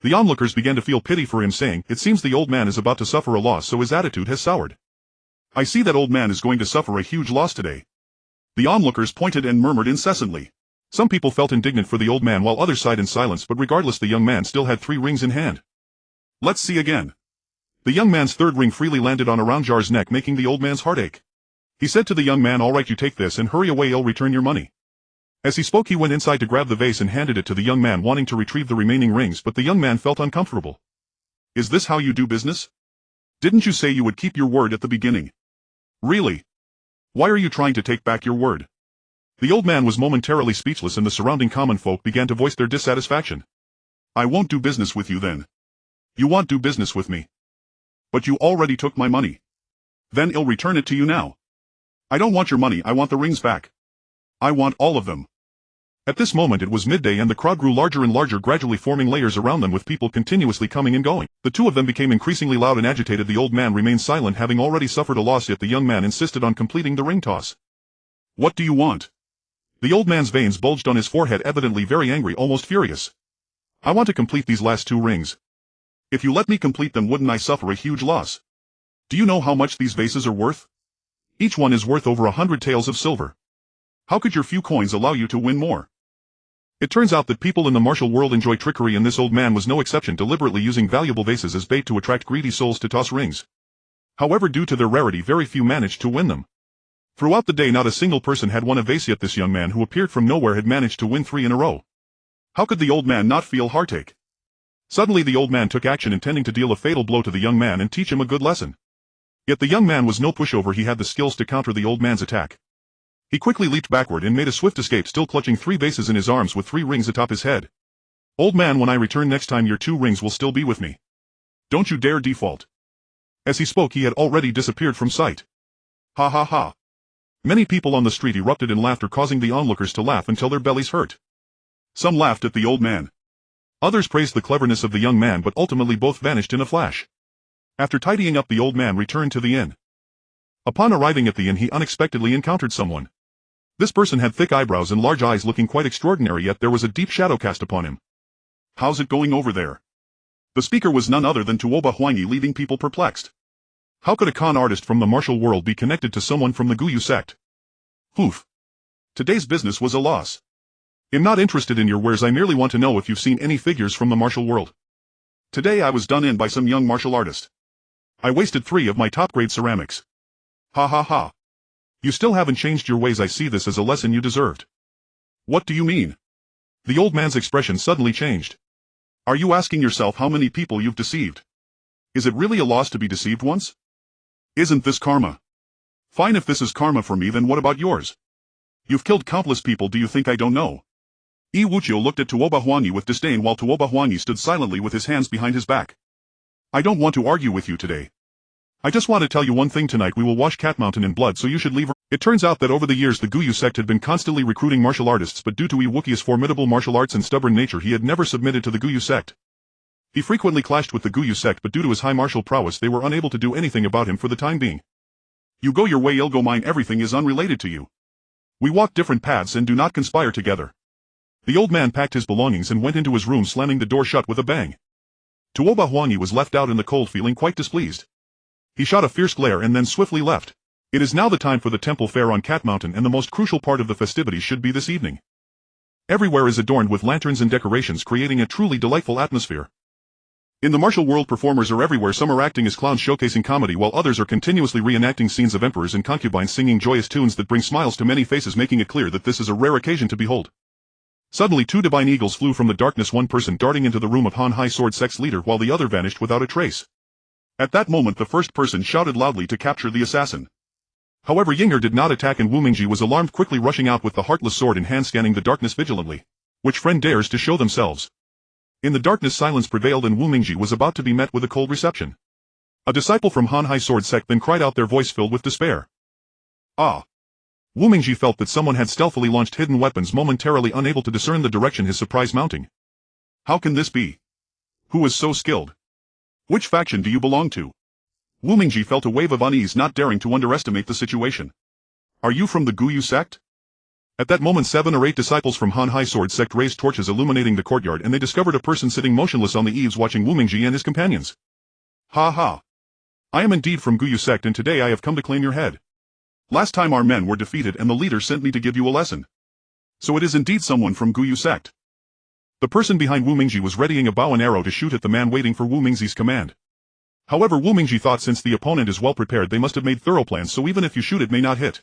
The onlookers began to feel pity for him, saying, it seems the old man is about to suffer a loss, so his attitude has soured. I see that old man is going to suffer a huge loss today. The onlookers pointed and murmured incessantly. Some people felt indignant for the old man while others sighed in silence, but regardless the young man still had 3 rings in hand. Let's see again. The young man's 3rd ring freely landed on Aroundjar's neck, making the old man's heart ache. He said to the young man, "Alright, you take this and hurry away, I'll return your money." As he spoke he went inside to grab the vase and handed it to the young man, wanting to retrieve the remaining rings, but the young man felt uncomfortable. Is this how you do business? Didn't you say you would keep your word at the beginning? Really? Why are you trying to take back your word? The old man was momentarily speechless and the surrounding common folk began to voice their dissatisfaction. I won't do business with you then. You won't do business with me. But you already took my money. Then I'll return it to you now. I don't want your money, I want the rings back. I want all of them. At this moment it was midday and the crowd grew larger and larger, gradually forming layers around them with people continuously coming and going. The two of them became increasingly loud and agitated. The old man remained silent, having already suffered a loss, yet the young man insisted on completing the ring toss. What do you want? The old man's veins bulged on his forehead, evidently very angry, almost furious. I want to complete these last 2 rings. If you let me complete them, wouldn't I suffer a huge loss? Do you know how much these vases are worth? Each one is worth over 100 taels of silver. How could your few coins allow you to win more? It turns out that people in the martial world enjoy trickery, and this old man was no exception, deliberately using valuable vases as bait to attract greedy souls to toss rings. However, due to their rarity, very few managed to win them. Throughout the day not a single person had won a vase, yet this young man who appeared from nowhere had managed to win 3 in a row. How could the old man not feel heartache? Suddenly the old man took action, intending to deal a fatal blow to the young man and teach him a good lesson. Yet the young man was no pushover, he had the skills to counter the old man's attack. He quickly leaped backward and made a swift escape, still clutching 3 vases in his arms with 3 rings atop his head. Old man, when I return next time your 2 rings will still be with me. Don't you dare default. As he spoke he had already disappeared from sight. Ha ha ha. Many people on the street erupted in laughter, causing the onlookers to laugh until their bellies hurt. Some laughed at the old man. Others praised the cleverness of the young man, but ultimately both vanished in a flash. After tidying up, the old man returned to the inn. Upon arriving at the inn he unexpectedly encountered someone. This person had thick eyebrows and large eyes, looking quite extraordinary, yet there was a deep shadow cast upon him. How's it going over there? The speaker was none other than Tuoba Huanyi, leaving people perplexed. How could a con artist from the martial world be connected to someone from the Guyu sect? Poof. Today's business was a loss. I'm not interested in your wares, I merely want to know if you've seen any figures from the martial world. Today I was done in by some young martial artist. I wasted 3 of my top-grade ceramics. Ha ha ha. You still haven't changed your ways, I see this as a lesson you deserved. What do you mean? The old man's expression suddenly changed. Are you asking yourself how many people you've deceived? Is it really a loss to be deceived once? Isn't this karma? Fine, if this is karma for me, then what about yours? You've killed countless people, do you think I don't know? Yi Wuqiu looked at Tuoba Huanyi with disdain while Tuoba Huanyi stood silently with his hands behind his back. I don't want to argue with you today. I just want to tell you one thing, tonight we will wash Cat Mountain in blood, so you should leave. It turns out that over the years the Guyu sect had been constantly recruiting martial artists, but due to Yi Wuqiu's formidable martial arts and stubborn nature he had never submitted to the Guyu sect. He frequently clashed with the Guyu sect, but due to his high martial prowess they were unable to do anything about him for the time being. You go your way, I'll go mine, everything is unrelated to you. We walk different paths and do not conspire together. The old man packed his belongings and went into his room, slamming the door shut with a bang. Tuoba Huanyi was left out in the cold, feeling quite displeased. He shot a fierce glare and then swiftly left. It is now the time for the temple fair on Cat Mountain, and the most crucial part of the festivities should be this evening. Everywhere is adorned with lanterns and decorations, creating a truly delightful atmosphere. In the martial world, performers are everywhere. Some are acting as clowns showcasing comedy, while others are continuously reenacting scenes of emperors and concubines singing joyous tunes that bring smiles to many faces, making it clear that this is a rare occasion to behold. Suddenly 2 divine eagles flew from the darkness, one person darting into the room of Heartless Sword Sects leader while the other vanished without a trace. At that moment the first person shouted loudly to capture the assassin. However, Yinger did not attack and Wu Mingji was alarmed, quickly rushing out with the Heartless Sword in hand, scanning the darkness vigilantly. Which friend dares to show themselves? In the darkness silence prevailed and Wu Mingji was about to be met with a cold reception. A disciple from Heartless Sword Sect then cried out, their voice filled with despair. Ah! Wu Mingji felt that someone had stealthily launched hidden weapons, momentarily unable to discern the direction his surprise mounting. How can this be? Who is so skilled? Which faction do you belong to? Wu Mingji felt a wave of unease, not daring to underestimate the situation. Are you from the Guyu sect? At that moment 7 or 8 disciples from Heartless Sword Sect raised torches illuminating the courtyard, and they discovered a person sitting motionless on the eaves watching Wu Mingji and his companions. Ha ha! I am indeed from Guyu sect, and today I have come to claim your head. Last time our men were defeated and the leader sent me to give you a lesson. So it is indeed someone from Guyu sect. The person behind Wu Mingji was readying a bow and arrow to shoot at the man waiting for Wu Mingzi's command. However, Wu Mingji thought since the opponent is well prepared they must have made thorough plans, so even if you shoot it may not hit.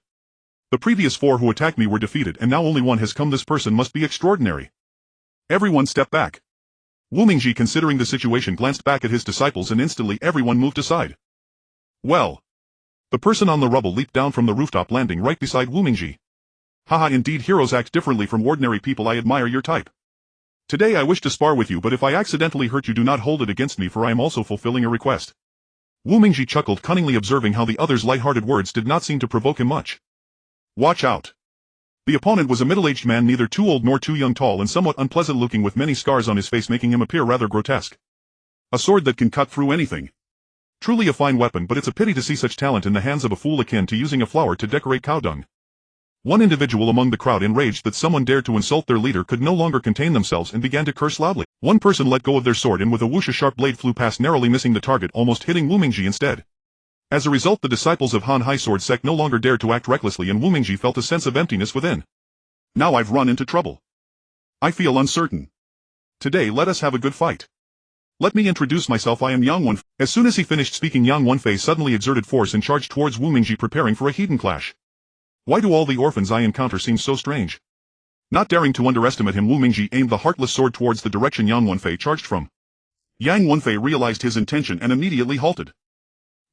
The previous 4 who attacked me were defeated and now only one has come. This person must be extraordinary. Everyone stepped back. Wu Mingji, considering the situation, glanced back at his disciples and instantly everyone moved aside. Well. The person on the rubble leaped down from the rooftop, landing right beside Wu Mingji. Haha, indeed heroes act differently from ordinary people. I admire your type. Today I wish to spar with you, but if I accidentally hurt you do not hold it against me, for I am also fulfilling a request. Wu Mingji chuckled cunningly, observing how the other's light-hearted words did not seem to provoke him much. Watch out. The opponent was a middle-aged man, neither too old nor too young, tall and somewhat unpleasant-looking, with many scars on his face making him appear rather grotesque. A sword that can cut through anything. Truly a fine weapon, but it's a pity to see such talent in the hands of a fool akin to using a flower to decorate cow dung. One individual among the crowd, enraged that someone dared to insult their leader, could no longer contain themselves and began to curse loudly. One person let go of their sword and with a whoosh a sharp blade flew past, narrowly missing the target, almost hitting Wu Mingji instead. As a result, the disciples of Han Hai Sword Sect no longer dared to act recklessly and Wu Mingji felt a sense of emptiness within. Now I've run into trouble. I feel uncertain. Today let us have a good fight. Let me introduce myself, I am Yang Wenfei. As soon as he finished speaking, Yang Wenfei suddenly exerted force and charged towards Wu Mingji, preparing for a heathen clash. Why do all the orphans I encounter seem so strange? Not daring to underestimate him, Wu Mingji aimed the Heartless Sword towards the direction Yang Wenfei charged from. Yang Wenfei realized his intention and immediately halted.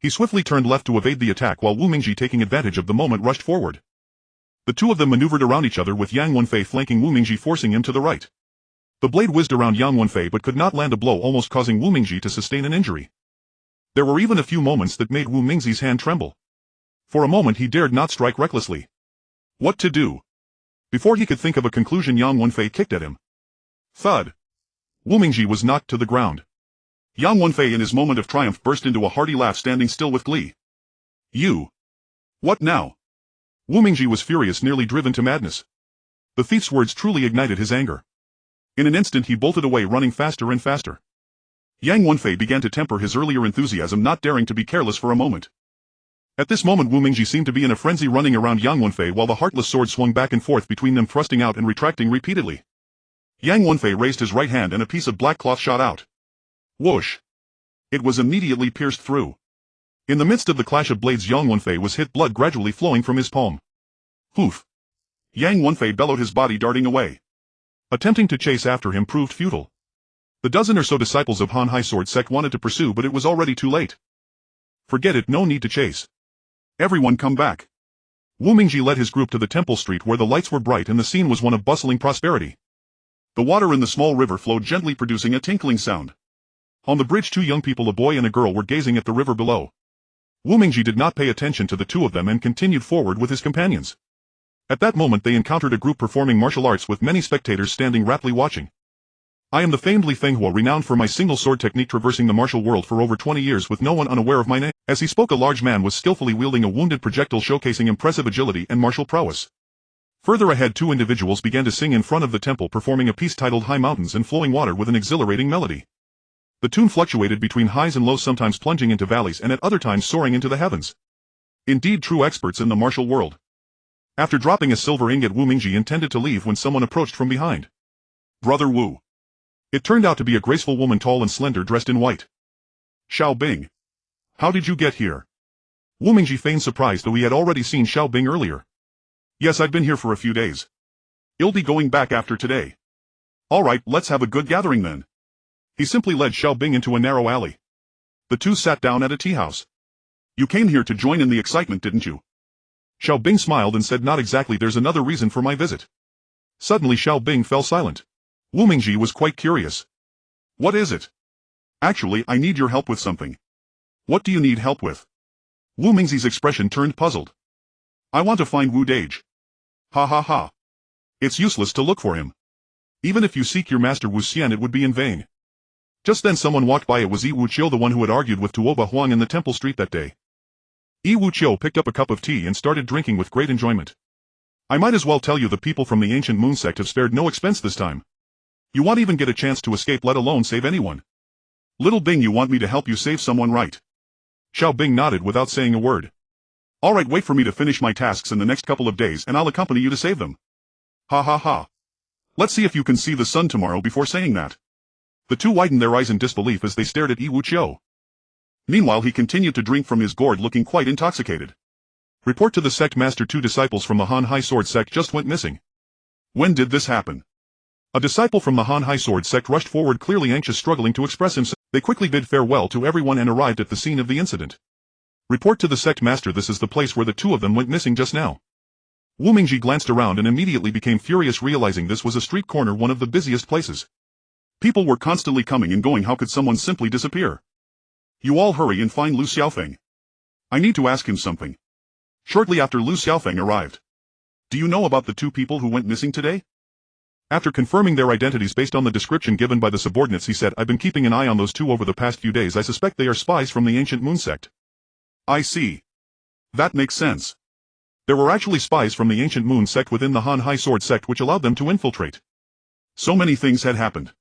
He swiftly turned left to evade the attack, while Wu Mingji, taking advantage of the moment, rushed forward. The two of them maneuvered around each other, with Yang Wenfei flanking Wu Mingji, forcing him to the right. The blade whizzed around Yang Wenfei but could not land a blow, almost causing Wu Mingji to sustain an injury. There were even a few moments that made Wu Mingzi's hand tremble. For a moment he dared not strike recklessly. What to do? Before he could think of a conclusion, Yang Wenfei kicked at him. Thud. Wu Mingji was knocked to the ground. Yang Wenfei in his moment of triumph burst into a hearty laugh, standing still with glee. You. What now? Wu Mingji was furious, nearly driven to madness. The thief's words truly ignited his anger. In an instant he bolted away, running faster and faster. Yang Wenfei began to temper his earlier enthusiasm, not daring to be careless for a moment. At this moment Wu Mingji seemed to be in a frenzy, running around Yang Wenfei while the Heartless Sword swung back and forth between them, thrusting out and retracting repeatedly. Yang Wenfei raised his right hand and a piece of black cloth shot out. Whoosh! It was immediately pierced through. In the midst of the clash of blades, Yang Wenfei was hit, blood gradually flowing from his palm. Poof! Yang Wenfei bellowed, his body darting away. Attempting to chase after him proved futile. The dozen or so disciples of Han Hai Sword Sect wanted to pursue, but it was already too late. Forget it, no need to chase. Everyone come back. Wu Mingji led his group to the temple street, where the lights were bright and the scene was one of bustling prosperity. The water in the small river flowed gently, producing a tinkling sound. On the bridge 2 young people, a boy and a girl, were gazing at the river below. Wu Mingji did not pay attention to the two of them and continued forward with his companions. At that moment they encountered a group performing martial arts, with many spectators standing raptly watching. I am the famed Li Fenghua, renowned for my single sword technique, traversing the martial world for over 20 years with no one unaware of my name. As he spoke, a large man was skillfully wielding a wounded projectile, showcasing impressive agility and martial prowess. Further ahead 2 individuals began to sing in front of the temple, performing a piece titled High Mountains and Flowing Water with an exhilarating melody. The tune fluctuated between highs and lows, sometimes plunging into valleys and at other times soaring into the heavens. Indeed, true experts in the martial world. After dropping a silver ingot, Wu Mingji intended to leave when someone approached from behind. Brother Wu. It turned out to be a graceful woman, tall and slender, dressed in white. Xiao Bing. How did you get here? Wu Mingji feigned surprise, though he had already seen Xiao Bing earlier. Yes, I've been here for a few days. I'll be going back after today. Alright, let's have a good gathering then. He simply led Xiao Bing into a narrow alley. The two sat down at a tea house. You came here to join in the excitement, didn't you? Xiao Bing smiled and said, not exactly, there's another reason for my visit. Suddenly Xiao Bing fell silent. Wu Mingji was quite curious. What is it? Actually, I need your help with something. What do you need help with? Wu Mingzi's expression turned puzzled. I want to find Wu Dage. Ha ha ha. It's useless to look for him. Even if you seek your master Wu Xian, it would be in vain. Just then someone walked by. It was Yi Wuqiu, the one who had argued with Tuoba Huang in the temple street that day. Yi Wuqiu picked up a cup of tea and started drinking with great enjoyment. I might as well tell you, the people from the ancient moon sect have spared no expense this time. You won't even get a chance to escape, let alone save anyone. Little Bing, you want me to help you save someone, right? Xiao Bing nodded without saying a word. Alright, wait for me to finish my tasks in the next couple of days and I'll accompany you to save them. Ha ha ha. Let's see if you can see the sun tomorrow before saying that. The two widened their eyes in disbelief as they stared at Wu Qiu. Meanwhile he continued to drink from his gourd looking quite intoxicated. Report to the sect master: 2 disciples from the Han Hai Sword Sect just went missing. When did this happen? A disciple from the Han Hai Sword Sect rushed forward, clearly anxious, struggling to express himself. They quickly bid farewell to everyone and arrived at the scene of the incident. Report to the sect master: this is the place where the 2 of them went missing just now. Wu Mingji glanced around and immediately became furious, realizing this was a street corner, one of the busiest places. People were constantly coming and going. How could someone simply disappear? You all hurry and find Lu Xiaofeng. I need to ask him something. Shortly after Lu Xiaofeng arrived. Do you know about the 2 people who went missing today? After confirming their identities based on the description given by the subordinates, he said, I've been keeping an eye on those 2 over the past few days. I suspect they are spies from the ancient moon sect. I see. That makes sense. There were actually spies from the ancient moon sect within the Han Hai Sword Sect, which allowed them to infiltrate. So many things had happened.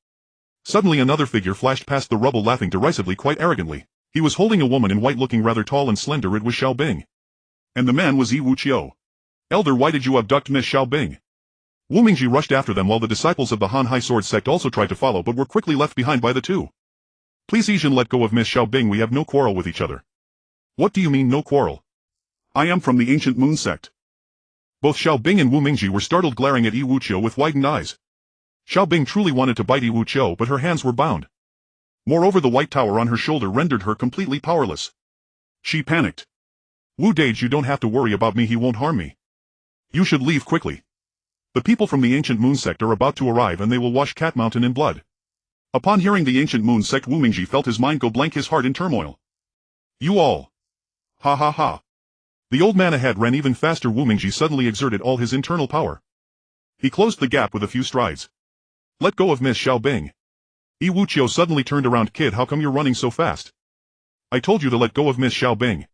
Suddenly another figure flashed past the rubble, laughing derisively, quite arrogantly. He was holding a woman in white, looking rather tall and slender. It was Xiao Bing. And the man was Wu Qiu. Elder, why did you abduct Miss Xiao Bing? Wu Mingji rushed after them while the disciples of the Han Hai Sword Sect also tried to follow but were quickly left behind by the 2. Please Yijin, let go of Miss Xiao Bing. We have no quarrel with each other. What do you mean no quarrel? I am from the ancient moon sect. Both Xiao Bing and Wu Mingji were startled, glaring at Wu Qiu with widened eyes. Xiao Bing truly wanted to bite Wu Qiu, but her hands were bound. Moreover, the white tower on her shoulder rendered her completely powerless. She panicked. Wu Dage, you don't have to worry about me, he won't harm me. You should leave quickly. The people from the ancient moon sect are about to arrive and they will wash Cat Mountain in blood. Upon hearing the ancient moon sect, Wu Mingji felt his mind go blank, his heart in turmoil. You all. Ha ha ha. The old man ahead ran even faster. Wu Mingji suddenly exerted all his internal power. He closed the gap with a few strides. Let go of Miss Xiao Bing. Wu Qiu suddenly turned around. Kid, how come you're running so fast? I told you to let go of Miss Xiao Bing.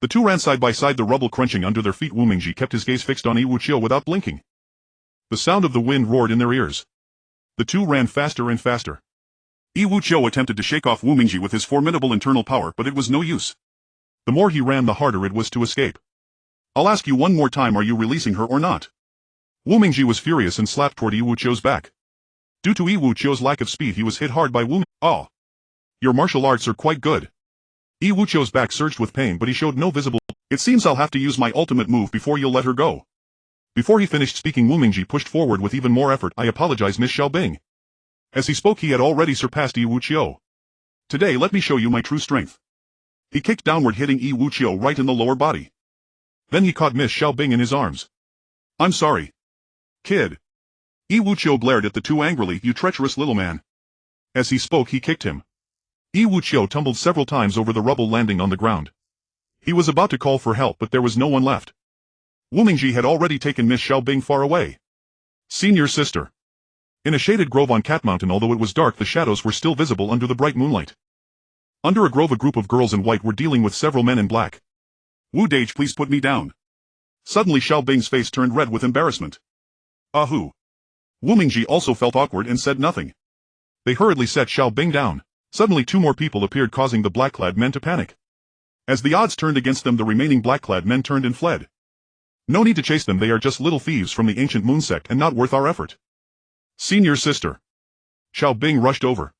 The 2 ran side by side, the rubble crunching under their feet. Wu Mingji kept his gaze fixed on Wu Qiu without blinking. The sound of the wind roared in their ears. The 2 ran faster and faster. Wu Qiu attempted to shake off Wu Mingji with his formidable internal power, but it was no use. The more he ran, the harder it was to escape. I'll ask you one more time, are you releasing her or not? Wu Mingji was furious and slapped toward Wu Qiu's back. Due to Wu Qiu's lack of speed, he was hit hard by Wu Mingji. Oh. Your martial arts are quite good. Wu Qiu's back surged with pain, but he showed no visible. It seems I'll have to use my ultimate move before you'll let her go. Before he finished speaking, Wu Mingji pushed forward with even more effort. I apologize, Miss Xiao Bing. As he spoke, he had already surpassed Wu Qiu. Today let me show you my true strength. He kicked downward, hitting Wu Qiu right in the lower body. Then he caught Miss Xiao Bing in his arms. I'm sorry. Kid. Wu Qiu glared at the 2 angrily. You treacherous little man. As he spoke, he kicked him. Wu Qiu tumbled several times over the rubble, landing on the ground. He was about to call for help, but there was no one left. Wu Mingji had already taken Miss Xiao Bing far away. Senior sister. In a shaded grove on Cat Mountain, although it was dark, the shadows were still visible under the bright moonlight. Under a grove, a group of girls in white were dealing with several men in black. Wu Dage, please put me down. Suddenly Xiao Bing's face turned red with embarrassment. Ahoo. Wu Mingji also felt awkward and said nothing. They hurriedly set Xiao Bing down. Suddenly 2 more people appeared, causing the black-clad men to panic. As the odds turned against them, the remaining black-clad men turned and fled. No need to chase them, they are just little thieves from the ancient moon sect and not worth our effort. Senior sister. Xiao Bing rushed over.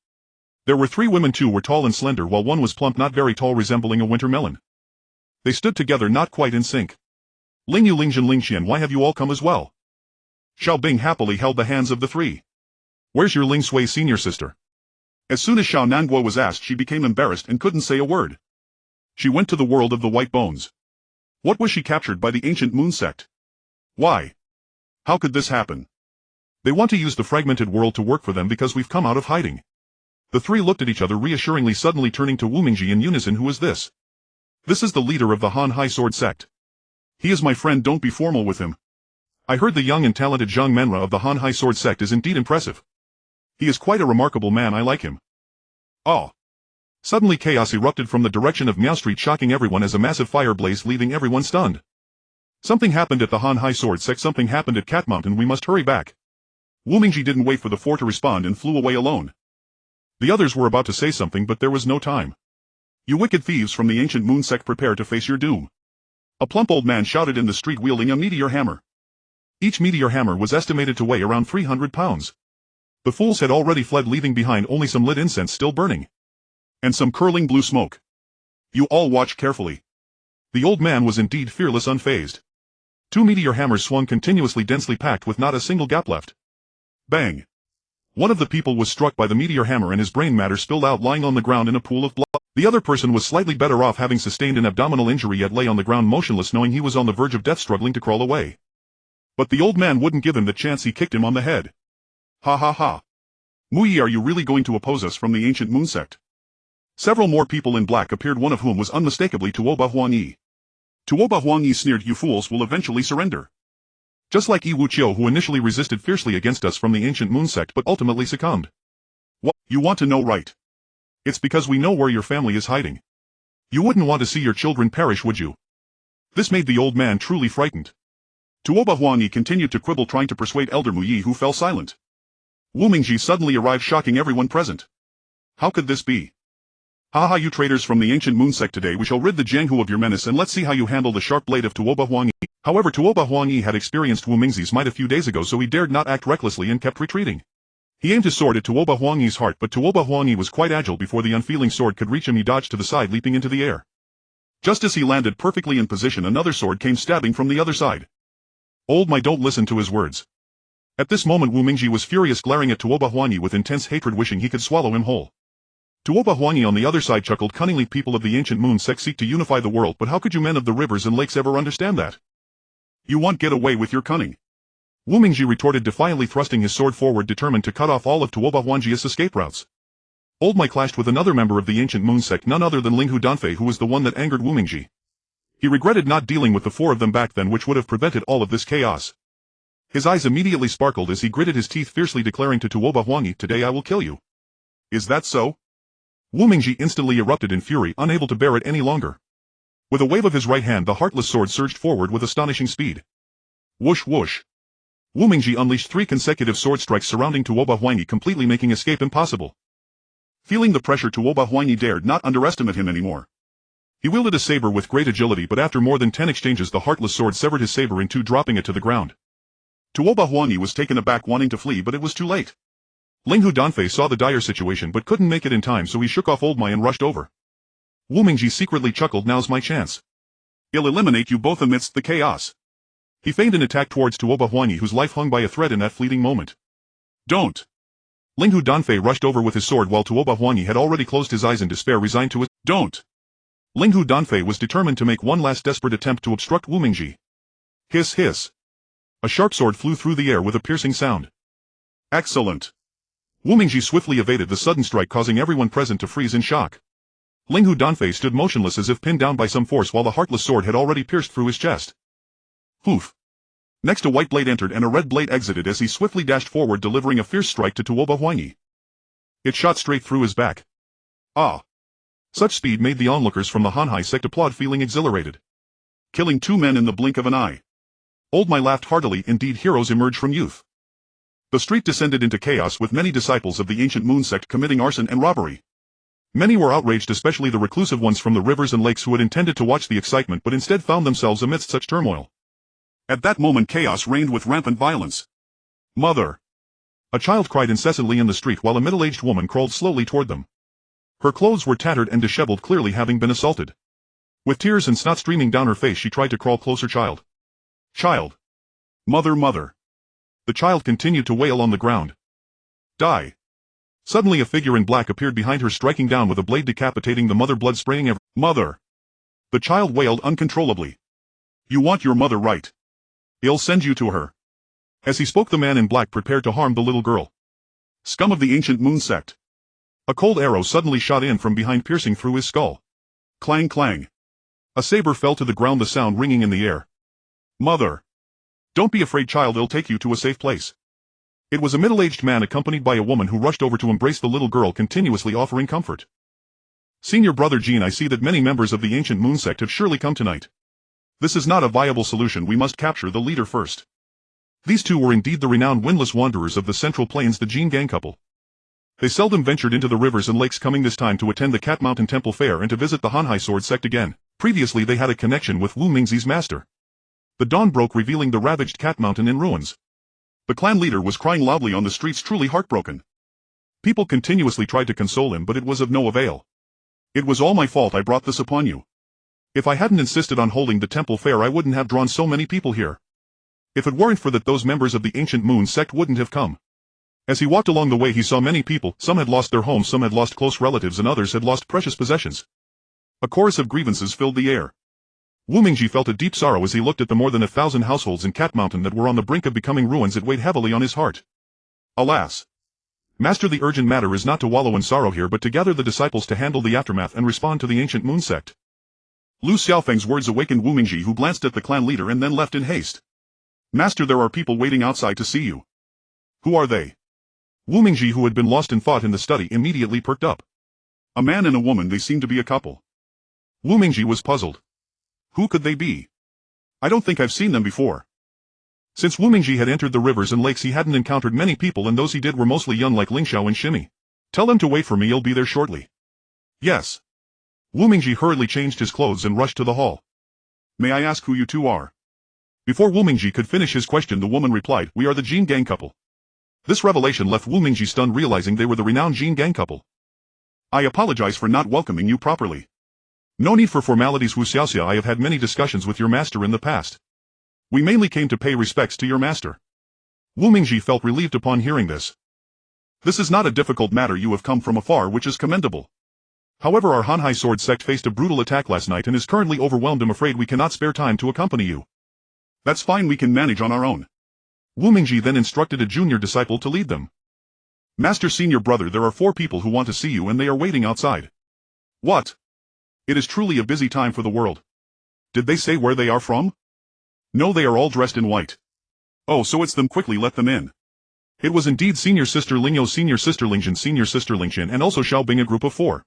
There were 3 women. 2 were tall and slender, while 1 was plump, not very tall, resembling a winter melon. They stood together, not quite in sync. Ling Yu, Ling Zhen, Ling Xian, why have you all come as well? Xiao Bing happily held the hands of the 3. Where's your Ling Sui senior sister? As soon as Xiao Nanguo was asked, she became embarrassed and couldn't say a word. She went to the world of the white bones. What was she captured by the ancient moon sect? Why? How could this happen? They want to use the fragmented world to work for them because we've come out of hiding. The 3 looked at each other reassuringly, suddenly turning to Wu Mingji in unison. Who is this? This is the leader of the Han Hai Sword Sect. He is my friend, don't be formal with him. I heard the young and talented Zhang Menra of the Han Hai Sword Sect is indeed impressive. He is quite a remarkable man, I like him. Oh. Suddenly chaos erupted from the direction of Miao Street, shocking everyone as a massive fire blazed, leaving everyone stunned. Something happened at the Han Hai Sword Sect, something happened at Cat Mountain, we must hurry back. Wu Mingji didn't wait for the 4 to respond and flew away alone. The others were about to say something, but there was no time. You wicked thieves from the ancient moon sect, prepare to face your doom. A plump old man shouted in the street, wielding a meteor hammer. Each meteor hammer was estimated to weigh around 300 pounds. The fools had already fled, leaving behind only some lit incense still burning. And some curling blue smoke. You all watch carefully. The old man was indeed fearless, unfazed. 2 meteor hammers swung continuously, densely packed with not a single gap left. Bang! One of the people was struck by the meteor hammer and his brain matter spilled out, lying on the ground in a pool of blood. The other person was slightly better off, having sustained an abdominal injury, yet lay on the ground motionless, knowing he was on the verge of death, struggling to crawl away. But the old man wouldn't give him the chance. He kicked him on the head. Ha ha ha. Muyi, are you really going to oppose us from the ancient moon sect? Several more people in black appeared, one of whom was unmistakably Tuoba Huangyi. Tuoba Huangyi sneered, you fools will eventually surrender. Just like Yi Wuqiu, who initially resisted fiercely against us from the ancient moon sect but ultimately succumbed. What, you want to know, right? It's because we know where your family is hiding. You wouldn't want to see your children perish, would you? This made the old man truly frightened. Tuoba Huangyi continued to quibble, trying to persuade Elder Muyi, who fell silent. Wu Mingji suddenly arrived, shocking everyone present. How could this be? Haha, you traitors from the ancient moon sect, today we shall rid the Jianghu of your menace, and let's see how you handle the sharp blade of Tuoba Huangyi. However, Tuoba Huangyi had experienced Wu Mingzi's might a few days ago, so he dared not act recklessly and kept retreating. He aimed his sword at Tuoba Huangyi's heart, but Tuoba Huangyi was quite agile. Before the unfeeling sword could reach him, he dodged to the side, leaping into the air. Just as he landed perfectly in position, another sword came stabbing from the other side. Old my don't listen to his words. At this moment Wu Mingji was furious, glaring at Tuoba Huangyi with intense hatred, wishing he could swallow him whole. Tuoba Huangyi on the other side chuckled cunningly. People of the ancient moon sect seek to unify the world, but how could you men of the rivers and lakes ever understand that? You won't get away with your cunning. Wu Mingji retorted defiantly, thrusting his sword forward, determined to cut off all of Tuoba Huangyi's escape routes. Old Mai clashed with another member of the ancient moon sect, none other than Ling Danfei, who was the one that angered Wu Mingji. He regretted not dealing with the 4 of them back then, which would have prevented all of this chaos. His eyes immediately sparkled as he gritted his teeth fiercely, declaring to Tuoba Huangyi, today I will kill you. Is that so? Wu Mingji instantly erupted in fury, unable to bear it any longer. With a wave of his right hand, the Heartless Sword surged forward with astonishing speed. Whoosh whoosh. Wu Mingji unleashed 3 consecutive sword strikes surrounding Tuoba Huangyi, completely making escape impossible. Feeling the pressure, Tuoba Huangyi dared not underestimate him anymore. He wielded a saber with great agility, but after more than 10 exchanges the Heartless Sword severed his saber in 2, dropping it to the ground. Tuoba Huangyi was taken aback, wanting to flee, but it was too late. Ling Danfei saw the dire situation but couldn't make it in time, so he shook off Old Mai and rushed over. Wu Mingji secretly chuckled, now's my chance. I'll eliminate you both amidst the chaos. He feigned an attack towards Tuoba Huangyi, whose life hung by a thread in that fleeting moment. Don't. Ling Danfei rushed over with his sword while Tuoba Huangyi had already closed his eyes in despair, resigned to it. Don't. Ling Danfei was determined to make one last desperate attempt to obstruct Wu Mingji. Hiss hiss. A sharp sword flew through the air with a piercing sound. Excellent. Wu Mingji swiftly evaded the sudden strike, causing everyone present to freeze in shock. Ling Danfei stood motionless as if pinned down by some force, while the Heartless Sword had already pierced through his chest. Poof. Next a white blade entered and a red blade exited as he swiftly dashed forward, delivering a fierce strike to Tuoba Huangyi. It shot straight through his back. Ah. Such speed made the onlookers from the Hanhai sect applaud, feeling exhilarated. Killing 2 men in the blink of an eye. Old Mai laughed heartily, indeed heroes emerge from youth. The street descended into chaos, with many disciples of the ancient moon sect committing arson and robbery. Many were outraged, especially the reclusive ones from the rivers and lakes who had intended to watch the excitement but instead found themselves amidst such turmoil. At that moment chaos reigned with rampant violence. Mother! A child cried incessantly in the street while a middle-aged woman crawled slowly toward them. Her clothes were tattered and disheveled, clearly having been assaulted. With tears and snot streaming down her face, she tried to crawl closer. Child! Child! Mother, mother! The child continued to wail on the ground. Die! Suddenly a figure in black appeared behind her, striking down with a blade, decapitating the mother, blood spraying everywhere. Mother! The child wailed uncontrollably. You want your mother, right? I'll send you to her. As he spoke, the man in black prepared to harm the little girl. Scum of the ancient moon sect! A cold arrow suddenly shot in from behind, piercing through his skull. Clang clang. A saber fell to the ground, the sound ringing in the air. Mother! Don't be afraid, child, I'll take you to a safe place. It was a middle-aged man accompanied by a woman who rushed over to embrace the little girl, continuously offering comfort. Senior Brother Jean, I see that many members of the ancient moon sect have surely come tonight. This is not a viable solution, we must capture the leader first. These 2 were indeed the renowned windless wanderers of the Central Plains, the Jean gang couple. They seldom ventured into the rivers and lakes, coming this time to attend the Cat Mountain Temple Fair and to visit the Hanhai Sword Sect again. Previously they had a connection with Wu Mingzi's master. The dawn broke, revealing the ravaged Cat Mountain in ruins. The clan leader was crying loudly on the streets, truly heartbroken. People continuously tried to console him, but it was of no avail. It was all my fault, I brought this upon you. If I hadn't insisted on holding the temple fair, I wouldn't have drawn so many people here. If it weren't for that, those members of the ancient moon sect wouldn't have come. As he walked along the way, he saw many people. Some had lost their homes, some had lost close relatives, and others had lost precious possessions. A chorus of grievances filled the air. Wu Mingji felt a deep sorrow as he looked at the more than 1,000 households in Cat Mountain that were on the brink of becoming ruins. It weighed heavily on his heart. Alas! Master, the urgent matter is not to wallow in sorrow here, but to gather the disciples to handle the aftermath and respond to the ancient moon sect. Lu Xiaofeng's words awakened Wu Mingji, who glanced at the clan leader and then left in haste. Master, there are people waiting outside to see you. Who are they? Wu Mingji, who had been lost in thought in the study, immediately perked up. A man and a woman, they seem to be a couple. Wu Mingji was puzzled. Who could they be? I don't think I've seen them before. Since Wu Mingji had entered the rivers and lakes, he hadn't encountered many people, and those he did were mostly young like Ling Xiao and Sha Mei. Tell them to wait for me, I'll be there shortly. Yes. Wu Mingji hurriedly changed his clothes and rushed to the hall. May I ask who you two are? Before Wu Mingji could finish his question, the woman replied, We are the Jin Gang couple. This revelation left Wu Mingji stunned, realizing they were the renowned Jin Gang couple. I apologize for not welcoming you properly. No need for formalities, Wu Xiaoxia. I have had many discussions with your master in the past. We mainly came to pay respects to your master. Wu Mingji felt relieved upon hearing this. This is not a difficult matter. You have come from afar, which is commendable. However, our Hanhai Sword Sect faced a brutal attack last night and is currently overwhelmed. I'm afraid we cannot spare time to accompany you. That's fine, we can manage on our own. Wu Mingji then instructed a junior disciple to lead them. Master, senior brother, there are 4 people who want to see you and they are waiting outside. What? It is truly a busy time for the world. Did they say where they are from? No, they are all dressed in white. Oh, so it's them. Quickly let them in. It was indeed senior sister Ling Yo, senior sister Ling Jin, senior sister Ling Xin, and also Xiao Bing, a group of 4.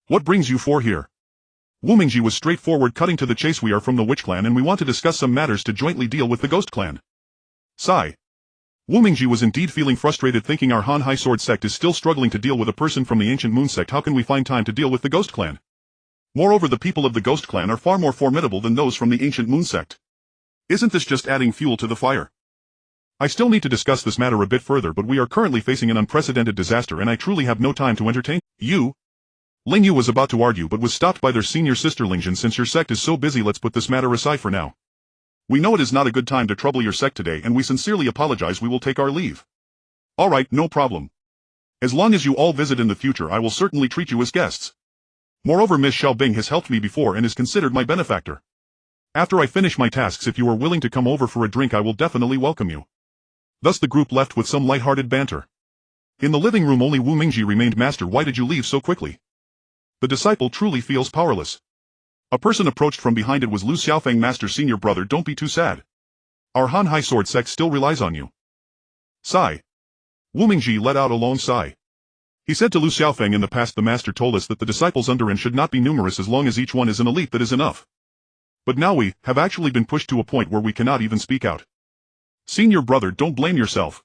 What brings you 4 here? Wu Mingji was straightforward, cutting to the chase. We are from the Witch Clan and we want to discuss some matters to jointly deal with the Ghost Clan. Sigh. Wu Mingji was indeed feeling frustrated, thinking our Hanhai Sword Sect is still struggling to deal with a person from the Ancient Moon Sect. How can we find time to deal with the Ghost Clan? Moreover, the people of the Ghost Clan are far more formidable than those from the Ancient Moon Sect. Isn't this just adding fuel to the fire? I still need to discuss this matter a bit further, but we are currently facing an unprecedented disaster and I truly have no time to entertain you. Ling Yu was about to argue but was stopped by their senior sister Ling Jin. Since your sect is so busy, let's put this matter aside for now. We know it is not a good time to trouble your sect today and we sincerely apologize. We will take our leave. Alright, no problem. As long as you all visit in the future, I will certainly treat you as guests. Moreover, Miss Xiao Bing has helped me before and is considered my benefactor. After I finish my tasks, if you are willing to come over for a drink, I will definitely welcome you. Thus the group left with some light-hearted banter. In the living room, only Wu Mingji remained. Master, why did you leave so quickly? The disciple truly feels powerless. A person approached from behind. It was Lu Xiaofeng. Master, senior brother, don't be too sad. Our Hanhai Sword Sect still relies on you. Sigh. Wu Mingji let out a long sigh. He said to Lu Xiaofeng, in the past the master told us that the disciples underin should not be numerous as long as each one is an elite. That is enough. But now we have actually been pushed to a point where we cannot even speak out. Senior brother, don't blame yourself.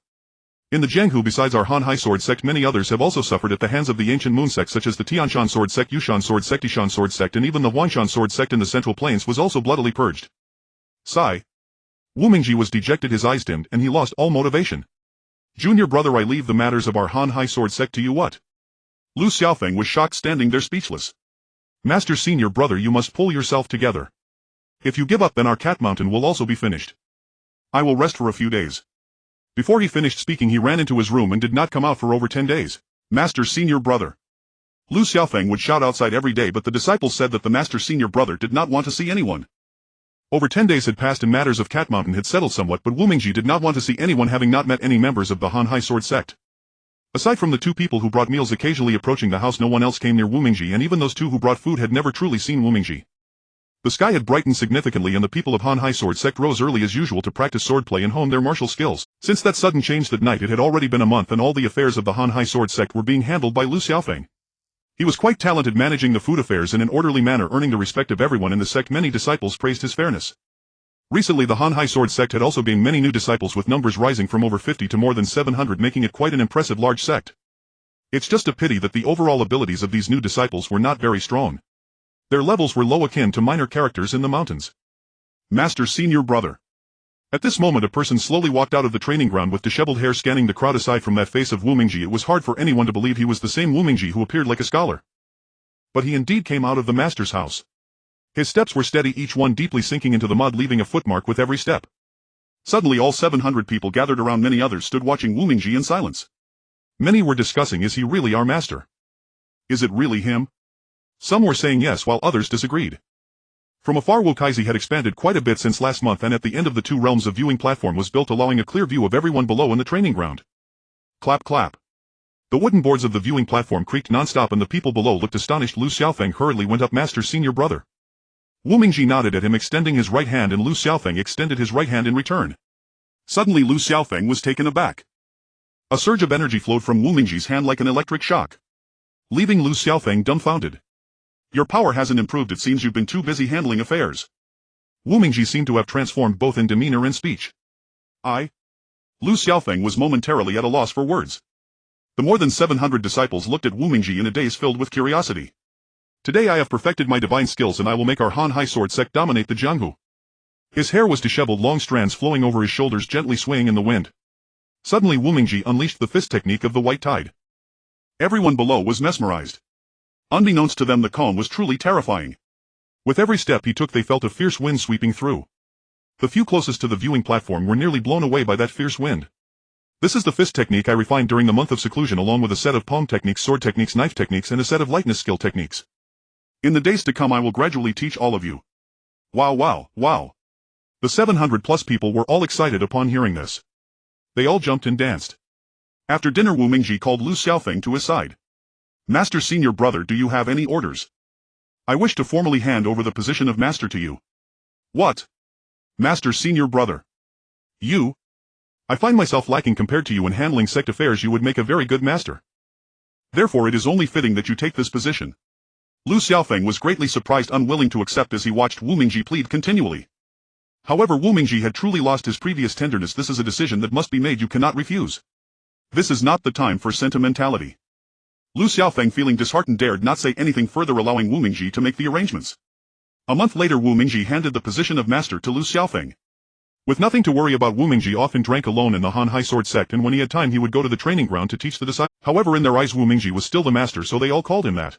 In the Jianghu, besides our Hanhai Sword Sect, many others have also suffered at the hands of the Ancient Moon Sect, such as the Tianshan Sword Sect, Yushan Sword Sect, Yishan Sword Sect, and even the Huanshan Sword Sect in the Central Plains was also bloodily purged. Sigh. Wu Mingji was dejected, his eyes dimmed, and he lost all motivation. Junior brother, I leave the matters of our Hanhai Sword Sect to you. What? Lu Xiaofeng was shocked, standing there speechless. Master, senior brother, you must pull yourself together. If you give up, then our Cat Mountain will also be finished. I will rest for a few days. Before he finished speaking, he ran into his room and did not come out for over 10 days. Master, senior brother. Lu Xiaofeng would shout outside every day, but the disciples said that the master senior brother did not want to see anyone. Over 10 days had passed and matters of Cat Mountain had settled somewhat, but Wu Mingji did not want to see anyone, having not met any members of the Hanhai Sword Sect. Aside from the 2 people who brought meals occasionally approaching the house, no one else came near Wu Mingji, and even those 2 who brought food had never truly seen Wu Mingji. The sky had brightened significantly and the people of Hanhai Sword Sect rose early as usual to practice swordplay and hone their martial skills. Since that sudden change that night, it had already been a month and all the affairs of the Hanhai Sword Sect were being handled by Lu Xiaofeng. He was quite talented, managing the food affairs in an orderly manner, earning the respect of everyone in the sect. Many disciples praised his fairness. Recently the Hanhai Sword Sect had also gained many new disciples, with numbers rising from over 50 to more than 700, making it quite an impressive large sect. It's just a pity that the overall abilities of these new disciples were not very strong. Their levels were low, akin to minor characters in the mountains. Master Senior Brother. At this moment a person slowly walked out of the training ground with disheveled hair, scanning the crowd. Aside from that face of Wu Mingji, it was hard for anyone to believe he was the same Wu Mingji who appeared like a scholar. But he indeed came out of the master's house. His steps were steady, each one deeply sinking into the mud, leaving a footmark with every step. Suddenly all 700 people gathered around. Many others stood watching Wu Mingji in silence. Many were discussing, is he really our master? Is it really him? Some were saying yes, while others disagreed. From afar, Wu Kaixi had expanded quite a bit since last month, and at the end of the two realms a viewing platform was built, allowing a clear view of everyone below in the training ground. Clap clap. The wooden boards of the viewing platform creaked non-stop and the people below looked astonished. Lu Xiaofeng hurriedly went up. Master Senior Brother. Wu Mingji nodded at him, extending his right hand, and Lu Xiaofeng extended his right hand in return. Suddenly Lu Xiaofeng was taken aback. A surge of energy flowed from Wu Mingji's hand like an electric shock, leaving Lu Xiaofeng dumbfounded. Your power hasn't improved. It seems you've been too busy handling affairs. Wu Mingji seemed to have transformed both in demeanor and speech. Lu Xiaofeng was momentarily at a loss for words. The more than 700 disciples looked at Wu Mingji in a daze filled with curiosity. Today I have perfected my divine skills and I will make our Han Hai Sword Sect dominate the Jianghu. His hair was disheveled, long strands flowing over his shoulders, gently swaying in the wind. Suddenly Wu Mingji unleashed the fist technique of the white tide. Everyone below was mesmerized. Unbeknownst to them, the calm was truly terrifying. With every step he took they felt a fierce wind sweeping through. The few closest to the viewing platform were nearly blown away by that fierce wind. This is the fist technique I refined during the month of seclusion, along with a set of palm techniques, sword techniques, knife techniques, and a set of lightness skill techniques. In the days to come I will gradually teach all of you. Wow, wow, wow. The 700 plus people were all excited upon hearing this. They all jumped and danced. After dinner Wu Mingji called Lu Xiaofeng to his side. Master Senior Brother, do you have any orders? I wish to formally hand over the position of master to you. What? Master Senior Brother. You? I find myself lacking compared to you in handling sect affairs. You would make a very good master. Therefore it is only fitting that you take this position. Lu Xiaofeng was greatly surprised, unwilling to accept as he watched Wu Mingji plead continually. However, Wu Mingji had truly lost his previous tenderness. This is a decision that must be made. You cannot refuse. This is not the time for sentimentality. Lu Xiaofeng, feeling disheartened, dared not say anything further, allowing Wu Mingji to make the arrangements. A month later Wu Mingji handed the position of master to Lu Xiaofeng. With nothing to worry about, Wu Mingji often drank alone in the Han Hai Sword Sect, and when he had time he would go to the training ground to teach the disciples. However, in their eyes Wu Mingji was still the master, so they all called him that.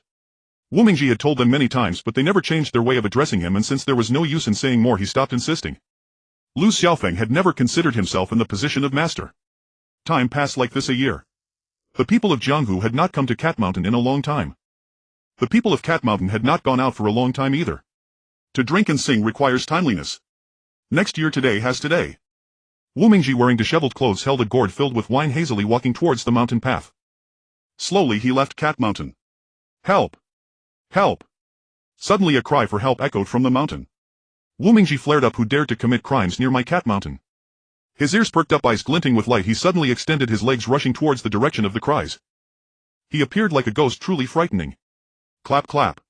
Wu Mingji had told them many times, but they never changed their way of addressing him, and since there was no use in saying more he stopped insisting. Lu Xiaofeng had never considered himself in the position of master. Time passed like this a year. The people of Jianghu had not come to Cat Mountain in a long time. The people of Cat Mountain had not gone out for a long time either. To drink and sing requires timeliness. Next year today has today. Wu Mingji, wearing disheveled clothes, held a gourd filled with wine, hazily walking towards the mountain path. Slowly he left Cat Mountain. Help! Help! Suddenly a cry for help echoed from the mountain. Wu Mingji flared up. Who dared to commit crimes near my Cat Mountain? His ears perked up, eyes glinting with light. He suddenly extended his legs, rushing towards the direction of the cries. He appeared like a ghost, truly frightening. Clap clap.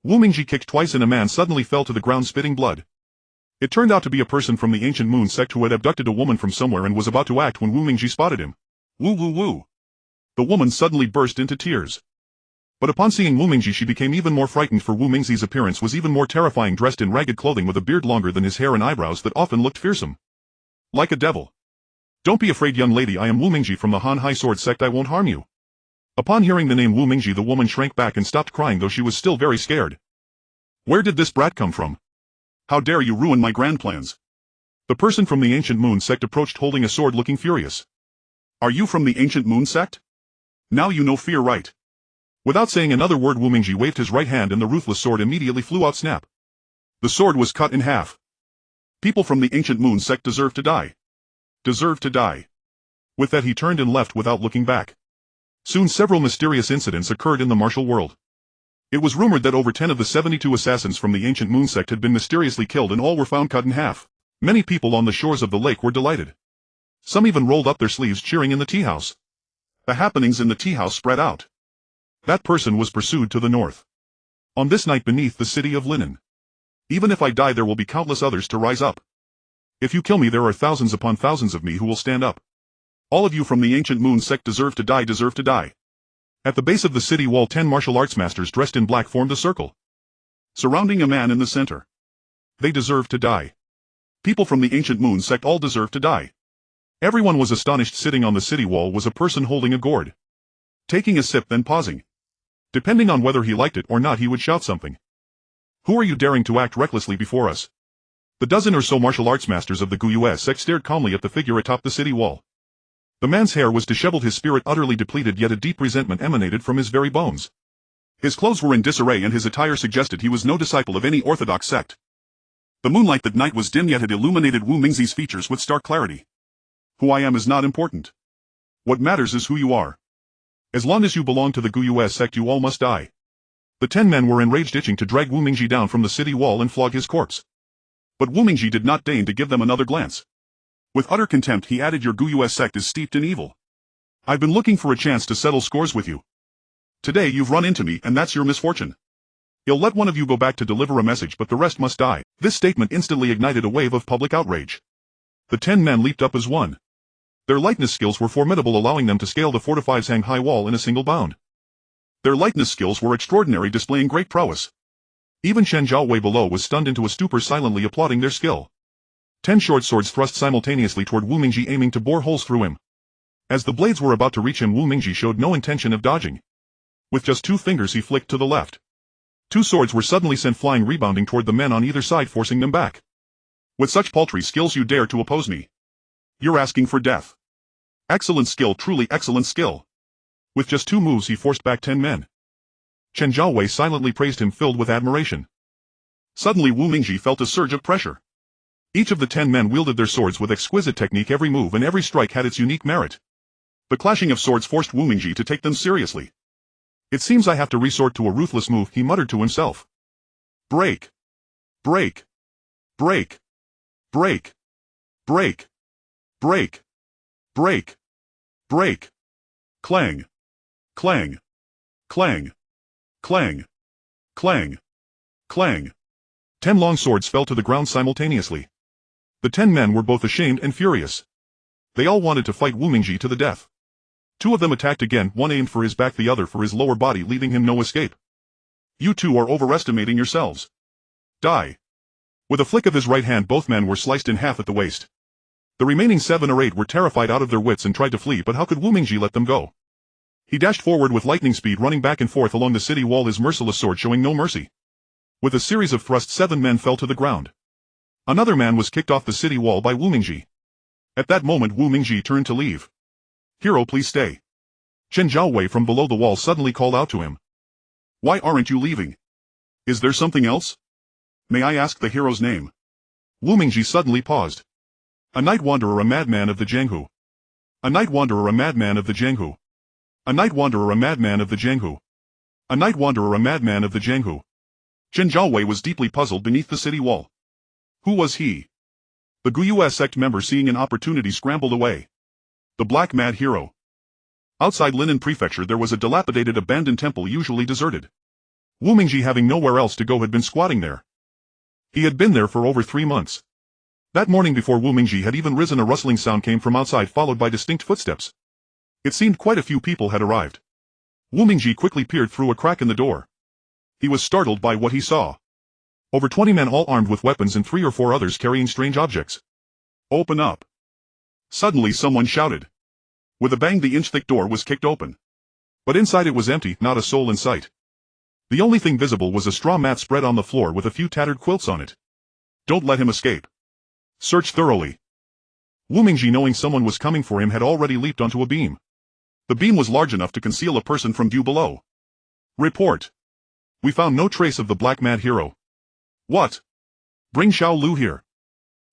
Wu Mingji kicked twice and a man suddenly fell to the ground spitting blood. It turned out to be a person from the ancient moon sect who had abducted a woman from somewhere and was about to act when Wu Mingji spotted him. Woo woo woo. The woman suddenly burst into tears. But upon seeing Wu Mingji she became even more frightened, for Wu Mingji's appearance was even more terrifying, dressed in ragged clothing with a beard longer than his hair and eyebrows that often looked fearsome. Like a devil. Don't be afraid, young lady, I am Wu Mingji from the Han Hai Sword Sect. I won't harm you. Upon hearing the name Wu Mingji the woman shrank back and stopped crying, though she was still very scared. Where did this brat come from? How dare you ruin my grand plans? The person from the ancient moon sect approached, holding a sword, looking furious. Are you from the ancient moon sect? Now you know fear, right? Without saying another word Wu Mingji waved his right hand and the ruthless sword immediately flew out. Snap. The sword was cut in half. People from the ancient moon sect deserve to die. Deserve to die. With that he turned and left without looking back. Soon several mysterious incidents occurred in the martial world. It was rumored that over 10 of the 72 assassins from the ancient moon sect had been mysteriously killed, and all were found cut in half. Many people on the shores of the lake were delighted. Some even rolled up their sleeves, cheering in the tea house. The happenings in the tea house spread out. That person was pursued to the north. On this night beneath the city of linen. Even if I die, there will be countless others to rise up. If you kill me, there are thousands upon thousands of me who will stand up. All of you from the ancient moon sect deserve to die, deserve to die. At the base of the city wall 10 martial arts masters dressed in black formed a circle, surrounding a man in the center. They deserve to die. People from the ancient moon sect all deserve to die. Everyone was astonished. Sitting on the city wall was a person holding a gourd. Taking a sip then pausing. Depending on whether he liked it or not he would shout something. Who are you daring to act recklessly before us? The dozen or so martial arts masters of the Guiyue sect stared calmly at the figure atop the city wall. The man's hair was disheveled, his spirit utterly depleted, yet a deep resentment emanated from his very bones. His clothes were in disarray and his attire suggested he was no disciple of any orthodox sect. The moonlight that night was dim, yet had illuminated Wu Mingxi's features with stark clarity. Who I am is not important. What matters is who you are. As long as you belong to the Guiyue sect you all must die. The 10 men were enraged, itching to drag Wu Mingxi down from the city wall and flog his corpse. But Wu Mingxi did not deign to give them another glance. With utter contempt he added, your Guiyue sect is steeped in evil. I've been looking for a chance to settle scores with you. Today you've run into me and that's your misfortune. I'll let one of you go back to deliver a message, but the rest must die. This statement instantly ignited a wave of public outrage. The 10 men leaped up as one. Their lightness skills were formidable, allowing them to scale the fortified Shanghai wall in a single bound. Their lightness skills were extraordinary, displaying great prowess. Even Shen Jiaowei below was stunned into a stupor, silently applauding their skill. 10 short swords thrust simultaneously toward Wu Mingxi, aiming to bore holes through him. As the blades were about to reach him, Wu Mingxi showed no intention of dodging. With just 2 fingers he flicked to the left. 2 swords were suddenly sent flying, rebounding toward the men on either side, forcing them back. With such paltry skills you dare to oppose me? You're asking for death. Excellent skill, truly excellent skill. With just 2 moves he forced back 10 men. Chen Jiaowei silently praised him, filled with admiration. Suddenly Wu Mingxi felt a surge of pressure. Each of the 10 men wielded their swords with exquisite technique. Every move and every strike had its unique merit. The clashing of swords forced Wu Mingxi to take them seriously. It seems I have to resort to a ruthless move, he muttered to himself. Break. Break. Break. Break. Break. Break. Break. Break. Clang. Clang. Clang. Clang. Clang. Clang. 10 long swords fell to the ground simultaneously. The 10 men were both ashamed and furious. They all wanted to fight Wu Mingxi to the death. 2 of them attacked again, one aimed for his back, the other for his lower body, leaving him no escape. You 2 are overestimating yourselves. Die. With a flick of his right hand both men were sliced in half at the waist. The remaining 7 or 8 were terrified out of their wits and tried to flee, but how could Wu Mingxi let them go? He dashed forward with lightning speed, running back and forth along the city wall, his merciless sword showing no mercy. With a series of thrusts 7 men fell to the ground. Another man was kicked off the city wall by Wu Mingxi. At that moment Wu Mingxi turned to leave. Hero, please stay. Chen Jiaowei from below the wall suddenly called out to him. Why aren't you leaving? Is there something else? May I ask the hero's name? Wu Mingxi suddenly paused. A night wanderer, a madman of the Jianghu. A night wanderer, a madman of the Jianghu. A night wanderer, a madman of the Jianghu. A night wanderer, a madman of the Jianghu. Chen Jiaowei was deeply puzzled beneath the city wall. Who was he? The Guiyue sect member, seeing an opportunity, scrambled away. The Black Mad Hero. Outside Linen Prefecture there was a dilapidated abandoned temple, usually deserted. Wu Mingxi, having nowhere else to go, had been squatting there. He had been there for over 3 months. That morning, before Wu Mingxi had even risen, a rustling sound came from outside, followed by distinct footsteps. It seemed quite a few people had arrived. Wu Mingxi quickly peered through a crack in the door. He was startled by what he saw. Over 20 men, all armed with weapons, and 3 or 4 others carrying strange objects. Open up. Suddenly someone shouted. With a bang the inch-thick door was kicked open. But inside it was empty, not a soul in sight. The only thing visible was a straw mat spread on the floor with a few tattered quilts on it. Don't let him escape. Search thoroughly. Wu Mingxi, knowing someone was coming for him, had already leaped onto a beam. The beam was large enough to conceal a person from view below. Report. We found no trace of the Black Mad Hero. What? Bring Xiao Lu here.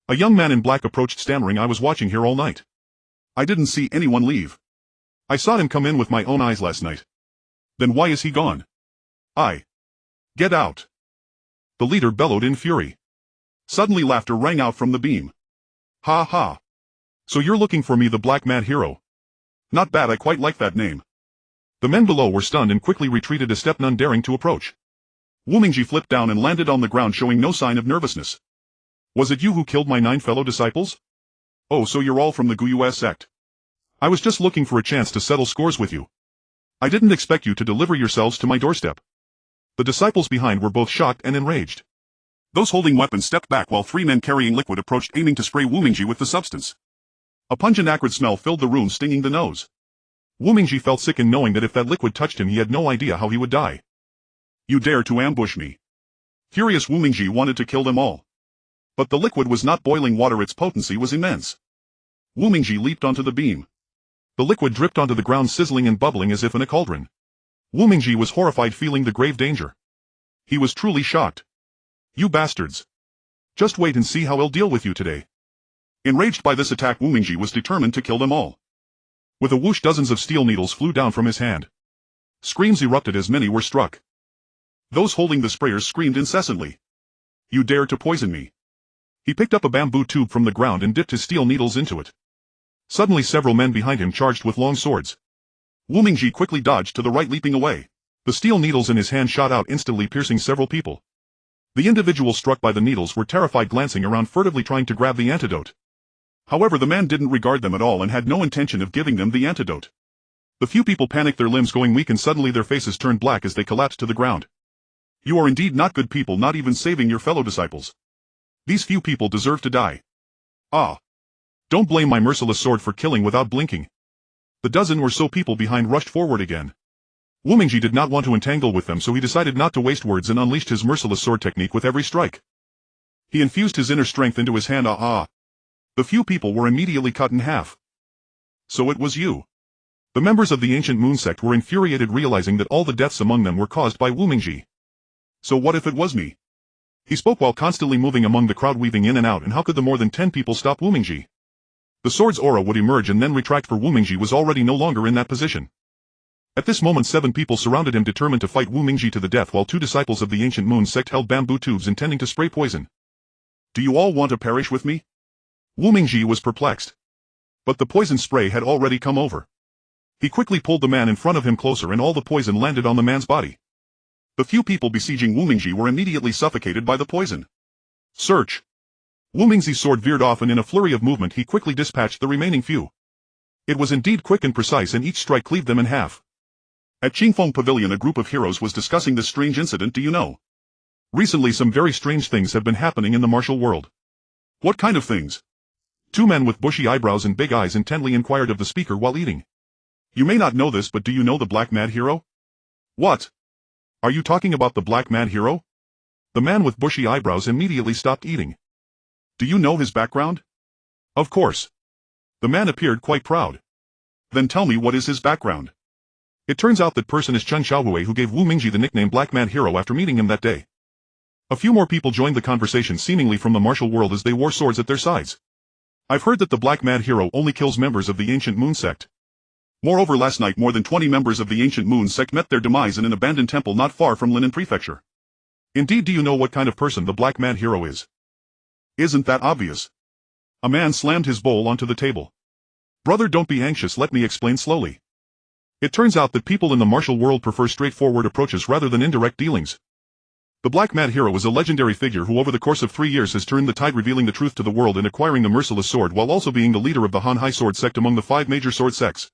A young man in black approached, stammering, I was watching here all night. I didn't see anyone leave. I saw him come in with my own eyes last night. Then why is he gone? Get out. The leader bellowed in fury. Suddenly laughter rang out from the beam. Ha ha. So you're looking for me, the Black Mad Hero? Not bad, I quite like that name. The men below were stunned and quickly retreated a step, none daring to approach. Wu Mingxi flipped down and landed on the ground, showing no sign of nervousness. Was it you who killed my 9 fellow disciples? Oh, so you're all from the Guiyue sect. I was just looking for a chance to settle scores with you. I didn't expect you to deliver yourselves to my doorstep. The disciples behind were both shocked and enraged. Those holding weapons stepped back while three men carrying liquid approached, aiming to spray Wu Mingji with the substance. A pungent acrid smell filled the room, stinging the nose. Wu Mingji felt sick in knowing that if that liquid touched him he had no idea how he would die. You dare to ambush me? Furious, Wu Mingji wanted to kill them all. But the liquid was not boiling water, its potency was immense. Wu Mingji leaped onto the beam. The liquid dripped onto the ground, sizzling and bubbling as if in a cauldron. Wu Mingji was horrified, feeling the grave danger. He was truly shocked. You bastards! Just wait and see how I'll deal with you today. Enraged by this attack, Wu Mingji was determined to kill them all. With a whoosh, dozens of steel needles flew down from his hand. Screams erupted as many were struck. Those holding the sprayers screamed incessantly. You dare to poison me? He picked up a bamboo tube from the ground and dipped his steel needles into it. Suddenly several men behind him charged with long swords. Wu Mingji quickly dodged to the right, leaping away. The steel needles in his hand shot out instantly, piercing several people. The individuals struck by the needles were terrified, glancing around furtively, trying to grab the antidote. However, the man didn't regard them at all and had no intention of giving them the antidote. The few people panicked, their limbs going weak, and suddenly their faces turned black as they collapsed to the ground. You are indeed not good people, not even saving your fellow disciples. These few people deserve to die. Ah! Don't blame my merciless sword for killing without blinking. The dozen or so people behind rushed forward again. Wu Mingji did not want to entangle with them, so he decided not to waste words and unleashed his merciless sword technique with every strike. He infused his inner strength into his hand. The few people were immediately cut in half. So it was you. The members of the ancient moon sect were infuriated, realizing that all the deaths among them were caused by Wu Mingji. So what if it was me? He spoke while constantly moving among the crowd, weaving in and out, and how could the more than 10 people stop Wu Mingji? The sword's aura would emerge and then retract, for Wu Mingji was already no longer in that position. At this moment 7 people surrounded him, determined to fight Wu Mingji to the death, while 2 disciples of the ancient moon sect held bamboo tubes intending to spray poison. Do you all want to perish with me? Wu Mingji was perplexed. But the poison spray had already come over. He quickly pulled the man in front of him closer, and all the poison landed on the man's body. The few people besieging Wu Mingji were immediately suffocated by the poison. Search! Wu Mingji's sword veered off, and in a flurry of movement he quickly dispatched the remaining few. It was indeed quick and precise, and each strike cleaved them in half. At Qingfeng Pavilion, a group of heroes was discussing this strange incident. Do you know? Recently some very strange things have been happening in the martial world. What kind of things? 2 men with bushy eyebrows and big eyes intently inquired of the speaker while eating. You may not know this, but do you know the Black Mad Hero? What? Are you talking about the Black Mad Hero? The man with bushy eyebrows immediately stopped eating. Do you know his background? Of course. The man appeared quite proud. Then tell me, what is his background? It turns out that person is Chen Xiaohui, who gave Wu Mingji the nickname Black Mad Hero after meeting him that day. A few more people joined the conversation, seemingly from the martial world, as they wore swords at their sides. I've heard that the Black Mad Hero only kills members of the ancient moon sect. Moreover, last night more than 20 members of the ancient moon sect met their demise in an abandoned temple not far from Linen Prefecture. Indeed, do you know what kind of person the Black Mad Hero is? Isn't that obvious? A man slammed his bowl onto the table. Brother, don't be anxious, let me explain slowly. It turns out that people in the martial world prefer straightforward approaches rather than indirect dealings. The Black Mad Hero is a legendary figure who over the course of 3 years has turned the tide, revealing the truth to the world and acquiring the merciless sword, while also being the leader of the Heartless Sword sect among the 5 major sword sects.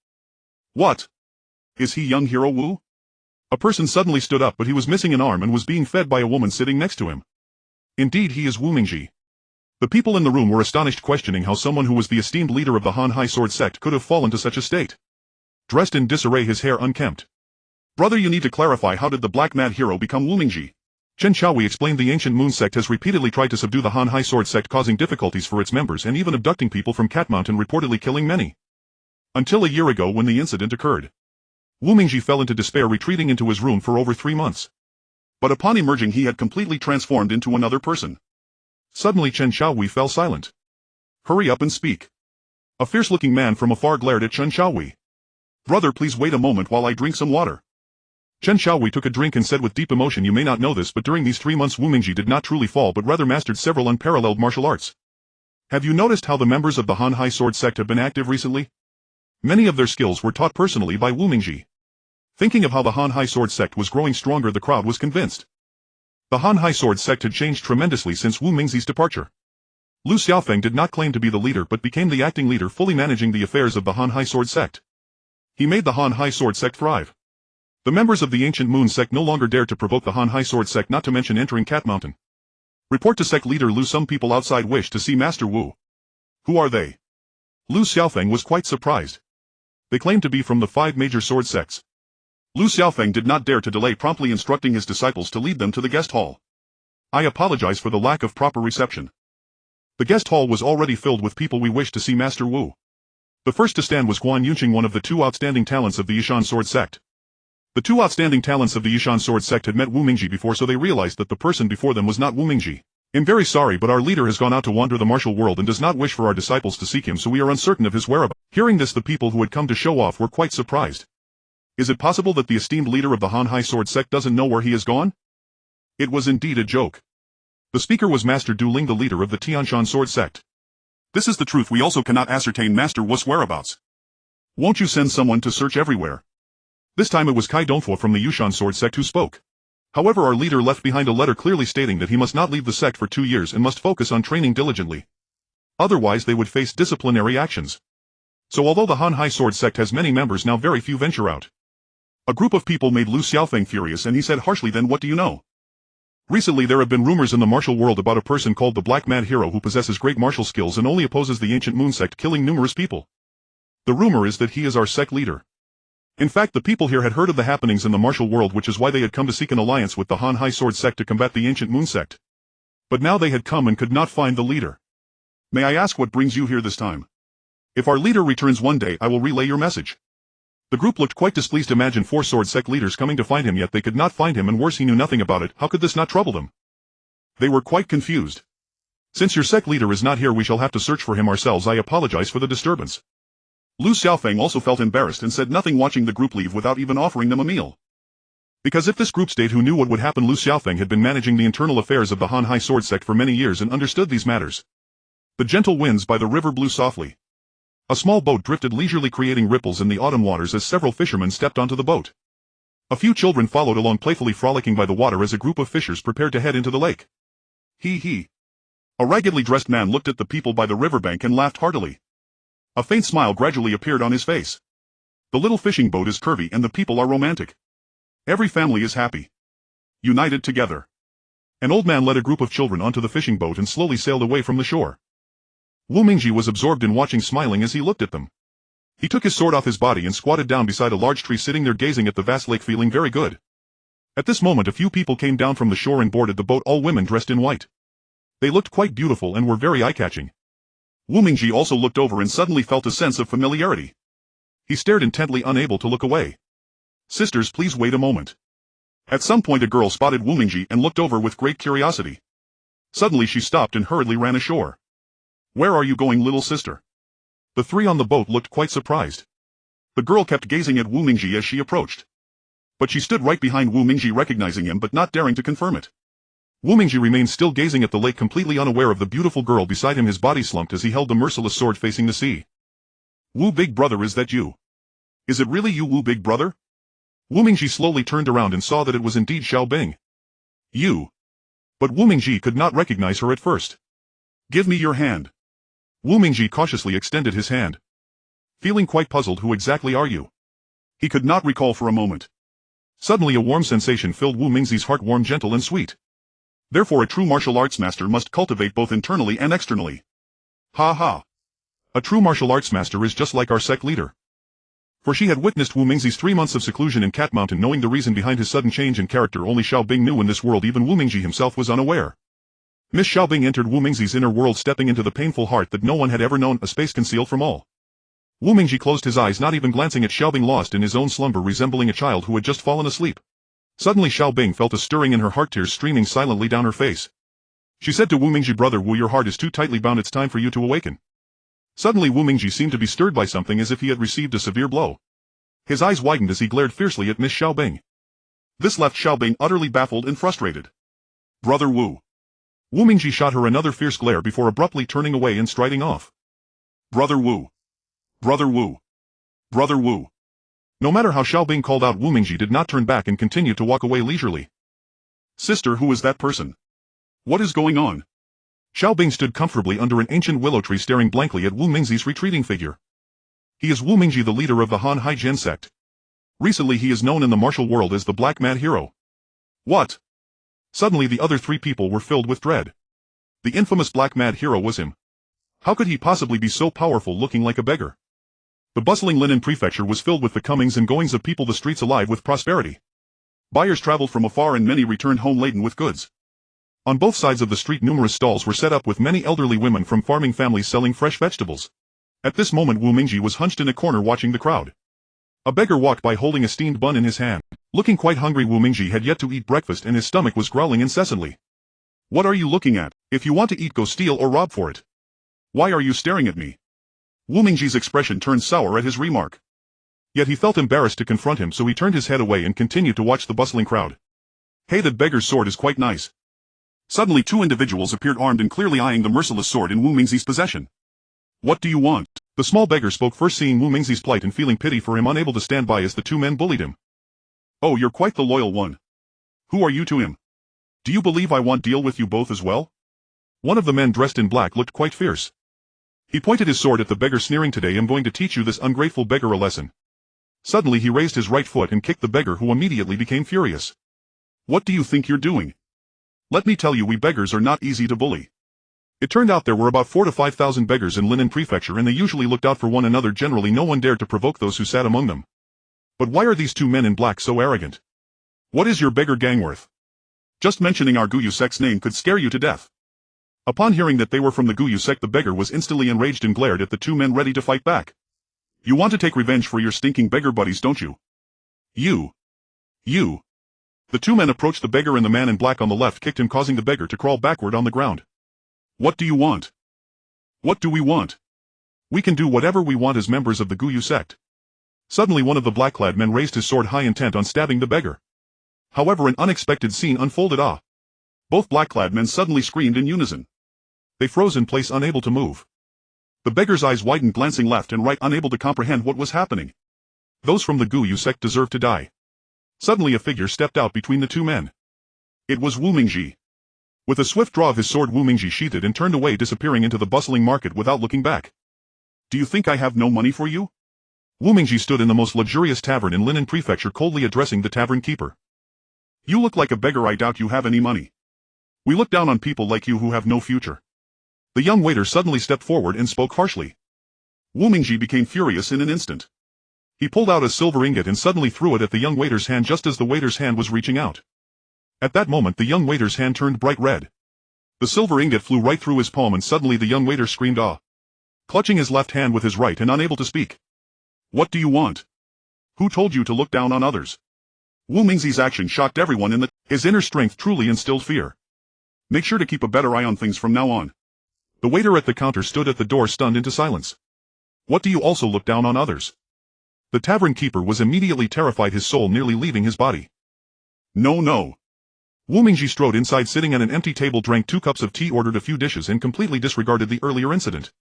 What? Is he young hero Wu? A person suddenly stood up, but he was missing an arm and was being fed by a woman sitting next to him. Indeed, he is Wu Mingji. The people in the room were astonished, questioning how someone who was the esteemed leader of the Heartless Sword sect could have fallen to such a state. Dressed in disarray, his hair unkempt. Brother, you need to clarify, how did the Black Mad Hero become Wu Mingji? Chen Xiaohui explained. The ancient moon sect has repeatedly tried to subdue the Heartless Sword sect, causing difficulties for its members and even abducting people from Cat Mountain, reportedly killing many. Until a year ago, when the incident occurred. Wu Mingji fell into despair, retreating into his room for over 3 months. But upon emerging, he had completely transformed into another person. Suddenly Chen Xiaohui fell silent. Hurry up and speak. A fierce-looking man from afar glared at Chen Xiaohui. Brother, please wait a moment while I drink some water. Chen Xiaohui took a drink and said with deep emotion, you may not know this, but during these 3 months Wu Mingji did not truly fall, but rather mastered several unparalleled martial arts. Have you noticed how the members of the Heartless Sword sect have been active recently? Many of their skills were taught personally by Wu Mingji. Thinking of how the Heartless Sword sect was growing stronger, the crowd was convinced. The Heartless Sword sect had changed tremendously since Wu Mingji's departure. Lu Xiaofeng did not claim to be the leader, but became the acting leader, fully managing the affairs of the Heartless Sword sect. He made the Heartless Sword sect thrive. The members of the ancient moon sect no longer dared to provoke the Heartless Sword sect, not to mention entering Cat Mountain. Report to sect leader Lu. Some people outside wish to see Master Wu. Who are they? Lu Xiaofeng was quite surprised. They claimed to be from the 5 major sword sects. Lu Xiaofeng did not dare to delay, promptly instructing his disciples to lead them to the guest hall. I apologize for the lack of proper reception. The guest hall was already filled with people we wished to see Master Wu. The first to stand was Guan Yunqing, one of the 2 outstanding talents of the Yishan sword sect. The 2 outstanding talents of the Yishan sword sect had met Wu Mingji before, so they realized that the person before them was not Wu Mingji. I'm very sorry, but our leader has gone out to wander the martial world and does not wish for our disciples to seek him, so we are uncertain of his whereabouts. Hearing this, the people who had come to show off were quite surprised. Is it possible that the esteemed leader of the Han sword sect doesn't know where he has gone? It was indeed a joke. The speaker was Master Du Ling, the leader of the Tianshan sword sect. This is the truth. We also cannot ascertain Master Wu's whereabouts. Won't you send someone to search everywhere? This time it was Kai Dongfo from the Yushan sword sect who spoke. However, our leader left behind a letter clearly stating that he must not leave the sect for 2 years and must focus on training diligently. Otherwise they would face disciplinary actions. So although the Han sword sect has many members now, very few venture out. A group of people made Lu Xiaofeng furious, and he said harshly, "Then what do you know? Recently there have been rumors in the martial world about a person called the Black Mad Hero who possesses great martial skills and only opposes the ancient moon sect, killing numerous people. The rumor is that he is our sect leader." In fact, the people here had heard of the happenings in the martial world, which is why they had come to seek an alliance with the Han sword sect to combat the ancient moon sect. But now they had come and could not find the leader. May I ask what brings you here this time? If our leader returns one day, I will relay your message. The group looked quite displeased. Imagine 4 sword sect leaders coming to find him, yet they could not find him, and worse, he knew nothing about it. How could this not trouble them? They were quite confused. Since your sect leader is not here, we shall have to search for him ourselves. I apologize for the disturbance. Lu Xiaofeng also felt embarrassed and said nothing, watching the group leave without even offering them a meal. Because if this group stayed, who knew what would happen? Lu Xiaofeng had been managing the internal affairs of the Han sword sect for many years and understood these matters. The gentle winds by the river blew softly. A small boat drifted leisurely, creating ripples in the autumn waters as several fishermen stepped onto the boat. A few children followed along, playfully frolicking by the water as a group of fishers prepared to head into the lake. He. A raggedly dressed man looked at the people by the riverbank and laughed heartily. A faint smile gradually appeared on his face. The little fishing boat is curvy and the people are romantic. Every family is happy. United together. An old man led a group of children onto the fishing boat and slowly sailed away from the shore. Wu Mingji was absorbed in watching, smiling as he looked at them. He took his sword off his body and squatted down beside a large tree, sitting there gazing at the vast lake, feeling very good. At this moment a few people came down from the shore and boarded the boat, all women dressed in white. They looked quite beautiful and were very eye-catching. Wu Mingji also looked over and suddenly felt a sense of familiarity. He stared intently, unable to look away. "Sisters, please wait a moment." At some point a girl spotted Wu Mingji and looked over with great curiosity. Suddenly she stopped and hurriedly ran ashore. "Where are you going, little sister?" The 3 on the boat looked quite surprised. The girl kept gazing at Wu Mingji as she approached. But she stood right behind Wu Mingji, recognizing him but not daring to confirm it. Wu Mingji remained still, gazing at the lake, completely unaware of the beautiful girl beside him. His body slumped as he held the merciless sword facing the sea. "Wu, big brother, is that you? Is it really you, Wu, big brother?" Wu Mingji slowly turned around and saw that it was indeed Xiao Bing. "You?" But Wu Mingji could not recognize her at first. "Give me your hand." Wu Mingji cautiously extended his hand. Feeling quite puzzled, "Who exactly are you?" He could not recall for a moment. Suddenly a warm sensation filled Wu Mingji's heart, warm, gentle and sweet. Therefore a true martial arts master must cultivate both internally and externally. Ha ha. A true martial arts master is just like our sect leader. For she had witnessed Wu Mingji's 3 months of seclusion in Cat Mountain, knowing the reason behind his sudden change in character. Only Xiao Bing knew in this world. Even Wu Mingji himself was unaware. Miss Xiao Bing entered Wu Mingji's inner world, stepping into the painful heart that no one had ever known, a space concealed from all. Wu Mingji closed his eyes, not even glancing at Xiao Bing, lost in his own slumber, resembling a child who had just fallen asleep. Suddenly Xiao Bing felt a stirring in her heart, tears streaming silently down her face. She said to Wu Mingji, "Brother Wu, your heart is too tightly bound, it's time for you to awaken." Suddenly Wu Mingji seemed to be stirred by something, as if he had received a severe blow. His eyes widened as he glared fiercely at Miss Xiao Bing. This left Xiao Bing utterly baffled and frustrated. "Brother Wu." Wu Mingji shot her another fierce glare before abruptly turning away and striding off. "Brother Wu. Brother Wu. Brother Wu." No matter how Xiao Bing called out, Wu Mingji did not turn back and continued to walk away leisurely. "Sister, who is that person? What is going on?" Xiao Bing stood comfortably under an ancient willow tree, staring blankly at Wu Mingji's retreating figure. He is Wu Mingji, the leader of the Han Zhen sect. Recently he is known in the martial world as the Black Mad Hero. What? Suddenly the other 3 people were filled with dread. The infamous black mad hero was him. How could he possibly be so powerful looking like a beggar? The bustling Linen Prefecture was filled with the comings and goings of people, the streets alive with prosperity. Buyers traveled from afar and many returned home laden with goods. On both sides of the street numerous stalls were set up with many elderly women from farming families selling fresh vegetables. At this moment Wu Mingji was hunched in a corner watching the crowd. A beggar walked by holding a steamed bun in his hand. Looking quite hungry, Wu Mingji had yet to eat breakfast and his stomach was growling incessantly. What are you looking at? If you want to eat, go steal or rob for it. Why are you staring at me? Wu Mingji's expression turned sour at his remark. Yet he felt embarrassed to confront him, so he turned his head away and continued to watch the bustling crowd. Hey, that beggar's sword is quite nice. Suddenly 2 individuals appeared armed and clearly eyeing the merciless sword in Wu Mingzi's possession. What do you want? The small beggar spoke first, seeing Wu Mingzi's plight and feeling pity for him, unable to stand by as the 2 men bullied him. Oh, you're quite the loyal one. Who are you to him? Do you believe I want deal with you both as well? One of the men dressed in black looked quite fierce. He pointed his sword at the beggar, sneering, today I'm going to teach you this ungrateful beggar a lesson. Suddenly he raised his right foot and kicked the beggar, who immediately became furious. What do you think you're doing? Let me tell you, we beggars are not easy to bully. It turned out there were about 4,000 to 5,000 beggars in Linen Prefecture, and they usually looked out for one another. Generally no one dared to provoke those who sat among them. But why are these 2 men in black so arrogant? What is your beggar gang worth? Just mentioning our Guyu sect's name could scare you to death. Upon hearing that they were from the Guyu sect, the beggar was instantly enraged and glared at the 2 men ready to fight back. You want to take revenge for your stinking beggar buddies, don't you? You. The 2 men approached the beggar, and the man in black on the left kicked him, causing the beggar to crawl backward on the ground. What do you want? What do we want? We can do whatever we want as members of the Guyu sect. Suddenly one of the black-clad men raised his sword high, intent on stabbing the beggar. However, an unexpected scene unfolded. Both black-clad men suddenly screamed in unison. They froze in place, unable to move. The beggar's eyes widened, glancing left and right, unable to comprehend what was happening. Those from the Guyu sect deserve to die. Suddenly a figure stepped out between the 2 men. It was Wu Mingji. With a swift draw of his sword, Wu Mingji sheathed and turned away, disappearing into the bustling market without looking back. Do you think I have no money for you? Wu Mingji stood in the most luxurious tavern in Linen Prefecture, coldly addressing the tavern keeper. You look like a beggar. I doubt you have any money. We look down on people like you who have no future. The young waiter suddenly stepped forward and spoke harshly. Wu Mingji became furious in an instant. He pulled out a silver ingot and suddenly threw it at the young waiter's hand just as the waiter's hand was reaching out. At that moment the young waiter's hand turned bright red. The silver ingot flew right through his palm, and suddenly the young waiter screamed, "Ah!" clutching his left hand with his right and unable to speak. What do you want? Who told you to look down on others? Wu Mingzi's action shocked everyone, his inner strength truly instilled fear. Make sure to keep a better eye on things from now on. The waiter at the counter stood at the door, stunned into silence. What do you also look down on others? The tavern keeper was immediately terrified, his soul nearly leaving his body. No. Wu Mingji strode inside, sitting at an empty table, drank 2 cups of tea, ordered a few dishes, and completely disregarded the earlier incident.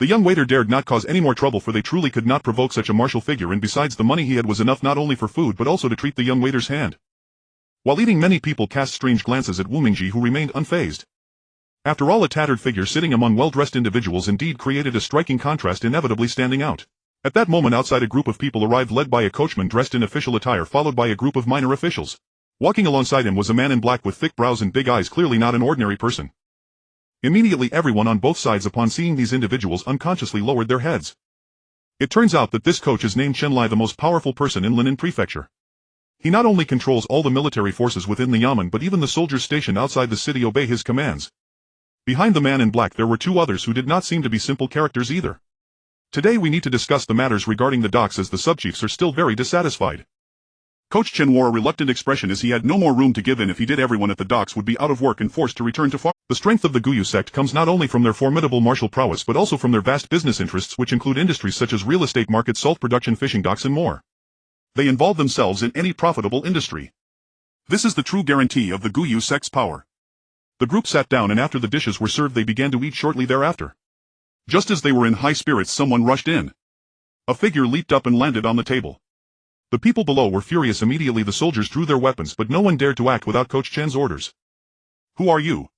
The young waiter dared not cause any more trouble, for they truly could not provoke such a martial figure, and besides, the money he had was enough not only for food but also to treat the young waiter's hand. While eating, many people cast strange glances at Wu Mingji, who remained unfazed. After all, a tattered figure sitting among well-dressed individuals indeed created a striking contrast, inevitably standing out. At that moment outside, a group of people arrived, led by a coachman dressed in official attire, followed by a group of minor officials. Walking alongside him was a man in black with thick brows and big eyes, clearly not an ordinary person. Immediately everyone on both sides, upon seeing these individuals, unconsciously lowered their heads. It turns out that this coach is named Chen Lai, the most powerful person in Linen Prefecture. He not only controls all the military forces within the Yamen, but even the soldiers stationed outside the city obey his commands. Behind the man in black there were 2 others who did not seem to be simple characters either. Today we need to discuss the matters regarding the docks, as the subchiefs are still very dissatisfied. Coach Chen wore a reluctant expression as he had no more room to give in. If he did, everyone at the docks would be out of work and forced to return to farm. The strength of the Guyu sect comes not only from their formidable martial prowess but also from their vast business interests, which include industries such as real estate markets, salt production, fishing docks, and more. They involve themselves in any profitable industry. This is the true guarantee of the Guyu sect's power. The group sat down, and after the dishes were served they began to eat shortly thereafter. Just as they were in high spirits, someone rushed in. A figure leaped up and landed on the table. The people below were furious. Immediately the soldiers drew their weapons, but no one dared to act without Coach Chen's orders. Who are you?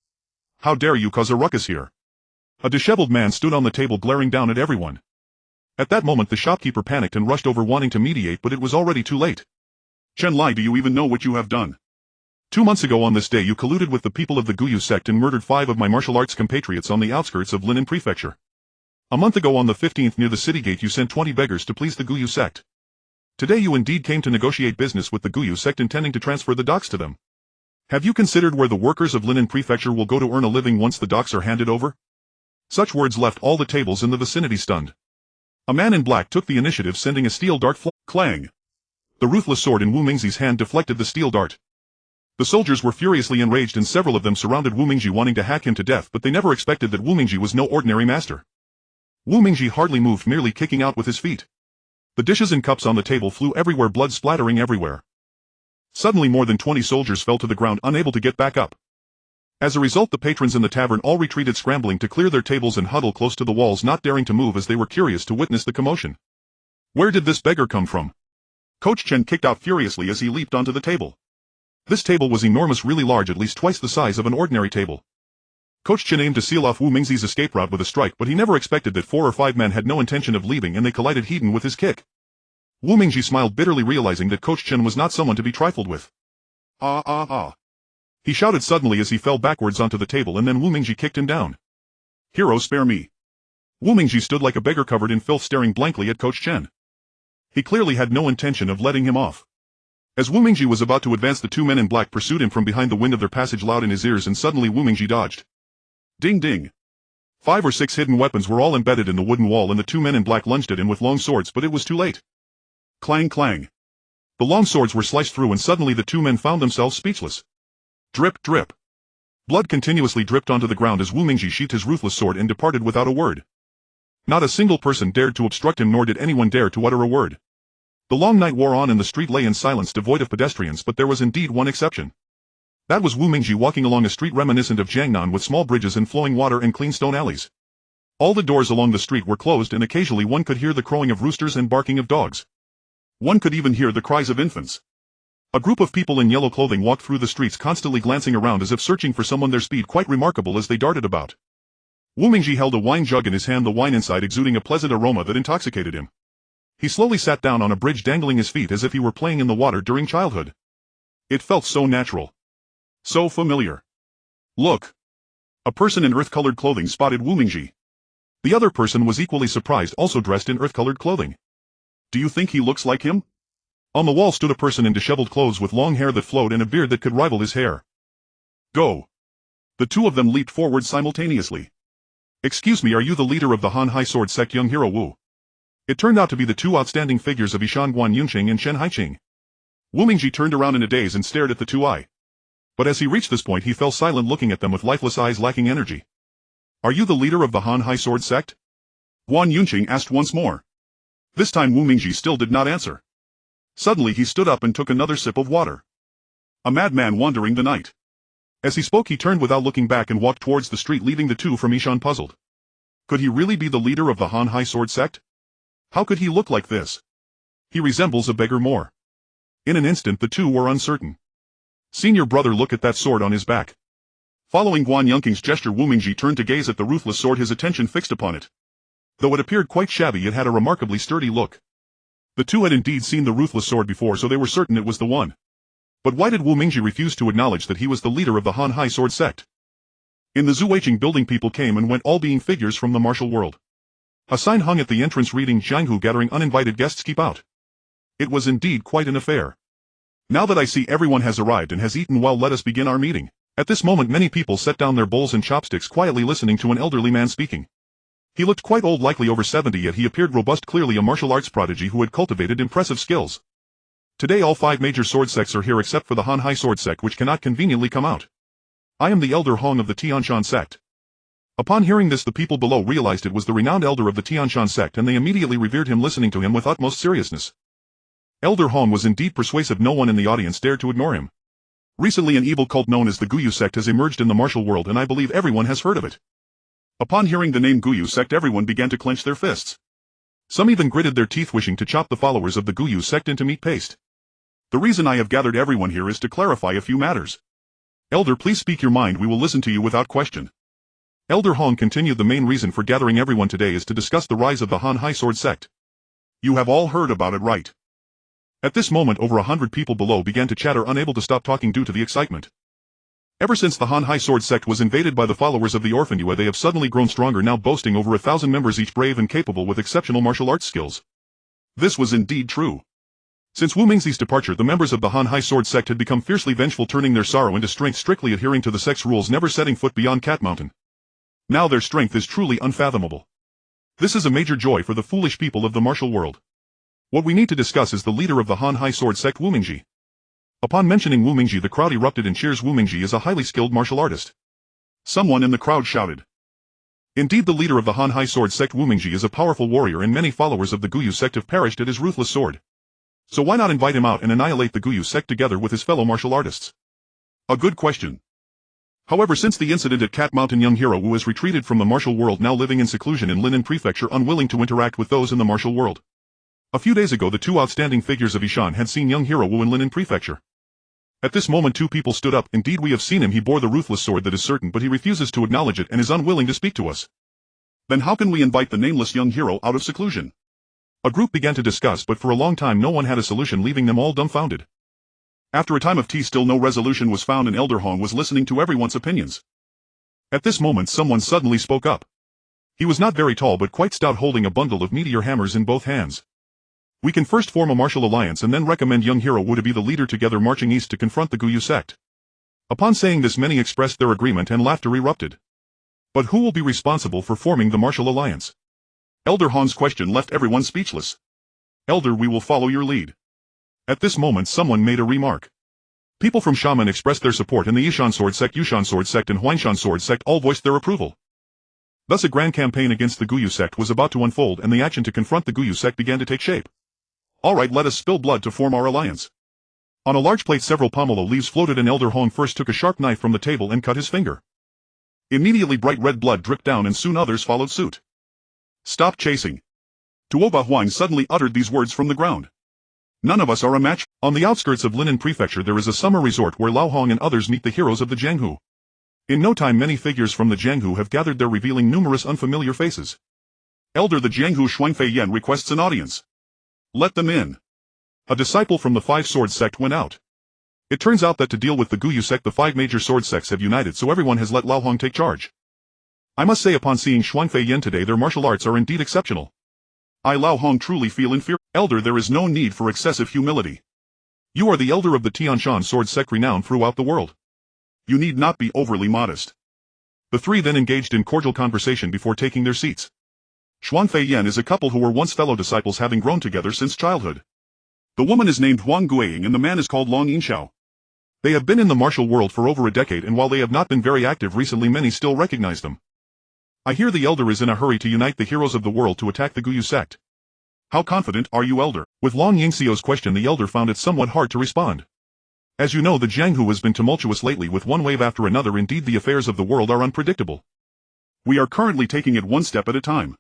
How dare you cause a ruckus here? A disheveled man stood on the table, glaring down at everyone. At that moment the shopkeeper panicked and rushed over, wanting to mediate, but it was already too late. Chen Lai, do you even know what you have done? 2 months ago on this day you colluded with the people of the Guyu sect and murdered 5 of my martial arts compatriots on the outskirts of Linen Prefecture. A month ago on the 15th near the city gate you sent 20 beggars to please the Guyu sect. Today you indeed came to negotiate business with the Guyu sect intending to transfer the docks to them. Have you considered where the workers of Linen Prefecture will go to earn a living once the docks are handed over? Such words left all the tables in the vicinity stunned. A man in black took the initiative, sending a steel dart clang. The ruthless sword in Wu Mingxi's hand deflected the steel dart. The soldiers were furiously enraged and several of them surrounded Wu Mingxi wanting to hack him to death, but they never expected that Wu Mingxi was no ordinary master. Wu Mingxi hardly moved, merely kicking out with his feet. The dishes and cups on the table flew everywhere, blood splattering everywhere. Suddenly more than 20 soldiers fell to the ground, unable to get back up. As a result, the patrons in the tavern all retreated, scrambling to clear their tables and huddle close to the walls, not daring to move as they were curious to witness the commotion. Where did this beggar come from? Coach Chen kicked out furiously as he leaped onto the table. This table was enormous, really large, at least twice the size of an ordinary table. Coach Chen aimed to seal off Wu Mingxi's escape route with a strike, but he never expected that 4 or 5 men had no intention of leaving and they collided head-on with his kick. Wu Mingxi smiled bitterly, realizing that Coach Chen was not someone to be trifled with. Ah. He shouted suddenly as he fell backwards onto the table, and then Wu Mingxi kicked him down. Hero, spare me. Wu Mingxi stood like a beggar covered in filth, staring blankly at Coach Chen. He clearly had no intention of letting him off. As Wu Mingxi was about to advance, the 2 men in black pursued him from behind, the wind of their passage loud in his ears, and suddenly Wu Mingxi dodged. Ding ding. 5 or 6 hidden weapons were all embedded in the wooden wall, and the 2 men in black lunged at him with long swords, but it was too late. Clang clang. The long swords were sliced through, and suddenly the 2 men found themselves speechless. Drip, drip. Blood continuously dripped onto the ground as Wu Mingxi sheathed his ruthless sword and departed without a word. Not a single person dared to obstruct him, nor did anyone dare to utter a word. The long night wore on and the street lay in silence, devoid of pedestrians, but there was indeed one exception. That was Wu Mingxi walking along a street reminiscent of Jiangnan, with small bridges and flowing water and clean stone alleys. All the doors along the street were closed, and occasionally one could hear the crowing of roosters and barking of dogs. One could even hear the cries of infants. A group of people in yellow clothing walked through the streets, constantly glancing around as if searching for someone, their speed quite remarkable as they darted about. Wu Mingxi held a wine jug in his hand, the wine inside exuding a pleasant aroma that intoxicated him. He slowly sat down on a bridge, dangling his feet as if he were playing in the water during childhood. It felt so natural. So familiar. Look! A person in earth-colored clothing spotted Wu Mingxi. The other person was equally surprised, also dressed in earth-colored clothing. Do you think he looks like him? On the wall stood a person in disheveled clothes with long hair that flowed and a beard that could rival his hair. Go! The 2 of them leaped forward simultaneously. Excuse me, are you the leader of the Han Hai Sword Sect, young hero Wu? It turned out to be the 2 outstanding figures of Yishan Guan Yunqing and Shen Haiqing. Wu Mingxi turned around in a daze and stared at the 2. But as he reached this point he fell silent, looking at them with lifeless eyes lacking energy. Are you the leader of the Han Hai Sword Sect? Guan Yunqing asked once more. This time Wu Mingxi still did not answer. Suddenly he stood up and took another sip of water. A madman wandering the night. As he spoke he turned without looking back and walked towards the street, leaving the 2 from Yishan puzzled. Could he really be the leader of the Han Hai Sword Sect? How could he look like this? He resembles a beggar more. In an instant the 2 were uncertain. Senior brother, look at that sword on his back. Following Guan Yunqing's gesture, Wu Mingxi turned to gaze at the ruthless sword, his attention fixed upon it. Though it appeared quite shabby, it had a remarkably sturdy look. The 2 had indeed seen the ruthless sword before, so they were certain it was the one. But why did Wu Mingxi refuse to acknowledge that he was the leader of the Han Hai Sword Sect? In the Zuweiqing building people came and went, all being figures from the martial world. A sign hung at the entrance reading, Jianghu gathering uninvited guests keep out. It was indeed quite an affair. Now that I see everyone has arrived and has eaten well, let us begin our meeting. At this moment many people set down their bowls and chopsticks, quietly listening to an elderly man speaking. He looked quite old, likely over 70, yet he appeared robust, clearly a martial arts prodigy who had cultivated impressive skills. Today all 5 major sword sects are here except for the Han Hai Sword Sect, which cannot conveniently come out. I am the Elder Hong of the Tianshan sect. Upon hearing this the people below realized it was the renowned elder of the Tianshan sect, and they immediately revered him, listening to him with utmost seriousness. Elder Hong was indeed persuasive, no one in the audience dared to ignore him. Recently an evil cult known as the Guyu sect has emerged in the martial world, and I believe everyone has heard of it. Upon hearing the name Guyu sect everyone began to clench their fists. Some even gritted their teeth, wishing to chop the followers of the Guyu sect into meat paste. The reason I have gathered everyone here is to clarify a few matters. Elder, please speak your mind, we will listen to you without question. Elder Hong continued, the main reason for gathering everyone today is to discuss the rise of the Han Hai Sword Sect. You have all heard about it, right? At this moment over 100 people below began to chatter, unable to stop talking due to the excitement. Ever since the Han Hai Sword Sect was invaded by the followers of the Orphan Yue, they have suddenly grown stronger, now boasting over 1,000 members, each brave and capable with exceptional martial arts skills. This was indeed true. Since Wu Mingxi's departure, the members of the Han Hai Sword Sect had become fiercely vengeful, turning their sorrow into strength, strictly adhering to the sect's rules, never setting foot beyond Cat Mountain. Now their strength is truly unfathomable. This is a major joy for the foolish people of the martial world. What we need to discuss is the leader of the Han Hai Sword Sect, Wu Mingxi. Upon mentioning Wu Mingxi, the crowd erupted in cheers. Wu Mingxi is a highly skilled martial artist. Someone in the crowd shouted. Indeed, the leader of the Han Hai Sword Sect, Wu Mingxi, is a powerful warrior, and many followers of the Guyu sect have perished at his ruthless sword. So why not invite him out and annihilate the Guyu sect together with his fellow martial artists? A good question. However, since the incident at Cat Mountain, young hero Wu has retreated from the martial world, now living in seclusion in Linen Prefecture, unwilling to interact with those in the martial world. A few days ago, the two outstanding figures of Yishan had seen young hero Wu in Linen Prefecture. At this moment, two people stood up. Indeed, we have seen him. He bore the ruthless sword, that is certain, but he refuses to acknowledge it and is unwilling to speak to us. Then how can we invite the nameless young hero out of seclusion? A group began to discuss, but for a long time no one had a solution, leaving them all dumbfounded. After a time of tea, still no resolution was found, and Elder Hong was listening to everyone's opinions. At this moment someone suddenly spoke up. He was not very tall but quite stout, holding a bundle of meteor hammers in both hands. We can first form a martial alliance and then recommend young hero Wu to be the leader, together marching east to confront the Guyu sect. Upon saying this, many expressed their agreement and laughter erupted. But who will be responsible for forming the martial alliance? Elder Hong's question left everyone speechless. Elder, we will follow your lead. At this moment someone made a remark. People from Sha Mei expressed their support, and the Yishan Sword Sect, Yushan Sword Sect, and Huangshan Sword Sect all voiced their approval. Thus a grand campaign against the Guyu sect was about to unfold, and the action to confront the Guyu sect began to take shape. Alright, let us spill blood to form our alliance. On a large plate several pomelo leaves floated, and Elder Hong first took a sharp knife from the table and cut his finger. Immediately bright red blood dripped down, and soon others followed suit. Stop chasing. Tuoba Huang suddenly uttered these words from the ground. None of us are a match. On the outskirts of Linen Prefecture there is a summer resort where Lao Hong and others meet the heroes of the Jianghu. In no time many figures from the Jianghu have gathered there, revealing numerous unfamiliar faces. Elder, the Jianghu Shuangfei Yan requests an audience. Let them in. A disciple from the Five Sword Sect went out. It turns out that to deal with the Guyu sect the five major sword sects have united, so everyone has let Lao Hong take charge. I must say, upon seeing Shuangfei Yan today, their martial arts are indeed exceptional. I, Lao Hong, truly feel inferior. Elder, there is no need for excessive humility. You are the elder of the Tianshan Sword Sect, renowned throughout the world. You need not be overly modest. The three then engaged in cordial conversation before taking their seats. Shuangfei Yan is a couple who were once fellow disciples, having grown together since childhood. The woman is named Huang Guiying and the man is called Ling Xiao. They have been in the martial world for over a decade, and while they have not been very active recently, many still recognize them. I hear the elder is in a hurry to unite the heroes of the world to attack the Guyu sect. How confident are you, Elder? With Ling Xiao's question, the elder found it somewhat hard to respond. As you know, the Jianghu has been tumultuous lately, with one wave after another. Indeed, the affairs of the world are unpredictable. We are currently taking it one step at a time.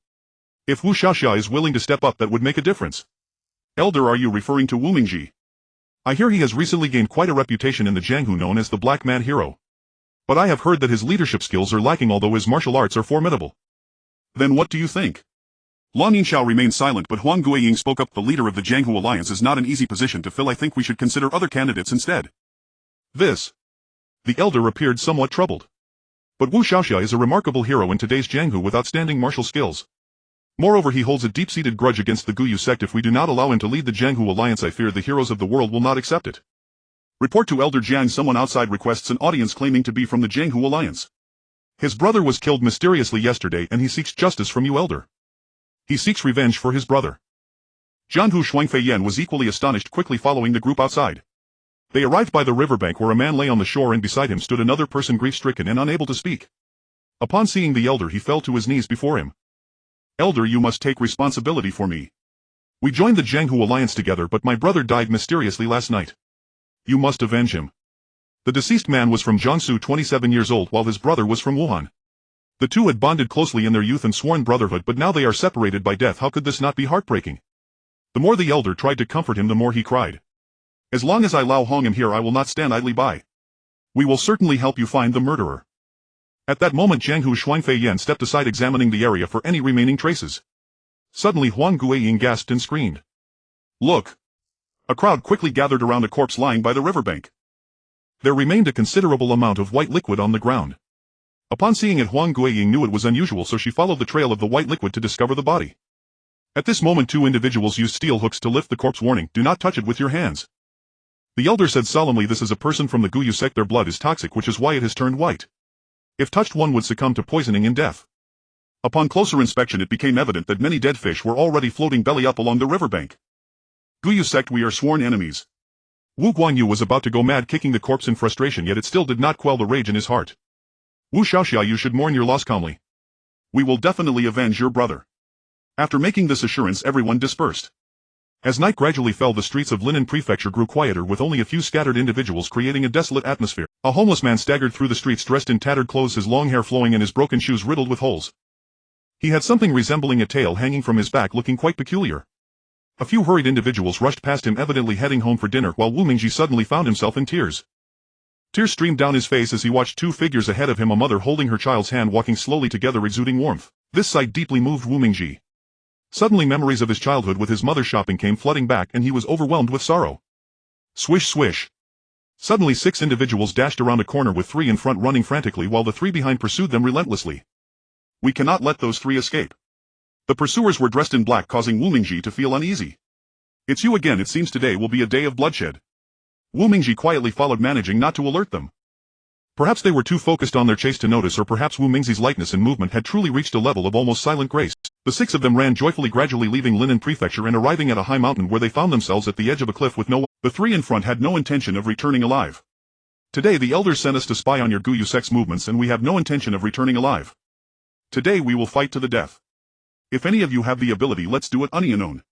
If Wu Xiaoxia is willing to step up, that would make a difference. Elder, are you referring to Wu Mingxi? I hear he has recently gained quite a reputation in the Jianghu, known as the Black Mad Hero. But I have heard that his leadership skills are lacking, although his martial arts are formidable. Then what do you think? Ling Xiao remained silent, but Huang Guiying spoke up. The leader of the Jianghu alliance is not an easy position to fill. I think we should consider other candidates instead. The elder appeared somewhat troubled. But Wu Xiaoxia is a remarkable hero in today's Jianghu with outstanding martial skills. Moreover, he holds a deep-seated grudge against the Guyu sect. If we do not allow him to lead the Jianghu alliance, I fear the heroes of the world will not accept it. Report to Elder Jiang. Someone outside requests an audience, claiming to be from the Jianghu alliance. His brother was killed mysteriously yesterday, and he seeks justice from you, Elder. He seeks revenge for his brother. Jianghu Shuangfei Yan was equally astonished, quickly following the group outside. They arrived by the riverbank, where a man lay on the shore, and beside him stood another person, grief-stricken and unable to speak. Upon seeing the elder, he fell to his knees before him. Elder, you must take responsibility for me. We joined the Jianghu alliance together, but my brother died mysteriously last night. You must avenge him. The deceased man was from Jiangsu, 27 years old, while his brother was from Wuhan. The two had bonded closely in their youth and sworn brotherhood, but now they are separated by death. How could this not be heartbreaking? The more the elder tried to comfort him, the more he cried. As long as I, Lao Hong, am here, I will not stand idly by. We will certainly help you find the murderer. At that moment, Jianghu Shuangfei Yan stepped aside, examining the area for any remaining traces. Suddenly Huang Guiying gasped and screamed. Look! A crowd quickly gathered around a corpse lying by the riverbank. There remained a considerable amount of white liquid on the ground. Upon seeing it, Huang Guiying knew it was unusual, so she followed the trail of the white liquid to discover the body. At this moment, two individuals used steel hooks to lift the corpse, warning, "Do not touch it with your hands." The elder said solemnly, "This is a person from the Guyu sect. Their blood is toxic, which is why it has turned white. If touched, one would succumb to poisoning and death." Upon closer inspection, it became evident that many dead fish were already floating belly up along the riverbank. "Guyu sect, we are sworn enemies." Wu Guanyu was about to go mad kicking the corpse in frustration, yet it still did not quell the rage in his heart. "Wu Xiaoxia, you should mourn your loss calmly. We will definitely avenge your brother." After making this assurance, everyone dispersed. As night gradually fell, the streets of Linen Prefecture grew quieter, with only a few scattered individuals creating a desolate atmosphere. A homeless man staggered through the streets dressed in tattered clothes, his long hair flowing and his broken shoes riddled with holes. He had something resembling a tail hanging from his back, looking quite peculiar. A few hurried individuals rushed past him, evidently heading home for dinner, while Wu Mingji suddenly found himself in tears. Tears streamed down his face as he watched two figures ahead of him, a mother holding her child's hand, walking slowly together, exuding warmth. This sight deeply moved Wu Mingji. Suddenly memories of his childhood with his mother shopping came flooding back, and he was overwhelmed with sorrow. Swish swish. Suddenly 6 individuals dashed around a corner, with 3 in front running frantically while the 3 behind pursued them relentlessly. "We cannot let those 3 escape." The pursuers were dressed in black, causing Wu Mingji to feel uneasy. "It's you again. It seems today will be a day of bloodshed." Wu Mingji quietly followed, managing not to alert them. Perhaps they were too focused on their chase to notice, or perhaps Wu Mingzi's lightness and movement had truly reached a level of almost silent grace. The 6 of them ran joyfully, gradually leaving Linen Prefecture and arriving at a high mountain where they found themselves at the edge of a cliff with no one. The 3 in front had no intention of returning alive. "Today the elders sent us to spy on your Guyu sect's movements, and we have no intention of returning alive. Today we will fight to the death. If any of you have the ability, let's do it unknown.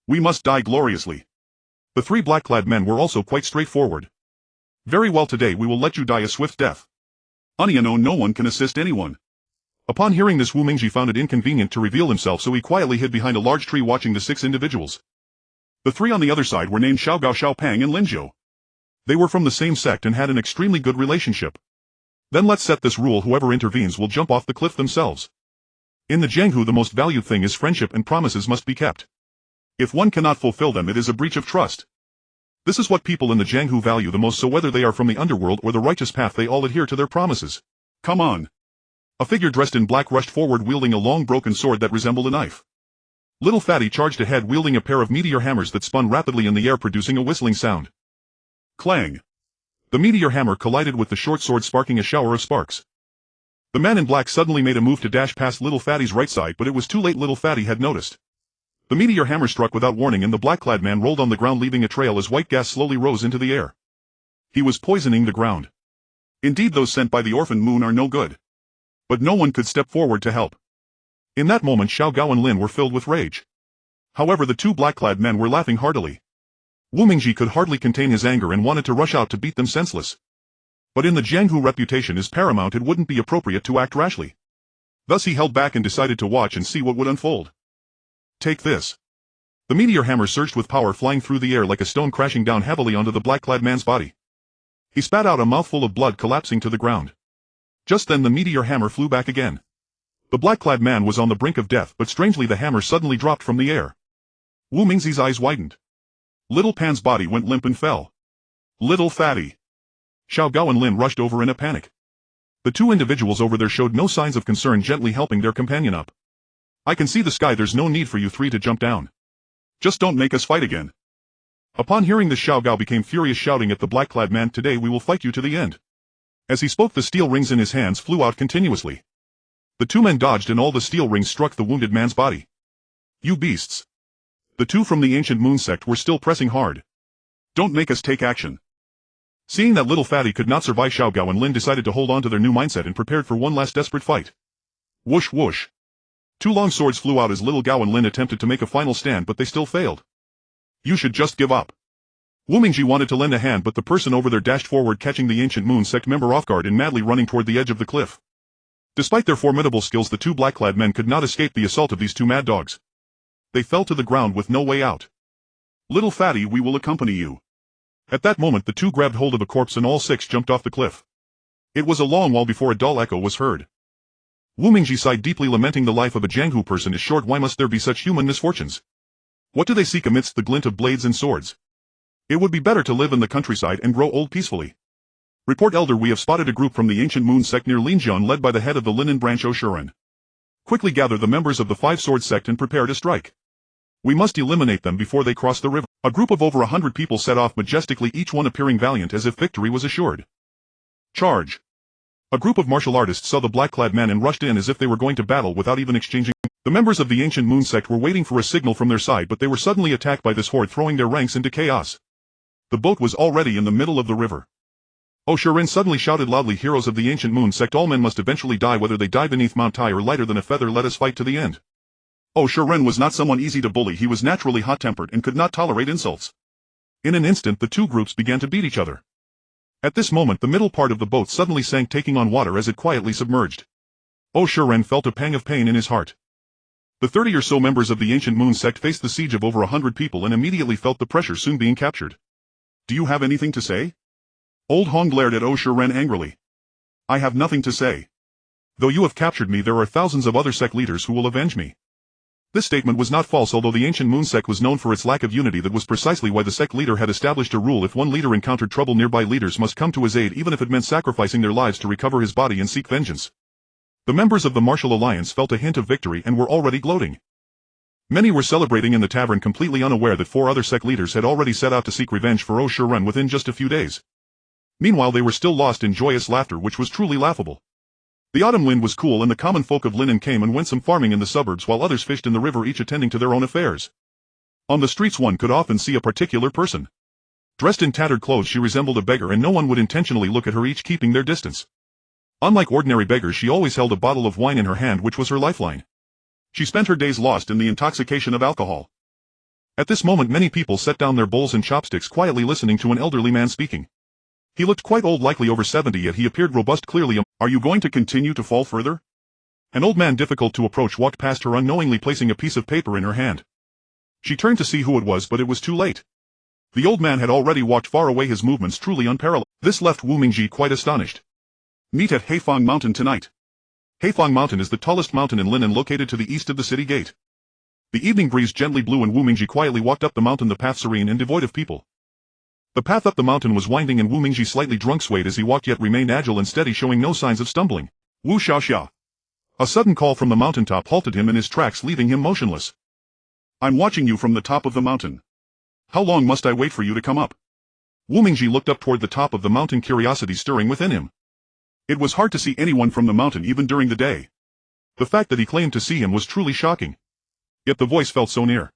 We must die gloriously." The 3 black-clad men were also quite straightforward. "Very well, today we will let you die a swift death. Unknown, no one can assist anyone." Upon hearing this, Wu Mingji found it inconvenient to reveal himself, so he quietly hid behind a large tree watching the 6 individuals. The 3 on the other side were named Xiao Gao, Xiao Pang and Ling Xiao. They were from the same sect and had an extremely good relationship. Then let's set this rule: whoever intervenes will jump off the cliff themselves. In the Jianghu, the most valued thing is friendship, and promises must be kept. If one cannot fulfill them, it is a breach of trust. This is what people in the Jianghu value the most, so whether they are from the underworld or the righteous path, they all adhere to their promises. "Come on." A figure dressed in black rushed forward, wielding a long broken sword that resembled a knife. Little Fatty charged ahead, wielding a pair of meteor hammers that spun rapidly in the air, producing a whistling sound. Clang! The meteor hammer collided with the short sword, sparking a shower of sparks. The man in black suddenly made a move to dash past Little Fatty's right side, but it was too late. Little Fatty had noticed. The meteor hammer struck without warning, and the black-clad man rolled on the ground, leaving a trail as white gas slowly rose into the air. He was poisoning the ground. Indeed, those sent by the orphan moon are no good. But no one could step forward to help. In that moment, Xiao Gao and Lin were filled with rage. However, the 2 black-clad men were laughing heartily. Wu Mingji could hardly contain his anger and wanted to rush out to beat them senseless. But in the Jianghu, reputation is paramount. It wouldn't be appropriate to act rashly. Thus he held back and decided to watch and see what would unfold. Take this. The meteor hammer surged with power, flying through the air like a stone, crashing down heavily onto the black-clad man's body. He spat out a mouthful of blood, collapsing to the ground. Just then the meteor hammer flew back again. The black-clad man was on the brink of death, but strangely the hammer suddenly dropped from the air. Wu Mingzi's eyes widened. Little Pan's body went limp and fell. "Little Fatty!" Xiao Gao and Lin rushed over in a panic. The 2 individuals over there showed no signs of concern, gently helping their companion up. "I can see the sky. There's no need for you 3 to jump down. Just don't make us fight again." Upon hearing this, Xiao Gao became furious, shouting at the black-clad man, "Today we will fight you to the end." As he spoke, the steel rings in his hands flew out continuously. The 2 men dodged, and all the steel rings struck the wounded man's body. "You beasts!" The 2 from the ancient moon sect were still pressing hard. "Don't make us take action." Seeing that Little Fatty could not survive, Xiao Gao and Lin decided to hold on to their new mindset and prepared for one last desperate fight. Whoosh whoosh. 2 long swords flew out as Little Gao and Lin attempted to make a final stand, but they still failed. "You should just give up." Wu Mingji wanted to lend a hand, but the person over there dashed forward, catching the ancient moon sect member off guard and madly running toward the edge of the cliff. Despite their formidable skills, the 2 black-clad men could not escape the assault of these 2 mad dogs. They fell to the ground with no way out. "Little Fatty, we will accompany you." At that moment the 2 grabbed hold of a corpse and all 6 jumped off the cliff. It was a long while before a dull echo was heard. Wu Mingji sighed deeply, lamenting, "The life of a Jianghu person is short. Why must there be such human misfortunes? What do they seek amidst the glint of blades and swords? It would be better to live in the countryside and grow old peacefully. Report Elder, we have spotted a group from the ancient moon sect near Ling Xiao led by the head of the linen branch Oshuren. Quickly gather the members of the Five Sword Sect and prepare to strike. We must eliminate them before they cross the river. A group of over 100 people set off majestically, each one appearing valiant as if victory was assured. Charge! A group of martial artists saw the black-clad men and rushed in as if they were going to battle without even exchanging. The members of the ancient moon sect were waiting for a signal from their side, but they were suddenly attacked by this horde, throwing their ranks into chaos. The boat was already in the middle of the river. Oshuren suddenly shouted loudly, "Heroes of the ancient moon sect, all men must eventually die, whether they die beneath Mount Tai or lighter than a feather. Let us fight to the end." Oshuren was not someone easy to bully. He was naturally hot-tempered and could not tolerate insults. In an instant the two groups began to beat each other. At this moment the middle part of the boat suddenly sank, taking on water as it quietly submerged. Oshuren felt a pang of pain in his heart. The 30 or so members of the ancient moon sect faced the siege of over 100 people and immediately felt the pressure soon being captured. "Do you have anything to say?" Old Hong glared at Oshuren angrily. "I have nothing to say. Though you have captured me, there are thousands of other sect leaders who will avenge me." This statement was not false, although the ancient moon sect was known for its lack of unity. That was precisely why the sect leader had established a rule: if one leader encountered trouble, nearby leaders must come to his aid, even if it meant sacrificing their lives to recover his body and seek vengeance. The members of the martial alliance felt a hint of victory and were already gloating. Many were celebrating in the tavern, completely unaware that 4 other sect leaders had already set out to seek revenge for Oshuren within just a few days. Meanwhile they were still lost in joyous laughter, which was truly laughable. The autumn wind was cool and the common folk of Linen came and went some farming in the suburbs while others fished in the river, each attending to their own affairs. On the streets one could often see a particular person. Dressed in tattered clothes, she resembled a beggar, and no one would intentionally look at her, each keeping their distance. Unlike ordinary beggars, she always held a bottle of wine in her hand, which was her lifeline. She spent her days lost in the intoxication of alcohol. At this moment many people set down their bowls and chopsticks, quietly listening to an elderly man speaking. He looked quite old, likely over 70, yet he appeared robust, clearly. "Are you going to continue to fall further?" An old man difficult to approach walked past her, unknowingly placing a piece of paper in her hand. She turned to see who it was, but it was too late. The old man had already walked far away, his movements truly unparalleled. This left Wu Mingji quite astonished. "Meet at Heifang Mountain tonight." Heifang Mountain is the tallest mountain in Linen, located to the east of the city gate. The evening breeze gently blew and Wu Mingji quietly walked up the mountain, the path serene and devoid of people. The path up the mountain was winding and Wu Mingji, slightly drunk, swayed as he walked, yet remained agile and steady, showing no signs of stumbling. "Wu Xiao." A sudden call from the mountaintop halted him in his tracks, leaving him motionless. "I'm watching you from the top of the mountain. How long must I wait for you to come up?" Wu Mingji looked up toward the top of the mountain, curiosity stirring within him. It was hard to see anyone from the mountain even during the day. The fact that he claimed to see him was truly shocking. Yet the voice felt so near.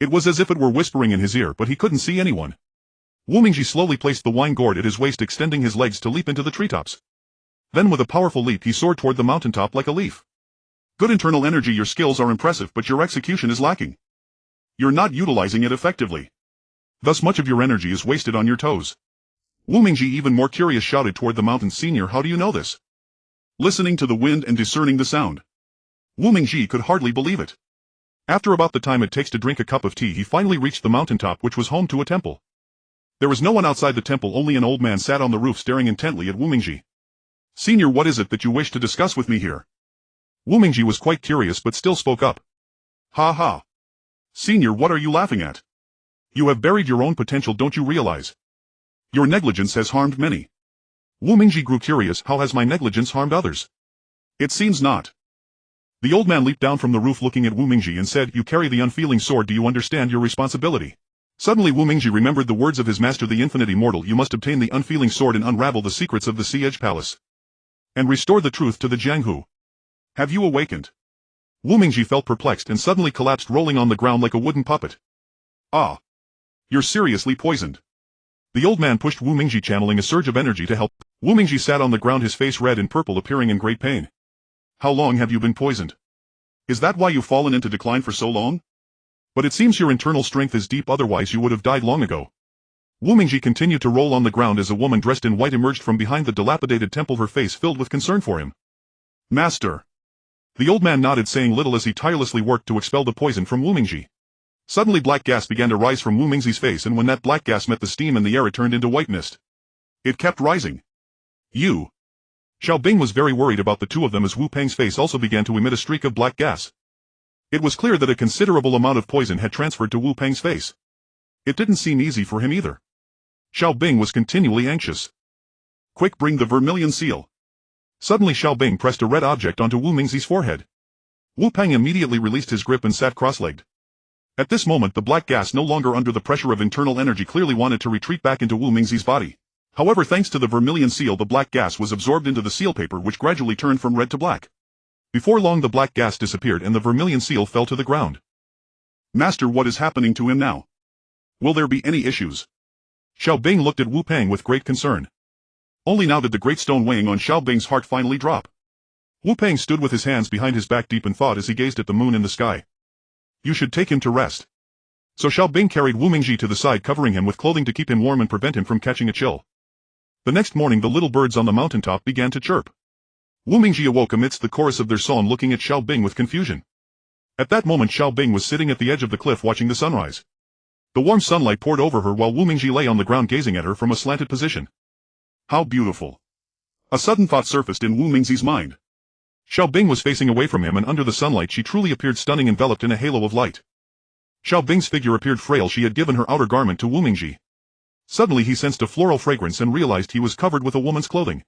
It was as if it were whispering in his ear, but he couldn't see anyone. Wu Mingji slowly placed the wine gourd at his waist, extending his legs to leap into the treetops. Then with a powerful leap he soared toward the mountaintop like a leaf. "Good internal energy, your skills are impressive, but your execution is lacking. You're not utilizing it effectively. Thus much of your energy is wasted on your toes." Wu Mingji, even more curious, shouted toward the mountain, "Senior, how do you know this?" Listening to the wind and discerning the sound. Wu Mingji could hardly believe it. After about the time it takes to drink a cup of tea, he finally reached the mountaintop, which was home to a temple. There was no one outside the temple, only an old man sat on the roof staring intently at Wu Mingji. "Senior, what is it that you wish to discuss with me here?" Wu Mingji was quite curious but still spoke up. "Ha ha. Senior, what are you laughing at? You have buried your own potential, don't you realize? Your negligence has harmed many." Wu Mingji grew curious. "How has my negligence harmed others?" "It seems not." The old man leaped down from the roof, looking at Wu Mingji, and said, "You carry the unfeeling sword. Do you understand your responsibility?" Suddenly Wu Mingji remembered the words of his master, the infinite immortal: "You must obtain the unfeeling sword and unravel the secrets of the Siege Palace. And restore the truth to the Jianghu. Have you awakened?" Wu Mingji felt perplexed and suddenly collapsed, rolling on the ground like a wooden puppet. "Ah. You're seriously poisoned." The old man pushed Wu Mingji, channeling a surge of energy to help. Wu Mingji sat on the ground, his face red and purple, appearing in great pain. "How long have you been poisoned? Is that why you've fallen into decline for so long? But it seems your internal strength is deep, otherwise you would have died long ago." Wu Mingji continued to roll on the ground as a woman dressed in white emerged from behind the dilapidated temple, her face filled with concern for him. "Master." The old man nodded, saying little as he tirelessly worked to expel the poison from Wu Mingji. Suddenly black gas began to rise from Wu Mingji's face, and when that black gas met the steam in the air, it turned into white mist. It kept rising. "You." Xiao Bing was very worried about the two of them as Wu Peng's face also began to emit a streak of black gas. It was clear that a considerable amount of poison had transferred to Wu Peng's face. It didn't seem easy for him either. Xiao Bing was continually anxious. Quick, bring the vermilion seal. Suddenly Xiao Bing pressed a red object onto Wu Mingzi's forehead. Wu Peng immediately released his grip and sat cross-legged. At this moment the black gas, no longer under the pressure of internal energy, clearly wanted to retreat back into Wu Mingzi's body. However, thanks to the vermilion seal, the black gas was absorbed into the seal paper, which gradually turned from red to black. Before long the black gas disappeared and the vermilion seal fell to the ground. Master, what is happening to him now? Will there be any issues? Xiao Bing looked at Wu Peng with great concern. Only now did the great stone weighing on Xiao Bing's heart finally drop. Wu Peng stood with his hands behind his back, deep in thought, as he gazed at the moon in the sky. You should take him to rest. So Xiao Bing carried Wu Mingji to the side, covering him with clothing to keep him warm and prevent him from catching a chill. The next morning the little birds on the mountaintop began to chirp. Wu Mingji awoke amidst the chorus of their song, looking at Xiao Bing with confusion. At that moment Xiao Bing was sitting at the edge of the cliff watching the sunrise. The warm sunlight poured over her while Wu Mingji lay on the ground gazing at her from a slanted position. How beautiful. A sudden thought surfaced in Wu Mingzi's mind. Xiao Bing was facing away from him, and under the sunlight she truly appeared stunning, enveloped in a halo of light. Xiao Bing's figure appeared frail. She had given her outer garment to Wu Mingji. Suddenly he sensed a floral fragrance and realized he was covered with a woman's clothing.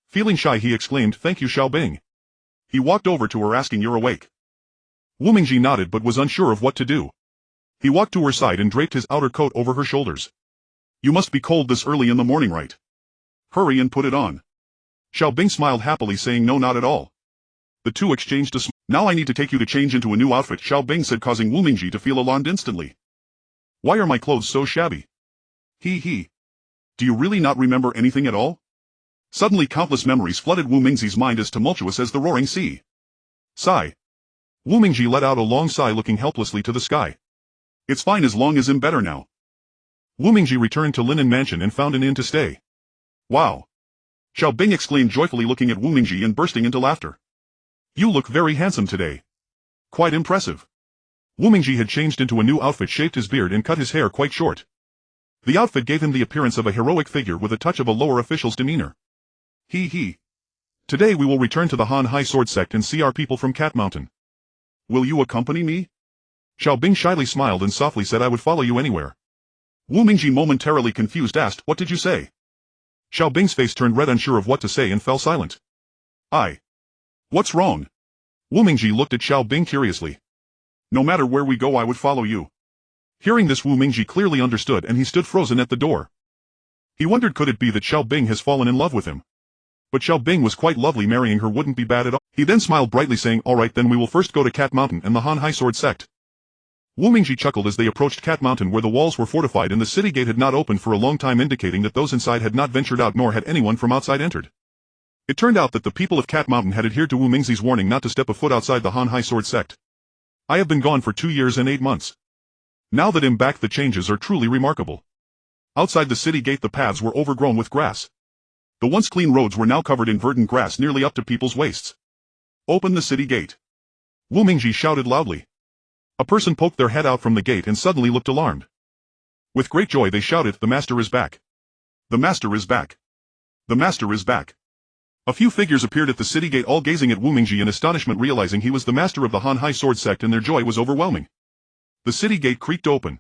Feeling shy, he exclaimed, "Thank you, Xiao Bing." He walked over to her, asking, "You're awake?" Wu Mingji nodded but was unsure of what to do. He walked to her side and draped his outer coat over her shoulders. You must be cold this early in the morning, right? Hurry and put it on. Xiao Bing smiled happily, saying, "No, not at all." The two exchanged a smile. Now I need to take you to change into a new outfit, Xiao Bing said, causing Wu Mingji to feel alarmed instantly. Why are my clothes so shabby? He. Do you really not remember anything at all? Suddenly countless memories flooded Wu Mingzi's mind, as tumultuous as the roaring sea. Sigh. Wu Mingji let out a long sigh, looking helplessly to the sky. It's fine as long as I'm better now. Wu Mingji returned to Linen Mansion and found an inn to stay. Wow. Xiao Bing exclaimed joyfully, looking at Wu Mingji and bursting into laughter. You look very handsome today. Quite impressive. Wu Mingji had changed into a new outfit, shaved his beard and cut his hair quite short. The outfit gave him the appearance of a heroic figure with a touch of a lower official's demeanor. He. Today we will return to the Han Hai Sword Sect and see our people from Cat Mountain. Will you accompany me? Xiao Bing shyly smiled and softly said, "I would follow you anywhere." Wu Mingji, momentarily confused, asked, "What did you say?" Xiao Bing's face turned red, unsure of what to say, and fell silent. What's wrong? Wu Mingji looked at Xiao Bing curiously. No matter where we go, I would follow you. Hearing this, Wu Mingji clearly understood, and he stood frozen at the door. He wondered, could it be that Xiao Bing has fallen in love with him? But Xiao Bing was quite lovely, marrying her wouldn't be bad at all. He then smiled brightly, saying, "All right, then we will first go to Cat Mountain and the Han Hai Sword Sect." Wu Mingji chuckled as they approached Cat Mountain, where the walls were fortified and the city gate had not opened for a long time, indicating that those inside had not ventured out, nor had anyone from outside entered. It turned out that the people of Cat Mountain had adhered to Wu Mingzi's warning not to step a foot outside the Han Hai Sword Sect. I have been gone for 2 years and 8 months. Now that I'm back, the changes are truly remarkable. Outside the city gate the paths were overgrown with grass. The once clean roads were now covered in verdant grass nearly up to people's waists. Open the city gate. Wu Mingji shouted loudly. A person poked their head out from the gate and suddenly looked alarmed. With great joy they shouted, "The master is back! The master is back! The master is back!" A few figures appeared at the city gate, all gazing at Wu Mingji in astonishment, realizing he was the master of the Han Hai Sword Sect, and their joy was overwhelming. The city gate creaked open.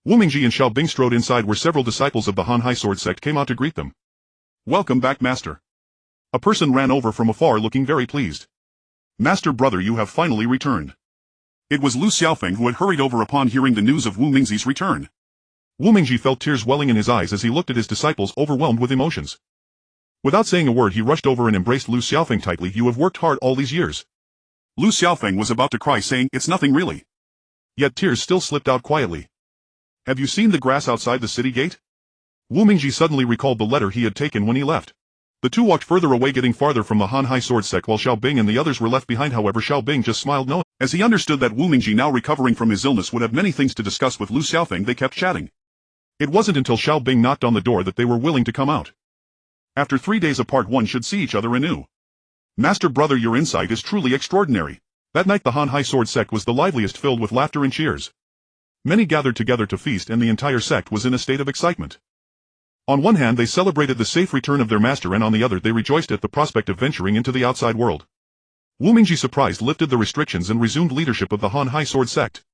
Wu Mingji and Xiao Bing strode inside, where several disciples of the Han Hai Sword Sect came out to greet them. Welcome back, master. A person ran over from afar, looking very pleased. Master brother, you have finally returned. It was Lu Xiaofeng who had hurried over upon hearing the news of Wu Mingzi's return. Wu Mingji felt tears welling in his eyes as he looked at his disciples, overwhelmed with emotions. Without saying a word, he rushed over and embraced Lu Xiaofeng tightly. "You have worked hard all these years." Lu Xiaofeng was about to cry, saying, "It's nothing really." Yet tears still slipped out quietly. Have you seen the grass outside the city gate? Wu Mingji suddenly recalled the letter he had taken when he left. The two walked further away, getting farther from the Han Hai Sword Sect, while Xiao Bing and the others were left behind. However, Xiao Bing just smiled no. As he understood that Wu Mingji, now recovering from his illness, would have many things to discuss with Lu Xiaofeng, they kept chatting. It wasn't until Xiao Bing knocked on the door that they were willing to come out. After 3 days apart, one should see each other anew. Master brother, your insight is truly extraordinary. That night the Han Hai Sword Sect was the liveliest, filled with laughter and cheers. Many gathered together to feast, and the entire sect was in a state of excitement. On one hand they celebrated the safe return of their master, and on the other they rejoiced at the prospect of venturing into the outside world. Wu Mingji, surprised, lifted the restrictions and resumed leadership of the Han Hai Sword Sect.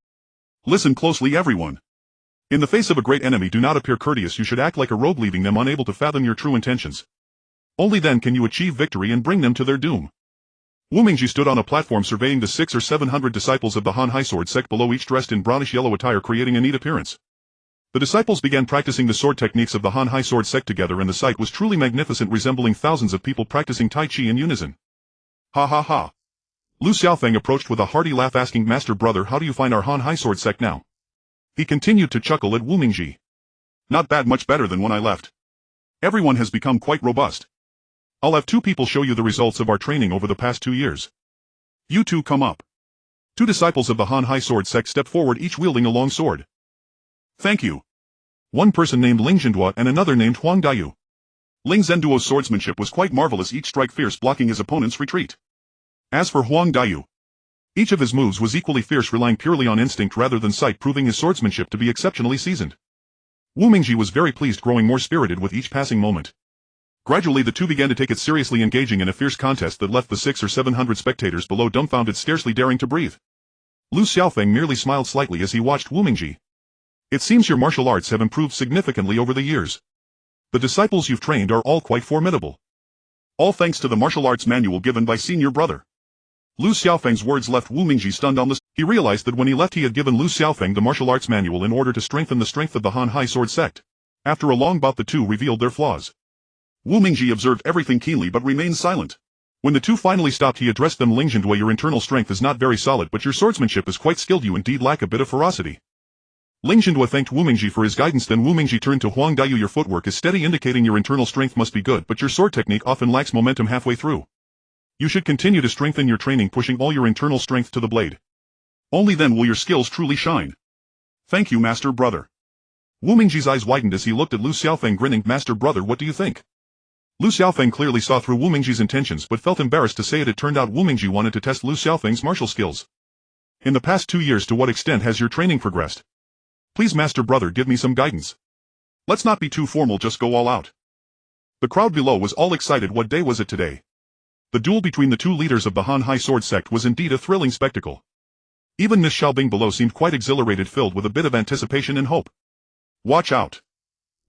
Listen closely, everyone. In the face of a great enemy, do not appear courteous. You should act like a rogue, leaving them unable to fathom your true intentions. Only then can you achieve victory and bring them to their doom. Wu Mingji stood on a platform surveying the 600 or 700 disciples of the Han Hai Sword Sect below, each dressed in brownish-yellow attire, creating a neat appearance. The disciples began practicing the sword techniques of the Han Hai Sword Sect together, and the sight was truly magnificent, resembling thousands of people practicing Tai Chi in unison. Ha ha ha. Lu Xiaofeng approached with a hearty laugh, asking, Master Brother, how do you find our Han Hai Sword Sect now? He continued to chuckle at Wu Mingji. Not bad, much better than when I left. Everyone has become quite robust. I'll have 2 people show you the results of our training over the past 2 years. You 2 come up. 2 disciples of the Han Hai Sword Sect stepped forward, each wielding a long sword. Thank you. One person named Ling Zhenduo and another named Huang Daiyu. Ling Zhenduo's swordsmanship was quite marvelous, each strike fierce, blocking his opponent's retreat. As for Huang Daiyu, each of his moves was equally fierce, relying purely on instinct rather than sight, proving his swordsmanship to be exceptionally seasoned. Wu Mingji was very pleased, growing more spirited with each passing moment. Gradually the 2 began to take it seriously, engaging in a fierce contest that left the 600 or 700 spectators below dumbfounded, scarcely daring to breathe. Lu Xiaofeng merely smiled slightly as he watched Wu Mingji. It seems your martial arts have improved significantly over the years. The disciples you've trained are all quite formidable. All thanks to the martial arts manual given by senior brother. Lu Xiaofeng's words left Wu Mingji stunned on the spot. He realized that when he left he had given Lu Xiaofeng the martial arts manual in order to strengthen the strength of the Han Hai Sword Sect. After a long bout the 2 revealed their flaws. Wu Mingji observed everything keenly but remained silent. When the 2 finally stopped he addressed them. Ling Zhenduo, your internal strength is not very solid, but your swordsmanship is quite skilled. You indeed lack a bit of ferocity. Ling Zhenduo thanked Wu Mingji for his guidance. Then Wu Mingji turned to Huang Daiyu. Your footwork is steady, indicating your internal strength must be good, but your sword technique often lacks momentum halfway through. You should continue to strengthen your training, pushing all your internal strength to the blade. Only then will your skills truly shine. Thank you, Master Brother. Wu Mingji's eyes widened as he looked at Lu Xiaofeng, grinning. Master Brother, what do you think? Lu Xiaofeng clearly saw through Wu Mingji's intentions but felt embarrassed to say it. It turned out Wu Mingji wanted to test Lu Xiaofeng's martial skills. In the past 2 years, to what extent has your training progressed? Please, Master Brother, give me some guidance. Let's not be too formal, just go all out. The crowd below was all excited. What day was it today? The duel between the 2 leaders of the Han Hai Sword Sect was indeed a thrilling spectacle. Even Miss Xiaobing below seemed quite exhilarated, filled with a bit of anticipation and hope. Watch out.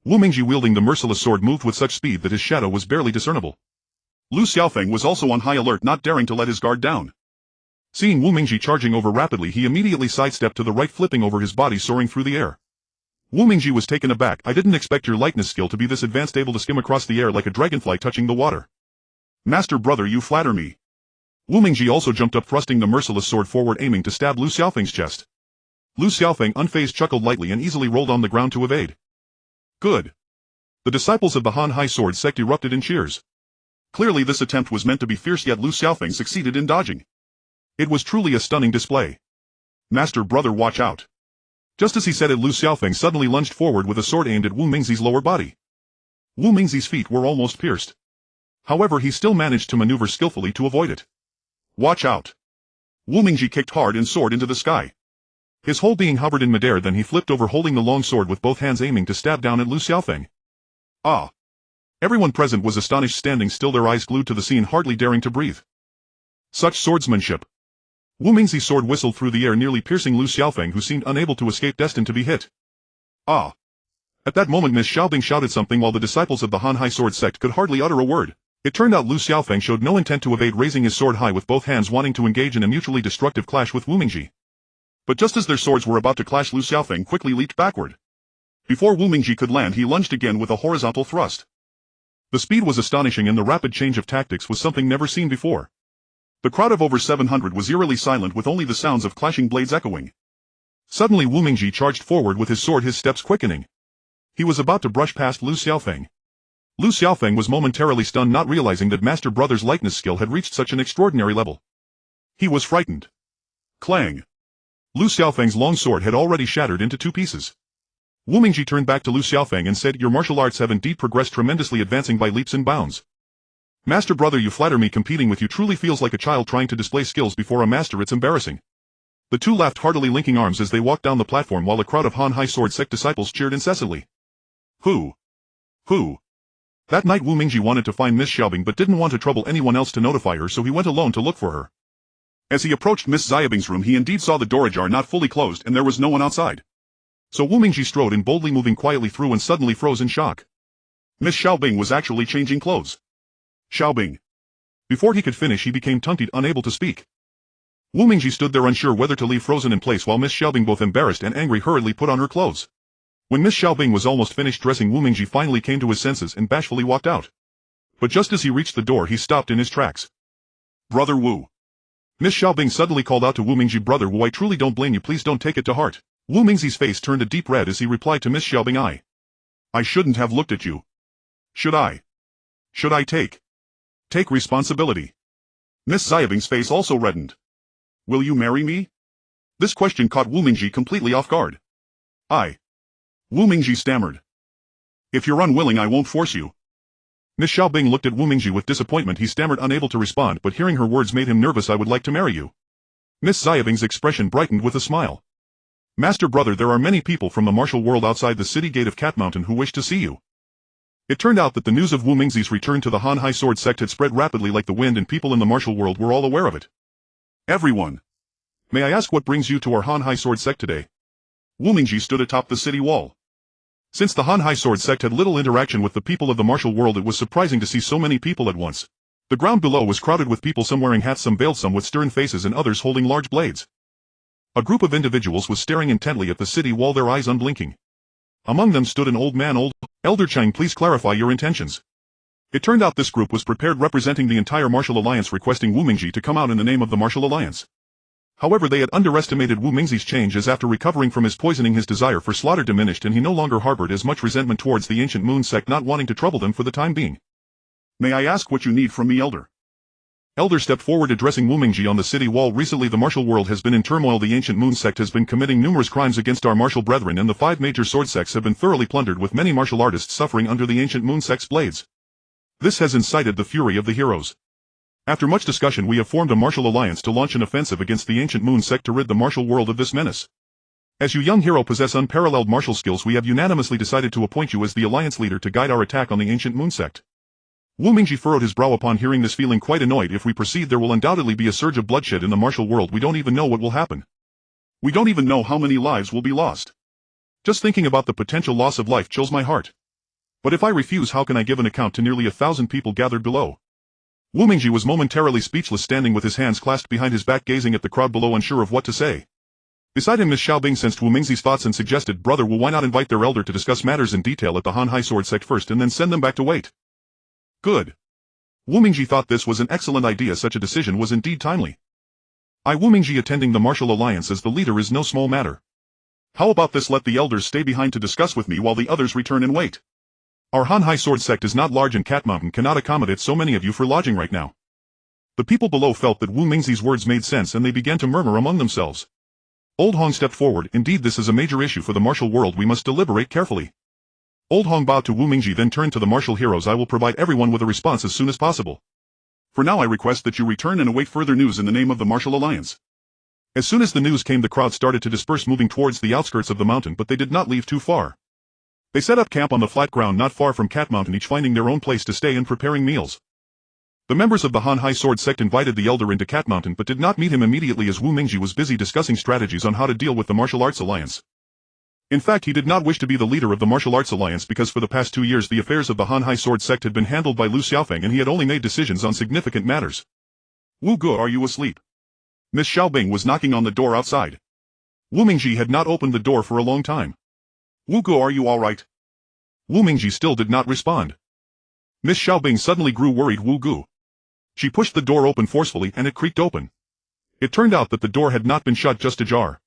Wu Mingji, wielding the merciless sword, moved with such speed that his shadow was barely discernible. Lu Xiaofeng was also on high alert, not daring to let his guard down. Seeing Wu Mingji charging over rapidly, he immediately sidestepped to the right, flipping over his body, soaring through the air. Wu Mingji was taken aback. I didn't expect your lightness skill to be this advanced, able to skim across the air like a dragonfly touching the water. Master Brother, you flatter me. Wu Mingji also jumped up, thrusting the merciless sword forward, aiming to stab Lu Xiaofeng's chest. Lu Xiaofeng, unfazed, chuckled lightly and easily rolled on the ground to evade. Good. The disciples of the Han Hai Sword Sect erupted in cheers. Clearly this attempt was meant to be fierce, yet Lu Xiaofeng succeeded in dodging. It was truly a stunning display. Master Brother, watch out. Just as he said it, Lu Xiaofeng suddenly lunged forward with a sword aimed at Wu Mingzi's lower body. Wu Mingzi's feet were almost pierced. However, he still managed to maneuver skillfully to avoid it. Watch out. Wu Mingji kicked hard and soared into the sky. His whole being hovered in midair, then he flipped over, holding the long sword with both hands, aiming to stab down at Lu Xiaofeng. Ah! Everyone present was astonished, standing still, their eyes glued to the scene, hardly daring to breathe. Such swordsmanship! Wu Mingzi's sword whistled through the air, nearly piercing Lu Xiaofeng, who seemed unable to escape, destined to be hit. Ah! At that moment Miss Xiaobing shouted something, while the disciples of the Han Hai Sword Sect could hardly utter a word. It turned out Lu Xiaofeng showed no intent to evade, raising his sword high with both hands, wanting to engage in a mutually destructive clash with Wu Mingji. But just as their swords were about to clash, Lu Xiaofeng quickly leaped backward. Before Wu Mingji could land, he lunged again with a horizontal thrust. The speed was astonishing, and the rapid change of tactics was something never seen before. The crowd of over 700 was eerily silent, with only the sounds of clashing blades echoing. Suddenly Wu Mingji charged forward with his sword, his steps quickening. He was about to brush past Lu Xiaofeng. Lu Xiaofeng was momentarily stunned, not realizing that Master Brother's lightness skill had reached such an extraordinary level. He was frightened. Clang! Lu Xiaofeng's long sword had already shattered into 2 pieces. Wu Mingji turned back to Lu Xiaofeng and said, "Your martial arts have indeed progressed tremendously, advancing by leaps and bounds. Master Brother, you flatter me. Competing with you truly feels like a child trying to display skills before a master. It's embarrassing." The 2 laughed heartily, linking arms as they walked down the platform, while a crowd of Han Hai Sword Sect disciples cheered incessantly. Who? That night Wu Mingji wanted to find Miss Xiaobing but didn't want to trouble anyone else to notify her, so he went alone to look for her. As he approached Miss Xiaobing's room, he indeed saw the door ajar, not fully closed, and there was no one outside. So Wu Mingji strode in, boldly moving quietly through, and suddenly froze in shock. Miss Xiaobing was actually changing clothes. Xiaobing. Before he could finish, he became tongue-tied, unable to speak. Wu Mingji stood there unsure whether to leave frozen in place, while Miss Xiaobing, both embarrassed and angry, hurriedly put on her clothes. When Miss Xiaobing was almost finished dressing, Wu Mingji finally came to his senses and bashfully walked out. But just as he reached the door, he stopped in his tracks. Brother Wu. Miss Xiaobing suddenly called out to Wu Mingji, "Brother Wu, I truly don't blame you, please don't take it to heart." Wu Mingji's face turned a deep red as he replied to Miss Xiaobing, I shouldn't have looked at you. Should I? Should I take responsibility? Miss Xiaobing's face also reddened. Will you marry me? This question caught Wu Mingji completely off guard. Wu Mingji stammered. If you're unwilling, I won't force you. Miss Xiaobing looked at Wu Mingji with disappointment. He stammered, unable to respond, but hearing her words made him nervous. I would like to marry you. Miss Xiaobing's expression brightened with a smile. Master brother, there are many people from the martial world outside the city gate of Cat Mountain who wish to see you. It turned out that the news of Wu Mingji's return to the Hanhai Sword Sect had spread rapidly like the wind, and people in the martial world were all aware of it. Everyone. May I ask what brings you to our Hanhai Sword Sect today? Wu Mingji stood atop the city wall. Since the Hanhai Sword Sect had little interaction with the people of the martial world, it was surprising to see so many people at once. The ground below was crowded with people, some wearing hats, some veiled, some with stern faces, and others holding large blades. A group of individuals was staring intently at the city wall, their eyes unblinking. Among them stood an old man. Elder Chang, please clarify your intentions. It turned out this group was prepared, representing the entire Martial Alliance, requesting Wu Mingji to come out in the name of the Martial Alliance. However, they had underestimated Wu Mingji's change, as after recovering from his poisoning, his desire for slaughter diminished and he no longer harbored as much resentment towards the ancient Moon Sect, not wanting to trouble them for the time being. May I ask what you need from me, Elder? Elder stepped forward, addressing Wu Mingji on the city wall. Recently the martial world has been in turmoil. The ancient Moon Sect has been committing numerous crimes against our martial brethren, and the 5 major sword sects have been thoroughly plundered, with many martial artists suffering under the ancient Moon Sect's blades. This has incited the fury of the heroes. After much discussion, we have formed a martial alliance to launch an offensive against the ancient Moon Sect to rid the martial world of this menace. As you young hero possess unparalleled martial skills, we have unanimously decided to appoint you as the alliance leader to guide our attack on the ancient Moon Sect. Wu Mingji furrowed his brow upon hearing this, feeling quite annoyed. If we proceed, there will undoubtedly be a surge of bloodshed in the martial world. We don't even know what will happen. We don't even know how many lives will be lost. Just thinking about the potential loss of life chills my heart. But if I refuse, how can I give an account to nearly 1,000 people gathered below? Wu Mingji was momentarily speechless, standing with his hands clasped behind his back, gazing at the crowd below, unsure of what to say. Beside him, Miss Xiaobing sensed Wu Mingji's thoughts and suggested, "Brother Wu, why not invite their elder to discuss matters in detail at the Hanhai Sword Sect first and then send them back to wait?" Good. Wu Mingji thought this was an excellent idea. Such a decision was indeed timely. Wu Mingji attending the martial alliance as the leader is no small matter. How about this? Let the elders stay behind to discuss with me while the others return and wait. Our Hanhai Sword Sect is not large, and Cat Mountain cannot accommodate so many of you for lodging right now. The people below felt that Wu Mingji's words made sense, and they began to murmur among themselves. Old Hong stepped forward. Indeed, this is a major issue for the martial world. We must deliberate carefully. Old Hong bowed to Wu Mingji, then turned to the martial heroes. I will provide everyone with a response as soon as possible. For now, I request that you return and await further news in the name of the Martial Alliance. As soon as the news came, the crowd started to disperse, moving towards the outskirts of the mountain, but they did not leave too far. They set up camp on the flat ground not far from Cat Mountain, each finding their own place to stay and preparing meals. The members of the Hanhai Sword Sect invited the elder into Cat Mountain, but did not meet him immediately, as Wu Mingji was busy discussing strategies on how to deal with the Martial Arts Alliance. In fact, he did not wish to be the leader of the Martial Arts Alliance because for the past 2 years the affairs of the Hanhai Sword Sect had been handled by Lu Xiaofeng, and he had only made decisions on significant matters. Wu Gu, are you asleep? Miss Xiaobing was knocking on the door outside. Wu Mingji had not opened the door for a long time. Wu Gu, are you all right? Wu Mingji still did not respond. Miss Xiaobing suddenly grew worried. Wu Gu. She pushed the door open forcefully, and it creaked open. It turned out that the door had not been shut, just ajar.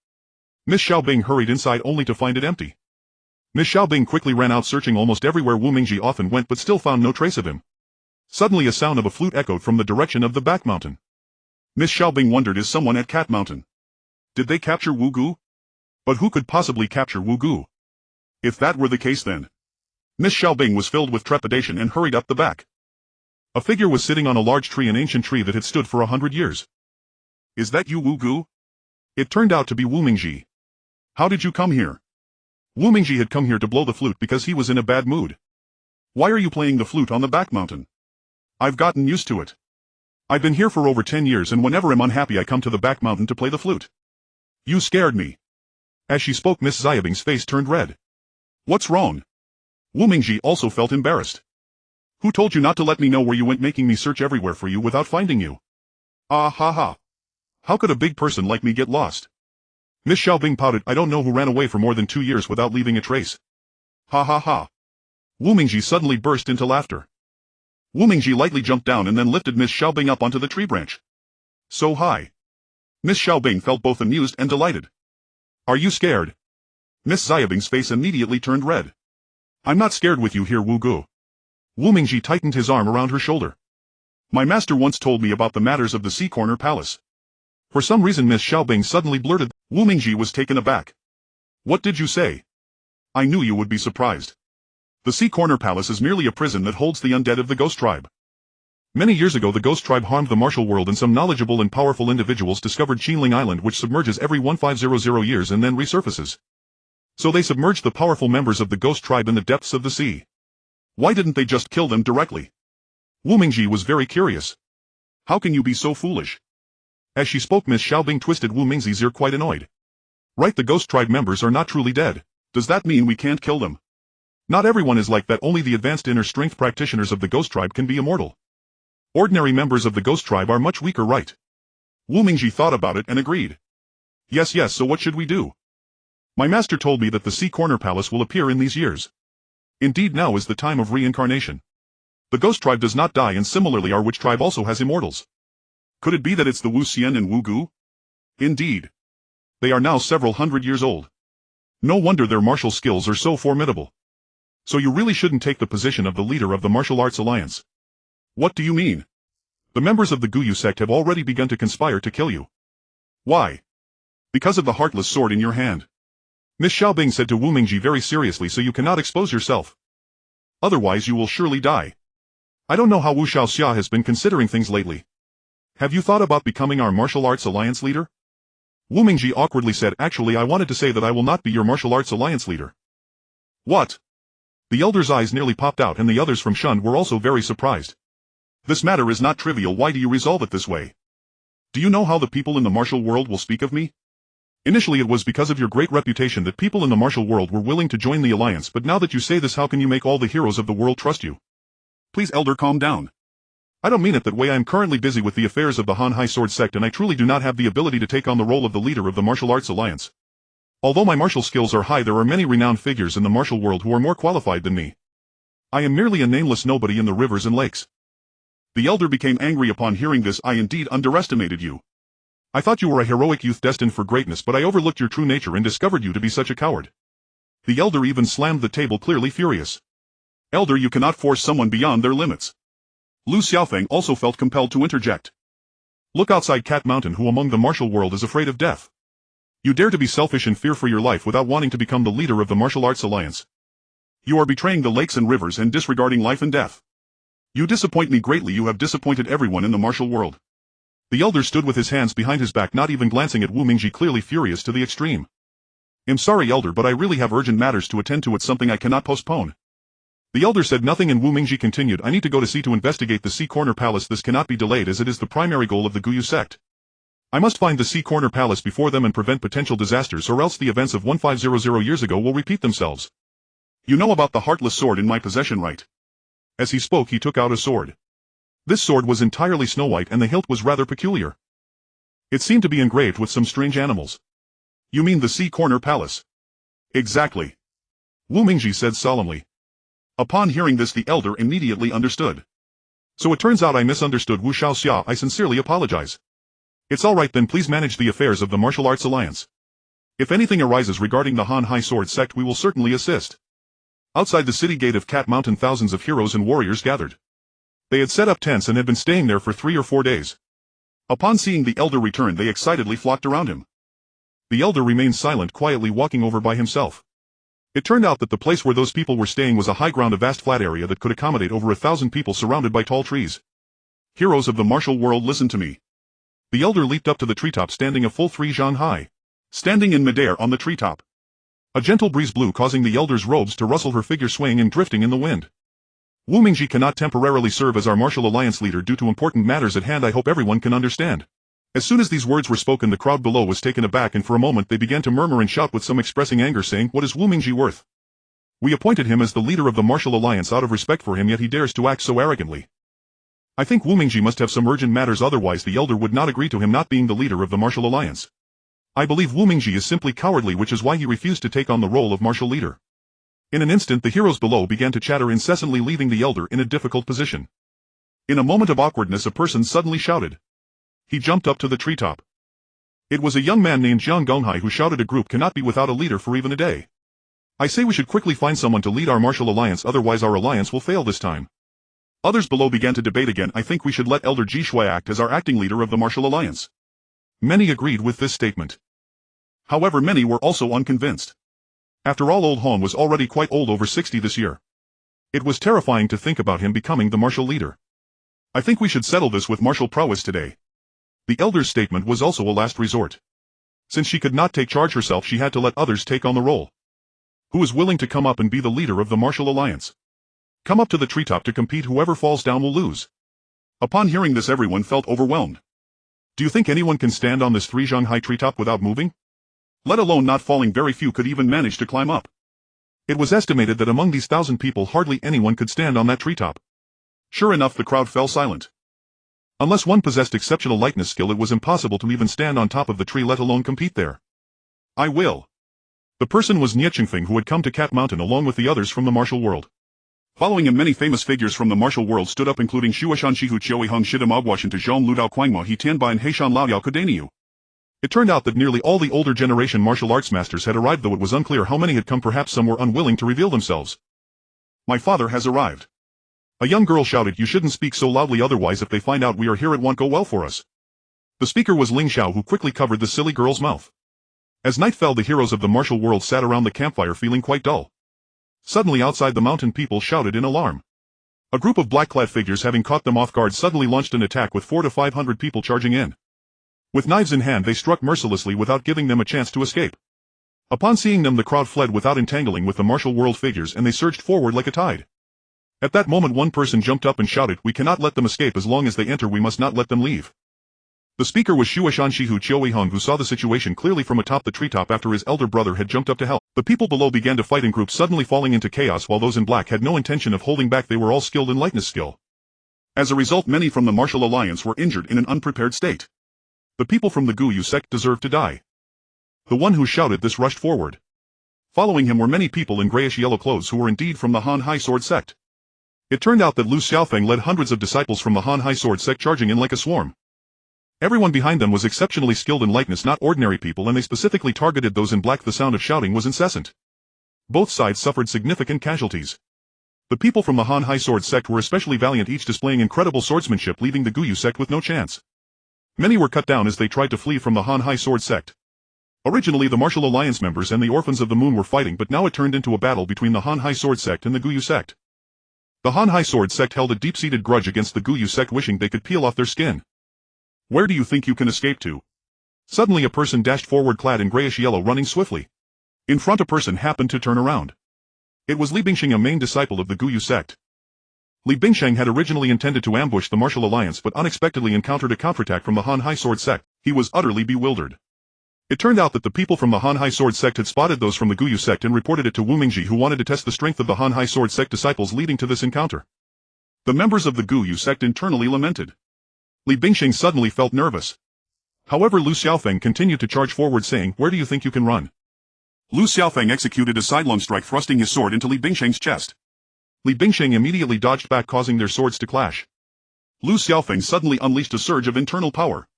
Miss Xiaobing hurried inside only to find it empty. Miss Xiaobing quickly ran out, searching almost everywhere Wu Mingji often went, but still found no trace of him. Suddenly a sound of a flute echoed from the direction of the back mountain. Miss Xiaobing wondered, is someone at Cat Mountain? Did they capture Wu Gu? But who could possibly capture Wu Gu? If that were the case, then Miss Xiaobing was filled with trepidation and hurried up the back. A figure was sitting on a large tree, an ancient tree that had stood for 100 years. Is that you, Wu Gu? It turned out to be Wu Mingji. How did you come here? Wu Mingji had come here to blow the flute because he was in a bad mood. Why are you playing the flute on the back mountain? I've gotten used to it. I've been here for over 10 years, and whenever I'm unhappy I come to the back mountain to play the flute. You scared me. As she spoke, Miss Xiaobing's face turned red. What's wrong? Wu Mingji also felt embarrassed. Who told you not to let me know where you went, making me search everywhere for you without finding you? Ah ha ha. How could a big person like me get lost? Miss Xiaobing pouted. I don't know who ran away for more than 2 years without leaving a trace. Ha ha ha. Wu Mingji suddenly burst into laughter. Wu Mingji lightly jumped down and then lifted Miss Xiaobing up onto the tree branch. So high. Miss Xiaobing felt both amused and delighted. Are you scared? Miss Xiaobing's face immediately turned red. I'm not scared with you here, Wu Gu. Wu Mingji tightened his arm around her shoulder. My master once told me about the matters of the Sea Corner Palace. For some reason Miss Xiaobing suddenly blurted. Wu Mingji was taken aback. What did you say? I knew you would be surprised. The Sea Corner Palace is merely a prison that holds the undead of the Ghost Tribe. Many years ago the Ghost Tribe harmed the martial world and some knowledgeable and powerful individuals discovered Qinling Island, which submerges every 1500 years and then resurfaces. So they submerged the powerful members of the Ghost Tribe in the depths of the sea. Why didn't they just kill them directly? Wu Mingji was very curious. How can you be so foolish? As she spoke, Miss Xiaobing twisted Wu Mingji's ear, quite annoyed. Right, the Ghost Tribe members are not truly dead. Does that mean we can't kill them? Not everyone is like that. Only the advanced inner strength practitioners of the Ghost Tribe can be immortal. Ordinary members of the Ghost Tribe are much weaker, right? Wu Mingji thought about it and agreed. Yes, so what should we do? My master told me that the Sea Corner Palace will appear in these years. Indeed, now is the time of reincarnation. The Ghost Tribe does not die, and similarly our Witch Tribe also has immortals. Could it be that it's the Wu Xian and Wu Gu? Indeed. They are now several hundred years old. No wonder their martial skills are so formidable. So you really shouldn't take the position of the leader of the Martial Arts Alliance. What do you mean? The members of the Guyu sect have already begun to conspire to kill you. Why? Because of the Heartless Sword in your hand. Miss Xiaobing said to Wu Mingji very seriously, so you cannot expose yourself. Otherwise you will surely die. I don't know how Wu Xiaoxia has been considering things lately. Have you thought about becoming our Martial Arts Alliance leader? Wu Mingji awkwardly said, actually I wanted to say that I will not be your Martial Arts Alliance leader. What? The elder's eyes nearly popped out, and the others from Shun were also very surprised. This matter is not trivial. Why do you resolve it this way? Do you know how the people in the martial world will speak of me? Initially it was because of your great reputation that people in the martial world were willing to join the alliance, but now that you say this, how can you make all the heroes of the world trust you? Please, elder, calm down. I don't mean it that way. I am currently busy with the affairs of the Hanhai Sword Sect, and I truly do not have the ability to take on the role of the leader of the Martial Arts Alliance. Although my martial skills are high, there are many renowned figures in the martial world who are more qualified than me. I am merely a nameless nobody in the rivers and lakes. The elder became angry upon hearing this. I indeed underestimated you. I thought you were a heroic youth destined for greatness, but I overlooked your true nature and discovered you to be such a coward. The elder even slammed the table, clearly furious. Elder, you cannot force someone beyond their limits. Lu Xiaofeng also felt compelled to interject. Look outside Cat Mountain. Who among the martial world is afraid of death? You dare to be selfish and fear for your life without wanting to become the leader of the Martial Arts Alliance. You are betraying the lakes and rivers and disregarding life and death. You disappoint me greatly. You have disappointed everyone in the martial world. The elder stood with his hands behind his back, not even glancing at Wu Mingji, clearly furious to the extreme. I'm sorry, elder, but I really have urgent matters to attend to. It's something I cannot postpone. The elder said nothing, and Wu Mingji continued, I need to go to sea to investigate the Sea Corner Palace. This cannot be delayed, as it is the primary goal of the Guyu sect. I must find the Sea Corner Palace before them and prevent potential disasters, or else the events of 1500 years ago will repeat themselves. You know about the Heartless Sword in my possession, right? As he spoke, he took out a sword. This sword was entirely snow white, and the hilt was rather peculiar. It seemed to be engraved with some strange animals. You mean the Sea Corner Palace? Exactly. Wu Mingji said solemnly. Upon hearing this, the elder immediately understood. So it turns out I misunderstood Wu Xiaoxia. I sincerely apologize. It's alright then, please manage the affairs of the Martial Arts Alliance. If anything arises regarding the Hanhai Sword Sect, we will certainly assist. Outside the city gate of Cat Mountain, thousands of heroes and warriors gathered. They had set up tents and had been staying there for 3 or 4 days. Upon seeing the elder return, they excitedly flocked around him. The elder remained silent, quietly walking over by himself. It turned out that the place where those people were staying was a high ground, a vast flat area that could accommodate over 1,000 people surrounded by tall trees. Heroes of the martial world, listen to me. The elder leaped up to the treetop, standing a full 3 zhang high. Standing in midair on the treetop. A gentle breeze blew, causing the elder's robes to rustle, her figure swaying and drifting in the wind. Wu Mingji cannot temporarily serve as our martial alliance leader due to important matters at hand. I hope everyone can understand. As soon as these words were spoken, the crowd below was taken aback, and for a moment they began to murmur and shout, with some expressing anger, saying, "What is Wu Mingji worth? We appointed him as the leader of the martial alliance out of respect for him, yet he dares to act so arrogantly. I think Wu Mingji must have some urgent matters, otherwise the elder would not agree to him not being the leader of the martial alliance. I believe Wu Mingji is simply cowardly, which is why he refused to take on the role of martial leader." In an instant the heroes below began to chatter incessantly, leaving the elder in a difficult position. In a moment of awkwardness, a person suddenly shouted. He jumped up to the treetop. It was a young man named Jiang Gonghai who shouted, "A group cannot be without a leader for even a day. I say we should quickly find someone to lead our martial alliance, otherwise our alliance will fail this time." Others below began to debate again. "I think we should let Elder Ji Shui act as our acting leader of the martial alliance." Many agreed with this statement. However, many were also unconvinced. After all, old Hon was already quite old, over 60 this year. It was terrifying to think about him becoming the martial leader. "I think we should settle this with martial prowess today." The elder's statement was also a last resort. Since she could not take charge herself, she had to let others take on the role. Who is willing to come up and be the leader of the martial alliance? Come up to the treetop to compete. Whoever falls down will lose. Upon hearing this, everyone felt overwhelmed. Do you think anyone can stand on this 3 high treetop without moving? Let alone not falling, very few could even manage to climb up. It was estimated that among these 1,000 people hardly anyone could stand on that treetop. Sure enough, the crowd fell silent. Unless one possessed exceptional lightness skill, it was impossible to even stand on top of the tree, let alone compete there. "I will." The person was Nie Chingfeng, who had come to Cat Mountain along with the others from the martial world. Following him, many famous figures from the martial world stood up, including Shuashan Shihu Chioi Hung Shida Mogwashan to Zhong Ludao Quangmo He Tianbai and Heishan Laoyao Kodaniu. It turned out that nearly all the older generation martial arts masters had arrived, though it was unclear how many had come. Perhaps some were unwilling to reveal themselves. "My father has arrived." A young girl shouted, "You shouldn't speak so loudly, otherwise if they find out we are here it won't go well for us." The speaker was Ling Xiao, who quickly covered the silly girl's mouth. As night fell, the heroes of the martial world sat around the campfire feeling quite dull. Suddenly outside the mountain, people shouted in alarm. A group of black-clad figures, having caught them off guard, suddenly launched an attack with 400 to 500 people charging in. With knives in hand, they struck mercilessly without giving them a chance to escape. Upon seeing them, the crowd fled without entangling with the martial world figures, and they surged forward like a tide. At that moment, one person jumped up and shouted, "We cannot let them escape. As long as they enter, we must not let them leave." The speaker was Shuashan Shihu Chioi Hung, who saw the situation clearly from atop the treetop after his elder brother had jumped up to help. The people below began to fight in groups, suddenly falling into chaos, while those in black had no intention of holding back. They were all skilled in lightness skill. As a result, many from the martial alliance were injured in an unprepared state. The people from the Guyu sect deserved to die. The one who shouted this rushed forward. Following him were many people in grayish-yellow clothes who were indeed from the Han Hai Sword Sect. It turned out that Lu Xiaofeng led hundreds of disciples from the Han Hai Sword Sect, charging in like a swarm. Everyone behind them was exceptionally skilled in lightness, not ordinary people, and they specifically targeted those in black. The sound of shouting was incessant. Both sides suffered significant casualties. The people from the Han Hai Sword Sect were especially valiant, each displaying incredible swordsmanship, leaving the Guyu sect with no chance. Many were cut down as they tried to flee from the Han Hai Sword Sect. Originally, the martial alliance members and the Orphans of the Moon were fighting, but now it turned into a battle between the Han Hai Sword Sect and the Guyu sect. The Han Hai Sword Sect held a deep-seated grudge against the Guyu sect, wishing they could peel off their skin. "Where do you think you can escape to?" Suddenly a person dashed forward, clad in grayish-yellow, running swiftly. In front, a person happened to turn around. It was Li Bingsheng, a main disciple of the Guyu sect. Li Bingsheng had originally intended to ambush the martial alliance, but unexpectedly encountered a counterattack from the Han Hai Sword Sect. He was utterly bewildered. It turned out that the people from the Han Hai Sword Sect had spotted those from the Guyu sect and reported it to Wu Mingji, who wanted to test the strength of the Han Hai Sword Sect disciples, leading to this encounter. The members of the Guyu sect internally lamented. Li Bingsheng suddenly felt nervous. However, Lu Xiaofeng continued to charge forward, saying, "Where do you think you can run?" Lu Xiaofeng executed a sidelong strike, thrusting his sword into Li Bingsheng's chest. Li Bingsheng immediately dodged back, causing their swords to clash. Lu Xiaofeng suddenly unleashed a surge of internal power.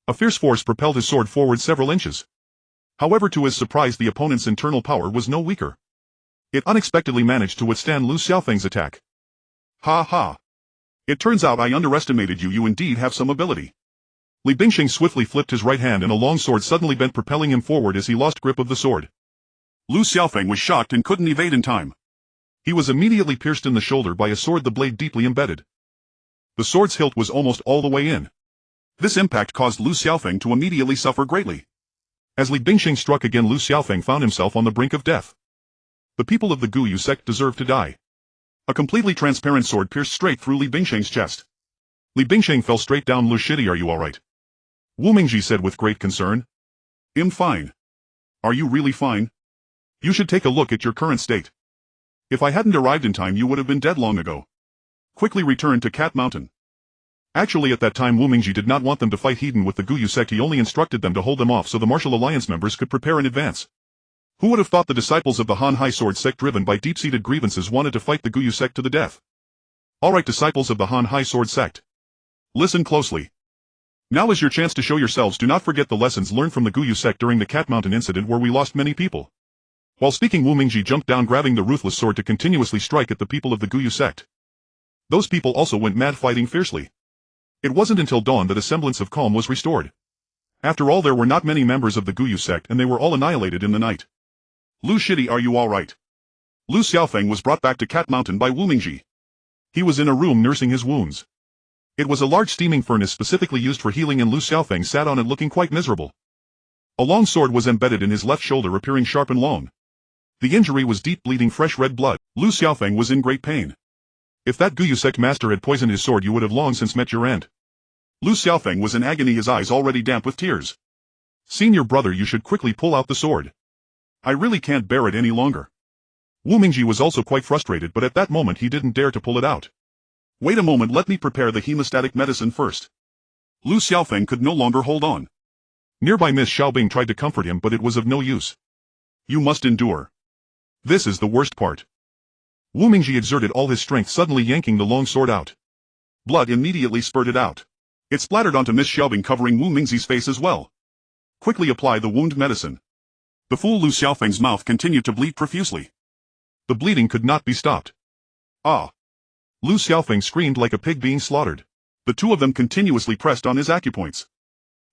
A fierce force propelled his sword forward several inches. However, to his surprise, the opponent's internal power was no weaker. It unexpectedly managed to withstand Lu Xiaofeng's attack. "Ha ha! It turns out I underestimated you. You indeed have some ability." Li Bingsheng swiftly flipped his right hand, and a long sword suddenly bent, propelling him forward as he lost grip of the sword. Lu Xiaofeng was shocked and couldn't evade in time. He was immediately pierced in the shoulder by a sword, the blade deeply embedded. The sword's hilt was almost all the way in. This impact caused Lu Xiaofeng to immediately suffer greatly. As Li Bingsheng struck again, Lu Xiaofeng found himself on the brink of death. The people of the Guyu sect deserved to die. A completely transparent sword pierced straight through Li Bingsheng's chest. Li Bingsheng fell straight down. "Lu Shidi, are you alright?" Wu Mingji said with great concern. I'm fine. Are you really fine? You should take a look at your current state. If I hadn't arrived in time you would have been dead long ago. Quickly return to Cat Mountain. Actually at that time Wu Mingji did not want them to fight Heathen with the Guyu sect. He only instructed them to hold them off so the Martial Alliance members could prepare in advance. Who would have thought the disciples of the Han Hai Sword sect driven by deep-seated grievances wanted to fight the Guyu sect to the death? Alright disciples of the Han Hai Sword sect. Listen closely. Now is your chance to show yourselves. Do not forget the lessons learned from the Guyu sect during the Cat Mountain incident where we lost many people. While speaking Wu Mingji jumped down grabbing the ruthless sword to continuously strike at the people of the Guyu sect. Those people also went mad fighting fiercely. It wasn't until dawn that a semblance of calm was restored. After all there were not many members of the Guyu sect and they were all annihilated in the night. Lu Shidi, are you alright? Lu Xiaofeng was brought back to Cat Mountain by Wu Mingji. He was in a room nursing his wounds. It was a large steaming furnace specifically used for healing and Lu Xiaofeng sat on it looking quite miserable. A long sword was embedded in his left shoulder appearing sharp and long. The injury was deep bleeding fresh red blood. Lu Xiaofeng was in great pain. If that Guyu sect master had poisoned his sword you would have long since met your end. Lu Xiaofeng was in agony, his eyes already damp with tears. Senior brother, you should quickly pull out the sword. I really can't bear it any longer. Wu Mingji was also quite frustrated but at that moment he didn't dare to pull it out. Wait a moment, let me prepare the hemostatic medicine first. Lu Xiaofeng could no longer hold on. Nearby Miss Xiaobing tried to comfort him but it was of no use. You must endure. This is the worst part. Wu Mingji exerted all his strength, suddenly yanking the long sword out. Blood immediately spurted out. It splattered onto Miss Xiaobing, covering Wu Mingji's face as well. Quickly apply the wound medicine. The fool Lu Xiaofeng's mouth continued to bleed profusely. The bleeding could not be stopped. Ah! Lu Xiaofeng screamed like a pig being slaughtered. The two of them continuously pressed on his acupoints.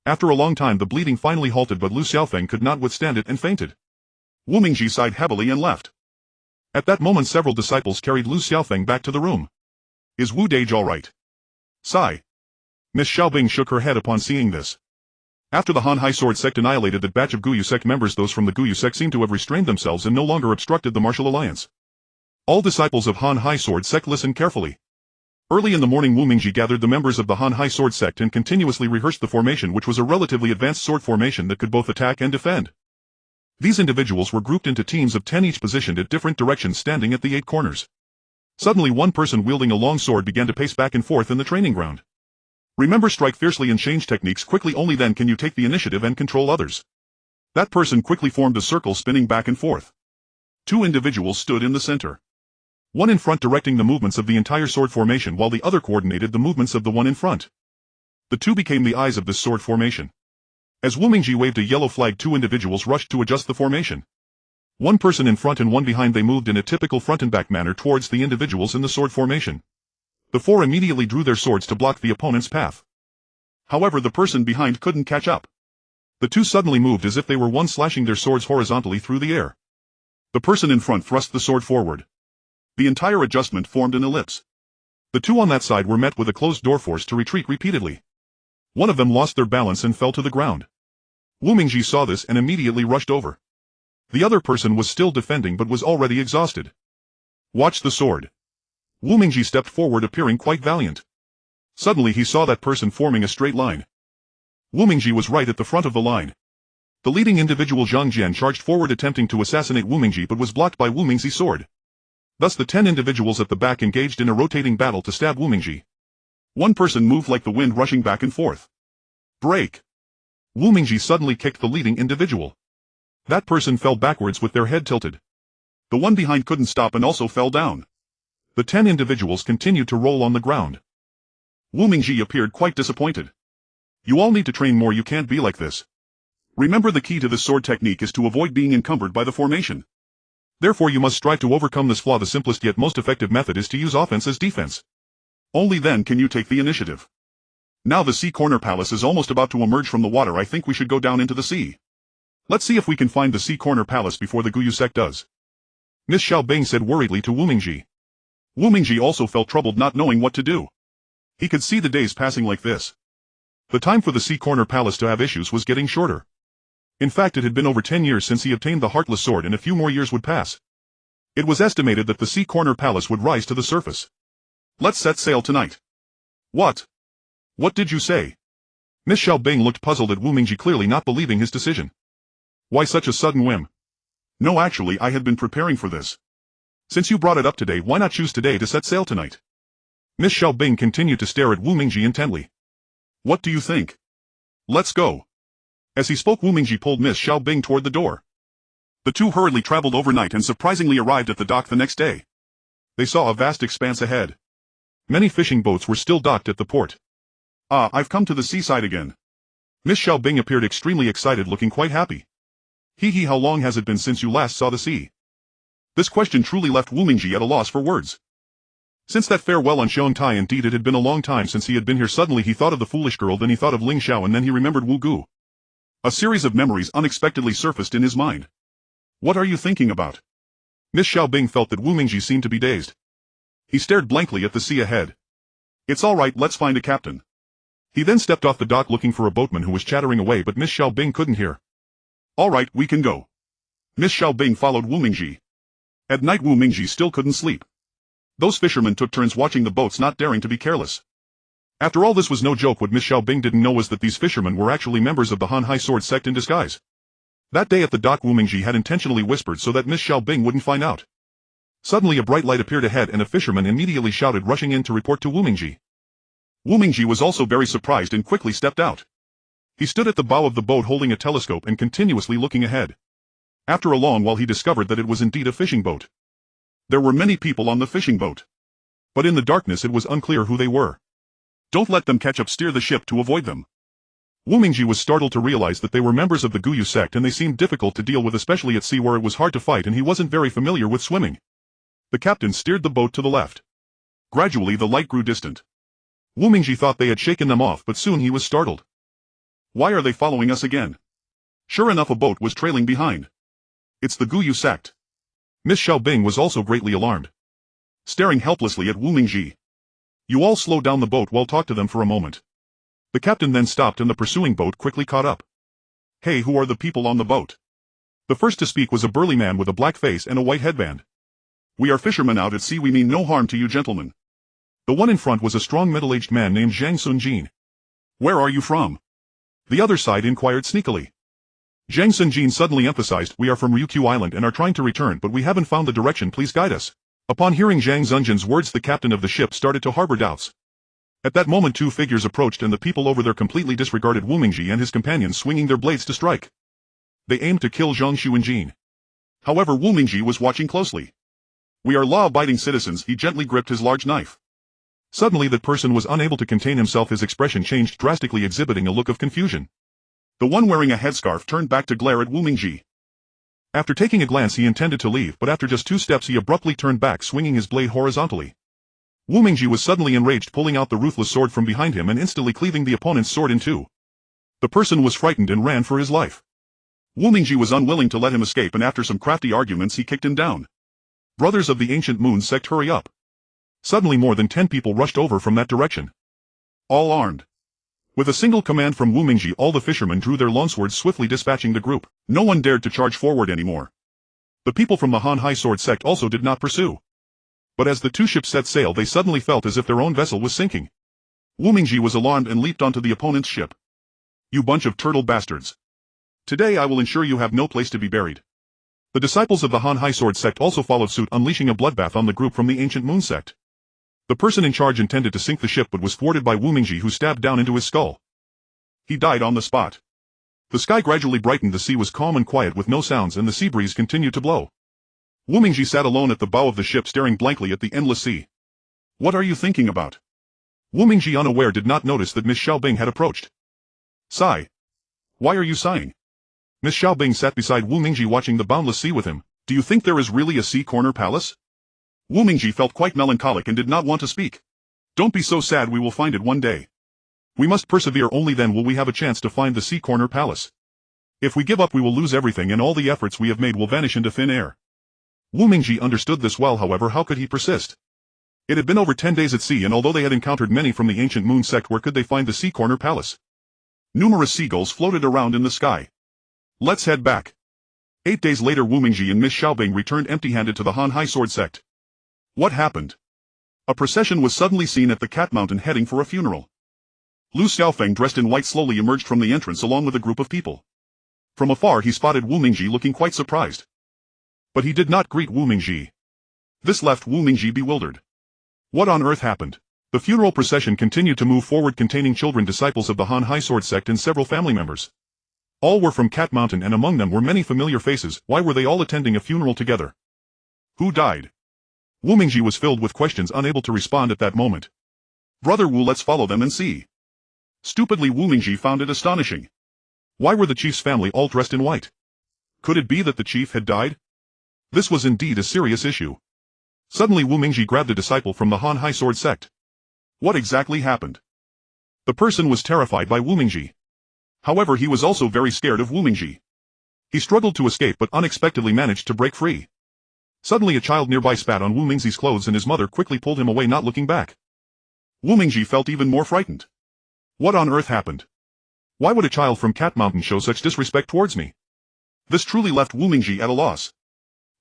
After a long time the bleeding finally halted but Lu Xiaofeng could not withstand it and fainted. Wu Mingji sighed heavily and left. At that moment several disciples carried Lu Xiaofeng back to the room. Is Wu Dage alright? Sigh. Miss Xiaobing shook her head upon seeing this. After the Han Hai Sword sect annihilated that batch of Guyu sect members, those from the Guyu sect seemed to have restrained themselves and no longer obstructed the martial alliance. All disciples of Han Hai Sword sect listened carefully. Early in the morning Wu Mingji gathered the members of the Han Hai Sword sect and continuously rehearsed the formation, which was a relatively advanced sword formation that could both attack and defend. These individuals were grouped into teams of 10 each, positioned at different directions, standing at the 8 corners. Suddenly one person wielding a long sword began to pace back and forth in the training ground. Remember, strike fiercely and change techniques quickly, only then can you take the initiative and control others. That person quickly formed a circle spinning back and forth. 2 individuals stood in the center. One in front directing the movements of the entire sword formation while the other coordinated the movements of the one in front. The 2 became the eyes of this sword formation. As Wu Mingji waved a yellow flag, 2 individuals rushed to adjust the formation. One person in front and one behind, they moved in a typical front and back manner towards the individuals in the sword formation. The 4 immediately drew their swords to block the opponent's path. However, the person behind couldn't catch up. The 2 suddenly moved as if they were one, slashing their swords horizontally through the air. The person in front thrust the sword forward. The entire adjustment formed an ellipse. The 2 on that side were met with a closed door, forced to retreat repeatedly. One of them lost their balance and fell to the ground. Wu Mingji saw this and immediately rushed over. The other person was still defending but was already exhausted. Watch the sword. Wu Mingji stepped forward, appearing quite valiant. Suddenly he saw that person forming a straight line. Wu Mingji was right at the front of the line. The leading individual Zhang Jian charged forward attempting to assassinate Wu Mingji but was blocked by Wu Mingji's sword. Thus the 10 individuals at the back engaged in a rotating battle to stab Wu Mingji. One person moved like the wind, rushing back and forth. Break! Wu Mingji suddenly kicked the leading individual. That person fell backwards with their head tilted. The one behind couldn't stop and also fell down. The 10 individuals continued to roll on the ground. Wu Mingji appeared quite disappointed. You all need to train more, you can't be like this. Remember, the key to this sword technique is to avoid being encumbered by the formation. Therefore you must strive to overcome this flaw. The simplest yet most effective method is to use offense as defense. Only then can you take the initiative. Now the Sea Corner Palace is almost about to emerge from the water. I think we should go down into the sea. Let's see if we can find the Sea Corner Palace before the Guyu sect does. Miss Xiaobing said worriedly to Wu Mingji. Wu Mingji also felt troubled, not knowing what to do. He could see the days passing like this. The time for the Sea Corner Palace to have issues was getting shorter. In fact, it had been over 10 years since he obtained the Heartless Sword, and a few more years would pass. It was estimated that the Sea Corner Palace would rise to the surface. Let's set sail tonight. What? What did you say? Miss Xiaobing looked puzzled at Wu Mingji, clearly not believing his decision. Why such a sudden whim? No, actually I had been preparing for this. Since you brought it up today, why not choose today to set sail tonight? Miss Xiaobing continued to stare at Wu Mingji intently. What do you think? Let's go. As he spoke, Wu Mingji pulled Miss Xiaobing toward the door. The two hurriedly traveled overnight and surprisingly arrived at the dock the next day. They saw a vast expanse ahead. Many fishing boats were still docked at the port. Ah, I've come to the seaside again. Miss Xiaobing appeared extremely excited, looking quite happy. Hee, how long has it been since you last saw the sea? This question truly left Wu Mingji at a loss for words. Since that farewell on Xiongtai, indeed it had been a long time since he had been here. Suddenly he thought of the foolish girl, then he thought of Ling Xiao, and then he remembered Wu Gu. A series of memories unexpectedly surfaced in his mind. What are you thinking about? Miss Xiaobing felt that Wu Mingji seemed to be dazed. He stared blankly at the sea ahead. It's all right, let's find a captain. He then stepped off the dock looking for a boatman who was chattering away, but Miss Xiaobing couldn't hear. All right, we can go. Miss Xiaobing followed Wu Mingji. At night Wu Mingji still couldn't sleep. Those fishermen took turns watching the boats, not daring to be careless. After all, this was no joke. What Miss Xiaobing didn't know was that these fishermen were actually members of the Heartless Sword Sect in disguise. That day at the dock, Wu Mingji had intentionally whispered so that Miss Xiaobing wouldn't find out. Suddenly a bright light appeared ahead and a fisherman immediately shouted, rushing in to report to Wu Mingji. Wu Mingji was also very surprised and quickly stepped out. He stood at the bow of the boat holding a telescope and continuously looking ahead. After a long while he discovered that it was indeed a fishing boat. There were many people on the fishing boat. But in the darkness it was unclear who they were. Don't let them catch up, steer the ship to avoid them. Wu Mingji was startled to realize that they were members of the Guyu sect, and they seemed difficult to deal with, especially at sea where it was hard to fight and he wasn't very familiar with swimming. The captain steered the boat to the left. Gradually the light grew distant. Wu Mingji thought they had shaken them off, but soon he was startled. Why are they following us again? Sure enough, a boat was trailing behind. It's the Guyu sect. Miss Xiaobing was also greatly alarmed. Staring helplessly at Wu Mingji. You all slow down the boat while talk to them for a moment. The captain then stopped and the pursuing boat quickly caught up. Hey, who are the people on the boat? The first to speak was a burly man with a black face and a white headband. We are fishermen out at sea, we mean no harm to you gentlemen. The one in front was a strong middle-aged man named Zhang Sunjin. Where are you from? The other side inquired sneakily. Zhang Sunjin suddenly emphasized, we are from Ryukyu Island and are trying to return, but we haven't found the direction, please guide us. Upon hearing Zhang Sunjin's words, the captain of the ship started to harbor doubts. At that moment two figures approached and the people over there completely disregarded Wu Mingji and his companions, swinging their blades to strike. They aimed to kill Zhang Xuanjin. However, Wu Mingji was watching closely. We are law-abiding citizens, he gently gripped his large knife. Suddenly that person was unable to contain himself, his expression changed drastically, exhibiting a look of confusion. The one wearing a headscarf turned back to glare at Wu Mingji. After taking a glance he intended to leave, but after just 2 steps he abruptly turned back, swinging his blade horizontally. Wu Mingji was suddenly enraged, pulling out the ruthless sword from behind him and instantly cleaving the opponent's sword in two. The person was frightened and ran for his life. Wu Mingji was unwilling to let him escape, and after some crafty arguments he kicked him down. Brothers of the Ancient Moon Sect, hurry up. Suddenly more than 10 people rushed over from that direction. All armed. With a single command from Wu Mingji, all the fishermen drew their longswords, swiftly dispatching the group. No one dared to charge forward anymore. The people from the Heartless Sword Sect also did not pursue. But as the two ships set sail they suddenly felt as if their own vessel was sinking. Wu Mingji was alarmed and leaped onto the opponent's ship. You bunch of turtle bastards. Today I will ensure you have no place to be buried. The disciples of the Heartless Sword Sect also followed suit, unleashing a bloodbath on the group from the Ancient Moon Sect. The person in charge intended to sink the ship but was thwarted by Wu Mingji, who stabbed down into his skull. He died on the spot. The sky gradually brightened, the sea was calm and quiet with no sounds, and the sea breeze continued to blow. Wu Mingji sat alone at the bow of the ship, staring blankly at the endless sea. What are you thinking about? Wu Mingji, unaware, did not notice that Miss Xiaobing had approached. Sigh. Why are you sighing? Miss Xiaobing sat beside Wu Mingji, watching the boundless sea with him. Do you think there is really a sea corner palace? Wu Mingji felt quite melancholic and did not want to speak. Don't be so sad, we will find it one day. We must persevere, only then will we have a chance to find the sea corner palace. If we give up we will lose everything and all the efforts we have made will vanish into thin air. Wu Mingji understood this well, however how could he persist? It had been over 10 days at sea, and although they had encountered many from the Ancient Moon Sect, where could they find the sea corner palace? Numerous seagulls floated around in the sky. Let's head back. 8 days later Wu Mingji and Miss Xiaobing returned empty-handed to the Heartless Sword Sect. What happened? A procession was suddenly seen at the Cat Mountain heading for a funeral. Lu Xiaofeng dressed in white slowly emerged from the entrance along with a group of people. From afar he spotted Wu Mingji looking quite surprised. But he did not greet Wu Mingji. This left Wu Mingji bewildered. What on earth happened? The funeral procession continued to move forward containing children disciples of the Han Hai Sword Sect and several family members. All were from Cat Mountain and among them were many familiar faces. Why were they all attending a funeral together? Who died? Wu Mingji was filled with questions, unable to respond at that moment. Brother Wu, let's follow them and see. Stupidly Wu Mingji found it astonishing. Why were the chief's family all dressed in white? Could it be that the chief had died? This was indeed a serious issue. Suddenly Wu Mingji grabbed a disciple from the Han Hai Sword Sect. What exactly happened? The person was terrified by Wu Mingji. However, he was also very scared of Wu Mingji. He struggled to escape but unexpectedly managed to break free. Suddenly a child nearby spat on Wu Mingji's clothes and his mother quickly pulled him away, not looking back. Wu Mingji felt even more frightened. What on earth happened? Why would a child from Cat Mountain show such disrespect towards me? This truly left Wu Mingji at a loss.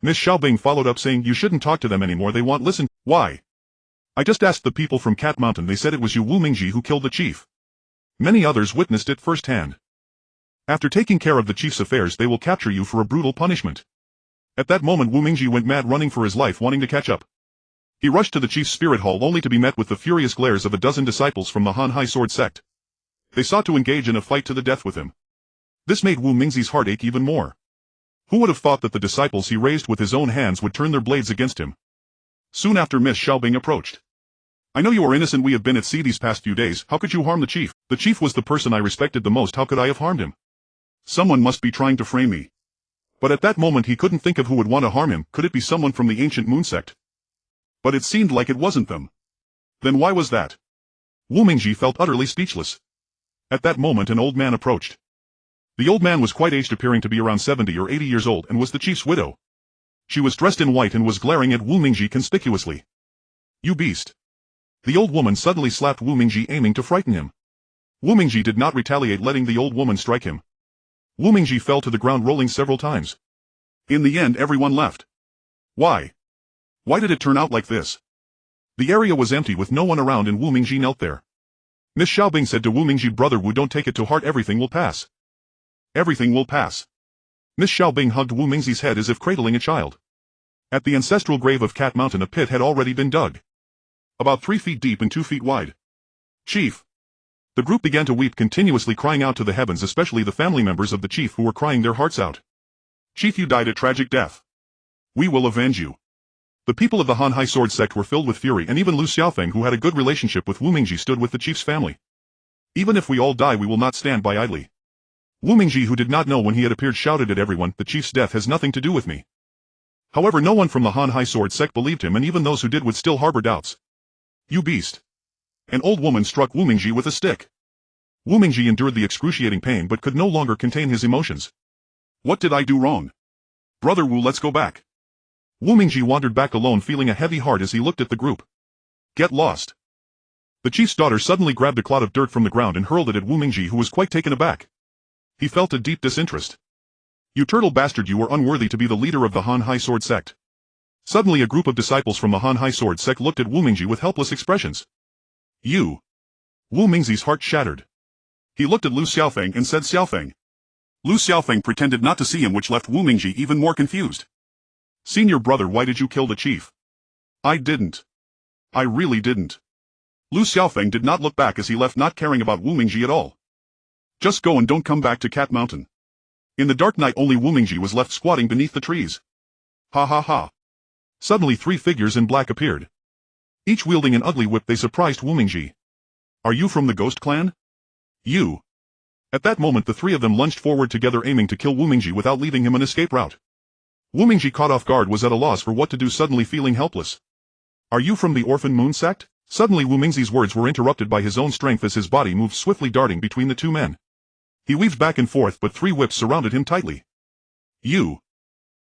Miss Xiaobing followed up saying, you shouldn't talk to them anymore, they won't listen. Why? I just asked the people from Cat Mountain, they said it was you Wu Mingji who killed the chief. Many others witnessed it firsthand. After taking care of the chief's affairs they will capture you for a brutal punishment. At that moment Wu Mingji went mad, running for his life, wanting to catch up. He rushed to the chief's spirit hall only to be met with the furious glares of a dozen disciples from the Han Hai Sword Sect. They sought to engage in a fight to the death with him. This made Wu Mingji's heart ache even more. Who would have thought that the disciples he raised with his own hands would turn their blades against him? Soon after Miss Xiaobing approached. I know you are innocent, we have been at sea these past few days, how could you harm the chief? The chief was the person I respected the most, how could I have harmed him? Someone must be trying to frame me. But at that moment he couldn't think of who would want to harm him. Could it be someone from the ancient moon sect? But it seemed like it wasn't them. Then why was that? Wu Mingji felt utterly speechless. At that moment an old man approached. The old man was quite aged, appearing to be around 70 or 80 years old, and was the chief's widow. She was dressed in white and was glaring at Wu Mingji conspicuously. You beast! The old woman suddenly slapped Wu Mingji, aiming to frighten him. Wu Mingji did not retaliate, letting the old woman strike him. Wu Mingji fell to the ground, rolling several times. In the end everyone left. Why? Why did it turn out like this? The area was empty with no one around and Wu Mingji knelt there. Miss Xiaobing said to Wu Mingji, brother Wu, don't take it to heart, everything will pass. Everything will pass. Miss Xiaobing hugged Wu Mingji's head as if cradling a child. At the ancestral grave of Cat Mountain a pit had already been dug. About 3 feet deep and 2 feet wide. Chief! The group began to weep, continuously crying out to the heavens, especially the family members of the chief who were crying their hearts out. Chief, you died a tragic death. We will avenge you. The people of the Han Hai Sword Sect were filled with fury, and even Lu Xiaofeng, who had a good relationship with Wu Mingji, stood with the chief's family. Even if we all die we will not stand by idly. Wu Mingji, who did not know when he had appeared, shouted at everyone, the chief's death has nothing to do with me. However, no one from the Han Hai Sword Sect believed him, and even those who did would still harbor doubts. You beast! An old woman struck Wu Mingji with a stick. Wu Mingji endured the excruciating pain but could no longer contain his emotions. What did I do wrong? Brother Wu, let's go back. Wu Mingji wandered back alone, feeling a heavy heart as he looked at the group. Get lost. The chief's daughter suddenly grabbed a clod of dirt from the ground and hurled it at Wu Mingji, who was quite taken aback. He felt a deep disinterest. You turtle bastard, you are unworthy to be the leader of the Han Hai Sword Sect. Suddenly a group of disciples from the Han Hai Sword Sect looked at Wu Mingji with helpless expressions. You! Wu Mingji's heart shattered. He looked at Lu Xiaofeng and said, Xiaofeng. Lu Xiaofeng pretended not to see him, which left Wu Mingji even more confused. Senior brother, why did you kill the chief? I didn't. I really didn't. Lu Xiaofeng did not look back as he left, not caring about Wu Mingji at all. Just go and don't come back to Cat Mountain. In the dark night only Wu Mingji was left squatting beneath the trees. Ha ha ha. Suddenly 3 figures in black appeared. Each wielding an ugly whip, they surprised Wu Mingji. Are you from the Ghost Clan? You. At that moment the 3 of them lunged forward together, aiming to kill Wu Mingji without leaving him an escape route. Wu Mingji, caught off guard, was at a loss for what to do, suddenly feeling helpless. Are you from the Orphan Moon Sect? Suddenly Wu Mingji's words were interrupted by his own strength as his body moved swiftly, darting between the 2 men. He weaved back and forth, but 3 whips surrounded him tightly. You.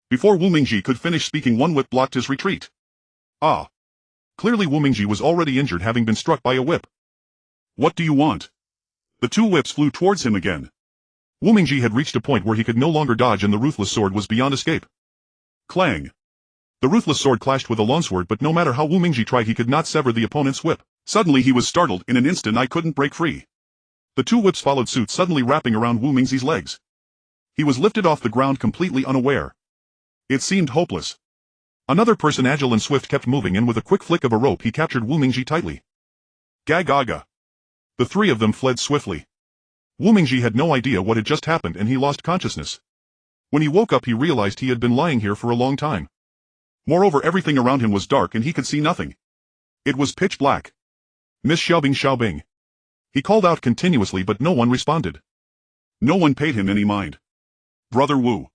Before Wu Mingji could finish speaking, 1 whip blocked his retreat. Ah. Clearly Wu Mingji was already injured, having been struck by a whip. What do you want? The 2 whips flew towards him again. Wu Mingji had reached a point where he could no longer dodge, and the ruthless sword was beyond escape. Clang. The ruthless sword clashed with a longsword, but no matter how Wu Mingji tried he could not sever the opponent's whip. Suddenly he was startled. In an instant I couldn't break free. The two whips followed suit, suddenly wrapping around Wu Mingxi's legs. He was lifted off the ground completely unaware. It seemed hopeless. Another person agile and swift kept moving, and with a quick flick of a rope he captured Wu Mingxi tightly. Ga. The three of them fled swiftly. Wu Mingxi had no idea what had just happened, and he lost consciousness. When he woke up he realized he had been lying here for a long time. Moreover, everything around him was dark and he could see nothing. It was pitch black. Miss Xiaobing. He called out continuously, but no one responded. No one paid him any mind. Brother Wu.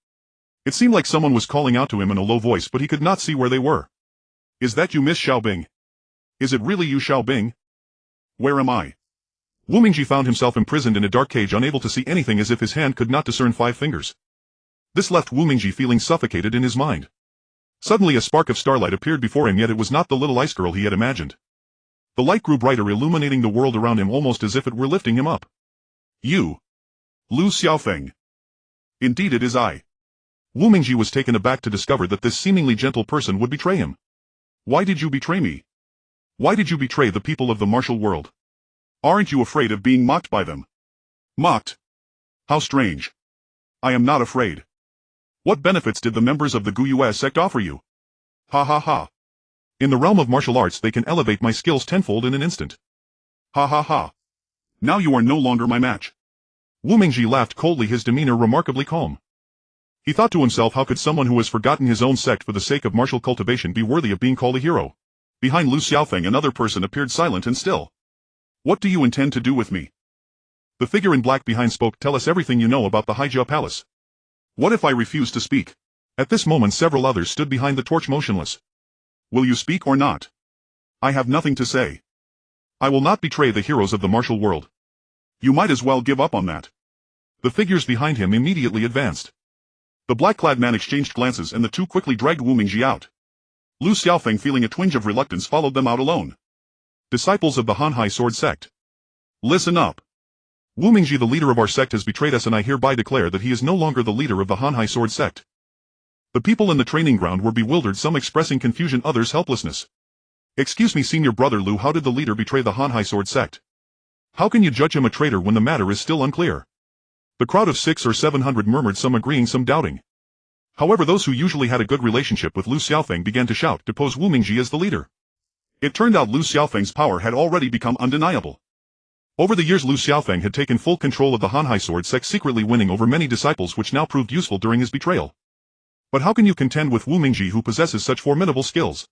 It seemed like someone was calling out to him in a low voice, but he could not see where they were. Is that you, Miss Xiaobing? Is it really you, Xiaobing? Where am I? Wu Mingxi found himself imprisoned in a dark cage, unable to see anything, as if his hand could not discern 5 fingers. This left Wu Mingxi feeling suffocated in his mind. Suddenly a spark of starlight appeared before him, yet it was not the little ice girl he had imagined. The light grew brighter, illuminating the world around him almost as if it were lifting him up. You. Lu Xiaofeng. Indeed it is I. Wu Mingxi was taken aback to discover that this seemingly gentle person would betray him. Why did you betray me? Why did you betray the people of the martial world? Aren't you afraid of being mocked by them? Mocked? How strange. I am not afraid. What benefits did the members of the Guiyue sect offer you? Ha ha ha. In the realm of martial arts they can elevate my skills tenfold in an instant. Ha ha ha. Now you are no longer my match. Wu Mingxi laughed coldly, his demeanor remarkably calm. He thought to himself, how could someone who has forgotten his own sect for the sake of martial cultivation be worthy of being called a hero? Behind Lu Xiaofeng another person appeared, silent and still. What do you intend to do with me? The figure in black behind spoke. Tell us everything you know about the Heartless Palace. What if I refuse to speak? At this moment several others stood behind the torch motionless. Will you speak or not? I have nothing to say. I will not betray the heroes of the martial world. You might as well give up on that. The figures behind him immediately advanced. The black-clad man exchanged glances, and the two quickly dragged Wu Mingxi out. Lu Xiaofeng, feeling a twinge of reluctance, followed them out alone. Disciples of the Heartless Sword Sect. Listen up. Wu Mingxi, the leader of our sect, has betrayed us, and I hereby declare that he is no longer the leader of the Heartless Sword Sect. The people in the training ground were bewildered, some expressing confusion, others helplessness. Excuse me, senior brother Lu, how did the leader betray the Heartless Sword Sect? How can you judge him a traitor when the matter is still unclear? The crowd of 600 or 700 murmured, some agreeing, some doubting. However, those who usually had a good relationship with Lu Xiaofeng began to shout, depose Wu Mingxi as the leader. It turned out Lu Xiaofeng's power had already become undeniable. Over the years Lu Xiaofeng had taken full control of the Heartless Sword Sect, secretly winning over many disciples, which now proved useful during his betrayal. But how can you contend with Wu Mingxi, who possesses such formidable skills?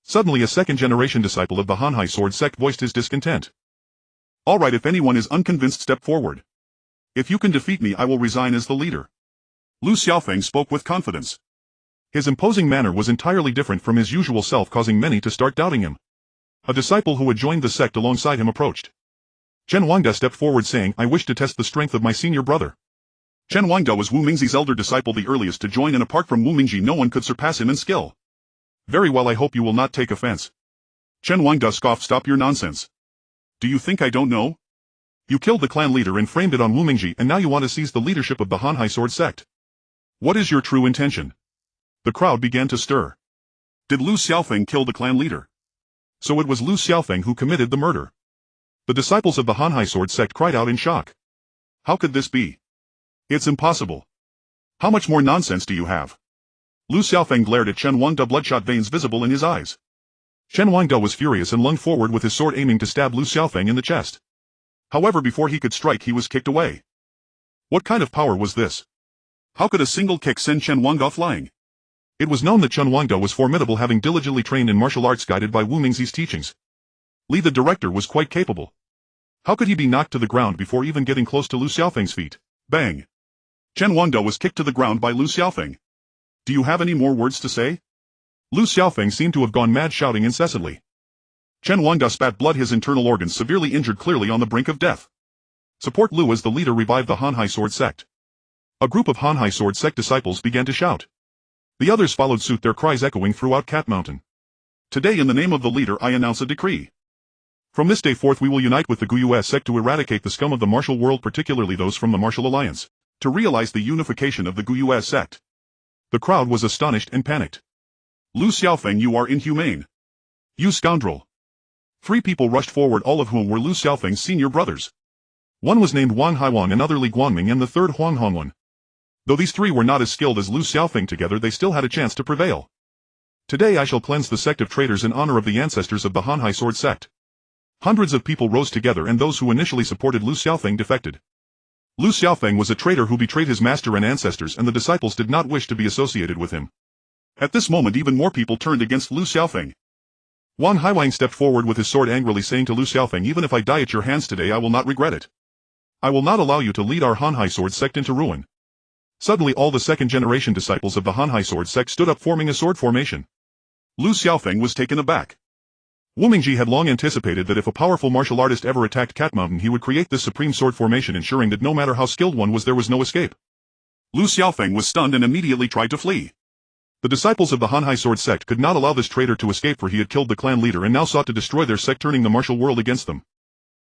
Suddenly a second-generation disciple of the Heartless Sword Sect voiced his discontent. Alright, if anyone is unconvinced, step forward. If you can defeat me, I will resign as the leader. Lu Xiaofeng spoke with confidence. His imposing manner was entirely different from his usual self, causing many to start doubting him. A disciple who had joined the sect alongside him approached. Chen Wangda stepped forward, saying, I wish to test the strength of my senior brother. Chen Wangda was Wu Mingxi's elder disciple, the earliest to join, and apart from Wu Mingxi no one could surpass him in skill. Very well, I hope you will not take offense. Chen Wangda scoffed, stop your nonsense. Do you think I don't know? You killed the clan leader and framed it on Wu Mingxi, and now you want to seize the leadership of the Heartless Sword Sect. What is your true intention? The crowd began to stir. Did Lu Xiaofeng kill the clan leader? So it was Lu Xiaofeng who committed the murder. The disciples of the Heartless Sword Sect cried out in shock. How could this be? It's impossible. How much more nonsense do you have? Lu Xiaofeng glared at Chen Wangda, bloodshot veins visible in his eyes. Chen Wangda was furious and lunged forward with his sword, aiming to stab Lu Xiaofeng in the chest. However, before he could strike, he was kicked away. What kind of power was this? How could a single kick send Chen Wangda flying? It was known that Chen Wangda was formidable, having diligently trained in martial arts guided by Wu Mingxi's teachings. Li, the director, was quite capable. How could he be knocked to the ground before even getting close to Lu Xiaofeng's feet? Bang! Chen Wangda was kicked to the ground by Lu Xiaofeng. Do you have any more words to say? Lu Xiaofeng seemed to have gone mad, shouting incessantly. Chen Wangda spat blood, his internal organs severely injured, clearly on the brink of death. Support Lu as the leader revived the Heartless Sword Sect. A group of Heartless Sword Sect disciples began to shout. The others followed suit, their cries echoing throughout Cat Mountain. Today, in the name of the leader, I announce a decree. From this day forth we will unite with the Guiyue sect to eradicate the scum of the martial world, particularly those from the Martial Alliance, to realize the unification of the Guiyue sect. The crowd was astonished and panicked. Lu Xiaofeng, you are inhumane. You scoundrel. 3 people rushed forward, all of whom were Lu Xiaofeng's senior brothers. One was named Wang Haiwang, another Li Guangming, and the third Huang Hongwen. Though these three were not as skilled as Lu Xiaofeng together, they still had a chance to prevail. Today I shall cleanse the sect of traitors in honor of the ancestors of the Hanhai Sword Sect. Hundreds of people rose together, and those who initially supported Lu Xiaofeng defected. Lu Xiaofeng was a traitor who betrayed his master and ancestors, and the disciples did not wish to be associated with him. At this moment even more people turned against Lu Xiaofeng. Wang Haiwang stepped forward with his sword angrily, saying to Lu Xiaofeng, "Even if I die at your hands today, I will not regret it. I will not allow you to lead our Hanhai Sword Sect into ruin." Suddenly all the second-generation disciples of the Hanhai Sword Sect stood up, forming a sword formation. Lu Xiaofeng was taken aback. Wu Mingji had long anticipated that if a powerful martial artist ever attacked Cat Mountain, he would create this supreme sword formation, ensuring that no matter how skilled one was, there was no escape. Lu Xiaofeng was stunned and immediately tried to flee. The disciples of the Hanhai Sword Sect could not allow this traitor to escape, for he had killed the clan leader and now sought to destroy their sect, turning the martial world against them.